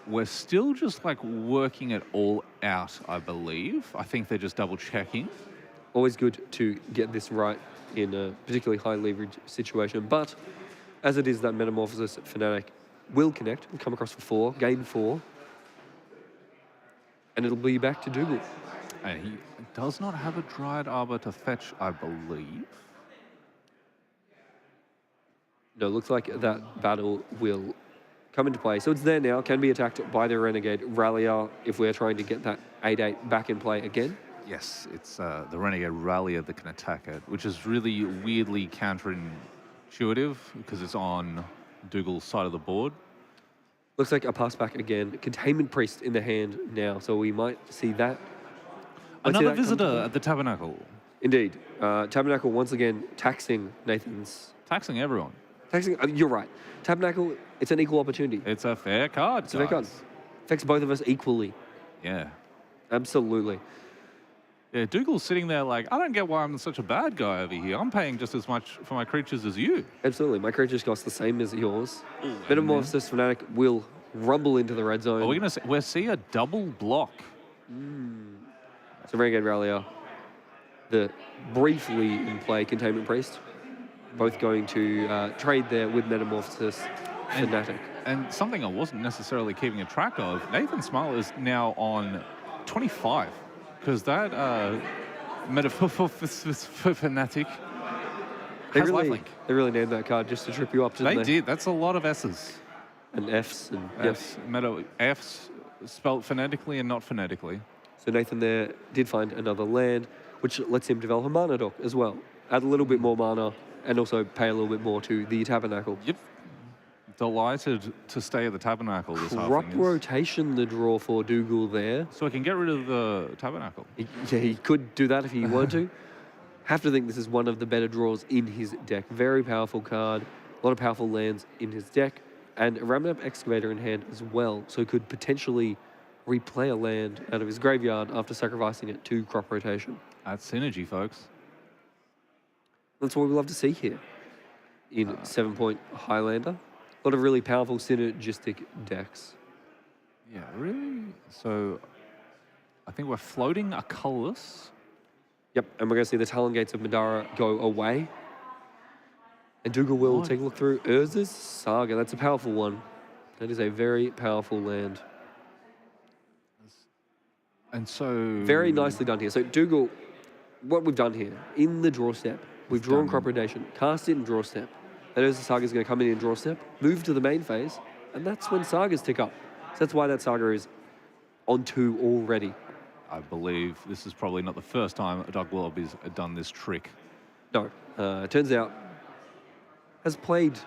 [SPEAKER 2] We're still just like working it all out, I believe. I think they're just double checking.
[SPEAKER 3] Always good to get this right in a particularly high leverage situation. But as it is, that Metamorphosis Fanatic will connect and come across for 4, gain 4. And it'll be back to Dougal.
[SPEAKER 2] And he does not have a Dryad Arbor to fetch, I believe.
[SPEAKER 3] No, looks like that battle will come into play. So it's there now, can be attacked by the Renegade Rallier if we're trying to get that 8/8 back in play again.
[SPEAKER 2] Yes, it's the Renegade Rallier that can attack it, which is really weirdly counterintuitive because it's on Dougal's side of the board.
[SPEAKER 3] Looks like a pass back again. Containment Priest in the hand now, so we might see that.
[SPEAKER 2] Another visitor at the Tabernacle.
[SPEAKER 3] Indeed. Tabernacle once again taxing Nathan's...
[SPEAKER 2] Taxing everyone.
[SPEAKER 3] You're right. Tabernacle, it's an equal opportunity.
[SPEAKER 2] It's a fair card,
[SPEAKER 3] It's a fair card. Affects both of us equally.
[SPEAKER 2] Yeah.
[SPEAKER 3] Absolutely.
[SPEAKER 2] Yeah, Dougal's sitting there like, I don't get why I'm such a bad guy over here. I'm paying just as much for my creatures as you.
[SPEAKER 3] Absolutely. My creatures cost the same as yours. Metamorphosis Fanatic will rumble into the red zone.
[SPEAKER 2] Are we going to we'll see a double block?
[SPEAKER 3] So Renegade Rallier, the briefly in play Containment Priest. Both going to trade there with Metamorphosis Fanatic.
[SPEAKER 2] And something I wasn't necessarily keeping a track of, Nathan Smile is now on 25, because that Metamorphosis Fanatic has lifelink.
[SPEAKER 3] They really named that card just to trip you up, didn't they?
[SPEAKER 2] They did. That's a lot of S's.
[SPEAKER 3] And F's. And
[SPEAKER 2] F's spelled phonetically and not phonetically.
[SPEAKER 3] So Nathan there did find another land, which lets him develop a mana dock as well. Add a little bit more mana, and also pay a little bit more to the Tabernacle.
[SPEAKER 2] Yep. Delighted to stay at the Tabernacle this half.
[SPEAKER 3] Crop rotation the draw for Dougal there.
[SPEAKER 2] So he can get rid of the Tabernacle.
[SPEAKER 3] He could do that if he wanted to. Have to think this is one of the better draws in his deck. Very powerful card. A lot of powerful lands in his deck. And a Ramunap Excavator in hand as well. So he could potentially replay a land out of his graveyard after sacrificing it to crop rotation.
[SPEAKER 2] That's synergy, folks.
[SPEAKER 3] That's what we love to see here in 7-point Highlander. A lot of really powerful synergistic decks.
[SPEAKER 2] Yeah, really? So I think we're floating a colorless
[SPEAKER 3] Yep, and we're going to see the Talon Gates of Madara go away. And Dougal will take a look through Urza's Saga. That's a powerful one. That is a very powerful land.
[SPEAKER 2] And so...
[SPEAKER 3] Very nicely done here. So Dougal, what we've done here, in the draw step, we've drawn Crop Predation, cast it in draw step. Then Urza Saga is going to come in draw step, move to the main phase, and that's when Sagas tick up. So that's why that Saga is on 2 already.
[SPEAKER 2] I believe this is probably not the first time Doug Willoughby has done this trick.
[SPEAKER 3] No. It turns out, has played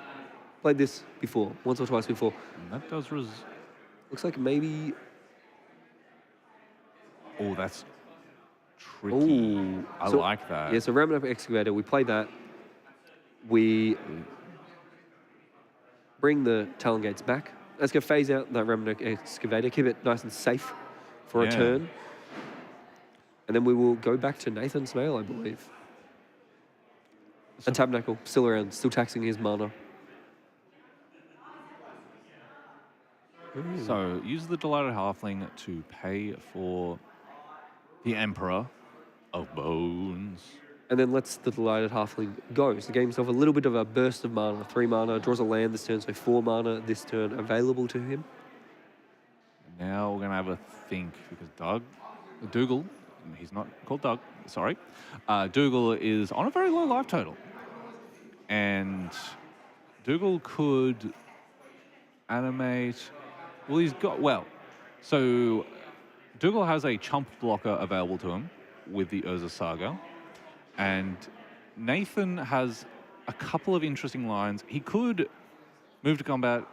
[SPEAKER 3] this before, once or twice before.
[SPEAKER 2] And that does...
[SPEAKER 3] Looks like maybe...
[SPEAKER 2] Oh, that's tricky.
[SPEAKER 3] Ooh.
[SPEAKER 2] I like that.
[SPEAKER 3] Yeah, so Ramming Up Excavator, we play that. We bring the Talon Gates back. Let's go phase out that Ramming Up Excavator, keep it nice and safe for a turn. And then we will go back to Nathan Smale, I believe. And Tabernacle, still around, still taxing his mana.
[SPEAKER 2] So, use the Delighted Halfling to pay for the Emperor of Bones.
[SPEAKER 3] And then lets the Delighted Halfling go. So, gave himself a little bit of a burst of mana, 3 mana, draws a land this turn, so 4 mana this turn available to him.
[SPEAKER 2] Now we're going to have a think, because Dougal, he's not called Doug, sorry. Dougal is on a very low life total. And Dougal could animate... Well, he's got... Well, so Dougal has a chump blocker available to him with the Urza Saga. And Nathan has a couple of interesting lines. He could move to combat,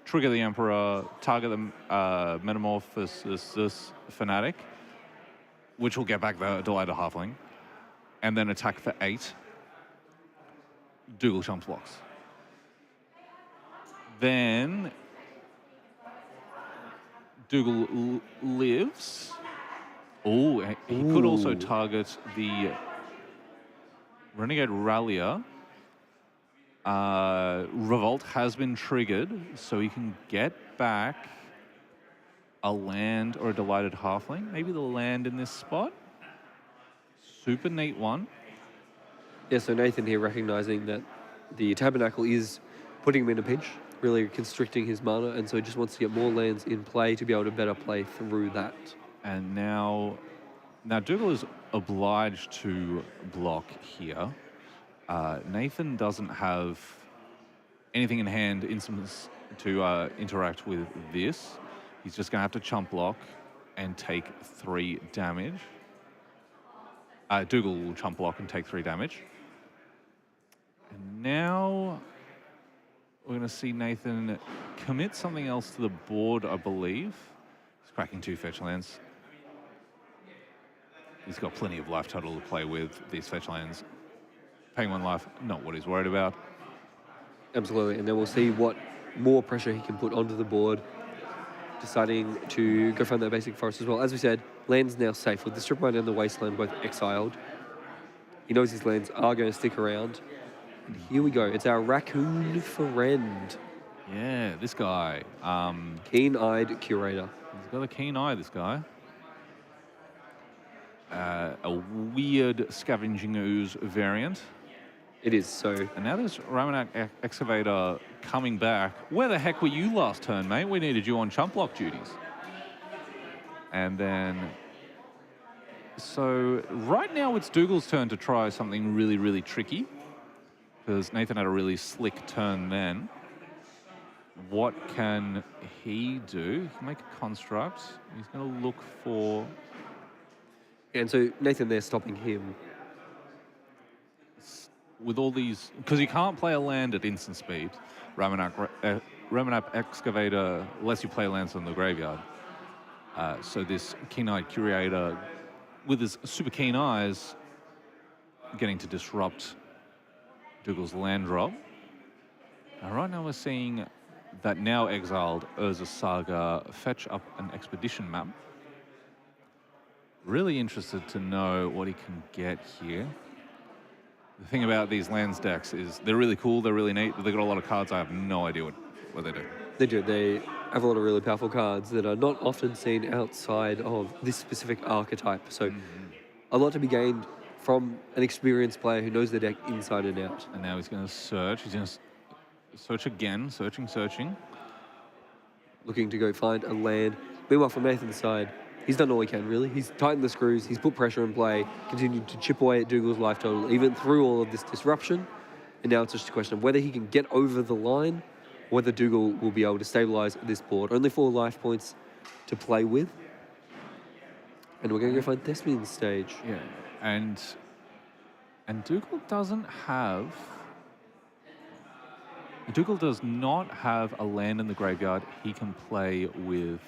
[SPEAKER 2] trigger the Emperor, target the Metamorphosis Fanatic, which will get back the Delighted Halfling, and then attack for 8. Dougal chumps blocks. Then Dougal lives. Oh, he could also target the Renegade Rallier. Revolt has been triggered, so he can get back a land or a Delighted Halfling. Maybe the land in this spot. Super neat one.
[SPEAKER 3] Yeah, so Nathan here recognizing that the Tabernacle is putting him in a pinch, really constricting his mana, and so he just wants to get more lands in play to be able to better play through that.
[SPEAKER 2] And now Dougal is obliged to block here. Nathan doesn't have anything in hand instance to interact with this. He's just going to have to chump block and take 3 damage. Dougal will chump block and take 3 damage. And now we're going to see Nathan commit something else to the board, I believe. He's cracking 2 fetch lands. He's got plenty of life total to play with. These fetch lands, paying 1 life, not what he's worried about.
[SPEAKER 3] Absolutely, and then we'll see what more pressure he can put onto the board, deciding to go find that basic forest as well. As we said, land's now safe. With the Strip Mine and the Wasteland both exiled, he knows his lands are going to stick around. And here we go. It's our Raccoon Friend.
[SPEAKER 2] Yeah, this guy.
[SPEAKER 3] Keen-eyed Curator.
[SPEAKER 2] He's got a keen eye, this guy. A weird Scavenging Ooze variant.
[SPEAKER 3] It is, so...
[SPEAKER 2] And now there's Ramming Excavator coming back. Where the heck were you last turn, mate? We needed you on chump block duties. And then... So, right now it's Dougal's turn to try something really, really tricky. Because Nathan had a really slick turn then. What can he do? He can make a construct. He's going to look for...
[SPEAKER 3] And so Nathan there stopping him.
[SPEAKER 2] With all these... Because you can't play a land at instant speed. Ramming Excavator lets you play lands on the graveyard. So this keen-eyed Curator, with his super keen eyes, getting to disrupt Dougal's land drop. Now, right now we're seeing that now exiled Urza Saga fetch up an expedition map. Really interested to know what he can get here. The thing about these lands decks is they're really cool, they're really neat, but they've got a lot of cards I have no idea what they do.
[SPEAKER 3] They do. They have a lot of really powerful cards that are not often seen outside of this specific archetype. So a lot to be gained from an experienced player who knows the deck inside and out.
[SPEAKER 2] And now he's going to search. He's going to search again, searching.
[SPEAKER 3] Looking to go find a land. Meanwhile, from Nathan's side, he's done all he can, really. He's tightened the screws, he's put pressure in play, continued to chip away at Dougal's life total, even through all of this disruption. And now it's just a question of whether he can get over the line, whether Dougal will be able to stabilise this board. Only 4 life points to play with. And we're going to go find Thespian's stage.
[SPEAKER 2] Yeah, and Dougal doesn't have... Dougal does not have a land in the graveyard he can play with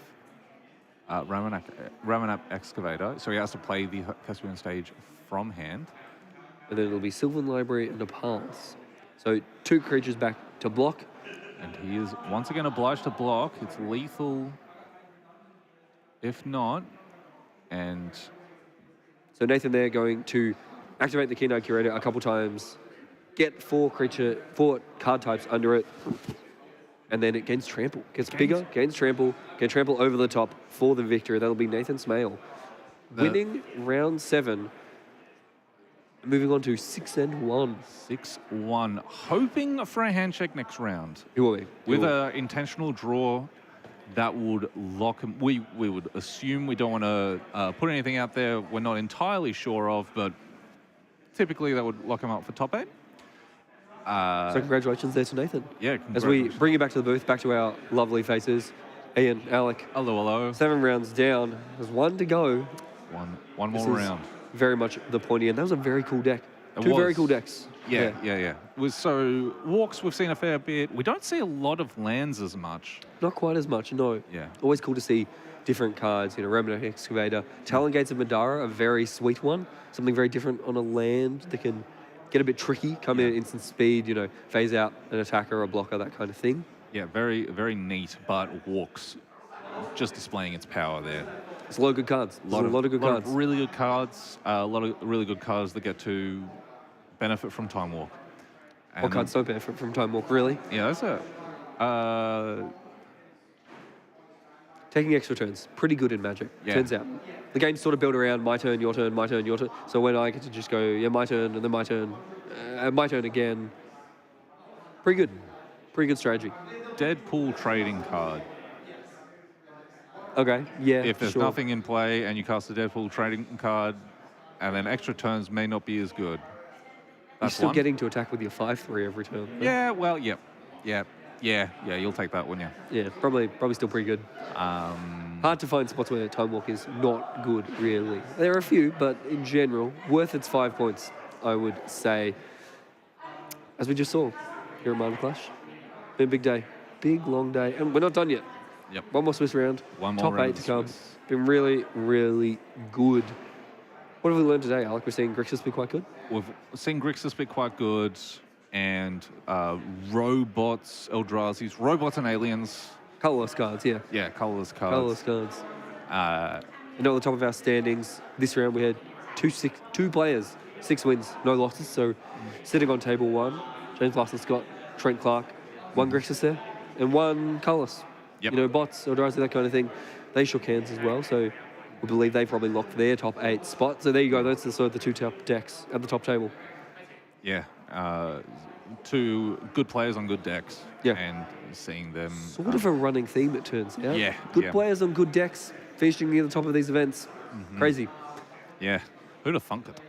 [SPEAKER 2] Ramanap Excavator, so he has to play the Thespian stage from hand.
[SPEAKER 3] And then it'll be Sylvan Library and a pass. So 2 creatures back to block.
[SPEAKER 2] And he is once again obliged to block. It's lethal if not. And
[SPEAKER 3] so Nathan there going to activate the Keen-Eyed Curator a couple times, get 4 card types under it, and then it gains trample. Gets bigger, gains trample, can trample over the top for the victory. That'll be Nathan Smale. Winning round 7. Moving on to 6-1.
[SPEAKER 2] 6-1. Hoping for a handshake next round.
[SPEAKER 3] Who will we?
[SPEAKER 2] With an intentional draw that would lock him. We would assume we don't want to put anything out there we're not entirely sure of, but typically that would lock him up for top 8.
[SPEAKER 3] So congratulations there to Nathan.
[SPEAKER 2] Yeah,
[SPEAKER 3] as we bring you back to the booth, back to our lovely faces. Ian, Alec.
[SPEAKER 2] Hello.
[SPEAKER 3] 7 rounds down. There's 1 to go.
[SPEAKER 2] One more round.
[SPEAKER 3] Very much the pointy end. That was a very cool deck. 2 very cool decks.
[SPEAKER 2] Yeah. So walks we've seen a fair bit. We don't see a lot of lands as much.
[SPEAKER 3] Not quite as much, no.
[SPEAKER 2] Yeah.
[SPEAKER 3] Always cool to see different cards. Remnant Excavator. Talon Gates of Madara, a very sweet one. Something very different on a land that can get a bit tricky, come in at instant speed, phase out an attacker or a blocker, that kind of thing.
[SPEAKER 2] Yeah, very, very neat, but walks just displaying its power there.
[SPEAKER 3] It's a lot of good cards. A lot of good cards.
[SPEAKER 2] Really good cards. A lot of really good cards that get to benefit from Time Walk.
[SPEAKER 3] What cards don't benefit from Time Walk, really?
[SPEAKER 2] Yeah, that's a...
[SPEAKER 3] Taking extra turns. Pretty good in Magic,
[SPEAKER 2] yeah.
[SPEAKER 3] Turns out. The game's sort of built around my turn, your turn, my turn, your turn. So when I get to just go, my turn, and then my turn again. Pretty good. Pretty good strategy.
[SPEAKER 2] Deadpool trading card.
[SPEAKER 3] Okay, yeah,
[SPEAKER 2] if there's nothing in play and you cast a Deadpool trading card, and then extra turns may not be as good.
[SPEAKER 3] You're still getting to attack with your 5/3 every turn. Right?
[SPEAKER 2] Yeah, well, yep. Yeah, you'll take that, wouldn't you?
[SPEAKER 3] Yeah, probably still pretty good. Hard to find spots where Time Walk is not good, really. There are a few, but in general, worth its 5 points, I would say. As we just saw here at Mana Clash. Been a big day. Big, long day. And we're not done yet.
[SPEAKER 2] Yep.
[SPEAKER 3] One more Swiss round.
[SPEAKER 2] One more
[SPEAKER 3] Top
[SPEAKER 2] round
[SPEAKER 3] 8 to come. Been really, really good. What have we learned today, Alec? We're seeing Grixis be quite good?
[SPEAKER 2] We've seen Grixis be quite good, and robots, Eldrazi's, robots and aliens.
[SPEAKER 3] Colourless cards, yeah.
[SPEAKER 2] Yeah, colourless cards.
[SPEAKER 3] Colourless cards. And at the top of our standings, this round we had two players, 6 wins, no losses. So sitting on table 1, James Larson Scott, Trent Clark, 1 Grixis there, and 1 colourless.
[SPEAKER 2] Yep.
[SPEAKER 3] Bots, Eldrazi, that kind of thing. They shook hands as well, so we believe they probably locked their top 8 spot. So there you go, that's the 2 top decks at the top table.
[SPEAKER 2] Yeah, 2 good players on good decks.
[SPEAKER 3] Yeah.
[SPEAKER 2] And seeing them...
[SPEAKER 3] Sort of a running theme, it turns out.
[SPEAKER 2] Yeah.
[SPEAKER 3] Good players on good decks, finishing near the top of these events. Crazy.
[SPEAKER 2] Yeah. Who'd have thunk it?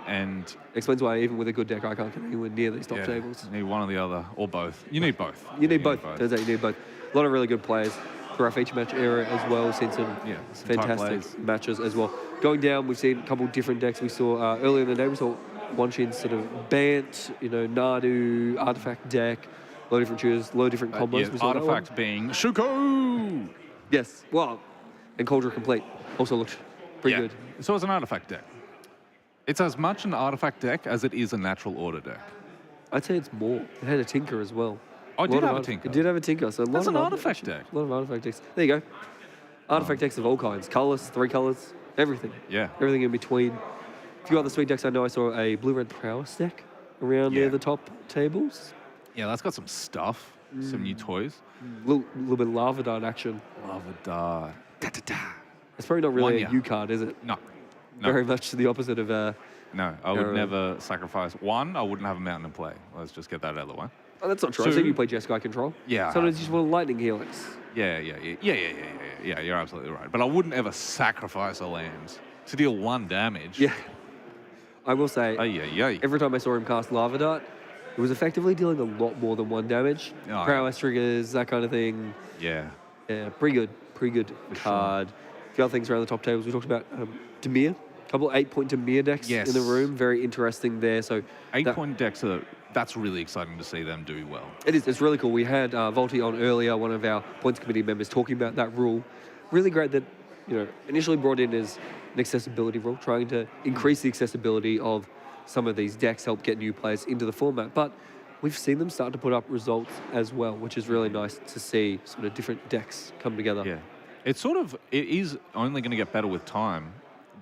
[SPEAKER 2] And
[SPEAKER 3] explains why even with a good deck, I can't get anywhere near these top tables.
[SPEAKER 2] You need one or the other, or both. You need both.
[SPEAKER 3] You need both. Turns out you need both. A lot of really good players for our feature match era as well. Seen some fantastic matches as well. Going down, we've seen a couple different decks. We saw earlier in the day, we saw One Shin sort of Bant, Nadu, Artifact deck, a lot of different choosers, a lot of different combos. We saw
[SPEAKER 2] Artifact being Shuko!
[SPEAKER 3] Yes, well, and Cauldron Complete also looked pretty good.
[SPEAKER 2] So it's an Artifact deck. It's as much an Artifact deck as it is a natural order deck.
[SPEAKER 3] I'd say it's more. It had a Tinker as well.
[SPEAKER 2] Oh, it did have a Tinker.
[SPEAKER 3] It did have a Tinker. So
[SPEAKER 2] that's an Artifact deck.
[SPEAKER 3] A lot of Artifact decks. There you go. Artifact decks of all kinds. Colours, 3 colours, everything.
[SPEAKER 2] Yeah.
[SPEAKER 3] Everything in between. A few other sweet decks I know. I saw a Blue-Red Prowess deck around near the top tables.
[SPEAKER 2] Yeah, that's got some stuff. Some new toys.
[SPEAKER 3] Little bit of Lava Dart action.
[SPEAKER 2] Lava Dart.
[SPEAKER 3] It's probably not really a U card, is it?
[SPEAKER 2] No.
[SPEAKER 3] Very much to the opposite of.
[SPEAKER 2] No, I would never sacrifice. One, I wouldn't have a mountain in play. Let's just get that out of the way.
[SPEAKER 3] Oh, that's not true. I've seen you play Jeskai control.
[SPEAKER 2] Yeah.
[SPEAKER 3] Sometimes you just want a lightning helix.
[SPEAKER 2] Yeah. You're absolutely right. But I wouldn't ever sacrifice a land to deal 1 damage.
[SPEAKER 3] Yeah. I will say, every time I saw him cast Lava Dart, it was effectively dealing a lot more than 1 damage.
[SPEAKER 2] Oh,
[SPEAKER 3] Prowess triggers, that kind of thing.
[SPEAKER 2] Yeah.
[SPEAKER 3] Yeah, pretty good card. A few other things around the top tables. We talked about Dimir. A couple of 8-point Dimir decks in the room. Very interesting there. So
[SPEAKER 2] 8-point decks that's really exciting to see them do well.
[SPEAKER 3] It is. It's really cool. We had Volty on earlier, one of our points committee members, talking about that rule. Really great that, initially brought in as an accessibility rule, trying to increase the accessibility of some of these decks, help get new players into the format. But we've seen them start to put up results as well, which is really nice to see sort of different decks come together.
[SPEAKER 2] Yeah. It is only going to get better with time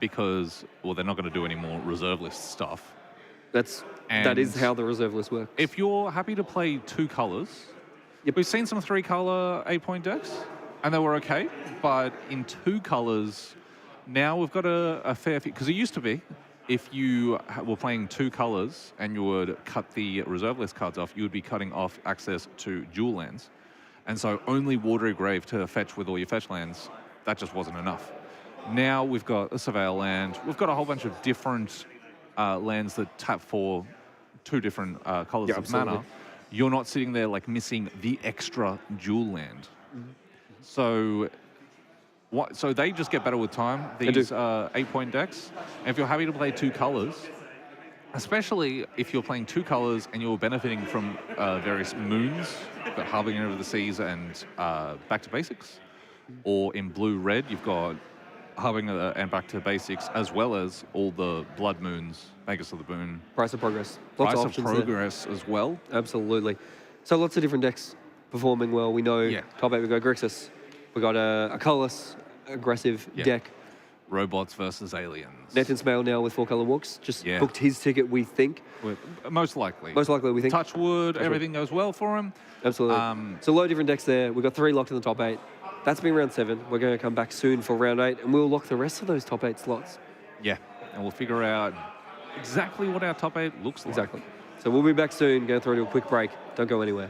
[SPEAKER 2] because, they're not going to do any more reserve list stuff.
[SPEAKER 3] That is how the reserve list works.
[SPEAKER 2] If you're happy to play 2 colors, we've seen some 3-color 8-point decks, and they were okay. But in 2 colors, now we've got a fair few. Because it used to be, if you were playing 2 colors and you would cut the reserve list cards off, you would be cutting off access to dual lands. And so only Watery Grave to fetch with all your fetch lands, that just wasn't enough. Now we've got a Surveil land. We've got a whole bunch of different lands that tap for 2 different colors of mana. You're not sitting there missing the extra dual land. So they just get better with time, these 8-point decks. And if you're happy to play 2 colors, especially if you're playing 2 colors and you're benefiting from various moons, Harbinger of the Seas and Back to Basics, or in blue-red, you've got Harbinger and Back to Basics, as well as all the Blood Moons, Magus of the Boon.
[SPEAKER 3] Price of Progress. Lots of options
[SPEAKER 2] Progress as well.
[SPEAKER 3] Absolutely. So lots of different decks performing well. We know top 8, we got Grixis. We got a colorless, aggressive deck.
[SPEAKER 2] Robots versus aliens.
[SPEAKER 3] Nathan Smale now with 4-color walks. Just booked his ticket, we think.
[SPEAKER 2] Most likely.
[SPEAKER 3] Most likely, we think.
[SPEAKER 2] Touch wood, everything goes well for him.
[SPEAKER 3] Absolutely. So a lot of different decks there. We've got 3 locked in the top 8. That's been round 7. We're going to come back soon for round 8, and we'll lock the rest of those top 8 slots.
[SPEAKER 2] Yeah, and we'll figure out exactly what our top 8 looks like.
[SPEAKER 3] Exactly. So we'll be back soon. Going through to a quick break. Don't go anywhere.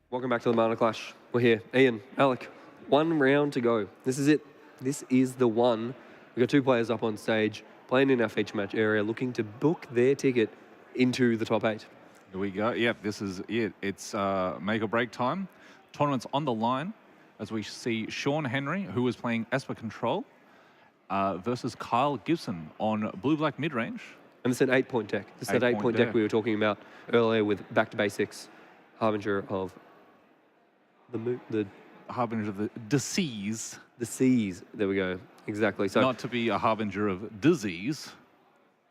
[SPEAKER 3] Welcome back to the Mana Clash. We're here. Ian, Alec, 1 round to go. This is it. This is the one. We've got 2 players up on stage, playing in our feature match area, looking to book their ticket into the top 8.
[SPEAKER 2] Here we go. Yep, this is it. It's make or break time. Tournament's on the line as we see Sean Henry, who is playing Esper Control, versus Kyle Gibson on blue-black mid-range.
[SPEAKER 3] And it's an 8-point deck. This is that 8-point deck we were talking about earlier with Back to Basics, Harbinger of the
[SPEAKER 2] Harbinger of the seas.
[SPEAKER 3] The seas. There we go. Exactly. So
[SPEAKER 2] not to be a harbinger of disease.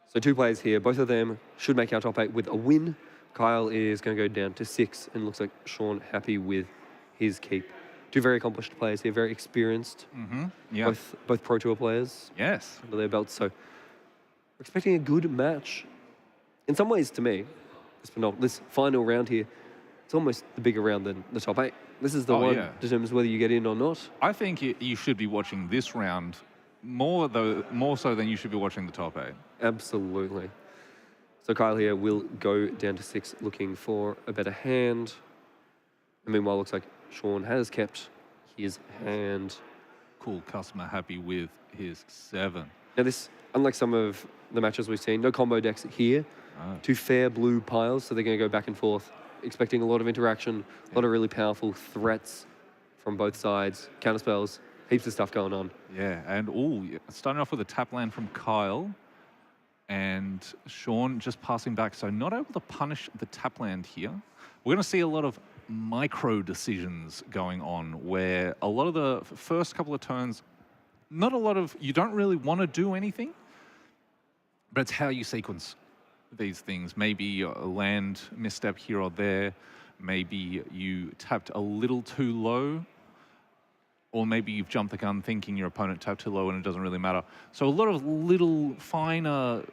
[SPEAKER 3] So 2 players here. Both of them should make our top 8 with a win. Kyle is going to go down to 6, and looks like Sean happy with his keep. 2 very accomplished players here, very experienced.
[SPEAKER 2] Yeah.
[SPEAKER 3] Both Pro Tour players.
[SPEAKER 2] Yes.
[SPEAKER 3] Under their belts. So we're expecting a good match. In some ways, to me, this final round here, it's almost the bigger round than the top 8. This is the one that determines whether you get in or not.
[SPEAKER 2] I think you should be watching this round more so than you should be watching the top 8.
[SPEAKER 3] Absolutely. So Kyle here will go down to 6, looking for a better hand. And meanwhile, looks like Sean has kept his hand.
[SPEAKER 2] Cool customer happy with his 7.
[SPEAKER 3] Now this, unlike some of the matches we've seen, no combo decks here. 2 fair blue piles, so they're going to go back and forth, expecting a lot of interaction, a lot of really powerful threats from both sides, counterspells, heaps of stuff going on.
[SPEAKER 2] Yeah, and starting off with a tap land from Kyle, and Sean just passing back, so not able to punish the tap land here. We're going to see a lot of micro decisions going on, where a lot of the first couple of turns, you don't really want to do anything, but it's how you sequence these things. Maybe a land misstep here or there, maybe you tapped a little too low, or maybe you've jumped the gun thinking your opponent tapped too low and it doesn't really matter. So a lot of little finer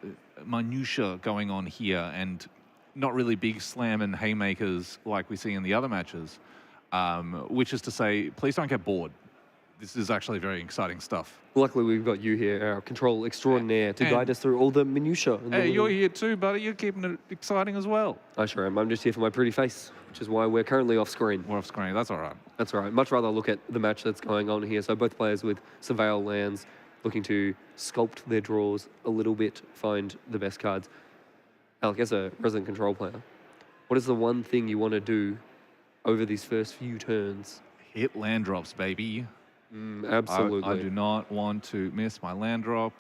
[SPEAKER 2] minutia going on here, and not really big slam and haymakers like we see in the other matches, which is to say, please don't get bored. This is actually very exciting stuff.
[SPEAKER 3] Luckily, we've got you here, our control extraordinaire, to guide us through all the minutiae.
[SPEAKER 2] Hey, you're here too, buddy. You're keeping it exciting as well.
[SPEAKER 3] I sure am. I'm just here for my pretty face, which is why we're currently off screen.
[SPEAKER 2] We're off screen. That's all right.
[SPEAKER 3] That's all right. Much rather look at the match that's going on here. So both players with Surveil lands, looking to sculpt their draws a little bit, find the best cards. Alec, as a resident control player, what is the one thing you want to do over these first few turns?
[SPEAKER 2] Hit land drops, baby.
[SPEAKER 3] Absolutely.
[SPEAKER 2] I do not want to miss my land drop.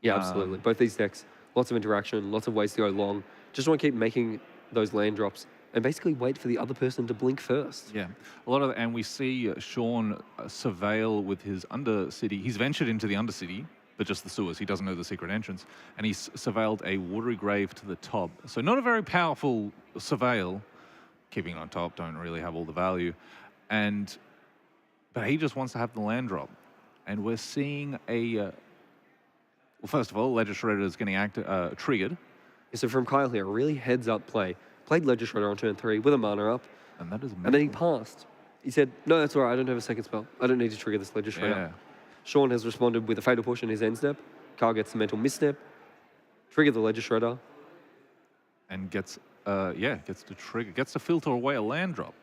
[SPEAKER 3] Yeah, absolutely. Both these decks, lots of interaction, lots of ways to go long. Just want to keep making those land drops and basically wait for the other person to blink first.
[SPEAKER 2] Yeah, and we see Sean surveil with his Undercity. He's ventured into the Undercity, but just the sewers. He doesn't know the secret entrance. And he's surveilled a watery grave to the top. So not a very powerful surveil. Keeping it on top, don't really have all the value. But he just wants to have the land drop. And we're seeing well, first of all, Ledger Shredder is getting triggered.
[SPEAKER 3] So from Kyle here, really heads-up play. Played Ledger Shredder on turn 3 with a mana up.
[SPEAKER 2] And that is
[SPEAKER 3] and then he passed. He said, no, that's all right. I don't have a second spell. I don't need to trigger this Ledger Shredder.
[SPEAKER 2] Yeah.
[SPEAKER 3] Sean has responded with a Fatal Push in his end step. Kyle gets the Mental Misstep. Trigger the Ledger Shredder.
[SPEAKER 2] And gets to filter away a land drop,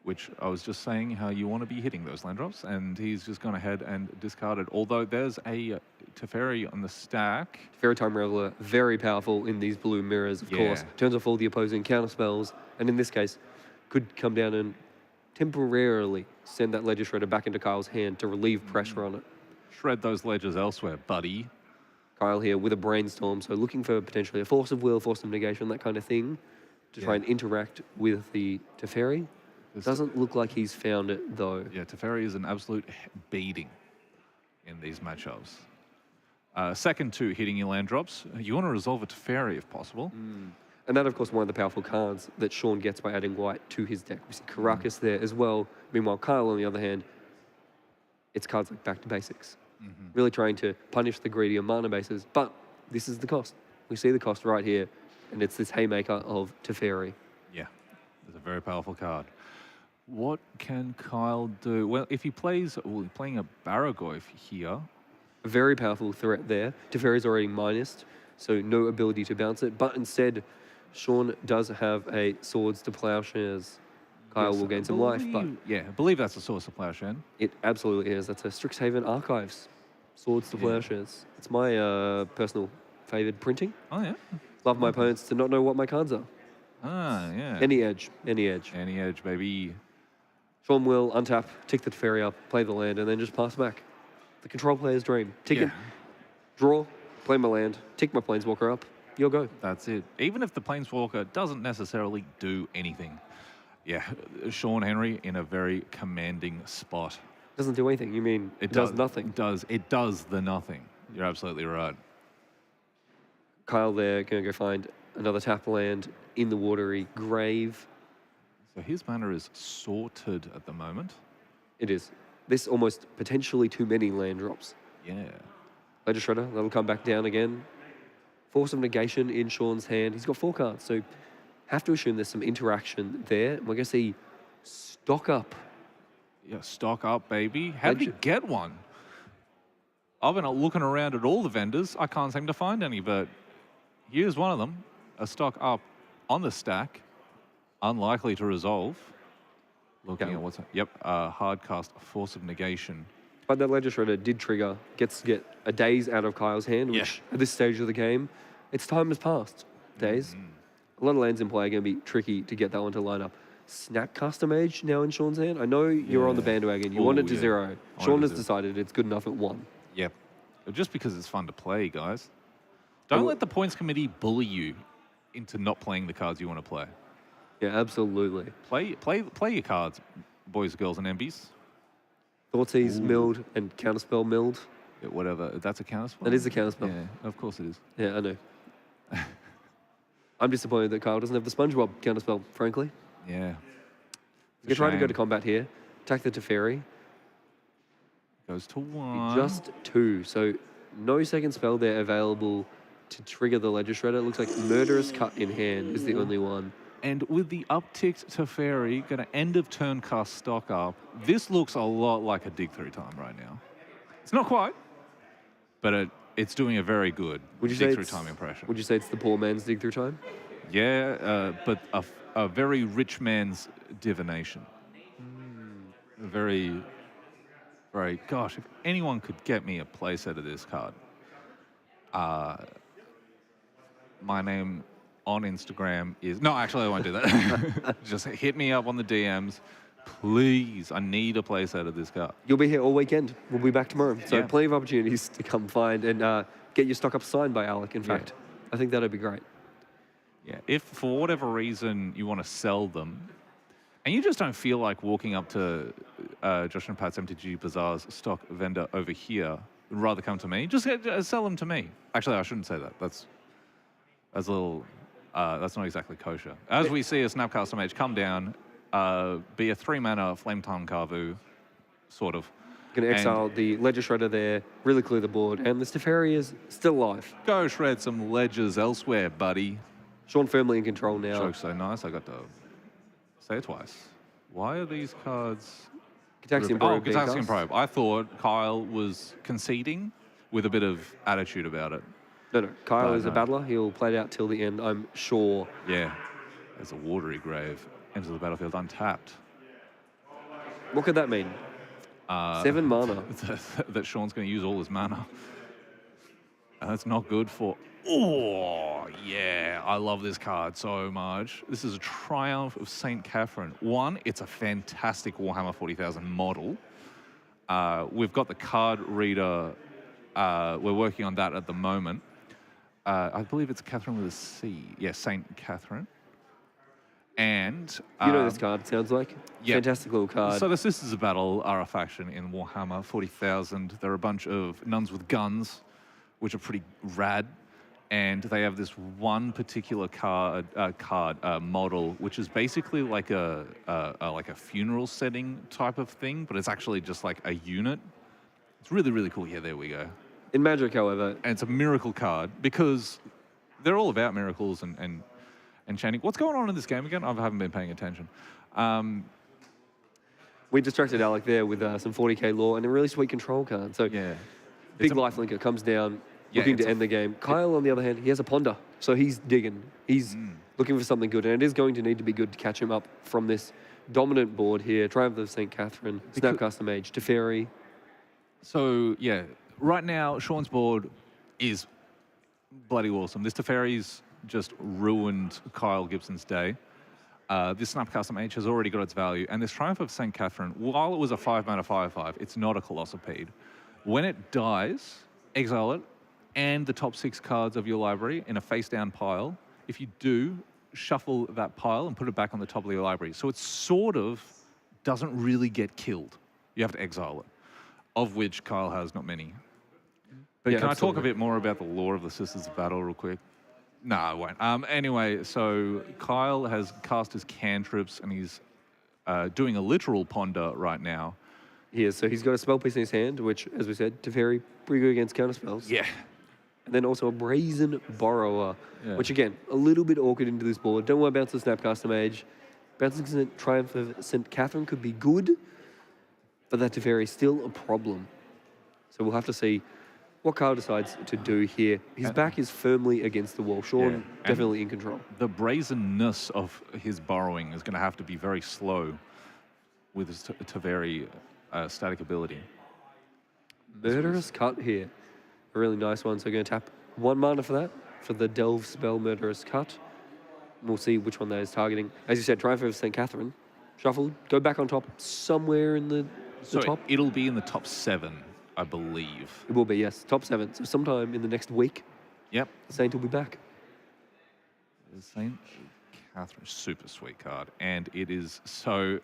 [SPEAKER 2] which I was just saying how you want to be hitting those land drops, and he's just gone ahead and discarded. Although there's a Teferi on the stack.
[SPEAKER 3] Teferi Time Reveler, very powerful in these blue mirrors, of course. Turns off all the opposing counter spells, and in this case, could come down and temporarily send that Ledger Shredder back into Kyle's hand to relieve pressure on it.
[SPEAKER 2] Shred those ledgers elsewhere, buddy.
[SPEAKER 3] Kyle here with a Brainstorm, so looking for potentially a Force of Will, Force of Negation, that kind of thing, to try and interact with the Teferi. Doesn't look like he's found it, though.
[SPEAKER 2] Yeah, Teferi is an absolute beating in these matchups. Second to hitting your land drops, you want to resolve a Teferi if possible.
[SPEAKER 3] And that, of course, one of the powerful cards that Sean gets by adding white to his deck. We see Caracas there as well. Meanwhile, Kyle, on the other hand, it's cards like Back to Basics. Really trying to punish the greedier mana bases, but this is the cost. We see the cost right here, and it's this Haymaker of Teferi.
[SPEAKER 2] Yeah, it's a very powerful card. What can Kyle do? Well, if he plays, playing a Baragoyf here.
[SPEAKER 3] A very powerful threat there. Teferi's already minused, so no ability to bounce it, but instead, Sean does have a Swords to Plowshares. Kyle
[SPEAKER 2] Yes,
[SPEAKER 3] will gain
[SPEAKER 2] I
[SPEAKER 3] some life, but
[SPEAKER 2] believe- yeah, I believe that's a source of plowshare.
[SPEAKER 3] it absolutely is. That's a Strixhaven Archives Swords to Plowshares. It's my personal favoured printing.
[SPEAKER 2] Oh yeah.
[SPEAKER 3] Love my opponents to not know what my cards are.
[SPEAKER 2] Ah yeah.
[SPEAKER 3] Any edge, any edge.
[SPEAKER 2] Any edge, baby.
[SPEAKER 3] Sean will untap, tick the Teferi up, play the land, and then just pass back. The control player's dream. Tick it, draw, play my land, tick my Planeswalker up, you'll go.
[SPEAKER 2] That's it. Even if the Planeswalker doesn't necessarily do anything. Yeah, Sean Henry in a very commanding spot.
[SPEAKER 3] Doesn't do anything. You mean it does nothing?
[SPEAKER 2] It does the nothing. You're absolutely right.
[SPEAKER 3] Kyle there going to go find another tap land in the watery grave.
[SPEAKER 2] So his mana is sorted at the moment.
[SPEAKER 3] It is. This almost potentially too many land drops.
[SPEAKER 2] Yeah.
[SPEAKER 3] Ledger Shredder, that'll come back down again. Force of Negation in Sean's hand. He's got 4 cards, so have to assume there's some interaction there. We're going to see stock up.
[SPEAKER 2] Yeah, stock up, baby. How did he get one? I've been looking around at all the vendors. I can't seem to find any, but here's one of them. A stock up on the stack. Unlikely to resolve. Looking at what's... Yep, hard cast, Force of Negation.
[SPEAKER 3] But that Ledger Shredder did trigger, gets to get a daze out of Kyle's hand, which at this stage of the game, its time has passed. Daze. A lot of lands in play are going to be tricky to get that one to line up. Snapcaster Mage now in Sean's hand. I know you're on the bandwagon. You want it to 0. Sean has decided it's good enough at 1.
[SPEAKER 2] Yep. Just because it's fun to play, guys. Don't let the points committee bully you into not playing the cards you want to play.
[SPEAKER 3] Yeah, absolutely.
[SPEAKER 2] Play your cards, boys, girls, and MBs.
[SPEAKER 3] Thoughtseize milled and Counterspell milled.
[SPEAKER 2] Yeah, whatever. That's a counterspell?
[SPEAKER 3] That is a counterspell.
[SPEAKER 2] Yeah, of course it is.
[SPEAKER 3] Yeah, I know. I'm disappointed that Kyle doesn't have the SpongeBob counterspell, frankly.
[SPEAKER 2] Yeah.
[SPEAKER 3] You're trying to go to combat here. Attack the Teferi.
[SPEAKER 2] Goes to 1.
[SPEAKER 3] Just 2. So no second spell there available to trigger the Ledger Shredder. It looks like Murderous Cut in hand is the only one.
[SPEAKER 2] And with the upticked Teferi, going to end of turn cast stock up, this looks a lot like a dig through time right now. It's not quite, but it's doing a very good dig through time impression.
[SPEAKER 3] Would you say it's the poor man's dig through time?
[SPEAKER 2] Yeah, but a very rich man's divination. Very, gosh, if anyone could get me a playset of this card, my name on Instagram is... No, actually, I won't do that. Just hit me up on the DMs. Please, I need a playset of this card.
[SPEAKER 3] You'll be here all weekend. We'll be back tomorrow. So plenty of opportunities to come find and get your stock up signed by Alec, in fact. I think that'd be great.
[SPEAKER 2] Yeah, if for whatever reason you want to sell them, and you just don't feel like walking up to Josh and Pat's MTG Bazaar's stock vendor over here, would rather come to me, just sell them to me. Actually, I shouldn't say that. That's a little... that's not exactly kosher. As we see a Snapcaster Mage come down, be a 3-mana Flametongue Carvu, sort of.
[SPEAKER 3] Going to exile the Ledger Shredder there, really clear the board, and the Teferi is still alive.
[SPEAKER 2] Go shred some ledgers elsewhere, buddy.
[SPEAKER 3] Sean firmly in control now.
[SPEAKER 2] Joke's so nice, I got to say it twice. Why are these cards...
[SPEAKER 3] Gitaxian Probe.
[SPEAKER 2] Oh, Gitaxian Probe. I thought Kyle was conceding with a bit of attitude about it.
[SPEAKER 3] No. Kyle is a battler. He'll play it out till the end, I'm sure.
[SPEAKER 2] Yeah. There's a watery grave. Enters the battlefield untapped.
[SPEAKER 3] What could that mean? 7 mana.
[SPEAKER 2] That Sean's going to use all his mana. And that's not good for... Oh, yeah. I love this card so much. This is a Triumph of St. Catherine. 1, it's a fantastic Warhammer 40,000 model. We've got the card reader. We're working on that at the moment. I believe it's Catherine with a C. Yeah, St. Catherine. And...
[SPEAKER 3] you know this card, it sounds like?
[SPEAKER 2] Yeah.
[SPEAKER 3] Fantastic little card.
[SPEAKER 2] So the Sisters of Battle are a faction in Warhammer 40,000. They're a bunch of nuns with guns, which are pretty rad. And they have this one particular card model, which is basically like a funeral setting type of thing, but it's actually just like a unit. It's really, really cool. Yeah, there we go.
[SPEAKER 3] In Magic, however...
[SPEAKER 2] And it's a miracle card, because they're all about miracles and enchanting. What's going on in this game again? I haven't been paying attention.
[SPEAKER 3] We distracted Alec there with some 40k lore and a really sweet control card. So
[SPEAKER 2] yeah,
[SPEAKER 3] big lifelinker comes down, looking to end the game. Kyle, on the other hand, he has a ponder, so he's digging. He's looking for something good, and it is going to need to be good to catch him up from this dominant board here. Triumph of St. Catherine, Snapcaster Mage, Teferi.
[SPEAKER 2] So, yeah, right now, Sean's board is bloody awesome. This Teferi's just ruined Kyle Gibson's day. This Snapcaster Mage has already got its value, and this Triumph of St. Catherine, while it was a 5-mana 5/5, it's not a Colossopede. When it dies, exile it, and the top 6 cards of your library in a face-down pile. If you do, shuffle that pile and put it back on the top of your library. So it sort of doesn't really get killed. You have to exile it, of which Kyle has not many. But
[SPEAKER 3] Yeah,
[SPEAKER 2] can I talk a
[SPEAKER 3] absolutely.
[SPEAKER 2] bit more about the lore of the Sisters of Battle real quick? No, I won't. Anyway, so Kyle has cast his cantrips and he's doing a literal ponder right now.
[SPEAKER 3] He is. So he's got a spell piece in his hand, which, as we said, Teferi, pretty good against counterspells.
[SPEAKER 2] Yeah.
[SPEAKER 3] And then also a Brazen Borrower,
[SPEAKER 2] Yeah.
[SPEAKER 3] which again, a little bit awkward into this board. Don't want to bounce the Snapcaster Mage. Bouncing St. Triumph of St. Catherine could be good, but that Teferi is still a problem. So we'll have to see what Kyle decides to do here. His back is firmly against the wall. Sean,
[SPEAKER 2] Yeah.
[SPEAKER 3] definitely in control.
[SPEAKER 2] The brazenness of his borrowing is going to have to be very slow with his Teferi static ability.
[SPEAKER 3] Murderous Cut here. A really nice one. So we're going to tap 1 mana for that, for the Delve spell Murderous Cut. And we'll see which one that is targeting. As you said, Triumph of St. Catherine. Shuffle, go back on top somewhere in the
[SPEAKER 2] So
[SPEAKER 3] top.
[SPEAKER 2] it'll be in the top 7, I believe.
[SPEAKER 3] It will be, yes. Top 7. So sometime in the next week,
[SPEAKER 2] Yep.
[SPEAKER 3] Saint will be back.
[SPEAKER 2] St. Catherine, super sweet card. And it is so...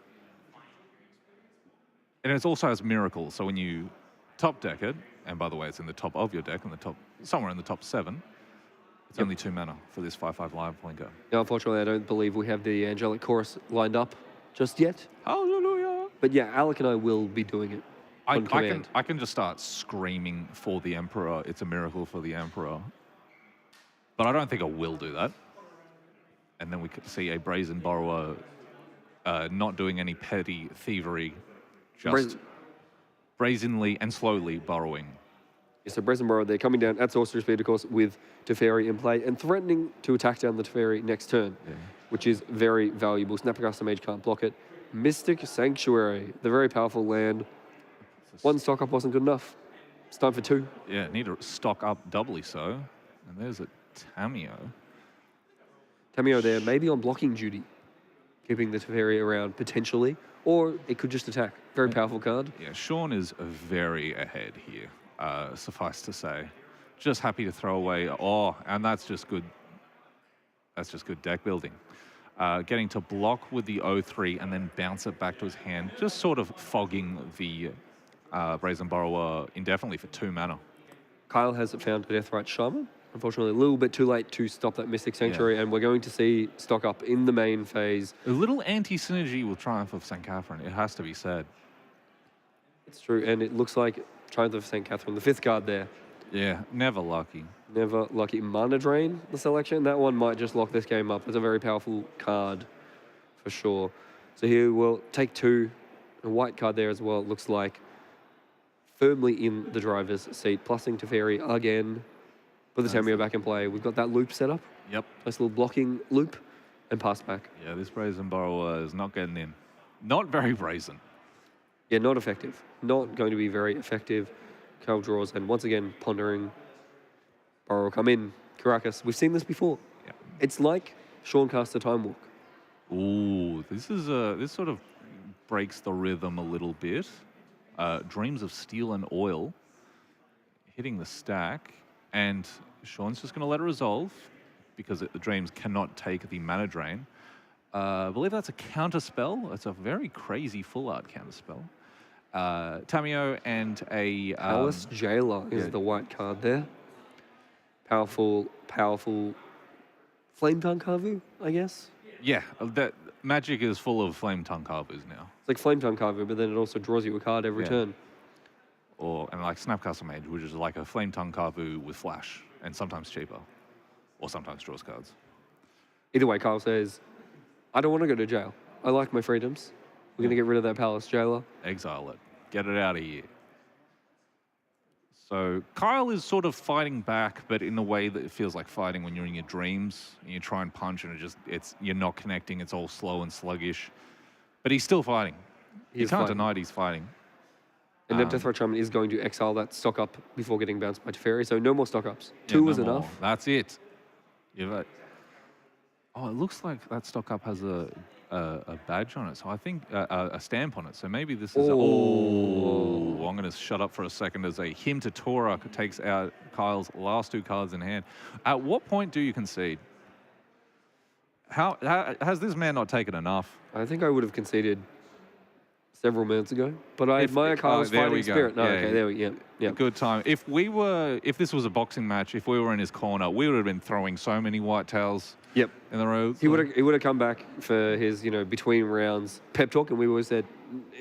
[SPEAKER 2] And it also has Miracle, so when you top deck it, and by the way, it's in the top of your deck, in the top, somewhere in the top 7, it's only 2 mana for this 5/5 live blinker.
[SPEAKER 3] Now, unfortunately, I don't believe we have the Angelic Chorus lined up just yet.
[SPEAKER 2] Hallelujah!
[SPEAKER 3] But yeah, Alec and I will be doing it on command.
[SPEAKER 2] I can just start screaming for the Emperor. It's a miracle for the Emperor. But I don't think I will do that. And then we could see a Brazen Borrower not doing any petty thievery, just brazenly and slowly borrowing.
[SPEAKER 3] Yeah, so Brazen Borrower, they're coming down at Sorcery Speed, of course, with Teferi in play and threatening to attack down the Teferi next turn, which is very valuable. Snapcaster Mage can't block it. Mystic Sanctuary, the very powerful land. 1 stock up wasn't good enough. It's time for 2.
[SPEAKER 2] Yeah, need to stock up doubly so. And there's a Tamio.
[SPEAKER 3] Tamio there, maybe on blocking duty, keeping the Teferi around potentially, or it could just attack. Very powerful card.
[SPEAKER 2] Yeah, Sean is very ahead here, suffice to say. Just happy to throw away. Oh, and that's just good. That's just good deck building. Getting to block with the 0-3 and then bounce it back to his hand, just sort of fogging the Brazen Borrower indefinitely for 2 mana.
[SPEAKER 3] Kyle has found a Deathrite Shaman. Unfortunately, a little bit too late to stop that Mystic Sanctuary, and we're going to see stock up in the main phase.
[SPEAKER 2] A little anti-synergy with Triumph of St. Catherine, it has to be said.
[SPEAKER 3] It's true, and it looks like Triumph of St. Catherine, the 5th card there.
[SPEAKER 2] Yeah, never lucky.
[SPEAKER 3] Never lucky. Mana Drain, the selection. That one might just lock this game up. It's a very powerful card, for sure. So here we'll take 2. A white card there as well, it looks like. Firmly in the driver's seat. Plussing Teferi again. Put the Tamio back in play. We've got that loop set up.
[SPEAKER 2] Yep.
[SPEAKER 3] Nice little blocking loop. And pass back.
[SPEAKER 2] Yeah, this Brazen Borrower is not getting in. Not very brazen.
[SPEAKER 3] Yeah, not effective. Not going to be very effective. Kyle draws, and once again, pondering. Borrower come in. Caracas. We've seen this before.
[SPEAKER 2] Yeah.
[SPEAKER 3] It's like Sean cast a Time Walk.
[SPEAKER 2] Ooh, this sort of breaks the rhythm a little bit. Dreams of Steel and Oil hitting the stack, and Sean's just going to let it resolve because the Dreams cannot take the mana drain. I believe that's a counter spell. It's a very crazy full art counter spell. Tamio and a
[SPEAKER 3] Alice Jailer is the white card there. Powerful, powerful Flame Tongue Kavu, I guess.
[SPEAKER 2] Yeah, that Magic is full of Flame Tongue Carvers now.
[SPEAKER 3] It's like Flame Tongue Kavu, but then it also draws you a card every turn.
[SPEAKER 2] And like Snapcaster Mage, which is like a Flame Tongue Carvu with Flash, and sometimes cheaper, or sometimes draws cards.
[SPEAKER 3] Either way, Kyle says, I don't want to go to jail. I like my freedoms. We're going to get rid of that Palace Jailer.
[SPEAKER 2] Exile it. Get it out of here. So Kyle is sort of fighting back, but in a way that it feels like fighting when you're in your dreams and you try and punch and you're not connecting. It's all slow and sluggish, but he's still fighting. You can't deny it, he's fighting.
[SPEAKER 3] And that Death Row Shaman is going to exile that stock up before getting bounced by Teferi, so no more stock ups. Two was enough.
[SPEAKER 2] That's it. Oh, it looks like that stock up has a badge on it, so I think a stamp on it. So maybe this is. I'm going to shut up for a second as a him to Tora takes out Kyle's last 2 cards in hand. At what point do you concede? How has this man not taken enough?
[SPEAKER 3] I think I would have conceded several minutes ago, but I admire Kyle's fighting spirit. There we go. Yeah.
[SPEAKER 2] Good time. If this was a boxing match, if we were in his corner, we would have been throwing so many white tails.
[SPEAKER 3] Yep.
[SPEAKER 2] In the rows.
[SPEAKER 3] He would have come back for his, between rounds pep talk, and we always said,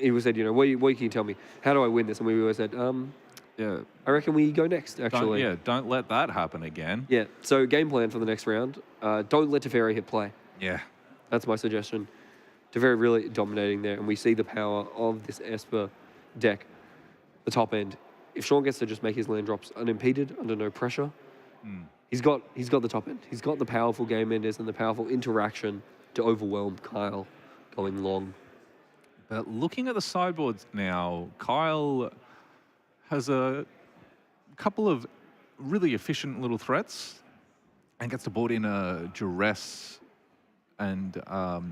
[SPEAKER 3] what can you tell me? How do I win this? And we always said, I reckon we go next, actually.
[SPEAKER 2] Don't let that happen again.
[SPEAKER 3] Yeah. So game plan for the next round, don't let Teferi hit play.
[SPEAKER 2] Yeah.
[SPEAKER 3] That's my suggestion. Teferi really dominating there, and we see the power of this Esper deck, the top end. If Sean gets to just make his land drops unimpeded, under no pressure, he's got the top end. He's got the powerful game enders and the powerful interaction to overwhelm Kyle going long.
[SPEAKER 2] But looking at the sideboards now, Kyle has a couple of really efficient little threats and gets to board in a Duress and a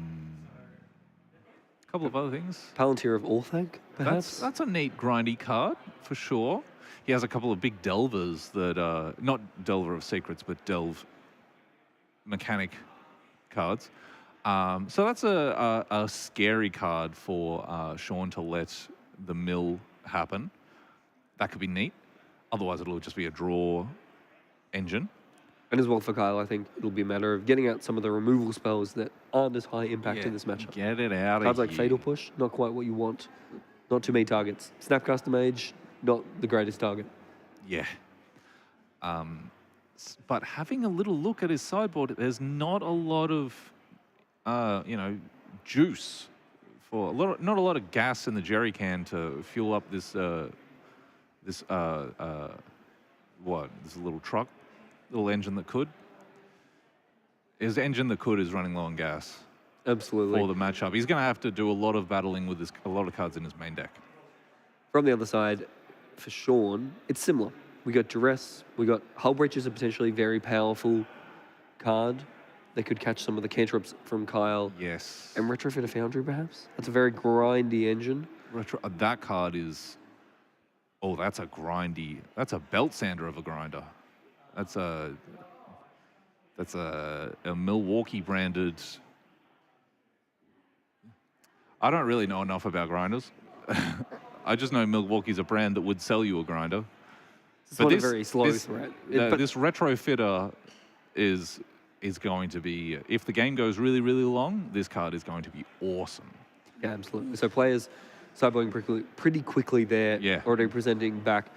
[SPEAKER 2] couple of other things.
[SPEAKER 3] Palantir of Orthanc, perhaps?
[SPEAKER 2] That's a neat grindy card, for sure. He has a couple of big Delvers that, not Delver of Secrets, but Delve mechanic cards. So that's a scary card for Sean to let the mill happen. That could be neat. Otherwise, it'll just be a draw engine.
[SPEAKER 3] And as well for Kyle, I think it'll be a matter of getting out some of the removal spells that aren't as high impact in this matchup.
[SPEAKER 2] Get it out of here.
[SPEAKER 3] Cards like Fatal Push, not quite what you want. Not too many targets. Snapcaster Mage, not the greatest target.
[SPEAKER 2] Yeah. But having a little look at his sideboard, there's not a lot of, juice not a lot of gas in the jerry can to fuel up this little truck, little engine that could. His engine that could is running low on gas.
[SPEAKER 3] Absolutely.
[SPEAKER 2] For the matchup. He's going to have to do a lot of battling with a lot of cards in his main deck.
[SPEAKER 3] From the other side, for Sean, it's similar. We got Duress, we got Hull Breach is a potentially very powerful card that could catch some of the cantrips from Kyle.
[SPEAKER 2] Yes.
[SPEAKER 3] And Retrofit a Foundry, perhaps? That's a very grindy engine.
[SPEAKER 2] That card is... Oh, that's a grindy... That's a belt sander of a grinder. That's a Milwaukee branded... I don't really know enough about grinders. I just know Milwaukee's a brand that would sell you a grinder.
[SPEAKER 3] It's not a very slow threat.
[SPEAKER 2] This retrofitter is going to be, if the game goes really, really long, this card is going to be awesome.
[SPEAKER 3] Yeah, absolutely. So players sideboarding pretty quickly there, already presenting back.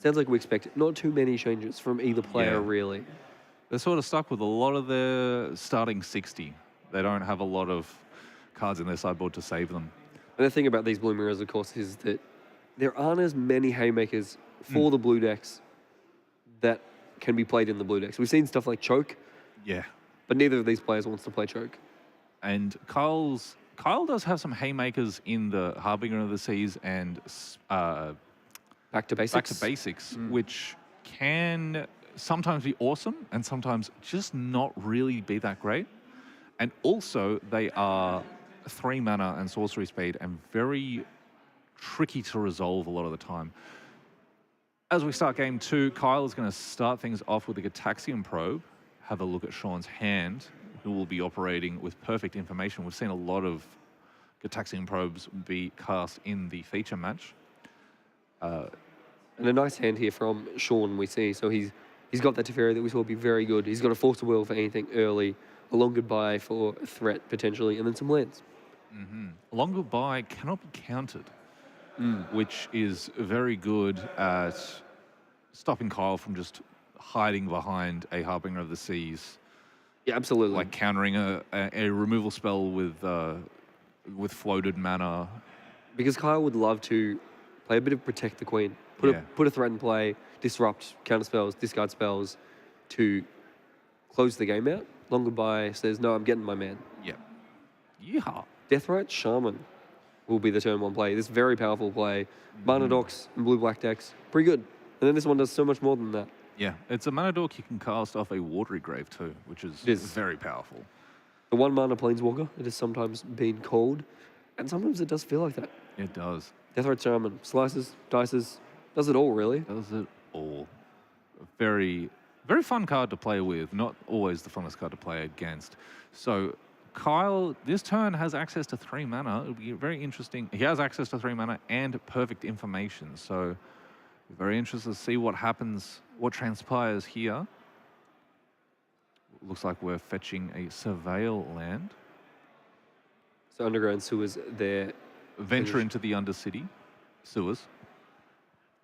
[SPEAKER 3] Sounds like we expect not too many changes from either player, really.
[SPEAKER 2] They're sort of stuck with a lot of their starting 60. They don't have a lot of cards in their sideboard to save them.
[SPEAKER 3] And the thing about these blue mirrors, of course, is that there aren't as many haymakers for the blue decks that can be played in the blue decks. We've seen stuff like Choke.
[SPEAKER 2] Yeah.
[SPEAKER 3] But neither of these players wants to play Choke.
[SPEAKER 2] And Kyle does have some haymakers in the Harbinger of the Seas and
[SPEAKER 3] Back to
[SPEAKER 2] Basics, which can sometimes be awesome and sometimes just not really be that great. And also, they are 3 mana and sorcery speed and very tricky to resolve a lot of the time. As we start game 2, Kyle is going to start things off with the Gataxian Probe. Have a look at Sean's hand, who will be operating with perfect information. We've seen a lot of Gataxian Probes be cast in the feature match.
[SPEAKER 3] And a nice hand here from Sean, we see. So he's got that Teferi that we saw be very good. He's got a Force of Will for anything early, a long goodbye for a threat potentially, and then some lands.
[SPEAKER 2] Long goodbye cannot be countered, which is very good at stopping Kyle from just hiding behind a Harbinger of the Seas.
[SPEAKER 3] Yeah, absolutely.
[SPEAKER 2] Like countering a removal spell with floated mana.
[SPEAKER 3] Because Kyle would love to play a bit of Protect the Queen, put a threat in play, disrupt, counter spells, discard spells to close the game out. Long Goodbye says, no, I'm getting my man.
[SPEAKER 2] Yeah. Yeehaw.
[SPEAKER 3] Deathrite Shaman will be the turn 1 play. This very powerful play. Mana Docs and blue-black decks, pretty good. And then this one does so much more than that.
[SPEAKER 2] Yeah, it's a mana dork you can cast off a Watery Grave too, which is very powerful.
[SPEAKER 3] The 1 mana Planeswalker, it has sometimes been called, and sometimes it does feel like that.
[SPEAKER 2] It does.
[SPEAKER 3] Deathrite Shaman, slices, dices, does it all, really.
[SPEAKER 2] Does it all. Very, very fun card to play with, not always the funnest card to play against. So Kyle, this turn has access to 3 mana. It'll be very interesting. He has access to 3 mana and perfect information. So very interested to see what happens, what transpires here. Looks like we're fetching a Surveil land.
[SPEAKER 3] So Underground Sewers there.
[SPEAKER 2] Venture into the Undercity sewers.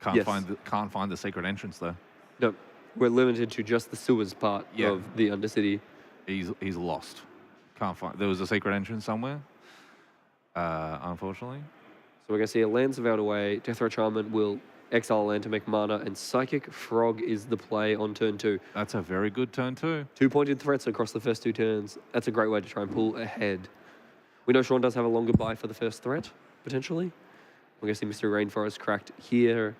[SPEAKER 2] Can't find the secret entrance though.
[SPEAKER 3] No, we're limited to just the sewers part of the Undercity.
[SPEAKER 2] He's lost. Can't find. There was a secret entrance somewhere. Unfortunately.
[SPEAKER 3] So we're gonna see a land surveyed away. Deathrite Shaman will exile a land to make mana, and Psychic Frog is the play on turn 2.
[SPEAKER 2] That's a very good turn too.
[SPEAKER 3] 2 pointed threats across the first 2 turns. That's a great way to try and pull ahead. We know Sean does have a longer buy for the first threat, potentially. We're going to see Mystery Rainforest cracked here.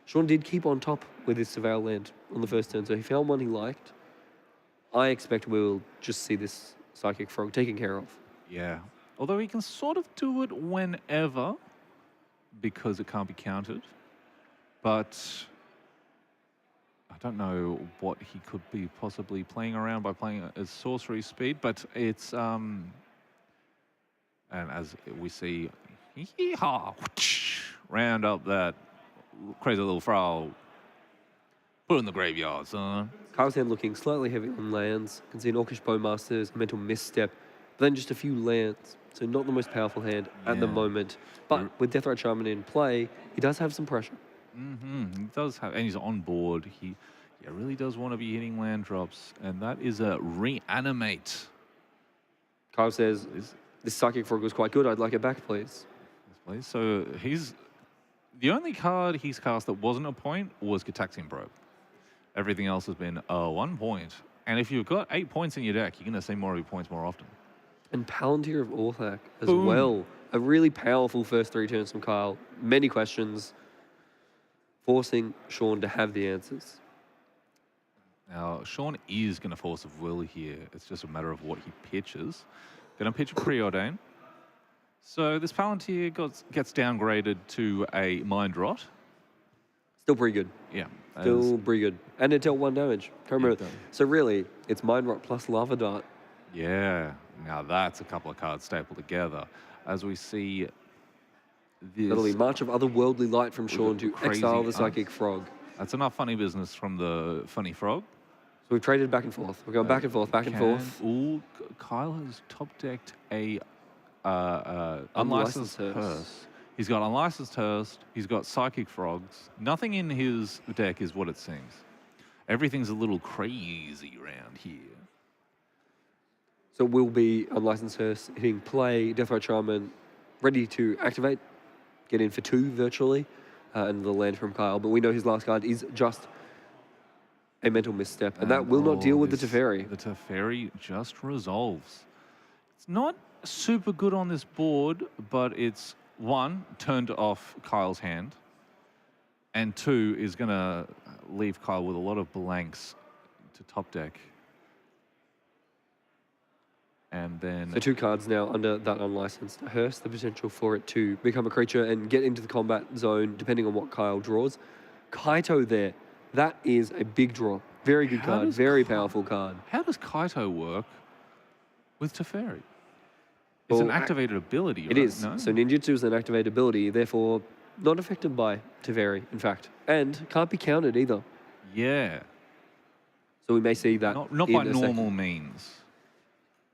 [SPEAKER 3] Sean did keep on top with his Surveil land on the first turn, so he found one he liked. I expect we'll just see this Psychic Frog taken care of.
[SPEAKER 2] Yeah. Although he can sort of do it whenever, because it can't be countered. But I don't know what he could be possibly playing around by playing at sorcery speed, but it's... And as we see, yeehaw, round up that crazy little frog. Put it in the graveyard, son.
[SPEAKER 3] Kyle's hand looking slightly heavy on lands. Can see an Orcish Bowmasters, a Mental Misstep, but then just a few lands. So not the most powerful hand at the moment. But with Deathrite Shaman in play, he does have some pressure.
[SPEAKER 2] He does have, and he's on board. He really does want to be hitting land drops, and that is a Reanimate.
[SPEAKER 3] Kyle says, this Psychic Frog was quite good. I'd like it back, please.
[SPEAKER 2] So the only card he's cast that wasn't a point was Gitaxian Probe. Everything else has been 1 point. And if you've got 8 points in your deck, you're going to see more of your points more often.
[SPEAKER 3] And Palantir of Orthac as well. A really powerful first 3 turns from Kyle. Many questions, forcing Sean to have the answers.
[SPEAKER 2] Now, Sean is going to force of will here. It's just a matter of what he pitches. Going to pitch a Preordain. So this Palantir gets downgraded to a Mind Rot.
[SPEAKER 3] Still pretty good.
[SPEAKER 2] Yeah.
[SPEAKER 3] Still pretty good. And it dealt 1 damage. Can't remember. So really, it's Mind Rot plus Lava Dart.
[SPEAKER 2] Yeah. Now that's a couple of cards stapled together. As we see this...
[SPEAKER 3] That'll be March of Otherworldly Light from Sean to exile the Psychic Frog.
[SPEAKER 2] That's enough funny business from the Funny Frog.
[SPEAKER 3] So we've traded back and forth. We're going back and forth, back and forth.
[SPEAKER 2] Ooh, Kyle has top-decked a Unlicensed Hearse. He's got Unlicensed Hearse. He's got Psychic Frogs. Nothing in his deck is what it seems. Everything's a little crazy around here.
[SPEAKER 3] So we'll be Unlicensed Hearse hitting play, Deathrite Shaman, ready to activate, get in for 2 virtually, and the land from Kyle. But we know his last card is just a Mental Misstep, and that will not deal with the Teferi.
[SPEAKER 2] The Teferi just resolves. It's not super good on this board, but it's 1, turned off Kyle's hand, and 2 is going to leave Kyle with a lot of blanks to top deck. And then...
[SPEAKER 3] So 2 cards now under that Unlicensed Hearse, the potential for it to become a creature and get into the combat zone, depending on what Kyle draws. Kaito there. That is a big draw. Very good card. Very powerful card.
[SPEAKER 2] How does Kaito work with Teferi? It's an activated ability, right?
[SPEAKER 3] It is. No? So Ninjutsu is an activated ability, therefore not affected by Teferi, in fact. And can't be countered either.
[SPEAKER 2] Yeah.
[SPEAKER 3] So we may see that
[SPEAKER 2] Not by normal means.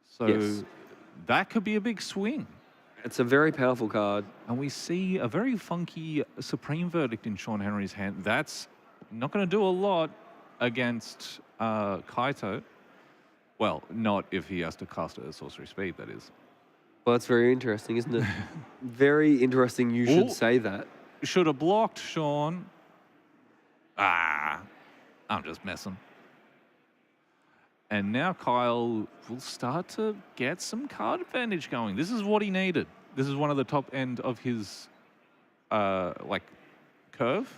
[SPEAKER 2] So that could be a big swing.
[SPEAKER 3] It's a very powerful card.
[SPEAKER 2] And we see a very funky Supreme Verdict in Sean Henry's hand. That's not going to do a lot against Kaito. Well, not if he has to cast it at sorcery speed, that is.
[SPEAKER 3] Well, that's very interesting, isn't it? Very interesting you should say that.
[SPEAKER 2] should have blocked Sean. I'm just messing. And now Kyle will start to get some card advantage going. This is what he needed. This is one of the top end of his, curve.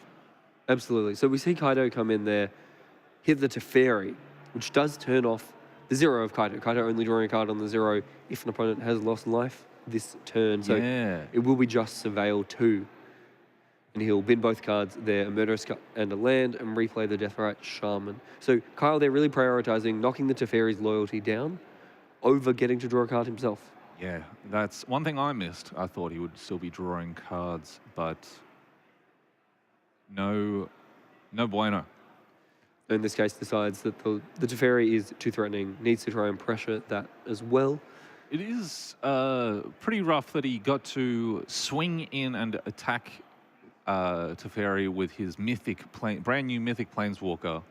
[SPEAKER 3] Absolutely. So we see Kaido come in there, hit the Teferi, which does turn off the 0 of Kaido. Kaido only drawing a card on the 0 if an opponent has lost life this turn. So it will be just Surveil 2. And he'll bin both cards there, a Murderous Cut and a land, and replay the Deathrite Shaman. So Kyle, they're really prioritizing knocking the Teferi's loyalty down over getting to draw a card himself.
[SPEAKER 2] Yeah, that's one thing I missed. I thought he would still be drawing cards, but no bueno.
[SPEAKER 3] In this case, decides that the Teferi is too threatening, needs to try and pressure that as well.
[SPEAKER 2] It is pretty rough that he got to swing in and attack Teferi with his brand new mythic Planeswalker.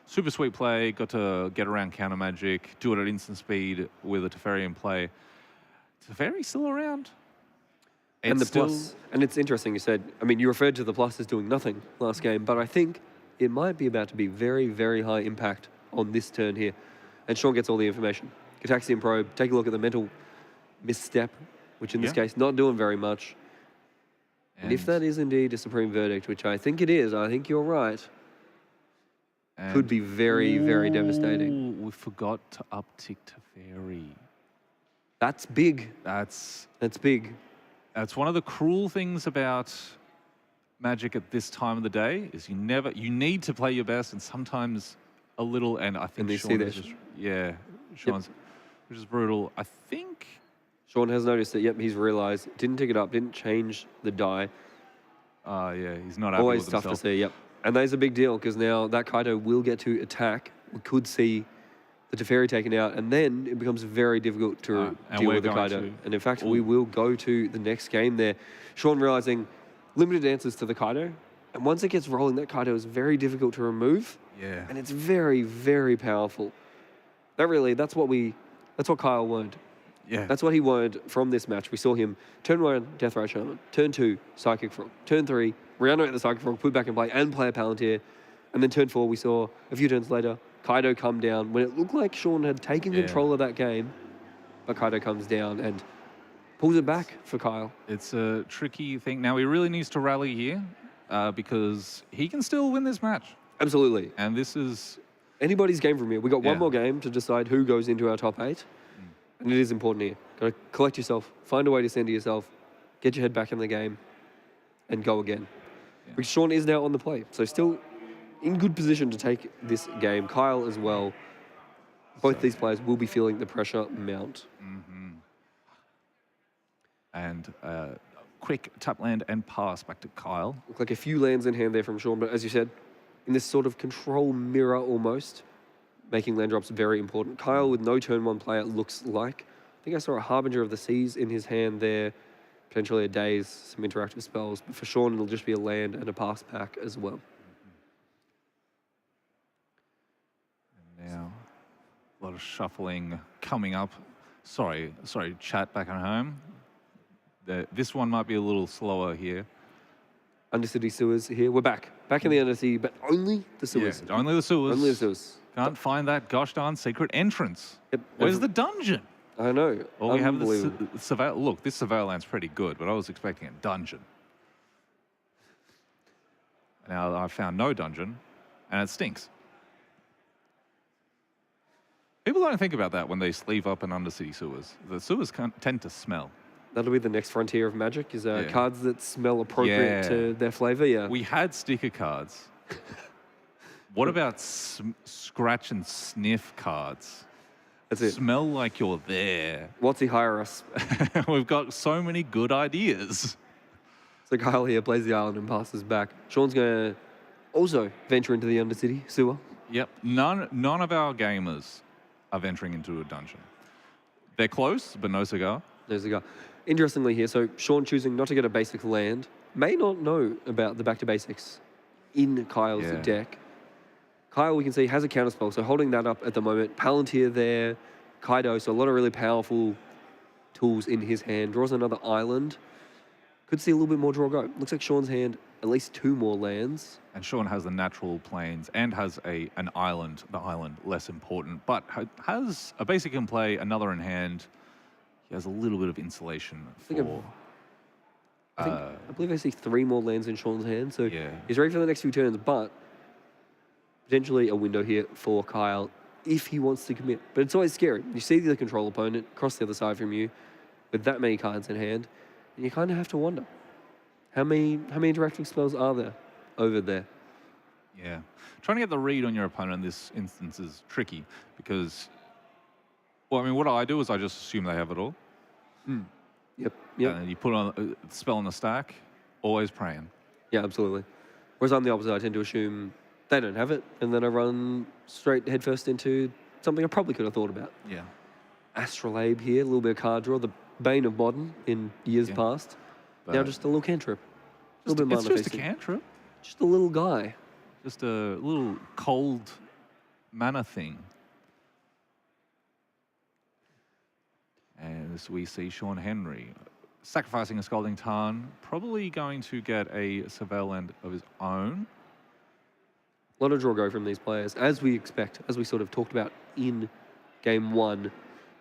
[SPEAKER 2] Super sweet play, got to get around counter magic, do it at instant speed with a Teferi in play. Teferi's still around.
[SPEAKER 3] And the plus, and it's interesting you said, I mean, you referred to the plus as doing nothing last game, but I think it might be about to be very, very high impact on this turn here. And Sean gets all the information. Gitaxian Probe, take a look at the mental misstep, which in this case, not doing very much. And if that is indeed a Supreme Verdict, which I think it is, I think you're right, could be very, very devastating.
[SPEAKER 2] We forgot to uptick Teferi.
[SPEAKER 3] That's big.
[SPEAKER 2] That's
[SPEAKER 3] big.
[SPEAKER 2] That's one of the cruel things about Magic at this time of the day is you need to play your best, and sometimes a little. And I think Sean is Sean's, which is brutal. I think
[SPEAKER 3] Sean has noticed that. Yep, he's realised. Didn't tick it up. Didn't change the die.
[SPEAKER 2] He's not happy
[SPEAKER 3] always
[SPEAKER 2] with
[SPEAKER 3] tough
[SPEAKER 2] himself.
[SPEAKER 3] to see. Yep, and that is a big deal because now that Kaido will get to attack. We could see the Teferi taken out, and then it becomes very difficult to deal with the Kaido. And in fact, we will go to the next game there. Sean realising limited answers to the Kaido, and once it gets rolling, that Kaido is very difficult to remove.
[SPEAKER 2] Yeah.
[SPEAKER 3] And it's very, very powerful. That's what Kyle learned.
[SPEAKER 2] Yeah.
[SPEAKER 3] That's what he learned from this match. We saw him turn 1, Deathrite Shaman, turn 2, Psychic Frog, turn 3, reanimate the Psychic Frog, put back in play, and play a Palantir. And then turn 4, we saw a few turns later, Kaido come down when it looked like Sean had taken control of that game, but Kaido comes down and pulls it back for Kyle.
[SPEAKER 2] It's a tricky thing. Now, he really needs to rally here because he can still win this match.
[SPEAKER 3] Absolutely.
[SPEAKER 2] And this is
[SPEAKER 3] anybody's game from here. We got one more game to decide who goes into our top 8. And it is important here. Got to collect yourself, find a way to center yourself, get your head back in the game, and go again. Because Sean is now on the play. So still in good position to take this game. Kyle as well. Both these players will be feeling the pressure mount.
[SPEAKER 2] And quick tap land and pass back to Kyle.
[SPEAKER 3] Look like a few lands in hand there from Sean, but as you said, in this sort of control mirror almost, making land drops very important. Kyle with no turn 1 play, it looks like. I think I saw a Harbinger of the Seas in his hand there, potentially a Daze, some interactive spells. But for Sean, it'll just be a land and a pass pack as well.
[SPEAKER 2] And now, a lot of shuffling coming up. Sorry, chat back at home. This one might be a little slower here.
[SPEAKER 3] Undercity sewers here. We're back in the Undercity, but only the sewers.
[SPEAKER 2] Yeah, only the sewers.
[SPEAKER 3] Only the sewers.
[SPEAKER 2] Can't find that gosh darn secret entrance.
[SPEAKER 3] Yep.
[SPEAKER 2] Where's the dungeon?
[SPEAKER 3] I know.
[SPEAKER 2] Well, we have the surveil. Look, this surveil land's pretty good, but I was expecting a dungeon. Now I found no dungeon, and it stinks. People don't think about that when they sleeve up in Undercity sewers. The sewers tend to smell.
[SPEAKER 3] That'll be the next frontier of Magic, is cards that smell appropriate to their flavor,
[SPEAKER 2] We had sticker cards. What about scratch and sniff cards?
[SPEAKER 3] That's it.
[SPEAKER 2] Smell like you're there.
[SPEAKER 3] What's he hire us?
[SPEAKER 2] We've got so many good ideas.
[SPEAKER 3] So Kyle here plays the island and passes back. Sean's going to also venture into the Undercity sewer.
[SPEAKER 2] Yep. None of our gamers are venturing into a dungeon. They're close, but no cigar.
[SPEAKER 3] No cigar. Interestingly here, so Sean choosing not to get a basic land, may not know about the back to basics in Kyle's deck. Kyle, we can see, has a counterspell, so holding that up at the moment. Palantir there, Kaido, so a lot of really powerful tools in his hand. Draws another island. Could see a little bit more draw go. Looks like Sean's hand, at least 2 more lands.
[SPEAKER 2] And Sean has the natural plains and has an island. The island, less important, but has a basic in play, another in hand. He has a little bit of insulation for...
[SPEAKER 3] I believe I see 3 more lands in Sean's hand, so
[SPEAKER 2] Yeah.
[SPEAKER 3] he's ready for the next few turns, but potentially a window here for Kyle if he wants to commit. But it's always scary. You see the control opponent across the other side from you with that many cards in hand, and you kind of have to wonder, how many interacting spells are there over there?
[SPEAKER 2] Yeah. Trying to get the read on your opponent in this instance is tricky because, well, I mean, what I do is I just assume they have it all.
[SPEAKER 3] Yep.
[SPEAKER 2] And you put on a spell on the stack, always praying.
[SPEAKER 3] Yeah, absolutely. Whereas I'm the opposite. I tend to assume they don't have it, and then I run straight headfirst into something I probably could have thought about.
[SPEAKER 2] Yeah.
[SPEAKER 3] Astrolabe here, a little bit of card draw, the bane of modern in years past. Now just a little cantrip. A little bit
[SPEAKER 2] It's
[SPEAKER 3] mana
[SPEAKER 2] just a
[SPEAKER 3] facing.
[SPEAKER 2] cantrip.
[SPEAKER 3] Just a little guy.
[SPEAKER 2] Just a little cold mana thing. And as we see Sean Henry sacrificing a Scalding Tarn, probably going to get a Surveil Land of his own.
[SPEAKER 3] A lot of draw go from these players, as we expect, as we sort of talked about in game 1.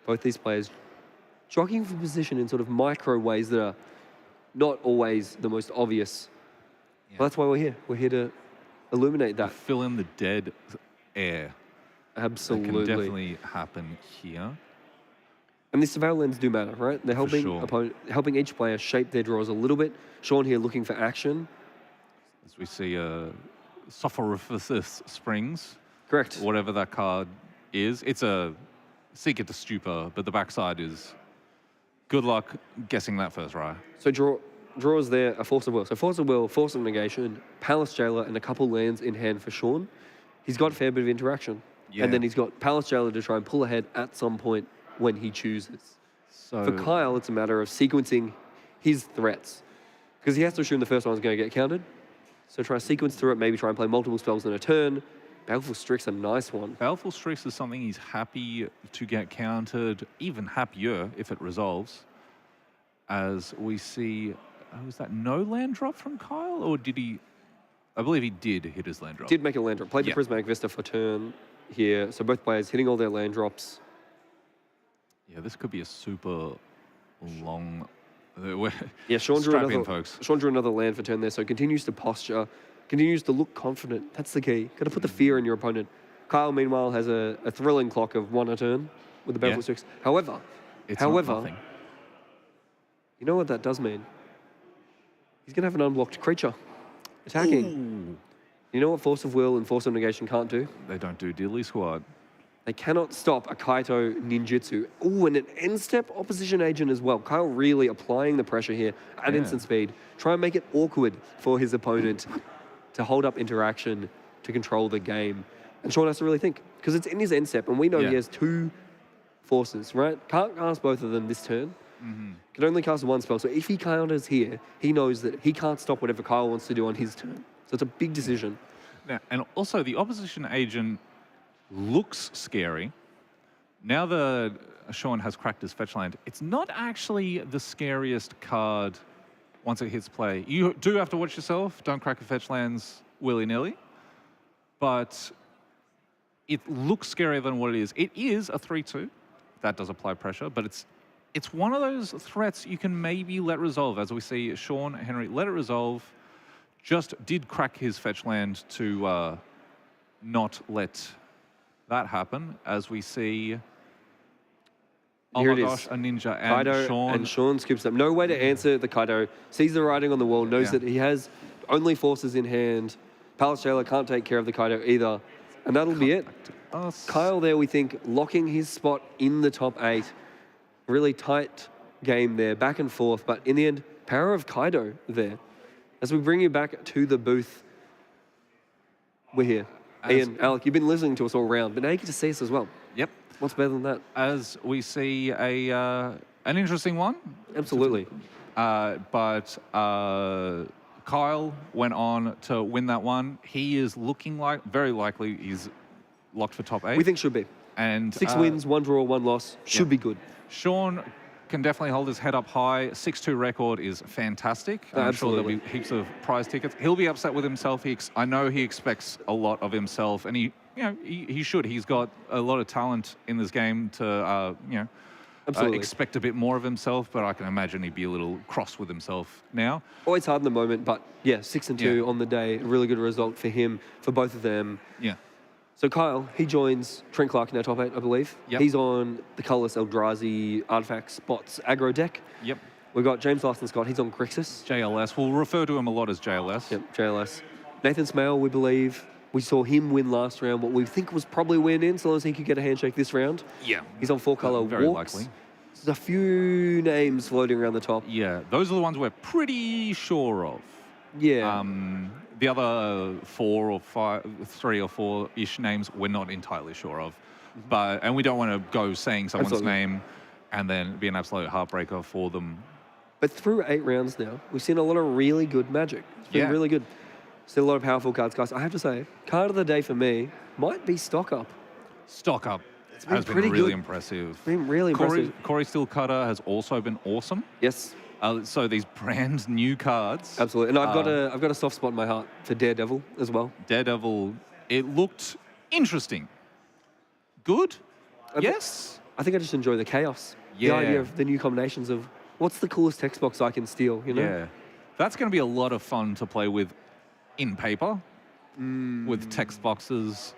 [SPEAKER 3] Both these players jockeying for position in sort of micro ways that are not always the most obvious. Well, that's why we're here. We're here to illuminate that.
[SPEAKER 2] Fill in the dead air.
[SPEAKER 3] Absolutely.
[SPEAKER 2] That can definitely happen here.
[SPEAKER 3] And these Surveil Lands do matter, right? They're helping each player shape their draws a little bit. Sean here looking for action.
[SPEAKER 2] As we see Sophorificis Springs.
[SPEAKER 3] Correct.
[SPEAKER 2] Whatever that card is. It's a Seeker to Stupor, but the backside is good luck guessing that first, right?
[SPEAKER 3] So draws there, a Force of Will. So Force of Will, Force of Negation, Palace Jailer, and a couple lands in hand for Sean. He's got a fair bit of interaction.
[SPEAKER 2] Yeah.
[SPEAKER 3] And then he's got Palace Jailer to try and pull ahead at some point when he chooses.
[SPEAKER 2] So
[SPEAKER 3] For Kyle, it's a matter of sequencing his threats. Because he has to assume the first one's going to get countered. So try to sequence through it, maybe try and play multiple spells in a turn. Baleful Strix, a nice one.
[SPEAKER 2] Baleful Strix is something he's happy to get countered, even happier if it resolves. As we see, was that no land drop from Kyle? Or did he? I believe he did hit his land drop.
[SPEAKER 3] Did make a land drop. Played the Prismatic Vista for turn here. So both players hitting all their land drops.
[SPEAKER 2] Yeah, this could be a super long...
[SPEAKER 3] Yeah, Sean drew,
[SPEAKER 2] Strap in, folks.
[SPEAKER 3] Sean drew another land for turn there, so continues to posture, continues to look confident. That's the key. Got to put the fear in your opponent. Kyle, meanwhile, has a thrilling clock of 1 a turn with the Baleful Strix. However,
[SPEAKER 2] nothing.
[SPEAKER 3] You know what that does mean? He's going to have an unblocked creature attacking.
[SPEAKER 2] Ooh.
[SPEAKER 3] You know what Force of Will and Force of Negation can't do?
[SPEAKER 2] They don't do Diddly Squad.
[SPEAKER 3] They cannot stop a Kaito Ninjutsu. Ooh, and an end-step opposition agent as well. Kyle really applying the pressure here at instant speed. Try and make it awkward for his opponent to hold up interaction, to control the game. And Sean has to really think, because it's in his end step, and we know he has 2 forces, right? Can't cast both of them this turn. Can only cast 1 spell. So if he counters here, he knows that he can't stop whatever Kyle wants to do on his turn. So it's a big decision.
[SPEAKER 2] Now, and also, the opposition agent looks scary. Now that Sean has cracked his fetch land, it's not actually the scariest card once it hits play. You do have to watch yourself. Don't crack your fetch lands willy-nilly. But it looks scarier than what it is. It is a 3-2. That does apply pressure, but it's one of those threats you can maybe let resolve. As we see Sean Henry let it resolve. Just did crack his fetch land to not let that happen, as we see, oh my gosh, a ninja and
[SPEAKER 3] Kaido
[SPEAKER 2] Sean.
[SPEAKER 3] And Sean skips up. No way to answer the Kaido. Sees the writing on the wall, knows that he has only forces in hand. Palace Jailer can't take care of the Kaido either. And that'll be it. Kyle there, we think, locking his spot in the top 8. Really tight game there, back and forth. But in the end, power of Kaido there. As we bring you back to the booth, we're here. Ian, Alec, you've been listening to us all round, but now you get to see us as well.
[SPEAKER 2] Yep.
[SPEAKER 3] What's better than that?
[SPEAKER 2] As we see an interesting one.
[SPEAKER 3] Absolutely.
[SPEAKER 2] But Kyle went on to win that one. He is looking like, very likely, he's locked for top 8.
[SPEAKER 3] We think should be.
[SPEAKER 2] And
[SPEAKER 3] 6 wins, 1 draw, 1 loss. Should be good.
[SPEAKER 2] Sean can definitely hold his head up high. 6-2 record is fantastic. I'm sure there'll be heaps of prize tickets. He'll be upset with himself. I know he expects a lot of himself, and he should. He's got a lot of talent in this game to expect a bit more of himself, but I can imagine he'd be a little cross with himself now.
[SPEAKER 3] Always hard in the moment, but yeah, 6-2 on the day. A really good result for him, for both of them.
[SPEAKER 2] Yeah.
[SPEAKER 3] So Kyle, he joins Trent Clark in our top 8, I believe.
[SPEAKER 2] Yep.
[SPEAKER 3] He's on the colourless Eldrazi Artifacts Bots aggro deck.
[SPEAKER 2] Yep.
[SPEAKER 3] We've got James Larson Scott. He's on Grixis.
[SPEAKER 2] JLS. We'll refer to him a lot as JLS.
[SPEAKER 3] Yep, JLS. Nathan Smale, we believe. We saw him win last round, what we think was probably win in, so long as he could get a handshake this round.
[SPEAKER 2] Yeah.
[SPEAKER 3] He's on 4-colour
[SPEAKER 2] Very
[SPEAKER 3] Walks.
[SPEAKER 2] likely.
[SPEAKER 3] There's a few names floating around the top.
[SPEAKER 2] Yeah, those are the ones we're pretty sure of.
[SPEAKER 3] Yeah.
[SPEAKER 2] The other 3 or 4-ish names we're not entirely sure of. And we don't want to go saying someone's name and then be an absolute heartbreaker for them.
[SPEAKER 3] But through 8 rounds now, we've seen a lot of really good Magic. It's been really good. Still a lot of powerful cards, guys. I have to say, card of the day for me might be Stock Up.
[SPEAKER 2] Stock Up has been
[SPEAKER 3] pretty
[SPEAKER 2] really
[SPEAKER 3] good.
[SPEAKER 2] impressive.
[SPEAKER 3] It's been really impressive.
[SPEAKER 2] Corey Steelcutter has also been awesome.
[SPEAKER 3] Yes.
[SPEAKER 2] So these brand new cards.
[SPEAKER 3] Absolutely. And I've got a soft spot in my heart for Daredevil as well.
[SPEAKER 2] Daredevil, it looked interesting. Good? Yes?
[SPEAKER 3] I think I just enjoy the chaos.
[SPEAKER 2] Yeah.
[SPEAKER 3] The idea of the new combinations of what's the coolest text box I can steal, you know?
[SPEAKER 2] Yeah. That's going to be a lot of fun to play with in paper, with text boxes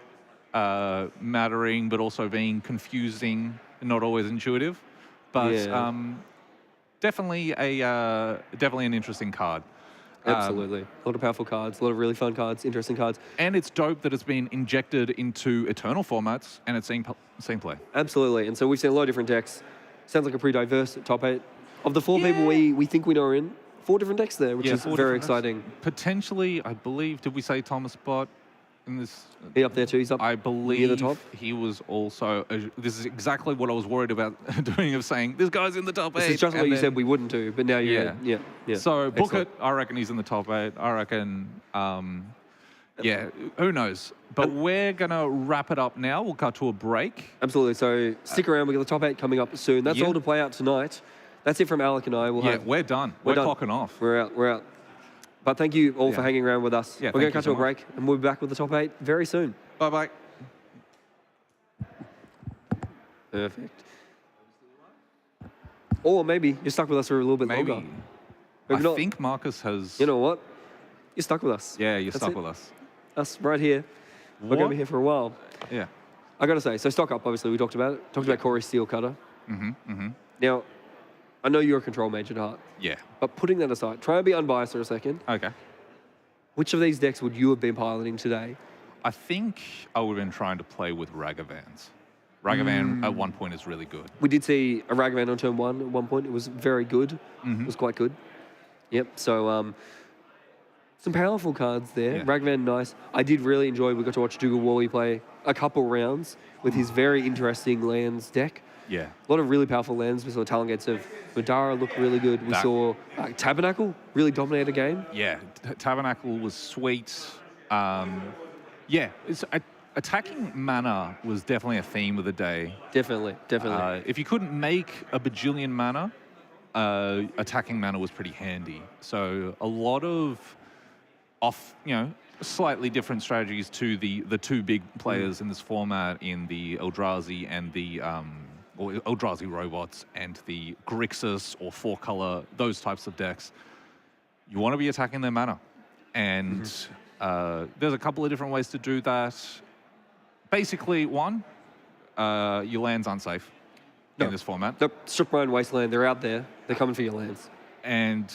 [SPEAKER 2] mattering, but also being confusing and not always intuitive. But definitely an interesting card.
[SPEAKER 3] Absolutely. A lot of powerful cards, a lot of really fun cards, interesting cards.
[SPEAKER 2] And it's dope that it's been injected into Eternal formats and it's seeing play.
[SPEAKER 3] Absolutely. And so we've seen a lot of different decks. Sounds like a pretty diverse top 8. Of the 4 people we think we know are in, 4 different decks there, which is very exciting.
[SPEAKER 2] Potentially, I believe, did we say Thomas Bott in this?
[SPEAKER 3] He up there too? He's up
[SPEAKER 2] I believe
[SPEAKER 3] near the top.
[SPEAKER 2] He was also, this is exactly what I was worried about doing, of saying, this guy's in the top 8.
[SPEAKER 3] This is just what you said we wouldn't do, but now you're in. Yeah.
[SPEAKER 2] So book it. I reckon he's in the top 8. I reckon, who knows? But we're going to wrap it up now. We'll cut to a break.
[SPEAKER 3] Absolutely. So stick around. We've got the top 8 coming up soon. That's all to play out tonight. That's it from Alec and I.
[SPEAKER 2] We're done. We're clocking off.
[SPEAKER 3] We're out. But thank you all for hanging around with us.
[SPEAKER 2] Yeah,
[SPEAKER 3] we're going to cut to a break, and we'll be back with the top 8 very soon.
[SPEAKER 2] Bye-bye.
[SPEAKER 3] Perfect. Or maybe you're stuck with us for a little bit longer.
[SPEAKER 2] I think Marcus has...
[SPEAKER 3] You know what? You're stuck with us.
[SPEAKER 2] Yeah, you're stuck with us.
[SPEAKER 3] Us right here. We're going to be here for a while.
[SPEAKER 2] Yeah.
[SPEAKER 3] I got to say, so Stock Up, obviously, we talked about it. Talked about Corey Steelcutter. Now, I know you're a control mage at heart.
[SPEAKER 2] Yeah.
[SPEAKER 3] But putting that aside, try and be unbiased for a second.
[SPEAKER 2] Okay.
[SPEAKER 3] Which of these decks would you have been piloting today?
[SPEAKER 2] I think I would have been trying to play with Ragavans. Ragavan at one point is really good.
[SPEAKER 3] We did see a Ragavan on turn 1 at one point. It was very good. It was quite good. Yep. So some powerful cards there.
[SPEAKER 2] Yeah.
[SPEAKER 3] Ragavan, nice. I did really enjoy, we got to watch Dougal Wally play a couple rounds with his very interesting lands deck.
[SPEAKER 2] Yeah.
[SPEAKER 3] A lot of really powerful lands. We saw Talon Gates of Madara look really good. We saw Tabernacle really dominate a game.
[SPEAKER 2] Yeah, Tabernacle was sweet. Attacking mana was definitely a theme of the day.
[SPEAKER 3] Definitely.
[SPEAKER 2] If you couldn't make a bajillion mana, attacking mana was pretty handy. So a lot of slightly different strategies to the 2 big players in this format, in the Eldrazi and the or Eldrazi robots and the Grixis or 4-color, those types of decks. You want to be attacking their mana. And there's a couple of different ways to do that. Basically, 1, your lands aren't safe in this format.
[SPEAKER 3] The Strip Mine Wasteland, they're out there. They're coming for your lands.
[SPEAKER 2] And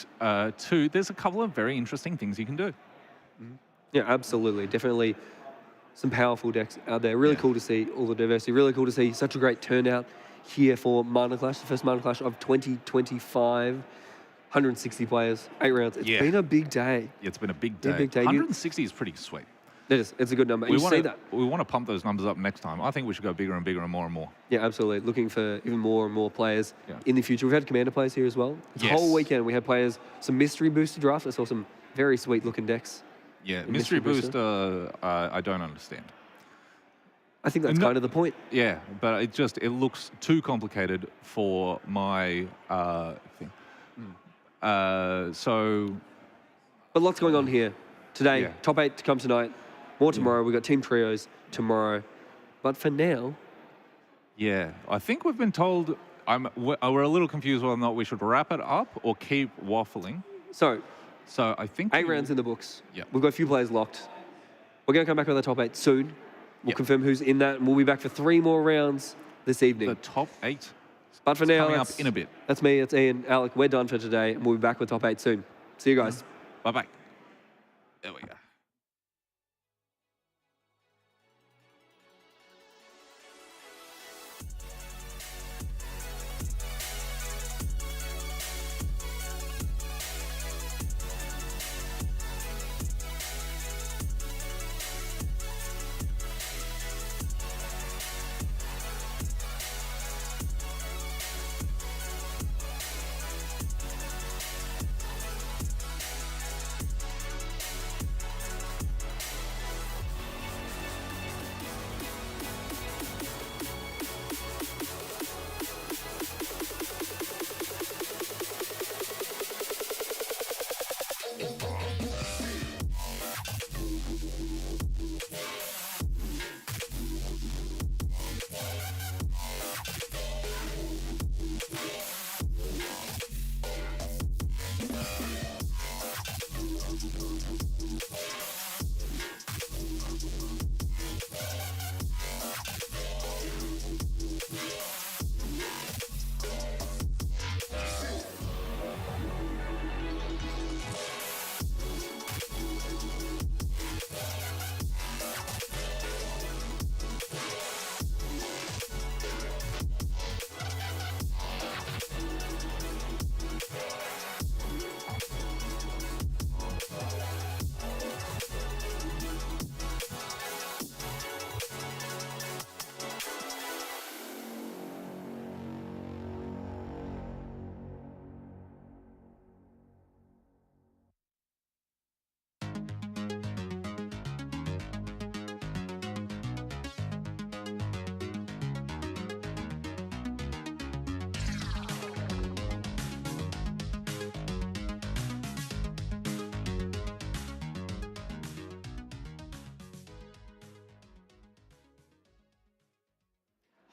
[SPEAKER 2] 2, there's a couple of very interesting things you can do.
[SPEAKER 3] Yeah, absolutely. Definitely some powerful decks out there. Really cool to see all the diversity. Really cool to see such a great turnout here for Mana Clash, the first Mana Clash of 2025. 160 players, 8 rounds. It's been a big day.
[SPEAKER 2] Yeah, it's been a big day. 160 is pretty sweet.
[SPEAKER 3] It is. It's a good number.
[SPEAKER 2] We want to pump those numbers up next time. I think we should go bigger and bigger and more and more.
[SPEAKER 3] Yeah, absolutely. Looking for even more and more players in the future. We've had Commander players here as well. The whole weekend we had players, some Mystery Booster draft. I saw some very sweet looking decks.
[SPEAKER 2] Yeah, Mystery Booster, I don't understand.
[SPEAKER 3] I think that's kind of the point.
[SPEAKER 2] Yeah, but it looks too complicated for my thing.
[SPEAKER 3] But lots going on here today.
[SPEAKER 2] Yeah.
[SPEAKER 3] Top 8 to come tonight. More tomorrow. We've got team trios tomorrow. But for now,
[SPEAKER 2] Yeah, I think we've been told. We're a little confused whether or not we should wrap it up or keep waffling.
[SPEAKER 3] so
[SPEAKER 2] So I think
[SPEAKER 3] 8 rounds in the books.
[SPEAKER 2] Yep.
[SPEAKER 3] We've got a few players locked. We're going to come back with the top 8 soon. We'll confirm who's in that, and we'll be back for 3 more rounds this evening.
[SPEAKER 2] the top 8.
[SPEAKER 3] But for now,
[SPEAKER 2] coming up in a bit.
[SPEAKER 3] That's me, it's Ian, Alec. We're done for today, and we'll be back with top 8 soon. See you guys.
[SPEAKER 2] Bye. There we go.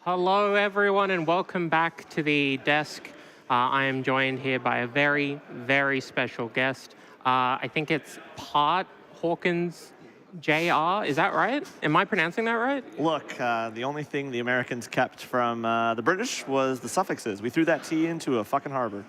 [SPEAKER 5] Hello, everyone, and welcome back to the desk. I am joined here by a very, very special guest. I think it's Part Hawkins Jr. Is that right? Am I pronouncing that right?
[SPEAKER 11] Look, the only thing the Americans kept from the British was the suffixes. We threw that T into a fucking harbor.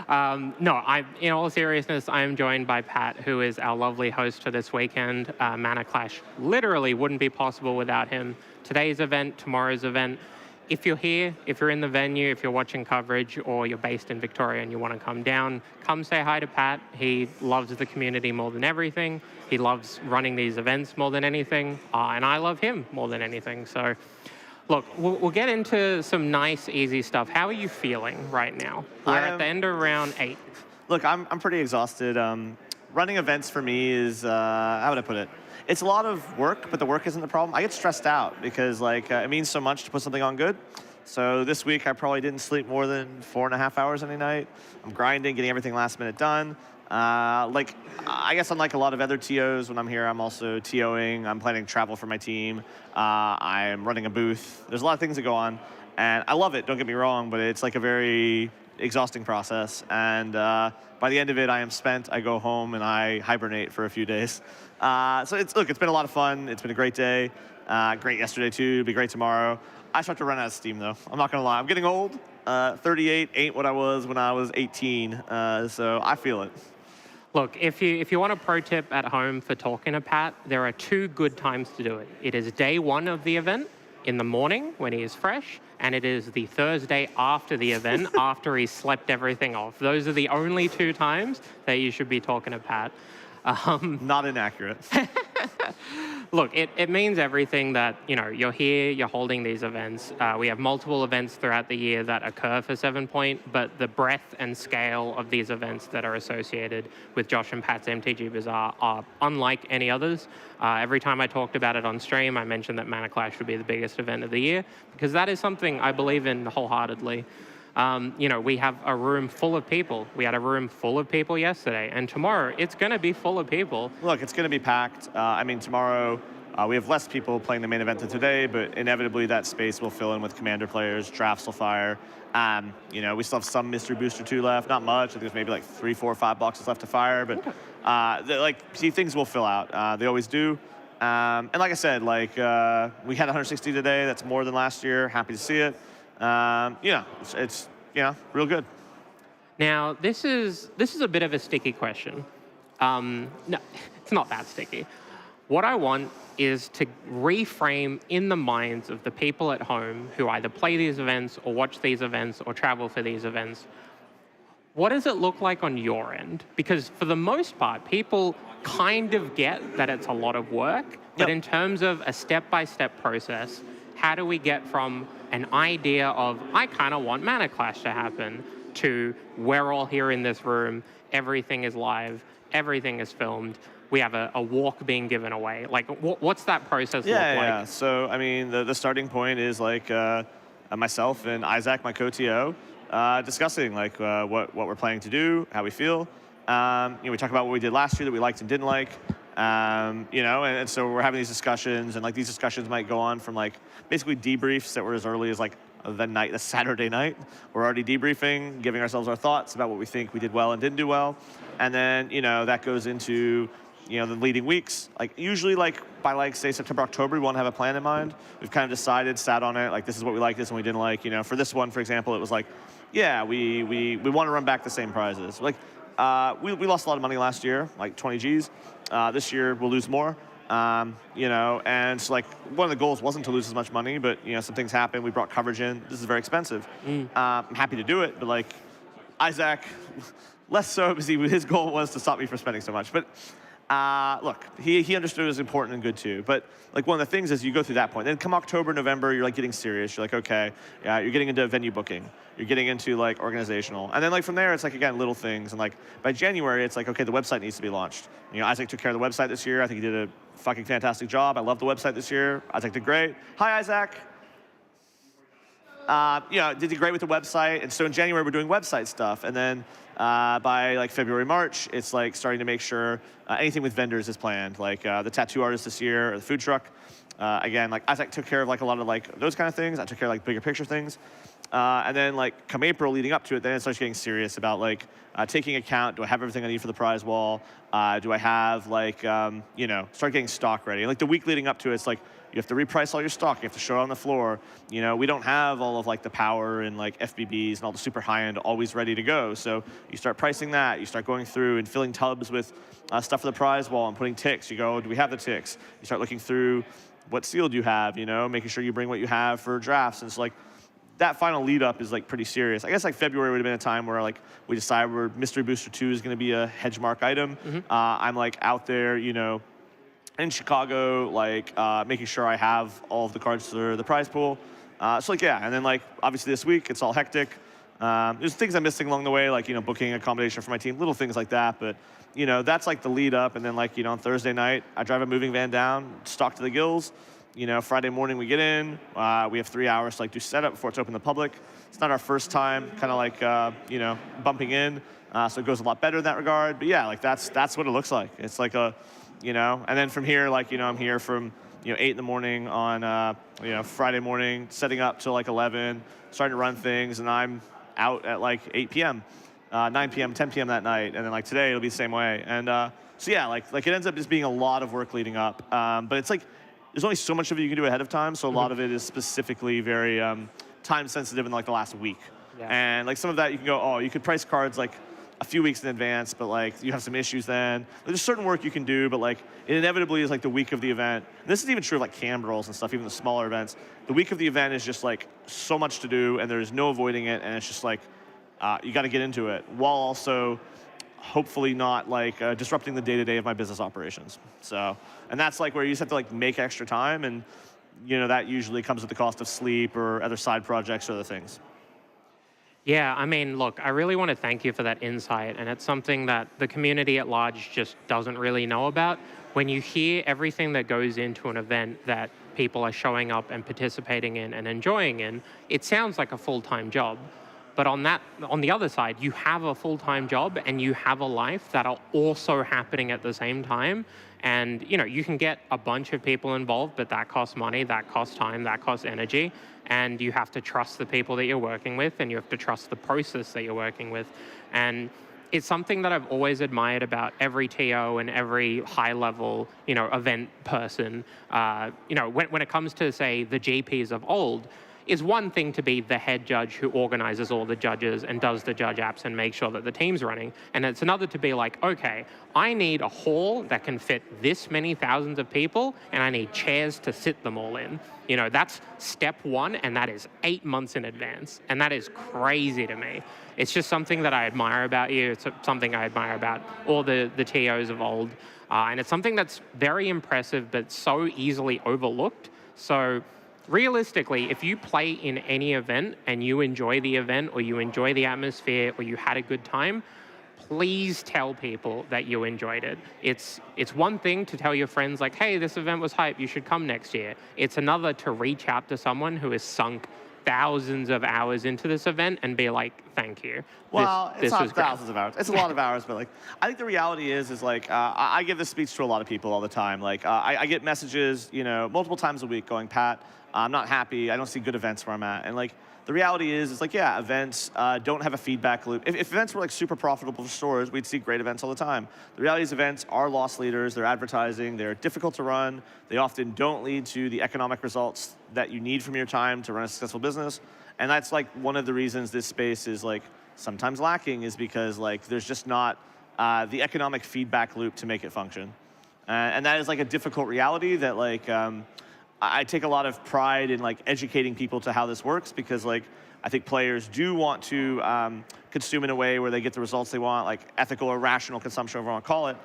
[SPEAKER 5] No, in all seriousness, I am joined by Pat, who is our lovely host for this weekend. Mana Clash literally wouldn't be possible without him. Today's event, tomorrow's event. If you're here, if you're in the venue, if you're watching coverage, or you're based in Victoria and you want to come down, come say hi to Pat. He loves the community more than everything. He loves running these events more than anything. And I love him more than anything. So, look, we'll get into some nice, easy stuff. How are you feeling right now? We're at the end of round 8.
[SPEAKER 11] Look, I'm pretty exhausted. Running events for me is, how would I put it? It's a lot of work, but the work isn't the problem. I get stressed out because it means so much to put something on good. So this week I probably didn't sleep more than 4.5 hours any night. I'm grinding, getting everything last minute done. I guess unlike a lot of other TOs, when I'm here, I'm also TOing. I'm planning travel for my team. I'm running a booth. There's a lot of things that go on, and I love it. Don't get me wrong, but it's like a very exhausting process. And by the end of it, I am spent. I go home and I hibernate for a few days. So it's been a lot of fun. It's been a great day. Great yesterday too. It'll be great tomorrow. I start to run out of steam though. I'm not gonna lie. I'm getting old. 38 ain't what I was when I was 18. So I feel it.
[SPEAKER 5] Look, if you want a pro tip at home for talking to Pat, there are 2 good times to do it. It is day 1 of the event in the morning when he is fresh, and it is the Thursday after the event after he's slept everything off. Those are the only 2 times that you should be talking to Pat.
[SPEAKER 11] Not inaccurate.
[SPEAKER 5] Look, it means everything that, you're here, you're holding these events. We have multiple events throughout the year that occur for 7 Point, but the breadth and scale of these events that are associated with Josh and Pat's MTG Bazaar are unlike any others. Every time I talked about it on stream, I mentioned that Mana Clash would be the biggest event of the year, because that is something I believe in wholeheartedly. We have a room full of people. We had a room full of people yesterday, and tomorrow it's going to be full of people.
[SPEAKER 11] Look, it's going to be packed. Tomorrow we have less people playing the main event than today, but inevitably that space will fill in with Commander players. Drafts will fire. We still have some Mystery Booster 2 left. Not much. I think there's maybe like 3, 4, 5 boxes left to fire, but things will fill out. They always do. And like I said, we had 160 today. That's more than last year. Happy to see it. It's real good.
[SPEAKER 5] Now, this is a bit of a sticky question. No, it's not that sticky. What I want is to reframe in the minds of the people at home who either play these events or watch these events or travel for these events. What does it look like on your end? Because for the most part, people kind of get that it's a lot of work, but in terms of a step-by-step process, how do we get from an idea of, I kind of want Mana Clash to happen, to we're all here in this room, everything is live, everything is filmed, we have a walk being given away. What's that process look like?
[SPEAKER 11] Yeah. So, the starting point is myself and Isaac, my co-TO, discussing what we're planning to do, how we feel. We talk about what we did last year that we liked and didn't like. And so we're having these discussions, and these discussions might go on from basically debriefs that were as early as the Saturday night. We're already debriefing, giving ourselves our thoughts about what we think we did well and didn't do well. And then, that goes into, the leading weeks. Usually by say September, October, we want to have a plan in mind. We've kind of decided, sat on it, this is what we like, this one we didn't like. For this one, for example, it was we want to run back the same prizes. We lost a lot of money last year, 20 Gs. This year we'll lose more. And so one of the goals wasn't to lose as much money, but some things happened. We brought coverage in. This is very expensive. I'm happy to do it, but Isaac, less so, because his goal was to stop me from spending so much. But look, he understood it was important and good too. But one of the things is you go through that point. Then come October, November, you're getting serious. You're okay, you're getting into venue booking. You're getting into organizational. And then from there, it's again, little things. And by January, it's okay, the website needs to be launched. Isaac took care of the website this year. I think he did a fucking fantastic job. I love the website this year. Isaac did great. Hi, Isaac. Did great with the website. And so in January, we're doing website stuff. And then by February, March, it's starting to make sure anything with vendors is planned. The tattoo artist this year, or the food truck. Again, Isaac took care of a lot of those kind of things. I took care of bigger picture things. And then come April leading up to it, then it starts getting serious about taking account. Do I have everything I need for the prize wall? Do I have start getting stock ready? And the week leading up to it, it's you have to reprice all your stock. You have to show it on the floor. We don't have all of the power and FBBs and all the super high end always ready to go. So you start pricing that. You start going through and filling tubs with stuff for the prize wall and putting ticks. You go, do we have the ticks? You start looking through what seal do you have, making sure you bring what you have for drafts. And it's that final lead up is pretty serious. I guess February would have been a time where we decided where Mystery Booster 2 is going to be a hedge mark item. I'm out there, in Chicago, making sure I have all of the cards for the prize pool. And then obviously this week it's all hectic. There's things I'm missing along the way, booking accommodation for my team, little things like that. But that's the lead up. And then on Thursday night, I drive a moving van down, stock to the gills. Friday morning we get in. We have 3 hours to do setup before it's open to the public. It's not our first time, kind of bumping in. So it goes a lot better in that regard. But yeah, that's what it looks like. It's and then from here, I'm here from 8 in the morning on Friday morning, setting up till 11, starting to run things, and I'm out at 8 p.m., 9 p.m., 10 p.m. that night, and then today it'll be the same way. And so yeah, it ends up just being a lot of work leading up. But it's there's only so much of it you can do ahead of time, so a lot of it is specifically very time sensitive in the last week. Yeah. And some of that you can go, oh, you could price cards a few weeks in advance, but you have some issues then. There's certain work you can do, but it inevitably is the week of the event. And this is even true of camp rolls and stuff, even the smaller events. The week of the event is just so much to do, and there's no avoiding it, and it's just you got to get into it, while also hopefully not like disrupting the day-to-day of my business operations. So, and that's like where you just have to like make extra time, and that usually comes at the cost of sleep or other side projects or other things.
[SPEAKER 5] Yeah, I mean, look, I really want to thank you for that insight, and it's something that the community at large just doesn't really know about. When you hear everything that goes into an event that people are showing up and participating in and enjoying in, it sounds like a full-time job. But on the other side, you have a full-time job and you have a life that are also happening at the same time. And you can get a bunch of people involved, but that costs money, that costs time, that costs energy. And you have to trust the people that you're working with, and you have to trust the process that you're working with. And it's something that I've always admired about every TO and every high-level, event person. When it comes to, say, the GPs of old, is one thing to be the head judge who organizes all the judges and does the judge apps and makes sure that the team's running. And it's another to be like, okay, I need a hall that can fit this many thousands of people, and I need chairs to sit them all in. That's step one, and that is 8 months in advance. And that is crazy to me. It's just something that I admire about you. It's something I admire about all the TOs of old. And it's something that's very impressive, but so easily overlooked. So realistically, if you play in any event and you enjoy the event, or you enjoy the atmosphere, or you had a good time, please tell people that you enjoyed it. It's one thing to tell your friends like, hey, this event was hype, you should come next year. It's another to reach out to someone who has sunk thousands of hours into this event and be like, thank you.
[SPEAKER 11] Well, it's not thousands of hours. It's a lot of hours, but like, I think the reality is like, I give this speech to a lot of people all the time. Like, I get messages, multiple times a week going, Pat, I'm not happy. I don't see good events where I'm at. And like, the reality is like, yeah, events don't have a feedback loop. If events were like super profitable for stores, we'd see great events all the time. The reality is events are loss leaders. They're advertising. They're difficult to run. They often don't lead to the economic results that you need from your time to run a successful business. And that's like one of the reasons this space is like sometimes lacking, is because like there's just not the economic feedback loop to make it function. And that is like a difficult reality that like, I take a lot of pride in like educating people to how this works, because like I think players do want to consume in a way where they get the results they want, like ethical or rational consumption, whatever you want to call it.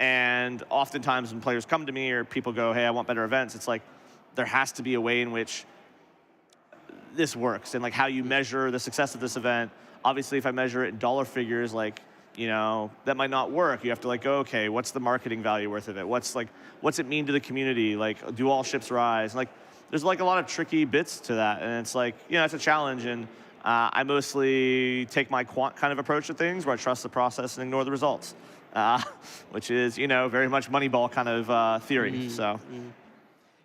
[SPEAKER 11] And oftentimes when players come to me or people go, hey, I want better events, it's like there has to be a way in which this works, and like how you measure the success of this event. Obviously, if I measure it in dollar figures, like, that might not work. You have to like go, okay, what's the marketing value worth of it? What's it mean to the community? Like, do all ships rise? And like, there's like a lot of tricky bits to that. And it's like, it's a challenge. And I mostly take my quant kind of approach to things, where I trust the process and ignore the results, which is, very much Moneyball kind of theory. So.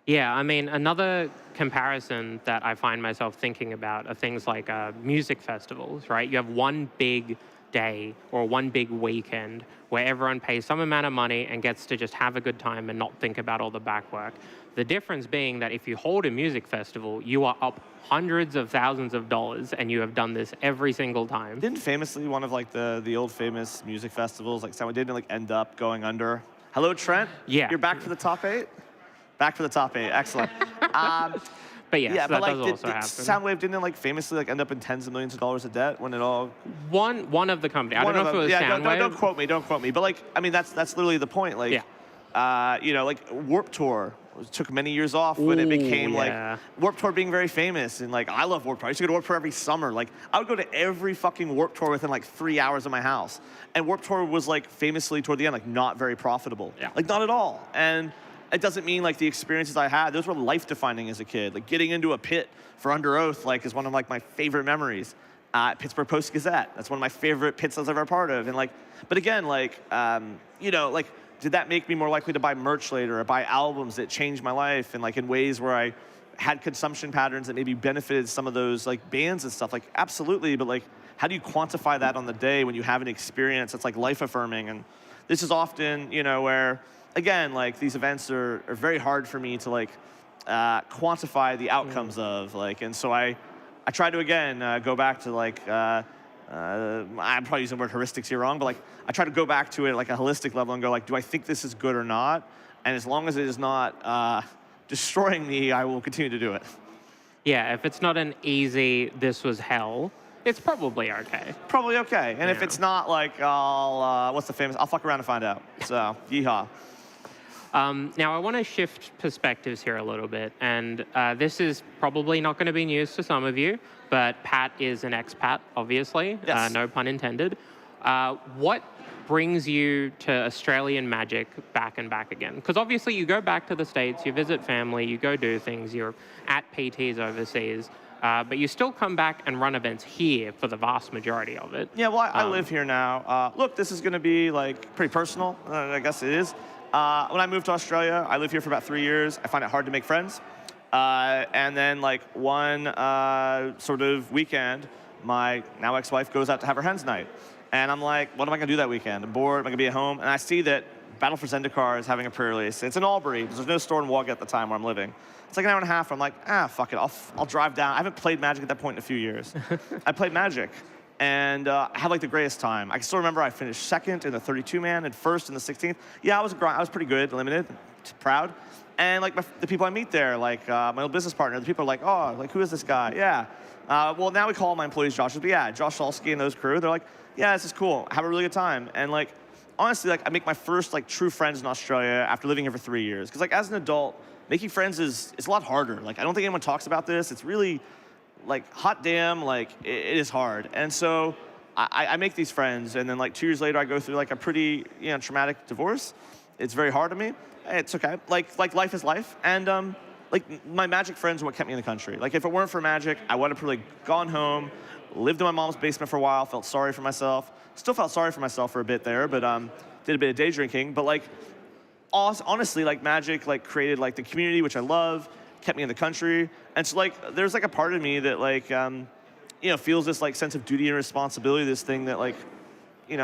[SPEAKER 5] Yeah, I mean, another comparison that I find myself thinking about are things like music festivals, right? You have one big day or one big weekend where everyone pays some amount of money and gets to just have a good time and not think about all the back work. The difference being that if you hold a music festival, you are up hundreds of thousands of dollars, and you have done this every single time.
[SPEAKER 11] Didn't famously one of like the old famous music festivals, like someone didn't like end up going under? Hello, Trent?
[SPEAKER 5] Yeah.
[SPEAKER 11] You're back for the top 8? Back for the top 8, excellent.
[SPEAKER 5] But yes, that
[SPEAKER 11] but like,
[SPEAKER 5] does also happen.
[SPEAKER 11] Soundwave didn't like famously like end up in tens of millions of dollars of debt when it all.
[SPEAKER 5] One of the companies. I don't know if it was Soundwave.
[SPEAKER 11] Don't quote me. But like, I mean, that's literally the point. Like, like Warped Tour took many years off when it became like Warped Tour being very famous, and like I love Warped Tour. I used to go to Warped Tour every summer. Like I would go to every fucking Warped Tour within like 3 hours of my house. And Warped Tour was like famously toward the end like not very profitable. Yeah. Like not at all. And it doesn't mean like the experiences I had, those were life-defining as a kid. Like getting into a pit for Under Oath like is one of like my favorite memories. Pittsburgh Post-Gazette, that's one of my favorite pits I was ever a part of. And like, but again, like, like, did that make me more likely to buy merch later or buy albums that changed my life and like in ways where I had consumption patterns that maybe benefited some of those like bands and stuff? Like absolutely, but like, how do you quantify that on the day when you have an experience that's like life-affirming? And this is often, where, again, like these events are very hard for me to like quantify the outcomes of, like, and so I try to again go back to like I'm probably using the word heuristics here wrong, but like I try to go back to it at like a holistic level and go like, do I think this is good or not? And as long as it is not destroying me, I will continue to do it.
[SPEAKER 5] Yeah, if it's not an easy, this was hell, it's probably okay.
[SPEAKER 11] Probably okay. And if it's not, like, what's the famous? I'll fuck around and find out. So, yeehaw.
[SPEAKER 5] Now, I want to shift perspectives here a little bit, and this is probably not going to be news to some of you, but Pat is an expat, obviously.
[SPEAKER 11] Yes.
[SPEAKER 5] No pun intended. What brings you to Australian Magic back and back again? Because obviously you go back to the States, you visit family, you go do things, you're at PTs overseas, but you still come back and run events here for the vast majority of it.
[SPEAKER 11] Yeah, well, I live here now. Look, this is going to be, like, pretty personal. I guess it is. When I moved to Australia, I lived here for about 3 years. I find it hard to make friends. And then, like, one sort of weekend, my now ex-wife goes out to have her hens night. And I'm like, what am I going to do that weekend? I'm bored. Am I going to be at home? And I see that Battle for Zendikar is having a pre-release. It's in Albury. There's no store in Walgett at the time where I'm living. It's like an hour and a half. I'm like, fuck it. I'll drive down. I haven't played Magic at that point in a few years. I played Magic. And I had, like, the greatest time. I can still remember I finished second in the 32-man and first in the 16th. Yeah, I was pretty good, limited, proud. And, like, the people I meet there, like my old business partner, the people are like, oh, like, who is this guy? Yeah. Well, now we call all my employees Josh's, but yeah, Josh Salsky and those crew, they're like, yeah, this is cool. Have a really good time. And, like, honestly, like, I make my first, like, true friends in Australia after living here for 3 years. Because, like, as an adult, making friends is a lot harder. Like, I don't think anyone talks about this. It's really, like, hot damn, like, it is hard. And so I make these friends, and then, like, 2 years later, I go through, like, a pretty, traumatic divorce. It's very hard on me. It's okay. Like life is life. And, like, my Magic friends are what kept me in the country. Like, if it weren't for Magic, I would have probably gone home, lived in my mom's basement for a while, felt sorry for myself. Still felt sorry for myself for a bit there, but did a bit of day drinking. But, like, honestly, like, Magic, like, created, like, the community, which I love, kept me in the country. And so, like, there's, like, a part of me that, like, feels this, like, sense of duty and responsibility, this thing that, like,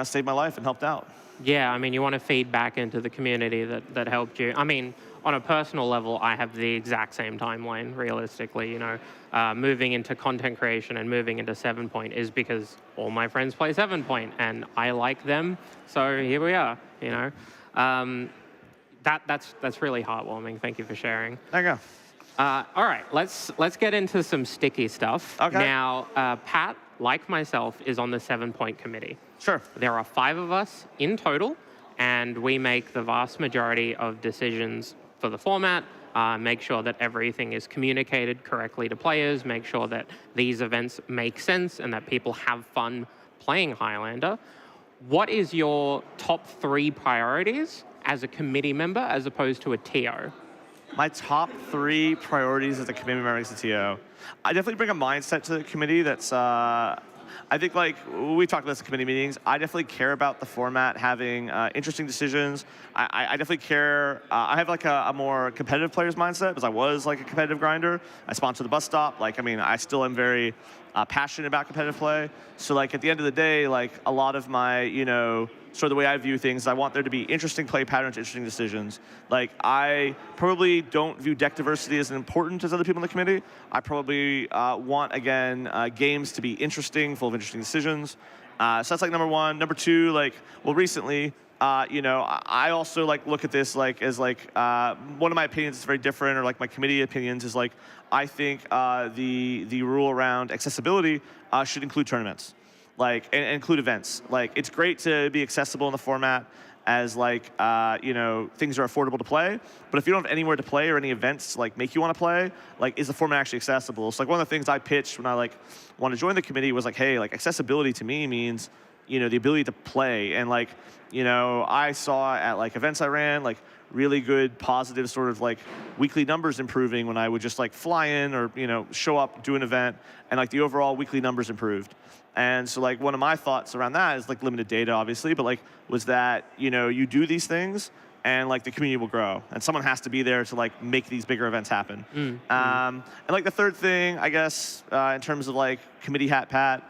[SPEAKER 11] saved my life and helped out.
[SPEAKER 5] Yeah, I mean, you want to feed back into the community that helped you. I mean, on a personal level, I have the exact same timeline, realistically. Moving into content creation and moving into 7-Point is because all my friends play 7-Point, and I like them, so here we are, That's really heartwarming. Thank you for sharing.
[SPEAKER 11] There you go.
[SPEAKER 5] All right, let's get into some sticky stuff.
[SPEAKER 11] Okay.
[SPEAKER 5] Now, Pat, like myself, is on the 7-Point committee.
[SPEAKER 11] Sure.
[SPEAKER 5] There are 5 of us in total, and we make the vast majority of decisions for the format, make sure that everything is communicated correctly to players, make sure that these events make sense and that people have fun playing Highlander. What is your top 3 priorities as a committee member as opposed to a TO?
[SPEAKER 11] My top 3 priorities as a committee member as a TO. I definitely bring a mindset to the committee that's, I think, like, we talked about this in committee meetings. I definitely care about the format having interesting decisions. I definitely care. I have, like, a more competitive player's mindset because I was, like, a competitive grinder. I sponsor the bus stop. Like, I mean, I still am very passionate about competitive play. So, like, at the end of the day, like, a lot of my, sort of the way I view things, I want there to be interesting play patterns, interesting decisions. Like, I probably don't view deck diversity as important as other people in the committee. I probably want, again, games to be interesting, full of interesting decisions. So that's, like, number 1. Number 2, like, well, recently, I also, like, look at this, like, as, like, one of my opinions is very different, or, like, my committee opinions is, like, I think the rule around accessibility should include tournaments. Like, and include events. Like, it's great to be accessible in the format as, like, things are affordable to play. But if you don't have anywhere to play or any events to, like, make you want to play, like, is the format actually accessible? So, like, one of the things I pitched when I, like, wanted to join the committee was, like, hey, like, accessibility to me means, the ability to play. And, like, I saw at, like, events I ran, like, really good, positive sort of, like, weekly numbers improving when I would just, like, fly in or, show up, do an event, and, like, the overall weekly numbers improved. And so, like, one of my thoughts around that is, like, limited data, obviously, but, like, was that, you do these things and, like, the community will grow. And someone has to be there to, like, make these bigger events happen. And, like, the third thing, I guess, in terms of, like, committee hat Pat,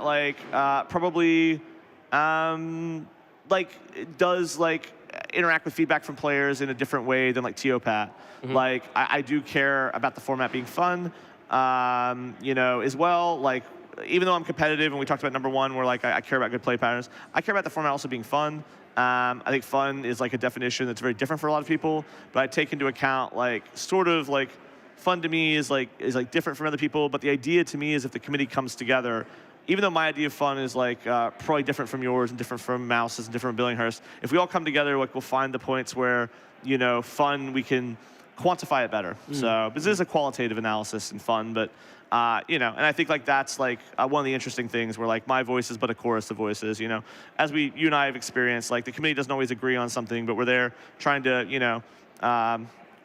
[SPEAKER 11] like, probably, like, does, like, interact with feedback from players in a different way than, like, TO Pat. Like, I do care about the format being fun, as well. Like, even though I'm competitive, and we talked about number 1, where, like, I care about good play patterns, I care about the format also being fun. I think fun is, like, a definition that's very different for a lot of people, but I take into account, like, sort of, like, fun to me is like different from other people, but the idea to me is if the committee comes together, even though my idea of fun is like probably different from yours and different from Mouse's and different from Billinghurst, if we all come together, like we'll find the points where, you know, fun, we can quantify it better. So this is a qualitative analysis and fun, but you know, and I think like that's like one of the interesting things where like my voice is but a chorus of voices, you know. As you and I have experienced, like the committee doesn't always agree on something, but we're there trying to, you know,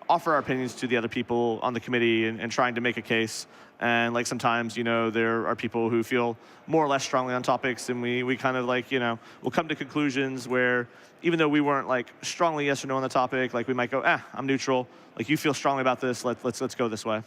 [SPEAKER 11] offer our opinions to the other people on the committee and trying to make a case. And like sometimes, you know, there are people who feel more or less strongly on topics, and we kind of like, you know, we'll come to conclusions where even though we weren't like strongly yes or no on the topic, like we might go, I'm neutral. Like you feel strongly about this, let's go this way.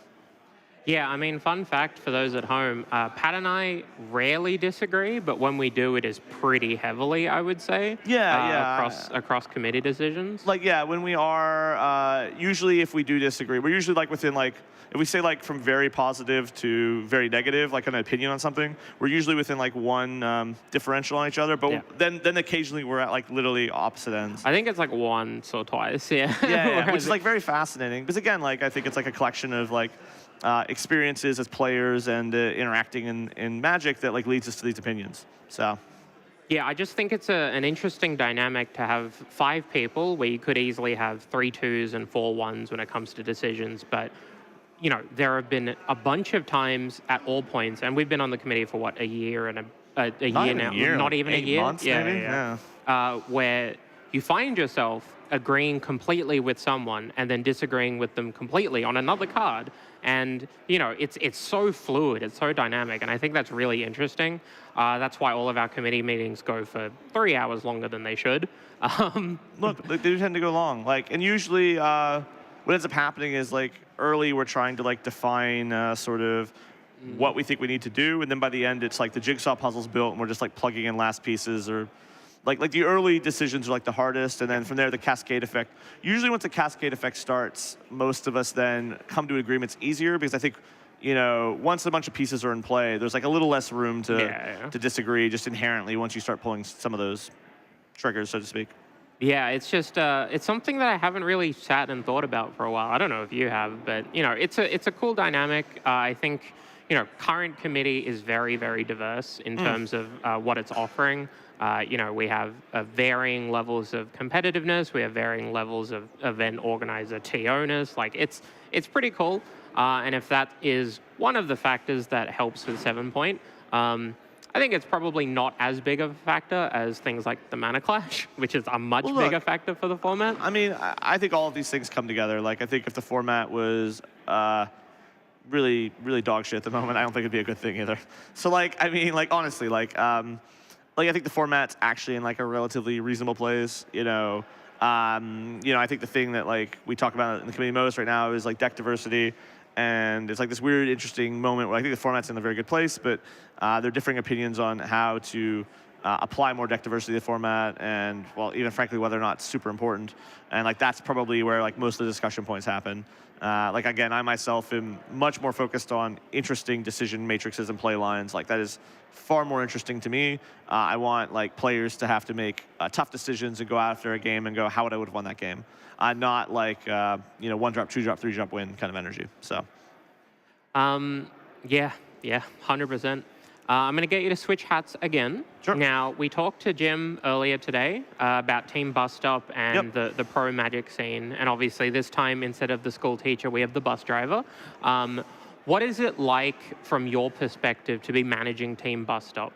[SPEAKER 5] Yeah, I mean, fun fact for those at home, Pat and I rarely disagree, but when we do, it is pretty heavily, I would say.
[SPEAKER 11] Yeah.
[SPEAKER 5] Across committee decisions.
[SPEAKER 11] Like, yeah, when we are, usually if we do disagree, we're usually like within like, if we say like from very positive to very negative, like an opinion on something, we're usually within like one differential on each other, but then occasionally we're at like literally opposite ends.
[SPEAKER 5] I think it's like once or twice, yeah.
[SPEAKER 11] Yeah, which is like very fascinating. Because again, like I think it's like a collection of like, experiences as players and interacting in Magic that like leads us to these opinions. So,
[SPEAKER 5] yeah, I just think it's an interesting dynamic to have 5 people where you could easily have 3 2s and 4 1s when it comes to decisions. But you know, there have been a bunch of times at all points, and we've been on the committee for what, a year and a year now, not even a year,
[SPEAKER 11] months, maybe?
[SPEAKER 5] Where you find yourself agreeing completely with someone and then disagreeing with them completely on another card. And, you know, it's so fluid, it's so dynamic, and I think that's really interesting. That's why all of our committee meetings go for 3 hours longer than they should.
[SPEAKER 11] Look, they do tend to go long. Like, and usually what ends up happening is, like, early we're trying to, like, define sort of what we think we need to do, and then by the end it's like the jigsaw puzzle's built and we're just, like, plugging in last pieces or... Like the early decisions are like the hardest, and then from there the cascade effect. Usually once the cascade effect starts, most of us then come to agreements easier because I think, you know, once a bunch of pieces are in play, there's like a little less room to disagree just inherently once you start pulling some of those triggers, so to speak.
[SPEAKER 5] Yeah, it's just it's something that I haven't really sat and thought about for a while. I don't know if you have, but you know, it's a cool dynamic. I think, you know, current committee is very, very diverse in terms of what it's offering. You know, we have varying levels of competitiveness. We have varying levels of event organizer T-onus. Like, it's pretty cool. And if that is one of the factors that helps with 7 Point, I think it's probably not as big of a factor as things like the Mana Clash, which is a much bigger factor for the format.
[SPEAKER 11] I mean, I think all of these things come together. Like, I think if the format was really, really dog shit at the moment, I don't think it'd be a good thing either. So, like, I mean, like, honestly, like I think the format's actually in like a relatively reasonable place, you know. I think the thing that like we talk about in the committee most right now is like deck diversity, and it's like this weird, interesting moment where I think the format's in a very good place, but there are differing opinions on how to apply more deck diversity to the format, and well, even frankly, whether or not it's super important. And like that's probably where like most of the discussion points happen. Like again, I myself am much more focused on interesting decision matrices and play lines. Like that is far more interesting to me. I want like players to have to make tough decisions and go after a game and go, how would I would have won that game? Not like 1-drop, 2-drop, 3-drop win kind of energy. So.
[SPEAKER 5] Yeah, 100%. I'm going to get you to switch hats again.
[SPEAKER 11] Sure.
[SPEAKER 5] Now, we talked to Jim earlier today about Team Bus Stop and the pro Magic scene. And obviously, this time, instead of the school teacher, we have the bus driver. What is it like, from your perspective, to be managing Team Bus Stop?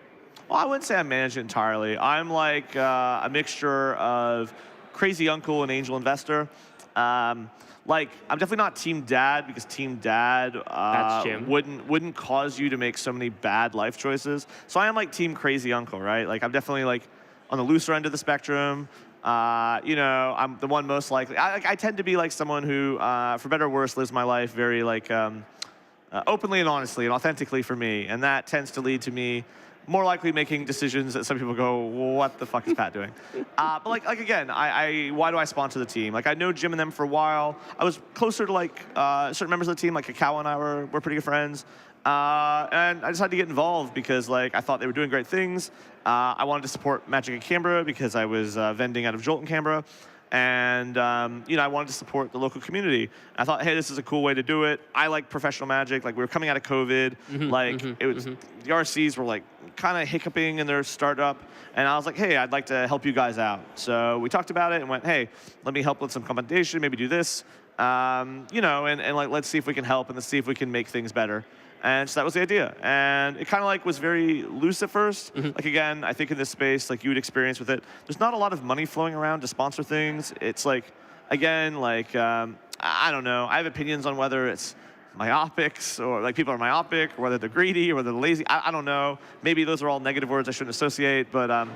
[SPEAKER 11] Well, I wouldn't say I manage it entirely. I'm like a mixture of crazy uncle and angel investor. Like, I'm definitely not Team Dad, because Team Dad wouldn't cause you to make so many bad life choices. So I am like Team Crazy Uncle, right? Like, I'm definitely like on the looser end of the spectrum. I'm the one most likely. I tend to be like someone who, for better or worse, lives my life very like openly and honestly and authentically for me, and that tends to lead to me more likely making decisions that some people go, what the fuck is Pat doing? But like again, why do I sponsor the team? Like, I know Jim and them for a while. I was closer to like certain members of the team, like Kakao and I were pretty good friends. And I decided to get involved because like I thought they were doing great things. I wanted to support Magic in Canberra because I was vending out of Jolt in Canberra. And, I wanted to support the local community. I thought, hey, this is a cool way to do it. I like professional Magic. Like, we were coming out of COVID. The RCs were, like, kind of hiccuping in their startup. And I was like, hey, I'd like to help you guys out. So we talked about it and went, hey, let me help with some commendation, maybe do this. And like, let's see if we can help and let's see if we can make things better. And so that was the idea. And it kind of like was very loose at first. Like, again, I think in this space, like you would experience with it, there's not a lot of money flowing around to sponsor things. It's like, again, like, I don't know. I have opinions on whether it's myopics or like people are myopic or whether they're greedy or whether they're lazy. I don't know. Maybe those are all negative words I shouldn't associate. But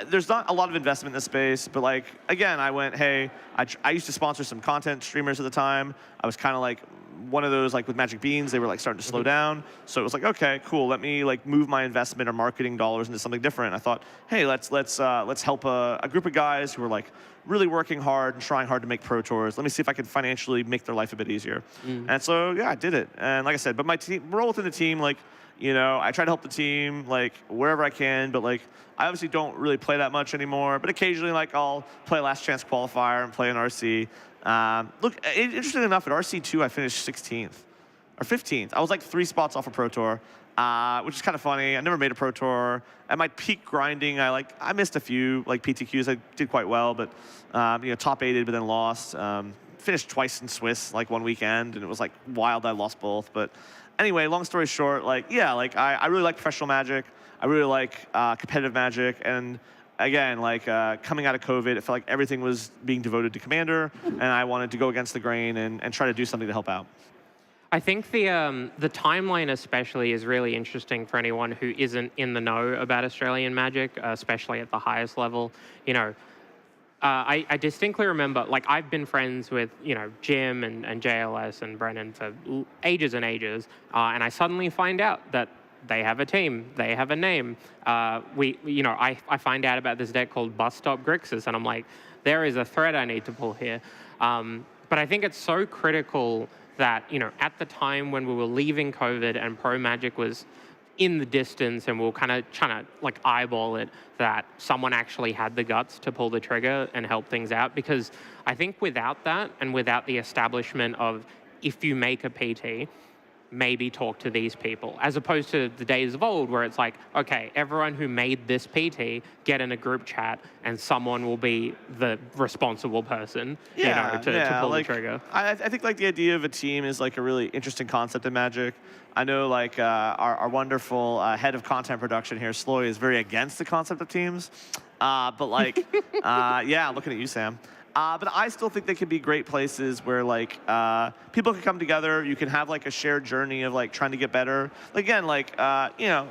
[SPEAKER 11] there's not a lot of investment in this space. But like, again, I went, hey, I used to sponsor some content streamers at the time. I was kind of like, one of those, like with Magic Beans, they were like starting to slow down. So it was like, okay, cool. Let me like move my investment or marketing dollars into something different. I thought, hey, let's help a group of guys who are like really working hard and trying hard to make Pro Tours. Let me see if I can financially make their life a bit easier. And so yeah, I did it. And like I said, but my role within the team, like, I try to help the team like wherever I can. But like, I obviously don't really play that much anymore. But occasionally, like I'll play Last Chance Qualifier and play an RC. Look, interestingly enough, at RC2, I finished 16th or 15th. I was like 3 spots off a Pro Tour, which is kind of funny. I never made a Pro Tour. At my peak grinding, I missed a few like PTQs. I did quite well, but top 8'd, but then lost. Finished twice in Swiss like one weekend, and it was like wild. I lost both, but anyway, long story short, like yeah, like I really like professional Magic. I really like competitive Magic, and again, like coming out of COVID, it felt like everything was being devoted to Commander, and I wanted to go against the grain and try to do something to help out.
[SPEAKER 5] I think the timeline especially is really interesting for anyone who isn't in the know about Australian Magic, especially at the highest level. I distinctly remember, like, I've been friends with, Jim and JLS and Brennan for ages and ages, and I suddenly find out that they have a team, they have a name. I find out about this deck called Bus Stop Grixis, and I'm like, there is a thread I need to pull here. But I think it's so critical that, at the time when we were leaving COVID and Pro Magic was in the distance and we were kind of trying to like eyeball it, that someone actually had the guts to pull the trigger and help things out. Because I think without that and without the establishment of, if you make a PT, maybe talk to these people, as opposed to the days of old where it's like, okay, everyone who made this PT, get in a group chat and someone will be the responsible person, to pull the trigger.
[SPEAKER 11] I think like the idea of a team is like a really interesting concept in Magic. I know like our wonderful head of content production here, Sloy, is very against the concept of teams. But like, yeah, looking at you, Sam. But I still think they can be great places where like people can come together. You can have like a shared journey of like trying to get better. Like, again, like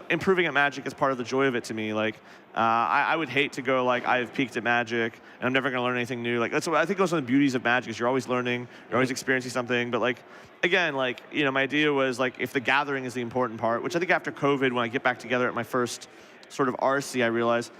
[SPEAKER 11] improving at Magic is part of the joy of it to me. Like I would hate to go like I've peaked at Magic and I'm never going to learn anything new. Like that's what I think those are the beauties of Magic is you're always learning, you're always experiencing something. But like again, like my idea was like if the gathering is the important part, which I think after COVID when I get back together at my first sort of RC, I realized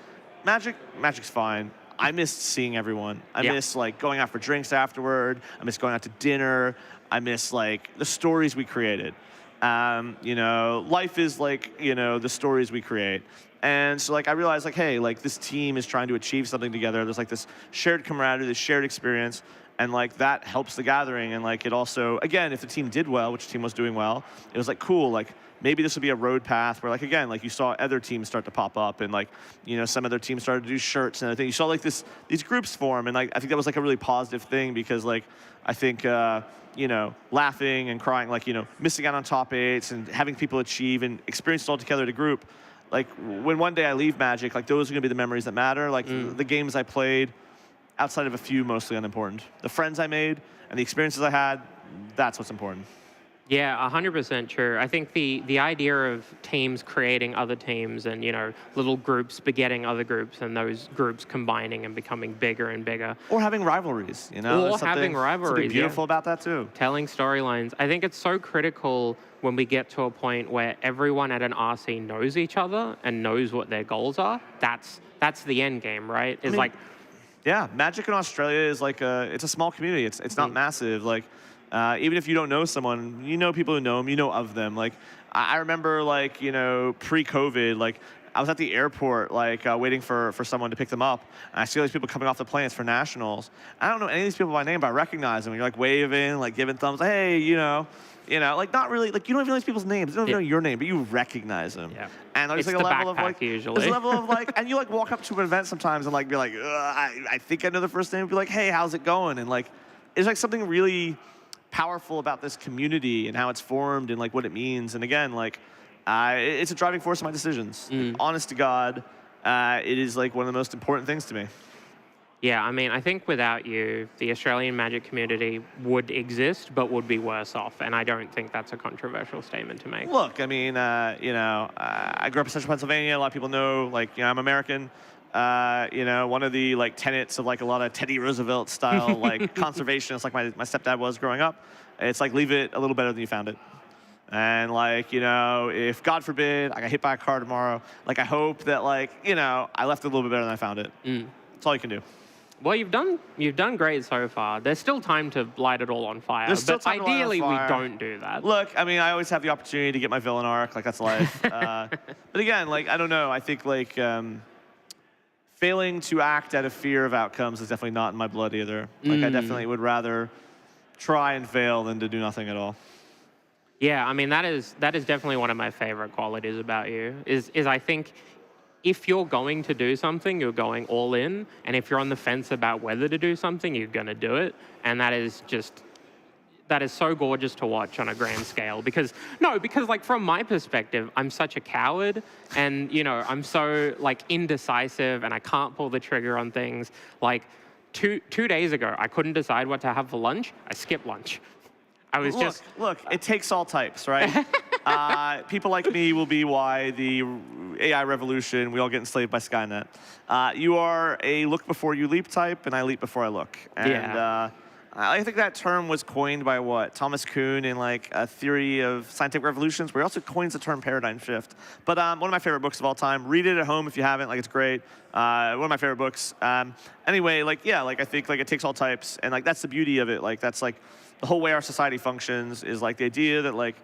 [SPEAKER 11] Magic's fine. I missed seeing everyone. I miss like going out for drinks afterward. I miss going out to dinner. I miss like the stories we created. Life is like, the stories we create. And so like I realized like, hey, like this team is trying to achieve something together. There's like this shared camaraderie, this shared experience. And like that helps the gathering. And like it also, again, if the team did well, which the team was doing well, it was like cool, like maybe this would be a road path where like, again, like you saw other teams start to pop up and like, some other teams started to do shirts and everything. You saw like these groups form. And like, I think that was like a really positive thing because like, I think, laughing and crying, like, missing out on top 8s and having people achieve and experience it all together as a group. Like when one day I leave Magic, like those are gonna be the memories that matter. Like the games I played, outside of a few, mostly unimportant. The friends I made and the experiences I had, that's what's important.
[SPEAKER 5] Yeah, 100% true. I think the idea of teams creating other teams and, little groups begetting other groups and those groups combining and becoming bigger and bigger.
[SPEAKER 11] Or having rivalries,
[SPEAKER 5] Or having rivalries.
[SPEAKER 11] Something beautiful about that too.
[SPEAKER 5] Telling storylines. I think it's so critical when we get to a point where everyone at an RC knows each other and knows what their goals are. That's the end game, right?
[SPEAKER 11] Yeah, Magic in Australia is like it's a small community. It's not massive. Like, even if you don't know someone, you know people who know them, you know of them. Like, I remember like, pre-COVID, like I was at the airport, like waiting for someone to pick them up, and I see all these people coming off the planes for nationals. I don't know any of these people by name, but I recognize them. You're like waving, like giving thumbs, hey, like not really, like you don't even know these people's names. You don't even know your name, but you recognize them.
[SPEAKER 5] Yeah.
[SPEAKER 11] And there's
[SPEAKER 5] It's
[SPEAKER 11] like a
[SPEAKER 5] the
[SPEAKER 11] level of like,
[SPEAKER 5] usually.
[SPEAKER 11] there's a level of like, and you like walk up to an event sometimes and like be like, I think I know the first name. Be like, hey, how's it going? And like, it's like something really powerful about this community and how it's formed and like what it means. And again, like, it's a driving force of my decisions. Like, honest to God, it is like one of the most important things to me.
[SPEAKER 5] Yeah, I mean, I think without you, the Australian Magic community would exist, but would be worse off. And I don't think that's a controversial statement to make.
[SPEAKER 11] Look, I mean, I grew up in Central Pennsylvania. A lot of people know, like, I'm American. One of the like tenets of like a lot of Teddy Roosevelt style like conservationists, like my stepdad was growing up. It's like leave it a little better than you found it. And like, if God forbid I got hit by a car tomorrow, like I hope that like, I left it a little bit better than I found it. That's all you can do.
[SPEAKER 5] Well, you've done great so far. There's still time to light it all on fire.
[SPEAKER 11] There's still
[SPEAKER 5] but
[SPEAKER 11] time to light it on
[SPEAKER 5] ideally, we
[SPEAKER 11] fire.
[SPEAKER 5] don't do that.
[SPEAKER 11] Look, I mean, I always have the opportunity to get my villain arc. Like, that's life. But again, like, I don't know. I think, like, failing to act out of fear of outcomes is definitely not in my blood either. Like, I definitely would rather try and fail than to do nothing at all.
[SPEAKER 5] Yeah, I mean, that is definitely one of my favorite qualities about you, is I think if you're going to do something, you're going all in. And if you're on the fence about whether to do something, you're going to do it. And that is so gorgeous to watch on a grand scale. Because like from my perspective, I'm such a coward and, I'm so like indecisive and I can't pull the trigger on things. Like two days ago, I couldn't decide what to have for lunch. I skipped lunch. I was
[SPEAKER 11] Look, it takes all types, right? People like me will be why the AI revolution, we all get enslaved by Skynet. You are a look before you leap type, and I leap before I look. And I think that term was coined by what? Thomas Kuhn in like a theory of scientific revolutions, where he also coins the term paradigm shift. But one of my favorite books of all time. Read it at home if you haven't. Like, it's great. One of my favorite books. Anyway, like, yeah, like I think like it takes all types, and like that's the beauty of it. Like that's like the whole way our society functions is like the idea that like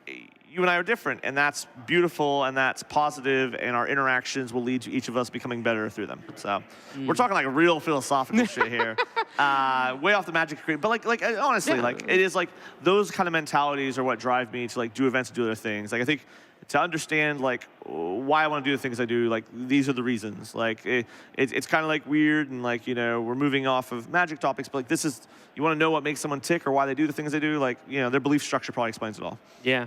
[SPEAKER 11] you and I are different, and that's beautiful, and that's positive, and our interactions will lead to each of us becoming better through them. So we're talking like real philosophical shit here, way off the magic screen. But like honestly, like it is like those kind of mentalities are what drive me to like do events and do other things. Like I think to understand like why I want to do the things I do, like these are the reasons. Like it's kind of like weird, and like we're moving off of magic topics, but like this is, you want to know what makes someone tick or why they do the things they do. Like their belief structure probably explains it all.
[SPEAKER 5] Yeah.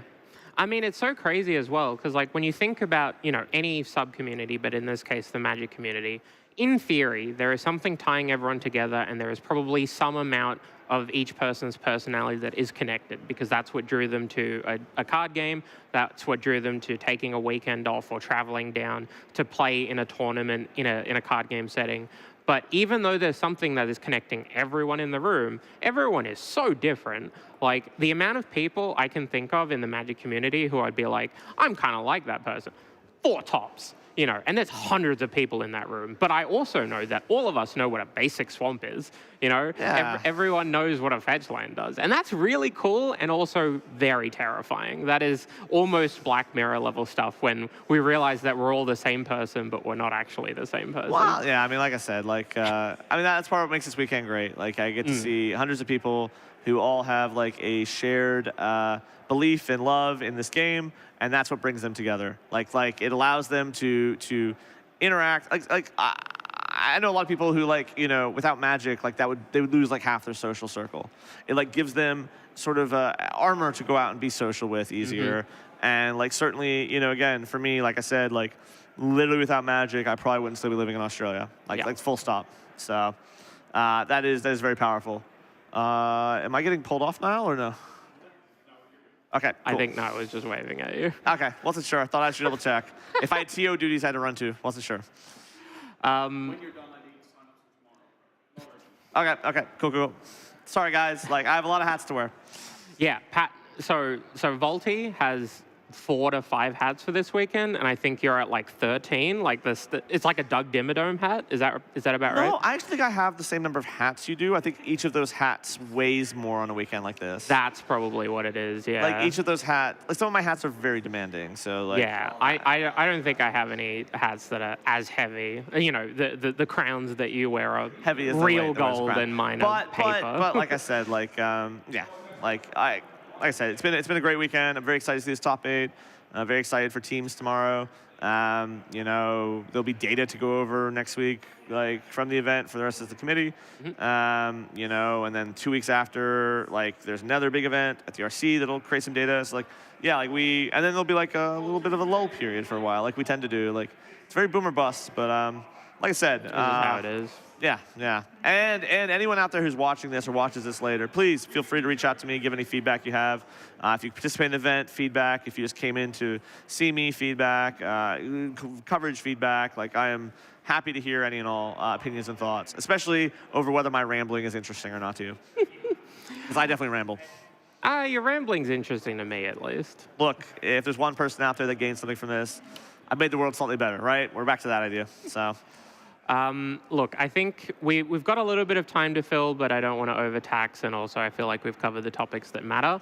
[SPEAKER 5] I mean, it's so crazy as well, because like when you think about, any sub-community, but in this case, the Magic community, in theory, there is something tying everyone together, and there is probably some amount of each person's personality that is connected, because that's what drew them to a card game. That's what drew them to taking a weekend off or traveling down to play in a tournament in a card game setting. But even though there's something that is connecting everyone in the room, everyone is so different. Like, the amount of people I can think of in the Magic community who I'd be like, I'm kind of like that person. 4 tops, and there's hundreds of people in that room. But I also know that all of us know what a basic swamp is,
[SPEAKER 11] Yeah.
[SPEAKER 5] Everyone knows what a fetch land does. And that's really cool and also very terrifying. That is almost Black Mirror level stuff when we realize that we're all the same person, but we're not actually the same person.
[SPEAKER 11] Well, yeah, I mean, like I said, like, that's part of what makes this weekend great. Like, I get to see hundreds of people who all have like a shared belief and love in this game, and that's what brings them together. Like it allows them to interact. Like I know a lot of people who like without Magic, like they would lose like half their social circle. It like gives them sort of armor to go out and be social with easier. And like certainly again for me, like I said, like literally without Magic, I probably wouldn't still be living in Australia. Like full stop. So that is very powerful. Am I getting pulled off now or no? Okay, cool.
[SPEAKER 5] I think no, I was just waving at you.
[SPEAKER 11] Okay, wasn't sure. Thought I should double check. If I had TO duties I had to run to, wasn't sure.
[SPEAKER 12] When you're done, I need to sign up for tomorrow.
[SPEAKER 11] Okay, cool. Sorry guys, like I have a lot of hats to wear.
[SPEAKER 5] Yeah, Pat. So Volty has 4 to 5 hats for this weekend, and I think you're at like 13. Like it's like a Doug Dimmadome hat. Is that about right?
[SPEAKER 11] No, I actually think I have the same number of hats you do. I think each of those hats weighs more on a weekend like this.
[SPEAKER 5] That's probably what it is. Yeah.
[SPEAKER 11] Like each of those hats, like some of my hats are very demanding. So like.
[SPEAKER 5] Yeah, I don't think I have any hats that are as heavy. You know, the crowns that you wear are
[SPEAKER 11] heavy as
[SPEAKER 5] real
[SPEAKER 11] the weight,
[SPEAKER 5] gold and mine are paper.
[SPEAKER 11] But like I said, like yeah, like I said, it's been a great weekend. I'm very excited to see this top 8. I'm very excited for teams tomorrow. You know, there'll be data to go over next week, like from the event for the rest of the committee. You know, and then 2 weeks after, like there's another big event at the RC that'll create some data. So like, yeah, like and then there'll be like a little bit of a lull period for a while, like we tend to do. Like it's very boom or bust, but like I said,
[SPEAKER 5] this is how it is.
[SPEAKER 11] Yeah. And anyone out there who's watching this or watches this later, please feel free to reach out to me, give any feedback you have. If you participate in the event, feedback. If you just came in to see me, feedback. Coverage feedback. Like I am happy to hear any and all opinions and thoughts, especially over whether my rambling is interesting or not to you. Because I definitely ramble.
[SPEAKER 5] Your rambling's interesting to me, at least.
[SPEAKER 11] Look, if there's one person out there that gains something from this, I made the world slightly better, right? We're back to that idea, so.
[SPEAKER 5] Look, I think we've got a little bit of time to fill, but I don't want to overtax, and also I feel like we've covered the topics that matter.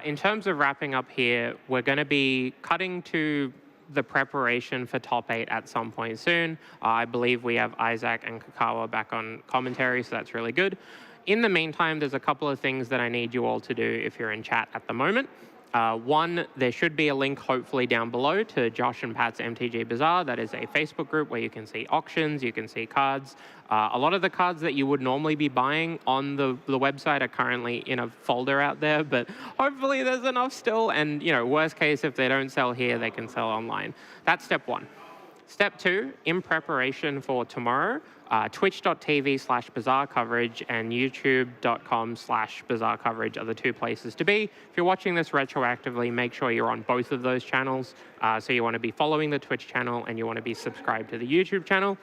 [SPEAKER 5] In terms of wrapping up here, we're going to be cutting to the preparation for top 8 at some point soon. I believe we have Isaac and Kakawa back on commentary, so that's really good. In the meantime, there's a couple of things that I need you all to do if you're in chat at the moment. One, there should be a link hopefully down below to Josh and Pat's MTG Bazaar. That is a Facebook group where you can see auctions, you can see cards. A lot of the cards that you would normally be buying on the website are currently in a folder out there, but hopefully there's enough still. And, you know, worst case, if they don't sell here, they can sell online. That's step 1. Step 2, in preparation for tomorrow, twitch.tv/Bazaar coverage and youtube.com/Bazaar coverage are the 2 places to be. If you're watching this retroactively, make sure you're on both of those channels. So you want to be following the Twitch channel and you want to be subscribed to the YouTube channel.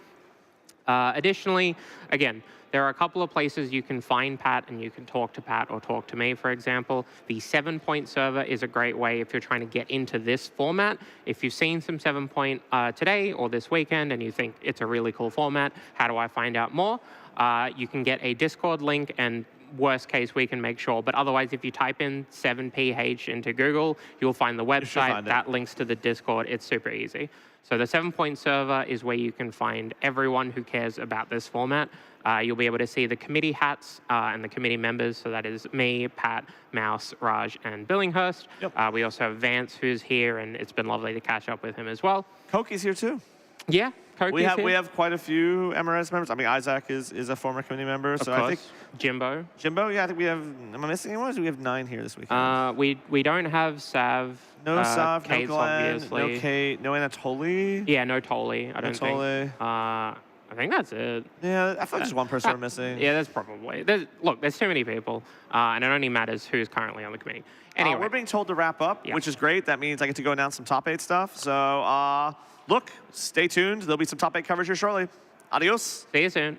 [SPEAKER 5] Additionally, again, there are a couple of places you can find Pat and you can talk to Pat or talk to me, for example. The 7-Point server is a great way if you're trying to get into this format. If you've seen some 7-Point today or this weekend and you think it's a really cool format, how do I find out more? You can get a Discord link, and worst case, we can make sure. But otherwise, if you type in 7PH into Google, you'll find the website. That links to the Discord. It's super easy. So the 7-Point server is where you can find everyone who cares about this format. You'll be able to see the committee hats and the committee members. So that is me, Pat, Mouse, Raj, and Billinghurst. Yep. We also have Vance, who's here, and it's been lovely to catch up with him as well.
[SPEAKER 11] Koki's here too.
[SPEAKER 5] Yeah, Koki's here.
[SPEAKER 11] We have quite a few MRS members. I mean, Isaac is a former committee member. So I think
[SPEAKER 5] Jimbo,
[SPEAKER 11] yeah, I think we have. Am I missing anyone? Or do we have 9 here this weekend?
[SPEAKER 5] We don't have Sav.
[SPEAKER 11] No Sav,
[SPEAKER 5] Kate's
[SPEAKER 11] no Glenn,
[SPEAKER 5] obviously.
[SPEAKER 11] no Kate, no Anatoly.
[SPEAKER 5] Yeah, no Tolly. I don't think. I think that's it.
[SPEAKER 11] Yeah, I feel like just one person we're missing.
[SPEAKER 5] Yeah, there's probably. There's too many people, and it only matters who's currently on the committee. Anyway,
[SPEAKER 11] we're being told to wrap up, which is great. That means I get to go announce some top 8 stuff. So, look, stay tuned. There'll be some top 8 coverage here shortly. Adios.
[SPEAKER 5] See you soon.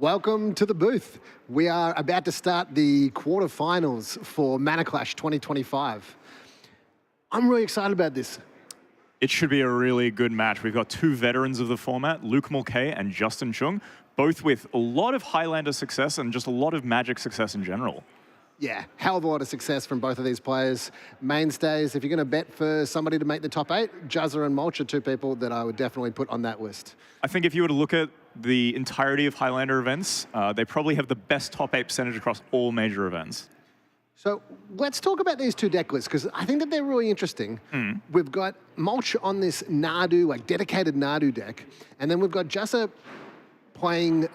[SPEAKER 8] Welcome to the booth. We are about to start the quarterfinals for Mana Clash 2025. I'm really excited about this.
[SPEAKER 9] It should be a really good match. We've got two veterans of the format, Luke Mulcahy and Justin Chung, both with a lot of Highlander success and just a lot of Magic success in general.
[SPEAKER 8] Yeah, hell of a lot of success from both of these players. Mainstays, if you're going to bet for somebody to make the top 8, Juzza and Mulch are two people that I would definitely put on that list.
[SPEAKER 9] I think if you were to look at the entirety of Highlander events, they probably have the best top 8 percentage across all major events.
[SPEAKER 8] So let's talk about these two deck lists, because I think that they're really interesting. We've got Mulch on this Nadu, like dedicated Nadu deck, and then we've got Juzza playing,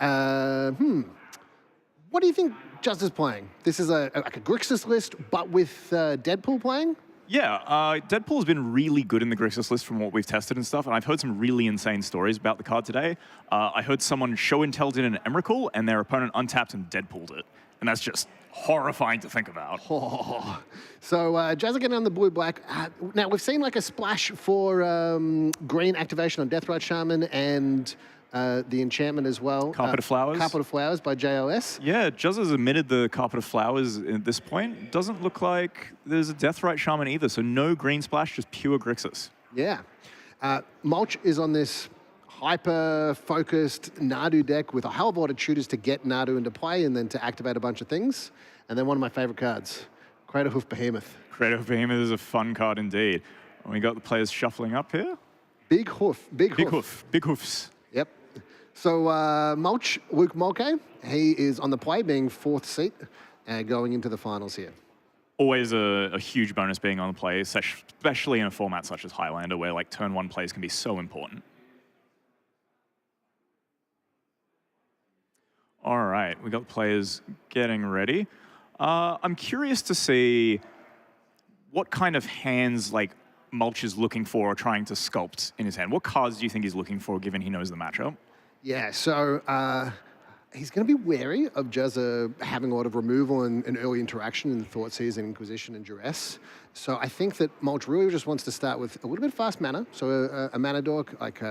[SPEAKER 8] what do you think Juzza's playing? This is like a Grixis list, but with Deadpool playing?
[SPEAKER 9] Yeah, Deadpool has been really good in the Grixis list from what we've tested and stuff, and I've heard some really insane stories about the card today. I heard someone show Intelligent an Emrakul, and their opponent untapped and Deadpooled it. And that's just horrifying to think about.
[SPEAKER 8] Oh. So Juzza getting on the blue-black. Now, we've seen like a splash for green activation on Deathrite Shaman and the enchantment as well.
[SPEAKER 9] Carpet of Flowers.
[SPEAKER 8] Carpet of Flowers by JOS.
[SPEAKER 9] Yeah, Juzza's omitted the Carpet of Flowers at this point. Doesn't look like there's a Deathrite Shaman either, so no green splash, just pure Grixis.
[SPEAKER 8] Yeah. Mulch is on this hyper-focused Nadu deck with a hell of a lot of tutors to get Nadu into play and then to activate a bunch of things. And then one of my favorite cards, Crater Hoof Behemoth.
[SPEAKER 9] Crater Hoof Behemoth is a fun card indeed. And we got the players shuffling up here.
[SPEAKER 8] Big hoof.
[SPEAKER 9] Big hoofs.
[SPEAKER 8] Yep. So Mulch, Luke Mulcahy, he is on the play, being 4th seat, going into the finals here.
[SPEAKER 9] Always a huge bonus being on the play, especially in a format such as Highlander, where like turn 1 plays can be so important. All right, we got the players getting ready. I'm curious to see what kind of hands like Mulch is looking for or trying to sculpt in his hand. What cards do you think he's looking for, given he knows the matchup?
[SPEAKER 8] Yeah, so he's going to be wary of Juzza having a lot of removal and early interaction in Thoughtseize and Inquisition and Duress. So I think that Mulch really just wants to start with a little bit of fast mana. So a mana dork like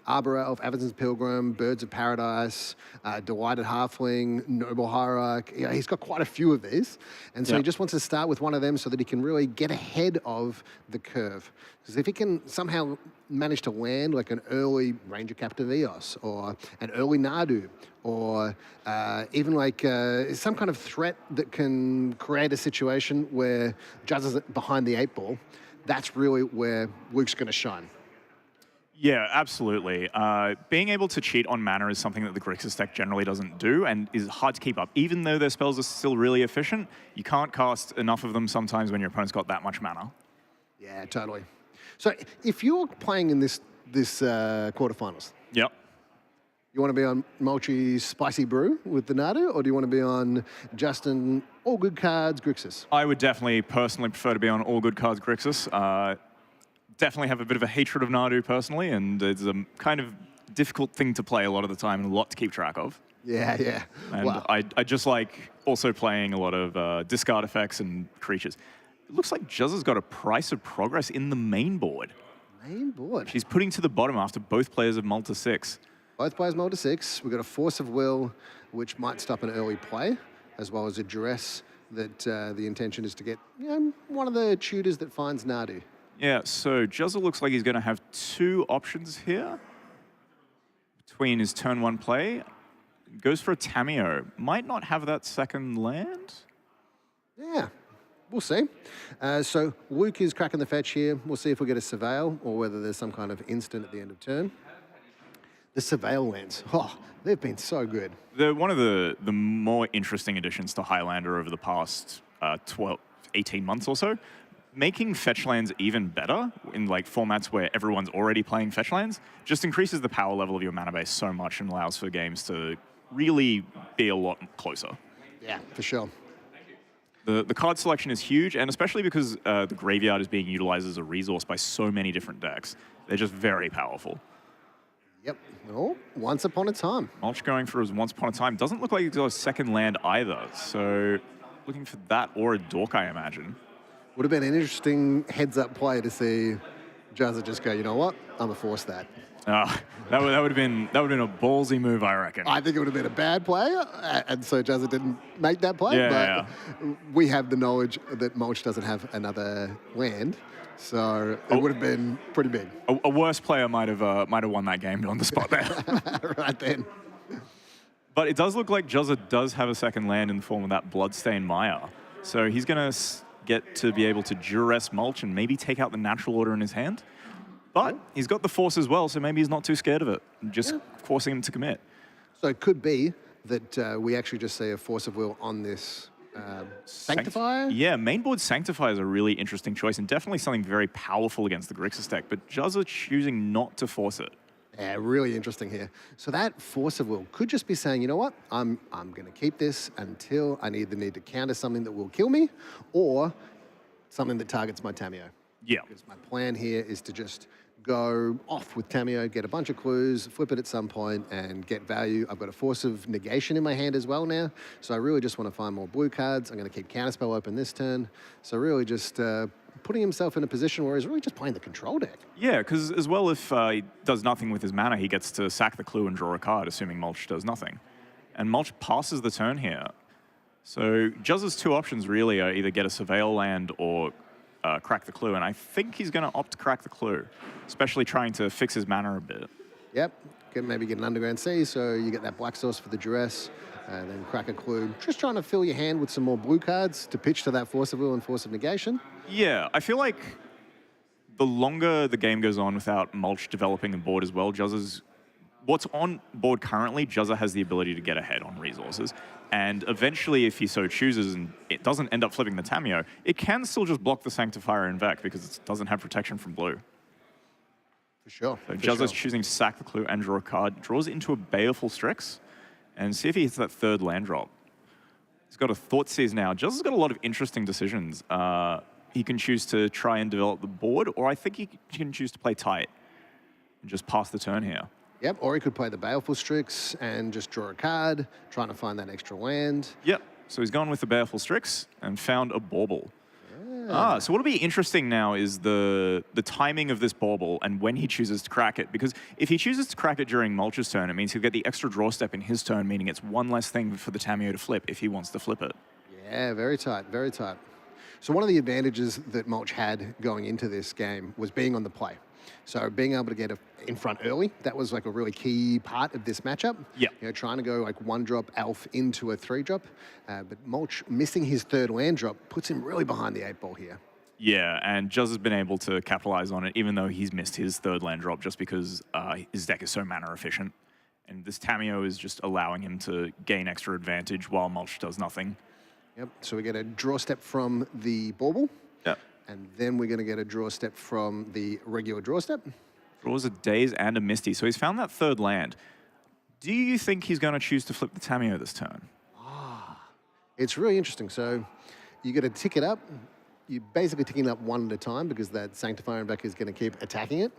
[SPEAKER 8] Arbor Elf, Avacyn's Pilgrim, Birds of Paradise, Delighted Halfling, Noble Hierarch. Yeah, he's got quite a few of these. And so he just wants to start with one of them so that he can really get ahead of the curve. Because if he can somehow manage to land like an early Ranger Captive Eos or an early Nadu or even like some kind of threat that can create a situation where Juzza's behind the 8 ball, that's really where Luke's going to shine.
[SPEAKER 9] Yeah, absolutely. Being able to cheat on mana is something that the Grixis deck generally doesn't do and is hard to keep up. Even though their spells are still really efficient, you can't cast enough of them sometimes when your opponent's got that much mana.
[SPEAKER 8] Yeah, totally. So if you're playing in this quarterfinals,
[SPEAKER 9] yep,
[SPEAKER 8] you want to be on Mulchy's Spicy Brew with the Nadu, or do you want to be on Justin All Good Cards Grixis?
[SPEAKER 9] I would definitely personally prefer to be on All Good Cards Grixis. Definitely have a bit of a hatred of Nadu personally, and it's a kind of difficult thing to play a lot of the time and a lot to keep track of.
[SPEAKER 8] Yeah, yeah.
[SPEAKER 9] And
[SPEAKER 8] wow.
[SPEAKER 9] I just like also playing a lot of discard effects and creatures. It looks like Juzza's got a Price of Progress in the main board.
[SPEAKER 8] Main board?
[SPEAKER 9] She's putting to the bottom after both players have mulled to 6.
[SPEAKER 8] Both players mulled to 6. We've got a Force of Will, which might stop an early play, as well as a Duress that the intention is to get one of the tutors that finds Nadu.
[SPEAKER 9] Yeah, so Juzza looks like he's going to have 2 options here between his turn 1 play. Goes for a Tameo. Might not have that second land.
[SPEAKER 8] Yeah. We'll see. So Luke is cracking the fetch here. We'll see if we get a Surveil or whether there's some kind of instant at the end of turn. The Surveil lands, they've been so good.
[SPEAKER 9] They're one of the more interesting additions to Highlander over the past 18 months or so. Making fetch lands even better in like formats where everyone's already playing fetch lands just increases the power level of your mana base so much and allows for games to really be a lot closer.
[SPEAKER 8] Yeah, for sure.
[SPEAKER 9] The card selection is huge, and especially because the graveyard is being utilized as a resource by so many different decks. They're just very powerful.
[SPEAKER 8] Yep. Oh, Once Upon a Time.
[SPEAKER 9] Mulch going for his Once Upon a Time. Doesn't look like he's got a second land either, so looking for that or a Dork, I imagine.
[SPEAKER 8] Would have been an interesting heads-up play to see Juzza just go, you know what, I'm going to force that.
[SPEAKER 9] That would have been a ballsy move, I reckon.
[SPEAKER 8] I think it would have been a bad play, and so Jazza didn't make that play.
[SPEAKER 9] Yeah,
[SPEAKER 8] but we have the knowledge that Mulch doesn't have another land, so it would have been pretty big.
[SPEAKER 9] A worse player might have won that game on the spot there.
[SPEAKER 8] Right then.
[SPEAKER 9] But it does look like Juzza does have a second land in the form of that Bloodstained Maya. So he's going to get to be able to duress Mulch and maybe take out the natural order in his hand. But he's got the force as well, so maybe he's not too scared of it. Just forcing him to commit.
[SPEAKER 8] So it could be that we actually just see a force of will on this Sanctifier?
[SPEAKER 9] Yeah, mainboard Sanctifier is a really interesting choice and definitely something very powerful against the Grixis deck, but Juzza choosing not to force it.
[SPEAKER 8] Yeah, really interesting here. So that force of will could just be saying, you know what, I'm going to keep this until I either need to counter something that will kill me or something that targets my Tamiyo.
[SPEAKER 9] Yeah.
[SPEAKER 8] Because my plan here is to just go off with Tamiyo, get a bunch of clues, flip it at some point, and get value. I've got a force of negation in my hand as well now, so I really just want to find more blue cards. I'm going to keep Counterspell open this turn. So really just putting himself in a position where he's really just playing the control deck.
[SPEAKER 9] Yeah, because as well, if he does nothing with his mana, he gets to sack the clue and draw a card, assuming Mulch does nothing. And Mulch passes the turn here. So Juzza's two options really are either get a Surveil land or crack the clue, and I think he's going to opt to crack the clue, especially trying to fix his mana a bit.
[SPEAKER 8] Yep, maybe get an Underground Sea, so you get that black source for the duress, then crack a clue. Just trying to fill your hand with some more blue cards to pitch to that Force of Will and Force of Negation.
[SPEAKER 9] Yeah, I feel like the longer the game goes on without Mulch developing a board as well, what's on board currently, Juzza has the ability to get ahead on resources. And eventually, if he so chooses and it doesn't end up flipping the Tamiyo, it can still just block the Sanctifier and Vec because it doesn't have protection from blue.
[SPEAKER 8] For sure.
[SPEAKER 9] So Juzza's choosing to sack the clue and draw a card, draws into a Baleful Strix, and see if he hits that third land drop. He's got a Thoughtseize now. Juzza's got a lot of interesting decisions. He can choose to try and develop the board, or I think he can choose to play tight and just pass the turn here.
[SPEAKER 8] Yep, or he could play the Baleful Strix and just draw a card, trying to find that extra land.
[SPEAKER 9] Yep, so he's gone with the Baleful Strix and found a Bauble. Yeah. So what'll be interesting now is the timing of this Bauble and when he chooses to crack it, because if he chooses to crack it during Mulch's turn, it means he'll get the extra draw step in his turn, meaning it's one less thing for the Tamiyo to flip if he wants to flip it.
[SPEAKER 8] Yeah, very tight, very tight. So one of the advantages that Mulch had going into this game was being on the play. So being able to get in front early, that was like a really key part of this matchup.
[SPEAKER 9] Yeah.
[SPEAKER 8] You know, trying to go like 1-drop Elf into a 3-drop. But Mulch missing his third land drop puts him really behind the 8-ball here.
[SPEAKER 9] Yeah, and Juzza's been able to capitalize on it, even though he's missed his third land drop just because his deck is so mana efficient. And this Tamiyo is just allowing him to gain extra advantage while Mulch does nothing.
[SPEAKER 8] Yep, so we get a draw step from the Bauble.
[SPEAKER 9] Yep.
[SPEAKER 8] And then we're going to get a draw step from the regular draw step.
[SPEAKER 9] Draws a Daze and a Misty, so he's found that third land. Do you think he's going to choose to flip the Tamiyo this turn?
[SPEAKER 8] It's really interesting. So you got to tick it up. You're basically ticking it up one at a time because that Sanctifier and back is going to keep attacking it.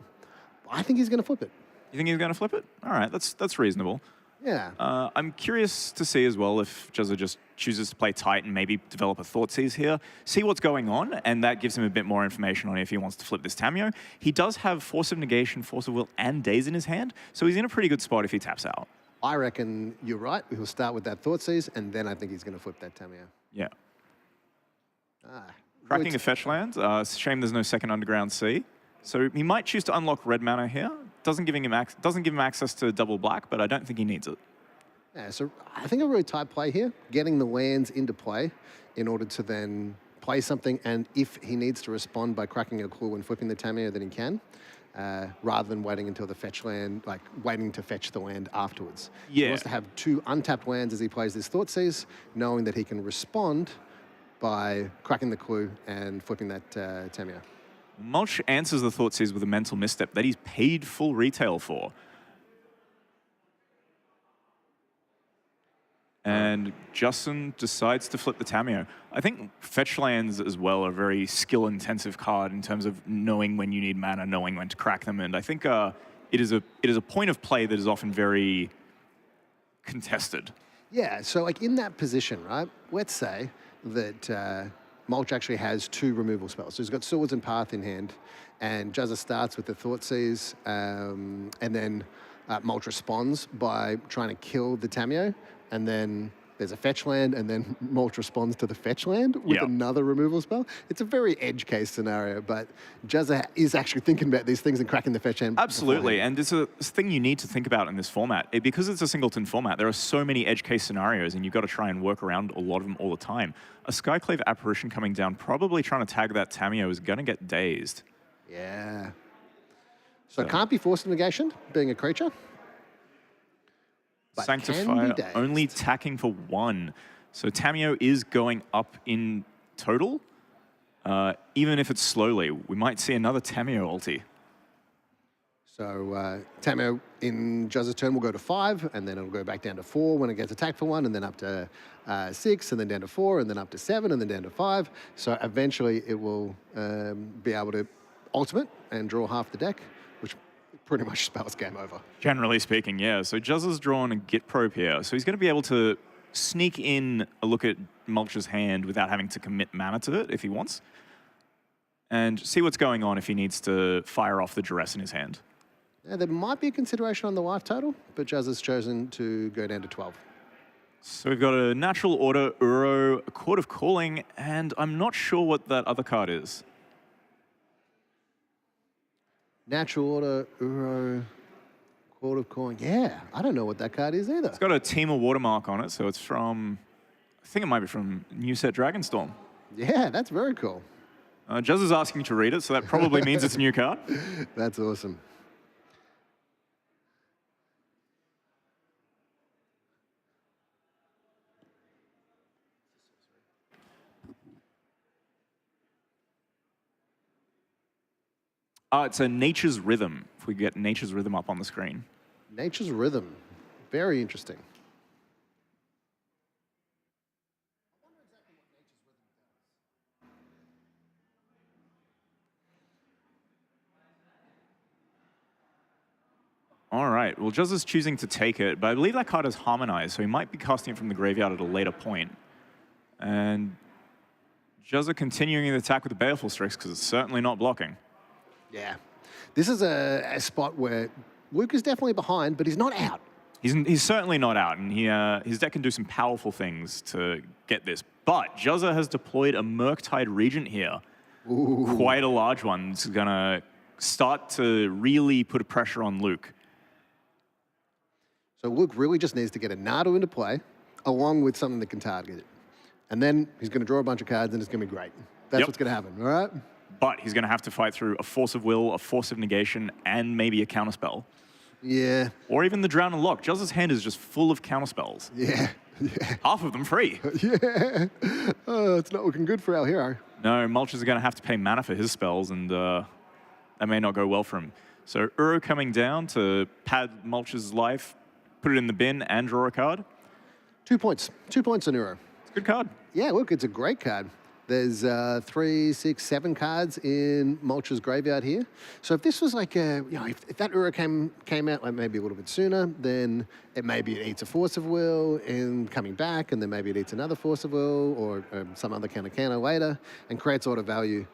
[SPEAKER 8] I think he's going to flip it.
[SPEAKER 9] You think he's going to flip it? All right, that's reasonable.
[SPEAKER 8] Yeah.
[SPEAKER 9] I'm curious to see as well if Juzza just chooses to play tight and maybe develop a Thoughtseize here, see what's going on, and that gives him a bit more information on if he wants to flip this Tamiyo. He does have Force of Negation, Force of Will, and Daze in his hand, so he's in a pretty good spot if he taps out.
[SPEAKER 8] I reckon you're right. He'll start with that Thoughtseize, and then I think he's going to flip that Tamiyo.
[SPEAKER 9] Yeah. Cracking a fetch land. It's a shame there's no second Underground Sea. So he might choose to unlock red mana here. Doesn't give him access to double black, but I don't think he needs it.
[SPEAKER 8] Yeah, so I think a really tight play here, getting the lands into play in order to then play something, and if he needs to respond by cracking a clue and flipping the Tamiyo, then he can, rather than waiting until the fetch land, like waiting to fetch the land afterwards.
[SPEAKER 9] Yeah.
[SPEAKER 8] He wants to have 2 untapped lands as he plays this Thoughtseize, knowing that he can respond by cracking the clue and flipping that Tamiyo.
[SPEAKER 9] Mulch answers the Thoughtseize with a mental misstep that he's paid full retail for. And Justin decides to flip the Tamiyo. I think fetch lands as well are a very skill-intensive card in terms of knowing when you need mana, knowing when to crack them. And I think it is a point of play that is often very contested.
[SPEAKER 8] Yeah, so like in that position, right, let's say that Mulch actually has 2 removal spells. So he's got Swords and Path in hand, and Juzza starts with the Thoughtseize, and then Mulch responds by trying to kill the Tameo, and then there's a fetch land, and then Mulch responds to the fetch land with another removal spell. It's a very edge case scenario, but Juzza is actually thinking about these things and cracking the fetch land.
[SPEAKER 9] Absolutely, and it's a thing you need to think about in this format. Because it's a singleton format, there are so many edge case scenarios, and you've got to try and work around a lot of them all the time. A Skyclave Apparition coming down, probably trying to tag that Tameo, is going to get dazed.
[SPEAKER 8] Yeah. So it can't be forced negation, being a creature. But
[SPEAKER 9] Sanctifier only tacking for 1. So Tameo is going up in total, even if it's slowly. We might see another Tameo ulti.
[SPEAKER 8] So Tameo in Juzza's turn will go to 5, and then it'll go back down to 4 when it gets attacked for 1, and then up to 6, and then down to 4, and then up to 7, and then down to 5. So eventually it will be able to ultimate and draw half the deck, which pretty much spells game over.
[SPEAKER 9] Generally speaking, yeah. So Juzza's drawn a Git Probe here. So he's going to be able to sneak in a look at Mulch's hand without having to commit mana to it if he wants. And see what's going on if he needs to fire off the Duress in his hand.
[SPEAKER 8] Yeah, there might be a consideration on the life total, but Juzza's chosen to go down to 12.
[SPEAKER 9] So we've got a Natural Order, Uro, a Court of Calling, and I'm not sure what that other card is.
[SPEAKER 8] Natural Order, Uro, Court of Calling. Yeah, I don't know what that card is either.
[SPEAKER 9] It's got a Temur watermark on it, so it's from, I think it might be from New Set Dragonstorm.
[SPEAKER 8] Yeah, that's very cool.
[SPEAKER 9] Juzz is asking to read it, so that probably means it's a new card.
[SPEAKER 8] That's awesome.
[SPEAKER 9] It's a Nature's Rhythm, if we get Nature's Rhythm up on the screen.
[SPEAKER 8] Nature's Rhythm. Very interesting.
[SPEAKER 9] All right, well, Juzz is choosing to take it, but I believe that card is Harmonized, so he might be casting it from the graveyard at a later point. And Juzz continuing the attack with the Baleful Strix, because it's certainly not blocking.
[SPEAKER 8] Yeah. This is a spot where Luke is definitely behind, but he's not out.
[SPEAKER 9] He's certainly not out, and his deck can do some powerful things to get this. But Juzza has deployed a Murktide Regent here.
[SPEAKER 8] Ooh.
[SPEAKER 9] Quite a large one. It's going to start to really put a pressure on Luke.
[SPEAKER 8] So Luke really just needs to get a Nadu into play, along with something that can target it. And then he's going to draw a bunch of cards, and it's going to be great. That's what's going to happen, all right?
[SPEAKER 9] But he's going to have to fight through a Force of Will, a Force of Negation, and maybe a Counterspell.
[SPEAKER 8] Yeah.
[SPEAKER 9] Or even the Drown and Lock. Juzza's hand is just full of Counterspells.
[SPEAKER 8] Yeah.
[SPEAKER 9] Half of them free.
[SPEAKER 8] Yeah. Oh, it's not looking good for our hero.
[SPEAKER 9] No, Mulch is going to have to pay mana for his spells, and that may not go well for him. So Uro coming down to pad Mulch's life, put it in the bin, and draw a card.
[SPEAKER 8] 2 points. 2 points on Uro.
[SPEAKER 9] It's a good card.
[SPEAKER 8] Yeah, look, it's a great card. There's 3, 6, 7 cards in Mulch's graveyard here. So if this was like if that Uro came out like maybe a little bit sooner, then maybe it eats a Force of Will and coming back, and then maybe it eats another Force of Will or some other counter later, and creates order value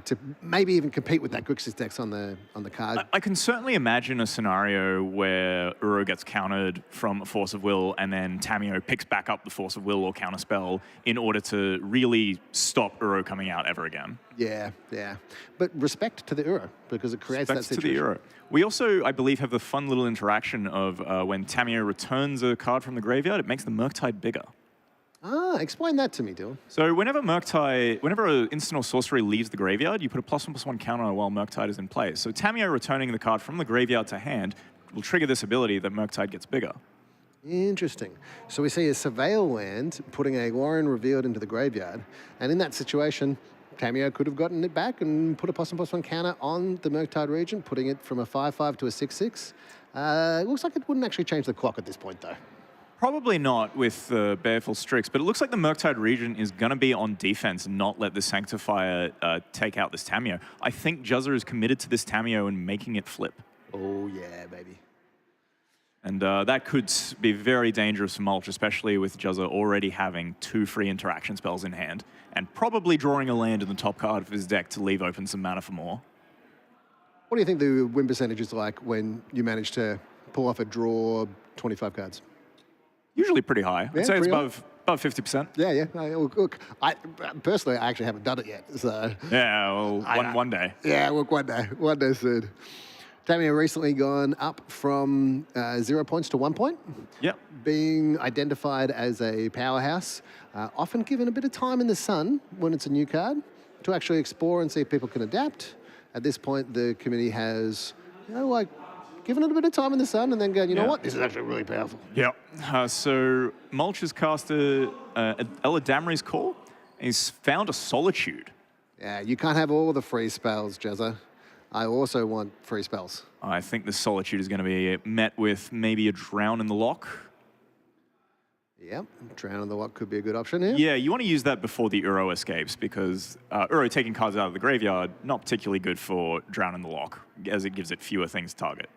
[SPEAKER 8] to maybe even compete with that Grixis decks on the card.
[SPEAKER 9] I can certainly imagine a scenario where Uro gets countered from a Force of Will, and then Tameo picks back up the Force of Will or Counterspell in order to really stop Uro coming out ever again.
[SPEAKER 8] Yeah, yeah. But respect to the Uro, because it creates that situation.
[SPEAKER 9] To the Uro. We also, I believe, have the fun little interaction of when Tameo returns a card from the graveyard, it makes the Murktide bigger.
[SPEAKER 8] Ah, explain that to me, Dylan.
[SPEAKER 9] So whenever an instant or sorcery leaves the graveyard, you put a +1/+1 counter while Murktide is in play. So Tameo returning the card from the graveyard to hand will trigger this ability that Murktide gets bigger.
[SPEAKER 8] Interesting. So we see a Surveil land putting a Warren Revealed into the graveyard, and in that situation, Tameo could have gotten it back and put a +1/+1 counter on the Murktide Regent, putting it from a 5/5 to a 6/6. It looks like it wouldn't actually change the clock at this point, though.
[SPEAKER 9] Probably not with the Baleful Strix, but it looks like the Murktide Regent is going to be on defense and not let the Sanctifier take out this Tameo. I think Juzza is committed to this Tameo and making it flip.
[SPEAKER 8] Oh, yeah, baby.
[SPEAKER 9] And that could be very dangerous for Mulch, especially with Juzza already having 2 free interaction spells in hand, and probably drawing a land in the top card of his deck to leave open some mana for more.
[SPEAKER 8] What do you think the win percentage is like when you manage to pull off a draw 25 cards?
[SPEAKER 9] Usually pretty high.
[SPEAKER 8] Yeah,
[SPEAKER 9] I'd say it's
[SPEAKER 8] pretty high.
[SPEAKER 9] above 50%.
[SPEAKER 8] Yeah, yeah. Look, personally, I actually haven't done it yet. So
[SPEAKER 9] Yeah, well, one day.
[SPEAKER 8] yeah, look, one day soon. Tamio recently gone up from 0 points to 1 point.
[SPEAKER 9] Yep.
[SPEAKER 8] Being identified as a powerhouse, often given a bit of time in the sun when it's a new card to actually explore and see if people can adapt. At this point, the committee has, given it a bit of time in the sun and then going, you know what, this is actually really powerful.
[SPEAKER 9] Yep. So Mulch has casted Eladamri's Call. He's found a Solitude.
[SPEAKER 8] Yeah, you can't have all the free spells, Jezza. I also want free spells.
[SPEAKER 9] I think the Solitude is going to be met with maybe a Drown in the Lock.
[SPEAKER 8] Yep, Drown in the Lock could be a good option here.
[SPEAKER 9] Yeah, you want to use that before the Uro escapes, because Uro taking cards out of the graveyard, not particularly good for Drown in the Lock, as it gives it fewer things to target.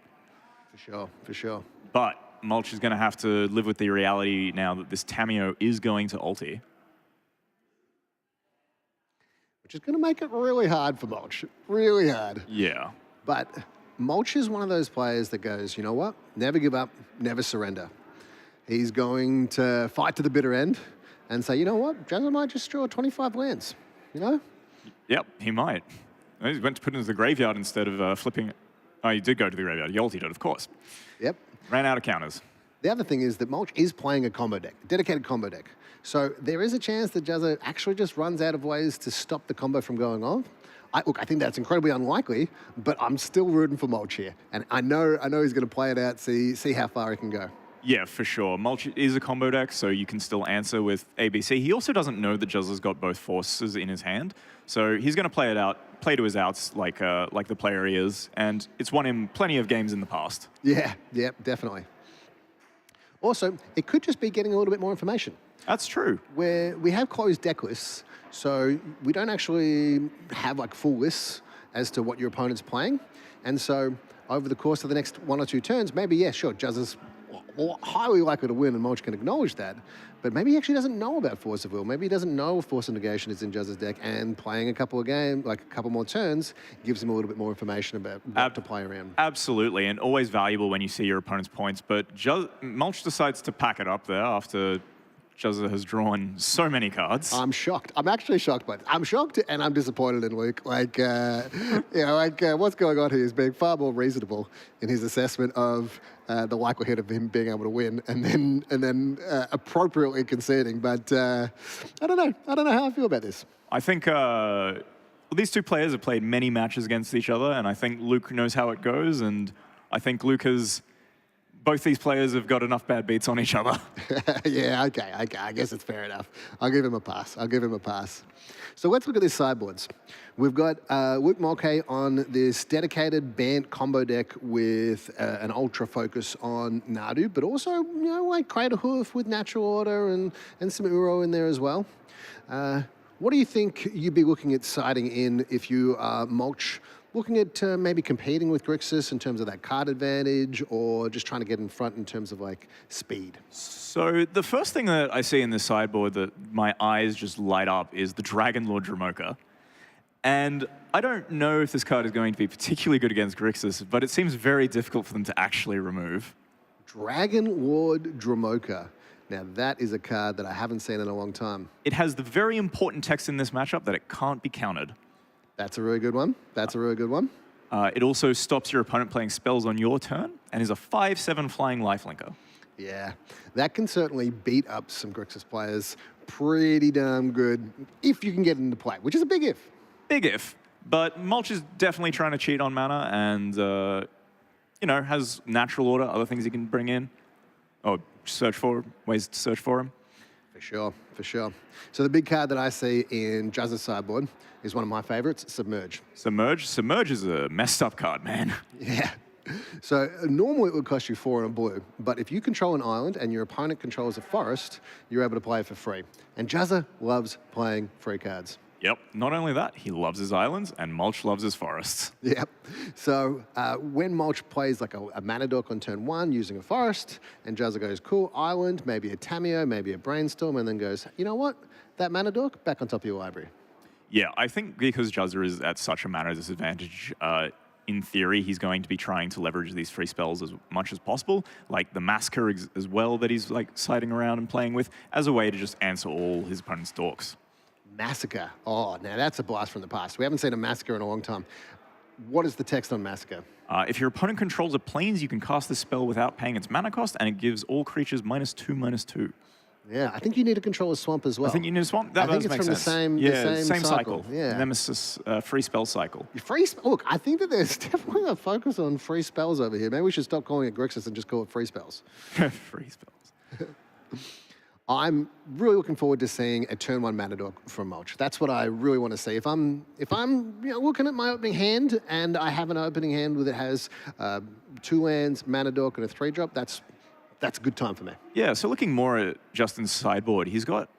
[SPEAKER 8] For sure.
[SPEAKER 9] But Mulch is going to have to live with the reality now that this Tamio is going to ulti.
[SPEAKER 8] Which is going to make it really hard for Mulch. Really hard.
[SPEAKER 9] Yeah.
[SPEAKER 8] But Mulch is one of those players that goes, you know what? Never give up, never surrender. He's going to fight to the bitter end and say, you know what? Jezza might just draw 25 lands, you know?
[SPEAKER 9] Yep, he might. He went to put it into the graveyard instead of flipping. Oh, he did go to the graveyard. He ultied it, of course.
[SPEAKER 8] Yep.
[SPEAKER 9] Ran out of counters.
[SPEAKER 8] The other thing is that Mulch is playing a combo deck, a dedicated combo deck. So there is a chance that Jezza actually just runs out of ways to stop the combo from going on. I think that's incredibly unlikely, but I'm still rooting for Mulch here. And I know he's going to play it out, see how far he can go.
[SPEAKER 9] Yeah, for sure. Mulch is a combo deck, so you can still answer with ABC. He also doesn't know that Juzza's got both forces in his hand, so he's going to play it out, play to his outs like the player he is, and it's won him plenty of games in the past.
[SPEAKER 8] Yeah, definitely. Also, it could just be getting a little bit more information.
[SPEAKER 9] That's true.
[SPEAKER 8] Where we have closed deck lists, so we don't actually have like full lists as to what your opponent's playing, and so over the course of the next 1 or 2 turns, maybe, yeah, sure, Juzza's highly likely to win, and Mulch can acknowledge that. But maybe he actually doesn't know about Force of Will. Maybe he doesn't know if Force of Negation is in Juzza's deck, and playing a couple of games, like a couple more turns, gives him a little bit more information about what to play around.
[SPEAKER 9] Absolutely, and always valuable when you see your opponent's points. But Mulch decides to pack it up there after Juzza has drawn so many cards.
[SPEAKER 8] I'm shocked. I'm actually shocked by it. I'm shocked and I'm disappointed in Luke. What's going on here is being far more reasonable in his assessment of the likelihood of him being able to win, and then appropriately conceding. But I don't know. I don't know how I feel about this.
[SPEAKER 9] I think these two players have played many matches against each other, and I think Luke knows how it goes, and I think both these players have got enough bad beats on each other.
[SPEAKER 8] Yeah, okay. I guess it's fair enough. I'll give him a pass. So let's look at these sideboards. We've got Luke Mulcahy on this dedicated Bant combo deck with an ultra focus on Nadu, but also, like Craterhoof with Natural Order and some Uro in there as well. What do you think you'd be looking at siding in if you are Mulch? Looking at maybe competing with Grixis in terms of that card advantage, or just trying to get in front in terms of like speed?
[SPEAKER 9] So the first thing that I see in this sideboard that my eyes just light up is the Dragon Lord Dromoka. And I don't know if this card is going to be particularly good against Grixis, but it seems very difficult for them to actually remove.
[SPEAKER 8] Dragon Lord Dromoka. Now that is a card that I haven't seen in a long time.
[SPEAKER 9] It has the very important text in this matchup that it can't be countered.
[SPEAKER 8] That's a really good one.
[SPEAKER 9] It also stops your opponent playing spells on your turn and is a 5/7 flying lifelinker.
[SPEAKER 8] Yeah, that can certainly beat up some Grixis players pretty damn good if you can get into play, which is a big if.
[SPEAKER 9] Big if. But Mulch is definitely trying to cheat on mana and, has Natural Order, other things he can bring in. Or ways to search for him.
[SPEAKER 8] For sure. So the big card that I see in Juzza's sideboard is one of my favorites, Submerge.
[SPEAKER 9] Submerge is a messed up card, man.
[SPEAKER 8] Yeah. So normally it would cost you 4 and a blue, but if you control an island and your opponent controls a forest, you're able to play it for free. And Juzza loves playing free cards.
[SPEAKER 9] Yep. Not only that, he loves his islands, and Mulch loves his forests.
[SPEAKER 8] Yep. So when Mulch plays like a mana dork on turn 1 using a forest, and Juzza goes, cool, island, maybe a Tameo, maybe a brainstorm, and then goes, you know what? That mana dork, back on top of your library.
[SPEAKER 9] Yeah, I think because Juzza is at such a mana disadvantage, in theory, he's going to be trying to leverage these free spells as much as possible, like the Massacre as well that he's like siding around and playing with, as a way to just answer all his opponent's dorks.
[SPEAKER 8] Massacre. Oh, now that's a blast from the past. We haven't seen a Massacre in a long time. What is the text on Massacre?
[SPEAKER 9] If your opponent controls a plains, you can cast this spell without paying its mana cost, and it gives all creatures -2/-2.
[SPEAKER 8] Yeah, I think you need to control a swamp as well.
[SPEAKER 9] I think you need a swamp. That
[SPEAKER 8] I think
[SPEAKER 9] does
[SPEAKER 8] it's
[SPEAKER 9] make
[SPEAKER 8] from
[SPEAKER 9] sense.
[SPEAKER 8] the same cycle. Yeah.
[SPEAKER 9] Nemesis free spell cycle.
[SPEAKER 8] Look, I think that there's definitely a focus on free spells over here. Maybe we should stop calling it Grixis and just call it free spells.
[SPEAKER 9] Free spells.
[SPEAKER 8] I'm really looking forward to seeing a turn 1 mana dork from Mulch. That's what I really want to see. If I'm looking at my opening hand and I have an opening hand that has 2 lands, mana dork, and a 3-drop, that's a good time for me.
[SPEAKER 9] Yeah, so looking more at Justin's sideboard, he's got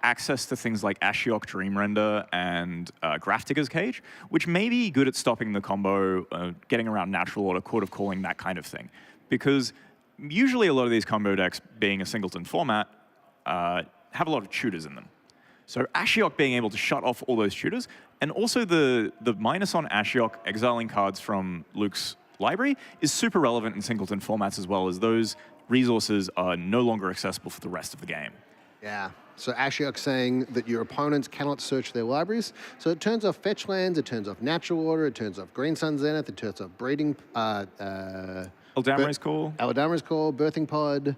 [SPEAKER 9] access to things like Ashiok Dreamrender and Grafdigger's Cage, which may be good at stopping the combo, getting around natural order, Court of Calling, that kind of thing. Because usually a lot of these combo decks, being a singleton format, have a lot of tutors in them. So Ashiok being able to shut off all those tutors, and also the minus on Ashiok exiling cards from Luke's library is super relevant in singleton formats, as well as those resources are no longer accessible for the rest of the game.
[SPEAKER 8] Yeah. So Ashiok saying that your opponents cannot search their libraries. So it turns off fetch lands, it turns off natural order, it turns off Green Sun Zenith, it turns off breeding.
[SPEAKER 9] Eldamary's Call.
[SPEAKER 8] Eldamary's Call, Birthing Pod,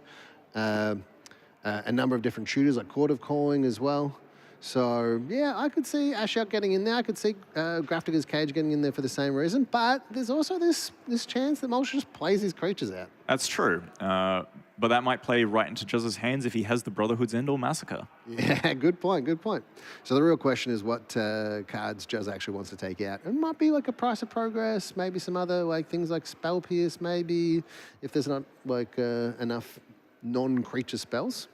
[SPEAKER 8] a number of different tutors like Court of Calling as well. So yeah, I could see Ashiok getting in there. I could see Grafdigger's Cage getting in there for the same reason. But there's also this chance that Mulch just plays his creatures out.
[SPEAKER 9] That's true. But that might play right into Juzza's hands if he has the Brotherhood's End or Massacre.
[SPEAKER 8] Yeah, good point, good point. So the real question is what cards Juzza actually wants to take out. It might be like a Price of Progress, maybe some other like things like Spell Pierce, maybe, if there's not like enough non-creature spells.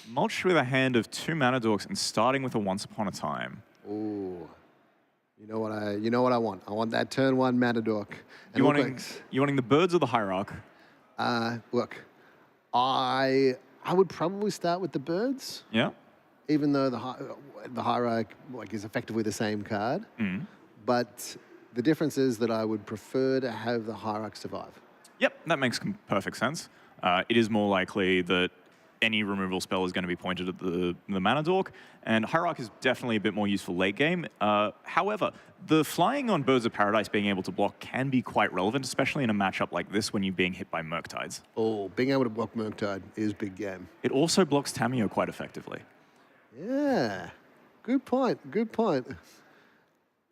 [SPEAKER 9] Mulch with a hand of 2 mana dorks and starting with a Once Upon a Time.
[SPEAKER 8] Ooh. You know what I want? I want that turn 1 mana dork.
[SPEAKER 9] You wanting the birds or the hierarch?
[SPEAKER 8] Look, I would probably start with the birds.
[SPEAKER 9] Yeah.
[SPEAKER 8] Even though the hierarch is effectively the same card.
[SPEAKER 9] Mm.
[SPEAKER 8] But the difference is that I would prefer to have the hierarch survive.
[SPEAKER 9] Yep, that makes perfect sense. It is more likely that any removal spell is going to be pointed at the mana dork, and Hierarch is definitely a bit more useful late game. However, the flying on Birds of Paradise being able to block can be quite relevant, especially in a matchup like this when you're being hit by Murktides.
[SPEAKER 8] Oh, being able to block Murktide is big game.
[SPEAKER 9] It also blocks Tameo quite effectively.
[SPEAKER 8] Yeah, good point, good point.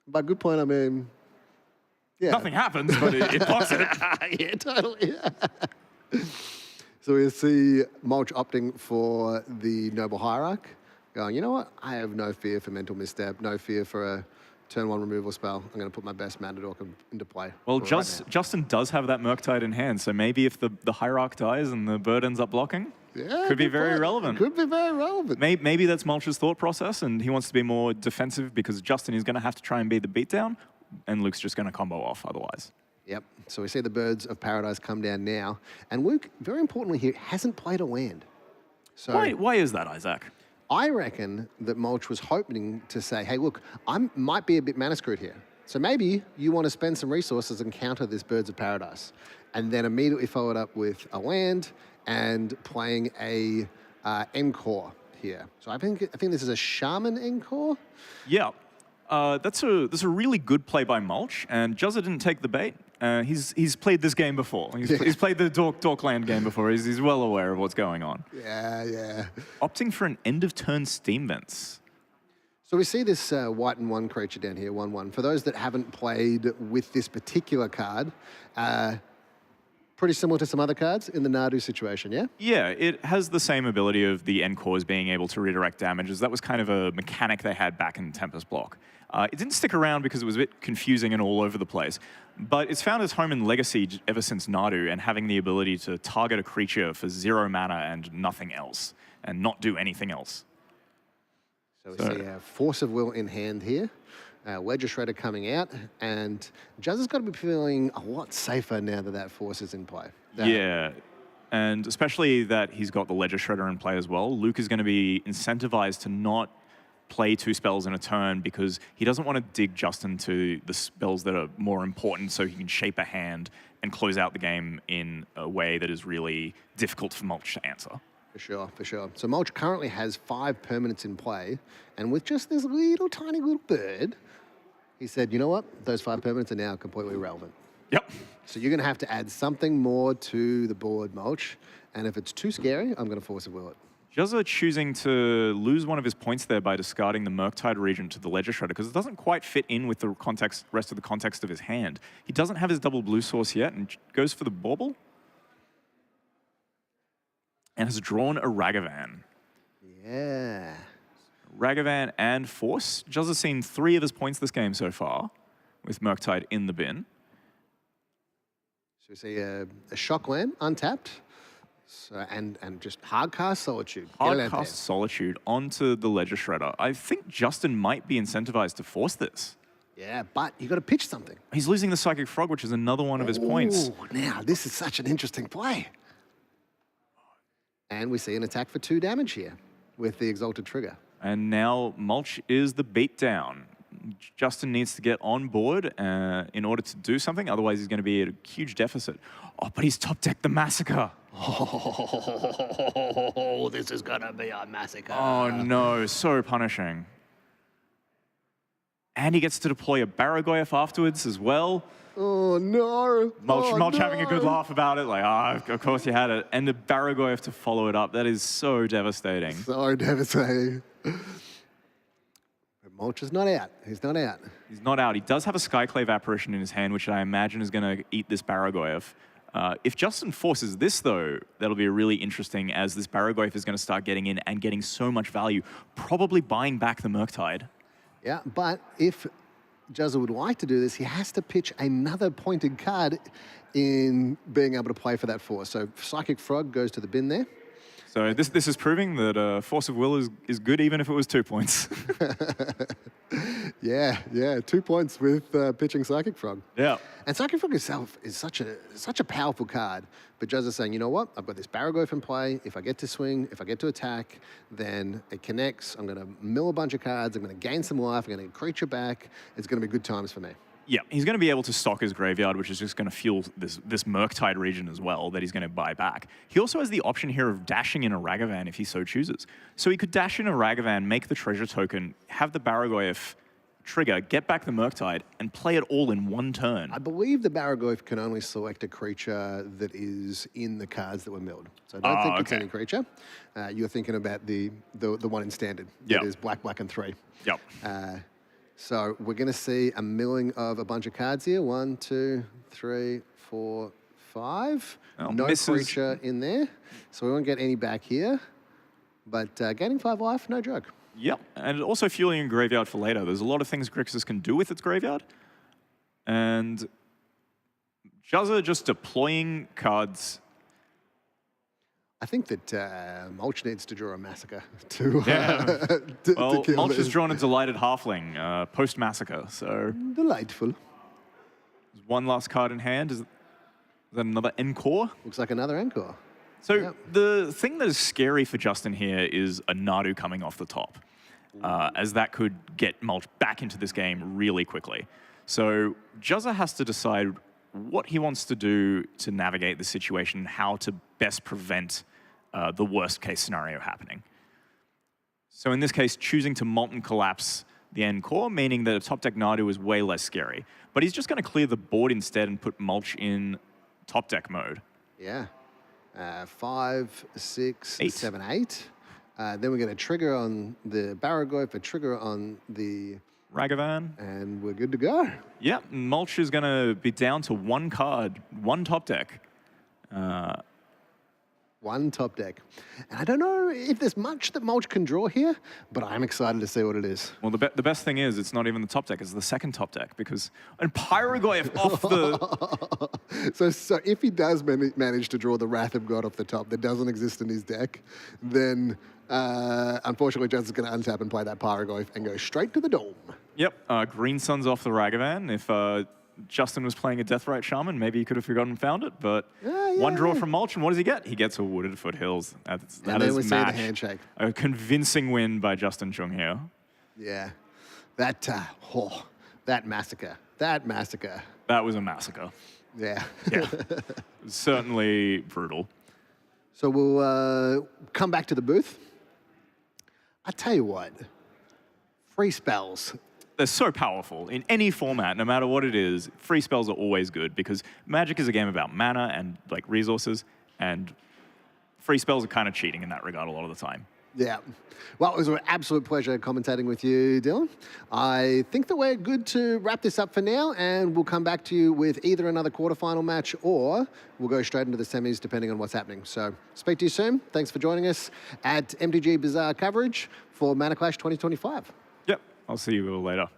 [SPEAKER 8] By good point, I mean... Yeah.
[SPEAKER 9] Nothing happens, but it blocks it.
[SPEAKER 8] Yeah, totally. So we see Mulch opting for the Noble Hierarch, going, you know what? I have no fear for mental misstep, no fear for a turn 1 removal spell. I'm going to put my best mana dork into play.
[SPEAKER 9] Well, Justin does have that Murktide in hand, so maybe if the Hierarch dies and the bird ends up blocking, could be very relevant.
[SPEAKER 8] Could be very relevant.
[SPEAKER 9] Maybe that's Mulch's thought process, and he wants to be more defensive because Justin is going to have to try and beat the beatdown, and Luke's just going to combo off otherwise.
[SPEAKER 8] Yep. So we see the Birds of Paradise come down now. And Luke, very importantly here, hasn't played a land. So
[SPEAKER 9] why is that, Isaac?
[SPEAKER 8] I reckon that Mulch was hoping to say, hey, look, I might be a bit mana screwed here. So maybe you want to spend some resources and counter this Birds of Paradise. And then immediately follow it up with a land and playing a Encore here. So I think this is a Shaman Encore.
[SPEAKER 9] Yeah. That's a really good play by Mulch, and Juzza didn't take the bait. He's played this game before. He's played the Dorkland game before. He's well aware of what's going on.
[SPEAKER 8] Yeah.
[SPEAKER 9] Opting for an end-of-turn Steam Vents.
[SPEAKER 8] So we see this white and 1 creature down here, 1/1. For those that haven't played with this particular card, pretty similar to some other cards in the Nadu situation, yeah?
[SPEAKER 9] Yeah, it has the same ability of the Encores being able to redirect damages. That was kind of a mechanic they had back in Tempest Block. It didn't stick around because it was a bit confusing and all over the place. But it's found its home in Legacy ever since Nadu, and having the ability to target a creature for 0 mana and nothing else, and not do anything else.
[SPEAKER 8] So we see a Force of Will in hand here. Ledger Shredder coming out, and Juzz has got to be feeling a lot safer now that that Force is in play.
[SPEAKER 9] Yeah, and especially that he's got the Ledger Shredder in play as well. Luke is going to be incentivized to not play 2 spells in a turn because he doesn't want to dig Justin to the spells that are more important so he can shape a hand and close out the game in a way that is really difficult for Mulch to answer.
[SPEAKER 8] For sure, for sure. So Mulch currently has 5 permanents in play, and with just this little tiny little bird, he said, you know what? Those 5 permanents are now completely irrelevant.
[SPEAKER 9] Yep.
[SPEAKER 8] So you're going to have to add something more to the board, Mulch, and if it's too scary, I'm going to Force of Will it.
[SPEAKER 9] Juzza choosing to lose one of his points there by discarding the Murktide Regent to the Ledger Shredder because it doesn't quite fit in with the rest of the context of his hand. He doesn't have his double blue source yet and goes for the bauble. And has drawn a Ragavan.
[SPEAKER 8] Yeah.
[SPEAKER 9] Ragavan and Force. Juzza's seen 3 of his points this game so far with Murktide in the bin.
[SPEAKER 8] So we see a shock land untapped. So, and just Hardcast Solitude.
[SPEAKER 9] Hardcast Solitude onto the Ledger Shredder. I think Justin might be incentivized to force this.
[SPEAKER 8] Yeah, but you got to pitch something.
[SPEAKER 9] He's losing the Psychic Frog, which is another one of his points.
[SPEAKER 8] Now, this is such an interesting play. And we see an attack for 2 damage here with the Exalted Trigger.
[SPEAKER 9] And now Mulch is the beatdown. Justin needs to get on board in order to do something, otherwise he's going to be at a huge deficit. Oh, but he's top decked the Massacre.
[SPEAKER 8] Oh, this is going to be a massacre.
[SPEAKER 9] Oh no, so punishing. And he gets to deploy a Baragoyf afterwards as well.
[SPEAKER 8] Oh no.
[SPEAKER 9] Mulch having a good laugh about it, like, of course you had it. And the Baragoyf to follow it up, that is so devastating.
[SPEAKER 8] So devastating. Mulch is not out. He's not out.
[SPEAKER 9] He's not out. He does have a Skyclave Apparition in his hand, which I imagine is going to eat this Baragoyf. If Justin forces this, though, that'll be really interesting as this Baragoyf is going to start getting in and getting so much value, probably buying back the Murktide.
[SPEAKER 8] Yeah, but if Juzza would like to do this, he has to pitch another pointed card in being able to play for that Force. So Psychic Frog goes to the bin there.
[SPEAKER 9] So this is proving that Force of Will is good even if it was 2 points.
[SPEAKER 8] Yeah, 2 points with pitching Psychic Frog.
[SPEAKER 9] Yeah.
[SPEAKER 8] And Psychic Frog itself is such a powerful card. But Juzza's saying, you know what? I've got this Baragoyf in play. If I get to swing, if I get to attack, then it connects. I'm going to mill a bunch of cards. I'm going to gain some life. I'm going to get creature back. It's going to be good times for me.
[SPEAKER 9] Yeah, he's going to be able to stock his graveyard, which is just going to fuel this Murktide region as well that he's going to buy back. He also has the option here of dashing in a Ragavan if he so chooses. So he could dash in a Ragavan, make the treasure token, have the Baragoyf trigger, get back the Murktide, and play it all in 1 turn.
[SPEAKER 8] I believe the Baragoyf can only select a creature that is in the cards that were milled. So I don't think it's any creature. You're thinking about the one in Standard. That is black, and 3.
[SPEAKER 9] Yep.
[SPEAKER 8] So we're going to see a milling of a bunch of cards here. 1, 2, 3, 4, 5.
[SPEAKER 9] Oh,
[SPEAKER 8] no
[SPEAKER 9] misses.
[SPEAKER 8] creature in there. So we won't get any back here. But gaining 5 life, no joke.
[SPEAKER 9] Yep, and also fueling a graveyard for later. There's a lot of things Grixis can do with its graveyard. And Juzza just deploying cards.
[SPEAKER 8] I think that Mulch needs to draw a Massacre to,
[SPEAKER 9] Well,
[SPEAKER 8] to kill
[SPEAKER 9] Mulch
[SPEAKER 8] this.
[SPEAKER 9] has drawn a Delighted Halfling post-Massacre, so...
[SPEAKER 8] Delightful.
[SPEAKER 9] There's one last card in hand. Is that another Encore?
[SPEAKER 8] Looks like another Encore.
[SPEAKER 9] So the thing that is scary for Justin here is a Nadu coming off the top, as that could get Mulch back into this game really quickly. So Juzza has to decide what he wants to do to navigate the situation, how to best prevent the worst case scenario happening. So in this case, choosing to Molten Collapse the Encore, meaning that a top deck Nadu is way less scary. But he's just going to clear the board instead and put Mulch in top deck mode.
[SPEAKER 8] Yeah. 5, 6,
[SPEAKER 9] 8.
[SPEAKER 8] 7, 8. Then we're going to trigger on the Baragoyf, a trigger on the
[SPEAKER 9] Ragavan.
[SPEAKER 8] And we're good to go.
[SPEAKER 9] Yep, Mulch is going to be down to 1 card, 1 top deck.
[SPEAKER 8] One top deck. And I don't know if there's much that Mulch can draw here, but I'm excited to see what it is.
[SPEAKER 9] Well, the best thing is it's not even the top deck, it's the second top deck because and Pyroglyph off the...
[SPEAKER 8] So if he does manage to draw the Wrath of God off the top that doesn't exist in his deck, then unfortunately Justin's going to untap and play that Pyroglyph and go straight to the Dome.
[SPEAKER 9] Yep, Green Sun's off the Ragavan. If Justin was playing a Deathrite Shaman, maybe he could have forgotten and found it, but one draw from Mulch, and what does he get? He gets a Wooded Foothills. That is
[SPEAKER 8] we see the handshake.
[SPEAKER 9] A convincing win by Justin Chung here.
[SPEAKER 8] Yeah. That massacre. That massacre.
[SPEAKER 9] That was a massacre.
[SPEAKER 8] Yeah.
[SPEAKER 9] Yeah. Certainly brutal.
[SPEAKER 8] So we'll come back to the booth. I tell you what, free spells.
[SPEAKER 9] They're so powerful. In any format, no matter what it is, free spells are always good because Magic is a game about mana and like resources, and free spells are kind of cheating in that regard a lot of the time.
[SPEAKER 8] Yeah. Well, it was an absolute pleasure commentating with you, Dylan. I think that we're good to wrap this up for now, and we'll come back to you with either another quarterfinal match or we'll go straight into the semis depending on what's happening. So speak to you soon. Thanks for joining us at MTG Bazaar coverage for Mana Clash 2025.
[SPEAKER 9] Yep. I'll see you all later.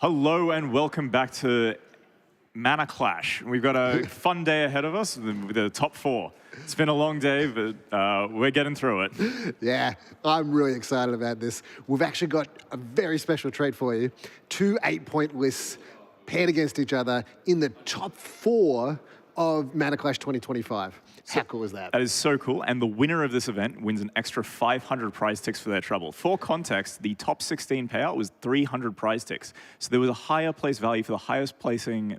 [SPEAKER 9] Hello and welcome back to Mana Clash. We've got a fun day ahead of us with the top four. It's been a long day, but we're getting through it.
[SPEAKER 8] Yeah, I'm really excited about this. We've actually got a very special treat for you. 2 8-point lists paired against each other in the top 4 of Mana Clash 2025. How cool is that?
[SPEAKER 9] That is so cool. And the winner of this event wins an extra 500 prize ticks for their trouble. For context, the top 16 payout was 300 prize ticks. So there was a higher place value for the highest placing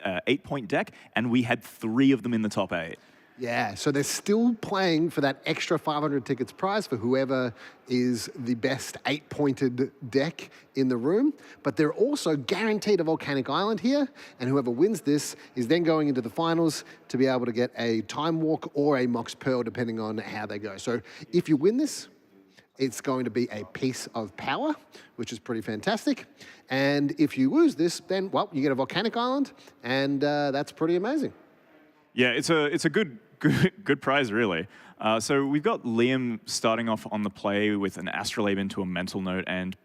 [SPEAKER 9] 8-point deck, and we had 3 of them in the top 8.
[SPEAKER 8] Yeah, so they're still playing for that extra 500 tickets prize for whoever is the best 8-pointed deck in the room. But they're also guaranteed a Volcanic Island here, and whoever wins this is then going into the finals to be able to get a Time Walk or a Mox Pearl, depending on how they go. So if you win this, it's going to be a piece of power, which is pretty fantastic. And if you lose this, then, well, you get a Volcanic Island, and that's pretty amazing.
[SPEAKER 9] Yeah, it's a good good prize, really. So we've got Liam starting off on the play with an Astrolabe into a mental note, and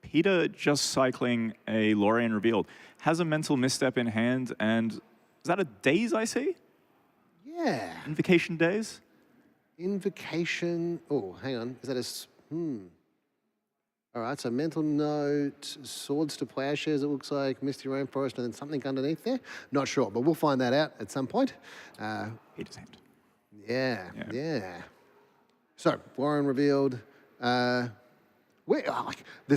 [SPEAKER 9] Peter just cycling a Lorien Revealed. Has a mental misstep in hand, and is that a Daze I see?
[SPEAKER 8] Yeah.
[SPEAKER 9] Invocation Daze?
[SPEAKER 8] Invocation. Oh, hang on. Is that All right, so mental note, swords to plowshares, it looks like, Misty Rainforest, and then something underneath there. Not sure, but we'll find that out at some point.
[SPEAKER 9] Peter's hand.
[SPEAKER 8] Yeah. So, Warren Revealed. There's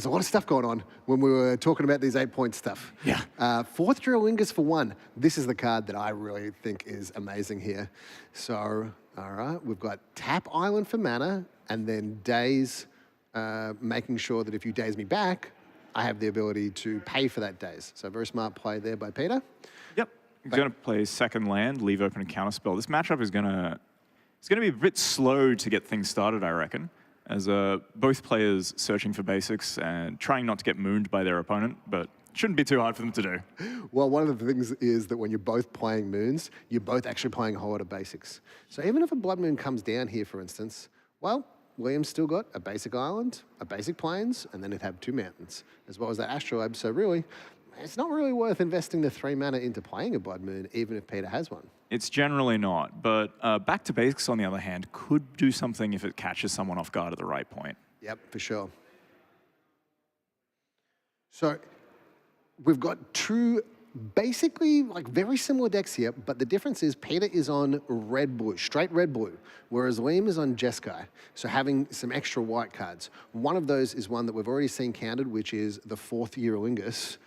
[SPEAKER 8] a lot of stuff going on when we were talking about these 8-point stuff.
[SPEAKER 9] Yeah.
[SPEAKER 8] Fourth Duralingus for 1. This is the card that I really think is amazing here. So, all right, we've got Tap Island for mana, and then Daze, making sure that if you daze me back, I have the ability to pay for that daze. So very smart play there by Peter.
[SPEAKER 9] Yep. He's going to play second land, leave open a counterspell. This matchup is going to be a bit slow to get things started, I reckon, as both players searching for basics and trying not to get mooned by their opponent, but shouldn't be too hard for them to do.
[SPEAKER 8] Well, one of the things is that when you're both playing moons, you're both actually playing a whole lot of basics. So even if a Blood Moon comes down here, for instance, well, William's still got a basic island, a basic plains, and then it'd have 2 mountains, as well as that Astrolabe. So really, it's not really worth investing the 3 mana into playing a Blood Moon, even if Peter has one.
[SPEAKER 9] It's generally not, but back to basics, on the other hand, could do something if it catches someone off guard at the right point.
[SPEAKER 8] Yep, for sure. So we've got 2 basically like very similar decks here, but the difference is Peter is on red-blue, straight red-blue, whereas Liam is on Jeskai, so having some extra white cards. One of those is one that we've already seen counted, which is the 4th Uralingus.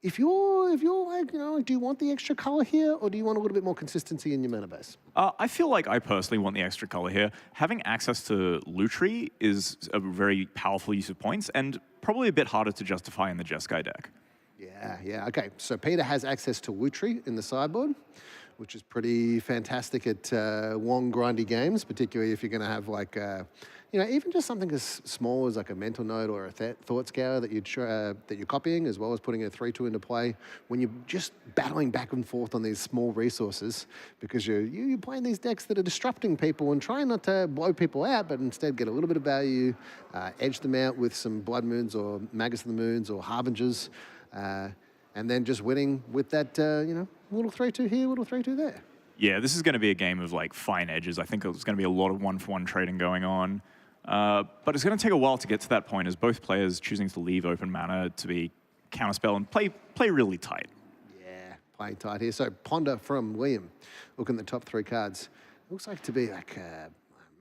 [SPEAKER 8] If you're like, do you want the extra color here, or do you want a little bit more consistency in your mana base?
[SPEAKER 9] I feel like I personally want the extra color here. Having access to Lutri is a very powerful use of points, and probably a bit harder to justify in the Jeskai deck.
[SPEAKER 8] Yeah. Okay, so Peter has access to Lutri in the sideboard, which is pretty fantastic at long, grindy games, particularly if you're going to have like, even just something as small as like a mental note or a thought scour that you're copying, as well as putting a 3/2 into play when you're just battling back and forth on these small resources, because you're playing these decks that are disrupting people and trying not to blow people out, but instead get a little bit of value, edge them out with some Blood Moons or Magus of the Moons or Harbingers. And then just winning with that, little 3/2 here, little 3/2 there.
[SPEAKER 9] Yeah, this is going to be a game of like fine edges. I think there's going to be a lot of 1-for-1 trading going on. But it's going to take a while to get to that point, as both players choosing to leave open mana to be counterspell and play really tight.
[SPEAKER 8] Yeah, playing tight here. So Ponder from Liam, looking at the top 3 cards. Looks like to be like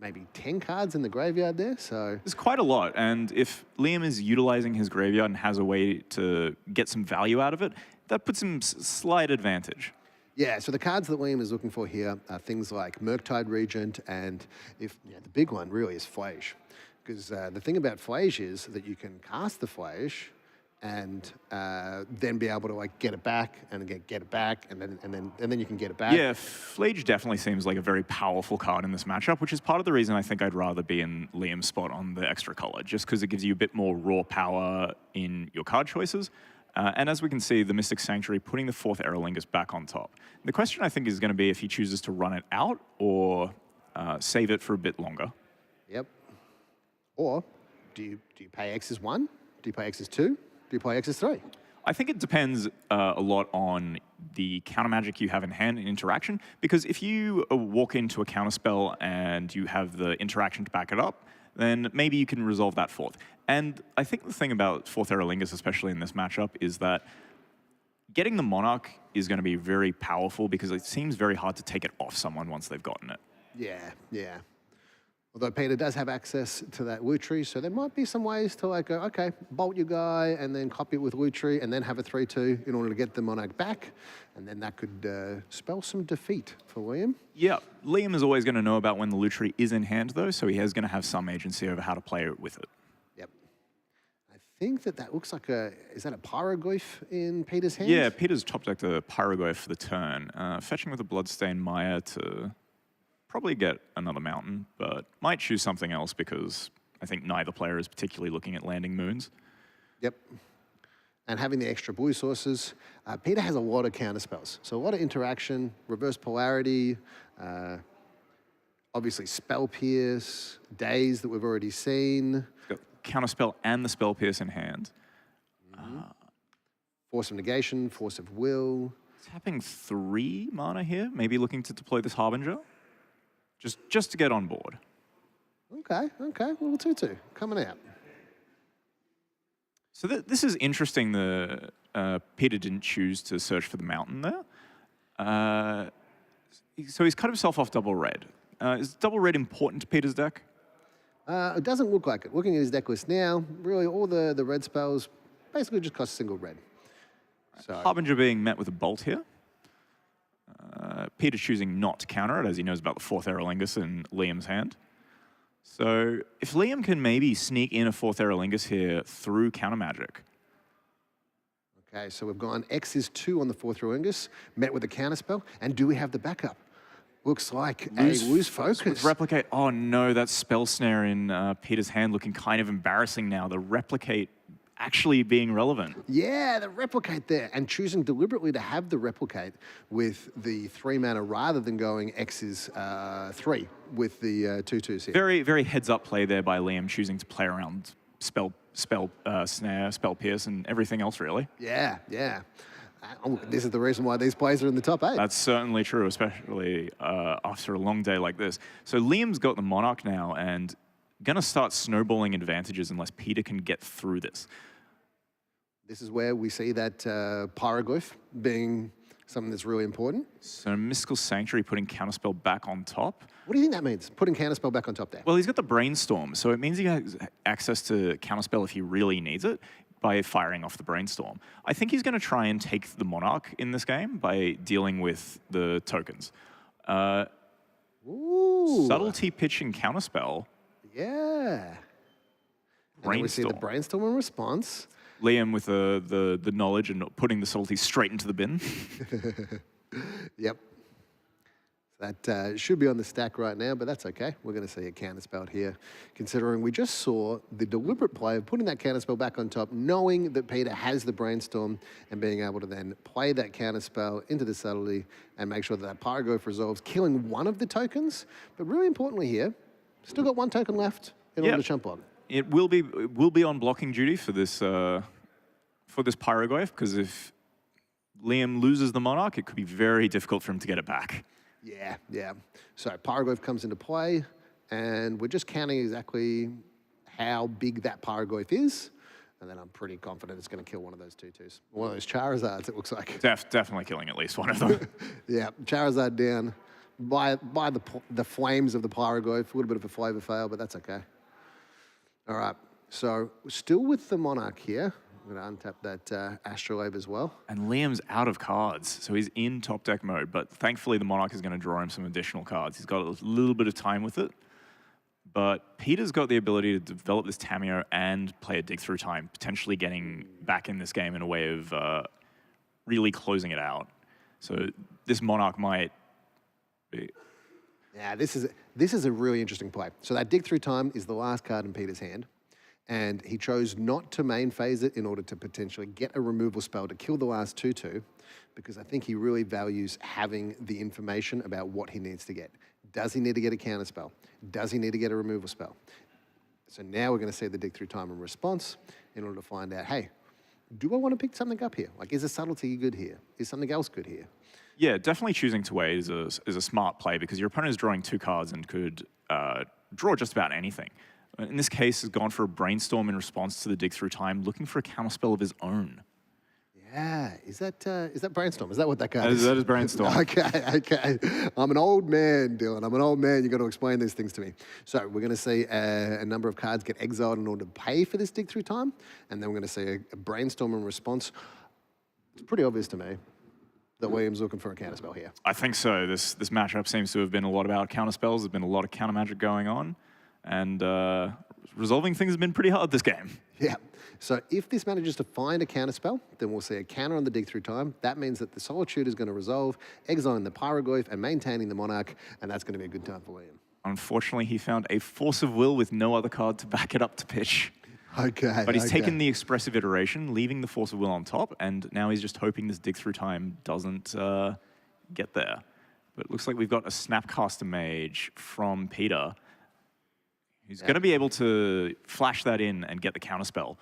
[SPEAKER 8] maybe 10 cards in the graveyard there. So
[SPEAKER 9] there's quite a lot, and if Liam is utilizing his graveyard and has a way to get some value out of it, that puts him slight advantage.
[SPEAKER 8] Yeah, so the cards that Liam is looking for here are things like Murktide Regent, and the big one really is Flage. Because the thing about Flage is that you can cast the Flage and then be able to like get it back and get it back, and then you can get it back.
[SPEAKER 9] Yeah, Flage definitely seems like a very powerful card in this matchup, which is part of the reason I think I'd rather be in Liam's spot on the extra color, just because it gives you a bit more raw power in your card choices. And as we can see, the Mystic Sanctuary putting the 4th Aerolingus back on top. The question I think is going to be if he chooses to run it out or save it for a bit longer.
[SPEAKER 8] Yep. Or do you pay X as 1? Do you pay X as 2? Do you play X as 3?
[SPEAKER 9] I think it depends a lot on the counter magic you have in hand in interaction, because if you walk into a counter spell and you have the interaction to back it up, then maybe you can resolve that 4th. And I think the thing about 4th Aerolingus, especially in this matchup, is that getting the Monarch is going to be very powerful, because it seems very hard to take it off someone once they've gotten it.
[SPEAKER 8] Yeah. Although Peter does have access to that Lutri, so there might be some ways to like go, okay, bolt your guy and then copy it with Lutri and then have a 3/2 in order to get the Monarch back. And then that could spell some defeat for Liam.
[SPEAKER 9] Yeah, Liam is always going to know about when the Lutri is in hand, though, so he is going to have some agency over how to play with it.
[SPEAKER 8] Yep. I think that looks like is that a Pyroglyph in Peter's hand?
[SPEAKER 9] Yeah, Peter's top decked a Pyroglyph for the turn, fetching with a Bloodstained Mire to probably get another mountain, but might choose something else because I think neither player is particularly looking at landing moons.
[SPEAKER 8] Yep. And having the extra blue sources, Peter has a lot of counter spells. So a lot of interaction, reverse polarity, obviously Spell Pierce, Daze that we've already seen.
[SPEAKER 9] Got Counterspell and the Spell Pierce in hand.
[SPEAKER 8] Force of Negation, Force of Will.
[SPEAKER 9] Tapping 3 mana here, maybe looking to deploy this Harbinger. Just to get on board.
[SPEAKER 8] Okay. Little 2/2 coming out.
[SPEAKER 9] So this is interesting. Peter didn't choose to search for the mountain there. So he's cut himself off double red. Is double red important to Peter's deck?
[SPEAKER 8] It doesn't look like it. Looking at his deck list now, really all the red spells basically just cost single red. So
[SPEAKER 9] Harbinger being met with a bolt here. Peter choosing not to counter it, as he knows about the 4th Aerolingus in Liam's hand. So if Liam can maybe sneak in a 4th Aerolingus here through counter magic.
[SPEAKER 8] Okay, so we've gone X is 2 on the 4th Aerolingus, met with a counterspell, and do we have the backup? Looks like lose focus.
[SPEAKER 9] With replicate. Oh no, that spell snare in Peter's hand looking kind of embarrassing now. The replicate actually being relevant.
[SPEAKER 8] Yeah, the replicate there, and choosing deliberately to have the replicate with the 3 mana rather than going X is 3 with the 2/2s here.
[SPEAKER 9] Very, very heads up play there by Liam, choosing to play around spell snare, spell pierce, and everything else really.
[SPEAKER 8] Yeah. This is the reason why these players are in the top 8.
[SPEAKER 9] That's certainly true, especially after a long day like this. So Liam's got the Monarch now and gonna start snowballing advantages unless Peter can get through this.
[SPEAKER 8] This is where we see that Pyroglyph being something that's really important.
[SPEAKER 9] So Mystical Sanctuary putting Counterspell back on top.
[SPEAKER 8] What do you think that means, putting Counterspell back on top there?
[SPEAKER 9] Well, he's got the Brainstorm, so it means he has access to Counterspell if he really needs it by firing off the Brainstorm. I think he's going to try and take the Monarch in this game by dealing with the tokens. Subtlety pitching Counterspell.
[SPEAKER 8] Yeah. And then we see the Brainstorm in response.
[SPEAKER 9] Liam with the knowledge and putting the subtlety straight into the bin.
[SPEAKER 8] Yep. That should be on the stack right now, but that's okay. We're going to see a counterspell here, considering we just saw the deliberate play of putting that counterspell back on top, knowing that Peter has the Brainstorm, and being able to then play that counterspell into the subtlety and make sure that Pyroglyph resolves, killing one of the tokens. But really importantly here, still got 1 token left in order to jump on.
[SPEAKER 9] It will be on blocking duty for this Pyroglyph, because if Liam loses the Monarch, it could be very difficult for him to get it back.
[SPEAKER 8] Yeah. So Pyroglyph comes into play, and we're just counting exactly how big that Pyroglyph is, and then I'm pretty confident it's going to kill one of those 2/2s. One of those Charizards, it looks like.
[SPEAKER 9] Definitely killing at least one of them.
[SPEAKER 8] Yeah, Charizard down by the flames of the Pyroglyph. A little bit of a flavor fail, but that's okay. All right, so still with the Monarch here. I'm going to untap that Astrolabe as well.
[SPEAKER 9] And Liam's out of cards, so he's in top deck mode, but thankfully the Monarch is going to draw him some additional cards. He's got a little bit of time with it, but Peter's got the ability to develop this Tameo and play a Dig Through Time, potentially getting back in this game in a way of really closing it out. So this Monarch might be...
[SPEAKER 8] Yeah, this is a really interesting play. So that Dig Through Time is the last card in Peter's hand, and he chose not to main phase it in order to potentially get a removal spell to kill the last 2/2, because I think he really values having the information about what he needs to get. Does he need to get a counter spell? Does he need to get a removal spell? So now we're going to see the Dig Through Time in response in order to find out, hey, do I want to pick something up here? Like, is a subtlety good here? Is something else good here?
[SPEAKER 9] Yeah, definitely choosing to wait is a smart play, because your opponent is drawing 2 cards and could draw just about anything. In this case, has gone for a Brainstorm in response to the Dig Through Time, looking for a counterspell of his own.
[SPEAKER 8] Yeah, is that Brainstorm? Is that what that card is?
[SPEAKER 9] That is Brainstorm.
[SPEAKER 8] Okay. I'm an old man, Dylan. I'm an old man. You've got to explain these things to me. So we're going to see a number of cards get exiled in order to pay for this Dig Through Time, and then we're going to see a Brainstorm in response. It's pretty obvious to me that William's looking for a counterspell here.
[SPEAKER 9] I think so. This matchup seems to have been a lot about counterspells. There's been a lot of counter magic going on. And resolving things has been pretty hard this game.
[SPEAKER 8] Yeah. So if this manages to find a counterspell, then we'll see a counter on the Dig Through Time. That means that the Solitude is going to resolve, exiling the Pyroglyph and maintaining the Monarch, and that's going to be a good time for William.
[SPEAKER 9] Unfortunately, he found a Force of Will with no other card to back it up to pitch.
[SPEAKER 8] Okay.
[SPEAKER 9] But he's taken the Expressive Iteration, leaving the Force of Will on top, and now he's just hoping this Dig Through Time doesn't get there. But it looks like we've got a Snapcaster Mage from Peter. He's going to be able to flash that in and get the counterspell.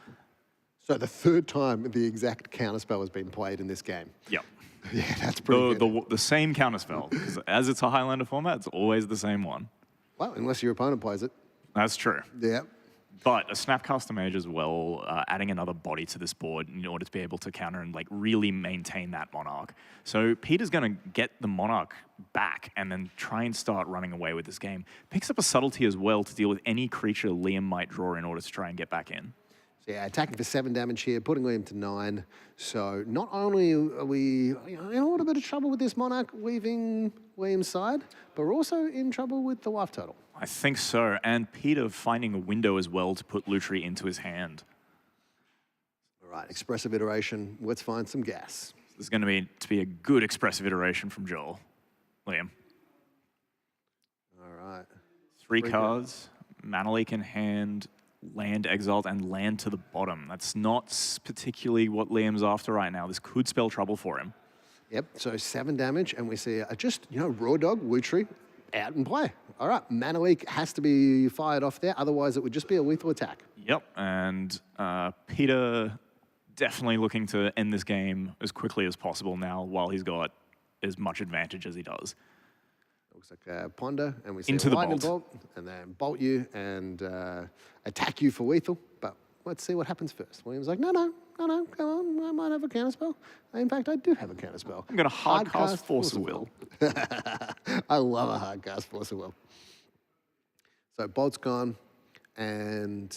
[SPEAKER 8] So the third time the exact counterspell has been played in this game.
[SPEAKER 9] Yep.
[SPEAKER 8] Yeah, that's pretty good.
[SPEAKER 9] The same counterspell. 'Cause as it's a Highlander format, it's always the same one.
[SPEAKER 8] Well, unless your opponent plays it.
[SPEAKER 9] That's true.
[SPEAKER 8] Yeah.
[SPEAKER 9] But a Snapcaster Mage as well, adding another body to this board in order to be able to counter and like really maintain that Monarch. So Peter's going to get the Monarch back and then try and start running away with this game. Picks up a subtlety as well to deal with any creature Liam might draw in order to try and get back in.
[SPEAKER 8] So yeah, attacking for 7 damage here, putting Liam to 9. So not only are we in a little bit of trouble with this Monarch leaving Liam's side, but we're also in trouble with the life total.
[SPEAKER 9] I think so. And Peter finding a window as well to put Lutri into his hand.
[SPEAKER 8] All right, expressive iteration. Let's find some gas.
[SPEAKER 9] This is going to be a good expressive iteration from Joel. Liam.
[SPEAKER 8] All right.
[SPEAKER 9] 3 cards, Mana Leak in hand, land exiled, and land to the bottom. That's not particularly what Liam's after right now. This could spell trouble for him.
[SPEAKER 8] Yep, so 7 damage, and we see just, Raw Dog, Lutri, out and play. All right, Mana Leak has to be fired off there, otherwise it would just be a lethal attack.
[SPEAKER 9] Yep, and Peter definitely looking to end this game as quickly as possible now while he's got as much advantage as he does.
[SPEAKER 8] Looks like a Ponder, and we see
[SPEAKER 9] Into
[SPEAKER 8] a
[SPEAKER 9] the
[SPEAKER 8] lightning
[SPEAKER 9] bolt.
[SPEAKER 8] bolt, and then bolt you and attack you for lethal. But let's see what happens first. William's like, no, come on, I might have a counterspell. In fact, I do have a counterspell.
[SPEAKER 9] I'm going to hard cast Force of Will.
[SPEAKER 8] I love a hard cast Force of Will. So bolt's gone, and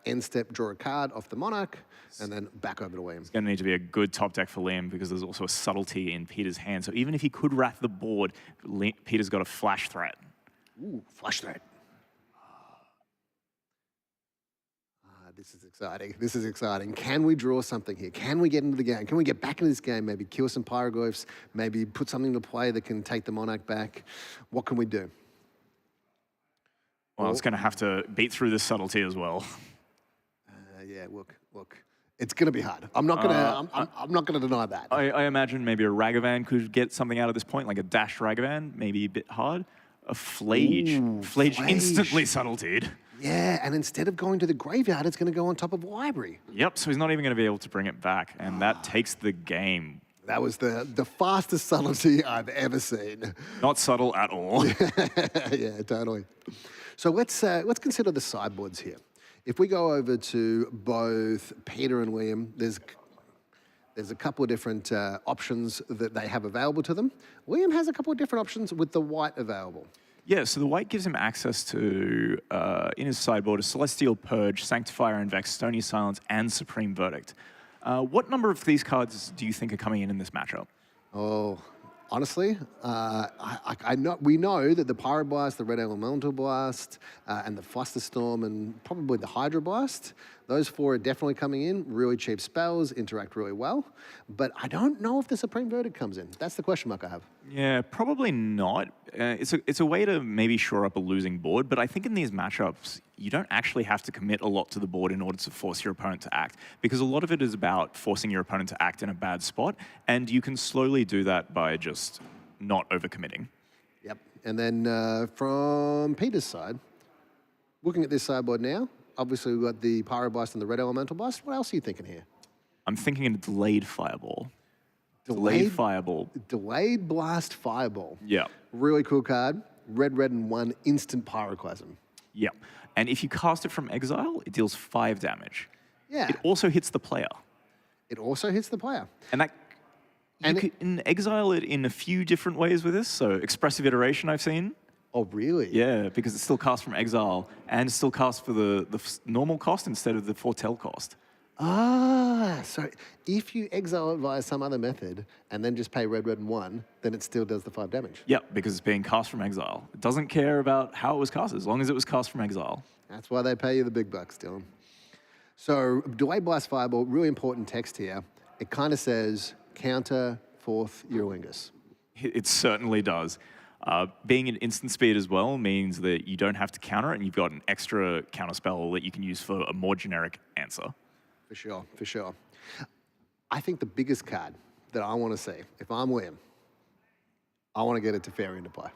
[SPEAKER 8] end step, draw a card off the Monarch, and then back over to William.
[SPEAKER 9] It's going to need to be a good top deck for Liam because there's also a subtlety in Peter's hand. So even if he could wrath the board, Peter's got a flash threat.
[SPEAKER 8] Ooh, flash threat. This is exciting. This is exciting. Can we draw something here? Can we get into the game? Can we get back into this game? Maybe kill some Pyroglyphs, maybe put something to play that can take the Monarch back. What can we do?
[SPEAKER 9] Well, it's going to have to beat through this subtlety as well.
[SPEAKER 8] Yeah, look. It's going to be hard. I'm not going to. I'm not going to deny that.
[SPEAKER 9] I imagine maybe a Ragavan could get something out of this point, like a dashed Ragavan, maybe a bit hard. A Flage.
[SPEAKER 8] Ooh,
[SPEAKER 9] Flage
[SPEAKER 8] Flage.
[SPEAKER 9] instantly subtletied.
[SPEAKER 8] Yeah, and instead of going to the graveyard, it's going to go on top of library.
[SPEAKER 9] Yep, so he's not even going to be able to bring it back, and that takes the game.
[SPEAKER 8] That was the fastest subtlety I've ever seen.
[SPEAKER 9] Not subtle at all.
[SPEAKER 8] Yeah, totally. So let's consider the sideboards here. If we go over to both Peter and Liam, there's a couple of different options that they have available to them. Liam has a couple of different options with the white available.
[SPEAKER 9] Yeah, so the white gives him access to, in his sideboard, a Celestial Purge, Sanctifier and Vex, Stony Silence, and Supreme Verdict. What number of these cards do you think are coming in this matchup?
[SPEAKER 8] Oh, honestly, we know that the Pyroblast, the Red Elemental Blast, and the Flusterstorm, and probably the Hydro Blast, those 4 are definitely coming in. Really cheap spells, interact really well. But I don't know if the Supreme Verdict comes in. That's the question mark I have.
[SPEAKER 9] Yeah, probably not. It's a way to maybe shore up a losing board, but I think in these matchups, you don't actually have to commit a lot to the board in order to force your opponent to act, because a lot of it is about forcing your opponent to act in a bad spot, and you can slowly do that by just not overcommitting.
[SPEAKER 8] Yep. And then from Peter's side, looking at this sideboard now, obviously we've got the Pyroblast and the Red Elemental Blast. What else are you thinking here?
[SPEAKER 9] I'm thinking a delayed Fireball. Delayed Fireball.
[SPEAKER 8] Delayed Blast Fireball.
[SPEAKER 9] Yeah.
[SPEAKER 8] Really cool card. Red, and 1 instant Pyroclasm.
[SPEAKER 9] Yeah. And if you cast it from exile, it deals 5 damage.
[SPEAKER 8] Yeah.
[SPEAKER 9] It also hits the player.
[SPEAKER 8] It also hits the player.
[SPEAKER 9] And that you can exile it in a few different ways with this. So expressive iteration I've seen.
[SPEAKER 8] Oh, really?
[SPEAKER 9] Yeah, because it's still cast from exile and still cast for the normal cost instead of the foretell cost.
[SPEAKER 8] Ah, so if you exile it via some other method and then just pay red, and 1, then it still does the 5 damage.
[SPEAKER 9] Yeah, because it's being cast from exile. It doesn't care about how it was cast, as long as it was cast from exile.
[SPEAKER 8] That's why they pay you the big bucks, Dylan. So Delayed Blast Fireball, really important text here. It kind of says, counter 4th Eurolingus.
[SPEAKER 9] It certainly does. Being an instant speed as well means that you don't have to counter it, and you've got an extra counter spell that you can use for a more generic answer.
[SPEAKER 8] For sure. I think the biggest card that I want to see, if I'm Liam, I want to get a Teferi into play.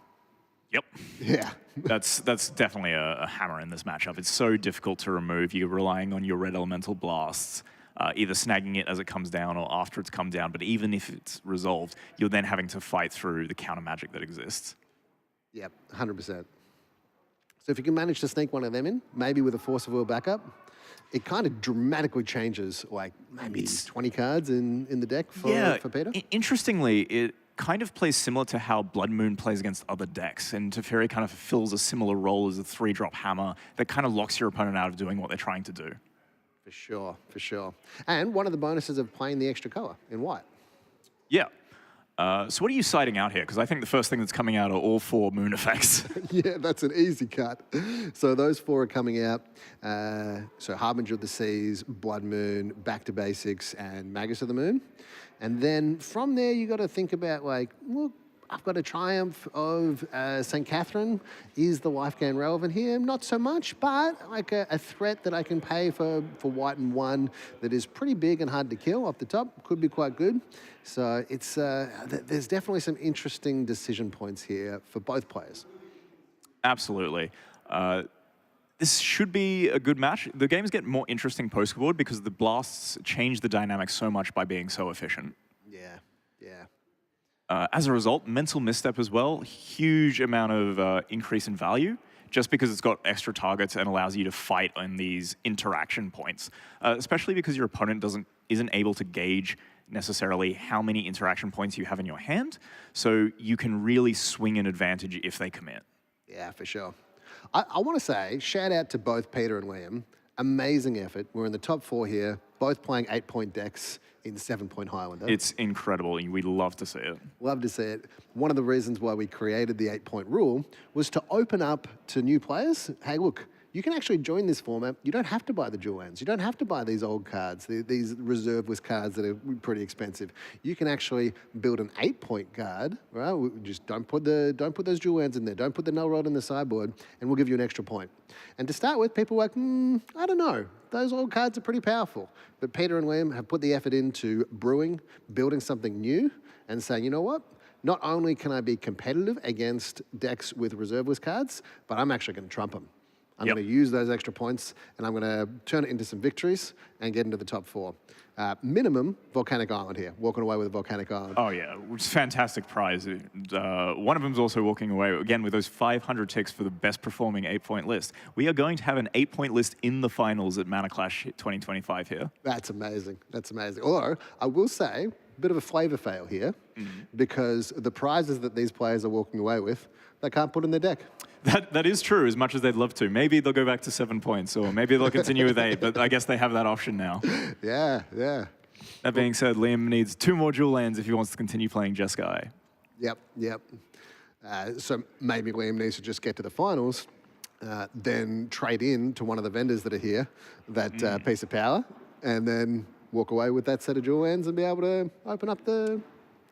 [SPEAKER 9] Yep.
[SPEAKER 8] Yeah.
[SPEAKER 9] That's definitely a hammer in this matchup. It's so difficult to remove. You're relying on your red elemental blasts, either snagging it as it comes down or after it's come down. But even if it's resolved, you're then having to fight through the counter magic that exists.
[SPEAKER 8] Yep, 100%. So if you can manage to sneak one of them in, maybe with a Force of Will backup, it kind of dramatically changes, like maybe 20 cards in the deck for Peter.
[SPEAKER 9] Interestingly, it kind of plays similar to how Blood Moon plays against other decks, and Teferi kind of fills a similar role as a 3-drop hammer that kind of locks your opponent out of doing what they're trying to do.
[SPEAKER 8] For sure, for sure. And one of the bonuses of playing the extra color in white.
[SPEAKER 9] Yeah. So what are you citing out here? Because I think the first thing that's coming out are all 4 moon effects.
[SPEAKER 8] Yeah, that's an easy cut. So those 4 are coming out. So Harbinger of the Seas, Blood Moon, Back to Basics, and Magus of the Moon. And then from there, you got to think about like, well, I've got a Triumph of St. Catherine. Is the life gain relevant here? Not so much, but like a threat that I can pay for white and 1 that is pretty big and hard to kill off the top. Could be quite good. So it's there's definitely some interesting decision points here for both players.
[SPEAKER 9] Absolutely. This should be a good match. The games get more interesting post-board because the blasts change the dynamic so much by being so efficient.
[SPEAKER 8] Yeah, yeah.
[SPEAKER 9] As a result, mental misstep as well, huge amount of increase in value just because it's got extra targets and allows you to fight on these interaction points, especially because your opponent isn't able to gauge necessarily how many interaction points you have in your hand, so you can really swing an advantage if they commit.
[SPEAKER 8] Yeah, for sure. I want to say, shout out to both Peter and Liam. Amazing effort. We're in the top 4 here, both playing 8-point decks in 7-point Highlander.
[SPEAKER 9] It's incredible. We'd love to see it.
[SPEAKER 8] Love to see it. One of the reasons why we created the 8-point rule was to open up to new players. Hey, look, you can actually join this format. You don't have to buy the dual lands. You don't have to buy these old cards, these reserve list cards that are pretty expensive. You can actually build an 8-point card, right? Just don't put those dual lands in there. Don't put the null rod in the sideboard, and we'll give you an extra point. And to start with, people were like, I don't know. Those old cards are pretty powerful. But Peter and Liam have put the effort into brewing, building something new, and saying, you know what? Not only can I be competitive against decks with reserve list cards, but I'm actually going to trump them. I'm going to use those extra points, and I'm going to turn it into some victories and get into the top 4. Minimum, Volcanic Island here. Walking away with a Volcanic Island.
[SPEAKER 9] Oh, yeah. Which is a fantastic prize. One of them's also walking away, again, with those 500 ticks for the best performing 8-point list. We are going to have an 8-point list in the finals at Mana Clash 2025 here.
[SPEAKER 8] That's amazing. That's amazing. Although, I will say, a bit of a flavor fail here, because the prizes that these players are walking away with, they can't put in their deck.
[SPEAKER 9] That is true, as much as they'd love to. Maybe they'll go back to 7 points, or maybe they'll continue with 8, but I guess they have that option now.
[SPEAKER 8] Yeah, yeah.
[SPEAKER 9] That being said, Liam needs 2 more dual lands if he wants to continue playing Jeskai.
[SPEAKER 8] Yep. So maybe Liam needs to just get to the finals, then trade in to one of the vendors that are here, that piece of power, and then walk away with that set of dual lands and be able to open up the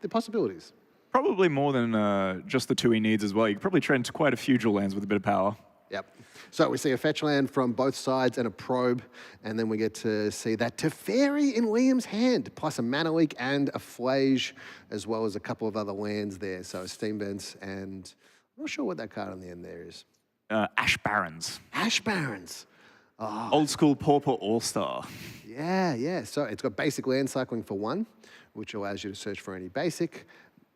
[SPEAKER 8] possibilities.
[SPEAKER 9] Probably more than just the 2 he needs as well. You could probably trade into quite a few dual lands with a bit of power.
[SPEAKER 8] Yep. So we see a fetch land from both sides and a probe, and then we get to see that Teferi in Liam's hand, plus a Mana Leak and a Flage, as well as a couple of other lands there. So Steam Vents, and I'm not sure what that card on the end there is.
[SPEAKER 9] Ash Barrens.
[SPEAKER 8] Ash Barrens. Oh.
[SPEAKER 9] Old school Pauper All-Star.
[SPEAKER 8] Yeah. So it's got basic land cycling for 1, which allows you to search for any basic.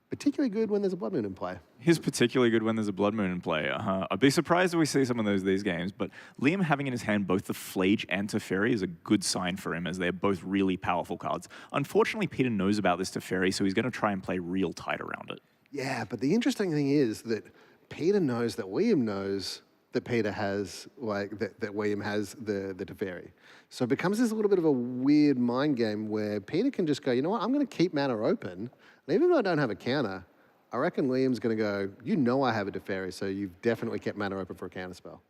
[SPEAKER 8] Particularly good when there's a Blood Moon in play.
[SPEAKER 9] He's particularly good when there's a Blood Moon in play. I'd be surprised if we see some of these games, but Liam having in his hand both the Flage and Teferi is a good sign for him, as they're both really powerful cards. Unfortunately, Peter knows about this Teferi, so he's going to try and play real tight around it.
[SPEAKER 8] Yeah, but the interesting thing is that Peter knows that Liam knows that Peter has, that William has the Teferi. So it becomes this little bit of a weird mind game where Peter can just go, you know what, I'm going to keep mana open. And even though I don't have a counter, I reckon Liam's going to go, you know I have a Teferi, so you've definitely kept mana open for a counter spell.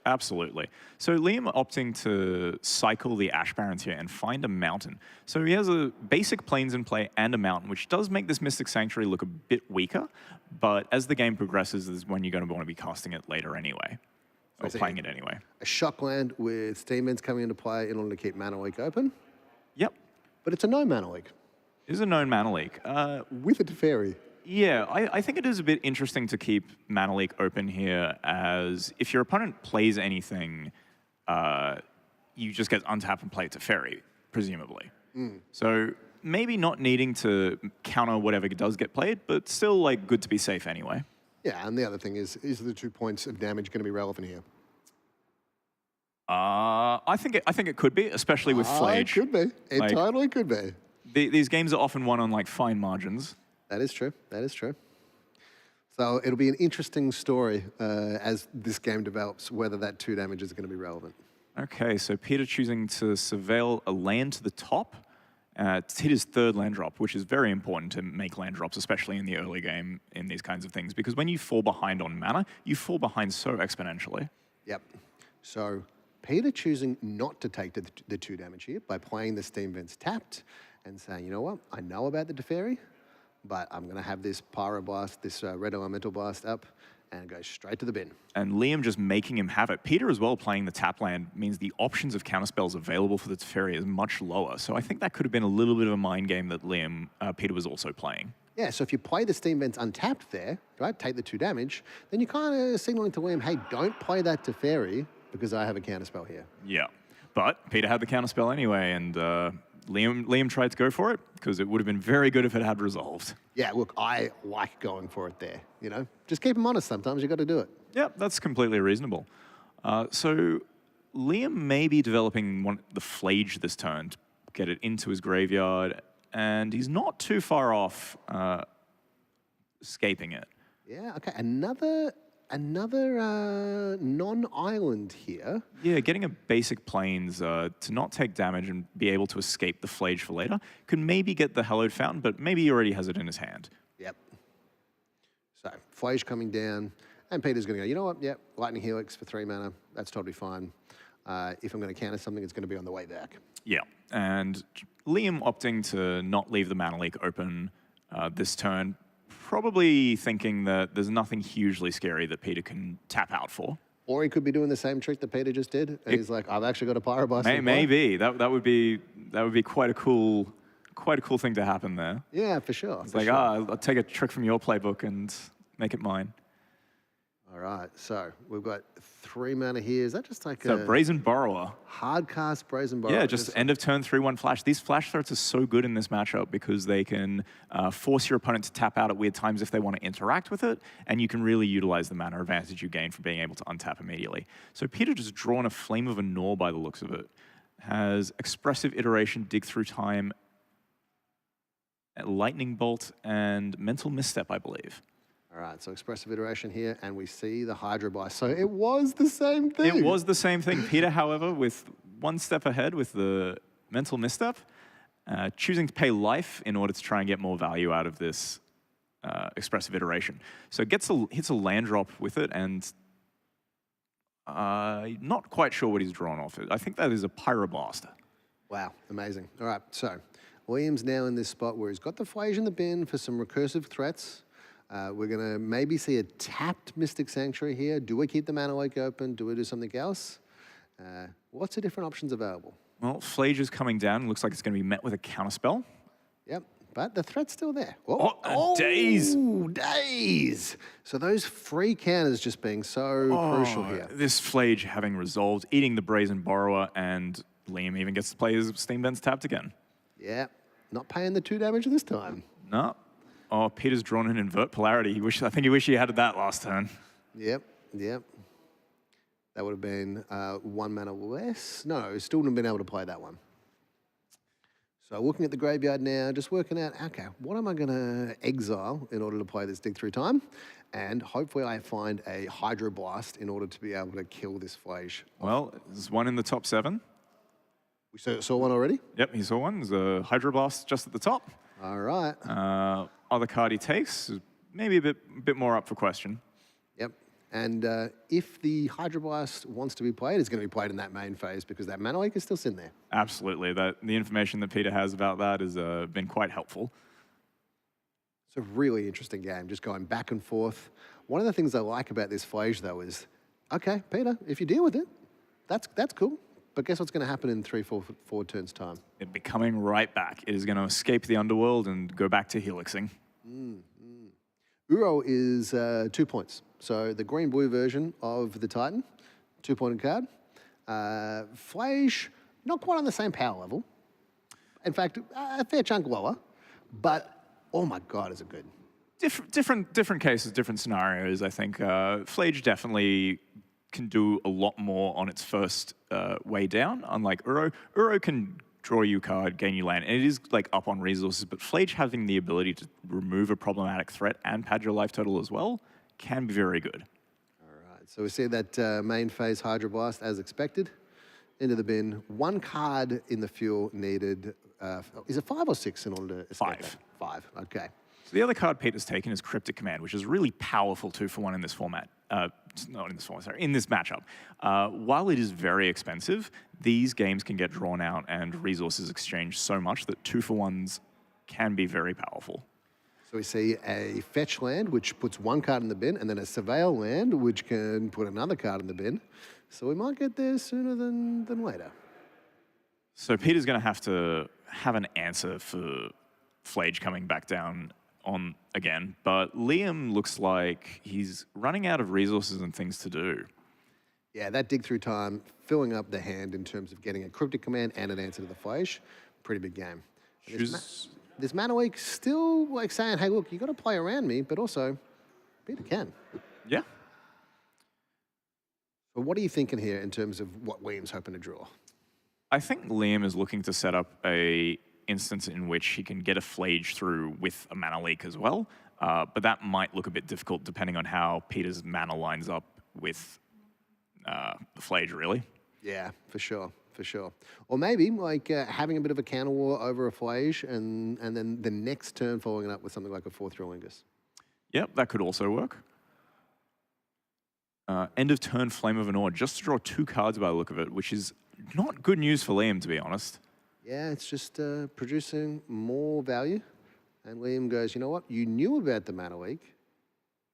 [SPEAKER 9] Absolutely. So Liam opting to cycle the Ash Barrens here and find a mountain. So he has a basic plains in play and a mountain, which does make this Mystic Sanctuary look a bit weaker, but as the game progresses is when you're going to want to be casting it later anyway, or playing it anyway.
[SPEAKER 8] A shock land with Steam Vents coming into play in order to keep Mana Leak open.
[SPEAKER 9] Yep.
[SPEAKER 8] But it's a no Mana Leak.
[SPEAKER 9] It is a known Mana Leak.
[SPEAKER 8] With a Teferi.
[SPEAKER 9] Yeah, I think it is a bit interesting to keep Mana Leak open here, as if your opponent plays anything, you just get untap and play it to Fairy, presumably. So maybe not needing to counter whatever does get played, but still like good to be safe anyway.
[SPEAKER 8] Yeah, and the other thing is the 2 points of damage going to be relevant here?
[SPEAKER 9] I think it could be, especially with Flage.
[SPEAKER 8] It could be. It
[SPEAKER 9] Like,
[SPEAKER 8] totally could be.
[SPEAKER 9] These games are often won on like fine margins.
[SPEAKER 8] That is true. That is true. So it'll be an interesting story as this game develops, whether that 2 damage is going to be relevant.
[SPEAKER 9] Okay, so Peter choosing to surveil a land to the top to hit his 3rd land drop, which is very important to make land drops, especially in the early game in these kinds of things, because when you fall behind on mana, you fall behind so exponentially.
[SPEAKER 8] Yep. So Peter choosing not to take the 2 damage here by playing the Steam Vents tapped and saying, you know what, I know about the Teferi, but I'm going to have this Pyroblast, this Red Elemental Blast up, and go straight to the bin.
[SPEAKER 9] And Liam just making him have it. Peter as well playing the tap land means the options of counterspells available for the Teferi is much lower. So I think that could have been a little bit of a mind game that Peter was also playing.
[SPEAKER 8] Yeah, so if you play the Steam Vents untapped there, right, take the 2 damage, then you're kind of signaling to Liam, hey, don't play that Teferi because I have a counterspell here.
[SPEAKER 9] Yeah, but Peter had the counterspell anyway, and Liam tried to go for it because it would have been very good if it had resolved.
[SPEAKER 8] Yeah, look, I like going for it there, you know? Just keep him honest sometimes, you got to do it.
[SPEAKER 9] Yep, that's completely reasonable. So Liam may be developing the Flage this turn to get it into his graveyard, and he's not too far off escaping it.
[SPEAKER 8] Yeah, okay, another non-island here.
[SPEAKER 9] Yeah, getting a basic planes to not take damage and be able to escape the Flage for later could maybe get the Hallowed Fountain, but maybe he already has it in his hand.
[SPEAKER 8] Yep. So, Flage coming down, and Peter's going to go, you know what, yep, Lightning Helix for 3 mana, that's totally fine. If I'm going to counter something, it's going to be on the way back.
[SPEAKER 9] Yeah, and Liam opting to not leave the Mana Leak open this turn, probably thinking that there's nothing hugely scary that Peter can tap out for.
[SPEAKER 8] Or he could be doing the same trick that Peter just did. And he's like, I've actually got a Pyroblast.
[SPEAKER 9] Maybe that would be quite a cool thing to happen there.
[SPEAKER 8] Yeah, for sure.
[SPEAKER 9] It's like, I'll take a trick from your playbook and make it mine.
[SPEAKER 8] All right, so we've got 3 mana here. Is that just like
[SPEAKER 9] a Brazen Borrower?
[SPEAKER 8] Hard cast Brazen Borrower.
[SPEAKER 9] Yeah, just end of turn 3/1 flash. These flash threats are so good in this matchup because they can force your opponent to tap out at weird times if they want to interact with it, and you can really utilize the mana advantage you gain from being able to untap immediately. So Peter just drawn a Flame of Anor by the looks of it. Has Expressive Iteration, Dig Through Time, Lightning Bolt, and Mental Misstep, I believe.
[SPEAKER 8] All right, so Expressive Iteration here, and we see the Hydro Blast. So it was the same thing.
[SPEAKER 9] It was the same thing. Peter, however, with 1 step ahead with the Mental Misstep, choosing to pay life in order to try and get more value out of this Expressive Iteration. So hits a land drop with it, and not quite sure what he's drawn off it. I think that is a Pyroblast.
[SPEAKER 8] Wow, amazing. All right, so William's now in this spot where he's got the Flage in the bin for some recursive threats. We're going to maybe see a tapped Mystic Sanctuary here. Do we keep the Mana Leak open? Do we do something else? Lots of different options available.
[SPEAKER 9] Well, Flage is coming down. Looks like it's going to be met with a counterspell.
[SPEAKER 8] Yep, but the threat's still there.
[SPEAKER 9] Daze!
[SPEAKER 8] Daze! So those free counters just being so crucial here.
[SPEAKER 9] This Flage having resolved, eating the Brazen Borrower, and Liam even gets to play his Steam Vents tapped again.
[SPEAKER 8] Yeah, not paying the 2 damage this time.
[SPEAKER 9] No. Oh, Peter's drawn an Invert Polarity. I think he wished he had that last turn.
[SPEAKER 8] Yep. That would have been 1 mana less. No, still wouldn't have been able to play that one. So looking at the graveyard now, just working out, okay, what am I going to exile in order to play this Dig Through Time? And hopefully I find a Hydro Blast in order to be able to kill this Flage.
[SPEAKER 9] Well, there's one in the top 7.
[SPEAKER 8] We saw one already?
[SPEAKER 9] Yep, he saw one. There's a Hydro Blast just at the top.
[SPEAKER 8] All right.
[SPEAKER 9] Other card he takes is maybe a bit more up for question.
[SPEAKER 8] Yep. And if the Hydro Blast wants to be played, it's going to be played in that main phase because that Mana Leak is still sitting there.
[SPEAKER 9] Absolutely. The information that Peter has about that has been quite helpful.
[SPEAKER 8] It's a really interesting game, just going back and forth. One of the things I like about this Flage, though, is, okay, Peter, if you deal with it, that's cool. But guess what's going to happen in 3-4 turns' time?
[SPEAKER 9] It'll be coming right back. It is going to escape the underworld and go back to helixing.
[SPEAKER 8] Uro is 2 points. So the green-blue version of the Titan, 2-pointed card. Flage, not quite on the same power level. In fact, a fair chunk lower. But, oh my God, is it good.
[SPEAKER 9] Different cases, different scenarios, I think. Flage definitely can do a lot more on its first way down, unlike Uro. Uro can draw you a card, gain you land, and it is like up on resources, but Flage having the ability to remove a problematic threat and pad your life total as well can be very good.
[SPEAKER 8] All right, so we see that main phase Hydro Blast as expected. Into the bin. 1 card in the fuel needed. Is it 5 or 6 in order to escape
[SPEAKER 9] 5.
[SPEAKER 8] that? 5, okay.
[SPEAKER 9] So the other card Peter's taken is Cryptic Command, which is really powerful 2-for-1 in this format. Not in this format, sorry, in this matchup. While it is very expensive, these games can get drawn out and resources exchanged so much that 2-for-1s can be very powerful.
[SPEAKER 8] So we see a fetch land, which puts 1 card in the bin, and then a surveil land, which can put another card in the bin. So we might get there sooner than later.
[SPEAKER 9] So Peter's going to have an answer for Flage coming back down on again, but Liam looks like he's running out of resources and things to do.
[SPEAKER 8] Yeah, that dig through time, filling up the hand in terms of getting a Cryptic Command and an answer to the Flage. Pretty big game. This Mana Week still like saying, hey, look, you got to play around me, but also Peter can.
[SPEAKER 9] Yeah.
[SPEAKER 8] So what are you thinking here in terms of what Liam's hoping to draw?
[SPEAKER 9] I think Liam is looking to set up a instance in which he can get a Flage through with a mana leak as well, but that might look a bit difficult depending on how Peter's mana lines up with the Flage, really.
[SPEAKER 8] Yeah, for sure. Or maybe like having a bit of a counter war over a Flage and then the next turn following it up with something like a 4th Rolingus.
[SPEAKER 9] Yep, that could also work. End of turn Flame of Anor, just to draw 2 cards by the look of it, which is not good news for Liam, to be honest.
[SPEAKER 8] Yeah, it's just producing more value. And Liam goes, you know what? You knew about the Mana Leak,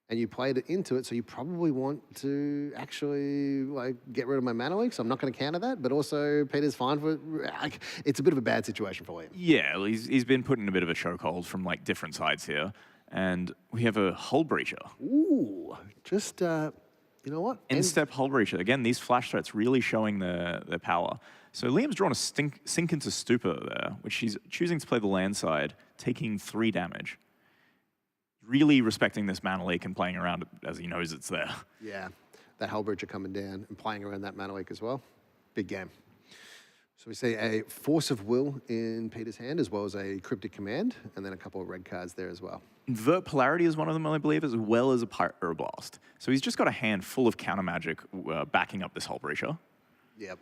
[SPEAKER 8] and you played it into it, so you probably want to actually like get rid of my Mana Leak, so I'm not going to counter that. But also, Peter's fine for it. Like, it's a bit of a bad situation for Liam.
[SPEAKER 9] Yeah, he's been put in a bit of a chokehold from like different sides here. And we have a Hull Breacher.
[SPEAKER 8] Ooh, just... you know what?
[SPEAKER 9] In-step Hull Breacher. Again, these flash threats really showing their power. So Liam's drawn a Sink into Stupor there, which he's choosing to play the land side, taking 3 damage. Really respecting this Mana Leak and playing around it as he knows it's there.
[SPEAKER 8] Yeah, that Hull Breacher coming down and playing around that Mana Leak as well. Big game. So we see a Force of Will in Peter's hand, as well as a Cryptic Command, and then a couple of red cards there as well.
[SPEAKER 9] Invert Polarity is one of them, I believe, as well as a Pyroblast. So he's just got a hand full of counter magic backing up this Hull Breacher.
[SPEAKER 8] Yep.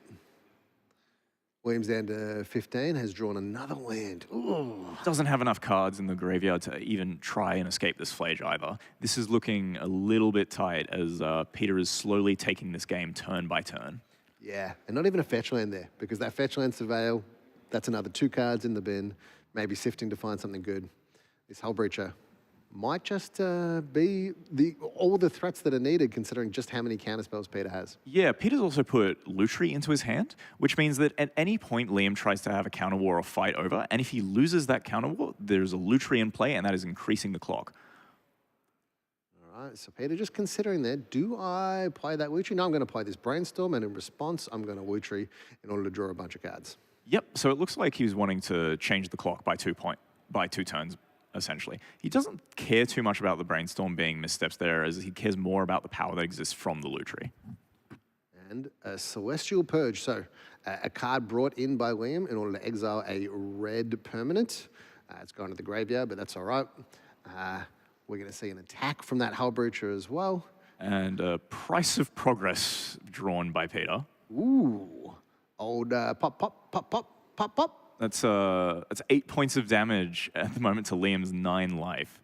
[SPEAKER 8] Williams down to 15, has drawn another land. Ooh.
[SPEAKER 9] Doesn't have enough cards in the graveyard to even try and escape this Flage either. This is looking a little bit tight as Peter is slowly taking this game turn by turn.
[SPEAKER 8] Yeah, and not even a fetch land there, because that fetch land Surveil, that's another 2 cards in the bin, maybe sifting to find something good. This Hull Breacher might just be all the threats that are needed, considering just how many counterspells Peter has.
[SPEAKER 9] Yeah, Peter's also put Lutri into his hand, which means that at any point Liam tries to have a counter war or fight over, and if he loses that counter war, there's a Lutri in play, and that is increasing the clock.
[SPEAKER 8] All right, so Peter, just considering there, do I play that Lutri? No, I'm going to play this Brainstorm, and in response, I'm going to Lutri in order to draw a bunch of cards.
[SPEAKER 9] Yep, so it looks like he was wanting to change the clock by 2 turns, essentially. He doesn't care too much about the Brainstorm being missteps there, as he cares more about the power that exists from the Lutri.
[SPEAKER 8] And a Celestial Purge, so a card brought in by Liam in order to exile a red permanent. It's gone to the graveyard, but that's all right. We're going to see an attack from that Hull Breacher as well.
[SPEAKER 9] And a Price of Progress drawn by Peter.
[SPEAKER 8] Ooh, old pop, pop, pop, pop, pop, pop.
[SPEAKER 9] That's 8 points of damage at the moment to Liam's 9 life.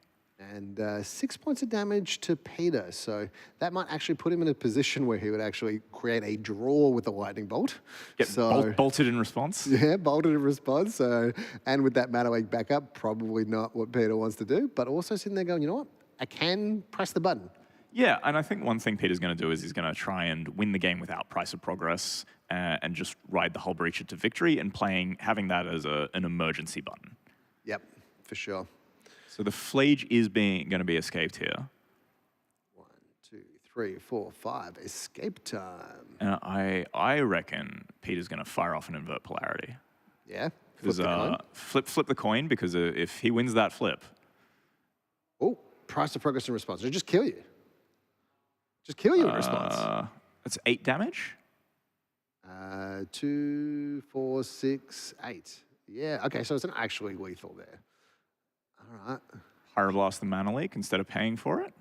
[SPEAKER 8] And 6 points of damage to Peter. So that might actually put him in a position where he would actually create a draw with the Lightning Bolt.
[SPEAKER 9] Get bolted in response.
[SPEAKER 8] Yeah, bolted in response. So, and with that Mana Week backup, probably not what Peter wants to do. But also sitting there going, you know what? I can press the button.
[SPEAKER 9] Yeah, and I think one thing Peter's going to do is he's going to try and win the game without Price of Progress and just ride the Hull Breacher to victory and having that as an emergency button.
[SPEAKER 8] Yep, for sure.
[SPEAKER 9] So the Flage is going to be escaped here.
[SPEAKER 8] 1, 2, 3, 4, 5. Escape time.
[SPEAKER 9] And I reckon Peter's going to fire off an invert polarity.
[SPEAKER 8] Yeah. Flip the coin.
[SPEAKER 9] Flip the coin, because if he wins that flip.
[SPEAKER 8] Oh, price of progress in response. It'll just kill you. Just kill you in response.
[SPEAKER 9] That's 8 damage.
[SPEAKER 8] 2, 4, 6, 8. Yeah, okay, so it's not actually lethal there. All right.
[SPEAKER 9] Pyroblast the Mana Leak instead of paying for it.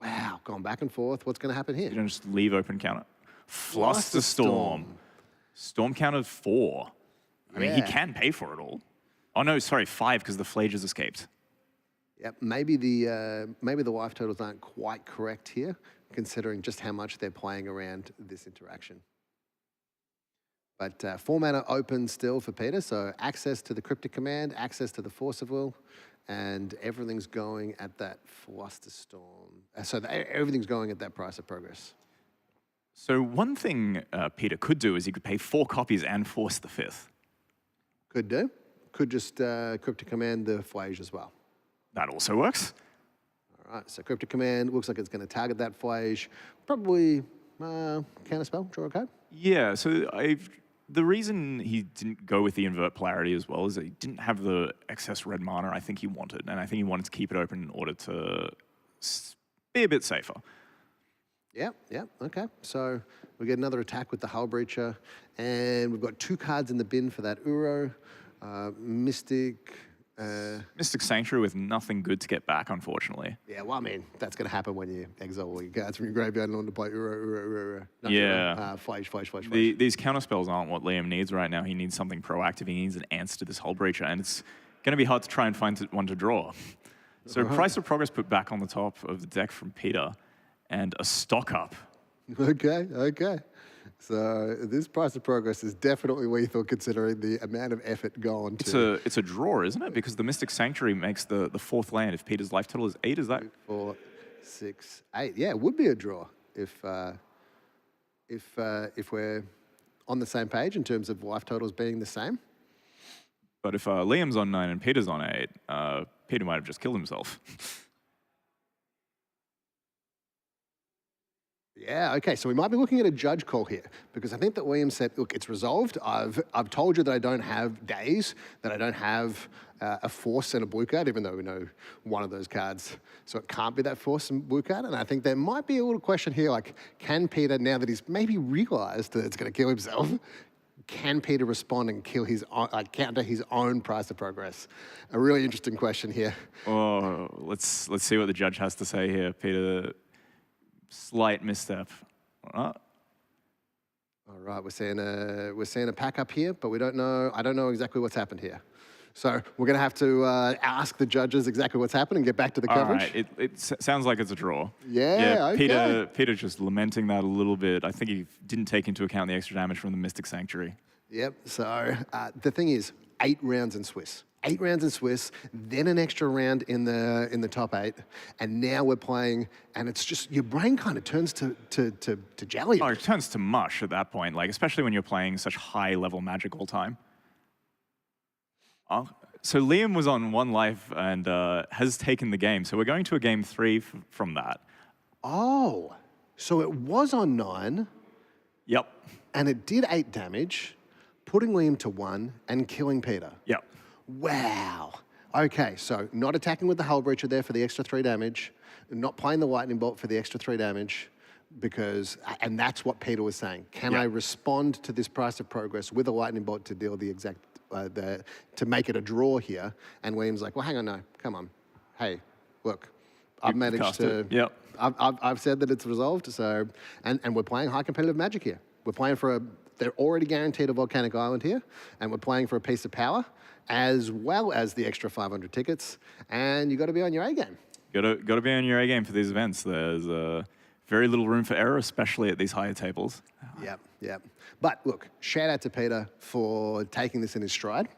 [SPEAKER 8] Wow, going back and forth. What's going to happen here?
[SPEAKER 9] You don't just leave open counter. Flusterstorm. Storm counted 4. I mean, he can pay for it all. Oh no, sorry, 5 because the Flage has escaped.
[SPEAKER 8] Yep, maybe the life totals aren't quite correct here, considering just how much they're playing around this interaction. But 4 mana open still for Peter, so access to the Cryptic Command, access to the Force of Will, and everything's going at that Flusterstorm. Everything's going at that price of progress.
[SPEAKER 9] So one thing Peter could do is he could pay 4 copies and force the 5th.
[SPEAKER 8] Could do. Could just Cryptic Command the Flage as well.
[SPEAKER 9] That also works.
[SPEAKER 8] All right, so Cryptic Command looks like it's going to target that Flage. Probably counterspell, draw a card.
[SPEAKER 9] Yeah, so the reason he didn't go with the invert polarity as well is that he didn't have the excess red mana I think he wanted, and I think he wanted to keep it open in order to be a bit safer.
[SPEAKER 8] Yep, okay. So we get another attack with the Hull Breacher, and we've got 2 cards in the bin for that Uro. Mystic
[SPEAKER 9] Sanctuary with nothing good to get back, unfortunately.
[SPEAKER 8] Yeah, well, I mean, that's going to happen when you exile all your cards from your graveyard and on to play Uro. Flage.
[SPEAKER 9] These counterspells aren't what Liam needs right now. He needs something proactive. He needs an answer to this Hull Breacher, and it's going to be hard to try and find one to draw. So Price of Progress put back on the top of the deck from Peter, and a stock up.
[SPEAKER 8] Okay. So this Price of Progress is definitely lethal considering the amount of effort gone to...
[SPEAKER 9] It's a draw, isn't it? Because the Mystic Sanctuary makes the 4th land. If Peter's life total is 8, is that...
[SPEAKER 8] 2, 4, 6, 8. Yeah, it would be a draw if we're on the same page in terms of life totals being the same.
[SPEAKER 9] But if Liam's on 9 and Peter's on 8, Peter might have just killed himself.
[SPEAKER 8] Yeah, okay, so we might be looking at a judge call here, because I think that William said, look, it's resolved. I've told you that I don't have days, that I don't have a force and a blue card, even though we know one of those cards. So it can't be that force and blue card. And I think there might be a little question here, like, can Peter, now that he's maybe realized that it's going to kill himself, can Peter respond and kill his own, counter his own Price of Progress? A really interesting question here.
[SPEAKER 9] Oh, let's see what the judge has to say here, Peter. Slight misstep.
[SPEAKER 8] All right, we're seeing a pack up here, but we don't know. I don't know exactly what's happened here. So we're going to have to ask the judges exactly what's happened and get back to the coverage.
[SPEAKER 9] All right, it sounds like it's a draw.
[SPEAKER 8] Yeah, okay.
[SPEAKER 9] Peter just lamenting that a little bit. I think he didn't take into account the extra damage from the Mystic Sanctuary.
[SPEAKER 8] Yep. So the thing is, 8 rounds in Swiss. 8 rounds in Swiss, then an extra round in the top 8, and now we're playing, and it's just your brain kind of turns to jelly.
[SPEAKER 9] Oh, it turns to mush at that point, like especially when you're playing such high level Magic all time. So Liam was on 1 life and has taken the game. So we're going to a game 3 from that.
[SPEAKER 8] Oh, so it was on 9.
[SPEAKER 9] Yep.
[SPEAKER 8] And it did 8 damage, putting Liam to 1 and killing Peter.
[SPEAKER 9] Yep.
[SPEAKER 8] Wow. Okay, so not attacking with the Hull Breacher there for the extra 3 damage, not playing the Lightning Bolt for the extra 3 damage, because, and that's what Peter was saying. Can I respond to this Price of Progress with a Lightning Bolt to deal the exact, to make it a draw here? And William's like, well, hang on, no, come on. Hey, look, I've managed to, I've said that it's resolved, so, and we're playing high competitive Magic here. We're playing for they're already guaranteed a Volcanic Island here, and we're playing for a piece of power, as well as the extra 500 tickets, and you got to be on your A game.
[SPEAKER 9] Got to be on your A game for these events. There's very little room for error, especially at these higher tables.
[SPEAKER 8] Yep. But look, shout out to Peter for taking this in his stride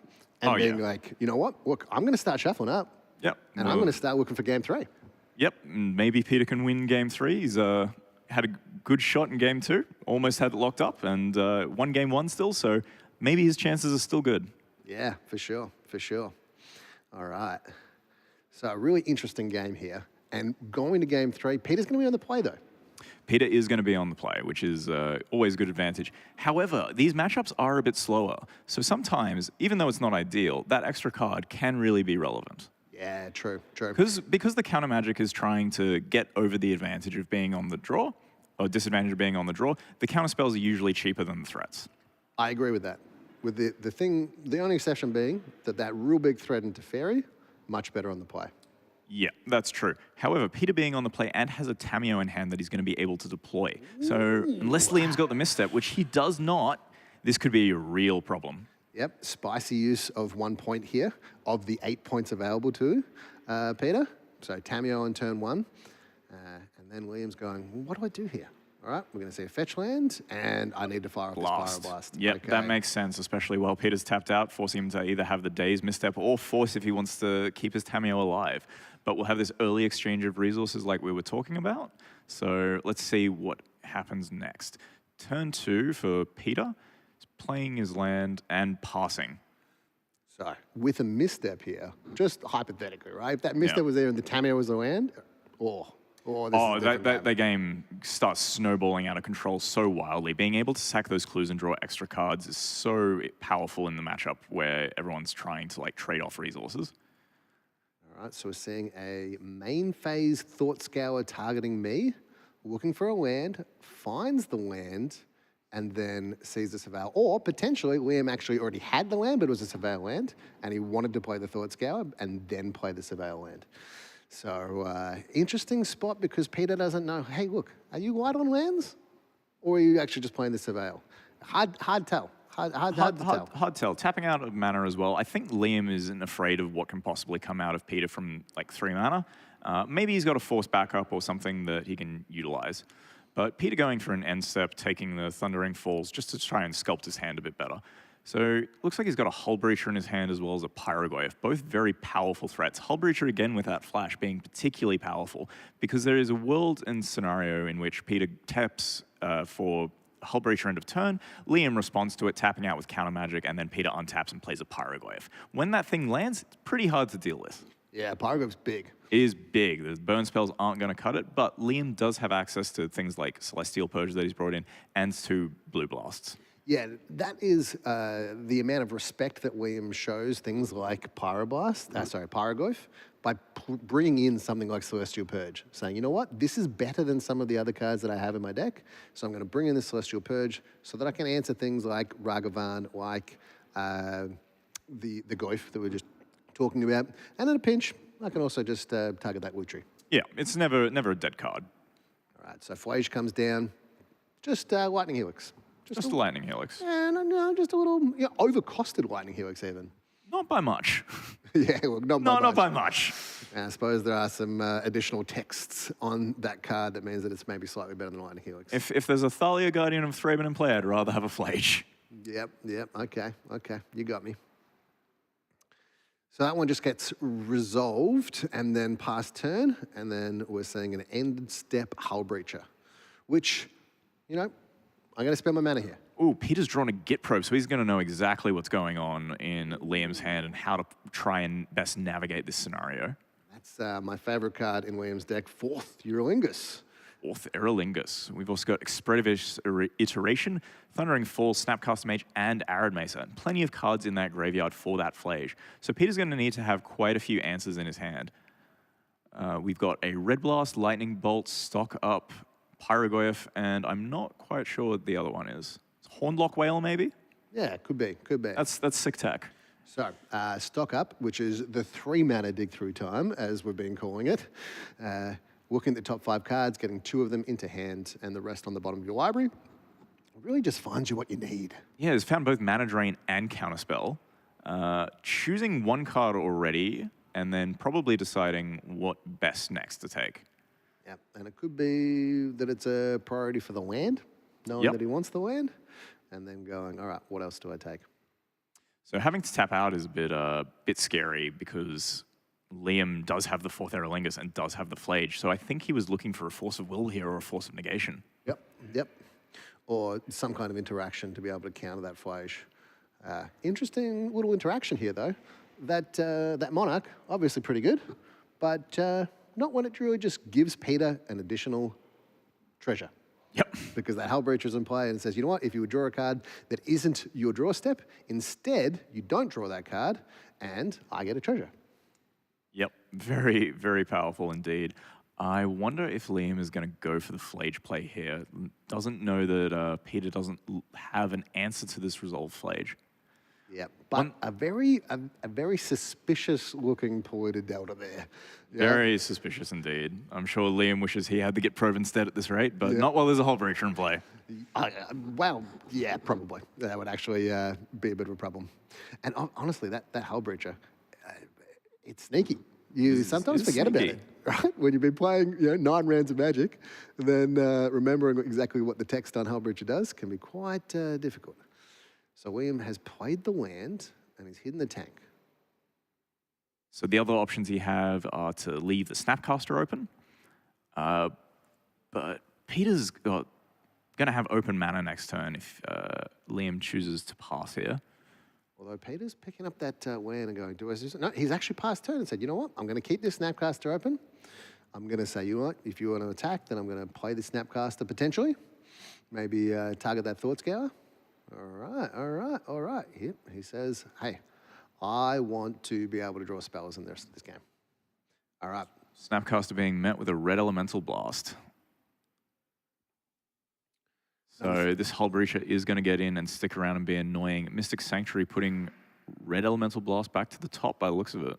[SPEAKER 8] and being like, you know what? Look, I'm going to start shuffling up.
[SPEAKER 9] Yep.
[SPEAKER 8] And I'm going to start looking for game 3.
[SPEAKER 9] Yep. Maybe Peter can win game 3. He's had a good shot in game 2, almost had it locked up, and won game 1 still. So maybe his chances are still good.
[SPEAKER 8] Yeah, for sure. All right. So a really interesting game here. And going to game 3, Peter's going to be on the play, though.
[SPEAKER 9] Peter is going to be on the play, which is always a good advantage. However, these matchups are a bit slower. So sometimes, even though it's not ideal, that extra card can really be relevant.
[SPEAKER 8] Yeah, true.
[SPEAKER 9] Because the counter magic is trying to get over the advantage of being on the draw, or disadvantage of being on the draw, the counter spells are usually cheaper than the threats.
[SPEAKER 8] I agree with that. With the only exception being that real big threat into fairy, much better on the play.
[SPEAKER 9] Yeah, that's true. However, Peter being on the play and has a Tameo in hand that he's going to be able to deploy. So unless Liam's got the misstep, which he does not, this could be a real problem.
[SPEAKER 8] Yep, spicy use of 1 point here of the 8 points available to Peter. So Tameo on turn 1. And then Liam's going, well, what do I do here? All right, we're going to see a fetch land, and I need to fire off this Pyroblast.
[SPEAKER 9] Yep,
[SPEAKER 8] okay.
[SPEAKER 9] That makes sense, especially while Peter's tapped out, forcing him to either have the day's misstep or force if he wants to keep his Tameo alive. But we'll have this early exchange of resources like we were talking about. So let's see what happens next. Turn 2 for Peter. He's playing his land and passing.
[SPEAKER 8] So with a misstep here, just hypothetically, right? If that misstep was there and the Tameo was the land,
[SPEAKER 9] that game starts snowballing out of control so wildly. Being able to sack those clues and draw extra cards is so powerful in the matchup where everyone's trying to like trade off resources.
[SPEAKER 8] All right, so we're seeing a main phase Thought Scour targeting me, looking for a land, finds the land, and then sees the Surveil. Or potentially Liam actually already had the land, but it was a Surveil land, and he wanted to play the Thought Scour and then play the Surveil land. So interesting spot because Peter doesn't know, hey, look, are you light on lands? Or are you actually just playing the Surveil? Hard tell.
[SPEAKER 9] Hard tell. Tapping out of mana as well. I think Liam isn't afraid of what can possibly come out of Peter from like 3 mana. Maybe he's got a force backup or something that he can utilize. But Peter going for an end step, taking the Thundering Falls just to try and sculpt his hand a bit better. So looks like he's got a Hull Breacher in his hand as well as a Pyroglyph, both very powerful threats. Hull Breacher again with that flash being particularly powerful because there is a world and scenario in which Peter taps for Hull Breacher end of turn, Liam responds to it, tapping out with counter magic, and then Peter untaps and plays a Pyroglyph. When that thing lands, it's pretty hard to deal with.
[SPEAKER 8] Yeah, Pyroglyph's big.
[SPEAKER 9] It is big. The burn spells aren't going to cut it, but Liam does have access to things like Celestial Purge that he's brought in and to Blue Blasts.
[SPEAKER 8] Yeah, that is the amount of respect that Liam shows things like Pyroglyph, by bringing in something like Celestial Purge, saying, you know what, this is better than some of the other cards that I have in my deck, so I'm going to bring in the Celestial Purge so that I can answer things like Ragavan, like the Goyf that we were just talking about, and in a pinch, I can also just target that Lutri.
[SPEAKER 9] Yeah, it's never a dead card.
[SPEAKER 8] All right, so Flage comes down, just Lightning Helix.
[SPEAKER 9] Just a Lightning Helix.
[SPEAKER 8] And just a little overcosted Lightning Helix even.
[SPEAKER 9] Not by much.
[SPEAKER 8] Yeah, well, not
[SPEAKER 9] by much.
[SPEAKER 8] I suppose there are some additional texts on that card that means that it's maybe slightly better than Lightning Helix.
[SPEAKER 9] If there's a Thalia Guardian of Thraben in play, I'd rather have a Flage.
[SPEAKER 8] Yep, okay, you got me. So that one just gets resolved and then past turn, and then we're seeing an end step Hull Breacher, which, I'm going to spend my mana here.
[SPEAKER 9] Ooh, Peter's drawn a Git Probe, so he's going to know exactly what's going on in Liam's hand and how to try and best navigate this scenario.
[SPEAKER 8] That's my favorite card in Liam's deck, 4th Uralingus.
[SPEAKER 9] 4th Uralingus. We've also got Expeditive Iteration, Thundering Fall, Snapcaster Mage, and Arid Mesa. And plenty of cards in that graveyard for that Flage. So Peter's going to need to have quite a few answers in his hand. We've got a Red Blast, Lightning Bolt, Stock Up, Pyroglyph, and I'm not quite sure what the other one is. Hornlock Whale, maybe?
[SPEAKER 8] Yeah, could be.
[SPEAKER 9] That's sick tech.
[SPEAKER 8] So, Stock Up, which is the 3 mana dig through time, as we've been calling it. Looking at the top 5 cards, getting 2 of them into hand, and the rest on the bottom of your library. Really just finds you what you need.
[SPEAKER 9] Yeah, it's found both Mana Drain and Counterspell. Choosing one card already, and then probably deciding what best next to take.
[SPEAKER 8] Yep, and it could be that it's a priority for the land, knowing that he wants the land, and then going, all right, what else do I take?
[SPEAKER 9] So having to tap out is a bit scary because Liam does have the 4th Uralingus and does have the Flage, so I think he was looking for a Force of Will here or a Force of Negation.
[SPEAKER 8] Yep. Or some kind of interaction to be able to counter that Flage. Interesting little interaction here, though. that Monarch, obviously pretty good, but not when it really just gives Peter an additional treasure.
[SPEAKER 9] Yep.
[SPEAKER 8] Because that Hull Breacher is in play and it says, you know what, if you would draw a card that isn't your draw step, instead you don't draw that card and I get a treasure.
[SPEAKER 9] Yep. Very, very powerful indeed. I wonder if Liam is going to go for the Flage play here. Doesn't know that Peter doesn't have an answer to this Resolve Flage.
[SPEAKER 8] Yeah, but a very suspicious looking polluted delta there. Yeah.
[SPEAKER 9] Very suspicious indeed. I'm sure Liam wishes he had the Git Probe instead at this rate, but not while there's a Hull Breacher in play.
[SPEAKER 8] Well, yeah, probably. That would actually be a bit of a problem. And honestly, that Hull Breacher, it's sneaky. You sometimes forget about it, right? When you've been playing 9 rounds of Magic, then remembering exactly what the text on Hull Breacher does can be quite difficult. So William has played the land and he's hidden the tank.
[SPEAKER 9] So the other options you have are to leave the Snapcaster open, but Peter's going to have open mana next turn if Liam chooses to pass here.
[SPEAKER 8] Although Peter's picking up that land and going, do I do this? No, he's actually passed turn and said, you know what, I'm going to keep this Snapcaster open. I'm going to say, you know what, if you want to attack, then I'm going to play the Snapcaster potentially. Maybe target that Thought Scour. All right. He says, hey, I want to be able to draw spells in the rest of this game. All right.
[SPEAKER 9] Snapcaster being met with a red Elemental Blast. So this Hull Breacher is going to get in and stick around and be annoying. Mystic Sanctuary putting red Elemental Blast back to the top by the looks of it.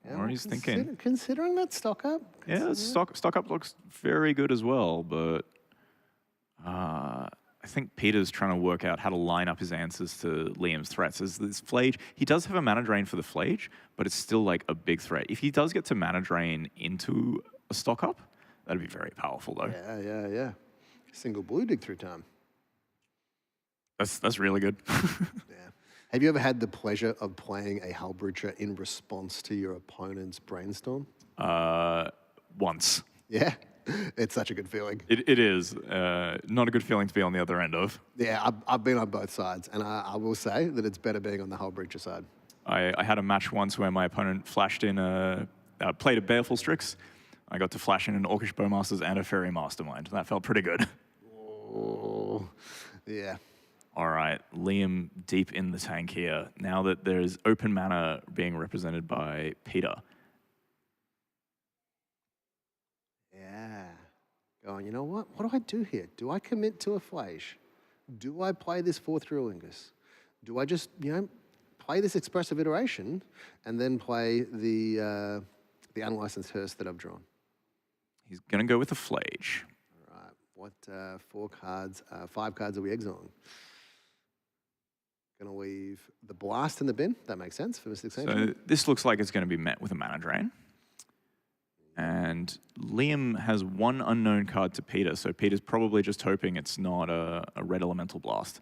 [SPEAKER 8] Yeah,
[SPEAKER 9] What are you thinking?
[SPEAKER 8] Considering that stock up.
[SPEAKER 9] Yeah, stock up looks very good as well, but I think Peter's trying to work out how to line up his answers to Liam's threats. As this Flage, he does have a mana drain for the Flage, but it's still like a big threat. If he does get to mana drain into a stock up, that'd be very powerful though.
[SPEAKER 8] Yeah. Single blue dig through time.
[SPEAKER 9] That's really good.
[SPEAKER 8] Yeah. Have you ever had the pleasure of playing a Hull Breacher in response to your opponent's brainstorm?
[SPEAKER 9] Once.
[SPEAKER 8] Yeah. It's such a good feeling.
[SPEAKER 9] It is. Not a good feeling to be on the other end of.
[SPEAKER 8] Yeah, I've been on both sides, and I will say that it's better being on the Hull Breacher side.
[SPEAKER 9] I had a match once where my opponent flashed in played a Baleful Strix. I got to flash in an Orcish Bowmasters and a Fairy Mastermind. That felt pretty good.
[SPEAKER 8] Oh, yeah.
[SPEAKER 9] All right, Liam deep in the tank here. Now that there's open mana being represented by Peter.
[SPEAKER 8] Yeah. Going, you know what? What do I do here? Do I commit to a Flage? Do I play this 4th Ruingus? Do I just, play this expressive iteration and then play the unlicensed Hearst that I've drawn?
[SPEAKER 9] He's going to go with a Flage.
[SPEAKER 8] All right. What 5 cards are we exiling? Going to leave the Blast in the bin. That makes sense for Mystic Sanctuary.
[SPEAKER 9] So this looks like it's going to be met with a mana drain. And Liam has one unknown card to Peter, so Peter's probably just hoping it's not a red Elemental Blast.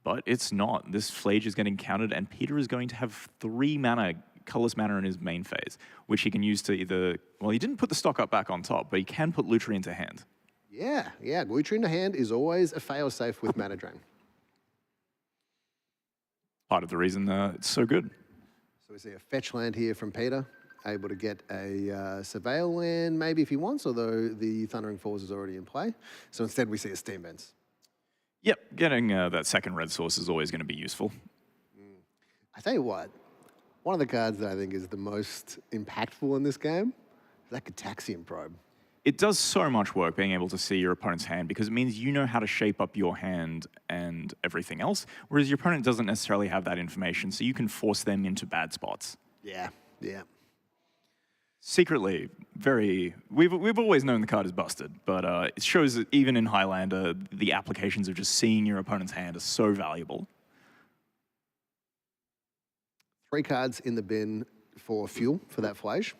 [SPEAKER 9] But it's not. This Flage is getting countered, and Peter is going to have 3 mana, colorless mana in his main phase, which he can use to either... Well, he didn't put the stock up back on top, but he can put Lutri into hand.
[SPEAKER 8] Yeah. Lutri into hand is always a fail-safe with mana drain.
[SPEAKER 9] Part of the reason it's so good.
[SPEAKER 8] So we see a fetch land here from Peter, able to get a Surveil land maybe if he wants, although the Thundering Falls is already in play. So instead we see a Steam Vents.
[SPEAKER 9] Yep, getting that second red source is always going to be useful.
[SPEAKER 8] I tell you what, one of the cards that I think is the most impactful in this game is that Gitaxian Probe.
[SPEAKER 9] It does so much work being able to see your opponent's hand because it means you know how to shape up your hand and everything else, whereas your opponent doesn't necessarily have that information, so you can force them into bad spots.
[SPEAKER 8] Yeah.
[SPEAKER 9] Secretly, we've always known the card is busted, but it shows that even in Highlander, the applications of just seeing your opponent's hand are so valuable.
[SPEAKER 8] 3 cards in the bin for fuel for that Flage.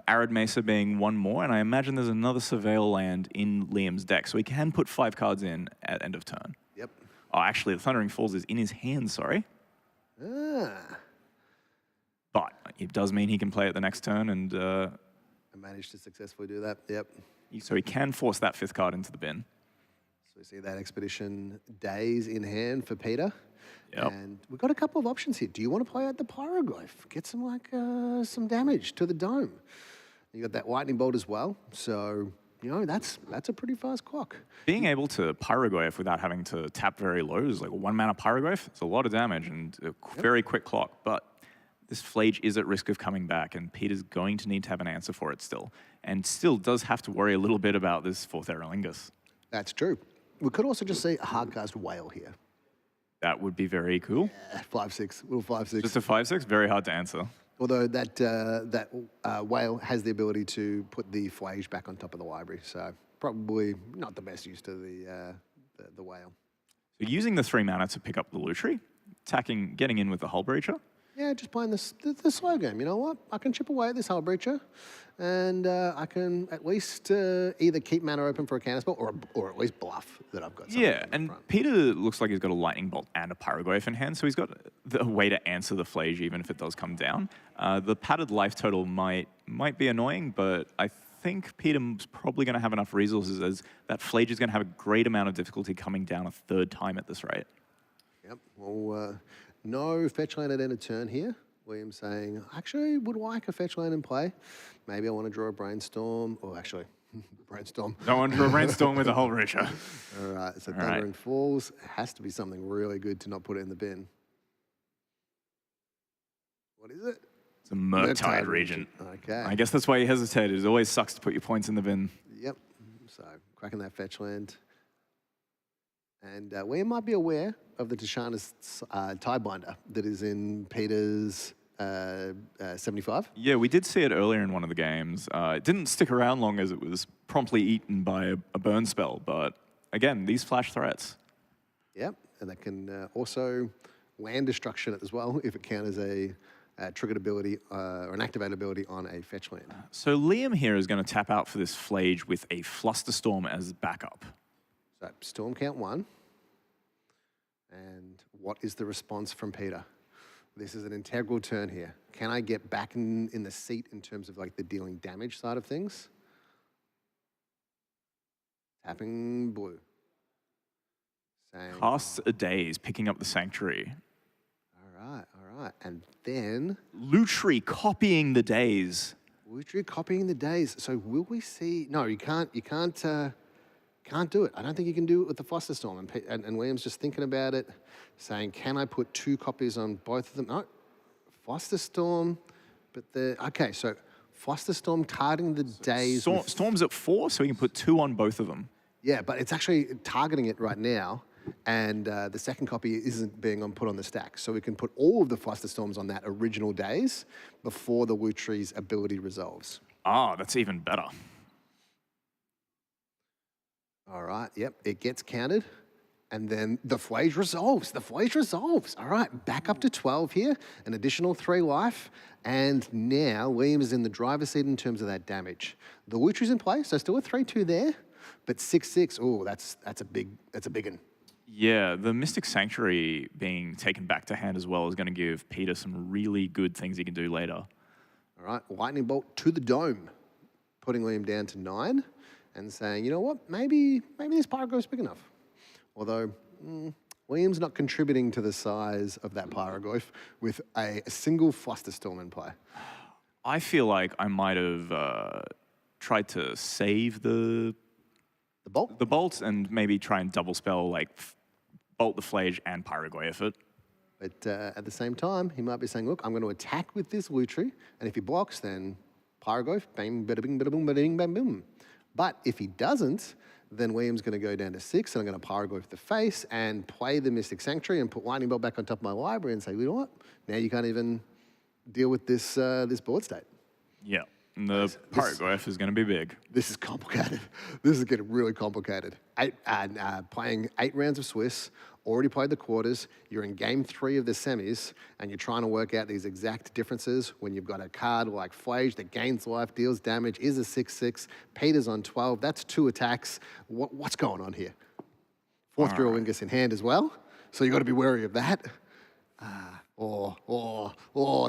[SPEAKER 9] Arid Mesa being one more, and I imagine there's another Surveil land in Liam's deck, so he can put 5 cards in at end of turn.
[SPEAKER 8] Yep.
[SPEAKER 9] Oh, actually, the Thundering Falls is in his hand, sorry.
[SPEAKER 8] Ah.
[SPEAKER 9] But it does mean he can play it the next turn, and...
[SPEAKER 8] I managed to successfully do that, yep.
[SPEAKER 9] So he can force that 5th card into the bin.
[SPEAKER 8] So we see that Expedition Days in hand for Peter.
[SPEAKER 9] Yep.
[SPEAKER 8] And we've got a couple of options here. Do you want to play out the Pyroglyph? Get some some damage to the dome. You got that Lightning Bolt as well. So, you know, that's a pretty fast clock.
[SPEAKER 9] Being able to Pyroglyph without having to tap very low is like a 1-mana Pyroglyph. It's a lot of damage and a very quick clock. But this Flage is at risk of coming back, and Peter's going to need to have an answer for it still. And still does have to worry a little bit about this 4th Aerolingus.
[SPEAKER 8] That's true. We could also just see a Hardcast Whale here.
[SPEAKER 9] That would be very cool.
[SPEAKER 8] Yeah, 5/6, little 5/6.
[SPEAKER 9] Just a 5/6, very hard to answer.
[SPEAKER 8] Although that whale has the ability to put the Flage back on top of the library, so probably not the best use to the whale.
[SPEAKER 9] So using the 3 mana to pick up the Lutri, attacking, getting in with the Hull Breacher.
[SPEAKER 8] Yeah, just playing the slow game. You know what? I can chip away at this Hull Breacher, and I can at least either keep mana open for a counter spell or at least bluff that I've got something
[SPEAKER 9] Yeah,
[SPEAKER 8] in
[SPEAKER 9] and
[SPEAKER 8] front.
[SPEAKER 9] Peter looks like he's got a Lightning Bolt and a Pyroglyph in hand, so he's got a way to answer the Flage even if it does come down. The padded life total might be annoying, but I think Peter's probably going to have enough resources as that Flage is going to have a great amount of difficulty coming down a 3rd time at this rate.
[SPEAKER 8] Yep. Well, no fetch land at end of turn here. William saying, actually, would like a fetch land in play. Maybe I want to draw a Brainstorm. Or actually, Brainstorm.
[SPEAKER 9] Don't want to draw a Brainstorm with a Hull Breacher.
[SPEAKER 8] All right, so
[SPEAKER 9] All
[SPEAKER 8] Thundering
[SPEAKER 9] right.
[SPEAKER 8] Falls has to be something really good to not put it in the bin. What is it?
[SPEAKER 9] It's a Murktide Regent.
[SPEAKER 8] Okay.
[SPEAKER 9] I guess that's why he hesitated. It always sucks to put your points in the bin.
[SPEAKER 8] Yep. So cracking that fetch land. And we might be aware of the Tishana's Tiebinder that is in Peter's 75.
[SPEAKER 9] Yeah, we did see it earlier in one of the games. It didn't stick around long as it was promptly eaten by a burn spell. But again, these flash threats.
[SPEAKER 8] Yep. And that can also land destruction as well if it counters a triggered ability or an activated ability on a fetch land.
[SPEAKER 9] So Liam here is going to tap out for this Flage with a Flusterstorm as backup.
[SPEAKER 8] So Storm count 1. And what is the response from Peter? This is an integral turn here. Can I get back in the seat in terms of like the dealing damage side of things? Tapping blue. Saying,
[SPEAKER 9] Casts a Daze, picking up the Sanctuary.
[SPEAKER 8] all right. And then
[SPEAKER 9] Lutri copying the Daze.
[SPEAKER 8] Lutri copying the days. So will we see? No, you can't do it. I don't think you can do it with the Flusterstorm. And William's just thinking about it, saying, can I put 2 copies on both of them? No, Flusterstorm, but okay, so Flusterstorm targeting the days.
[SPEAKER 9] Storm's at 4, so he can put 2 on both of them.
[SPEAKER 8] Yeah, but it's actually targeting it right now, and the second copy isn't being put on the stack. So we can put all of the Flusterstorms on that original days before the Lutri's ability resolves.
[SPEAKER 9] Ah, that's even better.
[SPEAKER 8] All right, yep, it gets counted. And then the Flage resolves. The Flage resolves. All right, back up to 12 here, an additional 3 life. And now William is in the driver's seat in terms of that damage. The Lutri's in play, so still a 3/2 there, but 6/6. Oh, that's a big one.
[SPEAKER 9] Yeah, the Mystic Sanctuary being taken back to hand as well is going to give Peter some really good things he can do later.
[SPEAKER 8] All right, Lightning Bolt to the dome, putting William down to 9 and saying, you know what, maybe this Pyroglyph's big enough. Although William's not contributing to the size of that Pyroglyph with a single Flusterstorm in play.
[SPEAKER 9] I feel like I might have tried to save the bolts and maybe try and double spell, like bolt the Flage and Pyroglyph it.
[SPEAKER 8] But at the same time, he might be saying, look, I'm going to attack with this Lutri, and if he blocks, then Pyroglyph, bang, bada bing, bada boom, bada ding, bam, boom. But if he doesn't, then William's going to go down to 6, and I'm going to Pyroglyph the face and play the Mystic Sanctuary and put Lightning Bolt back on top of my library and say, you know what? Now you can't even deal with this this board state.
[SPEAKER 9] Yeah, and the Pyroglyph is going to be big.
[SPEAKER 8] This is complicated. This is getting really complicated. Playing 8 rounds of Swiss, already played the quarters, you're in game 3 of the semis, and you're trying to work out these exact differences when you've got a card like Flage that gains life, deals damage, is a 6/6, Peter's on 12, that's 2 attacks. What's going on here? 4th Aerolingus in hand as well, so you've got to be wary of that.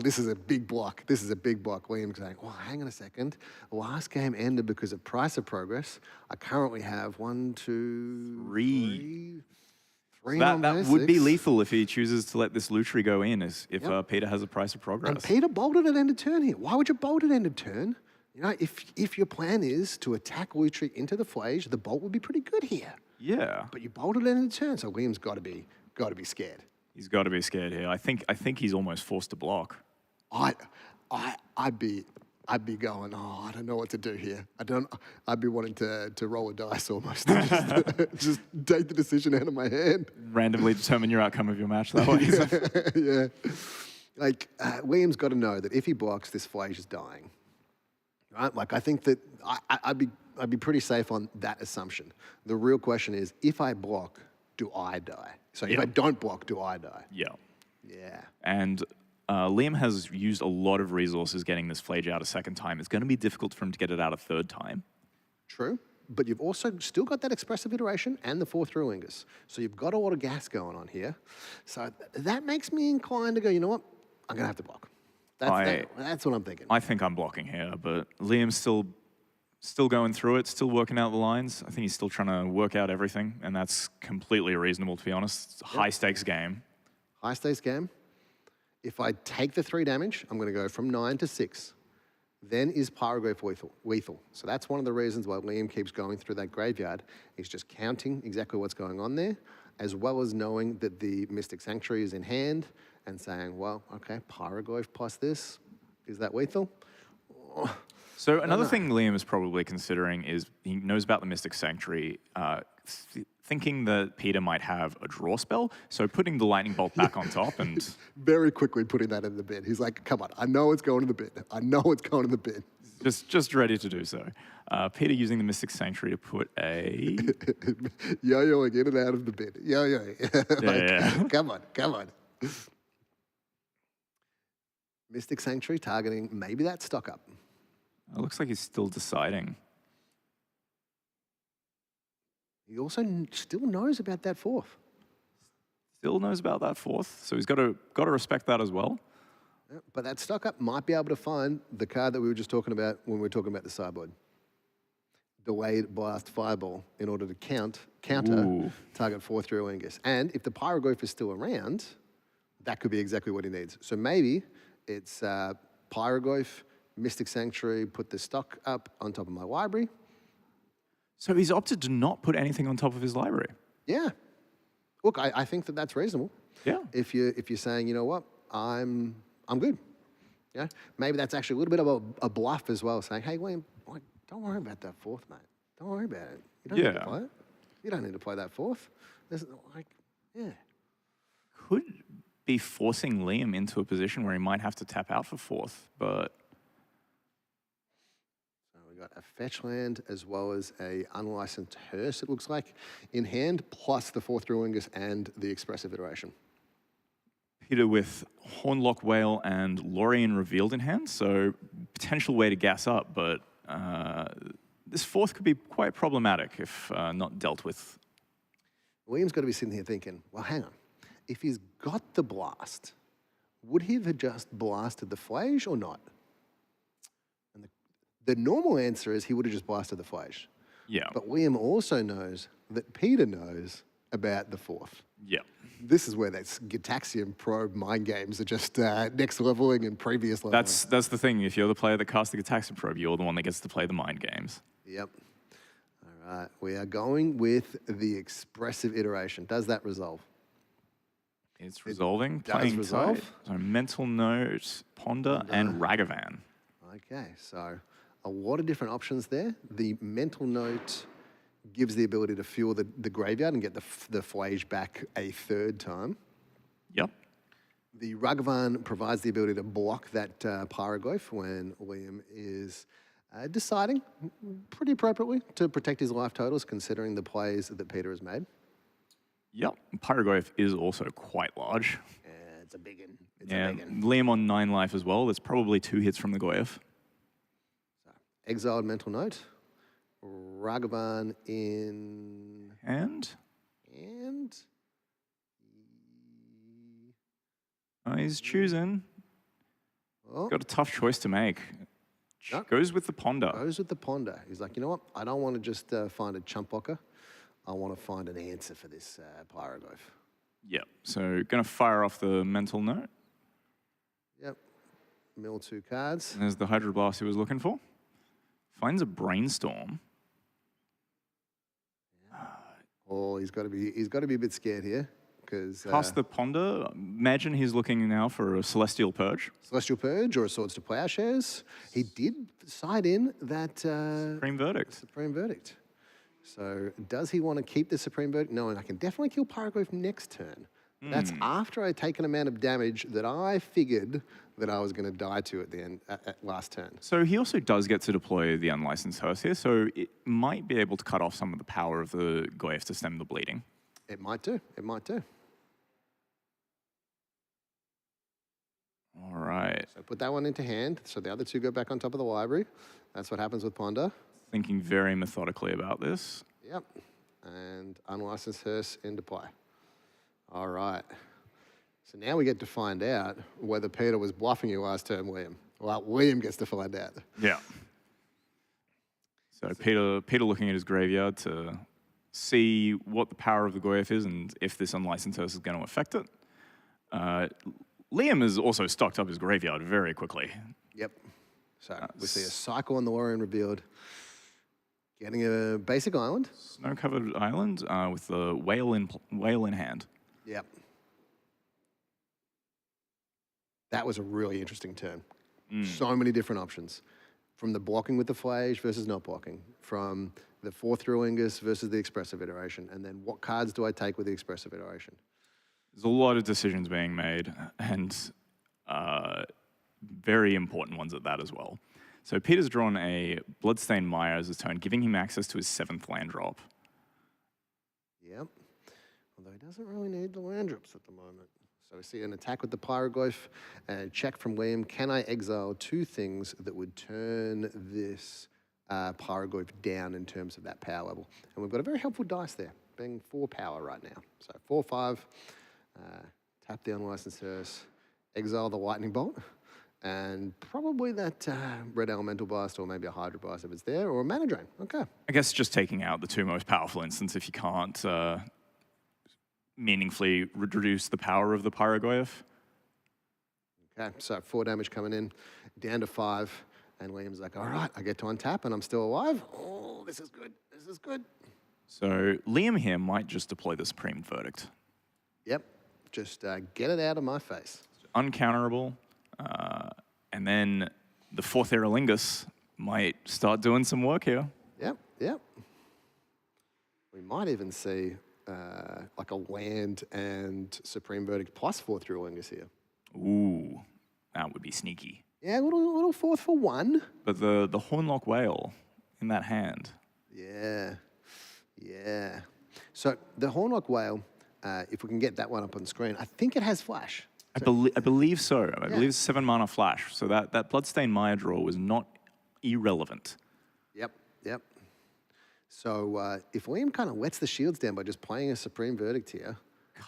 [SPEAKER 8] This is a big block. This is a big block. Liam's saying, oh, hang on a second. Last game ended because of price of progress. I currently have 1, 2, 3 on
[SPEAKER 9] That
[SPEAKER 8] those
[SPEAKER 9] would be
[SPEAKER 8] 6.
[SPEAKER 9] lethal if he chooses to let this Lutri go in, if Peter has a price of progress.
[SPEAKER 8] And Peter bolted at end of turn here. Why would you bolt at end of turn? You know, if your plan is to attack Lutri into the flage, the bolt would be pretty good here.
[SPEAKER 9] Yeah.
[SPEAKER 8] But you bolted at end of turn, so Liam's got to be scared.
[SPEAKER 9] He's got to be scared here. I think he's almost forced to block.
[SPEAKER 8] I'd be going, oh, I don't know what to do here. I'd be wanting to roll a dice almost. just take the decision out of my hand.
[SPEAKER 9] Randomly determine your outcome of your match that way.
[SPEAKER 8] Yeah. Like, Liam's got to know that if he blocks, this flage is dying. Right? Like, I think that I'd be pretty safe on that assumption. The real question is, if I block, do I die? So if I don't block, do I die?
[SPEAKER 9] Yeah.
[SPEAKER 8] Yeah.
[SPEAKER 9] And Liam has used a lot of resources getting this flage out a second time. It's going to be difficult for him to get it out a third time.
[SPEAKER 8] True. But you've also still got that expressive iteration and the 4th Ruingus. So you've got a lot of gas going on here. So that makes me inclined to go, you know what? I'm going to have to block. That's what I'm thinking.
[SPEAKER 9] I think I'm blocking here, but Liam's still going through it, still working out the lines. I think he's still trying to work out everything, and that's completely reasonable, to be honest. It's a high-stakes game.
[SPEAKER 8] High-stakes game. If I take the 3 damage, I'm going to go from 9 to 6. Then is Pyroglyph lethal. So that's one of the reasons why Liam keeps going through that graveyard. He's just counting exactly what's going on there, as well as knowing that the Mystic Sanctuary is in hand and saying, well, okay, Pyroglyph plus this, is that lethal? Oh.
[SPEAKER 9] So another thing Liam is probably considering is he knows about the Mystic Sanctuary, thinking that Peter might have a draw spell, so putting the Lightning Bolt back on top and...
[SPEAKER 8] Very quickly putting that in the bin. He's like, come on, I know it's going in the bin. I know it's going in the bin.
[SPEAKER 9] Just ready to do so. Peter using the Mystic Sanctuary to put a...
[SPEAKER 8] Yo-yoing in and out of the bin. Yo-yo.
[SPEAKER 9] Yeah.
[SPEAKER 8] Come on. Mystic Sanctuary targeting maybe that stock up.
[SPEAKER 9] It looks like he's still deciding.
[SPEAKER 8] He also still knows about that 4th.
[SPEAKER 9] Still knows about that 4th, so he's got to respect that as well.
[SPEAKER 8] Yeah, but that stock up might be able to find the card that we were just talking about when we were talking about the sideboard. Delayed Blast Fireball in order to counter target 4th Ruingus. And if the Pyroglyph is still around, that could be exactly what he needs. So maybe it's Pyroglyph, Mystic Sanctuary, put the stock up on top of my library.
[SPEAKER 9] So he's opted to not put anything on top of his library.
[SPEAKER 8] Yeah. Look, I think that that's reasonable.
[SPEAKER 9] Yeah.
[SPEAKER 8] If you're saying, you know what, I'm good. Yeah. Maybe that's actually a little bit of a bluff as well, saying, hey, William, don't worry about that 4th, mate. Don't worry about it. You don't need to play it. You don't need to play that 4th.
[SPEAKER 9] Could be forcing Liam into a position where he might have to tap out for 4th, but...
[SPEAKER 8] Got a fetch land as well as a unlicensed hearse, it looks like, in hand, plus the 4th Ruingus and the expressive iteration.
[SPEAKER 9] Peter with Hornlock Whale and Lorien revealed in hand, so potential way to gas up, but this 4th could be quite problematic if not dealt with.
[SPEAKER 8] William's got to be sitting here thinking, well, hang on. If he's got the blast, would he have just blasted the flage or not? The normal answer is he would have just blasted the flage.
[SPEAKER 9] Yeah.
[SPEAKER 8] But William also knows that Peter knows about the 4th.
[SPEAKER 9] Yeah.
[SPEAKER 8] This is where that's Gitaxian probe mind games are just next leveling and previous leveling.
[SPEAKER 9] That's the thing. If you're the player that casts the Gitaxian probe, you're the one that gets to play the mind games.
[SPEAKER 8] Yep. All right. We are going with the expressive iteration. Does that resolve?
[SPEAKER 9] It's resolving.
[SPEAKER 8] It does
[SPEAKER 9] playing
[SPEAKER 8] resolve.
[SPEAKER 9] tight. So Mental Note, Ponder, and Ragavan.
[SPEAKER 8] Okay. So a lot of different options there. The Mental Note gives the ability to fuel the graveyard and get the flage back a 3rd time.
[SPEAKER 9] Yep.
[SPEAKER 8] The Ragavan provides the ability to block that Pyroglyph when Liam is deciding, pretty appropriately, to protect his life totals, considering the plays that Peter has made.
[SPEAKER 9] Yep. Pyroglyph is also quite large.
[SPEAKER 8] Yeah, it's a big one.
[SPEAKER 9] Yeah, Liam on 9 life as well. There's probably 2 hits from the Goyf.
[SPEAKER 8] Exiled Mental Note, Ragavan in
[SPEAKER 9] and he's choosing.
[SPEAKER 8] Oh,
[SPEAKER 9] Got a tough choice to make.
[SPEAKER 8] No.
[SPEAKER 9] Goes with the ponder.
[SPEAKER 8] goes with the ponder. He's like, you know what? I don't want to just find a chump blocker. I want to find an answer for this pyroglyph.
[SPEAKER 9] Yep. So gonna fire off the mental note.
[SPEAKER 8] Yep. Mill 2 cards.
[SPEAKER 9] There's the Hydroblast he was looking for. Finds a brainstorm.
[SPEAKER 8] Oh, he's got to be a bit scared here because
[SPEAKER 9] Past the ponder. Imagine he's looking now for a Celestial Purge.
[SPEAKER 8] Celestial Purge or a Swords to Plowshares. He did side in that
[SPEAKER 9] Supreme Verdict.
[SPEAKER 8] Supreme Verdict. So does he want to keep the Supreme Verdict? No, and I can definitely kill Pyroglyph next turn. That's after I take an amount of damage that I figured that I was going to die to at the end, at last turn.
[SPEAKER 9] So he also does get to deploy the Unlicensed Hearse here, so it might be able to cut off some of the power of the Goyf to stem the bleeding.
[SPEAKER 8] It might do. It might do.
[SPEAKER 9] All right.
[SPEAKER 8] So put that one into hand. So the other 2 go back on top of the library. That's what happens with Ponder.
[SPEAKER 9] Thinking very methodically about this.
[SPEAKER 8] Yep. And Unlicensed Hearse into play. All right. So now we get to find out whether Peter was bluffing you last turn, William. Well, William gets to find out.
[SPEAKER 9] Yeah. So Peter looking at his graveyard to see what the power of the Goyf is and if this Unlicensed Hearse is going to affect it. Liam has also stocked up his graveyard very quickly.
[SPEAKER 8] Yep. So we see a cycle on the Warrior revealed. Getting a basic island.
[SPEAKER 9] Snow-covered island with the whale in hand.
[SPEAKER 8] Yep. That was a really interesting turn. So many different options. From the blocking with the Flage versus not blocking. From the 4-through Ingus versus the expressive iteration. And then what cards do I take with the expressive iteration?
[SPEAKER 9] There's a lot of decisions being made, and very important ones at that as well. So Peter's drawn a Bloodstained Mire as his turn, giving him access to his 7th land drop.
[SPEAKER 8] Yep. Although he doesn't really need the land drops at the moment. So we see an attack with the Pyroglyph and a check from William. Can I exile 2 things that would turn this Pyroglyph down in terms of that power level? And we've got a very helpful dice there, being 4 power right now. So 4/5, tap the Unlicensed Hearse, exile the Lightning Bolt, and probably that Red Elemental Blast or maybe a Hydro Blast if it's there, or a Mana Drain. Okay.
[SPEAKER 9] I guess just taking out the 2 most powerful instants if you can't meaningfully reduce the power of the Pyrogoyf.
[SPEAKER 8] Okay, so 4 damage coming in, down to 5, and Liam's like, all right, I get to untap and I'm still alive. Oh, this is good, this is good.
[SPEAKER 9] So Liam here might just deploy the Supreme Verdict.
[SPEAKER 8] Yep, just get it out of my face.
[SPEAKER 9] Uncounterable, and then the 4th Aerolingus might start doing some work here.
[SPEAKER 8] Yep, yep. We might even see like a land and Supreme Verdict plus 4-through Lingus here.
[SPEAKER 9] Ooh, that would be sneaky.
[SPEAKER 8] Yeah, a little 4th for 1.
[SPEAKER 9] But the Hornlock Whale in that hand.
[SPEAKER 8] Yeah, yeah. So the Hornlock Whale, if we can get that one up on screen, I think it has flash.
[SPEAKER 9] I believe so. I believe it's 7 mana flash. So that Bloodstained Mire draw was not irrelevant.
[SPEAKER 8] Yep, yep. So if Liam kind of lets the shields down by just playing a Supreme Verdict here.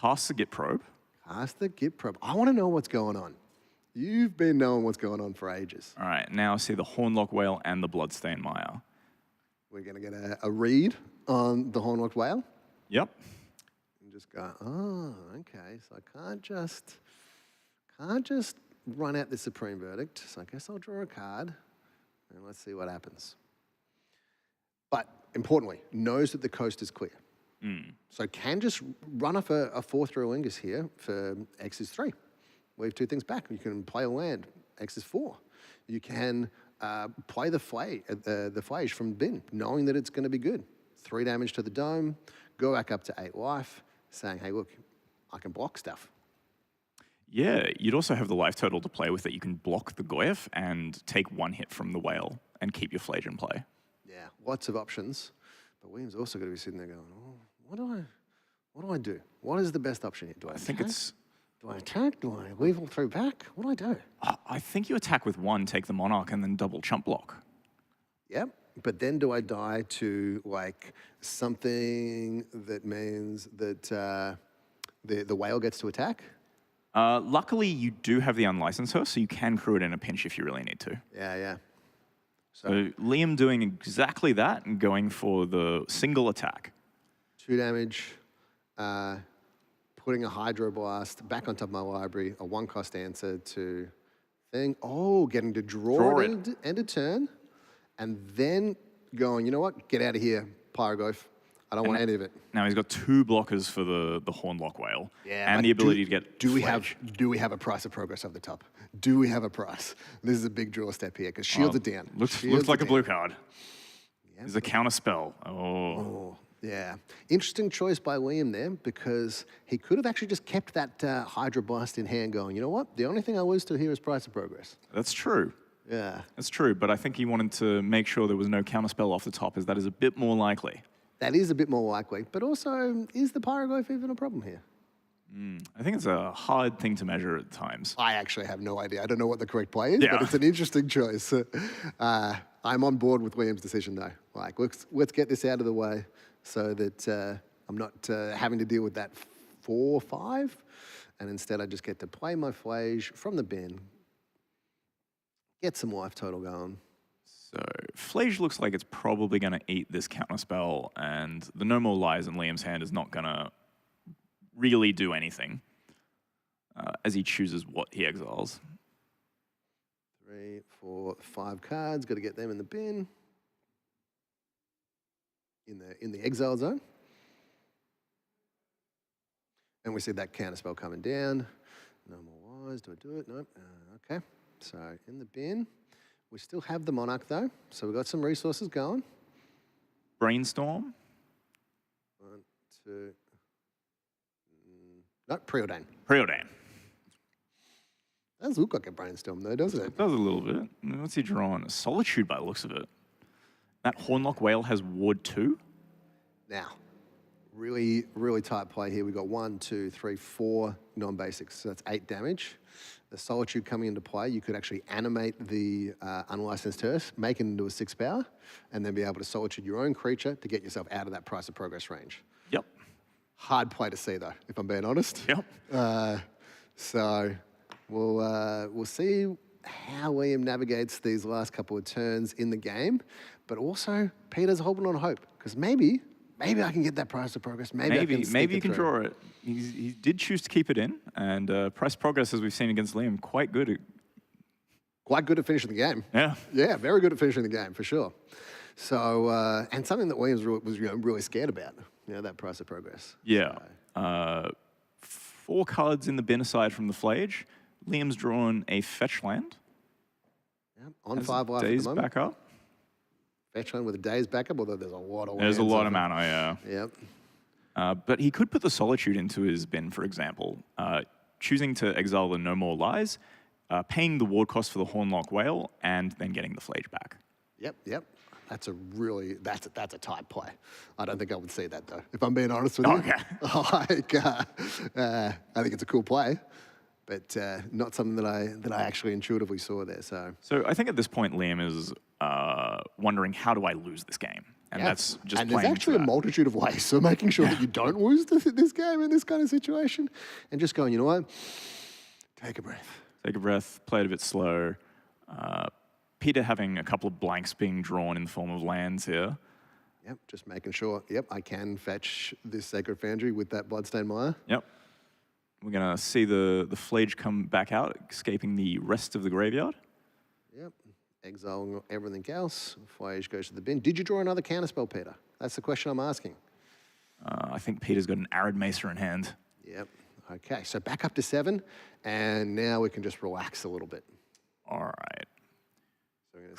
[SPEAKER 9] Cast the Git Probe.
[SPEAKER 8] Cast the Git Probe. I want to know what's going on. You've been knowing what's going on for ages.
[SPEAKER 9] All right, now see the Hornlock Whale and the Bloodstained Mire.
[SPEAKER 8] We're going to get a read on the Hornlock Whale.
[SPEAKER 9] Yep.
[SPEAKER 8] And just go, oh, okay. So I can't just run out the Supreme Verdict. So I guess I'll draw a card and let's see what happens. But importantly, knows that the coast is clear. So can just run off a 4-through Lingus here for X is 3. Leave 2 things back. You can play a land, X is 4. You can play the Flage from bin, knowing that it's going to be good. 3 damage to the dome, go back up to 8 life, saying, hey, look, I can block stuff.
[SPEAKER 9] Yeah, you'd also have the life total to play with that. You can block the Goyf and take 1 hit from the whale and keep your Flage in play.
[SPEAKER 8] Yeah, lots of options. But William's also got to be sitting there going, oh, what do I do? What is the best option here? Do I
[SPEAKER 9] think it's...
[SPEAKER 8] Do I attack? Do I leave all 3 back? What do I do?
[SPEAKER 9] I think you attack with 1, take the Monarch, and then double chump block.
[SPEAKER 8] Yep. But then do I die to like something that means that the whale gets to attack?
[SPEAKER 9] Luckily, you do have the unlicensed Hearse, so you can crew it in a pinch if you really need to.
[SPEAKER 8] Yeah, yeah.
[SPEAKER 9] So Liam doing exactly that and going for the single attack.
[SPEAKER 8] 2 damage, putting a Hydro Blast back on top of my library, a 1-cost answer to thing. Oh, getting to draw it end of turn, and then going, you know what, get out of here, Pyroglyph. I don't want any of it.
[SPEAKER 9] Now he's got 2 blockers for the Hornlock Whale,
[SPEAKER 8] Yeah,
[SPEAKER 9] and the ability to get
[SPEAKER 8] do we have a price of progress over the top? Do we have a price? This is a big draw step here because shields are down.
[SPEAKER 9] Looks like a blue card. There's a counter spell. Oh.
[SPEAKER 8] Yeah. Interesting choice by Liam there because he could have actually just kept that Hydro Blast in hand going, you know what? The only thing I lose to here is price of progress.
[SPEAKER 9] That's true.
[SPEAKER 8] Yeah.
[SPEAKER 9] That's true, but I think he wanted to make sure there was no counter spell off the top, as that is a bit more likely.
[SPEAKER 8] That is a bit more likely, but also, is the Pyroglyph even a problem here?
[SPEAKER 9] I think it's a hard thing to measure at times.
[SPEAKER 8] I actually have no idea. I don't know what the correct play is, but it's an interesting choice. I'm on board with William's decision, though. Like, let's get this out of the way so that I'm not having to deal with that 4-5, and instead I just get to play my Flage from the bin, get some life total going.
[SPEAKER 9] So Flage looks like it's probably going to eat this counterspell, and the No More Lies in Liam's hand is not going to really do anything as he chooses what he exiles.
[SPEAKER 8] 3, 4, 5 cards. Got to get them in the bin. In the exile zone. And we see that counterspell coming down. No More Lies. Do I do it? Nope. Okay. So in the bin. We still have the Monarch, though, so we've got some resources going.
[SPEAKER 9] Brainstorm.
[SPEAKER 8] 1, 2... No, Preordain.
[SPEAKER 9] Preordain.
[SPEAKER 8] Does look like a Brainstorm, though, doesn't it?
[SPEAKER 9] It does a little bit. What's he drawing? Solitude by the looks of it. That Hornlock Whale has Ward 2.
[SPEAKER 8] Now, really, really tight play here. We've got 1, 2, 3, 4 non-basics, so that's 8 damage. The Solitude coming into play, you could actually animate the unlicensed Hearse, make it into a 6-power, and then be able to Solitude your own creature to get yourself out of that price of progress range.
[SPEAKER 9] Yep.
[SPEAKER 8] Hard play to see, though, if I'm being honest.
[SPEAKER 9] Yep.
[SPEAKER 8] So we'll see how Liam navigates these last couple of turns in the game, but also Peter's holding on hope, because maybe I can get that price of progress. Maybe
[SPEAKER 9] you can draw it. He did choose to keep it in, and price progress, as we've seen against Liam, quite good.
[SPEAKER 8] Quite good at finishing the game.
[SPEAKER 9] Yeah.
[SPEAKER 8] Yeah, very good at finishing the game, for sure. So, and something that Williams was really scared about, that price of progress.
[SPEAKER 9] Yeah. So. 4 cards in the bin aside from the Flage. Liam's drawn a fetch land.
[SPEAKER 8] Yep. On 5 life
[SPEAKER 9] Days
[SPEAKER 8] at the moment.
[SPEAKER 9] back up.
[SPEAKER 8] Fetch land with a day's backup, although there's a lot of
[SPEAKER 9] There's a lot of mana, yeah.
[SPEAKER 8] Yep.
[SPEAKER 9] But he could put the Solitude into his bin, for example, choosing to exile the No More Lies, paying the ward cost for the Hornlock Whale, and then getting the Flage back.
[SPEAKER 8] Yep. That's a tight play. I don't think I would see that, though, if I'm being honest with you.
[SPEAKER 9] Okay.
[SPEAKER 8] I think it's a cool play, but not something that I actually intuitively saw there. So
[SPEAKER 9] I think at this point, Liam is wondering, how do I lose this game? And that's just
[SPEAKER 8] and
[SPEAKER 9] playing
[SPEAKER 8] there's actually a multitude of ways. So making sure that you don't lose this game in this kind of situation, and just going, you know what? Take a breath.
[SPEAKER 9] Take a breath. Play it a bit slow. Peter having a couple of blanks being drawn in the form of lands here.
[SPEAKER 8] Yep, just making sure. Yep, I can fetch this Sacred Foundry with that Bloodstained Mire.
[SPEAKER 9] Yep. We're going to see the Flage come back out, escaping the rest of the graveyard.
[SPEAKER 8] Yep. Exiling everything else. Flage goes to the bin. Did you draw another counterspell, Peter? That's the question I'm asking.
[SPEAKER 9] I think Peter's got an Arid Macer in hand.
[SPEAKER 8] Yep. Okay, so back up to 7, and now we can just relax a little bit.
[SPEAKER 9] All right.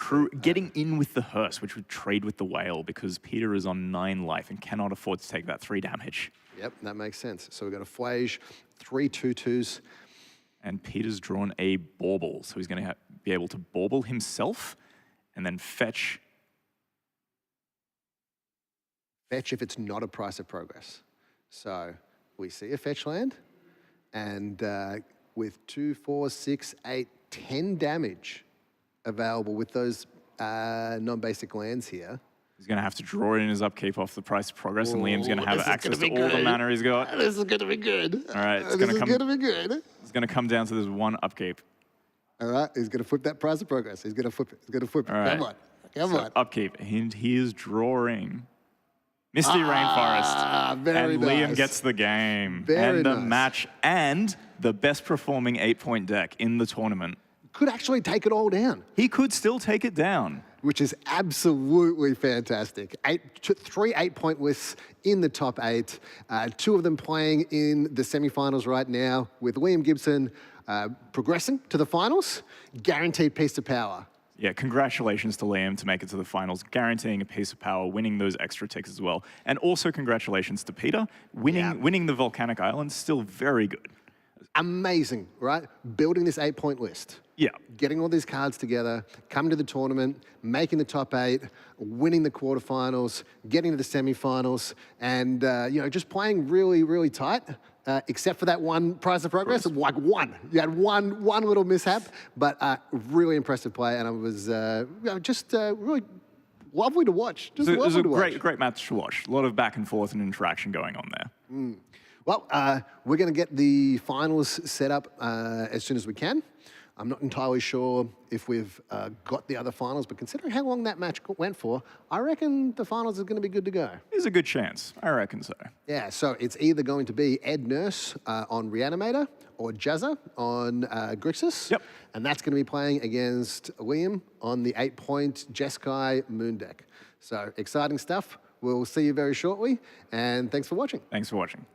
[SPEAKER 9] So getting in with the Hearse, which would trade with the Whale, because Peter is on 9 life and cannot afford to take that 3 damage.
[SPEAKER 8] Yep, that makes sense. So we've got a Flage, 3 2/2s.
[SPEAKER 9] And Peter's drawn a Bauble, so he's going to be able to Bauble himself and then fetch.
[SPEAKER 8] Fetch if it's not a price of progress. So we see a fetch land, and with 2, 4, 6, 8, 10 damage available with those non-basic lands here.
[SPEAKER 9] He's going to have to draw it in his upkeep off the price of progress, and Liam's going to have access to all the mana he's got.
[SPEAKER 8] This is going to be good.
[SPEAKER 9] All right, it's
[SPEAKER 8] going to
[SPEAKER 9] be
[SPEAKER 8] good.
[SPEAKER 9] It's going to come down to this one upkeep.
[SPEAKER 8] All right, he's going to flip that prize of progress. He's going to flip it. He's going to flip it.
[SPEAKER 9] All right.
[SPEAKER 8] Come on.
[SPEAKER 9] Upkeep. And he is drawing Misty Rainforest.
[SPEAKER 8] Very
[SPEAKER 9] and
[SPEAKER 8] nice.
[SPEAKER 9] Liam gets the game.
[SPEAKER 8] Very
[SPEAKER 9] and the
[SPEAKER 8] nice.
[SPEAKER 9] match and the best performing 8-point deck in the tournament.
[SPEAKER 8] Could actually take it all down.
[SPEAKER 9] He could still take it down.
[SPEAKER 8] Which is absolutely fantastic. Three 8-point lists in the top 8. 2 of them playing in the semifinals right now, with Liam Gibson progressing to the finals. Guaranteed piece of power.
[SPEAKER 9] Yeah, congratulations to Liam to make it to the finals, guaranteeing a piece of power, winning those extra ticks as well. And also congratulations to Peter, winning the Volcanic Island, still very good.
[SPEAKER 8] Amazing, right? Building this 8-point list.
[SPEAKER 9] Yeah.
[SPEAKER 8] Getting all these cards together, coming to the tournament, making the top 8, winning the quarterfinals, getting to the semifinals, and just playing really, really tight. Except for that one prize of progress, like one. You had one little mishap, but really impressive play, and it was just really lovely to watch. Just
[SPEAKER 9] It was
[SPEAKER 8] lovely
[SPEAKER 9] a
[SPEAKER 8] to watch.
[SPEAKER 9] great match to watch. A lot of back and forth and interaction going on there.
[SPEAKER 8] Well, we're going to get the finals set up as soon as we can. I'm not entirely sure if we've got the other finals, but considering how long that match went for, I reckon the finals is going to be good to go.
[SPEAKER 9] There's a good chance. I reckon so.
[SPEAKER 8] Yeah, so it's either going to be Ed Nurse on Reanimator or Jazza on Grixis.
[SPEAKER 9] Yep.
[SPEAKER 8] And that's going to be playing against Liam on the 8-point Jeskai Moon deck. So exciting stuff. We'll see you very shortly, and thanks for watching.
[SPEAKER 9] Thanks for watching.